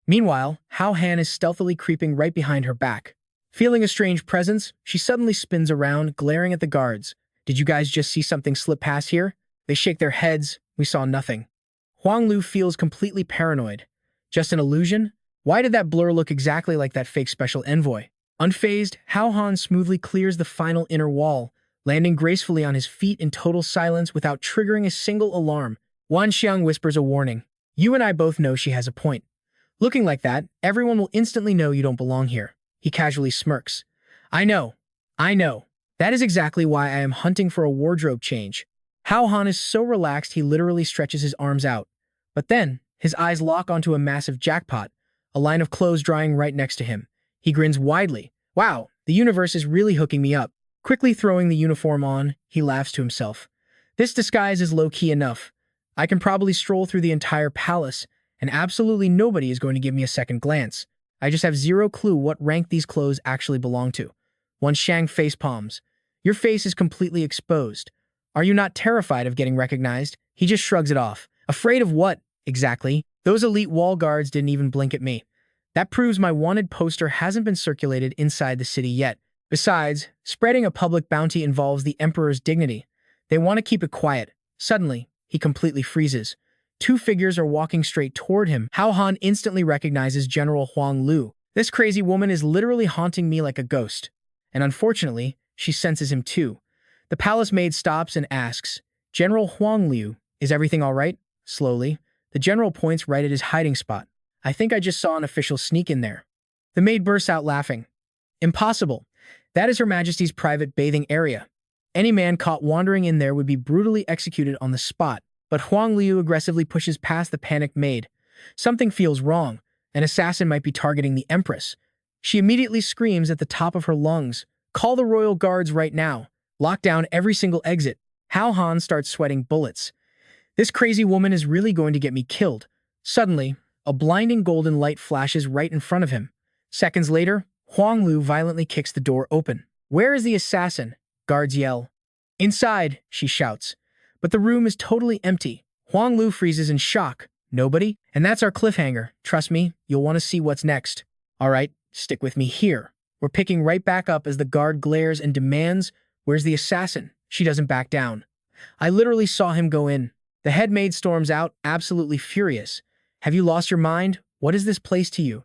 Meanwhile, Hao Han is stealthily creeping right behind her back. Feeling a strange presence, she suddenly spins around, glaring at the guards. Did you guys just see something slip past here? They shake their heads. We saw nothing. Huang Lu feels completely paranoid. Just an illusion? Why did that blur look exactly like that fake special envoy? Unfazed, Hao Han smoothly clears the final inner wall, landing gracefully on his feet in total silence without triggering a single alarm. Wan Xiang whispers a warning. You and I both know she has a point. Looking like that, everyone will instantly know you don't belong here. He casually smirks. I know. That is exactly why I am hunting for a wardrobe change. Hao Han is so relaxed he literally stretches his arms out. But then, his eyes lock onto a massive jackpot, a line of clothes drying right next to him. He grins widely. Wow, the universe is really hooking me up. Quickly throwing the uniform on, he laughs to himself. This disguise is low-key enough. I can probably stroll through the entire palace, and absolutely nobody is going to give me a second glance. I just have zero clue what rank these clothes actually belong to. Wan Xiang face palms. Your face is completely exposed. Are you not terrified of getting recognized? He just shrugs it off. Afraid of what, exactly? Those elite wall guards didn't even blink at me. That proves my wanted poster hasn't been circulated inside the city yet. Besides, spreading a public bounty involves the emperor's dignity. They want to keep it quiet. Suddenly, he completely freezes. Two figures are walking straight toward him. Hao Han instantly recognizes General Huang Lu. This crazy woman is literally haunting me like a ghost. And unfortunately, she senses him too. The palace maid stops and asks, General Huang Lu, is everything all right? Slowly, the general points right at his hiding spot. I think I just saw an official sneak in there. The maid bursts out laughing. Impossible. That is Her Majesty's private bathing area. Any man caught wandering in there would be brutally executed on the spot. But Huang Lu aggressively pushes past the panicked maid. Something feels wrong. An assassin might be targeting the Empress. She immediately screams at the top of her lungs. Call the royal guards right now. Lock down every single exit. Hao Han starts sweating bullets. This crazy woman is really going to get me killed. Suddenly, a blinding golden light flashes right in front of him. Seconds later, Huang Lu violently kicks the door open. Where is the assassin? Guards yell. Inside, she shouts. But the room is totally empty. Huang Lu freezes in shock. Nobody? And that's our cliffhanger. Trust me, you'll want to see what's next. All right, stick with me here. We're picking right back up as the guard glares and demands, where's the assassin? She doesn't back down. I literally saw him go in. The head maid storms out, absolutely furious. Have you lost your mind? What is this place to you?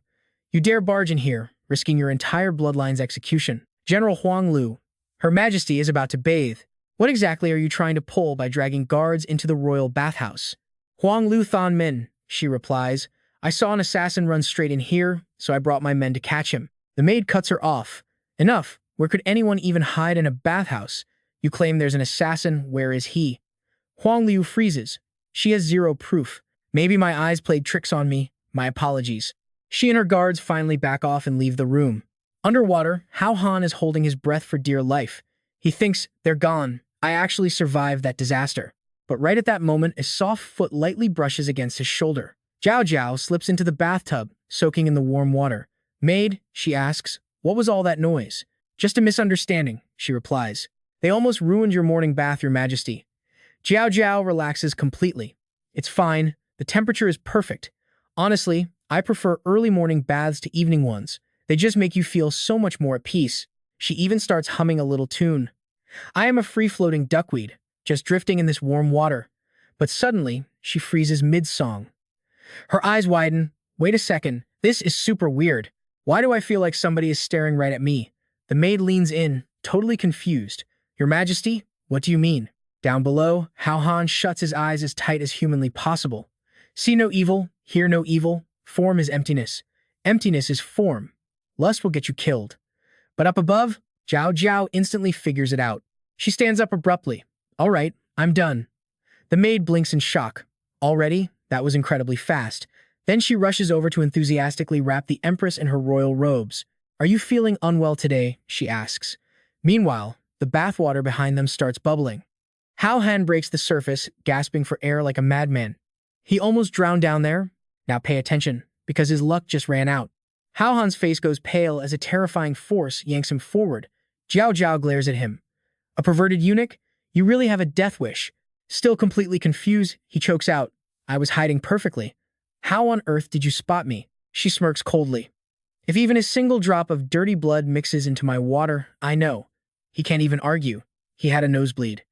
You dare barge in here, risking your entire bloodline's execution. General Huang Lu, Her Majesty is about to bathe. What exactly are you trying to pull by dragging guards into the royal bathhouse? Huang Lu Than Min, she replies. I saw an assassin run straight in here, so I brought my men to catch him. The maid cuts her off. Enough. Where could anyone even hide in a bathhouse? You claim there's an assassin. Where is he? Huang Lu freezes. She has zero proof. Maybe my eyes played tricks on me. My apologies. She and her guards finally back off and leave the room. Underwater, Hao Han is holding his breath for dear life. He thinks, they're gone. I actually survived that disaster. But right at that moment, a soft foot lightly brushes against his shoulder. Zhao Zhao slips into the bathtub, soaking in the warm water. Maid, she asks, what was all that noise? Just a misunderstanding, she replies. They almost ruined your morning bath, Your Majesty. Jiao Jiao relaxes completely. It's fine. The temperature is perfect. Honestly, I prefer early morning baths to evening ones. They just make you feel so much more at peace. She even starts humming a little tune. I am a free-floating duckweed, just drifting in this warm water. But suddenly, she freezes mid-song. Her eyes widen. Wait a second, this is super weird. Why do I feel like somebody is staring right at me? The maid leans in, totally confused. Your Majesty, what do you mean? Down below, Hao Han shuts his eyes as tight as humanly possible. See no evil, hear no evil, form is emptiness. Emptiness is form. Lust will get you killed. But up above, Jiao Jiao instantly figures it out. She stands up abruptly. All right, I'm done. The maid blinks in shock. Already? That was incredibly fast. Then she rushes over to enthusiastically wrap the Empress in her royal robes. Are you feeling unwell today? She asks. Meanwhile, the bathwater behind them starts bubbling. Hao Han breaks the surface, gasping for air like a madman. He almost drowned down there. Now pay attention, because his luck just ran out. Hao Han's face goes pale as a terrifying force yanks him forward. Jiao Jiao glares at him. A perverted eunuch? You really have a death wish. Still completely confused, he chokes out. I was hiding perfectly. How on earth did you spot me? She smirks coldly. If even a single drop of dirty blood mixes into my water, I know. He can't even argue. He had a nosebleed.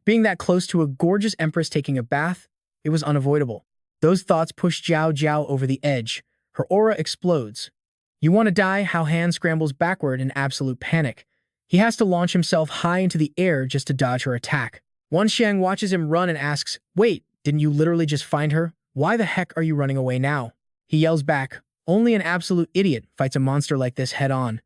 Being that close to a gorgeous empress taking a bath, it was unavoidable. Those thoughts push Jiao Jiao over the edge. Her aura explodes. You want to die? Hao Han scrambles backward in absolute panic. He has to launch himself high into the air just to dodge her attack. Wan Xiang watches him run and asks, Wait, didn't you literally just find her? Why the heck are you running away now? He yells back, only an absolute idiot fights a monster like this head on.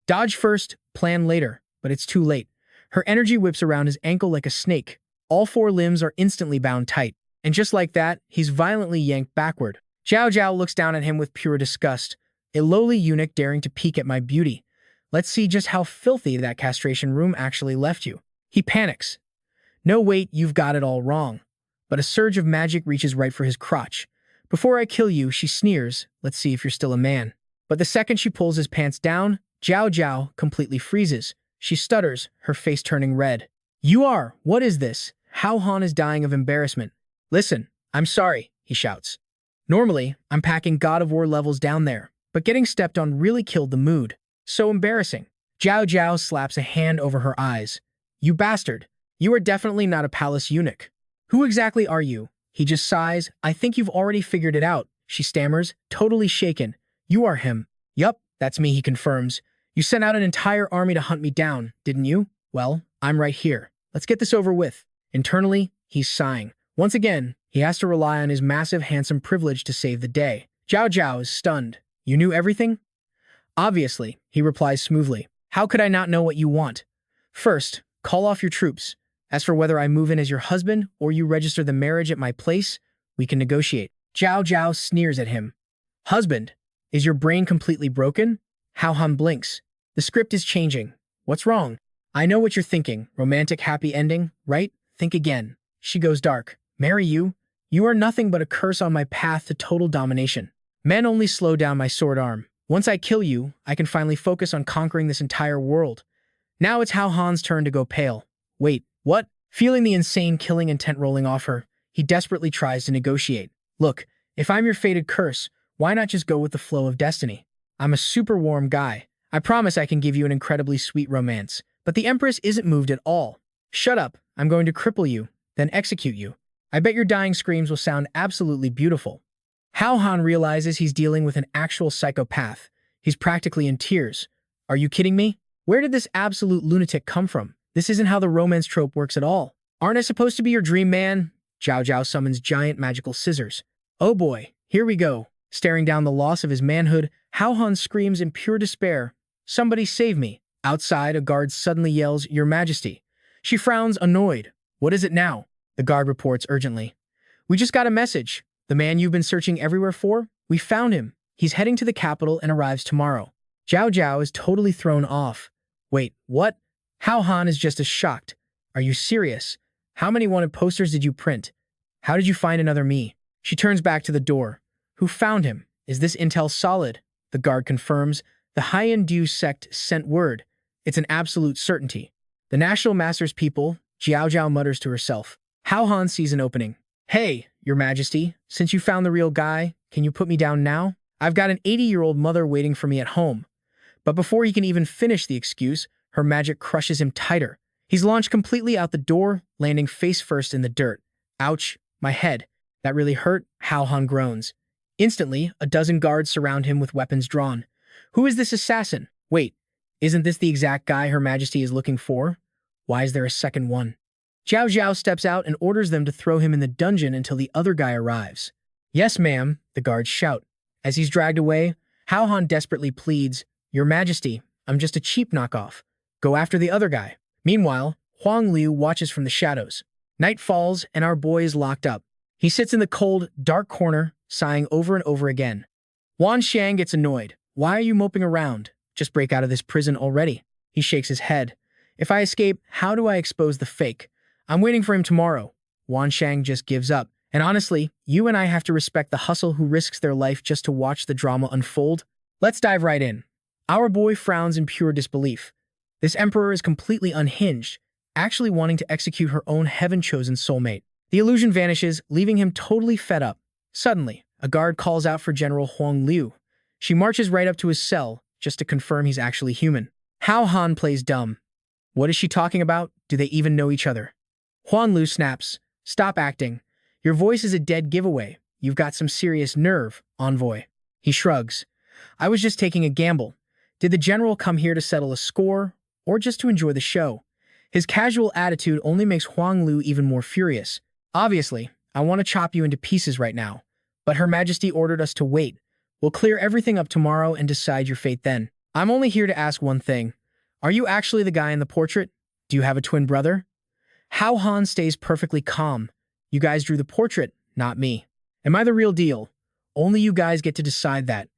Dodge first, plan later, but it's too late. Her energy whips around his ankle like a snake. All four limbs are instantly bound tight. And just like that, he's violently yanked backward. Jiao Jiao looks down at him with pure disgust. A lowly eunuch daring to peek at my beauty. Let's see just how filthy that castration room actually left you. He panics. No, wait, you've got it all wrong. But a surge of magic reaches right for his crotch. Before I kill you, she sneers. Let's see if you're still a man. But the second she pulls his pants down, Jiao Jiao completely freezes. She stutters, her face turning red. You are, what is this? Hao Han is dying of embarrassment. Listen, I'm sorry, he shouts. Normally, I'm packing God of War levels down there, but getting stepped on really killed the mood. So embarrassing. Jiao Jiao slaps a hand over her eyes. You bastard. You are definitely not a palace eunuch. Who exactly are you? He just sighs. I think you've already figured it out, she stammers, totally shaken. You are him. Yup, that's me, he confirms. You sent out an entire army to hunt me down, didn't you? Well, I'm right here. Let's get this over with. Internally, he's sighing. Once again, he has to rely on his massive, handsome privilege to save the day. Jiao Jiao is stunned. You knew everything? Obviously, he replies smoothly. How could I not know what you want? First, call off your troops. As for whether I move in as your husband or you register the marriage at my place, we can negotiate. Jiao Jiao sneers at him. Husband, is your brain completely broken? Hao Han blinks. The script is changing. What's wrong? I know what you're thinking. Romantic happy ending, right? Think again. She goes dark. Marry you? You are nothing but a curse on my path to total domination. Men only slow down my sword arm. Once I kill you, I can finally focus on conquering this entire world. Now it's Hao Han's turn to go pale. Wait, what? Feeling the insane killing intent rolling off her, he desperately tries to negotiate. Look, if I'm your fated curse, why not just go with the flow of destiny? I'm a super warm guy. I promise I can give you an incredibly sweet romance. But the Empress isn't moved at all. Shut up, I'm going to cripple you, then execute you. I bet your dying screams will sound absolutely beautiful. Hao Han realizes he's dealing with an actual psychopath. He's practically in tears. Are you kidding me? Where did this absolute lunatic come from? This isn't how the romance trope works at all. Aren't I supposed to be your dream man? Jiao Jiao summons giant magical scissors. Oh boy, here we go. Staring down the loss of his manhood, Hao Han screams in pure despair. Somebody save me. Outside, a guard suddenly yells, Your Majesty. She frowns, annoyed. What is it now? The guard reports urgently. We just got a message. The man you've been searching everywhere for? We found him. He's heading to the capital and arrives tomorrow. Jiao Jiao is totally thrown off. Wait, what? Hao Han is just as shocked. Are you serious? How many wanted posters did you print? How did you find another me? She turns back to the door. Who found him? Is this intel solid? The guard confirms. The High-Hindu sect sent word. It's an absolute certainty. The National Master's people, Jiao Jiao mutters to herself. Hao Han sees an opening. Hey, Your Majesty, since you found the real guy, can you put me down now? I've got an 80-year-old mother waiting for me at home. But before he can even finish the excuse, her magic crushes him tighter. He's launched completely out the door, landing face first in the dirt. Ouch, my head. That really hurt, Hao Han groans. Instantly, a dozen guards surround him with weapons drawn. Who is this assassin? Wait, isn't this the exact guy Her Majesty is looking for? Why is there a second one? Jiao Jiao steps out and orders them to throw him in the dungeon until the other guy arrives. Yes, ma'am, the guards shout. As he's dragged away, Hao Han desperately pleads, Your Majesty, I'm just a cheap knockoff. Go after the other guy. Meanwhile, Huang Liu watches from the shadows. Night falls and our boy is locked up. He sits in the cold, dark corner, sighing over and over again. Wan Xiang gets annoyed. Why are you moping around? Just break out of this prison already. He shakes his head. If I escape, how do I expose the fake? I'm waiting for him tomorrow. Wan Xiang just gives up. And honestly, you and I have to respect the hustle who risks their life just to watch the drama unfold. Let's dive right in. Our boy frowns in pure disbelief. This emperor is completely unhinged, actually wanting to execute her own heaven-chosen soulmate. The illusion vanishes, leaving him totally fed up. Suddenly, a guard calls out for General Huang Liu. She marches right up to his cell, just to confirm he's actually human. Hao Han plays dumb. What is she talking about? Do they even know each other? Huang Liu snaps. Stop acting. Your voice is a dead giveaway. You've got some serious nerve, envoy. He shrugs. I was just taking a gamble. Did the general come here to settle a score, or just to enjoy the show? His casual attitude only makes Huang Liu even more furious. Obviously, I want to chop you into pieces right now. But Her Majesty ordered us to wait. We'll clear everything up tomorrow and decide your fate then. I'm only here to ask one thing. Are you actually the guy in the portrait? Do you have a twin brother? Hao Han stays perfectly calm. You guys drew the portrait, not me. Am I the real deal? Only you guys get to decide that.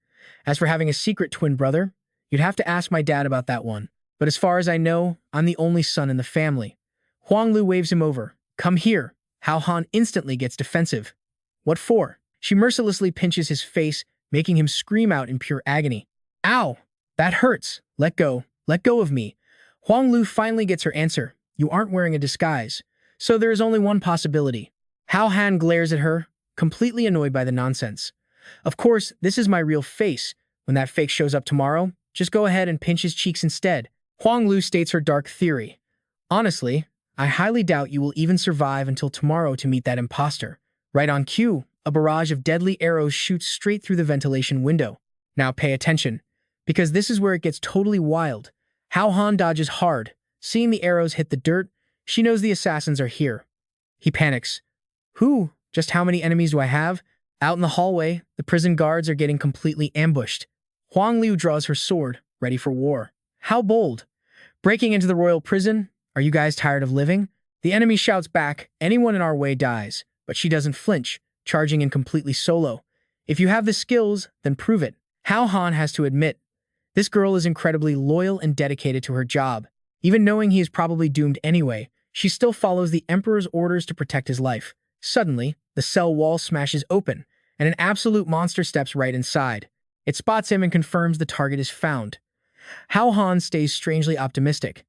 As for having a secret twin brother, you'd have to ask my dad about that one. But as far as I know, I'm the only son in the family. Huang Liu waves him over. Come here. Hao Han instantly gets defensive. What for? She mercilessly pinches his face, making him scream out in pure agony. Ow! That hurts. Let go. Let go of me. Huang Liu finally gets her answer. You aren't wearing a disguise. So there is only one possibility. Hao Han glares at her, completely annoyed by the nonsense. Of course, this is my real face. When that fake shows up tomorrow, just go ahead and pinch his cheeks instead. Huang Liu states her dark theory. Honestly, I highly doubt you will even survive until tomorrow to meet that imposter. Right on cue, a barrage of deadly arrows shoots straight through the ventilation window. Now pay attention, because this is where it gets totally wild. Hao Han dodges hard. Seeing the arrows hit the dirt, she knows the assassins are here. He panics. Who? Just how many enemies do I have? Out in the hallway, the prison guards are getting completely ambushed. Huang Liu draws her sword, ready for war. How bold! Breaking into the royal prison? Are you guys tired of living? The enemy shouts back, anyone in our way dies, but she doesn't flinch, charging in completely solo. If you have the skills, then prove it. Hao Han has to admit, this girl is incredibly loyal and dedicated to her job. Even knowing he is probably doomed anyway, she still follows the Emperor's orders to protect his life. Suddenly, the cell wall smashes open, and an absolute monster steps right inside. It spots him and confirms the target is found. Hao Han stays strangely optimistic.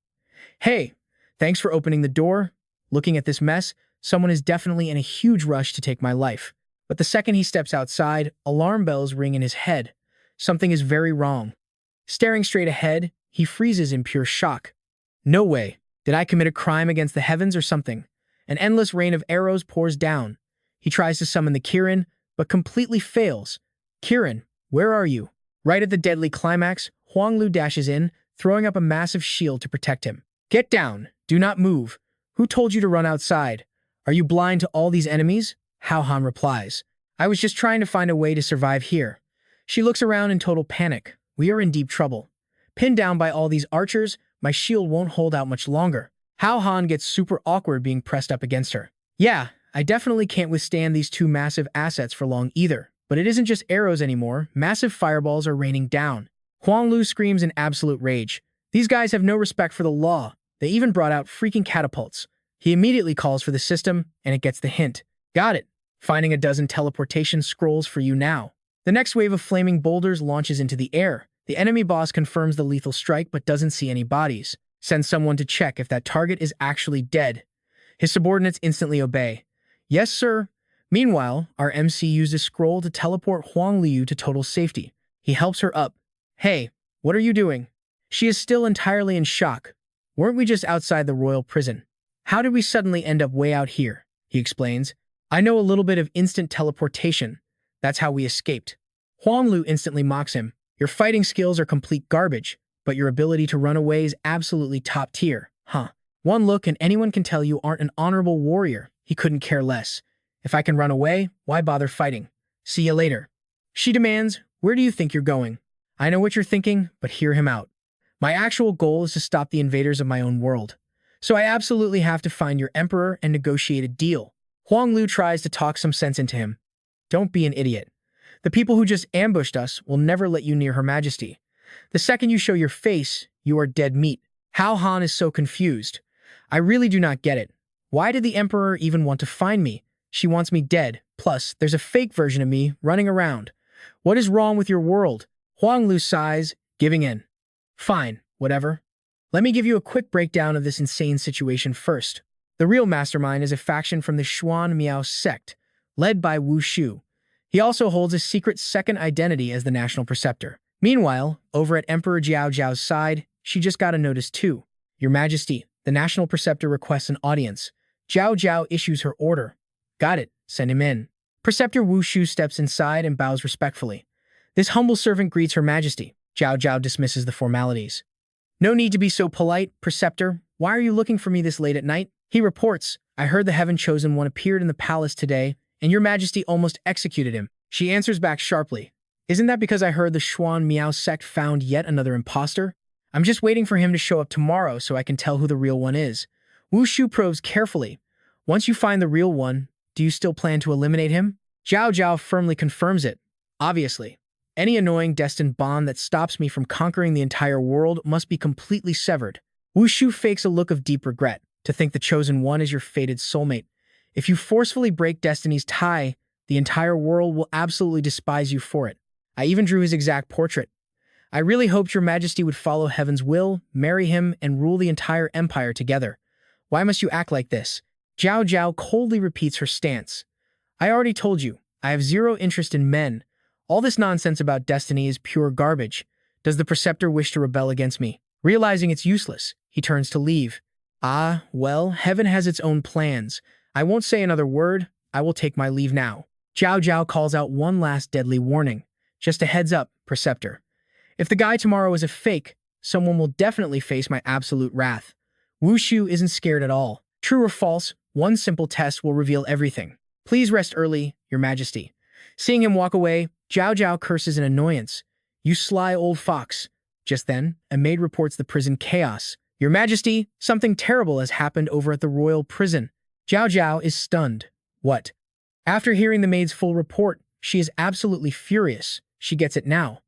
Hey, thanks for opening the door. Looking at this mess, someone is definitely in a huge rush to take my life. But the second he steps outside, alarm bells ring in his head. Something is very wrong. Staring straight ahead, he freezes in pure shock. No way. Did I commit a crime against the heavens or something? An endless rain of arrows pours down. He tries to summon the Kirin, but completely fails. Kirin, where are you? Right at the deadly climax, Huang Liu dashes in, throwing up a massive shield to protect him. Get down. Do not move. Who told you to run outside? Are you blind to all these enemies? Hao Han replies. I was just trying to find a way to survive here. She looks around in total panic. We are in deep trouble. Pinned down by all these archers, my shield won't hold out much longer. Hao Han gets super awkward being pressed up against her. Yeah, I definitely can't withstand these two massive assets for long either. But it isn't just arrows anymore. Massive fireballs are raining down. Huang Liu screams in absolute rage. These guys have no respect for the law. They even brought out freaking catapults. He immediately calls for the system, and it gets the hint. Got it. Finding a dozen teleportation scrolls for you now. The next wave of flaming boulders launches into the air. The enemy boss confirms the lethal strike but doesn't see any bodies. Send someone to check if that target is actually dead. His subordinates instantly obey. Yes, sir. Meanwhile, our MC used a scroll to teleport Huang Liu to total safety. He helps her up. Hey, what are you doing? She is still entirely in shock. Weren't we just outside the royal prison? How did we suddenly end up way out here? He explains. I know a little bit of instant teleportation. That's how we escaped. Huang Liu instantly mocks him. Your fighting skills are complete garbage, but your ability to run away is absolutely top tier. Huh. One look and anyone can tell you aren't an honorable warrior. He couldn't care less. If I can run away, why bother fighting? See you later. She demands, where do you think you're going? I know what you're thinking, but hear him out. My actual goal is to stop the invaders of my own world. So I absolutely have to find your emperor and negotiate a deal. Huang Liu tries to talk some sense into him. Don't be an idiot. The people who just ambushed us will never let you near Her Majesty. The second you show your face, you are dead meat. Hao Han is so confused. I really do not get it. Why did the emperor even want to find me? She wants me dead. Plus, there's a fake version of me running around. What is wrong with your world? Huang Liu sighs, giving in. Fine, whatever. Let me give you a quick breakdown of this insane situation first. The real mastermind is a faction from the Xuan Miao sect, led by Wu Shu. He also holds a secret second identity as the National Preceptor. Meanwhile, over at Emperor Jiao Zhao's side, she just got a notice too. Your Majesty, the National Preceptor requests an audience. Jiao Zhao issues her order. Got it, send him in. Preceptor Wu Shu steps inside and bows respectfully. This humble servant greets Her Majesty. Jiao Zhao dismisses the formalities. No need to be so polite, Preceptor. Why are you looking for me this late at night? He reports, I heard the Heaven-Chosen One appeared in the palace today, and Your Majesty almost executed him. She answers back sharply. Isn't that because I heard the Xuan Miao sect found yet another imposter? I'm just waiting for him to show up tomorrow so I can tell who the real one is. Wu Shu probes carefully. Once you find the real one, do you still plan to eliminate him? Jiao Zhao firmly confirms it. Obviously. Any annoying destined bond that stops me from conquering the entire world must be completely severed. Wu Shu fakes a look of deep regret. To think the chosen one is your fated soulmate. If you forcefully break destiny's tie, the entire world will absolutely despise you for it. I even drew his exact portrait. I really hoped Your Majesty would follow heaven's will, marry him, and rule the entire empire together. Why must you act like this? Jiao Zhao coldly repeats her stance. I already told you, I have zero interest in men. All this nonsense about destiny is pure garbage. Does the Preceptor wish to rebel against me? Realizing it's useless, he turns to leave. Ah, well, heaven has its own plans. I won't say another word. I will take my leave now. Jiao Zhao calls out one last deadly warning. Just a heads up, Preceptor. If the guy tomorrow is a fake, someone will definitely face my absolute wrath. Wu Shu isn't scared at all. True or false, one simple test will reveal everything. Please rest early, Your Majesty. Seeing him walk away, Jiao Zhao curses in annoyance. You sly old fox. Just then, a maid reports the prison chaos. Your Majesty, something terrible has happened over at the royal prison. Jiao Zhao is stunned. What? After hearing the maid's full report, she is absolutely furious. She gets it now.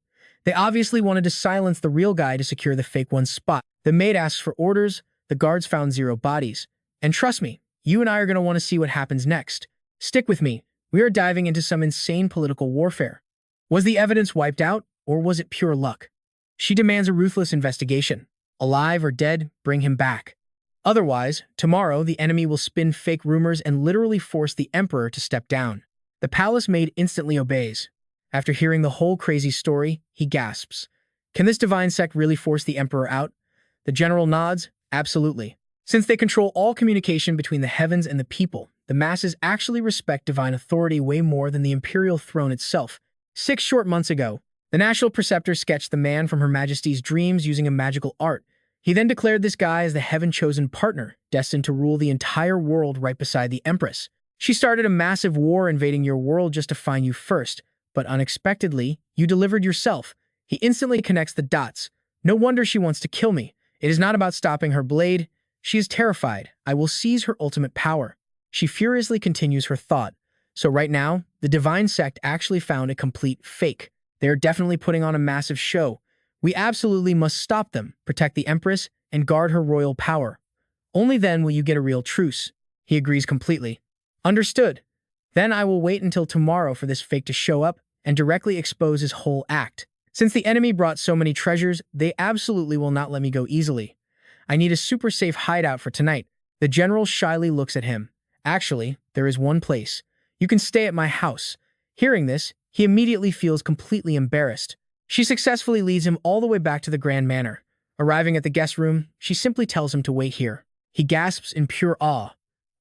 They obviously wanted to silence the real guy to secure the fake one's spot. The maid asks for orders. The guards found 0 bodies. And trust me, you and I are going to want to see what happens next. Stick with me. We are diving into some insane political warfare. Was the evidence wiped out, or was it pure luck? She demands a ruthless investigation. Alive or dead, bring him back. Otherwise, tomorrow the enemy will spin fake rumors and literally force the emperor to step down. The palace maid instantly obeys. After hearing the whole crazy story, he gasps. Can this divine sect really force the emperor out? The general nods, absolutely. Since they control all communication between the heavens and the people, the masses actually respect divine authority way more than the imperial throne itself. 6 short months ago, the National Preceptor sketched the man from Her Majesty's dreams using a magical art. He then declared this guy as the heaven-chosen partner, destined to rule the entire world right beside the Empress. She started a massive war invading your world just to find you first, but unexpectedly, you delivered yourself. He instantly connects the dots. No wonder she wants to kill me. It is not about stopping her blade. She is terrified. I will seize her ultimate power. She furiously continues her thought. So right now, the divine sect actually found a complete fake. They are definitely putting on a massive show. We absolutely must stop them, protect the Empress, and guard her royal power. Only then will you get a real truce. He agrees completely. Understood. Then I will wait until tomorrow for this fake to show up and directly expose his whole act. Since the enemy brought so many treasures, they absolutely will not let me go easily. I need a super safe hideout for tonight. The general shyly looks at him. Actually, there is one place. You can stay at my house. Hearing this, he immediately feels completely embarrassed. She successfully leads him all the way back to the Grand Manor. Arriving at the guest room, she simply tells him to wait here. He gasps in pure awe.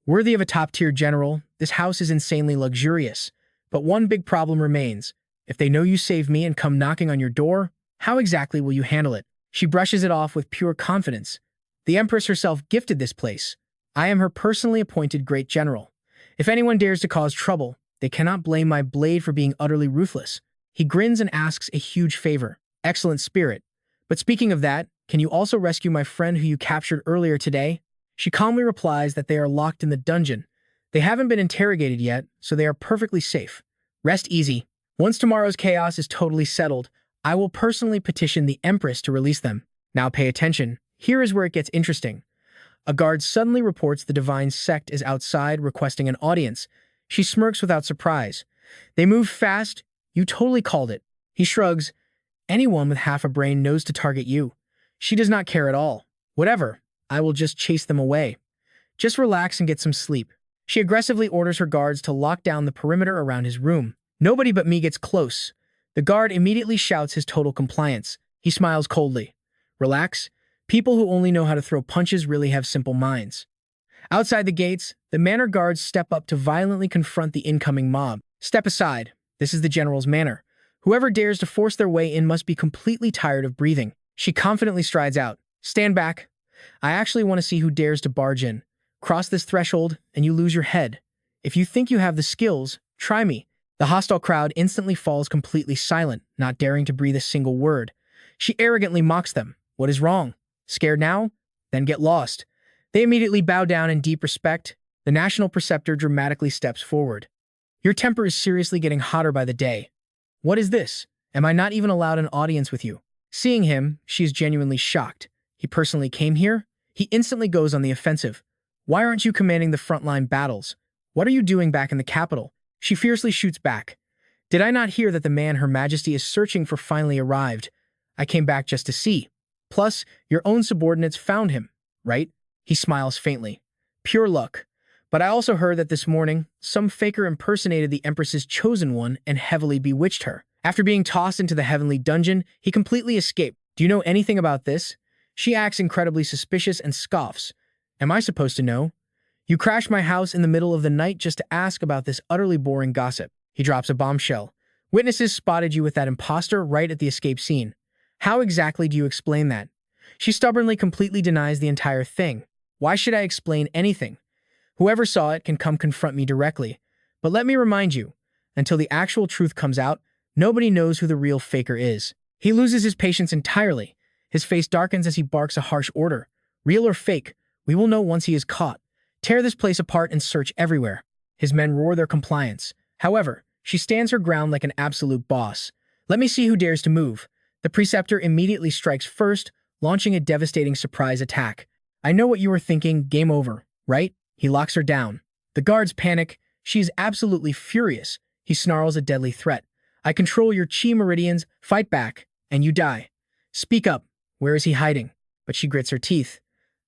Worthy of a top-tier general, this house is insanely luxurious. But one big problem remains. If they know you saved me and come knocking on your door, how exactly will you handle it? She brushes it off with pure confidence. The Empress herself gifted this place. I am her personally appointed great general. If anyone dares to cause trouble, they cannot blame my blade for being utterly ruthless. He grins and asks a huge favor. Excellent spirit. But speaking of that, can you also rescue my friend who you captured earlier today? She calmly replies that they are locked in the dungeon. They haven't been interrogated yet, so they are perfectly safe. Rest easy. Once tomorrow's chaos is totally settled, I will personally petition the Empress to release them. Now pay attention. Here is where it gets interesting. A guard suddenly reports the divine sect is outside requesting an audience. She smirks without surprise. They move fast. You totally called it. He shrugs. Anyone with half a brain knows to target you. She does not care at all. Whatever. I will just chase them away. Just relax and get some sleep. She aggressively orders her guards to lock down the perimeter around his room. Nobody but me gets close. The guard immediately shouts his total compliance. He smiles coldly. Relax. People who only know how to throw punches really have simple minds. Outside the gates, the manor guards step up to violently confront the incoming mob. Step aside. This is the general's manor. Whoever dares to force their way in must be completely tired of breathing. She confidently strides out. Stand back. I actually want to see who dares to barge in. Cross this threshold, and you lose your head. If you think you have the skills, try me. The hostile crowd instantly falls completely silent, not daring to breathe a single word. She arrogantly mocks them. What is wrong? Scared now? Then get lost. They immediately bow down in deep respect. The national preceptor dramatically steps forward. Your temper is seriously getting hotter by the day. What is this? Am I not even allowed an audience with you? Seeing him, she is genuinely shocked. He personally came here? He instantly goes on the offensive. Why aren't you commanding the frontline battles? What are you doing back in the capital? She fiercely shoots back. Did I not hear that the man Her Majesty is searching for finally arrived? I came back just to see. Plus, your own subordinates found him, right? He smiles faintly. Pure luck. But I also heard that this morning, some faker impersonated the Empress's chosen one and heavily bewitched her. After being tossed into the heavenly dungeon, he completely escaped. Do you know anything about this? She acts incredibly suspicious and scoffs. Am I supposed to know? You crashed my house in the middle of the night just to ask about this utterly boring gossip. He drops a bombshell. Witnesses spotted you with that imposter right at the escape scene. How exactly do you explain that? She stubbornly completely denies the entire thing. Why should I explain anything? Whoever saw it can come confront me directly. But let me remind you, until the actual truth comes out, nobody knows who the real faker is. He loses his patience entirely. His face darkens as he barks a harsh order. Real or fake, we will know once he is caught. Tear this place apart and search everywhere. His men roar their compliance. However, she stands her ground like an absolute boss. Let me see who dares to move. The preceptor immediately strikes first, launching a devastating surprise attack. I know what you were thinking, game over, right? He locks her down. The guards panic. She is absolutely furious. He snarls a deadly threat. I control your chi meridians, fight back, and you die. Speak up. Where is he hiding? But she grits her teeth.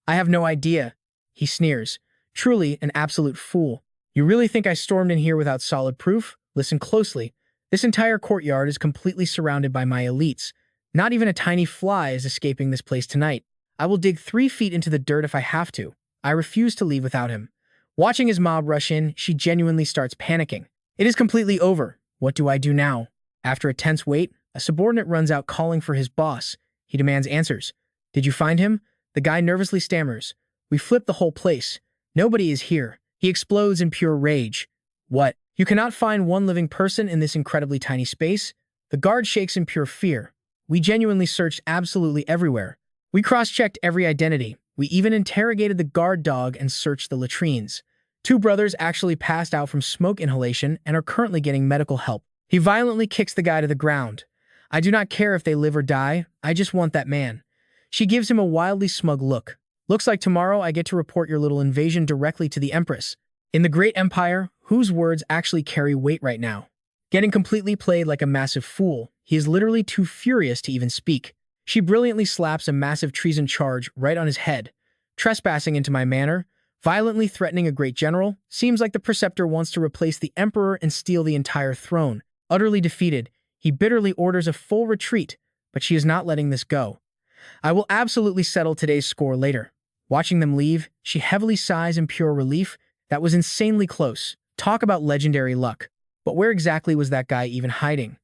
I have no idea. He sneers. Truly an absolute fool. You really think I stormed in here without solid proof? Listen closely. This entire courtyard is completely surrounded by my elites. Not even a tiny fly is escaping this place tonight. I will dig 3 feet into the dirt if I have to. I refuse to leave without him. Watching his mob rush in, she genuinely starts panicking. It is completely over. What do I do now? After a tense wait, a subordinate runs out calling for his boss. He demands answers. Did you find him? The guy nervously stammers. We flipped the whole place. Nobody is here. He explodes in pure rage. What? You cannot find one living person in this incredibly tiny space? The guard shakes in pure fear. We genuinely searched absolutely everywhere. We cross-checked every identity. We even interrogated the guard dog and searched the latrines. 2 brothers actually passed out from smoke inhalation and are currently getting medical help. He violently kicks the guy to the ground. I do not care if they live or die. I just want that man. She gives him a wildly smug look. Looks like tomorrow I get to report your little invasion directly to the Empress. In the great empire, whose words actually carry weight right now? Getting completely played like a massive fool, he is literally too furious to even speak. She brilliantly slaps a massive treason charge right on his head. Trespassing into my manor, violently threatening a great general, seems like the preceptor wants to replace the emperor and steal the entire throne. Utterly defeated, he bitterly orders a full retreat, but she is not letting this go. I will absolutely settle today's score later. Watching them leave, she heavily sighs in pure relief. That was insanely close. Talk about legendary luck. But where exactly was that guy even hiding?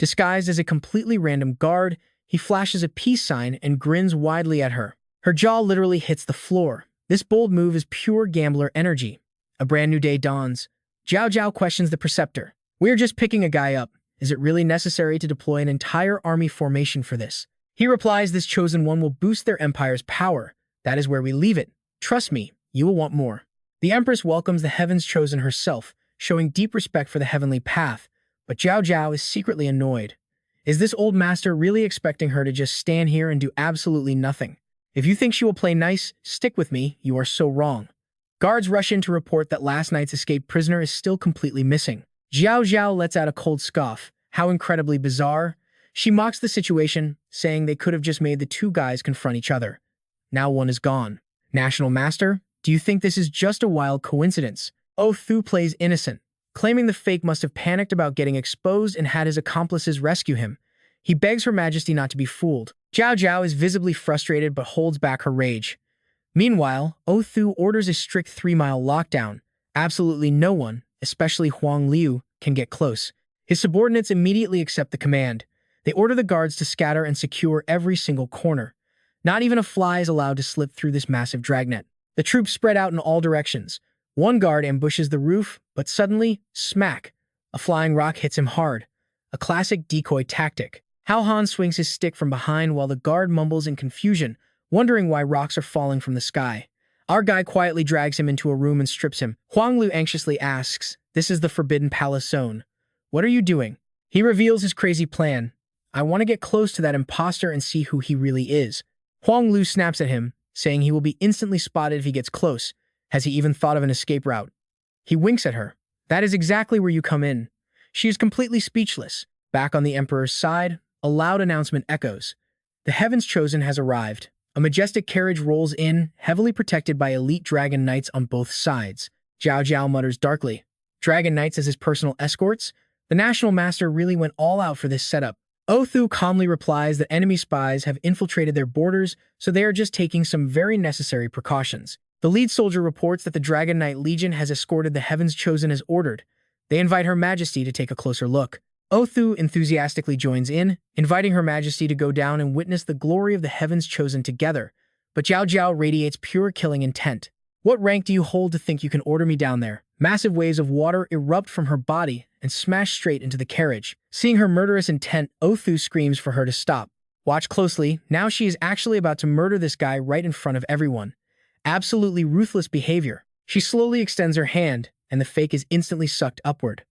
Disguised as a completely random guard, he flashes a peace sign and grins widely at her. Her jaw literally hits the floor. This bold move is pure gambler energy. A brand new day dawns. Zhao Zhao questions the preceptor. "We're just picking a guy up. Is it really necessary to deploy an entire army formation for this?" He replies this chosen one will boost their empire's power. That is where we leave it. Trust me, you will want more. The Empress welcomes the Heavens Chosen herself, showing deep respect for the heavenly path, but Zhao Zhao is secretly annoyed. Is this old master really expecting her to just stand here and do absolutely nothing? If you think she will play nice, stick with me, you are so wrong. Guards rush in to report that last night's escaped prisoner is still completely missing. Zhao Zhao lets out a cold scoff. How incredibly bizarre. She mocks the situation, saying they could have just made the two guys confront each other. Now one is gone. National Master, do you think this is just a wild coincidence? Oh Thu plays innocent, claiming the fake must have panicked about getting exposed and had his accomplices rescue him. He begs Her Majesty not to be fooled. Zhao Zhao is visibly frustrated but holds back her rage. Meanwhile, Oh Thu orders a strict 3-mile lockdown. Absolutely no one, especially Huang Liu, can get close. His subordinates immediately accept the command. They order the guards to scatter and secure every single corner. Not even a fly is allowed to slip through this massive dragnet. The troops spread out in all directions. One guard ambushes the roof, but suddenly, smack! A flying rock hits him hard. A classic decoy tactic. Hao Han swings his stick from behind while the guard mumbles in confusion, wondering why rocks are falling from the sky. Our guy quietly drags him into a room and strips him. Huang Lu anxiously asks, "This is the Forbidden Palace Zone. What are you doing?" He reveals his crazy plan. "I want to get close to that imposter and see who he really is." Huang Lu snaps at him, saying he will be instantly spotted if he gets close. Has he even thought of an escape route? He winks at her. "That is exactly where you come in." She is completely speechless. Back on the Emperor's side, a loud announcement echoes. The Heavens Chosen has arrived. A majestic carriage rolls in, heavily protected by elite dragon knights on both sides. Zhao Zhao mutters darkly. Dragon knights as his personal escorts? The National Master really went all out for this setup. Othu calmly replies that enemy spies have infiltrated their borders, so they are just taking some very necessary precautions. The lead soldier reports that the Dragon Knight Legion has escorted the Heavens Chosen as ordered. They invite Her Majesty to take a closer look. Othu enthusiastically joins in, inviting Her Majesty to go down and witness the glory of the Heavens Chosen together. But Zhao Zhao radiates pure killing intent. "What rank do you hold to think you can order me down there?" Massive waves of water erupt from her body and smash straight into the carriage. Seeing her murderous intent, Othu screams for her to stop. Watch closely, now she is actually about to murder this guy right in front of everyone. Absolutely ruthless behavior. She slowly extends her hand, and the fake is instantly sucked upward.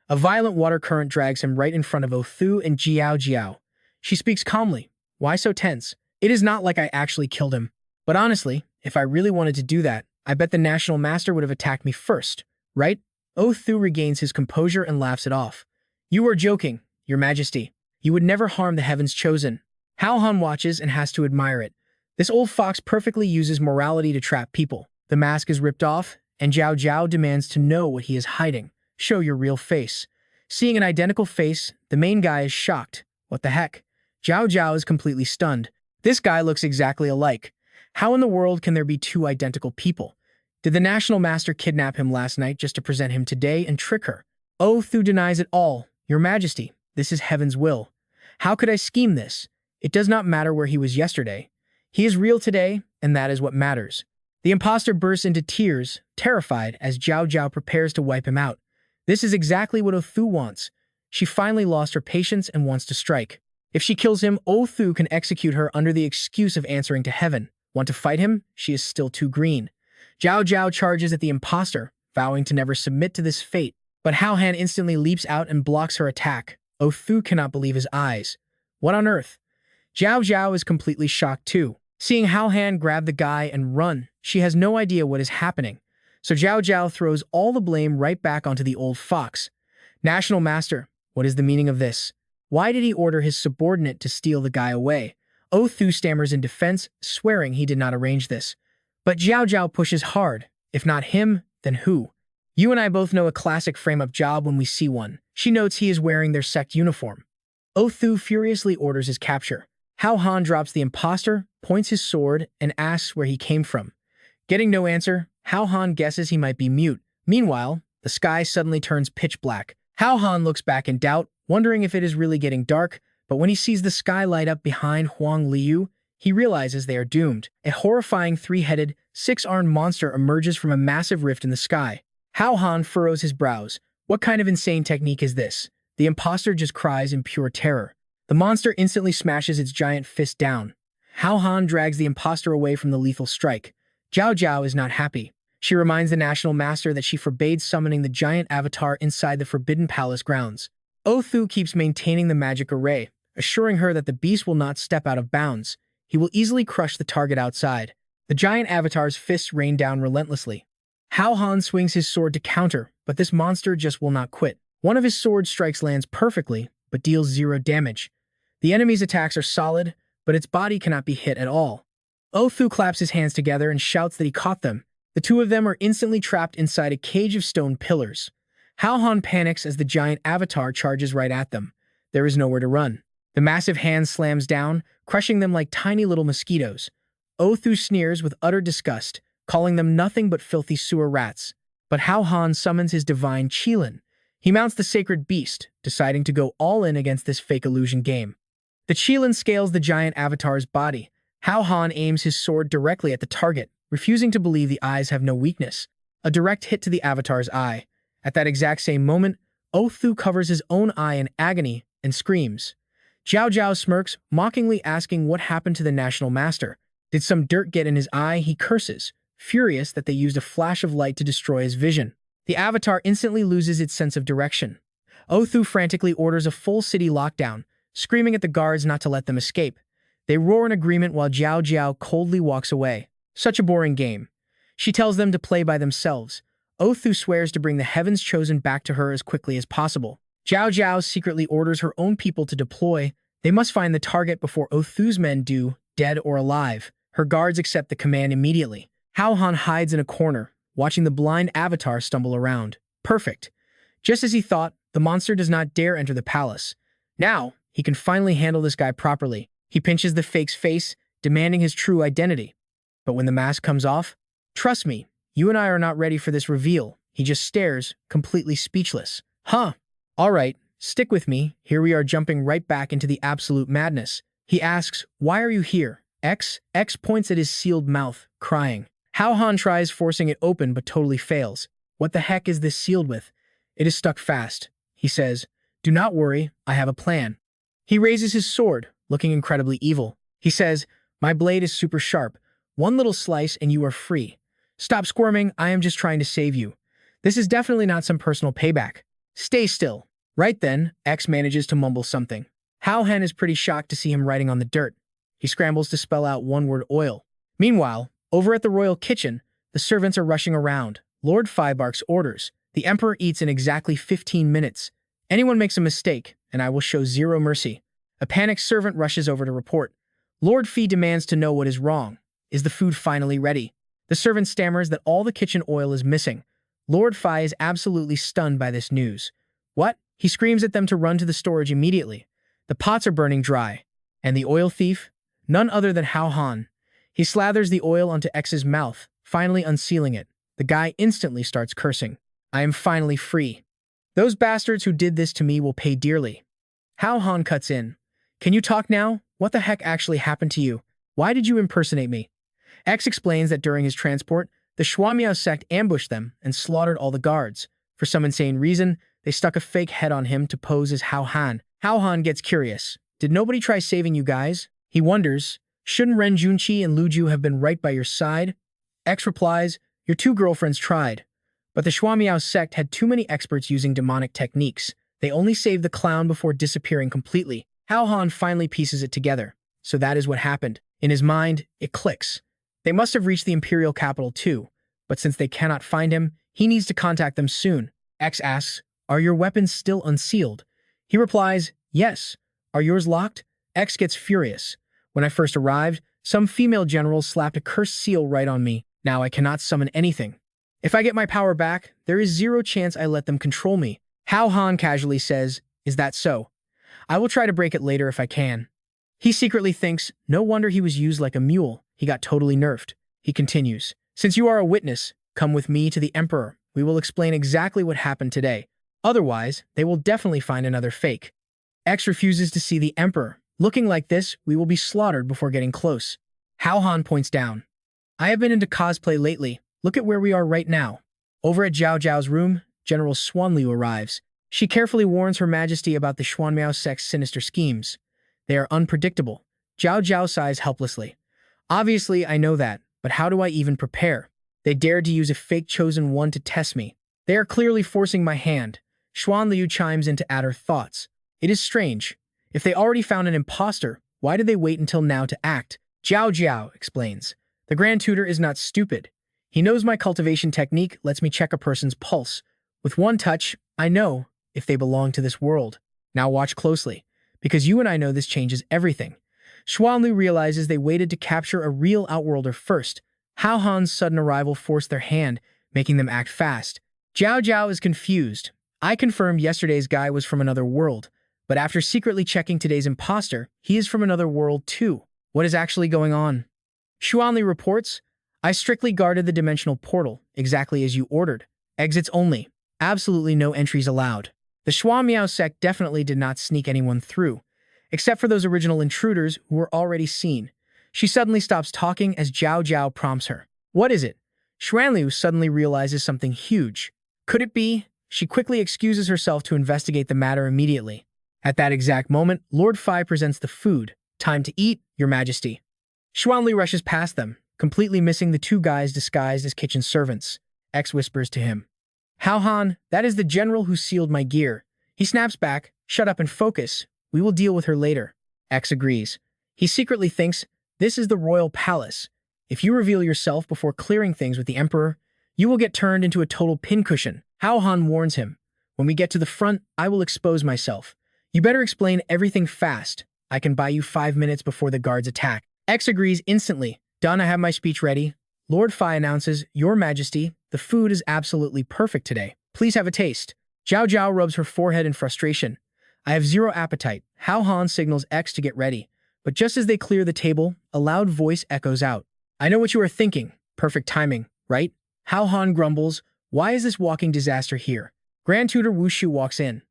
A violent water current drags him right in front of Othu and Jiao Jiao. She speaks calmly. "Why so tense? It is not like I actually killed him. But honestly, if I really wanted to do that, I bet the National Master would have attacked me first, right?" Othu regains his composure and laughs it off. "You are joking, Your Majesty. You would never harm the Heavens Chosen." Hao Han watches and has to admire it. This old fox perfectly uses morality to trap people. The mask is ripped off, and Zhao Zhao demands to know what he is hiding. "Show your real face." Seeing an identical face, the main guy is shocked. What the heck? Zhao Zhao is completely stunned. This guy looks exactly alike. How in the world can there be two identical people? Did the National Master kidnap him last night just to present him today and trick her? Othu denies it all. "Your Majesty, this is Heaven's will. How could I scheme this? It does not matter where he was yesterday. He is real today, and that is what matters." The imposter bursts into tears, terrified as Zhao Zhao prepares to wipe him out. This is exactly what Othu wants. She finally lost her patience and wants to strike. If she kills him, Othu can execute her under the excuse of answering to heaven. Want to fight him? She is still too green. Zhao Zhao charges at the imposter, vowing to never submit to this fate. But Hao Han instantly leaps out and blocks her attack. Othu cannot believe his eyes. What on earth? Zhao Zhao is completely shocked too. Seeing Hao Han grab the guy and run, she has no idea what is happening. So Zhao Zhao throws all the blame right back onto the old fox. "National Master, what is the meaning of this? Why did he order his subordinate to steal the guy away?" Othu stammers in defense, swearing he did not arrange this. But Jiao Jiao pushes hard. If not him, then who? You and I both know a classic frame-up job when we see one. She notes he is wearing their sect uniform. Othu furiously orders his capture. Hao Han drops the imposter, points his sword, and asks where he came from. Getting no answer, Hao Han guesses he might be mute. Meanwhile, the sky suddenly turns pitch black. Hao Han looks back in doubt, wondering if it is really getting dark, but when he sees the sky light up behind Huang Liu, he realizes they are doomed. A horrifying three-headed, six-armed monster emerges from a massive rift in the sky. Hao Han furrows his brows. What kind of insane technique is this? The imposter just cries in pure terror. The monster instantly smashes its giant fist down. Hao Han drags the imposter away from the lethal strike. Jiao Jiao is not happy. She reminds the National Master that she forbade summoning the giant avatar inside the Forbidden Palace grounds. Othu keeps maintaining the magic array, assuring her that the beast will not step out of bounds. He will easily crush the target outside. The giant avatar's fists rain down relentlessly. Hao Han swings his sword to counter, but this monster just will not quit. One of his sword strikes lands perfectly, but deals 0 damage. The enemy's attacks are solid, but its body cannot be hit at all. Othu claps his hands together and shouts that he caught them. The two of them are instantly trapped inside a cage of stone pillars. Hao Han panics as the giant avatar charges right at them. There is nowhere to run. The massive hand slams down, crushing them like tiny little mosquitoes. Othu sneers with utter disgust, calling them nothing but filthy sewer rats. But Hao Han summons his divine Qilin. He mounts the sacred beast, deciding to go all in against this fake illusion game. The Qilin scales the giant avatar's body. Hao Han aims his sword directly at the target, refusing to believe the eyes have no weakness. A direct hit to the avatar's eye. At that exact same moment, Othu covers his own eye in agony and screams. Jiao Jiao smirks, mockingly asking what happened to the National Master. Did some dirt get in his eye? He curses, furious that they used a flash of light to destroy his vision. The avatar instantly loses its sense of direction. Othu frantically orders a full city lockdown, screaming at the guards not to let them escape. They roar in agreement while Jiao Jiao coldly walks away. Such a boring game. She tells them to play by themselves. Othu swears to bring the Heavens Chosen back to her as quickly as possible. Jiao Jiao secretly orders her own people to deploy. They must find the target before Othu's men do, dead or alive. Her guards accept the command immediately. Hao Han hides in a corner, watching the blind avatar stumble around. Perfect. Just as he thought, the monster does not dare enter the palace. Now, he can finally handle this guy properly. He pinches the fake's face, demanding his true identity. But when the mask comes off, trust me, you and I are not ready for this reveal. He just stares, completely speechless. Huh. All right, stick with me. Here we are jumping right back into the absolute madness. He asks, why are you here? X points at his sealed mouth, crying. Hao Han tries forcing it open but totally fails. What the heck is this sealed with? It is stuck fast. He says, do not worry, I have a plan. He raises his sword, looking incredibly evil. He says, my blade is super sharp. One little slice and you are free. Stop squirming, I am just trying to save you. This is definitely not some personal payback. Stay still. Right then, X manages to mumble something. Hao Han is pretty shocked to see him writing on the dirt. He scrambles to spell out one word oil. Meanwhile, over at the royal kitchen, the servants are rushing around. Lord Fi barks orders. The emperor eats in exactly 15 minutes. Anyone makes a mistake, and I will show zero mercy. A panicked servant rushes over to report. Lord Fi demands to know what is wrong. Is the food finally ready? The servant stammers that all the kitchen oil is missing. Lord Fi is absolutely stunned by this news. What? He screams at them to run to the storage immediately. The pots are burning dry. And the oil thief? None other than Hao Han. He slathers the oil onto X's mouth, finally unsealing it. The guy instantly starts cursing. I am finally free. Those bastards who did this to me will pay dearly. Hao Han cuts in. Can you talk now? What the heck actually happened to you? Why did you impersonate me? X explains that during his transport, the Shuamiao sect ambushed them and slaughtered all the guards. For some insane reason, they stuck a fake head on him to pose as Hao Han. Hao Han gets curious. Did nobody try saving you guys? He wonders, shouldn't Ren Junqi and Lu Ju have been right by your side? X replies, your two girlfriends tried. But the Shuamiao sect had too many experts using demonic techniques. They only saved the clown before disappearing completely. Hao Han finally pieces it together. So that is what happened. In his mind, it clicks. They must have reached the imperial capital too, but since they cannot find him, he needs to contact them soon. X asks, are your weapons still unsealed? He replies, yes. Are yours locked? X gets furious. When I first arrived, some female generals slapped a cursed seal right on me. Now I cannot summon anything. If I get my power back, there is zero chance I let them control me. Hao Han casually says, "Is that so? I will try to break it later if I can." He secretly thinks, no wonder he was used like a mule. He got totally nerfed. He continues, "Since you are a witness, come with me to the Emperor. We will explain exactly what happened today. Otherwise, they will definitely find another fake." X refuses to see the Emperor. Looking like this, we will be slaughtered before getting close. Hao Han points down. "I have been into cosplay lately. Look at where we are right now." Over at Zhao Zhao's room, General Xuanliu arrives. She carefully warns Her Majesty about the Xuanmiao sect's sinister schemes. They are unpredictable. Zhao Zhao sighs helplessly. "Obviously, I know that, but how do I even prepare? They dared to use a fake chosen one to test me. They are clearly forcing my hand." Xuanliu chimes in to add her thoughts. "It is strange. If they already found an imposter, why did they wait until now to act?" Zhao Zhao explains. "The Grand Tutor is not stupid. He knows my cultivation technique lets me check a person's pulse. With one touch, I know if they belong to this world. Now watch closely, because you and I know this changes everything." Xuanlu realizes they waited to capture a real Outworlder first. Hao Han's sudden arrival forced their hand, making them act fast. Zhao Zhao is confused. "I confirmed yesterday's guy was from another world, but after secretly checking today's imposter, he is from another world too. What is actually going on?" Xuanli reports, "I strictly guarded the dimensional portal, exactly as you ordered. Exits only. Absolutely no entries allowed. The Xuanmiao sect definitely did not sneak anyone through, except for those original intruders who were already seen." She suddenly stops talking as Zhao Zhao prompts her. "What is it?" Xuanliu suddenly realizes something huge. Could it be? She quickly excuses herself to investigate the matter immediately. At that exact moment, Lord Fai presents the food. "Time to eat, Your Majesty." Xuanli rushes past them, completely missing the two guys disguised as kitchen servants. X whispers to him, "Hao Han, that is the general who sealed my gear." He snaps back, "Shut up and focus. We will deal with her later." X agrees. He secretly thinks, this is the royal palace. If you reveal yourself before clearing things with the Emperor, you will get turned into a total pincushion. Hao Han warns him, "When we get to the front, I will expose myself. You better explain everything fast. I can buy you 5 minutes before the guards attack." X agrees instantly. "Done, I have my speech ready." Lord Fai announces, "Your Majesty, the food is absolutely perfect today. Please have a taste." Zhao Zhao rubs her forehead in frustration. "I have zero appetite." Hao Han signals X to get ready. But just as they clear the table, a loud voice echoes out. "I know what you are thinking. Perfect timing, right?" Hao Han grumbles, "Why is this walking disaster here?" Grand Tutor Wu Shu walks in.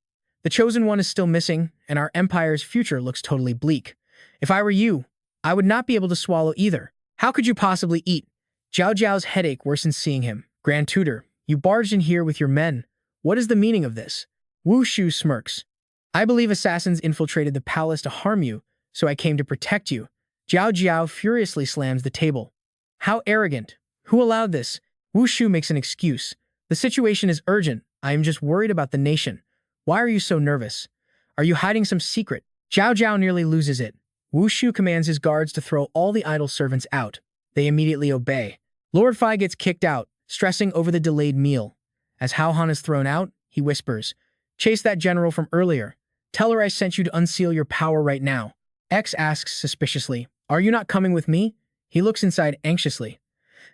"The Chosen One is still missing, and our empire's future looks totally bleak. If I were you, I would not be able to swallow either. How could you possibly eat?" Zhao Zhao's headache worsens seeing him. "Grand Tutor, you barged in here with your men. What is the meaning of this?" Wu Shu smirks. "I believe assassins infiltrated the palace to harm you, so I came to protect you." Zhao Zhao furiously slams the table. "How arrogant! Who allowed this?" Wu Shu makes an excuse. "The situation is urgent. I am just worried about the nation." "Why are you so nervous? Are you hiding some secret?" Zhao Zhao nearly loses it. Wu Shu commands his guards to throw all the idle servants out. They immediately obey. Lord Fai gets kicked out, stressing over the delayed meal. As Hao Han is thrown out, he whispers, "Chase that general from earlier. Tell her I sent you to unseal your power right now." X asks suspiciously, "Are you not coming with me?" He looks inside anxiously.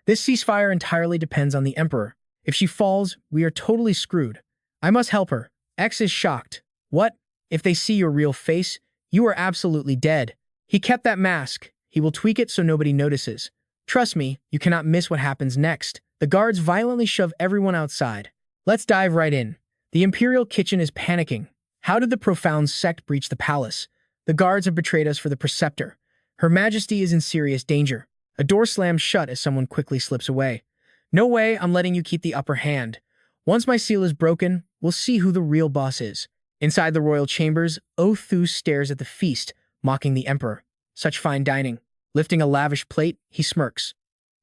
This ceasefire entirely depends on the Emperor. If she falls, we are totally screwed. I must help her. X is shocked. "What? If they see your real face, you are absolutely dead." He kept that mask. He will tweak it so nobody notices. Trust me, you cannot miss what happens next. The guards violently shove everyone outside. Let's dive right in. The Imperial kitchen is panicking. How did the profound sect breach the palace? The guards have betrayed us for the preceptor. Her Majesty is in serious danger. A door slams shut as someone quickly slips away. "No way, I'm letting you keep the upper hand. Once my seal is broken, we'll see who the real boss is." Inside the royal chambers, Othu stares at the feast, mocking the Emperor. Such fine dining. Lifting a lavish plate, he smirks.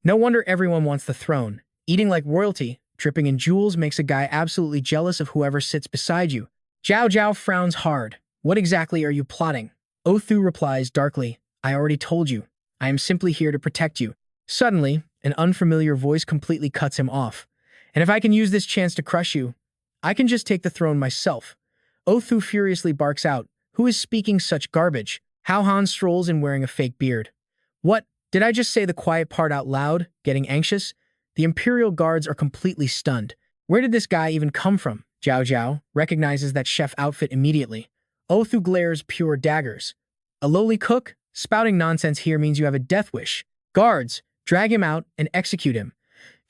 No wonder everyone wants the throne. Eating like royalty, dripping in jewels makes a guy absolutely jealous of whoever sits beside you. Zhao Zhao frowns hard. "What exactly are you plotting?" Othu replies darkly, "I already told you. I am simply here to protect you." Suddenly, an unfamiliar voice completely cuts him off. "And if I can use this chance to crush you, I can just take the throne myself." Othu furiously barks out, "Who is speaking such garbage?" Hao Han strolls in wearing a fake beard. What? Did I just say the quiet part out loud, getting anxious? The Imperial guards are completely stunned. Where did this guy even come from? Zhao Zhao recognizes that chef outfit immediately. Othu glares pure daggers. A lowly cook? Spouting nonsense here means you have a death wish. Guards, drag him out and execute him.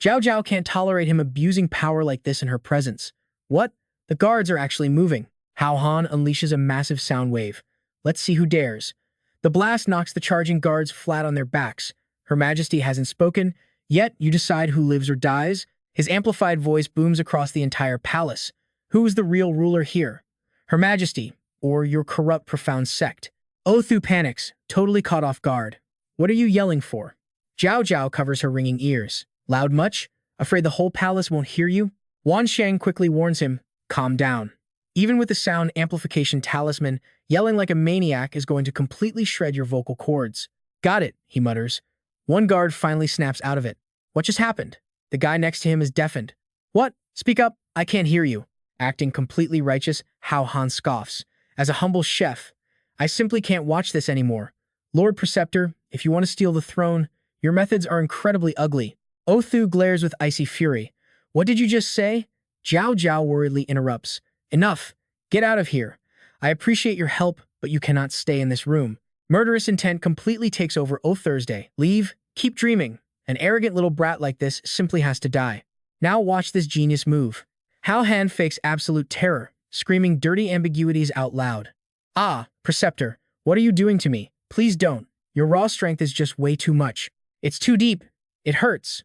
Zhao Zhao can't tolerate him abusing power like this in her presence. What? The guards are actually moving. Hao Han unleashes a massive sound wave. Let's see who dares. The blast knocks the charging guards flat on their backs. Her Majesty hasn't spoken, yet you decide who lives or dies. His amplified voice booms across the entire palace. Who is the real ruler here? Her Majesty, or your corrupt profound sect? Othu panics, totally caught off guard. What are you yelling for? Zhao Zhao covers her ringing ears. Loud much? Afraid the whole palace won't hear you? Wan Shang quickly warns him, calm down. Even with the sound amplification talisman, yelling like a maniac is going to completely shred your vocal cords. Got it, he mutters. One guard finally snaps out of it. What just happened? The guy next to him is deafened. What? Speak up, I can't hear you. Acting completely righteous, Hao Han scoffs. As a humble chef, I simply can't watch this anymore. Lord Preceptor, if you want to steal the throne, your methods are incredibly ugly. Othu glares with icy fury. What did you just say? Zhao Zhao worriedly interrupts. Enough. Get out of here. I appreciate your help, but you cannot stay in this room. Murderous intent completely takes over Thursday. Leave. Keep dreaming. An arrogant little brat like this simply has to die. Now watch this genius move. Hao Han fakes absolute terror, screaming dirty ambiguities out loud. Ah, Preceptor, what are you doing to me? Please don't. Your raw strength is just way too much. It's too deep. It hurts.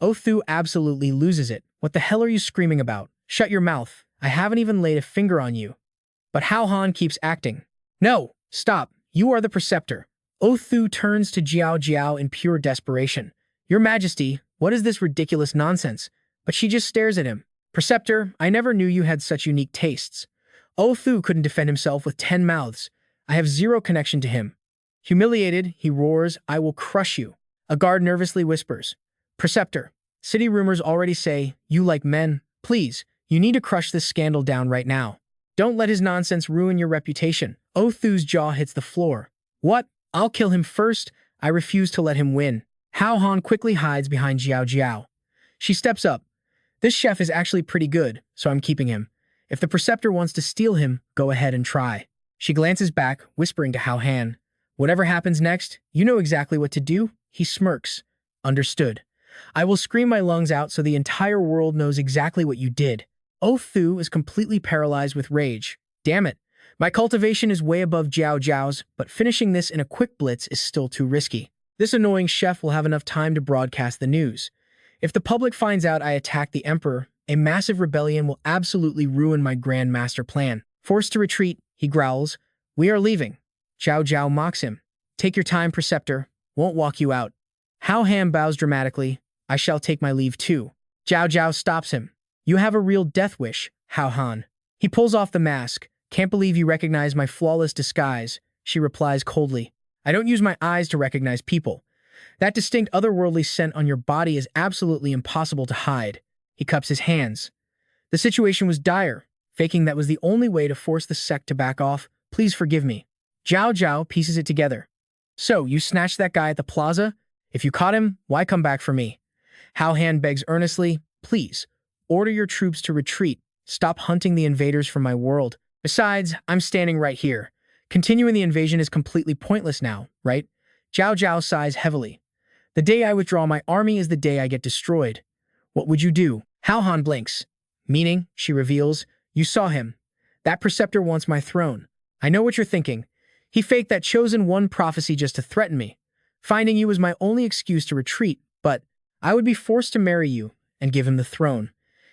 Othu absolutely loses it. What the hell are you screaming about? Shut your mouth. I haven't even laid a finger on you. But Hao Han keeps acting. No, stop. You are the Preceptor. Othu turns to Jiao Jiao in pure desperation. Your Majesty, what is this ridiculous nonsense? But she just stares at him. Preceptor, I never knew you had such unique tastes. Othu couldn't defend himself with 10 mouths. I have zero connection to him. Humiliated, he roars, I will crush you. A guard nervously whispers. Preceptor, city rumors already say, you like men. Please, you need to crush this scandal down right now. Don't let his nonsense ruin your reputation. Othu's jaw hits the floor. What? I'll kill him first. I refuse to let him win. Hao Han quickly hides behind Jiao Jiao. She steps up. This chef is actually pretty good, so I'm keeping him. If the Preceptor wants to steal him, go ahead and try. She glances back, whispering to Hao Han. Whatever happens next, you know exactly what to do. He smirks. Understood. I will scream my lungs out so the entire world knows exactly what you did. Othu is completely paralyzed with rage. Damn it. My cultivation is way above Jiao Jiao's, but finishing this in a quick blitz is still too risky. This annoying chef will have enough time to broadcast the news. If the public finds out I attacked the Emperor, a massive rebellion will absolutely ruin my grand master plan. Forced to retreat, he growls. We are leaving. Zhao Zhao mocks him. Take your time, Preceptor. Won't walk you out. Hao Han bows dramatically. I shall take my leave too. Zhao Zhao stops him. You have a real death wish, Hao Han. He pulls off the mask. Can't believe you recognize my flawless disguise, she replies coldly. I don't use my eyes to recognize people. That distinct otherworldly scent on your body is absolutely impossible to hide. He cups his hands. The situation was dire. Faking that was the only way to force the sect to back off. Please forgive me. Zhao Zhao pieces it together. So, you snatched that guy at the plaza? If you caught him, why come back for me? Hao Han begs earnestly, please, order your troops to retreat. Stop hunting the invaders from my world. Besides, I'm standing right here. Continuing the invasion is completely pointless now, right? Zhao Zhao sighs heavily. The day I withdraw my army is the day I get destroyed. What would you do? Hao Han blinks. Meaning, she reveals, you saw him. That Preceptor wants my throne. I know what you're thinking. He faked that chosen one prophecy just to threaten me. Finding you was my only excuse to retreat, but I would be forced to marry you and give him the throne.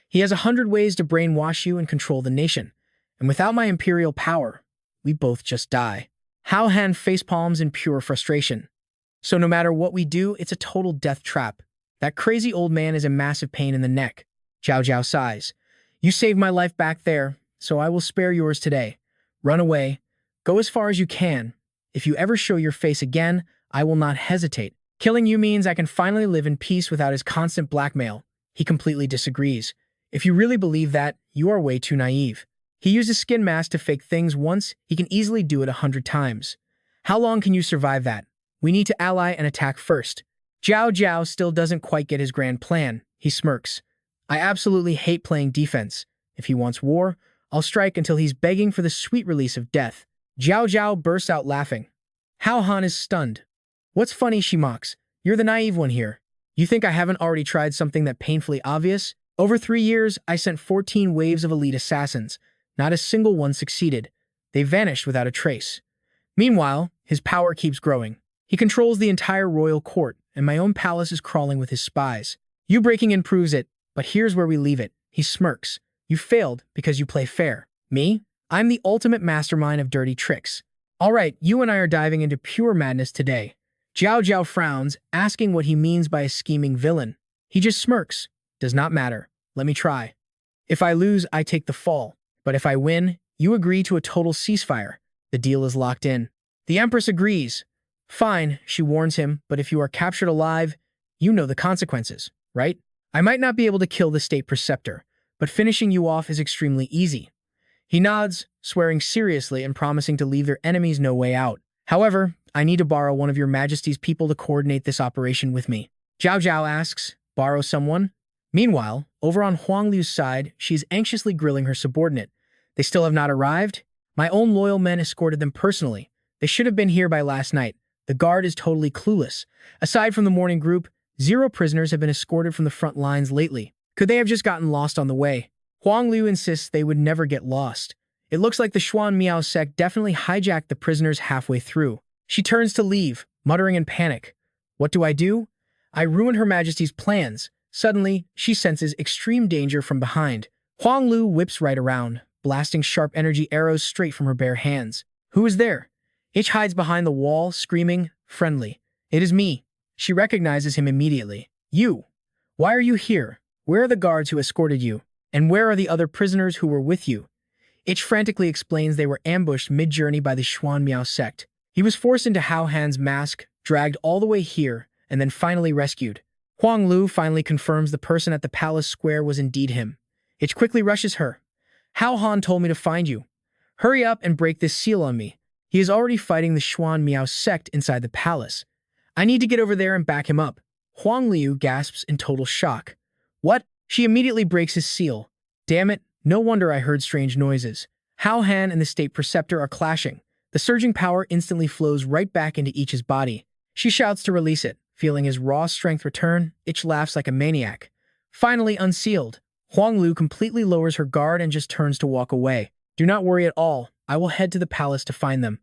He has 100 ways to brainwash you and control the nation. And without my imperial power, we both just die. Hao Han facepalms in pure frustration. So no matter what we do, it's a total death trap. That crazy old man is a massive pain in the neck. Zhao Zhao sighs. You saved my life back there, so I will spare yours today. Run away. Go as far as you can. If you ever show your face again, I will not hesitate. Killing you means I can finally live in peace without his constant blackmail. He completely disagrees. If you really believe that, you are way too naive. He used a skin mask to fake things once, he can easily do it 100 times. How long can you survive that? We need to ally and attack first. Jiao Jiao still doesn't quite get his grand plan. He smirks. I absolutely hate playing defense. If he wants war, I'll strike until he's begging for the sweet release of death. Jiao Jiao bursts out laughing. Hao Han is stunned. What's funny, she mocks. You're the naive one here. You think I haven't already tried something that painfully obvious? Over 3 years, I sent 14 waves of elite assassins. Not a single one succeeded. They vanished without a trace. Meanwhile, his power keeps growing. He controls the entire royal court, and my own palace is crawling with his spies. You breaking in proves it, but here's where we leave it. He smirks. You failed because you play fair. Me? I'm the ultimate mastermind of dirty tricks. All right, you and I are diving into pure madness today. Jiao Jiao frowns, asking what he means by a scheming villain. He just smirks. Does not matter. Let me try. If I lose, I take the fall. But if I win, you agree to a total ceasefire. The deal is locked in. The Empress agrees. Fine, she warns him, but if you are captured alive, you know the consequences, right? I might not be able to kill the state preceptor, but finishing you off is extremely easy. He nods, swearing seriously and promising to leave their enemies no way out. However, I need to borrow one of your majesty's people to coordinate this operation with me. Jiao Jiao asks, borrow someone? Meanwhile, over on Huang Liu's side, she's anxiously grilling her subordinate. They still have not arrived? My own loyal men escorted them personally. They should have been here by last night. The guard is totally clueless. Aside from the morning group, 0 prisoners have been escorted from the front lines lately. Could they have just gotten lost on the way? Huang Liu insists they would never get lost. It looks like the Xuan Miao sect definitely hijacked the prisoners halfway through. She turns to leave, muttering in panic. What do? I ruin Her Majesty's plans. Suddenly, she senses extreme danger from behind. Huang Liu whips right around, blasting sharp energy arrows straight from her bare hands. Who is there? Ich hides behind the wall, screaming, friendly. It is me. She recognizes him immediately. You. Why are you here? Where are the guards who escorted you? And where are the other prisoners who were with you? Ich frantically explains they were ambushed mid-journey by the Xuan Miao sect. He was forced into Hao Han's mask, dragged all the way here, and then finally rescued. Huang Liu finally confirms the person at the palace square was indeed him. Ich quickly rushes her. Hao Han told me to find you. Hurry up and break this seal on me. He is already fighting the Xuan Miao sect inside the palace. I need to get over there and back him up. Huang Liu gasps in total shock. What? She immediately breaks his seal. Damn it, no wonder I heard strange noises. Hao Han and the state preceptor are clashing. The surging power instantly flows right back into Ich's body. She shouts to release it. Feeling his raw strength return, Ich laughs like a maniac. Finally unsealed, Huang Liu completely lowers her guard and just turns to walk away. Do not worry at all. I will head to the palace to find them.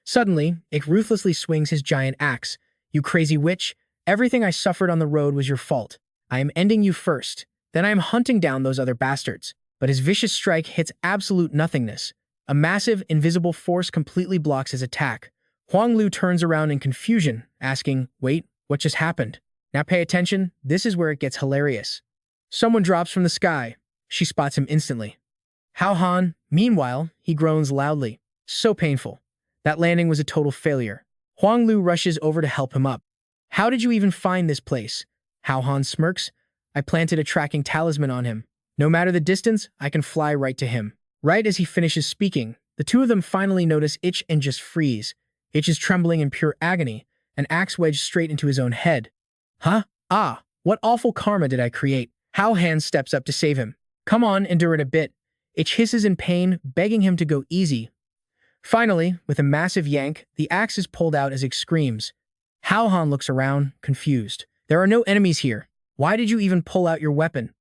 Suddenly, Ich ruthlessly swings his giant axe. You crazy witch, everything I suffered on the road was your fault. I am ending you first. Then I am hunting down those other bastards. But his vicious strike hits absolute nothingness. A massive, invisible force completely blocks his attack. Huang Liu turns around in confusion, asking, wait, what just happened? Now pay attention, this is where it gets hilarious. Someone drops from the sky. She spots him instantly. Hao Han, meanwhile, he groans loudly. So painful. That landing was a total failure. Huang Liu rushes over to help him up. How did you even find this place? Hao Han smirks. I planted a tracking talisman on him. No matter the distance, I can fly right to him. Right as he finishes speaking, the two of them finally notice Ich and just freeze. Ich is trembling in pure agony, an axe wedged straight into his own head. Huh? Ah, what awful karma did I create? Hao Han steps up to save him. Come on, endure it a bit. Ich hisses in pain, begging him to go easy. Finally, with a massive yank, the axe is pulled out as Ich screams. Hao Han looks around, confused. There are no enemies here. Why did you even pull out your weapon?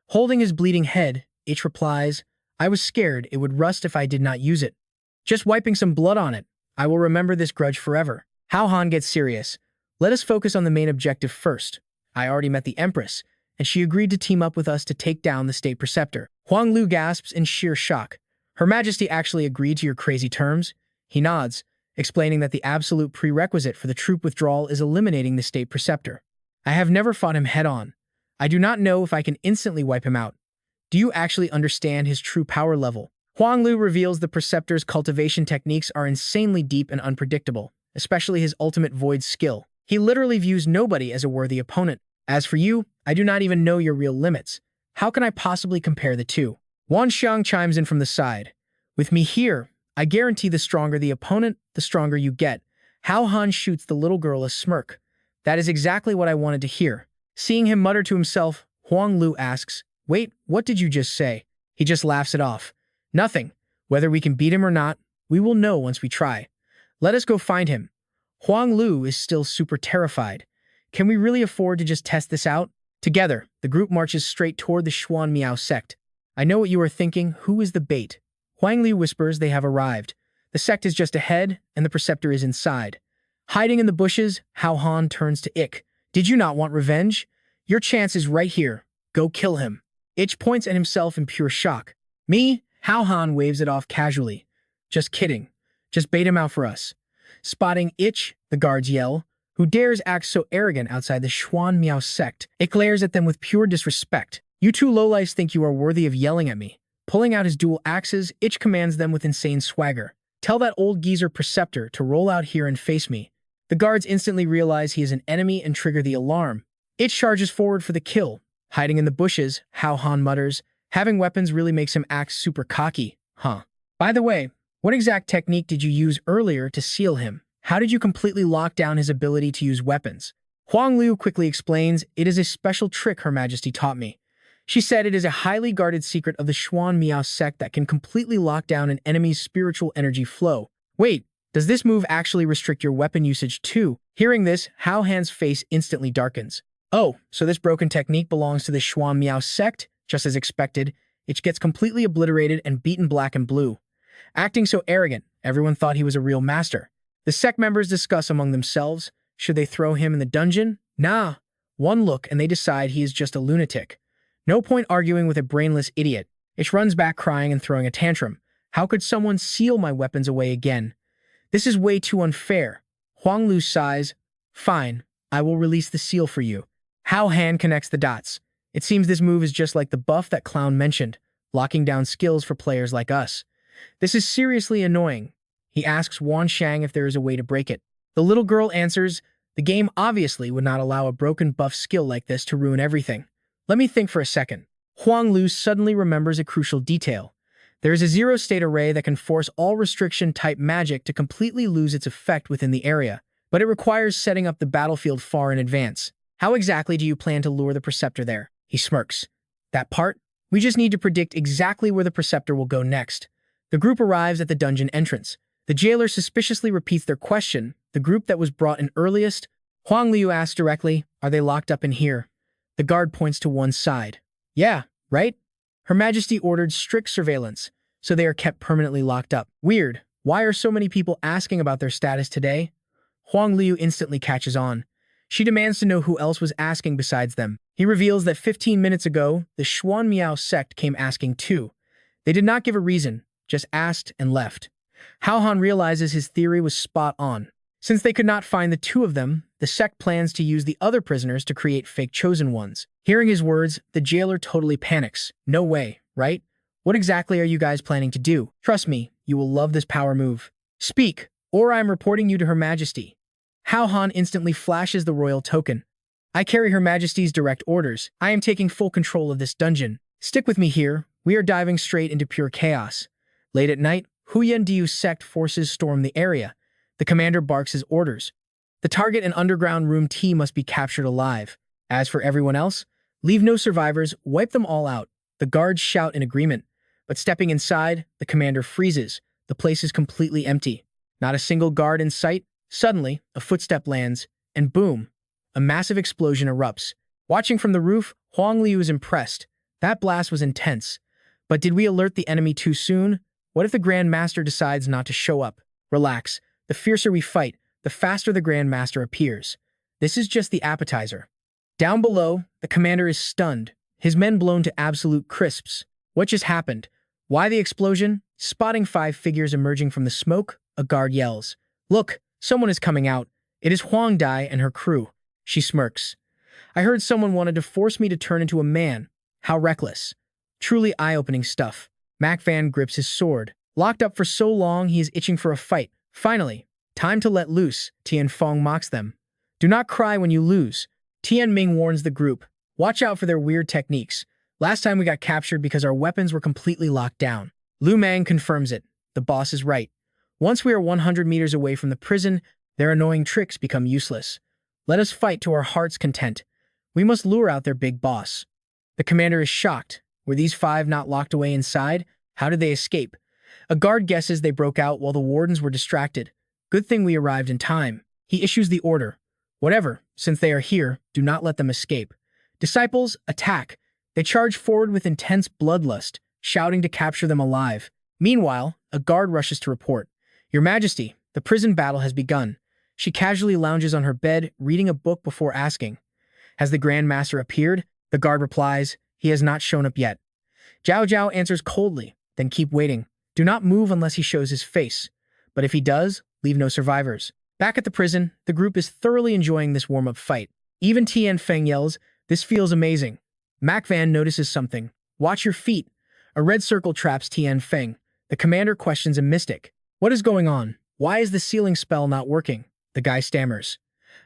Holding his bleeding head, Ich replies, I was scared it would rust if I did not use it. Just wiping some blood on it. I will remember this grudge forever. Hao Han gets serious. Let us focus on the main objective first. I already met the Empress, and she agreed to team up with us to take down the state preceptor. Huang Liu gasps in sheer shock. Her Majesty actually agreed to your crazy terms? He nods, explaining that the absolute prerequisite for the troop withdrawal is eliminating the state preceptor. I have never fought him head-on. I do not know if I can instantly wipe him out. Do you actually understand his true power level? Huang Liu reveals the preceptor's cultivation techniques are insanely deep and unpredictable, especially his ultimate void skill. He literally views nobody as a worthy opponent. As for you, I do not even know your real limits. How can I possibly compare the two? Wan Xiang chimes in from the side. With me here, I guarantee the stronger the opponent, the stronger you get. Hao Han shoots the little girl a smirk. That is exactly what I wanted to hear. Seeing him mutter to himself, Huang Lu asks, "Wait, what did you just say?" He just laughs it off. "Nothing. Whether we can beat him or not, we will know once we try. Let us go find him." Huang Lu is still super terrified. Can we really afford to just test this out? Together, the group marches straight toward the Xuan Miao sect. I know what you are thinking. Who is the bait? Huang Lu whispers they have arrived. The sect is just ahead, and the preceptor is inside. Hiding in the bushes, Hao Han turns to Ich. "Did you not want revenge? Your chance is right here. Go kill him." Ich points at himself in pure shock. "Me?" Hao Han waves it off casually. "Just kidding. Just bait him out for us." Spotting Ich, the guards yell, "Who dares act so arrogant outside the Xuan Miao sect?" Ich glares at them with pure disrespect. "You two lowlifes think you are worthy of yelling at me." Pulling out his dual axes, Ich commands them with insane swagger. "Tell that old geezer preceptor to roll out here and face me." The guards instantly realize he is an enemy and trigger the alarm. Ich charges forward for the kill. Hiding in the bushes, Hao Han mutters, "Having weapons really makes him act super cocky, huh? By the way, what exact technique did you use earlier to seal him? How did you completely lock down his ability to use weapons?" Huang Lu quickly explains, "It is a special trick Her Majesty taught me. She said it is a highly guarded secret of the Xuan Miao sect that can completely lock down an enemy's spiritual energy flow." Wait, does this move actually restrict your weapon usage too? Hearing this, Hao Han's face instantly darkens. Oh, so this broken technique belongs to the Xuan Miao sect? Just as expected, it gets completely obliterated and beaten black and blue. Acting so arrogant, everyone thought he was a real master. The sect members discuss among themselves, should they throw him in the dungeon? Nah. One look and they decide he is just a lunatic. No point arguing with a brainless idiot. Ich runs back crying and throwing a tantrum. How could someone seal my weapons away again? This is way too unfair. Huang Lu sighs. Fine, I will release the seal for you. Hao Han connects the dots. It seems this move is just like the buff that Clown mentioned, locking down skills for players like us. This is seriously annoying. He asks Wan Shang if there is a way to break it. The little girl answers, the game obviously would not allow a broken buff skill like this to ruin everything. Let me think for a second. Huang Lu suddenly remembers a crucial detail. There is a zero-state array that can force all restriction-type magic to completely lose its effect within the area, but it requires setting up the battlefield far in advance. How exactly do you plan to lure the preceptor there? He smirks. That part? We just need to predict exactly where the preceptor will go next. The group arrives at the dungeon entrance. The jailer suspiciously repeats their question, the group that was brought in earliest. Huang Liu asks directly, are they locked up in here? The guard points to one side. Yeah, right? Her Majesty ordered strict surveillance, so they are kept permanently locked up. Weird. Why are so many people asking about their status today? Huang Liu instantly catches on. She demands to know who else was asking besides them. He reveals that 15 minutes ago, the Xuan Miao sect came asking too. They did not give a reason, just asked and left. Hao Han realizes his theory was spot on. Since they could not find the two of them, the sect plans to use the other prisoners to create fake chosen ones. Hearing his words, the jailer totally panics. No way, right? What exactly are you guys planning to do? Trust me, you will love this power move. Speak, or I am reporting you to Her Majesty. Hao Han instantly flashes the royal token. I carry Her Majesty's direct orders. I am taking full control of this dungeon. Stick with me here. We are diving straight into pure chaos. Late at night, Huyan Diu sect forces storm the area. The commander barks his orders. The target in underground room T must be captured alive. As for everyone else, leave no survivors, wipe them all out. The guards shout in agreement. But stepping inside, the commander freezes. The place is completely empty. Not a single guard in sight. Suddenly, a footstep lands, and boom, a massive explosion erupts. Watching from the roof, Huang Liu is impressed. That blast was intense. But did we alert the enemy too soon? What if the Grand Master decides not to show up? Relax. The fiercer we fight, the faster the Grand Master appears. This is just the appetizer. Down below, the commander is stunned, his men blown to absolute crisps. What just happened? Why the explosion? Spotting 5 figures emerging from the smoke, a guard yells. Look, someone is coming out. It is Huang Dai and her crew. She smirks. I heard someone wanted to force me to turn into a man. How reckless. Truly eye-opening stuff. Mac Van grips his sword. Locked up for so long, he is itching for a fight. Finally, time to let loose, Tian Fong mocks them. Do not cry when you lose. Tian Ming warns the group. Watch out for their weird techniques. Last time we got captured because our weapons were completely locked down. Lu Mang confirms it. The boss is right. Once we are 100 meters away from the prison, Their annoying tricks become useless. Let us fight to our heart's content. We must lure out their big boss. The commander is shocked. Were these five not locked away inside? How did they escape? A guard guesses they broke out while the wardens were distracted. Good thing we arrived in time. He issues the order. Whatever, since they are here, do not let them escape. Disciples, attack. They charge forward with intense bloodlust, shouting to capture them alive. Meanwhile, a guard rushes to report. Your Majesty, the prison battle has begun. She casually lounges on her bed, reading a book before asking, has the Grand Master appeared? The guard replies, he has not shown up yet. Zhao Zhao answers coldly, then keep waiting. Do not move unless he shows his face. But if he does, leave no survivors. Back at the prison, the group is thoroughly enjoying this warm-up fight. Even Tian Feng yells, this feels amazing. Mac Van notices something. Watch your feet. A red circle traps Tian Feng. The commander questions a mystic. What is going on? Why is the sealing spell not working? The guy stammers.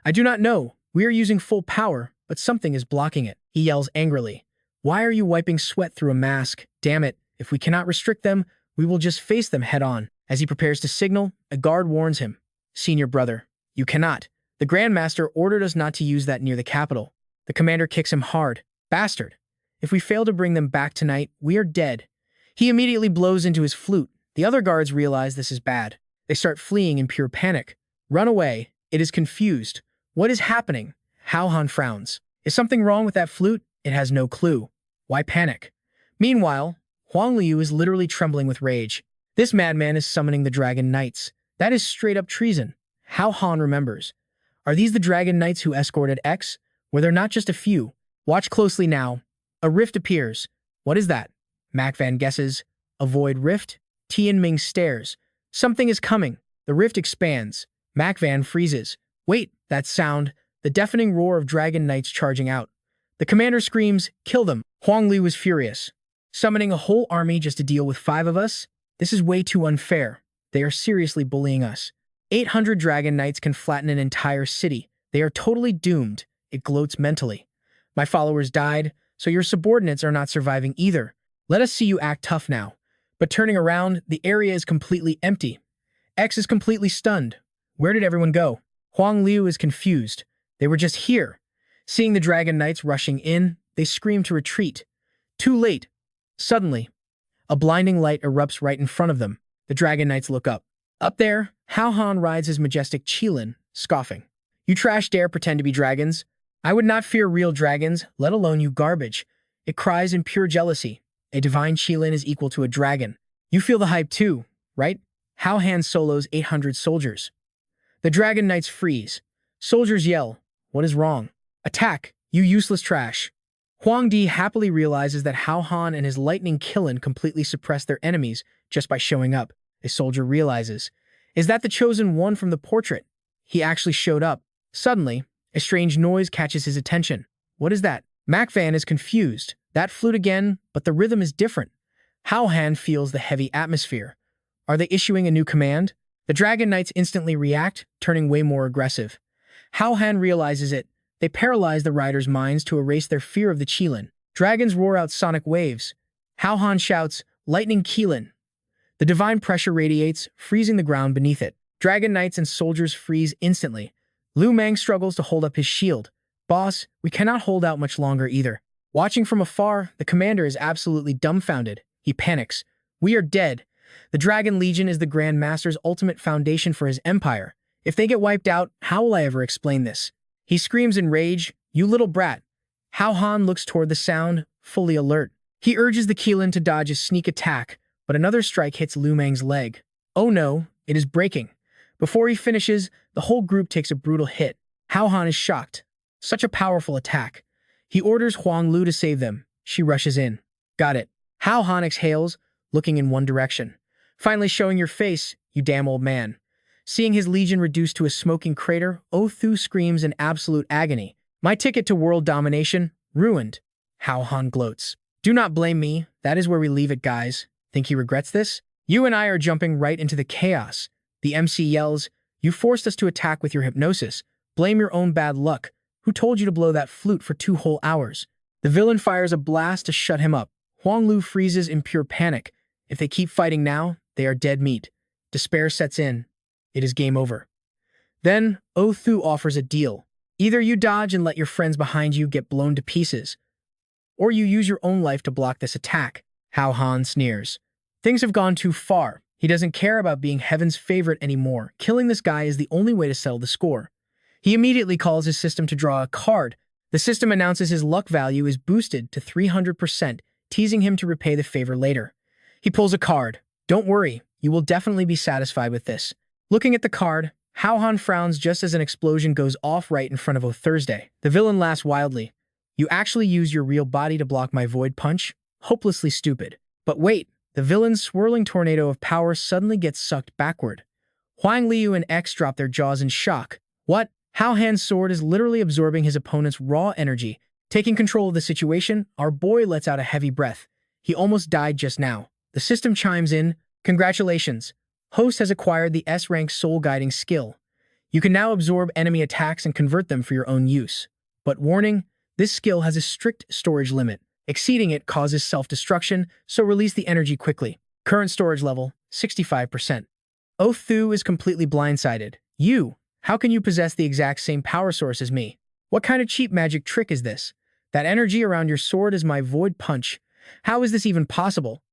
I do not know. We are using full power, but something is blocking it. He yells angrily. Why are you wiping sweat through a mask? Damn it. If we cannot restrict them, we will just face them head on. As he prepares to signal, a guard warns him. Senior brother, you cannot. The Grand Master ordered us not to use that near the capital. The commander kicks him hard. Bastard. If we fail to bring them back tonight, we are dead. He immediately blows into his flute. The other guards realize this is bad. They start fleeing in pure panic. Run away. It is confused. What is happening? Hao Han frowns. Is something wrong with that flute? It has no clue. Why panic? Meanwhile, Huang Liu is literally trembling with rage. This madman is summoning the Dragon Knights. That is straight-up treason. Hao Han remembers. Are these the Dragon Knights who escorted X? Were there not just a few? Watch closely now. A rift appears. What is that? Mac Van guesses. A void rift? Tian Ming stares. Something is coming. The rift expands. Mac Van freezes. Wait, that sound. The deafening roar of Dragon Knights charging out. The commander screams, kill them. Huang Liu is furious. Summoning a whole army just to deal with 5 of us? This is way too unfair. They are seriously bullying us. 800 Dragon Knights can flatten an entire city. They are totally doomed. It gloats mentally. My followers died, so your subordinates are not surviving either. Let us see you act tough now. But turning around, the area is completely empty. X is completely stunned. Where did everyone go? Huang Liu is confused. They were just here. Seeing the Dragon Knights rushing in, they scream to retreat. Too late. Suddenly, a blinding light erupts right in front of them. The Dragon Knights look up. Up there, Hao Han rides his majestic Qilin, scoffing. You trash dare pretend to be dragons? I would not fear real dragons, let alone you garbage. It cries in pure jealousy. A divine Qilin is equal to a dragon. You feel the hype too, right? Hao Han solos 800 soldiers. The Dragon Knights freeze. Soldiers yell, what is wrong? Attack, you useless trash. Huang Di happily realizes that Hao Han and his lightning Qilin completely suppress their enemies just by showing up. A soldier realizes, is that the chosen one from the portrait? He actually showed up. Suddenly, a strange noise catches his attention. What is that? Mac Van is confused. That flute again, but the rhythm is different. Hao Han feels the heavy atmosphere. Are they issuing a new command? The Dragon Knights instantly react, turning way more aggressive. Hao Han realizes it. They paralyze the riders' minds to erase their fear of the Qilin. Dragons roar out sonic waves. Hao Han shouts, lightning Qilin. The divine pressure radiates, freezing the ground beneath it. Dragon Knights and soldiers freeze instantly. Liu Mang struggles to hold up his shield. Boss, we cannot hold out much longer either. Watching from afar, the commander is absolutely dumbfounded. He panics. We are dead. The Dragon Legion is the Grand Master's ultimate foundation for his empire. If they get wiped out, how will I ever explain this? He screams in rage, you little brat. Hao Han looks toward the sound, fully alert. He urges the Qilin to dodge a sneak attack, but another strike hits Liu Mang's leg. Oh no, it is breaking. Before he finishes, the whole group takes a brutal hit. Hao Han is shocked. Such a powerful attack. He orders Huang Liu to save them. She rushes in. Got it. Hao Han exhales, looking in one direction. Finally showing your face, you damn old man. Seeing his legion reduced to a smoking crater, Othu screams in absolute agony. My ticket to world domination, ruined. Hao Han gloats. Do not blame me. That is where we leave it, guys. Think he regrets this? You and I are jumping right into the chaos. The MC yells, you forced us to attack with your hypnosis. Blame your own bad luck. Who told you to blow that flute for 2 whole hours? The villain fires a blast to shut him up. Huang Liu freezes in pure panic. If they keep fighting now, they are dead meat. Despair sets in. It is game over. Then, Othu offers a deal. Either you dodge and let your friends behind you get blown to pieces, or you use your own life to block this attack. Hao Han sneers. Things have gone too far. He doesn't care about being heaven's favorite anymore. Killing this guy is the only way to settle the score. He immediately calls his system to draw a card. The system announces his luck value is boosted to 300%, teasing him to repay the favor later. He pulls a card. Don't worry, you will definitely be satisfied with this. Looking at the card, Hao Han frowns just as an explosion goes off right in front of O Thursday. The villain laughs wildly. You actually use your real body to block my void punch? Hopelessly stupid. But wait, the villain's swirling tornado of power suddenly gets sucked backward. Huang Liu and X drop their jaws in shock. What? Hao Han's sword is literally absorbing his opponent's raw energy. Taking control of the situation, our boy lets out a heavy breath. He almost died just now. The system chimes in. Congratulations. Host has acquired the S-Rank soul guiding skill. You can now absorb enemy attacks and convert them for your own use. But warning, this skill has a strict storage limit. Exceeding it causes self-destruction, so release the energy quickly. Current storage level, 65%. Othu is completely blindsided. How can you possess the exact same power source as me? What kind of cheap magic trick is this? That energy around your sword is my void punch. How is this even possible?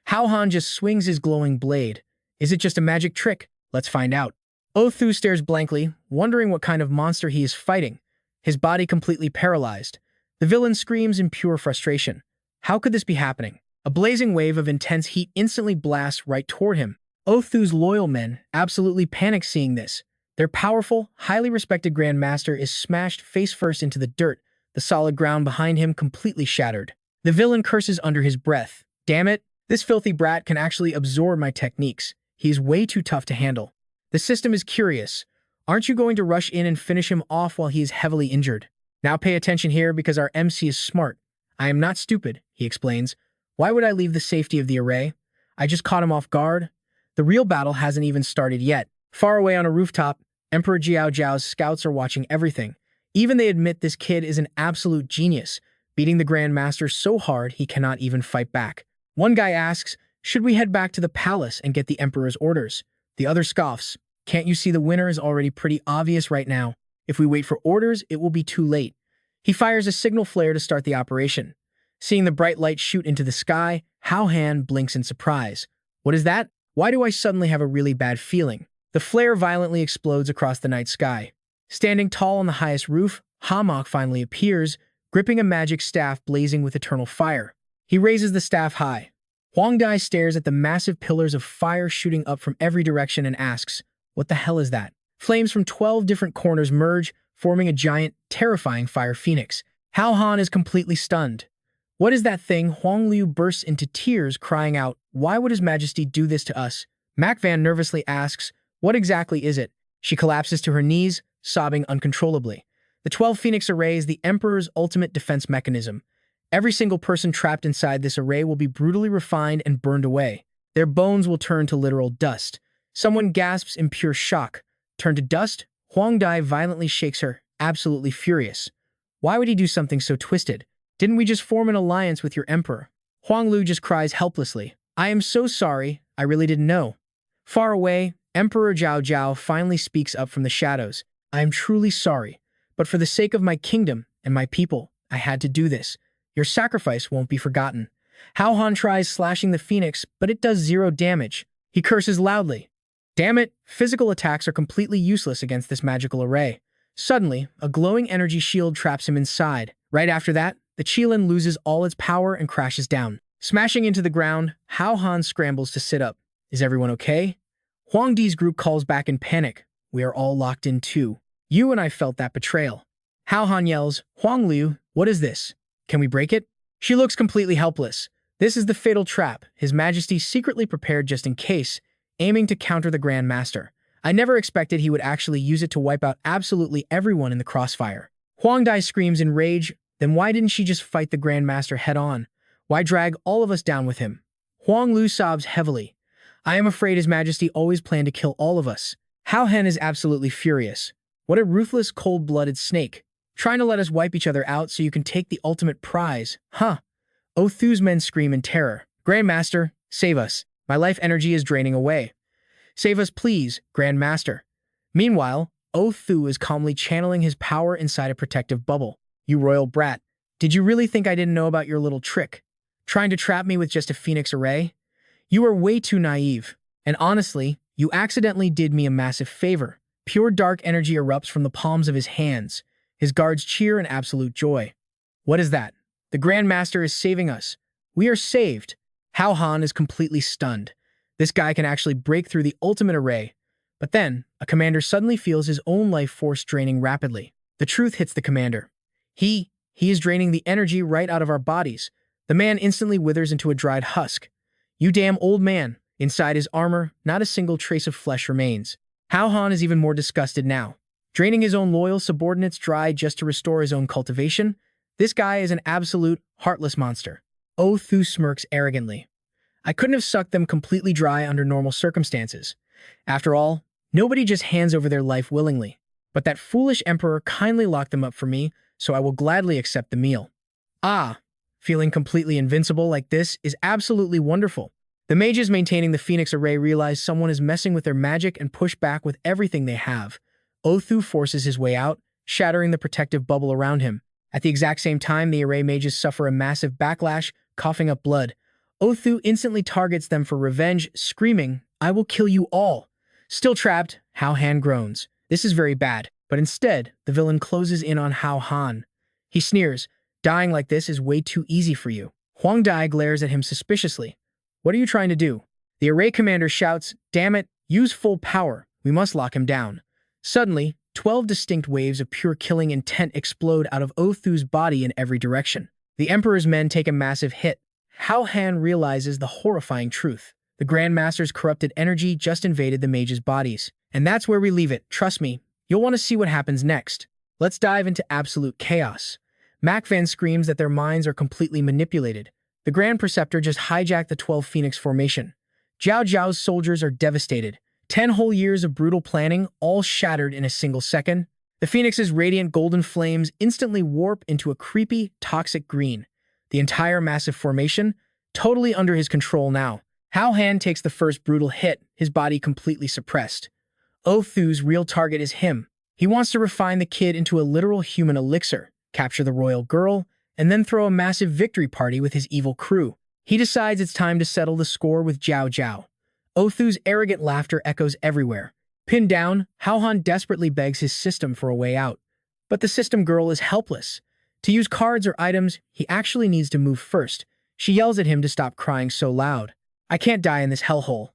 Hao Han just swings his glowing blade. Is it just a magic trick? Let's find out. Othu stares blankly, wondering what kind of monster he is fighting, his body completely paralyzed. The villain screams in pure frustration. How could this be happening? A blazing wave of intense heat instantly blasts right toward him. Othu's loyal men absolutely panic seeing this. Their powerful, highly respected Grandmaster is smashed face first into the dirt, the solid ground behind him completely shattered. The villain curses under his breath. Damn it, this filthy brat can actually absorb my techniques. He is way too tough to handle. The system is curious. Aren't you going to rush in and finish him off while he is heavily injured? Now pay attention here because our MC is smart. I am not stupid, he explains. Why would I leave the safety of the array? I just caught him off guard. The real battle hasn't even started yet. Far away on a rooftop, Emperor Jiao Zhao's scouts are watching everything. Even they admit this kid is an absolute genius, beating the Grandmaster so hard he cannot even fight back. One guy asks, should we head back to the palace and get the Emperor's orders? The other scoffs. Can't you see the winner is already pretty obvious right now? If we wait for orders, it will be too late. He fires a signal flare to start the operation. Seeing the bright light shoot into the sky, Hao Han blinks in surprise. What is that? Why do I suddenly have a really bad feeling? The flare violently explodes across the night sky. Standing tall on the highest roof, Hamok finally appears, gripping a magic staff blazing with eternal fire. He raises the staff high. Huang Dai stares at the massive pillars of fire shooting up from every direction and asks, what the hell is that? Flames from 12 different corners merge, forming a giant, terrifying fire phoenix. Hao Han is completely stunned. What is that thing? Huang Liu bursts into tears, crying out, why would His Majesty do this to us? Mac Van nervously asks, what exactly is it? She collapses to her knees, sobbing uncontrollably. The 12 Phoenix Array is the Emperor's ultimate defense mechanism. Every single person trapped inside this array will be brutally refined and burned away. Their bones will turn to literal dust. Someone gasps in pure shock. Turn to dust? Huang Dai violently shakes her, absolutely furious. Why would he do something so twisted? Didn't we just form an alliance with your Emperor? Huang Lu just cries helplessly. I am so sorry, I really didn't know. Far away, Emperor Zhao Zhao finally speaks up from the shadows. I am truly sorry, but for the sake of my kingdom and my people, I had to do this. Your sacrifice won't be forgotten. Hao Han tries slashing the phoenix, but it does 0 damage. He curses loudly. Damn it, physical attacks are completely useless against this magical array. Suddenly, a glowing energy shield traps him inside. Right after that, the Qilin loses all its power and crashes down. Smashing into the ground, Hao Han scrambles to sit up. Is everyone okay? Huang Di's group calls back in panic. We are all locked in too. You and I felt that betrayal. Hao Han yells, Huang Liu, what is this? Can we break it? She looks completely helpless. This is the fatal trap His Majesty secretly prepared just in case, aiming to counter the Grand Master. I never expected he would actually use it to wipe out absolutely everyone in the crossfire. Huang Dai screams in rage, then why didn't she just fight the Grand Master head on? Why drag all of us down with him? Huang Lu sobs heavily. I am afraid His Majesty always planned to kill all of us. Hao Han is absolutely furious. What a ruthless, cold-blooded snake. Trying to let us wipe each other out so you can take the ultimate prize. Huh. Othu's men scream in terror. Grandmaster, save us. My life energy is draining away. Save us please, Grandmaster. Meanwhile, Othu is calmly channeling his power inside a protective bubble. You royal brat, did you really think I didn't know about your little trick? Trying to trap me with just a phoenix array? You are way too naive. And honestly, you accidentally did me a massive favor. Pure dark energy erupts from the palms of his hands. His guards cheer in absolute joy. What is that? The Grand Master is saving us. We are saved. Hao Han is completely stunned. This guy can actually break through the ultimate array. But then, a commander suddenly feels his own life force draining rapidly. The truth hits the commander. He is draining the energy right out of our bodies. The man instantly withers into a dried husk. You damn old man. Inside his armor, not a single trace of flesh remains. Hao Han is even more disgusted now. Draining his own loyal subordinates dry just to restore his own cultivation? This guy is an absolute, heartless monster. Othu smirks arrogantly. I couldn't have sucked them completely dry under normal circumstances. After all, nobody just hands over their life willingly. But that foolish emperor kindly locked them up for me, so I will gladly accept the meal. Ah, feeling completely invincible like this is absolutely wonderful. The mages maintaining the Phoenix Array realize someone is messing with their magic and push back with everything they have. Othu forces his way out, shattering the protective bubble around him. At the exact same time, the Array mages suffer a massive backlash, coughing up blood. Othu instantly targets them for revenge, screaming, I will kill you all. Still trapped, Hao Han groans. This is very bad. But instead, the villain closes in on Hao Han. He sneers, dying like this is way too easy for you. Huang Dai glares at him suspiciously. What are you trying to do? The array commander shouts, damn it, use full power. We must lock him down. Suddenly, 12 distinct waves of pure killing intent explode out of Othu's body in every direction. The Emperor's men take a massive hit. Hao Han realizes the horrifying truth. The Grand Master's corrupted energy just invaded the mages' bodies. And that's where we leave it. Trust me, you'll want to see what happens next. Let's dive into absolute chaos. Macvan screams that their minds are completely manipulated. The Grand Preceptor just hijacked the 12 Phoenix formation. Zhao Zhao's soldiers are devastated. 10 whole years of brutal planning, all shattered in a single second. The Phoenix's radiant golden flames instantly warp into a creepy, toxic green. The entire massive formation, totally under his control now. Hao Han takes the first brutal hit, his body completely suppressed. Othu's real target is him. He wants to refine the kid into a literal human elixir, capture the royal girl, and then throw a massive victory party with his evil crew. He decides it's time to settle the score with Zhao Zhao. Othu's arrogant laughter echoes everywhere. Pinned down, Hao Han desperately begs his system for a way out. But the system girl is helpless. To use cards or items, he actually needs to move first. She yells at him to stop crying so loud. I can't die in this hellhole.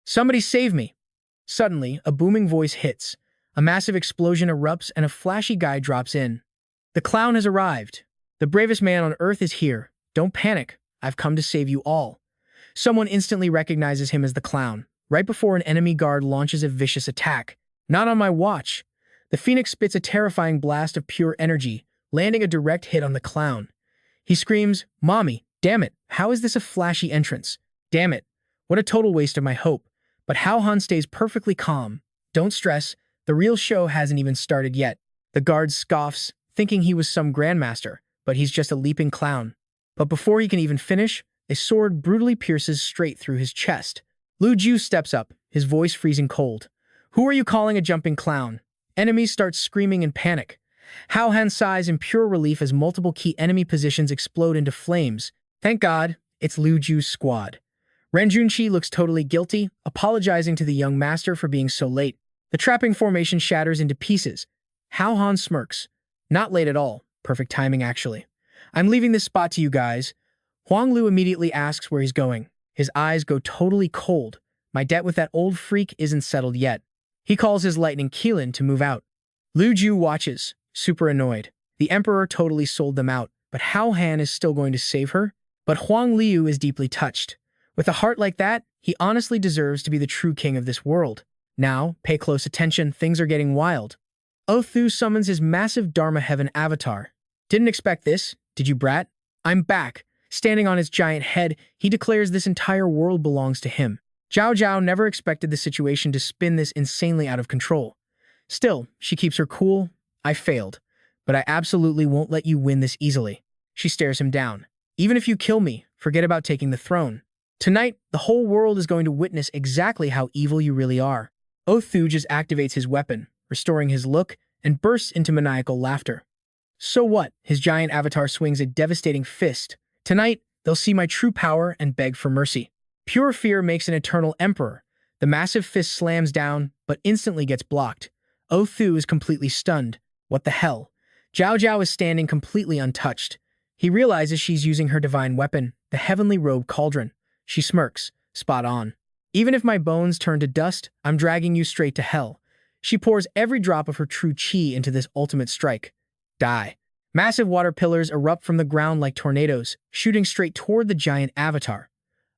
Somebody save me. Suddenly, a booming voice hits. A massive explosion erupts and a flashy guy drops in. The clown has arrived. The bravest man on earth is here. Don't panic. I've come to save you all. Someone instantly recognizes him as the clown, right before an enemy guard launches a vicious attack. Not on my watch. The Phoenix spits a terrifying blast of pure energy, landing a direct hit on the clown. He screams, Mommy, damn it, how is this a flashy entrance? Damn it, what a total waste of my hope. But Hao Han stays perfectly calm. Don't stress, the real show hasn't even started yet. The guard scoffs, thinking he was some grandmaster, but he's just a leaping clown. But before he can even finish, a sword brutally pierces straight through his chest. Lu Ju steps up, his voice freezing cold. Who are you calling a jumping clown? Enemies start screaming in panic. Hao Han sighs in pure relief as multiple key enemy positions explode into flames. Thank God, it's Lu Ju's squad. Ren Junqi looks totally guilty, apologizing to the young master for being so late. The trapping formation shatters into pieces. Hao Han smirks. Not late at all. Perfect timing, actually. I'm leaving this spot to you guys. Huang Lu immediately asks where he's going. His eyes go totally cold. My debt with that old freak isn't settled yet. He calls his lightning Keelan to move out. Lu Ju watches, super annoyed. The Emperor totally sold them out, but Hao Han is still going to save her? But Huang Liu is deeply touched. With a heart like that, he honestly deserves to be the true king of this world. Now, pay close attention, things are getting wild. Othu summons his massive Dharma Heaven avatar. Didn't expect this, did you, brat? I'm back. Standing on his giant head, he declares this entire world belongs to him. Zhao Zhao never expected the situation to spin this insanely out of control. Still, she keeps her cool. I failed, but I absolutely won't let you win this easily. She stares him down. Even if you kill me, forget about taking the throne. Tonight, the whole world is going to witness exactly how evil you really are. Othu just activates his weapon, restoring his look, and bursts into maniacal laughter. So what? His giant avatar swings a devastating fist. Tonight, they'll see my true power and beg for mercy. Pure fear makes an eternal emperor. The massive fist slams down, but instantly gets blocked. Othu is completely stunned. What the hell? Zhao Zhao is standing completely untouched. He realizes she's using her divine weapon, the heavenly robe cauldron. She smirks. Spot on. Even if my bones turn to dust, I'm dragging you straight to hell. She pours every drop of her true chi into this ultimate strike. Die. Massive water pillars erupt from the ground like tornadoes, shooting straight toward the giant avatar.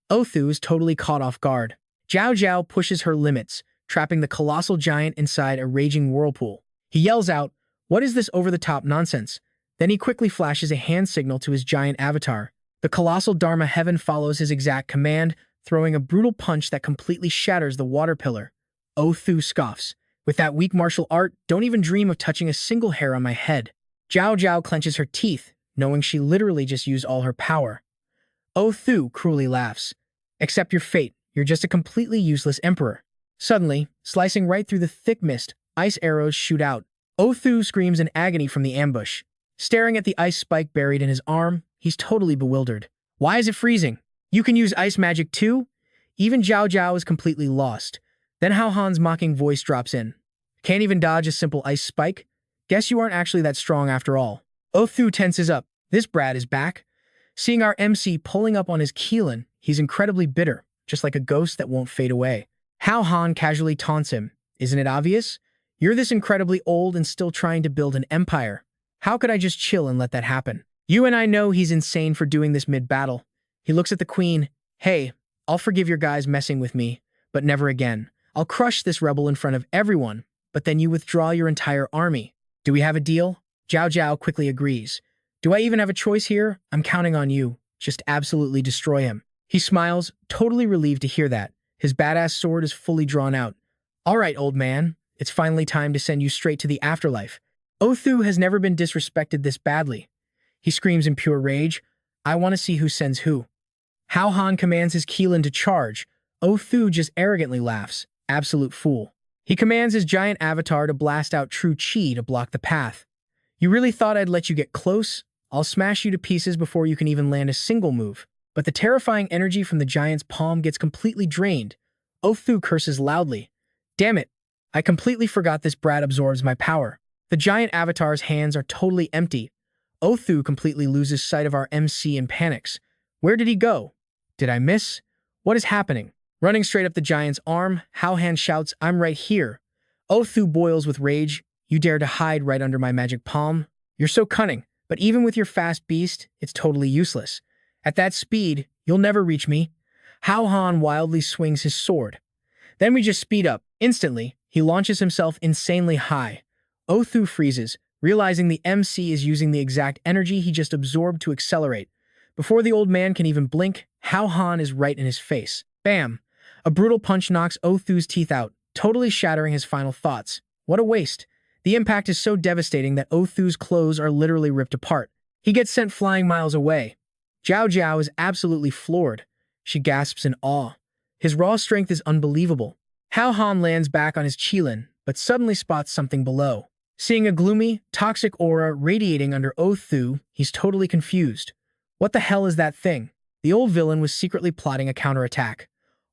Othu is totally caught off guard. Zhao Zhao pushes her limits, trapping the colossal giant inside a raging whirlpool. He yells out, "What is this over-the-top nonsense?" Then he quickly flashes a hand signal to his giant avatar. The colossal Dharma heaven follows his exact command, throwing a brutal punch that completely shatters the water pillar. Othu scoffs. "With that weak martial art, don't even dream of touching a single hair on my head." Zhao Zhao clenches her teeth, knowing she literally just used all her power. Othu cruelly laughs. "Accept your fate. You're just a completely useless emperor." Suddenly, slicing right through the thick mist, ice arrows shoot out. Othu screams in agony from the ambush. Staring at the ice spike buried in his arm, he's totally bewildered. Why is it freezing? You can use ice magic too? Even Zhao Zhao is completely lost. Then Hao Han's mocking voice drops in. Can't even dodge a simple ice spike? Guess you aren't actually that strong after all. Othu tenses up. This brat is back. Seeing our MC pulling up on his Keelan, he's incredibly bitter, just like a ghost that won't fade away. Hao Han casually taunts him. Isn't it obvious? You're this incredibly old and still trying to build an empire. How could I just chill and let that happen? You and I know he's insane for doing this mid-battle. He looks at the queen. Hey, I'll forgive your guys messing with me, but never again. I'll crush this rebel in front of everyone, but then you withdraw your entire army. Do we have a deal? Zhao Zhao quickly agrees. Do I even have a choice here? I'm counting on you. Just absolutely destroy him. He smiles, totally relieved to hear that. His badass sword is fully drawn out. All right, old man. It's finally time to send you straight to the afterlife. Othu has never been disrespected this badly. He screams in pure rage. I want to see who sends who. Hao Han commands his Keelan to charge. Othu just arrogantly laughs. Absolute fool. He commands his giant avatar to blast out true chi to block the path. You really thought I'd let you get close? I'll smash you to pieces before you can even land a single move. But the terrifying energy from the giant's palm gets completely drained. Othu curses loudly. Damn it. I completely forgot this brat absorbs my power. The giant avatar's hands are totally empty. Othu completely loses sight of our MC and panics. Where did he go? Did I miss? What is happening? Running straight up the giant's arm, Hao Han shouts, I'm right here. Othu boils with rage. You dare to hide right under my magic palm? You're so cunning, but even with your fast beast, it's totally useless. At that speed, you'll never reach me. Hao Han wildly swings his sword. Then we just speed up. Instantly, he launches himself insanely high. Othu freezes, realizing the MC is using the exact energy he just absorbed to accelerate. Before the old man can even blink, Hao Han is right in his face. Bam! A brutal punch knocks Othu's teeth out, totally shattering his final thoughts. What a waste. The impact is so devastating that Othu's clothes are literally ripped apart. He gets sent flying miles away. Zhao Zhao is absolutely floored. She gasps in awe. His raw strength is unbelievable. Hao Han lands back on his Qilin, but suddenly spots something below. Seeing a gloomy, toxic aura radiating under Othu, he's totally confused. What the hell is that thing? The old villain was secretly plotting a counterattack.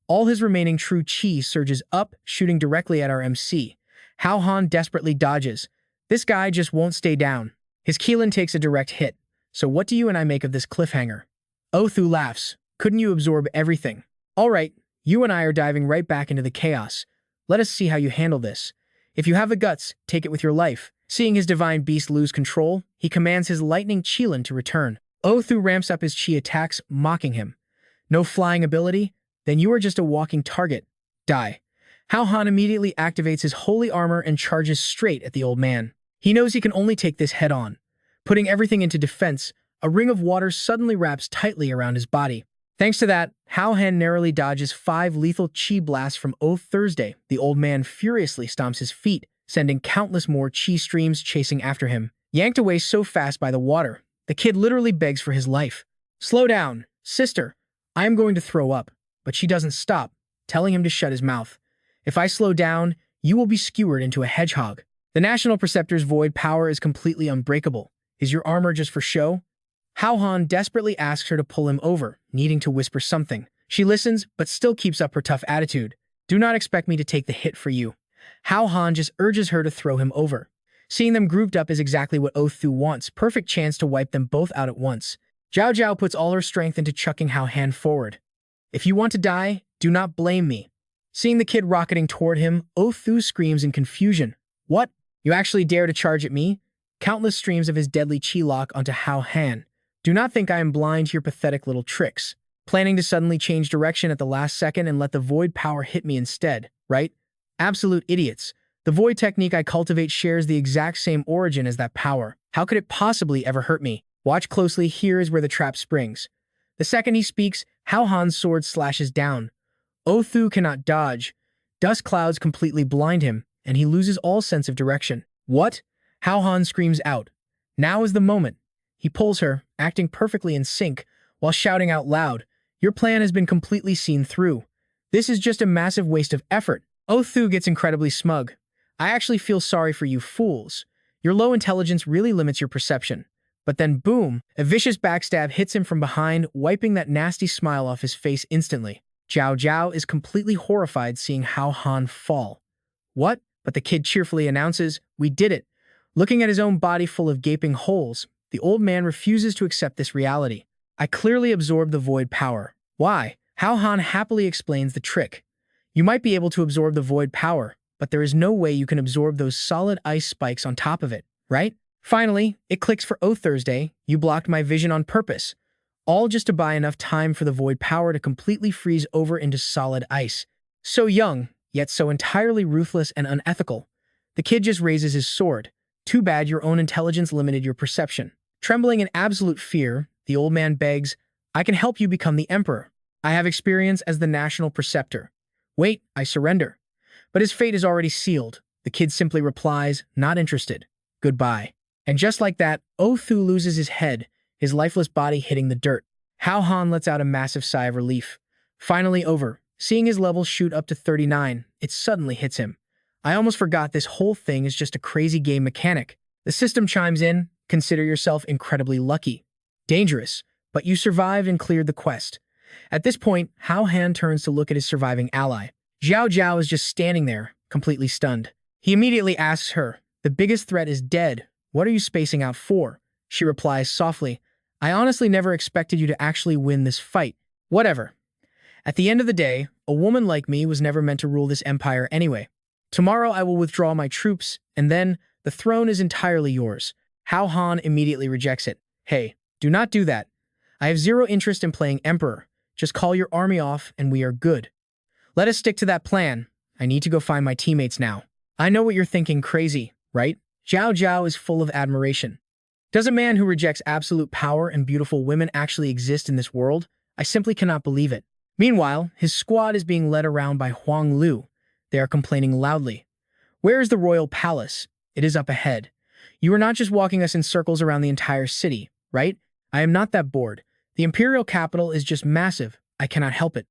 All his remaining true chi surges up, shooting directly at our MC. Hao Han desperately dodges. This guy just won't stay down. His Keelan takes a direct hit. So what do you and I make of this cliffhanger? Othu laughs. Couldn't you absorb everything? All right, you and I are diving right back into the chaos. Let us see how you handle this. If you have the guts, take it with your life. Seeing his divine beast lose control, he commands his lightning Qilin to return. Othu ramps up his chi attacks, mocking him. No flying ability? Then you are just a walking target. Die. Hao Han immediately activates his holy armor and charges straight at the old man. He knows he can only take this head-on. Putting everything into defense, a ring of water suddenly wraps tightly around his body. Thanks to that, Hao Han narrowly dodges 5 lethal chi blasts from Oath Thursday. The old man furiously stomps his feet, sending countless more chi streams chasing after him. Yanked away so fast by the water, the kid literally begs for his life. Slow down, sister. I am going to throw up. But she doesn't stop, telling him to shut his mouth. If I slow down, you will be skewered into a hedgehog. The National Preceptor's void power is completely unbreakable. Is your armor just for show? Hao Han desperately asks her to pull him over, needing to whisper something. She listens, but still keeps up her tough attitude. Do not expect me to take the hit for you. Hao Han just urges her to throw him over. Seeing them grouped up is exactly what Othu wants, perfect chance to wipe them both out at once. Zhao Zhao puts all her strength into chucking Hao Han forward. If you want to die, do not blame me. Seeing the kid rocketing toward him, Othu screams in confusion. What? You actually dare to charge at me? Countless streams of his deadly chi lock onto Hao Han. Do not think I am blind to your pathetic little tricks. Planning to suddenly change direction at the last second and let the void power hit me instead, right? Absolute idiots. The void technique I cultivate shares the exact same origin as that power. How could it possibly ever hurt me? Watch closely, here is where the trap springs. The second he speaks, Hao Han's sword slashes down. Othu cannot dodge. Dust clouds completely blind him, and he loses all sense of direction. What? Hao Han screams out. Now is the moment. He pulls her, acting perfectly in sync, while shouting out loud, "Your plan has been completely seen through. This is just a massive waste of effort." Othu gets incredibly smug. I actually feel sorry for you fools. Your low intelligence really limits your perception. But then boom, a vicious backstab hits him from behind, wiping that nasty smile off his face instantly. Zhao Zhao is completely horrified seeing Hao Han fall. What? But the kid cheerfully announces, "We did it." Looking at his own body full of gaping holes, the old man refuses to accept this reality. I clearly absorbed the void power. Why? Hao Han happily explains the trick. You might be able to absorb the void power, but there is no way you can absorb those solid ice spikes on top of it, right? Finally, it clicks for Oh Thursday, you blocked my vision on purpose. All just to buy enough time for the void power to completely freeze over into solid ice. So young, yet so entirely ruthless and unethical. The kid just raises his sword. Too bad your own intelligence limited your perception. Trembling in absolute fear, the old man begs, I can help you become the emperor. I have experience as the national preceptor. Wait, I surrender. But his fate is already sealed. The kid simply replies, not interested. Goodbye. And just like that, Othu loses his head, his lifeless body hitting the dirt. Hao Han lets out a massive sigh of relief. Finally over. Seeing his levels shoot up to 39, it suddenly hits him. I almost forgot this whole thing is just a crazy game mechanic. The system chimes in, consider yourself incredibly lucky. Dangerous, but you survived and cleared the quest. At this point, Hao Han turns to look at his surviving ally. Zhao Zhao is just standing there, completely stunned. He immediately asks her, the biggest threat is dead. What are you spacing out for? She replies softly, I honestly never expected you to actually win this fight. Whatever. At the end of the day, a woman like me was never meant to rule this empire anyway. Tomorrow I will withdraw my troops, and then the throne is entirely yours. Hao Han immediately rejects it. Hey, do not do that. I have zero interest in playing emperor. Just call your army off and we are good. Let us stick to that plan. I need to go find my teammates now. I know what you're thinking, crazy, right? Zhao Zhao is full of admiration. Does a man who rejects absolute power and beautiful women actually exist in this world? I simply cannot believe it. Meanwhile, his squad is being led around by Huang Lu. They are complaining loudly. Where is the royal palace? It is up ahead. You are not just walking us in circles around the entire city, right? I am not that bored. The imperial capital is just massive. I cannot help it.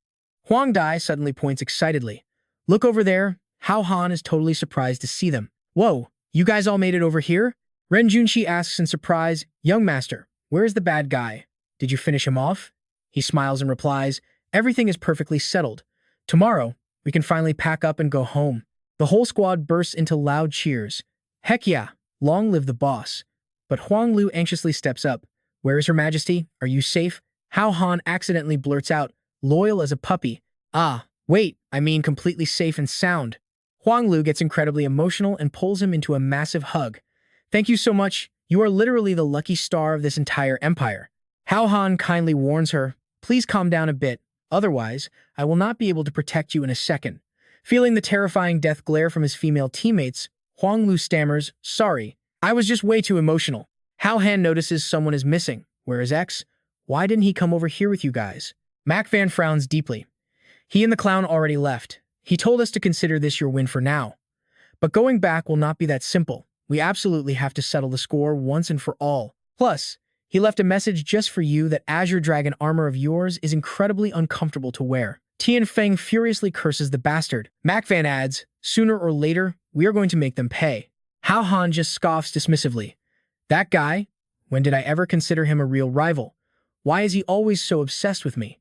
Huang Dai suddenly points excitedly. Look over there. Hao Han is totally surprised to see them. Whoa, you guys all made it over here? Ren Junshi asks in surprise, Young master, where is the bad guy? Did you finish him off? He smiles and replies, everything is perfectly settled. Tomorrow, we can finally pack up and go home. The whole squad bursts into loud cheers. Heck yeah, long live the boss. But Huang Lu anxiously steps up. Where is Her Majesty? Are you safe? Hao Han accidentally blurts out, loyal as a puppy. Ah, wait, I mean completely safe and sound. Huang Lu gets incredibly emotional and pulls him into a massive hug. Thank you so much. You are literally the lucky star of this entire empire. Hao Han kindly warns her, please calm down a bit. Otherwise, I will not be able to protect you in a second. Feeling the terrifying death glare from his female teammates, Huang Lu stammers, sorry, I was just way too emotional. Hao Han notices someone is missing. Where is X? Why didn't he come over here with you guys? Mac Van frowns deeply. He and the clown already left. He told us to consider this your win for now. But going back will not be that simple. We absolutely have to settle the score once and for all. Plus, he left a message just for you that Azure Dragon armor of yours is incredibly uncomfortable to wear. Tian Feng furiously curses the bastard. Mac Van adds, sooner or later, we are going to make them pay. Hao Han just scoffs dismissively. That guy? When did I ever consider him a real rival? Why is he always so obsessed with me?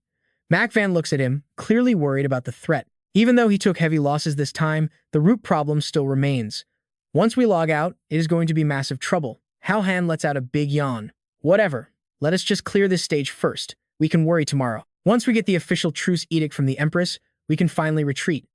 Mac Van looks at him, clearly worried about the threat. Even though he took heavy losses this time, the root problem still remains. Once we log out, it is going to be massive trouble. Hao Han lets out a big yawn. Whatever. Let us just clear this stage first. We can worry tomorrow. Once we get the official truce edict from the Empress, we can finally retreat.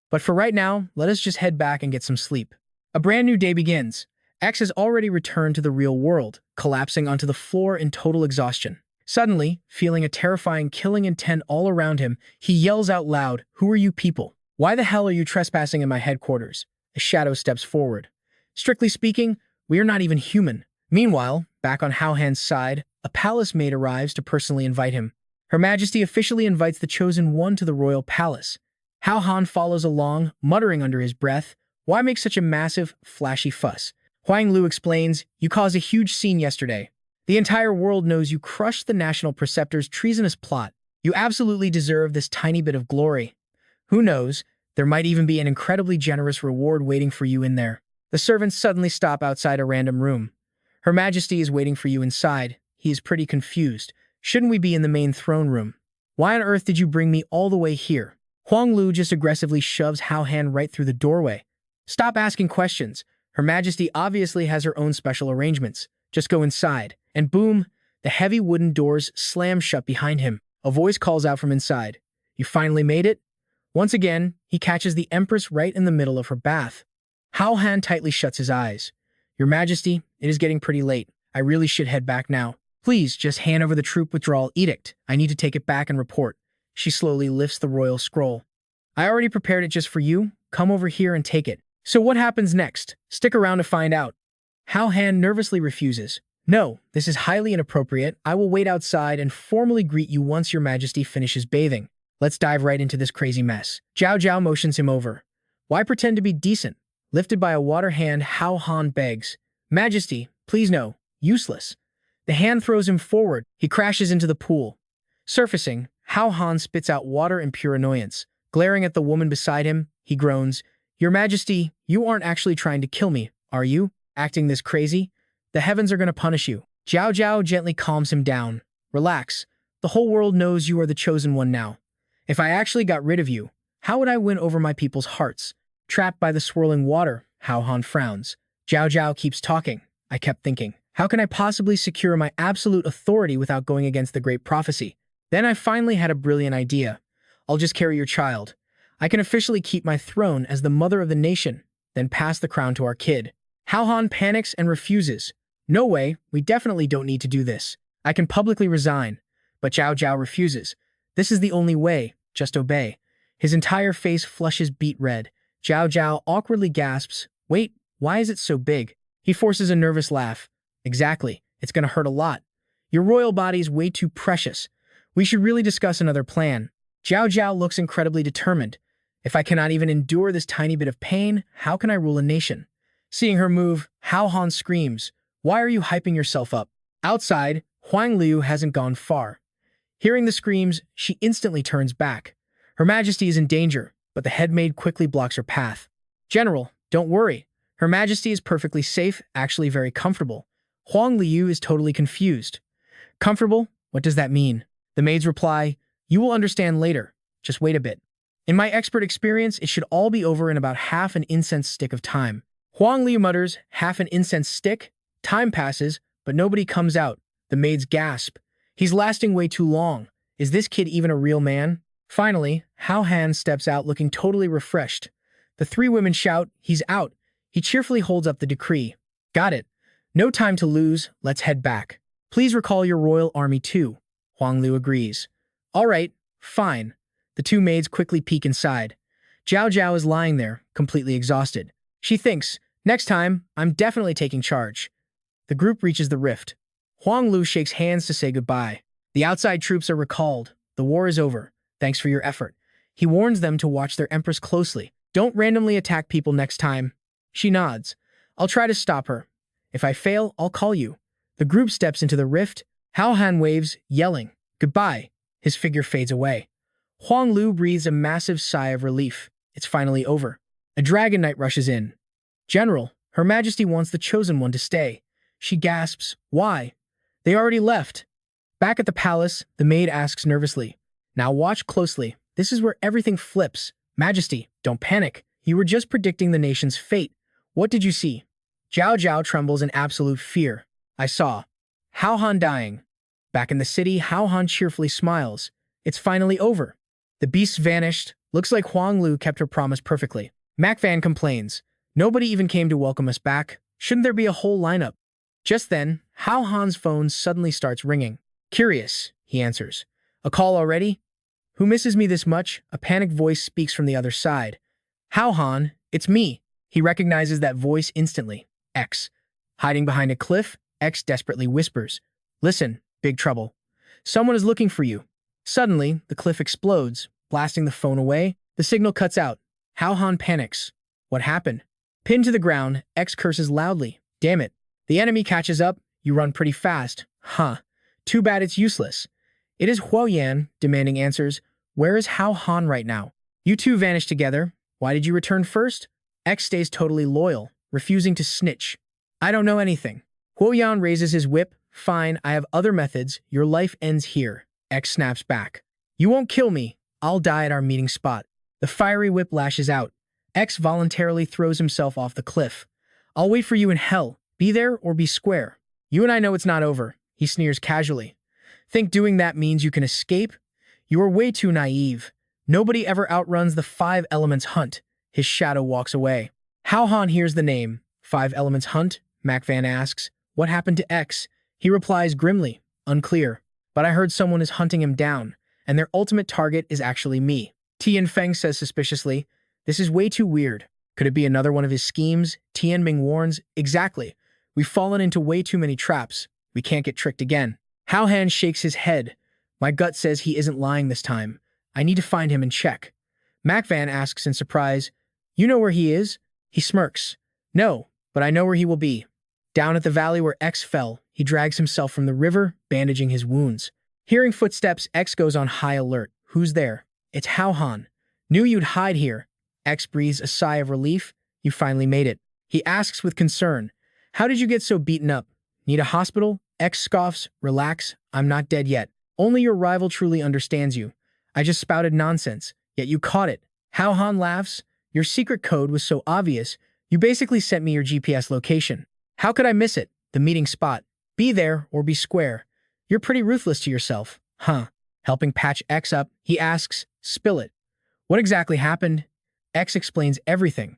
But for right now, let us just head back and get some sleep. A brand new day begins. X has already returned to the real world, collapsing onto the floor in total exhaustion. Suddenly, feeling a terrifying killing intent all around him, he yells out loud, "Who are you people? Why the hell are you trespassing in my headquarters?" A shadow steps forward. Strictly speaking, we are not even human. Meanwhile, back on Hao Han's side, a palace maid arrives to personally invite him. Her Majesty officially invites the Chosen One to the royal palace. Hao Han follows along, muttering under his breath, "Why make such a massive, flashy fuss?" Huang Lu explains, "You caused a huge scene yesterday. The entire world knows you crushed the National Preceptor's treasonous plot. You absolutely deserve this tiny bit of glory. Who knows, there might even be an incredibly generous reward waiting for you in there." The servants suddenly stop outside a random room. Her Majesty is waiting for you inside. He is pretty confused. Shouldn't we be in the main throne room? Why on earth did you bring me all the way here? Huang Lu just aggressively shoves Hao Han right through the doorway. Stop asking questions. Her Majesty obviously has her own special arrangements. Just go inside. And boom, the heavy wooden doors slam shut behind him. A voice calls out from inside. "You finally made it?" Once again, he catches the Empress right in the middle of her bath. Hao Han tightly shuts his eyes. "Your Majesty, it is getting pretty late. I really should head back now. Please, just hand over the troop withdrawal edict. I need to take it back and report." She slowly lifts the royal scroll. "I already prepared it just for you. Come over here and take it." So what happens next? Stick around to find out. Hao Han nervously refuses. "No, this is highly inappropriate. I will wait outside and formally greet you once your Majesty finishes bathing. Let's dive right into this crazy mess." Zhao Zhao motions him over. "Why pretend to be decent?" Lifted by a water hand, Hao Han begs. "Majesty, please no. Useless." The hand throws him forward. He crashes into the pool. Surfacing, Hao Han spits out water in pure annoyance. Glaring at the woman beside him, he groans, "Your Majesty, you aren't actually trying to kill me, are you? Acting this crazy? The heavens are going to punish you." Zhao Zhao gently calms him down. "Relax. The whole world knows you are the chosen one now. If I actually got rid of you, how would I win over my people's hearts?" Trapped by the swirling water, Hao Han frowns. Zhao Zhao keeps talking. "I kept thinking, how can I possibly secure my absolute authority without going against the great prophecy? Then I finally had a brilliant idea. I'll just carry your child. I can officially keep my throne as the mother of the nation, then pass the crown to our kid." Hao Han panics and refuses. "No way, we definitely don't need to do this. I can publicly resign." But Zhao Zhao refuses. "This is the only way. Just obey." His entire face flushes beet red. Zhao Zhao awkwardly gasps, "Wait, why is it so big?" He forces a nervous laugh. "Exactly, it's gonna hurt a lot. Your royal body's way too precious. We should really discuss another plan." Zhao Zhao looks incredibly determined. "If I cannot even endure this tiny bit of pain, how can I rule a nation?" Seeing her move, Hao Han screams, "Why are you hyping yourself up?" Outside, Huang Liu hasn't gone far. Hearing the screams, she instantly turns back. Her Majesty is in danger, but the head maid quickly blocks her path. "General, don't worry. Her Majesty is perfectly safe, actually very comfortable." Huang Liu is totally confused. "Comfortable? What does that mean?" The maids reply, "You will understand later. Just wait a bit. In my expert experience, it should all be over in about half an incense stick of time." Huang Liu mutters, "Half an incense stick?" Time passes, but nobody comes out. The maids gasp. "He's lasting way too long. Is this kid even a real man?" Finally, Hao Han steps out looking totally refreshed. The three women shout, "He's out." He cheerfully holds up the decree. "Got it. No time to lose. Let's head back. Please recall your royal army too." Huang Liu agrees. "All right, fine." The two maids quickly peek inside. Zhao Zhao is lying there, completely exhausted. She thinks, "Next time, I'm definitely taking charge." The group reaches the rift. Huang Lu shakes hands to say goodbye. The outside troops are recalled. The war is over. Thanks for your effort. He warns them to watch their empress closely. "Don't randomly attack people next time." She nods. "I'll try to stop her. If I fail, I'll call you." The group steps into the rift. Hao Han waves, yelling, "Goodbye." His figure fades away. Huang Lu breathes a massive sigh of relief. It's finally over. A dragon knight rushes in. "General, Her Majesty wants the chosen one to stay. She gasps, "Why?" "They already left." Back at the palace, the maid asks nervously, "Now watch closely. This is where everything flips. Majesty, don't panic. You were just predicting the nation's fate. What did you see?" Zhao Zhao trembles in absolute fear. "I saw Hao Han dying." Back in the city, Hao Han cheerfully smiles. It's finally over. The beasts vanished. Looks like Huang Lu kept her promise perfectly. Mac Van complains. "Nobody even came to welcome us back. Shouldn't there be a whole lineup?" Just then, Hao Han's phone suddenly starts ringing. "Curious," he answers. "A call already? Who misses me this much?" A panicked voice speaks from the other side. "Hao Han, it's me." He recognizes that voice instantly. X. Hiding behind a cliff, X desperately whispers, "Listen, big trouble. Someone is looking for you." Suddenly, the cliff explodes, blasting the phone away. The signal cuts out. Hao Han panics. What happened? Pinned to the ground, X curses loudly. "Damn it. The enemy catches up. You run pretty fast." "Huh. Too bad it's useless." It is Huoyan, demanding answers. "Where is Hao Han right now?" "You two vanished together. Why did you return first?" X stays totally loyal, refusing to snitch. "I don't know anything." Huoyan raises his whip. "Fine, I have other methods. Your life ends here." X snaps back. "You won't kill me. I'll die at our meeting spot." The fiery whip lashes out. X voluntarily throws himself off the cliff. "I'll wait for you in hell. Be there or be square." "You and I know it's not over," he sneers casually. "Think doing that means you can escape? You are way too naive. Nobody ever outruns the Five Elements Hunt." His shadow walks away. Hao Han hears the name. Five Elements Hunt? Mac Van asks. "What happened to X?" He replies grimly, "Unclear. But I heard someone is hunting him down, and their ultimate target is actually me." Tian Feng says suspiciously, "This is way too weird. Could it be another one of his schemes?" Tian Ming warns, "Exactly. We've fallen into way too many traps. We can't get tricked again." Hao Han shakes his head. "My gut says he isn't lying this time. I need to find him and check." Mac Van asks in surprise, "You know where he is?" He smirks. "No, but I know where he will be. Down at the valley where X fell, he drags himself from the river, bandaging his wounds." Hearing footsteps, X goes on high alert. "Who's there?" "It's Hao Han." "Knew you'd hide here." X breathes a sigh of relief. "You finally made it." He asks with concern, "How did you get so beaten up? Need a hospital?" X scoffs, "Relax, I'm not dead yet. Only your rival truly understands you. I just spouted nonsense, yet you caught it." Hao Han laughs. "Your secret code was so obvious, you basically sent me your GPS location. How could I miss it? The meeting spot. Be there or be square. You're pretty ruthless to yourself." "Huh." Helping patch X up, he asks, "Spill it. What exactly happened?" X explains everything.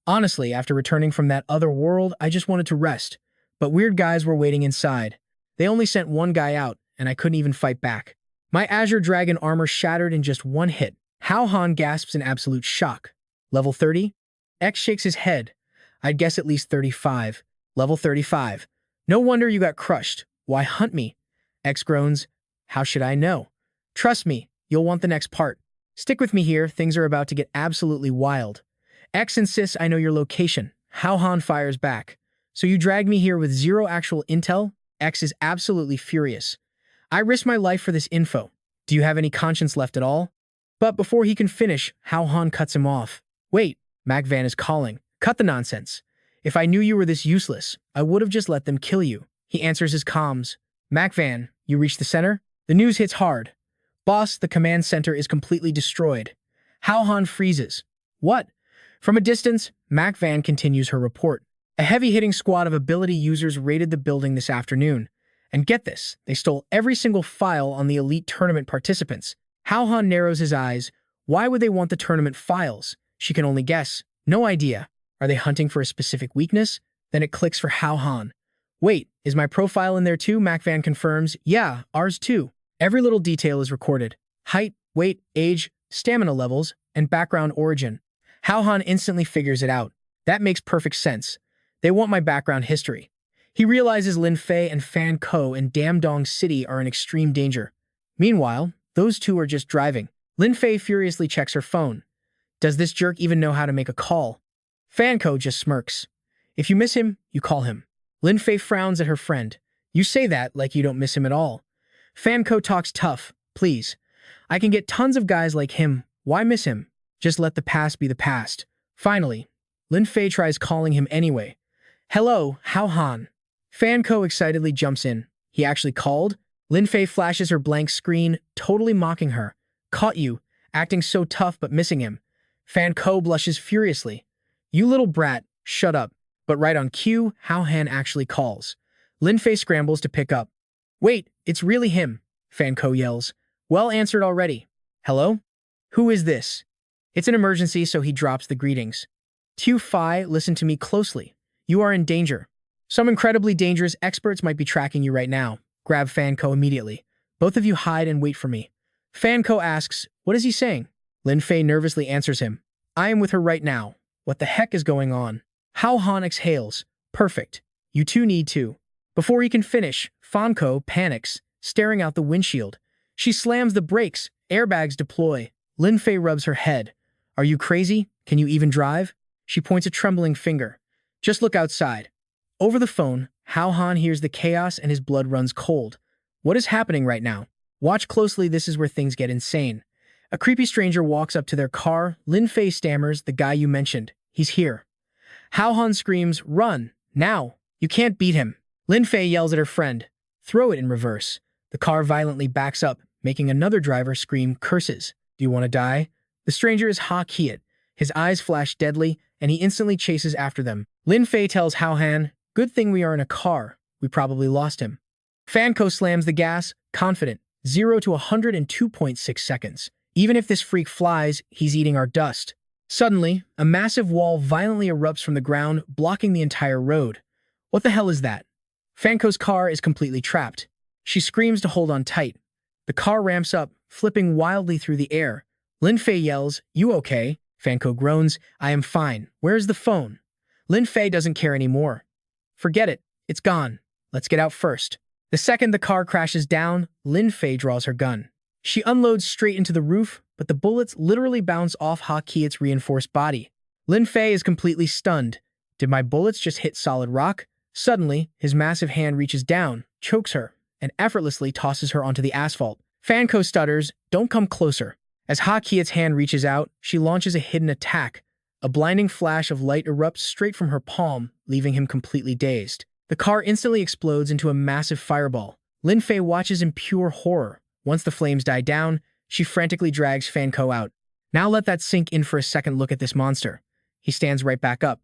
"Honestly, after returning from that other world, I just wanted to rest. But weird guys were waiting inside. They only sent one guy out, and I couldn't even fight back. My Azure Dragon armor shattered in just one hit." Hao Han gasps in absolute shock. "Level 30? X shakes his head. "I'd guess at least 35. "Level 35. "No wonder you got crushed. Why hunt me?" X groans. "How should I know? Trust me, you'll want the next part. Stick with me here, things are about to get absolutely wild." X insists I know your location. Hao Han fires back. "So you dragged me here with zero actual intel?" X is absolutely furious. "I risked my life for this info. Do you have any conscience left at all?" But before he can finish, Hao Han cuts him off. "Wait," Mac Van is calling. "Cut the nonsense. If I knew you were this useless, I would have just let them kill you." He answers his comms. "Mac Van, you reach the center?" The news hits hard. "Boss, the command center is completely destroyed." Hao Han freezes. "What?" From a distance, Mac Van continues her report. "A heavy-hitting squad of ability users raided the building this afternoon. And get this, they stole every single file on the elite tournament participants." Hao Han narrows his eyes. Why would they want the tournament files? She can only guess. No idea. Are they hunting for a specific weakness? Then it clicks for Hao Han. "Wait, is my profile in there too?" Mac Van confirms. "Yeah, ours too." Every little detail is recorded. Height, weight, age, stamina levels, and background origin. Hao Han instantly figures it out. That makes perfect sense. They want my background history. He realizes Lin Fei and Fan Ko in Damdong City are in extreme danger. Meanwhile, those two are just driving. Lin Fei furiously checks her phone. Does this jerk even know how to make a call? Fan Ko just smirks. If you miss him, you call him. Lin Fei frowns at her friend. You say that like you don't miss him at all. Fan Ko talks tough. Please. I can get tons of guys like him. Why miss him? Just let the past be the past. Finally, Lin Fei tries calling him anyway. Hello, Hao Han. Fan Ko excitedly jumps in. He actually called? Lin Fei flashes her blank screen, totally mocking her. Caught you, acting so tough but missing him. Fan Ko blushes furiously. You little brat, shut up. But right on cue, Hao Han actually calls. Lin Fei scrambles to pick up. Wait, it's really him, Fan Ko yells. Well answered already. Hello? Who is this? It's an emergency, so he drops the greetings. Tu Fi, listen to me closely. You are in danger. Some incredibly dangerous experts might be tracking you right now. Grab Fan Ko immediately. Both of you hide and wait for me. Fan Ko asks, what is he saying? Lin Fei nervously answers him. I am with her right now. What the heck is going on? Hao Han exhales. Perfect. You two need to. Before he can finish, Fan Ko panics, staring out the windshield. She slams the brakes. Airbags deploy. Lin Fei rubs her head. Are you crazy? Can you even drive? She points a trembling finger. Just look outside. Over the phone, Hao Han hears the chaos and his blood runs cold. What is happening right now? Watch closely, this is where things get insane. A creepy stranger walks up to their car. Lin Fei stammers, the guy you mentioned. He's here. Hao Han screams, run, now. You can't beat him. Lin Fei yells at her friend. Throw it in reverse. The car violently backs up, making another driver scream curses. Do you want to die? The stranger is Ha Kiet. His eyes flash deadly, and he instantly chases after them. Lin Fei tells Hao Han, good thing we are in a car. We probably lost him. Fan Ko slams the gas, confident, 0 to 100 in 2.6 seconds. Even if this freak flies, he's eating our dust. Suddenly, a massive wall violently erupts from the ground, blocking the entire road. What the hell is that? Fan Ko's car is completely trapped. She screams to hold on tight. The car ramps up, flipping wildly through the air. Lin Fei yells, you okay? Fan Ko groans, I am fine. Where's the phone? Lin Fei doesn't care anymore. Forget it. It's gone. Let's get out first. The second the car crashes down, Lin Fei draws her gun. She unloads straight into the roof, but the bullets literally bounce off Ha Kiet's reinforced body. Lin Fei is completely stunned. Did my bullets just hit solid rock? Suddenly, his massive hand reaches down, chokes her, and effortlessly tosses her onto the asphalt. Fan Ko stutters, don't come closer. As Ha Kiet's hand reaches out, she launches a hidden attack. A blinding flash of light erupts straight from her palm, leaving him completely dazed. The car instantly explodes into a massive fireball. Lin Fei watches in pure horror. Once the flames die down, she frantically drags Fan Ko out. Now let that sink in for a second look at this monster. He stands right back up.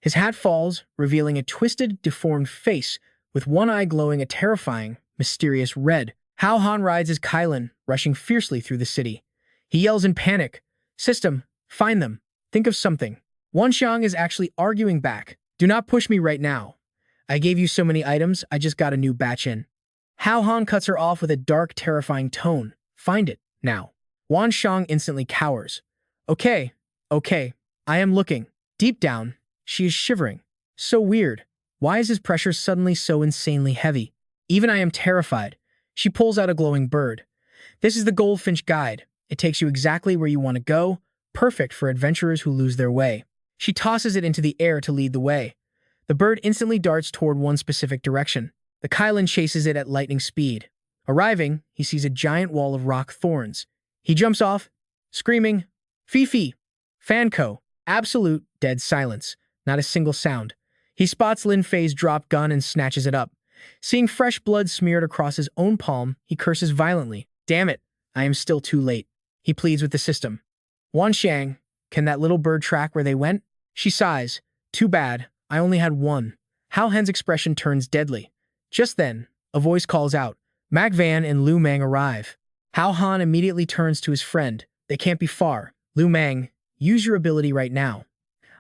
His hat falls, revealing a twisted, deformed face, with one eye glowing a terrifying, mysterious red. Hao Han rides his Kylin, rushing fiercely through the city. He yells in panic, System, find them. Think of something. Wanxiang is actually arguing back. Do not push me right now. I gave you so many items, I just got a new batch in. Hao Han cuts her off with a dark, terrifying tone. Find it, now. Wanxiang instantly cowers. Okay, I am looking. Deep down, she is shivering. So weird. Why is his pressure suddenly so insanely heavy? Even I am terrified. She pulls out a glowing bird. This is the Goldfinch Guide. It takes you exactly where you want to go, perfect for adventurers who lose their way. She tosses it into the air to lead the way. The bird instantly darts toward one specific direction. The Kylin chases it at lightning speed. Arriving, he sees a giant wall of rock thorns. He jumps off, screaming, Fifi! Fan Ko. Absolute dead silence. Not a single sound. He spots Lin Fei's dropped gun and snatches it up. Seeing fresh blood smeared across his own palm, he curses violently. Damn it, I am still too late. He pleads with the system. Wanxiang, can that little bird track where they went? She sighs. Too bad, I only had one. Hao Han's expression turns deadly. Just then, a voice calls out. Mac Van and Lu Mang arrive. Hao Han immediately turns to his friend. They can't be far. Lu Mang, use your ability right now.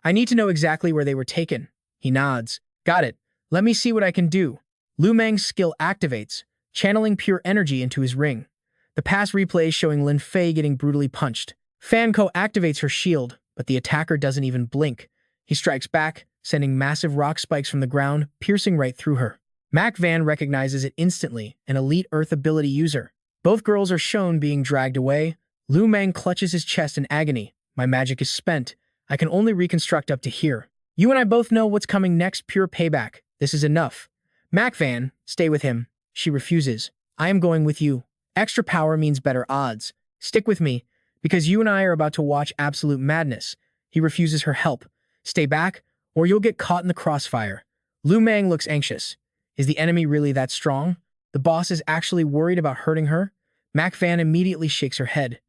I need to know exactly where they were taken. He nods. Got it. Let me see what I can do. Lu Mang's skill activates, channeling pure energy into his ring. The past replays showing Lin Fei getting brutally punched. Fan Ko activates her shield, but the attacker doesn't even blink. He strikes back, sending massive rock spikes from the ground, piercing right through her. Mac Van recognizes it instantly, an elite Earth ability user. Both girls are shown being dragged away. Lu Mang clutches his chest in agony. My magic is spent. I can only reconstruct up to here. You and I both know what's coming next, pure payback. This is enough. Mac Van, stay with him. She refuses. I am going with you. Extra power means better odds. Stick with me, because you and I are about to watch absolute madness. He refuses her help. Stay back, or you'll get caught in the crossfire. Liu Mang looks anxious. Is the enemy really that strong? The boss is actually worried about hurting her? Mac Van immediately shakes her head.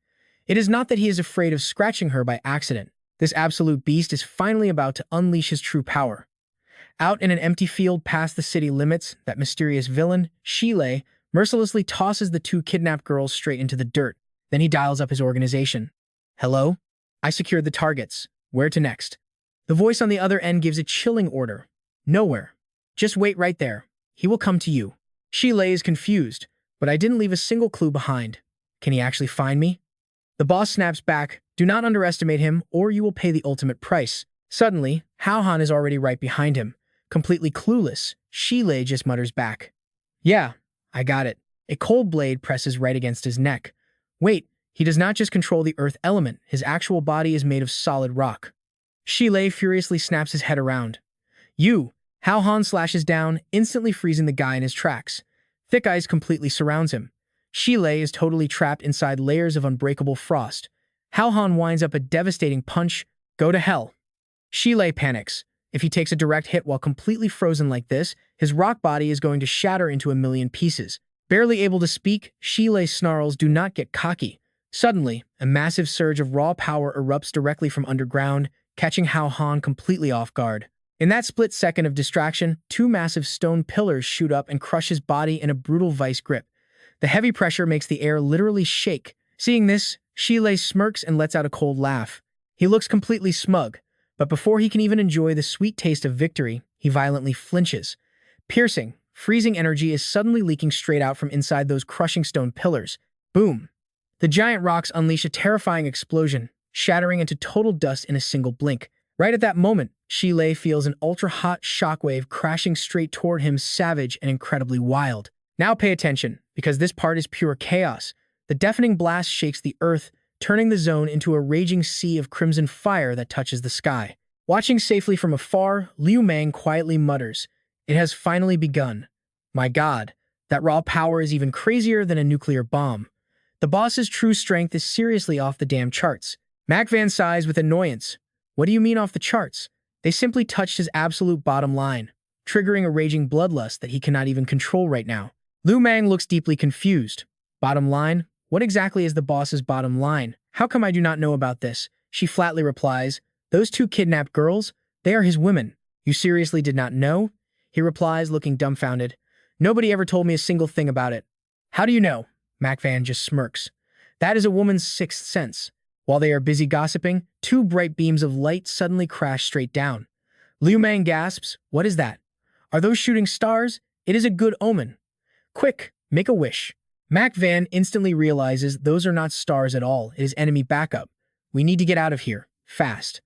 It is not that he is afraid of scratching her by accident. This absolute beast is finally about to unleash his true power. Out in an empty field past the city limits, that mysterious villain, Shile, mercilessly tosses the two kidnapped girls straight into the dirt. Then he dials up his organization. Hello? I secured the targets. Where to next? The voice on the other end gives a chilling order. Nowhere. Just wait right there. He will come to you. Shile is confused, but I didn't leave a single clue behind. Can he actually find me? The boss snaps back. Do not underestimate him, or you will pay the ultimate price. Suddenly, Hao Han is already right behind him. Completely clueless, Shile just mutters back. Yeah, I got it. A cold blade presses right against his neck. Wait, he does not just control the earth element, his actual body is made of solid rock. Shile furiously snaps his head around. You! Hao Han slashes down, instantly freezing the guy in his tracks. Thick ice completely surrounds him. Shile is totally trapped inside layers of unbreakable frost. Hao Han winds up a devastating punch. Go to hell. Shile panics. If he takes a direct hit while completely frozen like this, his rock body is going to shatter into a million pieces. Barely able to speak, Shile snarls, do not get cocky. Suddenly, a massive surge of raw power erupts directly from underground, catching Hao Han completely off guard. In that split second of distraction, two massive stone pillars shoot up and crush his body in a brutal vice grip. The heavy pressure makes the air literally shake. Seeing this, Shile smirks and lets out a cold laugh. He looks completely smug, but before he can even enjoy the sweet taste of victory, he violently flinches. Piercing, freezing energy is suddenly leaking straight out from inside those crushing stone pillars. Boom! The giant rocks unleash a terrifying explosion, shattering into total dust in a single blink. Right at that moment, Shile feels an ultra-hot shockwave crashing straight toward him, savage and incredibly wild. Now pay attention, because this part is pure chaos. The deafening blast shakes the earth, turning the zone into a raging sea of crimson fire that touches the sky. Watching safely from afar, Liu Mang quietly mutters, "It has finally begun. My god, that raw power is even crazier than a nuclear bomb." The boss's true strength is seriously off the damn charts. Mac Van sighs with annoyance. What do you mean off the charts? They simply touched his absolute bottom line, triggering a raging bloodlust that he cannot even control right now. Liu Mang looks deeply confused. Bottom line? What exactly is the boss's bottom line? How come I do not know about this? She flatly replies, those two kidnapped girls, they are his women. You seriously did not know? He replies, looking dumbfounded. Nobody ever told me a single thing about it. How do you know? Mac Van just smirks. That is a woman's sixth sense. While they are busy gossiping, two bright beams of light suddenly crash straight down. Liu Mang gasps, what is that? Are those shooting stars? It is a good omen. Quick, make a wish. Mac Van instantly realizes those are not stars at all, it is enemy backup. We need to get out of here, fast.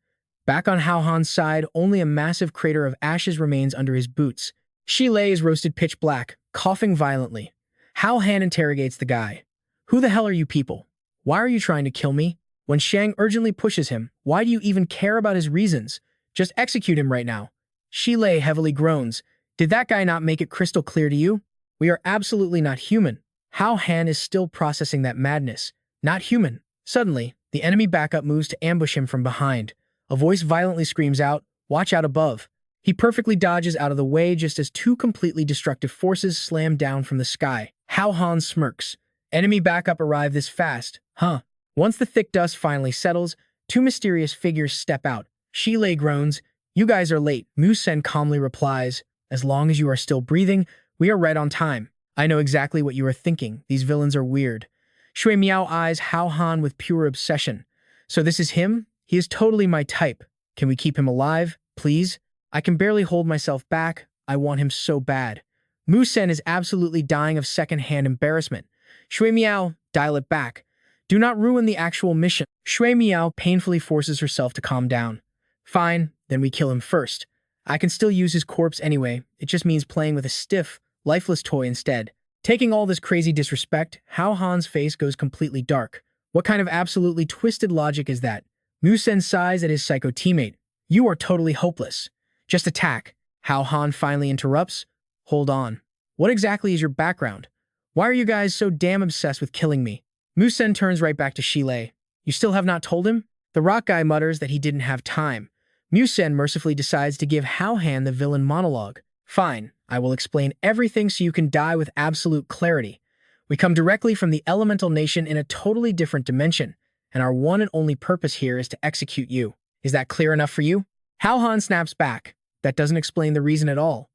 Back on Hao Han's side, only a massive crater of ashes remains under his boots. Shile is roasted pitch black, coughing violently. Hao Han interrogates the guy. Who the hell are you people? Why are you trying to kill me? When Shang urgently pushes him, why do you even care about his reasons? Just execute him right now. Shile heavily groans. Did that guy not make it crystal clear to you? We are absolutely not human. Hao Han is still processing that madness. Not human. Suddenly, the enemy backup moves to ambush him from behind. A voice violently screams out, watch out above. He perfectly dodges out of the way just as two completely destructive forces slam down from the sky. Hao Han smirks. Enemy backup arrived this fast, huh? Once the thick dust finally settles, two mysterious figures step out. Shile groans, you guys are late. Mu Sen calmly replies, as long as you are still breathing, we are right on time. I know exactly what you are thinking. These villains are weird. Shui Miao eyes Hao Han with pure obsession. So this is him? He is totally my type. Can we keep him alive, please? I can barely hold myself back. I want him so bad. Mu Sen is absolutely dying of second-hand embarrassment. Shui Miao, dial it back. Do not ruin the actual mission. Shui Miao painfully forces herself to calm down. Fine, then we kill him first. I can still use his corpse anyway. It just means playing with a stiff, lifeless toy instead. Taking all this crazy disrespect, Hao Han's face goes completely dark. What kind of absolutely twisted logic is that? Mu Sen sighs at his psycho teammate. You are totally hopeless. Just attack. Hao Han finally interrupts. Hold on. What exactly is your background? Why are you guys so damn obsessed with killing me? Mu Sen turns right back to Shile. You still have not told him? The rock guy mutters that he didn't have time. Musen mercifully decides to give Hao Han the villain monologue. Fine, I will explain everything so you can die with absolute clarity. We come directly from the elemental nation in a totally different dimension, and our one and only purpose here is to execute you. Is that clear enough for you? Hao Han snaps back. That doesn't explain the reason at all.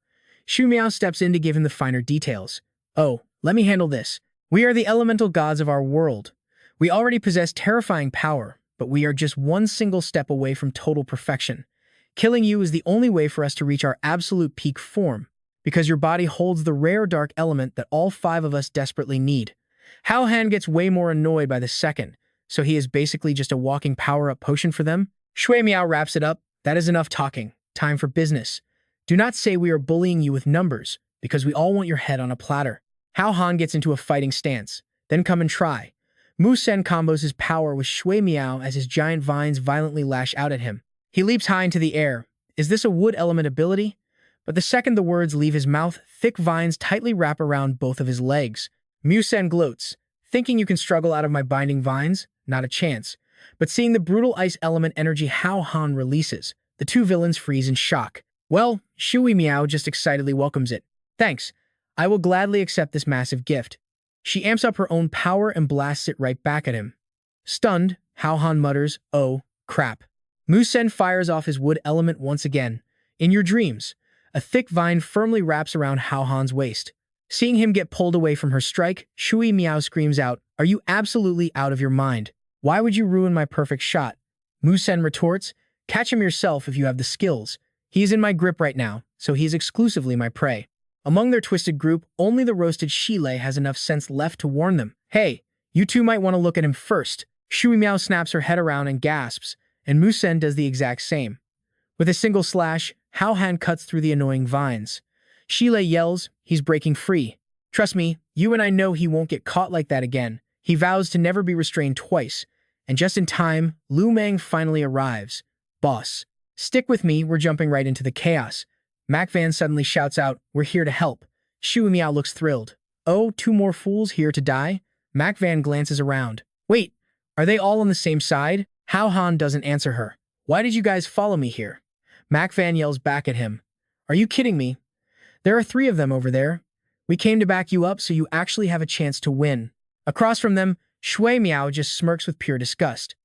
Shu Miao steps in to give him the finer details. Oh, let me handle this. We are the elemental gods of our world. We already possess terrifying power, but we are just one single step away from total perfection. Killing you is the only way for us to reach our absolute peak form, because your body holds the rare dark element that all 5 of us desperately need. Hao Han gets way more annoyed by the second, so he is basically just a walking power-up potion for them. Shui Miao wraps it up. That is enough talking. Time for business. Do not say we are bullying you with numbers, because we all want your head on a platter. Hao Han gets into a fighting stance. Then come and try. Mu Sen combos his power with Shui Miao as his giant vines violently lash out at him. He leaps high into the air. Is this a wood element ability? But the second the words leave his mouth, thick vines tightly wrap around both of his legs. Mu Sen gloats. Thinking you can struggle out of my binding vines? Not a chance. But seeing the brutal ice element energy Hao Han releases, the 2 villains freeze in shock. Well, Shui Miao just excitedly welcomes it. Thanks. I will gladly accept this massive gift. She amps up her own power and blasts it right back at him. Stunned, Hao Han mutters, "Oh, crap." Mu Sen fires off his wood element once again. In your dreams, a thick vine firmly wraps around Hao Han's waist. Seeing him get pulled away from her strike, Shui Miao screams out, "Are you absolutely out of your mind? Why would you ruin my perfect shot?" Mu Sen retorts, "Catch him yourself if you have the skills. He is in my grip right now, so he is exclusively my prey." Among their twisted group, only the roasted Shile has enough sense left to warn them. "Hey, you two might want to look at him first." Shui Miao snaps her head around and gasps, and Mu Sen does the exact same. With a single slash, Hao Han cuts through the annoying vines. Shile yells, "He's breaking free. Trust me, you and I know he won't get caught like that again." He vows to never be restrained twice, and just in time, Lu Meng finally arrives. "Boss, stick with me, we're jumping right into the chaos." Mac Van suddenly shouts out, "We're here to help." Shui Miao looks thrilled. "Oh, 2 more fools here to die?" Mac Van glances around. "Wait, are they all on the same side?" Hao Han doesn't answer her. "Why did you guys follow me here?" Mac Van yells back at him. "Are you kidding me? There are 3 of them over there. We came to back you up so you actually have a chance to win." Across from them, Shui Miao just smirks with pure disgust.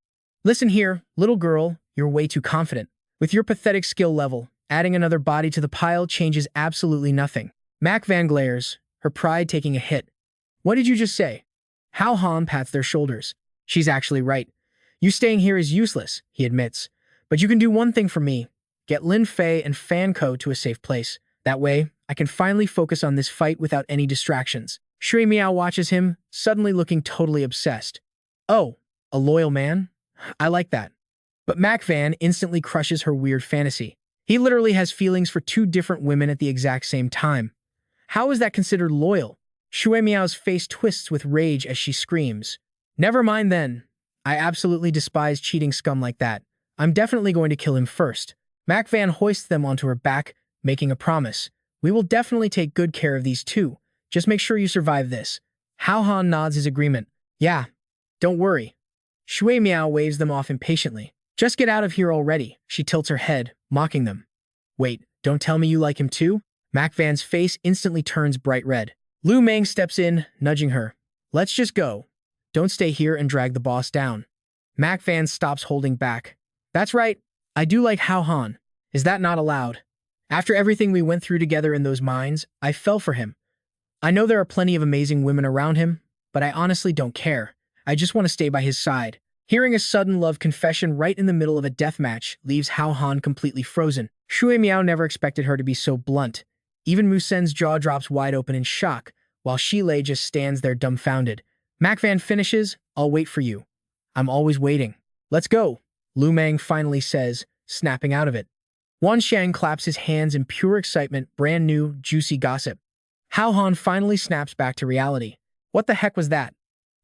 "Listen here, little girl, you're way too confident. With your pathetic skill level, adding another body to the pile changes absolutely nothing." Mac Van glares, her pride taking a hit. "What did you just say?" Hao Han pats their shoulders. "She's actually right. You staying here is useless," he admits. "But you can do one thing for me. Get Lin Fei and Fan Ko to a safe place. That way, I can finally focus on this fight without any distractions." Shui Miao watches him, suddenly looking totally obsessed. "Oh, a loyal man? I like that." But Mac Van instantly crushes her weird fantasy. He literally has feelings for 2 different women at the exact same time. How is that considered loyal? Shui Miao's face twists with rage as she screams. "Never mind then. I absolutely despise cheating scum like that. I'm definitely going to kill him first." Mac Van hoists them onto her back, making a promise. "We will definitely take good care of these 2. Just make sure you survive this." Hao Han nods his agreement. "Yeah, don't worry." Shui Miao waves them off impatiently. "Just get out of here already." She tilts her head, mocking them. "Wait, don't tell me you like him too?" Mac Van's face instantly turns bright red. Lu Meng steps in, nudging her. "Let's just go. Don't stay here and drag the boss down." Mac Van stops holding back. "That's right. I do like Hao Han. Is that not allowed? After everything we went through together in those mines, I fell for him. I know there are plenty of amazing women around him, but I honestly don't care. I just want to stay by his side." Hearing a sudden love confession right in the middle of a deathmatch leaves Hao Han completely frozen. Shui Miao never expected her to be so blunt. Even Mu Sen's jaw drops wide open in shock, while Shile just stands there dumbfounded. Mac Van finishes, "I'll wait for you. I'm always waiting." "Let's go," Lu Meng finally says, snapping out of it. Wan Shang claps his hands in pure excitement, brand new, juicy gossip. Hao Han finally snaps back to reality. What the heck was that?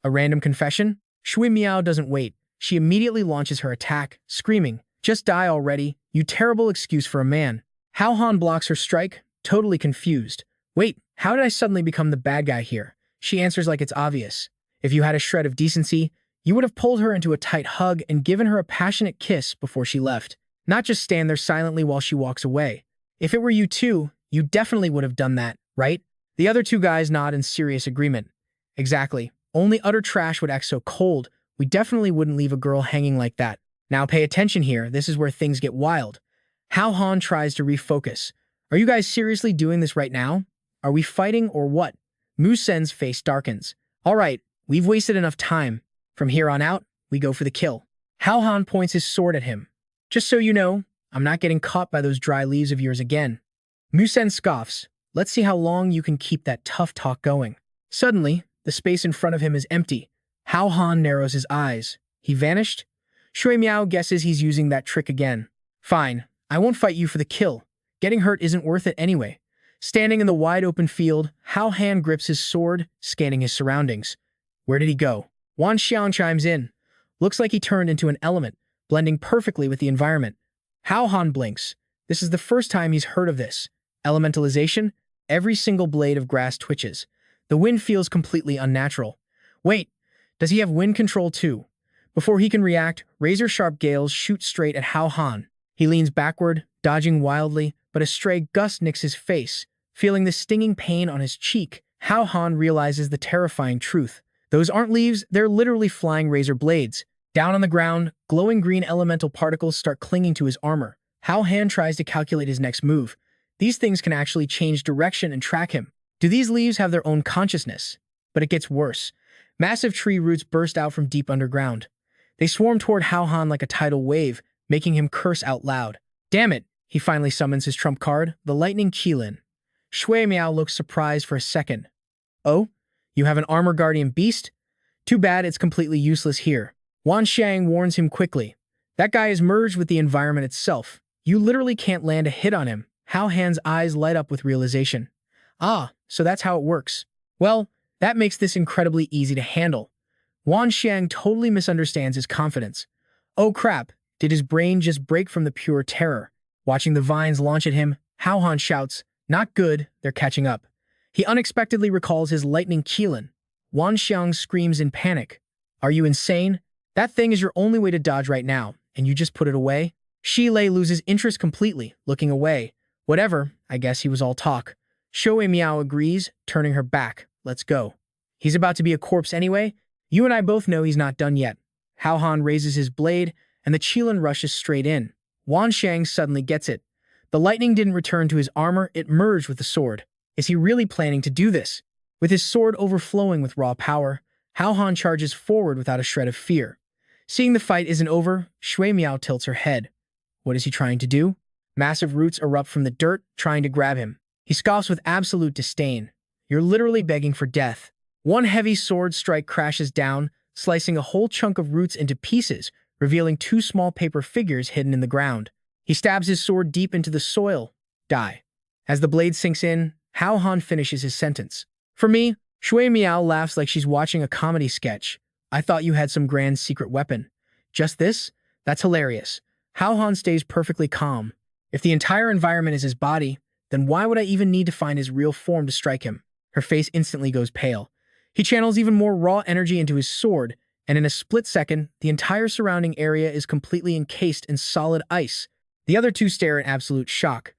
A random confession? Shui Miao doesn't wait. She immediately launches her attack, screaming, "Just die already, you terrible excuse for a man." Hao Han blocks her strike, totally confused. "Wait, how did I suddenly become the bad guy here?" She answers like it's obvious. If you had a shred of decency, you would have pulled her into a tight hug and given her a passionate kiss before she left. not just stand there silently while she walks away. If it were you too, you definitely would have done that, right? The other two guys nod in serious agreement. Exactly. Only utter trash would act so cold. We definitely wouldn't leave a girl hanging like that. Now pay attention here, this is where things get wild. Hao Han tries to refocus. Are you guys seriously doing this right now? Are we fighting or what? Mu Sen's face darkens. Alright, we've wasted enough time. From here on out, we go for the kill. Hao Han points his sword at him. Just so you know, I'm not getting caught by those dry leaves of yours again. Mu Sen scoffs. Let's see how long you can keep that tough talk going. Suddenly, the space in front of him is empty. Hao Han narrows his eyes. He vanished? Shui Miao guesses he's using that trick again. Fine, I won't fight you for the kill. Getting hurt isn't worth it anyway. Standing in the wide open field, Hao Han grips his sword, scanning his surroundings. Where did he go? Wan Xiang chimes in. Looks like he turned into an element, blending perfectly with the environment. Hao Han blinks. This is the first time he's heard of this. Elementalization? Every single blade of grass twitches. The wind feels completely unnatural. Wait, does he have wind control too? Before he can react, razor-sharp gales shoot straight at Hao Han. He leans backward, dodging wildly, but a stray gust nicks his face. Feeling the stinging pain on his cheek, Hao Han realizes the terrifying truth. Those aren't leaves, they're literally flying razor blades. Down on the ground, glowing green elemental particles start clinging to his armor. Hao Han tries to calculate his next move. These things can actually change direction and track him. Do these leaves have their own consciousness? But it gets worse. Massive tree roots burst out from deep underground. They swarm toward Hao Han like a tidal wave, making him curse out loud. Damn it! He finally summons his trump card, the Lightning Qilin. Shui Miao looks surprised for a second. Oh? You have an armor guardian beast? Too bad it's completely useless here. Wan Xiang warns him quickly. That guy is merged with the environment itself. You literally can't land a hit on him. Hao Han's eyes light up with realization. Ah, so that's how it works. Well, that makes this incredibly easy to handle. Wan Xiang totally misunderstands his confidence. Oh crap, did his brain just break from the pure terror? Watching the vines launch at him, Hao Han shouts, not good, they're catching up. He unexpectedly recalls his Lightning Qilin. Wan Xiang screams in panic. Are you insane? That thing is your only way to dodge right now, and you just put it away? Shi Lei loses interest completely, looking away. Whatever, I guess he was all talk. Shui Miao agrees, turning her back. Let's go. He's about to be a corpse anyway. You and I both know he's not done yet. Hao Han raises his blade, and the Qilin rushes straight in. Wan Xiang suddenly gets it. The lightning didn't return to his armor, it merged with the sword. Is he really planning to do this? With his sword overflowing with raw power, Hao Han charges forward without a shred of fear. Seeing the fight isn't over, Shui Miao tilts her head. What is he trying to do? Massive roots erupt from the dirt, trying to grab him. He scoffs with absolute disdain. You're literally begging for death. One heavy sword strike crashes down, slicing a whole chunk of roots into pieces, revealing two small paper figures hidden in the ground. He stabs his sword deep into the soil. Die. As the blade sinks in, Hao Han finishes his sentence. For me, Shui Miao laughs like she's watching a comedy sketch. I thought you had some grand secret weapon. Just this? That's hilarious. Hao Han stays perfectly calm. If the entire environment is his body, then why would I even need to find his real form to strike him? Her face instantly goes pale. He channels even more raw energy into his sword, and in a split second, the entire surrounding area is completely encased in solid ice. The other two stare in absolute shock.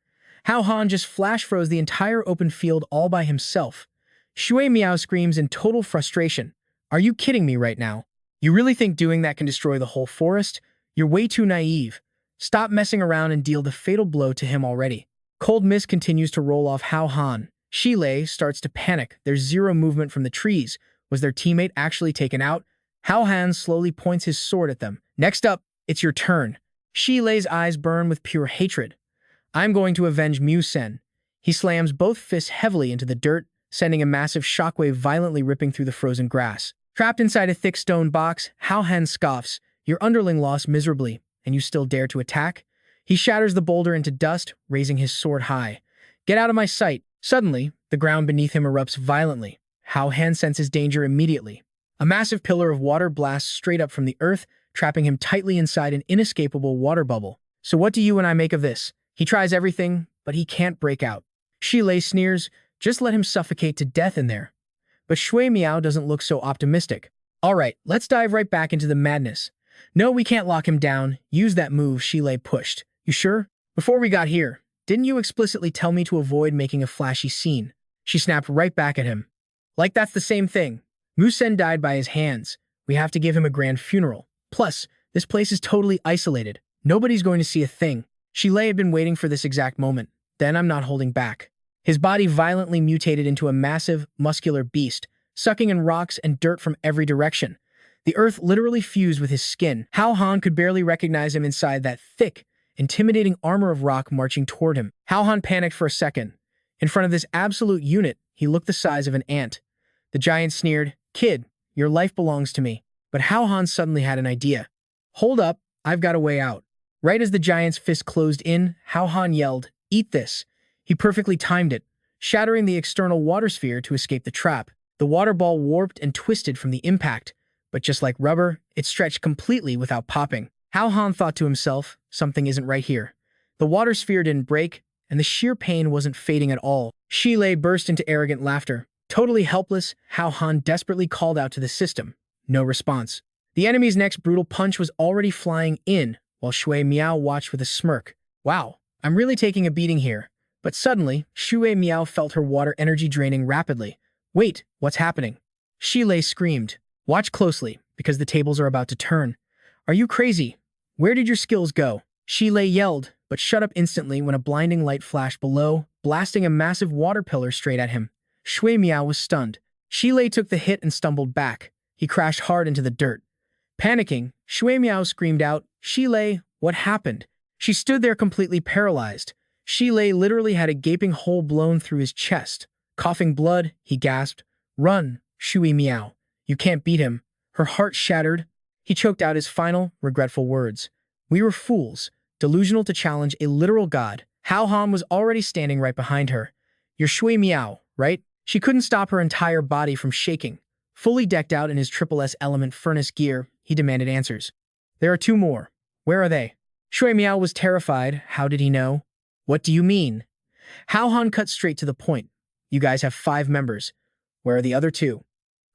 Hao Han just flash froze the entire open field all by himself. Shui Miao screams in total frustration. Are you kidding me right now? You really think doing that can destroy the whole forest? You're way too naive. Stop messing around and deal the fatal blow to him already. Cold mist continues to roll off Hao Han. Shi Lei starts to panic. There's zero movement from the trees. Was their teammate actually taken out? Hao Han slowly points his sword at them. Next up, it's your turn. Shi Lei's eyes burn with pure hatred. I'm going to avenge Mu Sen. He slams both fists heavily into the dirt, sending a massive shockwave violently ripping through the frozen grass. Trapped inside a thick stone box, Hao Han scoffs. Your underling lost miserably, and you still dare to attack? He shatters the boulder into dust, raising his sword high. Get out of my sight. Suddenly, the ground beneath him erupts violently. Hao Han senses danger immediately. A massive pillar of water blasts straight up from the earth, trapping him tightly inside an inescapable water bubble. So what do you and I make of this? He tries everything, but he can't break out. Shi Lei sneers, just let him suffocate to death in there. But Shui Miao doesn't look so optimistic. Alright, let's dive right back into the madness. No, we can't lock him down. Use that move, Shi Lei pushed. You sure? Before we got here, didn't you explicitly tell me to avoid making a flashy scene? She snapped right back at him. Like that's the same thing. Musen died by his hands. We have to give him a grand funeral. Plus, this place is totally isolated. Nobody's going to see a thing. Shilei had been waiting for this exact moment. Then I'm not holding back. His body violently mutated into a massive, muscular beast, sucking in rocks and dirt from every direction. The earth literally fused with his skin. Hao Han could barely recognize him inside that thick, intimidating armor of rock marching toward him. Hao Han panicked for a second. In front of this absolute unit, he looked the size of an ant. The giant sneered, "Kid, your life belongs to me." But Hao Han suddenly had an idea. "Hold up, I've got a way out." Right as the giant's fist closed in, Hao Han yelled, "Eat this." He perfectly timed it, shattering the external water sphere to escape the trap. The water ball warped and twisted from the impact, but just like rubber, it stretched completely without popping. Hao Han thought to himself, something isn't right here. The water sphere didn't break, and the sheer pain wasn't fading at all. Shilei burst into arrogant laughter. Totally helpless, Hao Han desperately called out to the system. No response. The enemy's next brutal punch was already flying in, while Shui Miao watched with a smirk. Wow, I'm really taking a beating here. But suddenly, Shui Miao felt her water energy draining rapidly. Wait, what's happening? Shilei screamed. Watch closely, because the tables are about to turn. Are you crazy? Where did your skills go? Shilei yelled, but shut up instantly when a blinding light flashed below, blasting a massive water pillar straight at him. Shui Miao was stunned. Shilei took the hit and stumbled back. He crashed hard into the dirt. Panicking, Shui Miao screamed out, "Shilei, what happened?" She stood there completely paralyzed. Shilei literally had a gaping hole blown through his chest. Coughing blood, he gasped, "Run, Shui Miao. You can't beat him." Her heart shattered. He choked out his final, regretful words. We were fools, delusional to challenge a literal god. Hao Han was already standing right behind her. You're Shui Miao, right? She couldn't stop her entire body from shaking. Fully decked out in his triple S element furnace gear, he demanded answers. There are two more. Where are they? Shui Miao was terrified. How did he know? What do you mean? Hao Han cut straight to the point. You guys have 5 members. Where are the other 2?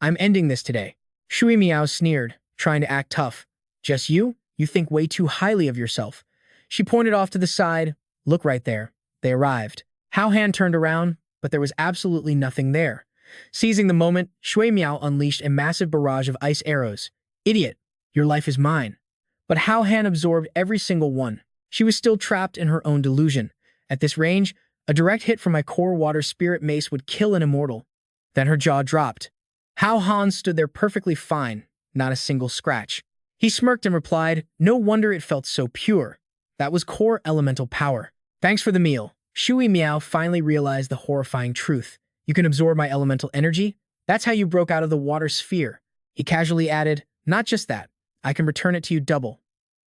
I'm ending this today. Shui Miao sneered, trying to act tough. Just you? You think way too highly of yourself. She pointed off to the side. Look right there. They arrived. Hao Han turned around, but there was absolutely nothing there. Seizing the moment, Shui Miao unleashed a massive barrage of ice arrows. Idiot, your life is mine. But Hao Han absorbed every single one. She was still trapped in her own delusion. At this range, a direct hit from my core water spirit mace would kill an immortal. Then her jaw dropped. Hao Han stood there perfectly fine, not a single scratch. He smirked and replied, no wonder it felt so pure. That was core elemental power. Thanks for the meal. Shui Miao finally realized the horrifying truth. You can absorb my elemental energy? That's how you broke out of the water sphere. He casually added, not just that. I can return it to you double.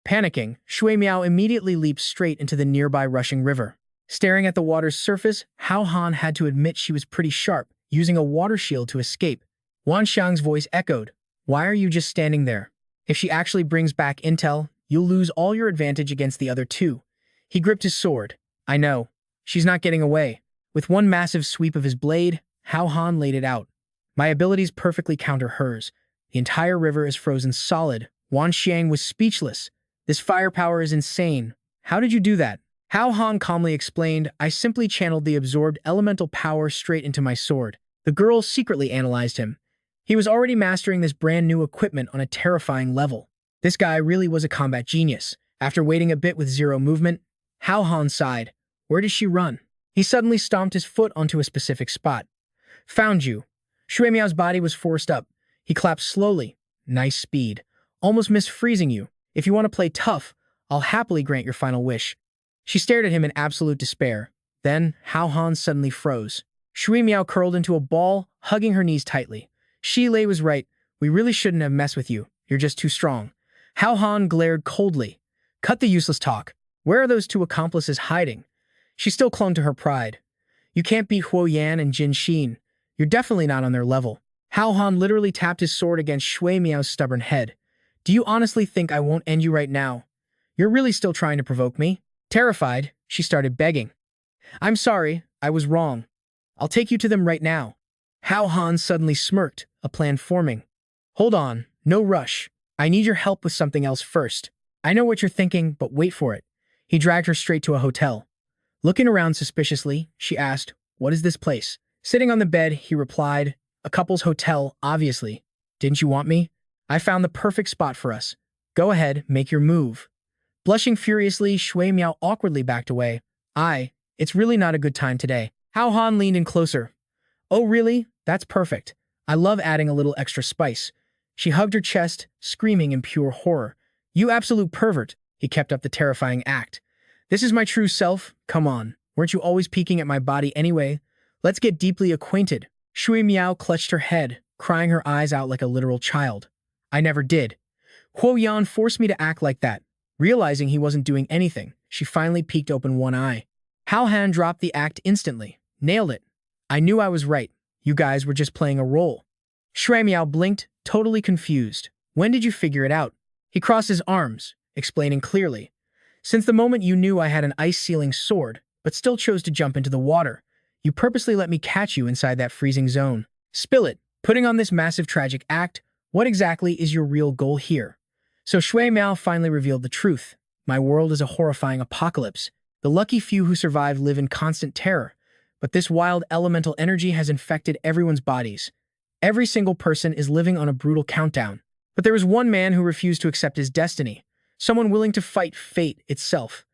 Panicking, Shui Miao immediately leaped straight into the nearby rushing river. Staring at the water's surface, Hao Han had to admit she was pretty sharp, using a water shield to escape. Wan Xiang's voice echoed. Why are you just standing there? If she actually brings back intel, you'll lose all your advantage against the other 2. He gripped his sword. I know. She's not getting away. With one massive sweep of his blade, Hao Han laid it out. My abilities perfectly counter hers. The entire river is frozen solid. Wan Xiang was speechless. This firepower is insane. How did you do that? Hao Han calmly explained, I simply channeled the absorbed elemental power straight into my sword. The girl secretly analyzed him. He was already mastering this brand new equipment on a terrifying level. This guy really was a combat genius. After waiting a bit with zero movement, Hao Han sighed. Where did she run? He suddenly stomped his foot onto a specific spot. Found you. Shui Miao's body was forced up. He clapped slowly. Nice speed. Almost missed freezing you. If you want to play tough, I'll happily grant your final wish. She stared at him in absolute despair. Then, Hao Han suddenly froze. Shui Miao curled into a ball, hugging her knees tightly. Shilei was right. We really shouldn't have messed with you. You're just too strong. Hao Han glared coldly. Cut the useless talk. Where are those 2 accomplices hiding? She still clung to her pride. You can't beat Huo Yan and Jin Xin. You're definitely not on their level. Hao Han literally tapped his sword against Shui Miao's stubborn head. Do you honestly think I won't end you right now? You're really still trying to provoke me? Terrified, she started begging. I'm sorry, I was wrong. I'll take you to them right now. Hao Han suddenly smirked, a plan forming. Hold on, no rush. I need your help with something else first. I know what you're thinking, but wait for it. He dragged her straight to a hotel. Looking around suspiciously, she asked, "What is this place?" Sitting on the bed, he replied, "A couple's hotel, obviously. Didn't you want me? I found the perfect spot for us. Go ahead, make your move." Blushing furiously, Shui Miao awkwardly backed away. It's really not a good time today." Hao Han leaned in closer. "Oh really? That's perfect. I love adding a little extra spice." She hugged her chest, screaming in pure horror. "You absolute pervert." He kept up the terrifying act. "This is my true self. Come on. Weren't you always peeking at my body anyway? Let's get deeply acquainted." Shui Miao clutched her head, crying her eyes out like a literal child. "I never did. Huo Yan forced me to act like that." Realizing he wasn't doing anything, she finally peeked open one eye. Hao Han dropped the act instantly. "Nailed it. I knew I was right. You guys were just playing a role." Shui Miao blinked, totally confused. "When did you figure it out?" He crossed his arms, explaining clearly. "Since the moment you knew I had an ice-sealing sword, but still chose to jump into the water. You purposely let me catch you inside that freezing zone. Spill it. Putting on this massive tragic act, what exactly is your real goal here?" So Shui Miao finally revealed the truth. "My world is a horrifying apocalypse. The lucky few who survive live in constant terror. But this wild elemental energy has infected everyone's bodies. Every single person is living on a brutal countdown. But there was one man who refused to accept his destiny. Someone willing to fight fate itself.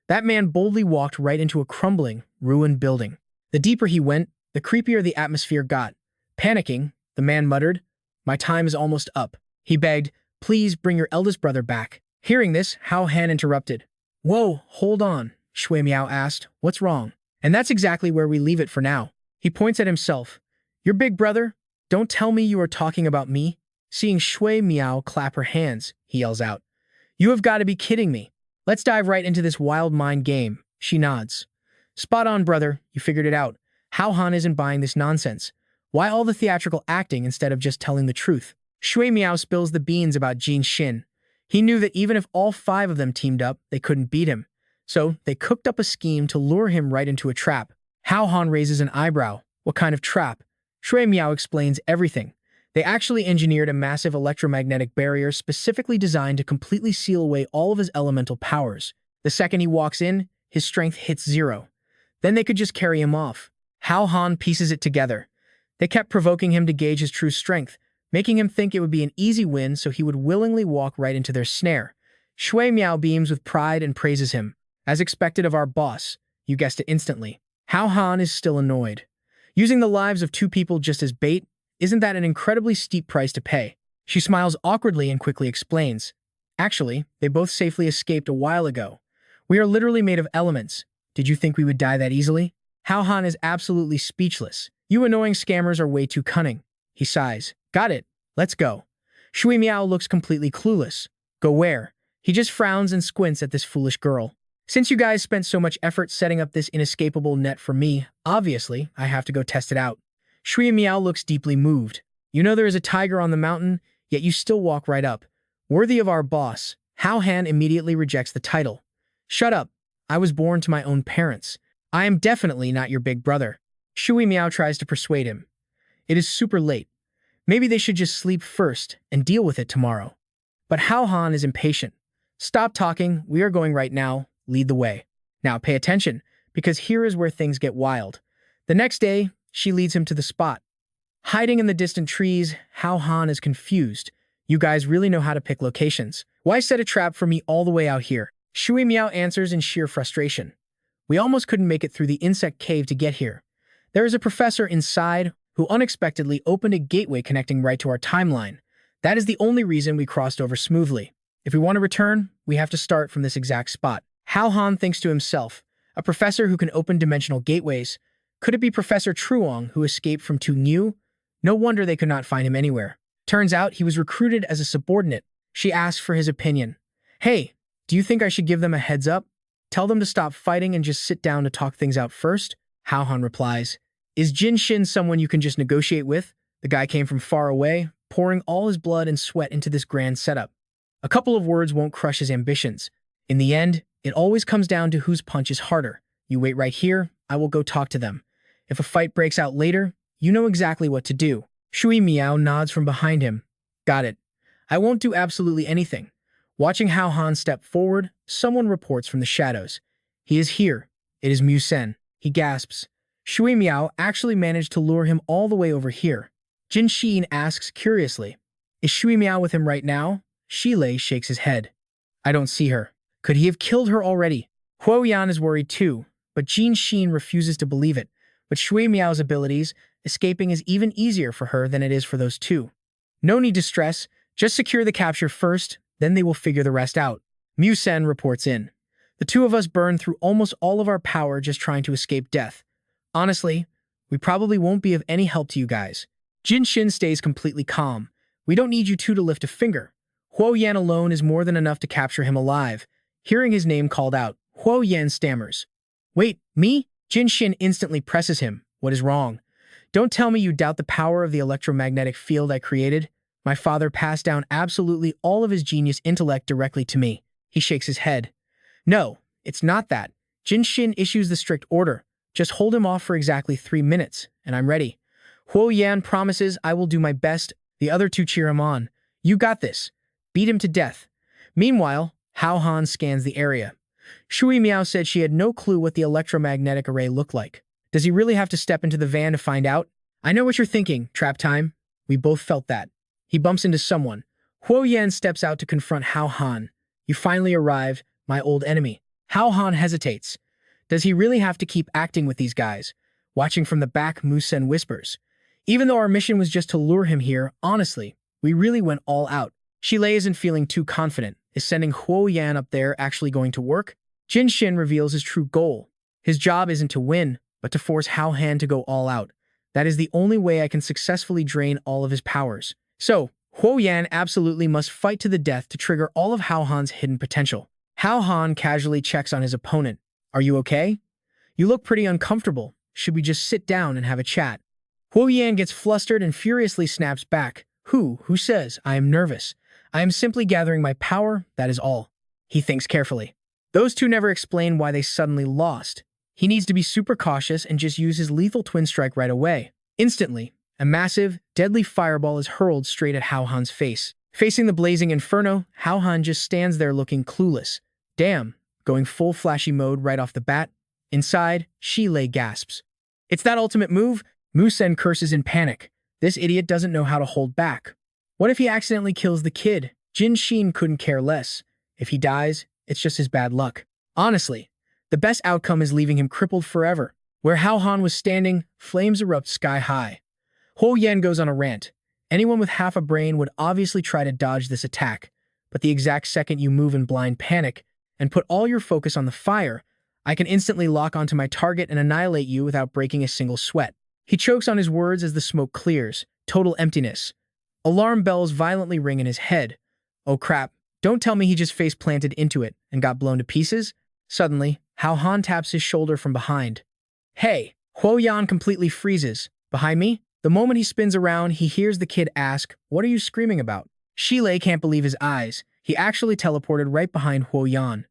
That man boldly walked right into a crumbling, ruined building. The deeper he went, the creepier the atmosphere got. Panicking, the man muttered, 'My time is almost up.' He begged, 'Please bring your eldest brother back.'" Hearing this, Hao Han interrupted. "Whoa, hold on," Shui Miao asked. "What's wrong?" "And that's exactly where we leave it for now." He points at himself. "Your big brother? Don't tell me you are talking about me." Seeing Shui Miao clap her hands, he yells out, "You have got to be kidding me. Let's dive right into this wild mind game." She nods. "Spot on, brother. You figured it out. Hao Han isn't buying this nonsense. Why all the theatrical acting instead of just telling the truth?" Shui Miao spills the beans about Jin Xin. He knew that even if all 5 of them teamed up, they couldn't beat him. So they cooked up a scheme to lure him right into a trap. Hao Han raises an eyebrow. "What kind of trap?" Shui Miao explains everything. They actually engineered a massive electromagnetic barrier specifically designed to completely seal away all of his elemental powers. The second he walks in, his strength hits 0. Then they could just carry him off. Hao Han pieces it together. They kept provoking him to gauge his true strength, making him think it would be an easy win so he would willingly walk right into their snare. Shui Miao beams with pride and praises him. "As expected of our boss." You guessed it instantly. Hao Han is still annoyed. Using the lives of 2 people just as bait, isn't that an incredibly steep price to pay? She smiles awkwardly and quickly explains. "Actually, they both safely escaped a while ago. We are literally made of elements. Did you think we would die that easily?" Hao Han is absolutely speechless. "You annoying scammers are way too cunning." He sighs. "Got it. Let's go." Shui Miao looks completely clueless. "Go where?" He just frowns and squints at this foolish girl. "Since you guys spent so much effort setting up this inescapable net for me, obviously, I have to go test it out." Shui Miao looks deeply moved. "You know there is a tiger on the mountain, yet you still walk right up. Worthy of our boss." Hao Han immediately rejects the title. "Shut up. I was born to my own parents. I am definitely not your big brother." Shui Miao tries to persuade him. "It is super late. Maybe they should just sleep first and deal with it tomorrow." But Hao Han is impatient. "Stop talking. We are going right now. Lead the way. Now pay attention, because here is where things get wild." The next day, she leads him to the spot. Hiding in the distant trees, Hao Han is confused. "You guys really know how to pick locations. Why set a trap for me all the way out here?" Shui Miao answers in sheer frustration. "We almost couldn't make it through the insect cave to get here. There is a professor inside who unexpectedly opened a gateway connecting right to our timeline. That is the only reason we crossed over smoothly. If we want to return, we have to start from this exact spot." Hao Han thinks to himself, "A professor who can open dimensional gateways? Could it be Professor Truong who escaped from Tunyu? No wonder they could not find him anywhere." Turns out he was recruited as a subordinate. She asks for his opinion. "Hey, do you think I should give them a heads up? Tell them to stop fighting and just sit down to talk things out first?" Hao Han replies. "Is Jin Xin someone you can just negotiate with? The guy came from far away, pouring all his blood and sweat into this grand setup. A couple of words won't crush his ambitions. In the end, it always comes down to whose punch is harder. You wait right here, I will go talk to them. If a fight breaks out later, you know exactly what to do." Shui Miao nods from behind him. "Got it. I won't do absolutely anything. Watching Hao Han step forward, someone reports from the shadows. He is here. It is Mu-sen. He gasps. Shui Miao actually managed to lure him all the way over here. Jin Xin asks curiously, is Shui Miao with him right now? Shilei shakes his head. I don't see her. Could he have killed her already? Huo Yan is worried too, but Jin Xin refuses to believe it. With Shui Miao's abilities, escaping is even easier for her than it is for those two. No need to stress, just secure the capture first, then they will figure the rest out. Mu-sen reports in. The two of us burned through almost all of our power just trying to escape death. Honestly, we probably won't be of any help to you guys. Jin Xin stays completely calm. We don't need you two to lift a finger. Huo Yan alone is more than enough to capture him alive. Hearing his name called out, Huo Yan stammers. Wait, me? Jin Xin instantly presses him. What is wrong? Don't tell me you doubt the power of the electromagnetic field I created. My father passed down absolutely all of his genius intellect directly to me. He shakes his head. No, it's not that. Jin Xin issues the strict order. Just hold him off for exactly 3 minutes, and I'm ready. Huo Yan promises I will do my best. The other two cheer him on. You got this. Beat him to death. Meanwhile, Hao Han scans the area. Shui Miao said she had no clue what the electromagnetic array looked like. Does he really have to step into the van to find out? I know what you're thinking, trap time. We both felt that. He bumps into someone. Huo Yan steps out to confront Hao Han. You finally arrived, my old enemy. Hao Han hesitates. Does he really have to keep acting with these guys? Watching from the back, Mu-sen whispers. Even though our mission was just to lure him here, honestly, we really went all out. Shilei isn't feeling too confident. Is sending Huo Yan up there actually going to work? Jin Xin reveals his true goal. His job isn't to win, but to force Hao Han to go all out. That is the only way I can successfully drain all of his powers. So, Huo Yan absolutely must fight to the death to trigger all of Hao Han's hidden potential. Hao Han casually checks on his opponent. Are you okay? You look pretty uncomfortable. Should we just sit down and have a chat? Huo Yan gets flustered and furiously snaps back. Who says I am nervous? I am simply gathering my power, that is all. He thinks carefully. Those two never explain why they suddenly lost. He needs to be super cautious and just use his lethal twin strike right away. Instantly, a massive, deadly fireball is hurled straight at Hao Han's face. Facing the blazing inferno, Hao Han just stands there looking clueless. Damn, going full flashy mode right off the bat. Inside, Shilei gasps. It's that ultimate move? Mu-sen curses in panic. This idiot doesn't know how to hold back. What if he accidentally kills the kid? Jin Xin couldn't care less. If he dies, it's just his bad luck. Honestly, the best outcome is leaving him crippled forever. Where Hao Han was standing, flames erupt sky high. Huo Yan goes on a rant. Anyone with half a brain would obviously try to dodge this attack, but the exact second you move in blind panic and put all your focus on the fire, I can instantly lock onto my target and annihilate you without breaking a single sweat. He chokes on his words as the smoke clears. Total emptiness. Alarm bells violently ring in his head. Oh crap, don't tell me he just face-planted into it and got blown to pieces? Suddenly, Hao Han taps his shoulder from behind. Hey! Huo Yan completely freezes. Behind me? The moment he spins around, he hears the kid ask, what are you screaming about? Shilei can't believe his eyes. He actually teleported right behind Huo Yan.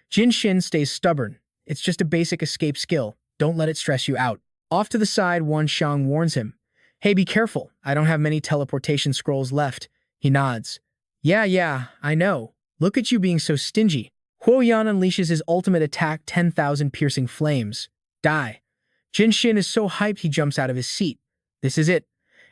Jin Xin stays stubborn. It's just a basic escape skill. Don't let it stress you out. Off to the side, Wan Xiang warns him. Hey, be careful. I don't have many teleportation scrolls left. He nods. Yeah, I know. Look at you being so stingy. Huo Yan unleashes his ultimate attack, 10,000 piercing flames. Die. Jin Xin is so hyped he jumps out of his seat. This is it.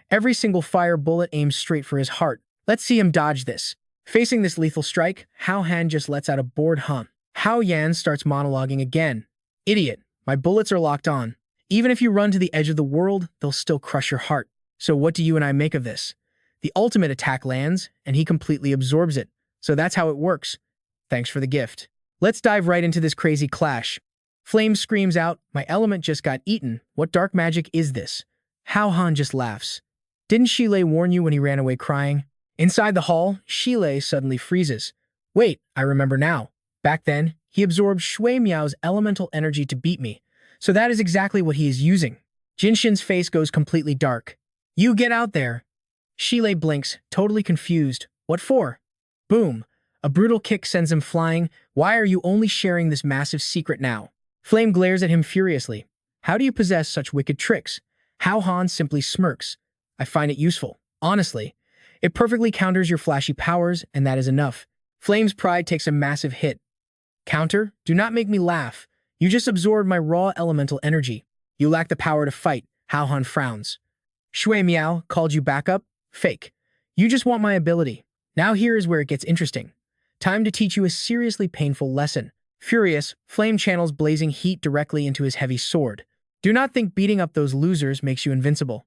Every single fire bullet aims straight for his heart. Let's see him dodge this. Facing this lethal strike, Hao Han just lets out a bored hum. Hao Yan starts monologuing again. Idiot, my bullets are locked on. Even if you run to the edge of the world, they'll still crush your heart. So what do you and I make of this? The ultimate attack lands, and he completely absorbs it. So that's how it works. Thanks for the gift. Let's dive right into this crazy clash. Flame screams out, my element just got eaten. What dark magic is this? Hao Han just laughs. Didn't Shilei warn you when he ran away crying? Inside the hall, Shilei suddenly freezes. Wait, I remember now. Back then, he absorbed Shui Miao's elemental energy to beat me. So that is exactly what he is using. Jin Xin's face goes completely dark. You get out there. Shilei blinks, totally confused. What for? Boom. A brutal kick sends him flying. Why are you only sharing this massive secret now? Flame glares at him furiously. How do you possess such wicked tricks? Hao Han simply smirks. I find it useful. Honestly, it perfectly counters your flashy powers, and that is enough. Flame's pride takes a massive hit. Counter, do not make me laugh. You just absorbed my raw elemental energy. You lack the power to fight. Hao Han frowns. Shui Miao called you back up? Fake. You just want my ability. Now here is where it gets interesting. Time to teach you a seriously painful lesson. Furious, Flame channels blazing heat directly into his heavy sword. Do not think beating up those losers makes you invincible.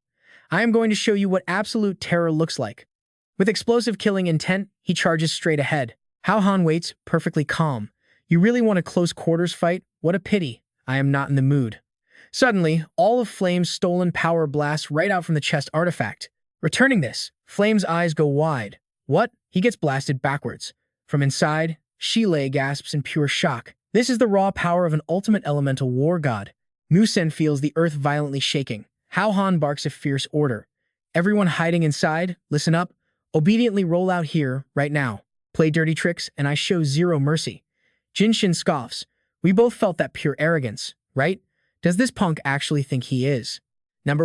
I am going to show you what absolute terror looks like. With explosive killing intent, he charges straight ahead. Hao Han waits, perfectly calm. You really want a close quarters fight? What a pity. I am not in the mood. Suddenly, all of Flame's stolen power blasts right out from the chest artifact. Returning this, Flame's eyes go wide. What? He gets blasted backwards. From inside, Shile gasps in pure shock. This is the raw power of an ultimate elemental war god. Musen feels the earth violently shaking. Hao Han barks a fierce order. Everyone hiding inside, listen up. Obediently roll out here, right now. Play dirty tricks, and I show zero mercy. Jinshin scoffs. We both felt that pure arrogance, right? Does this punk actually think he is? Number 1.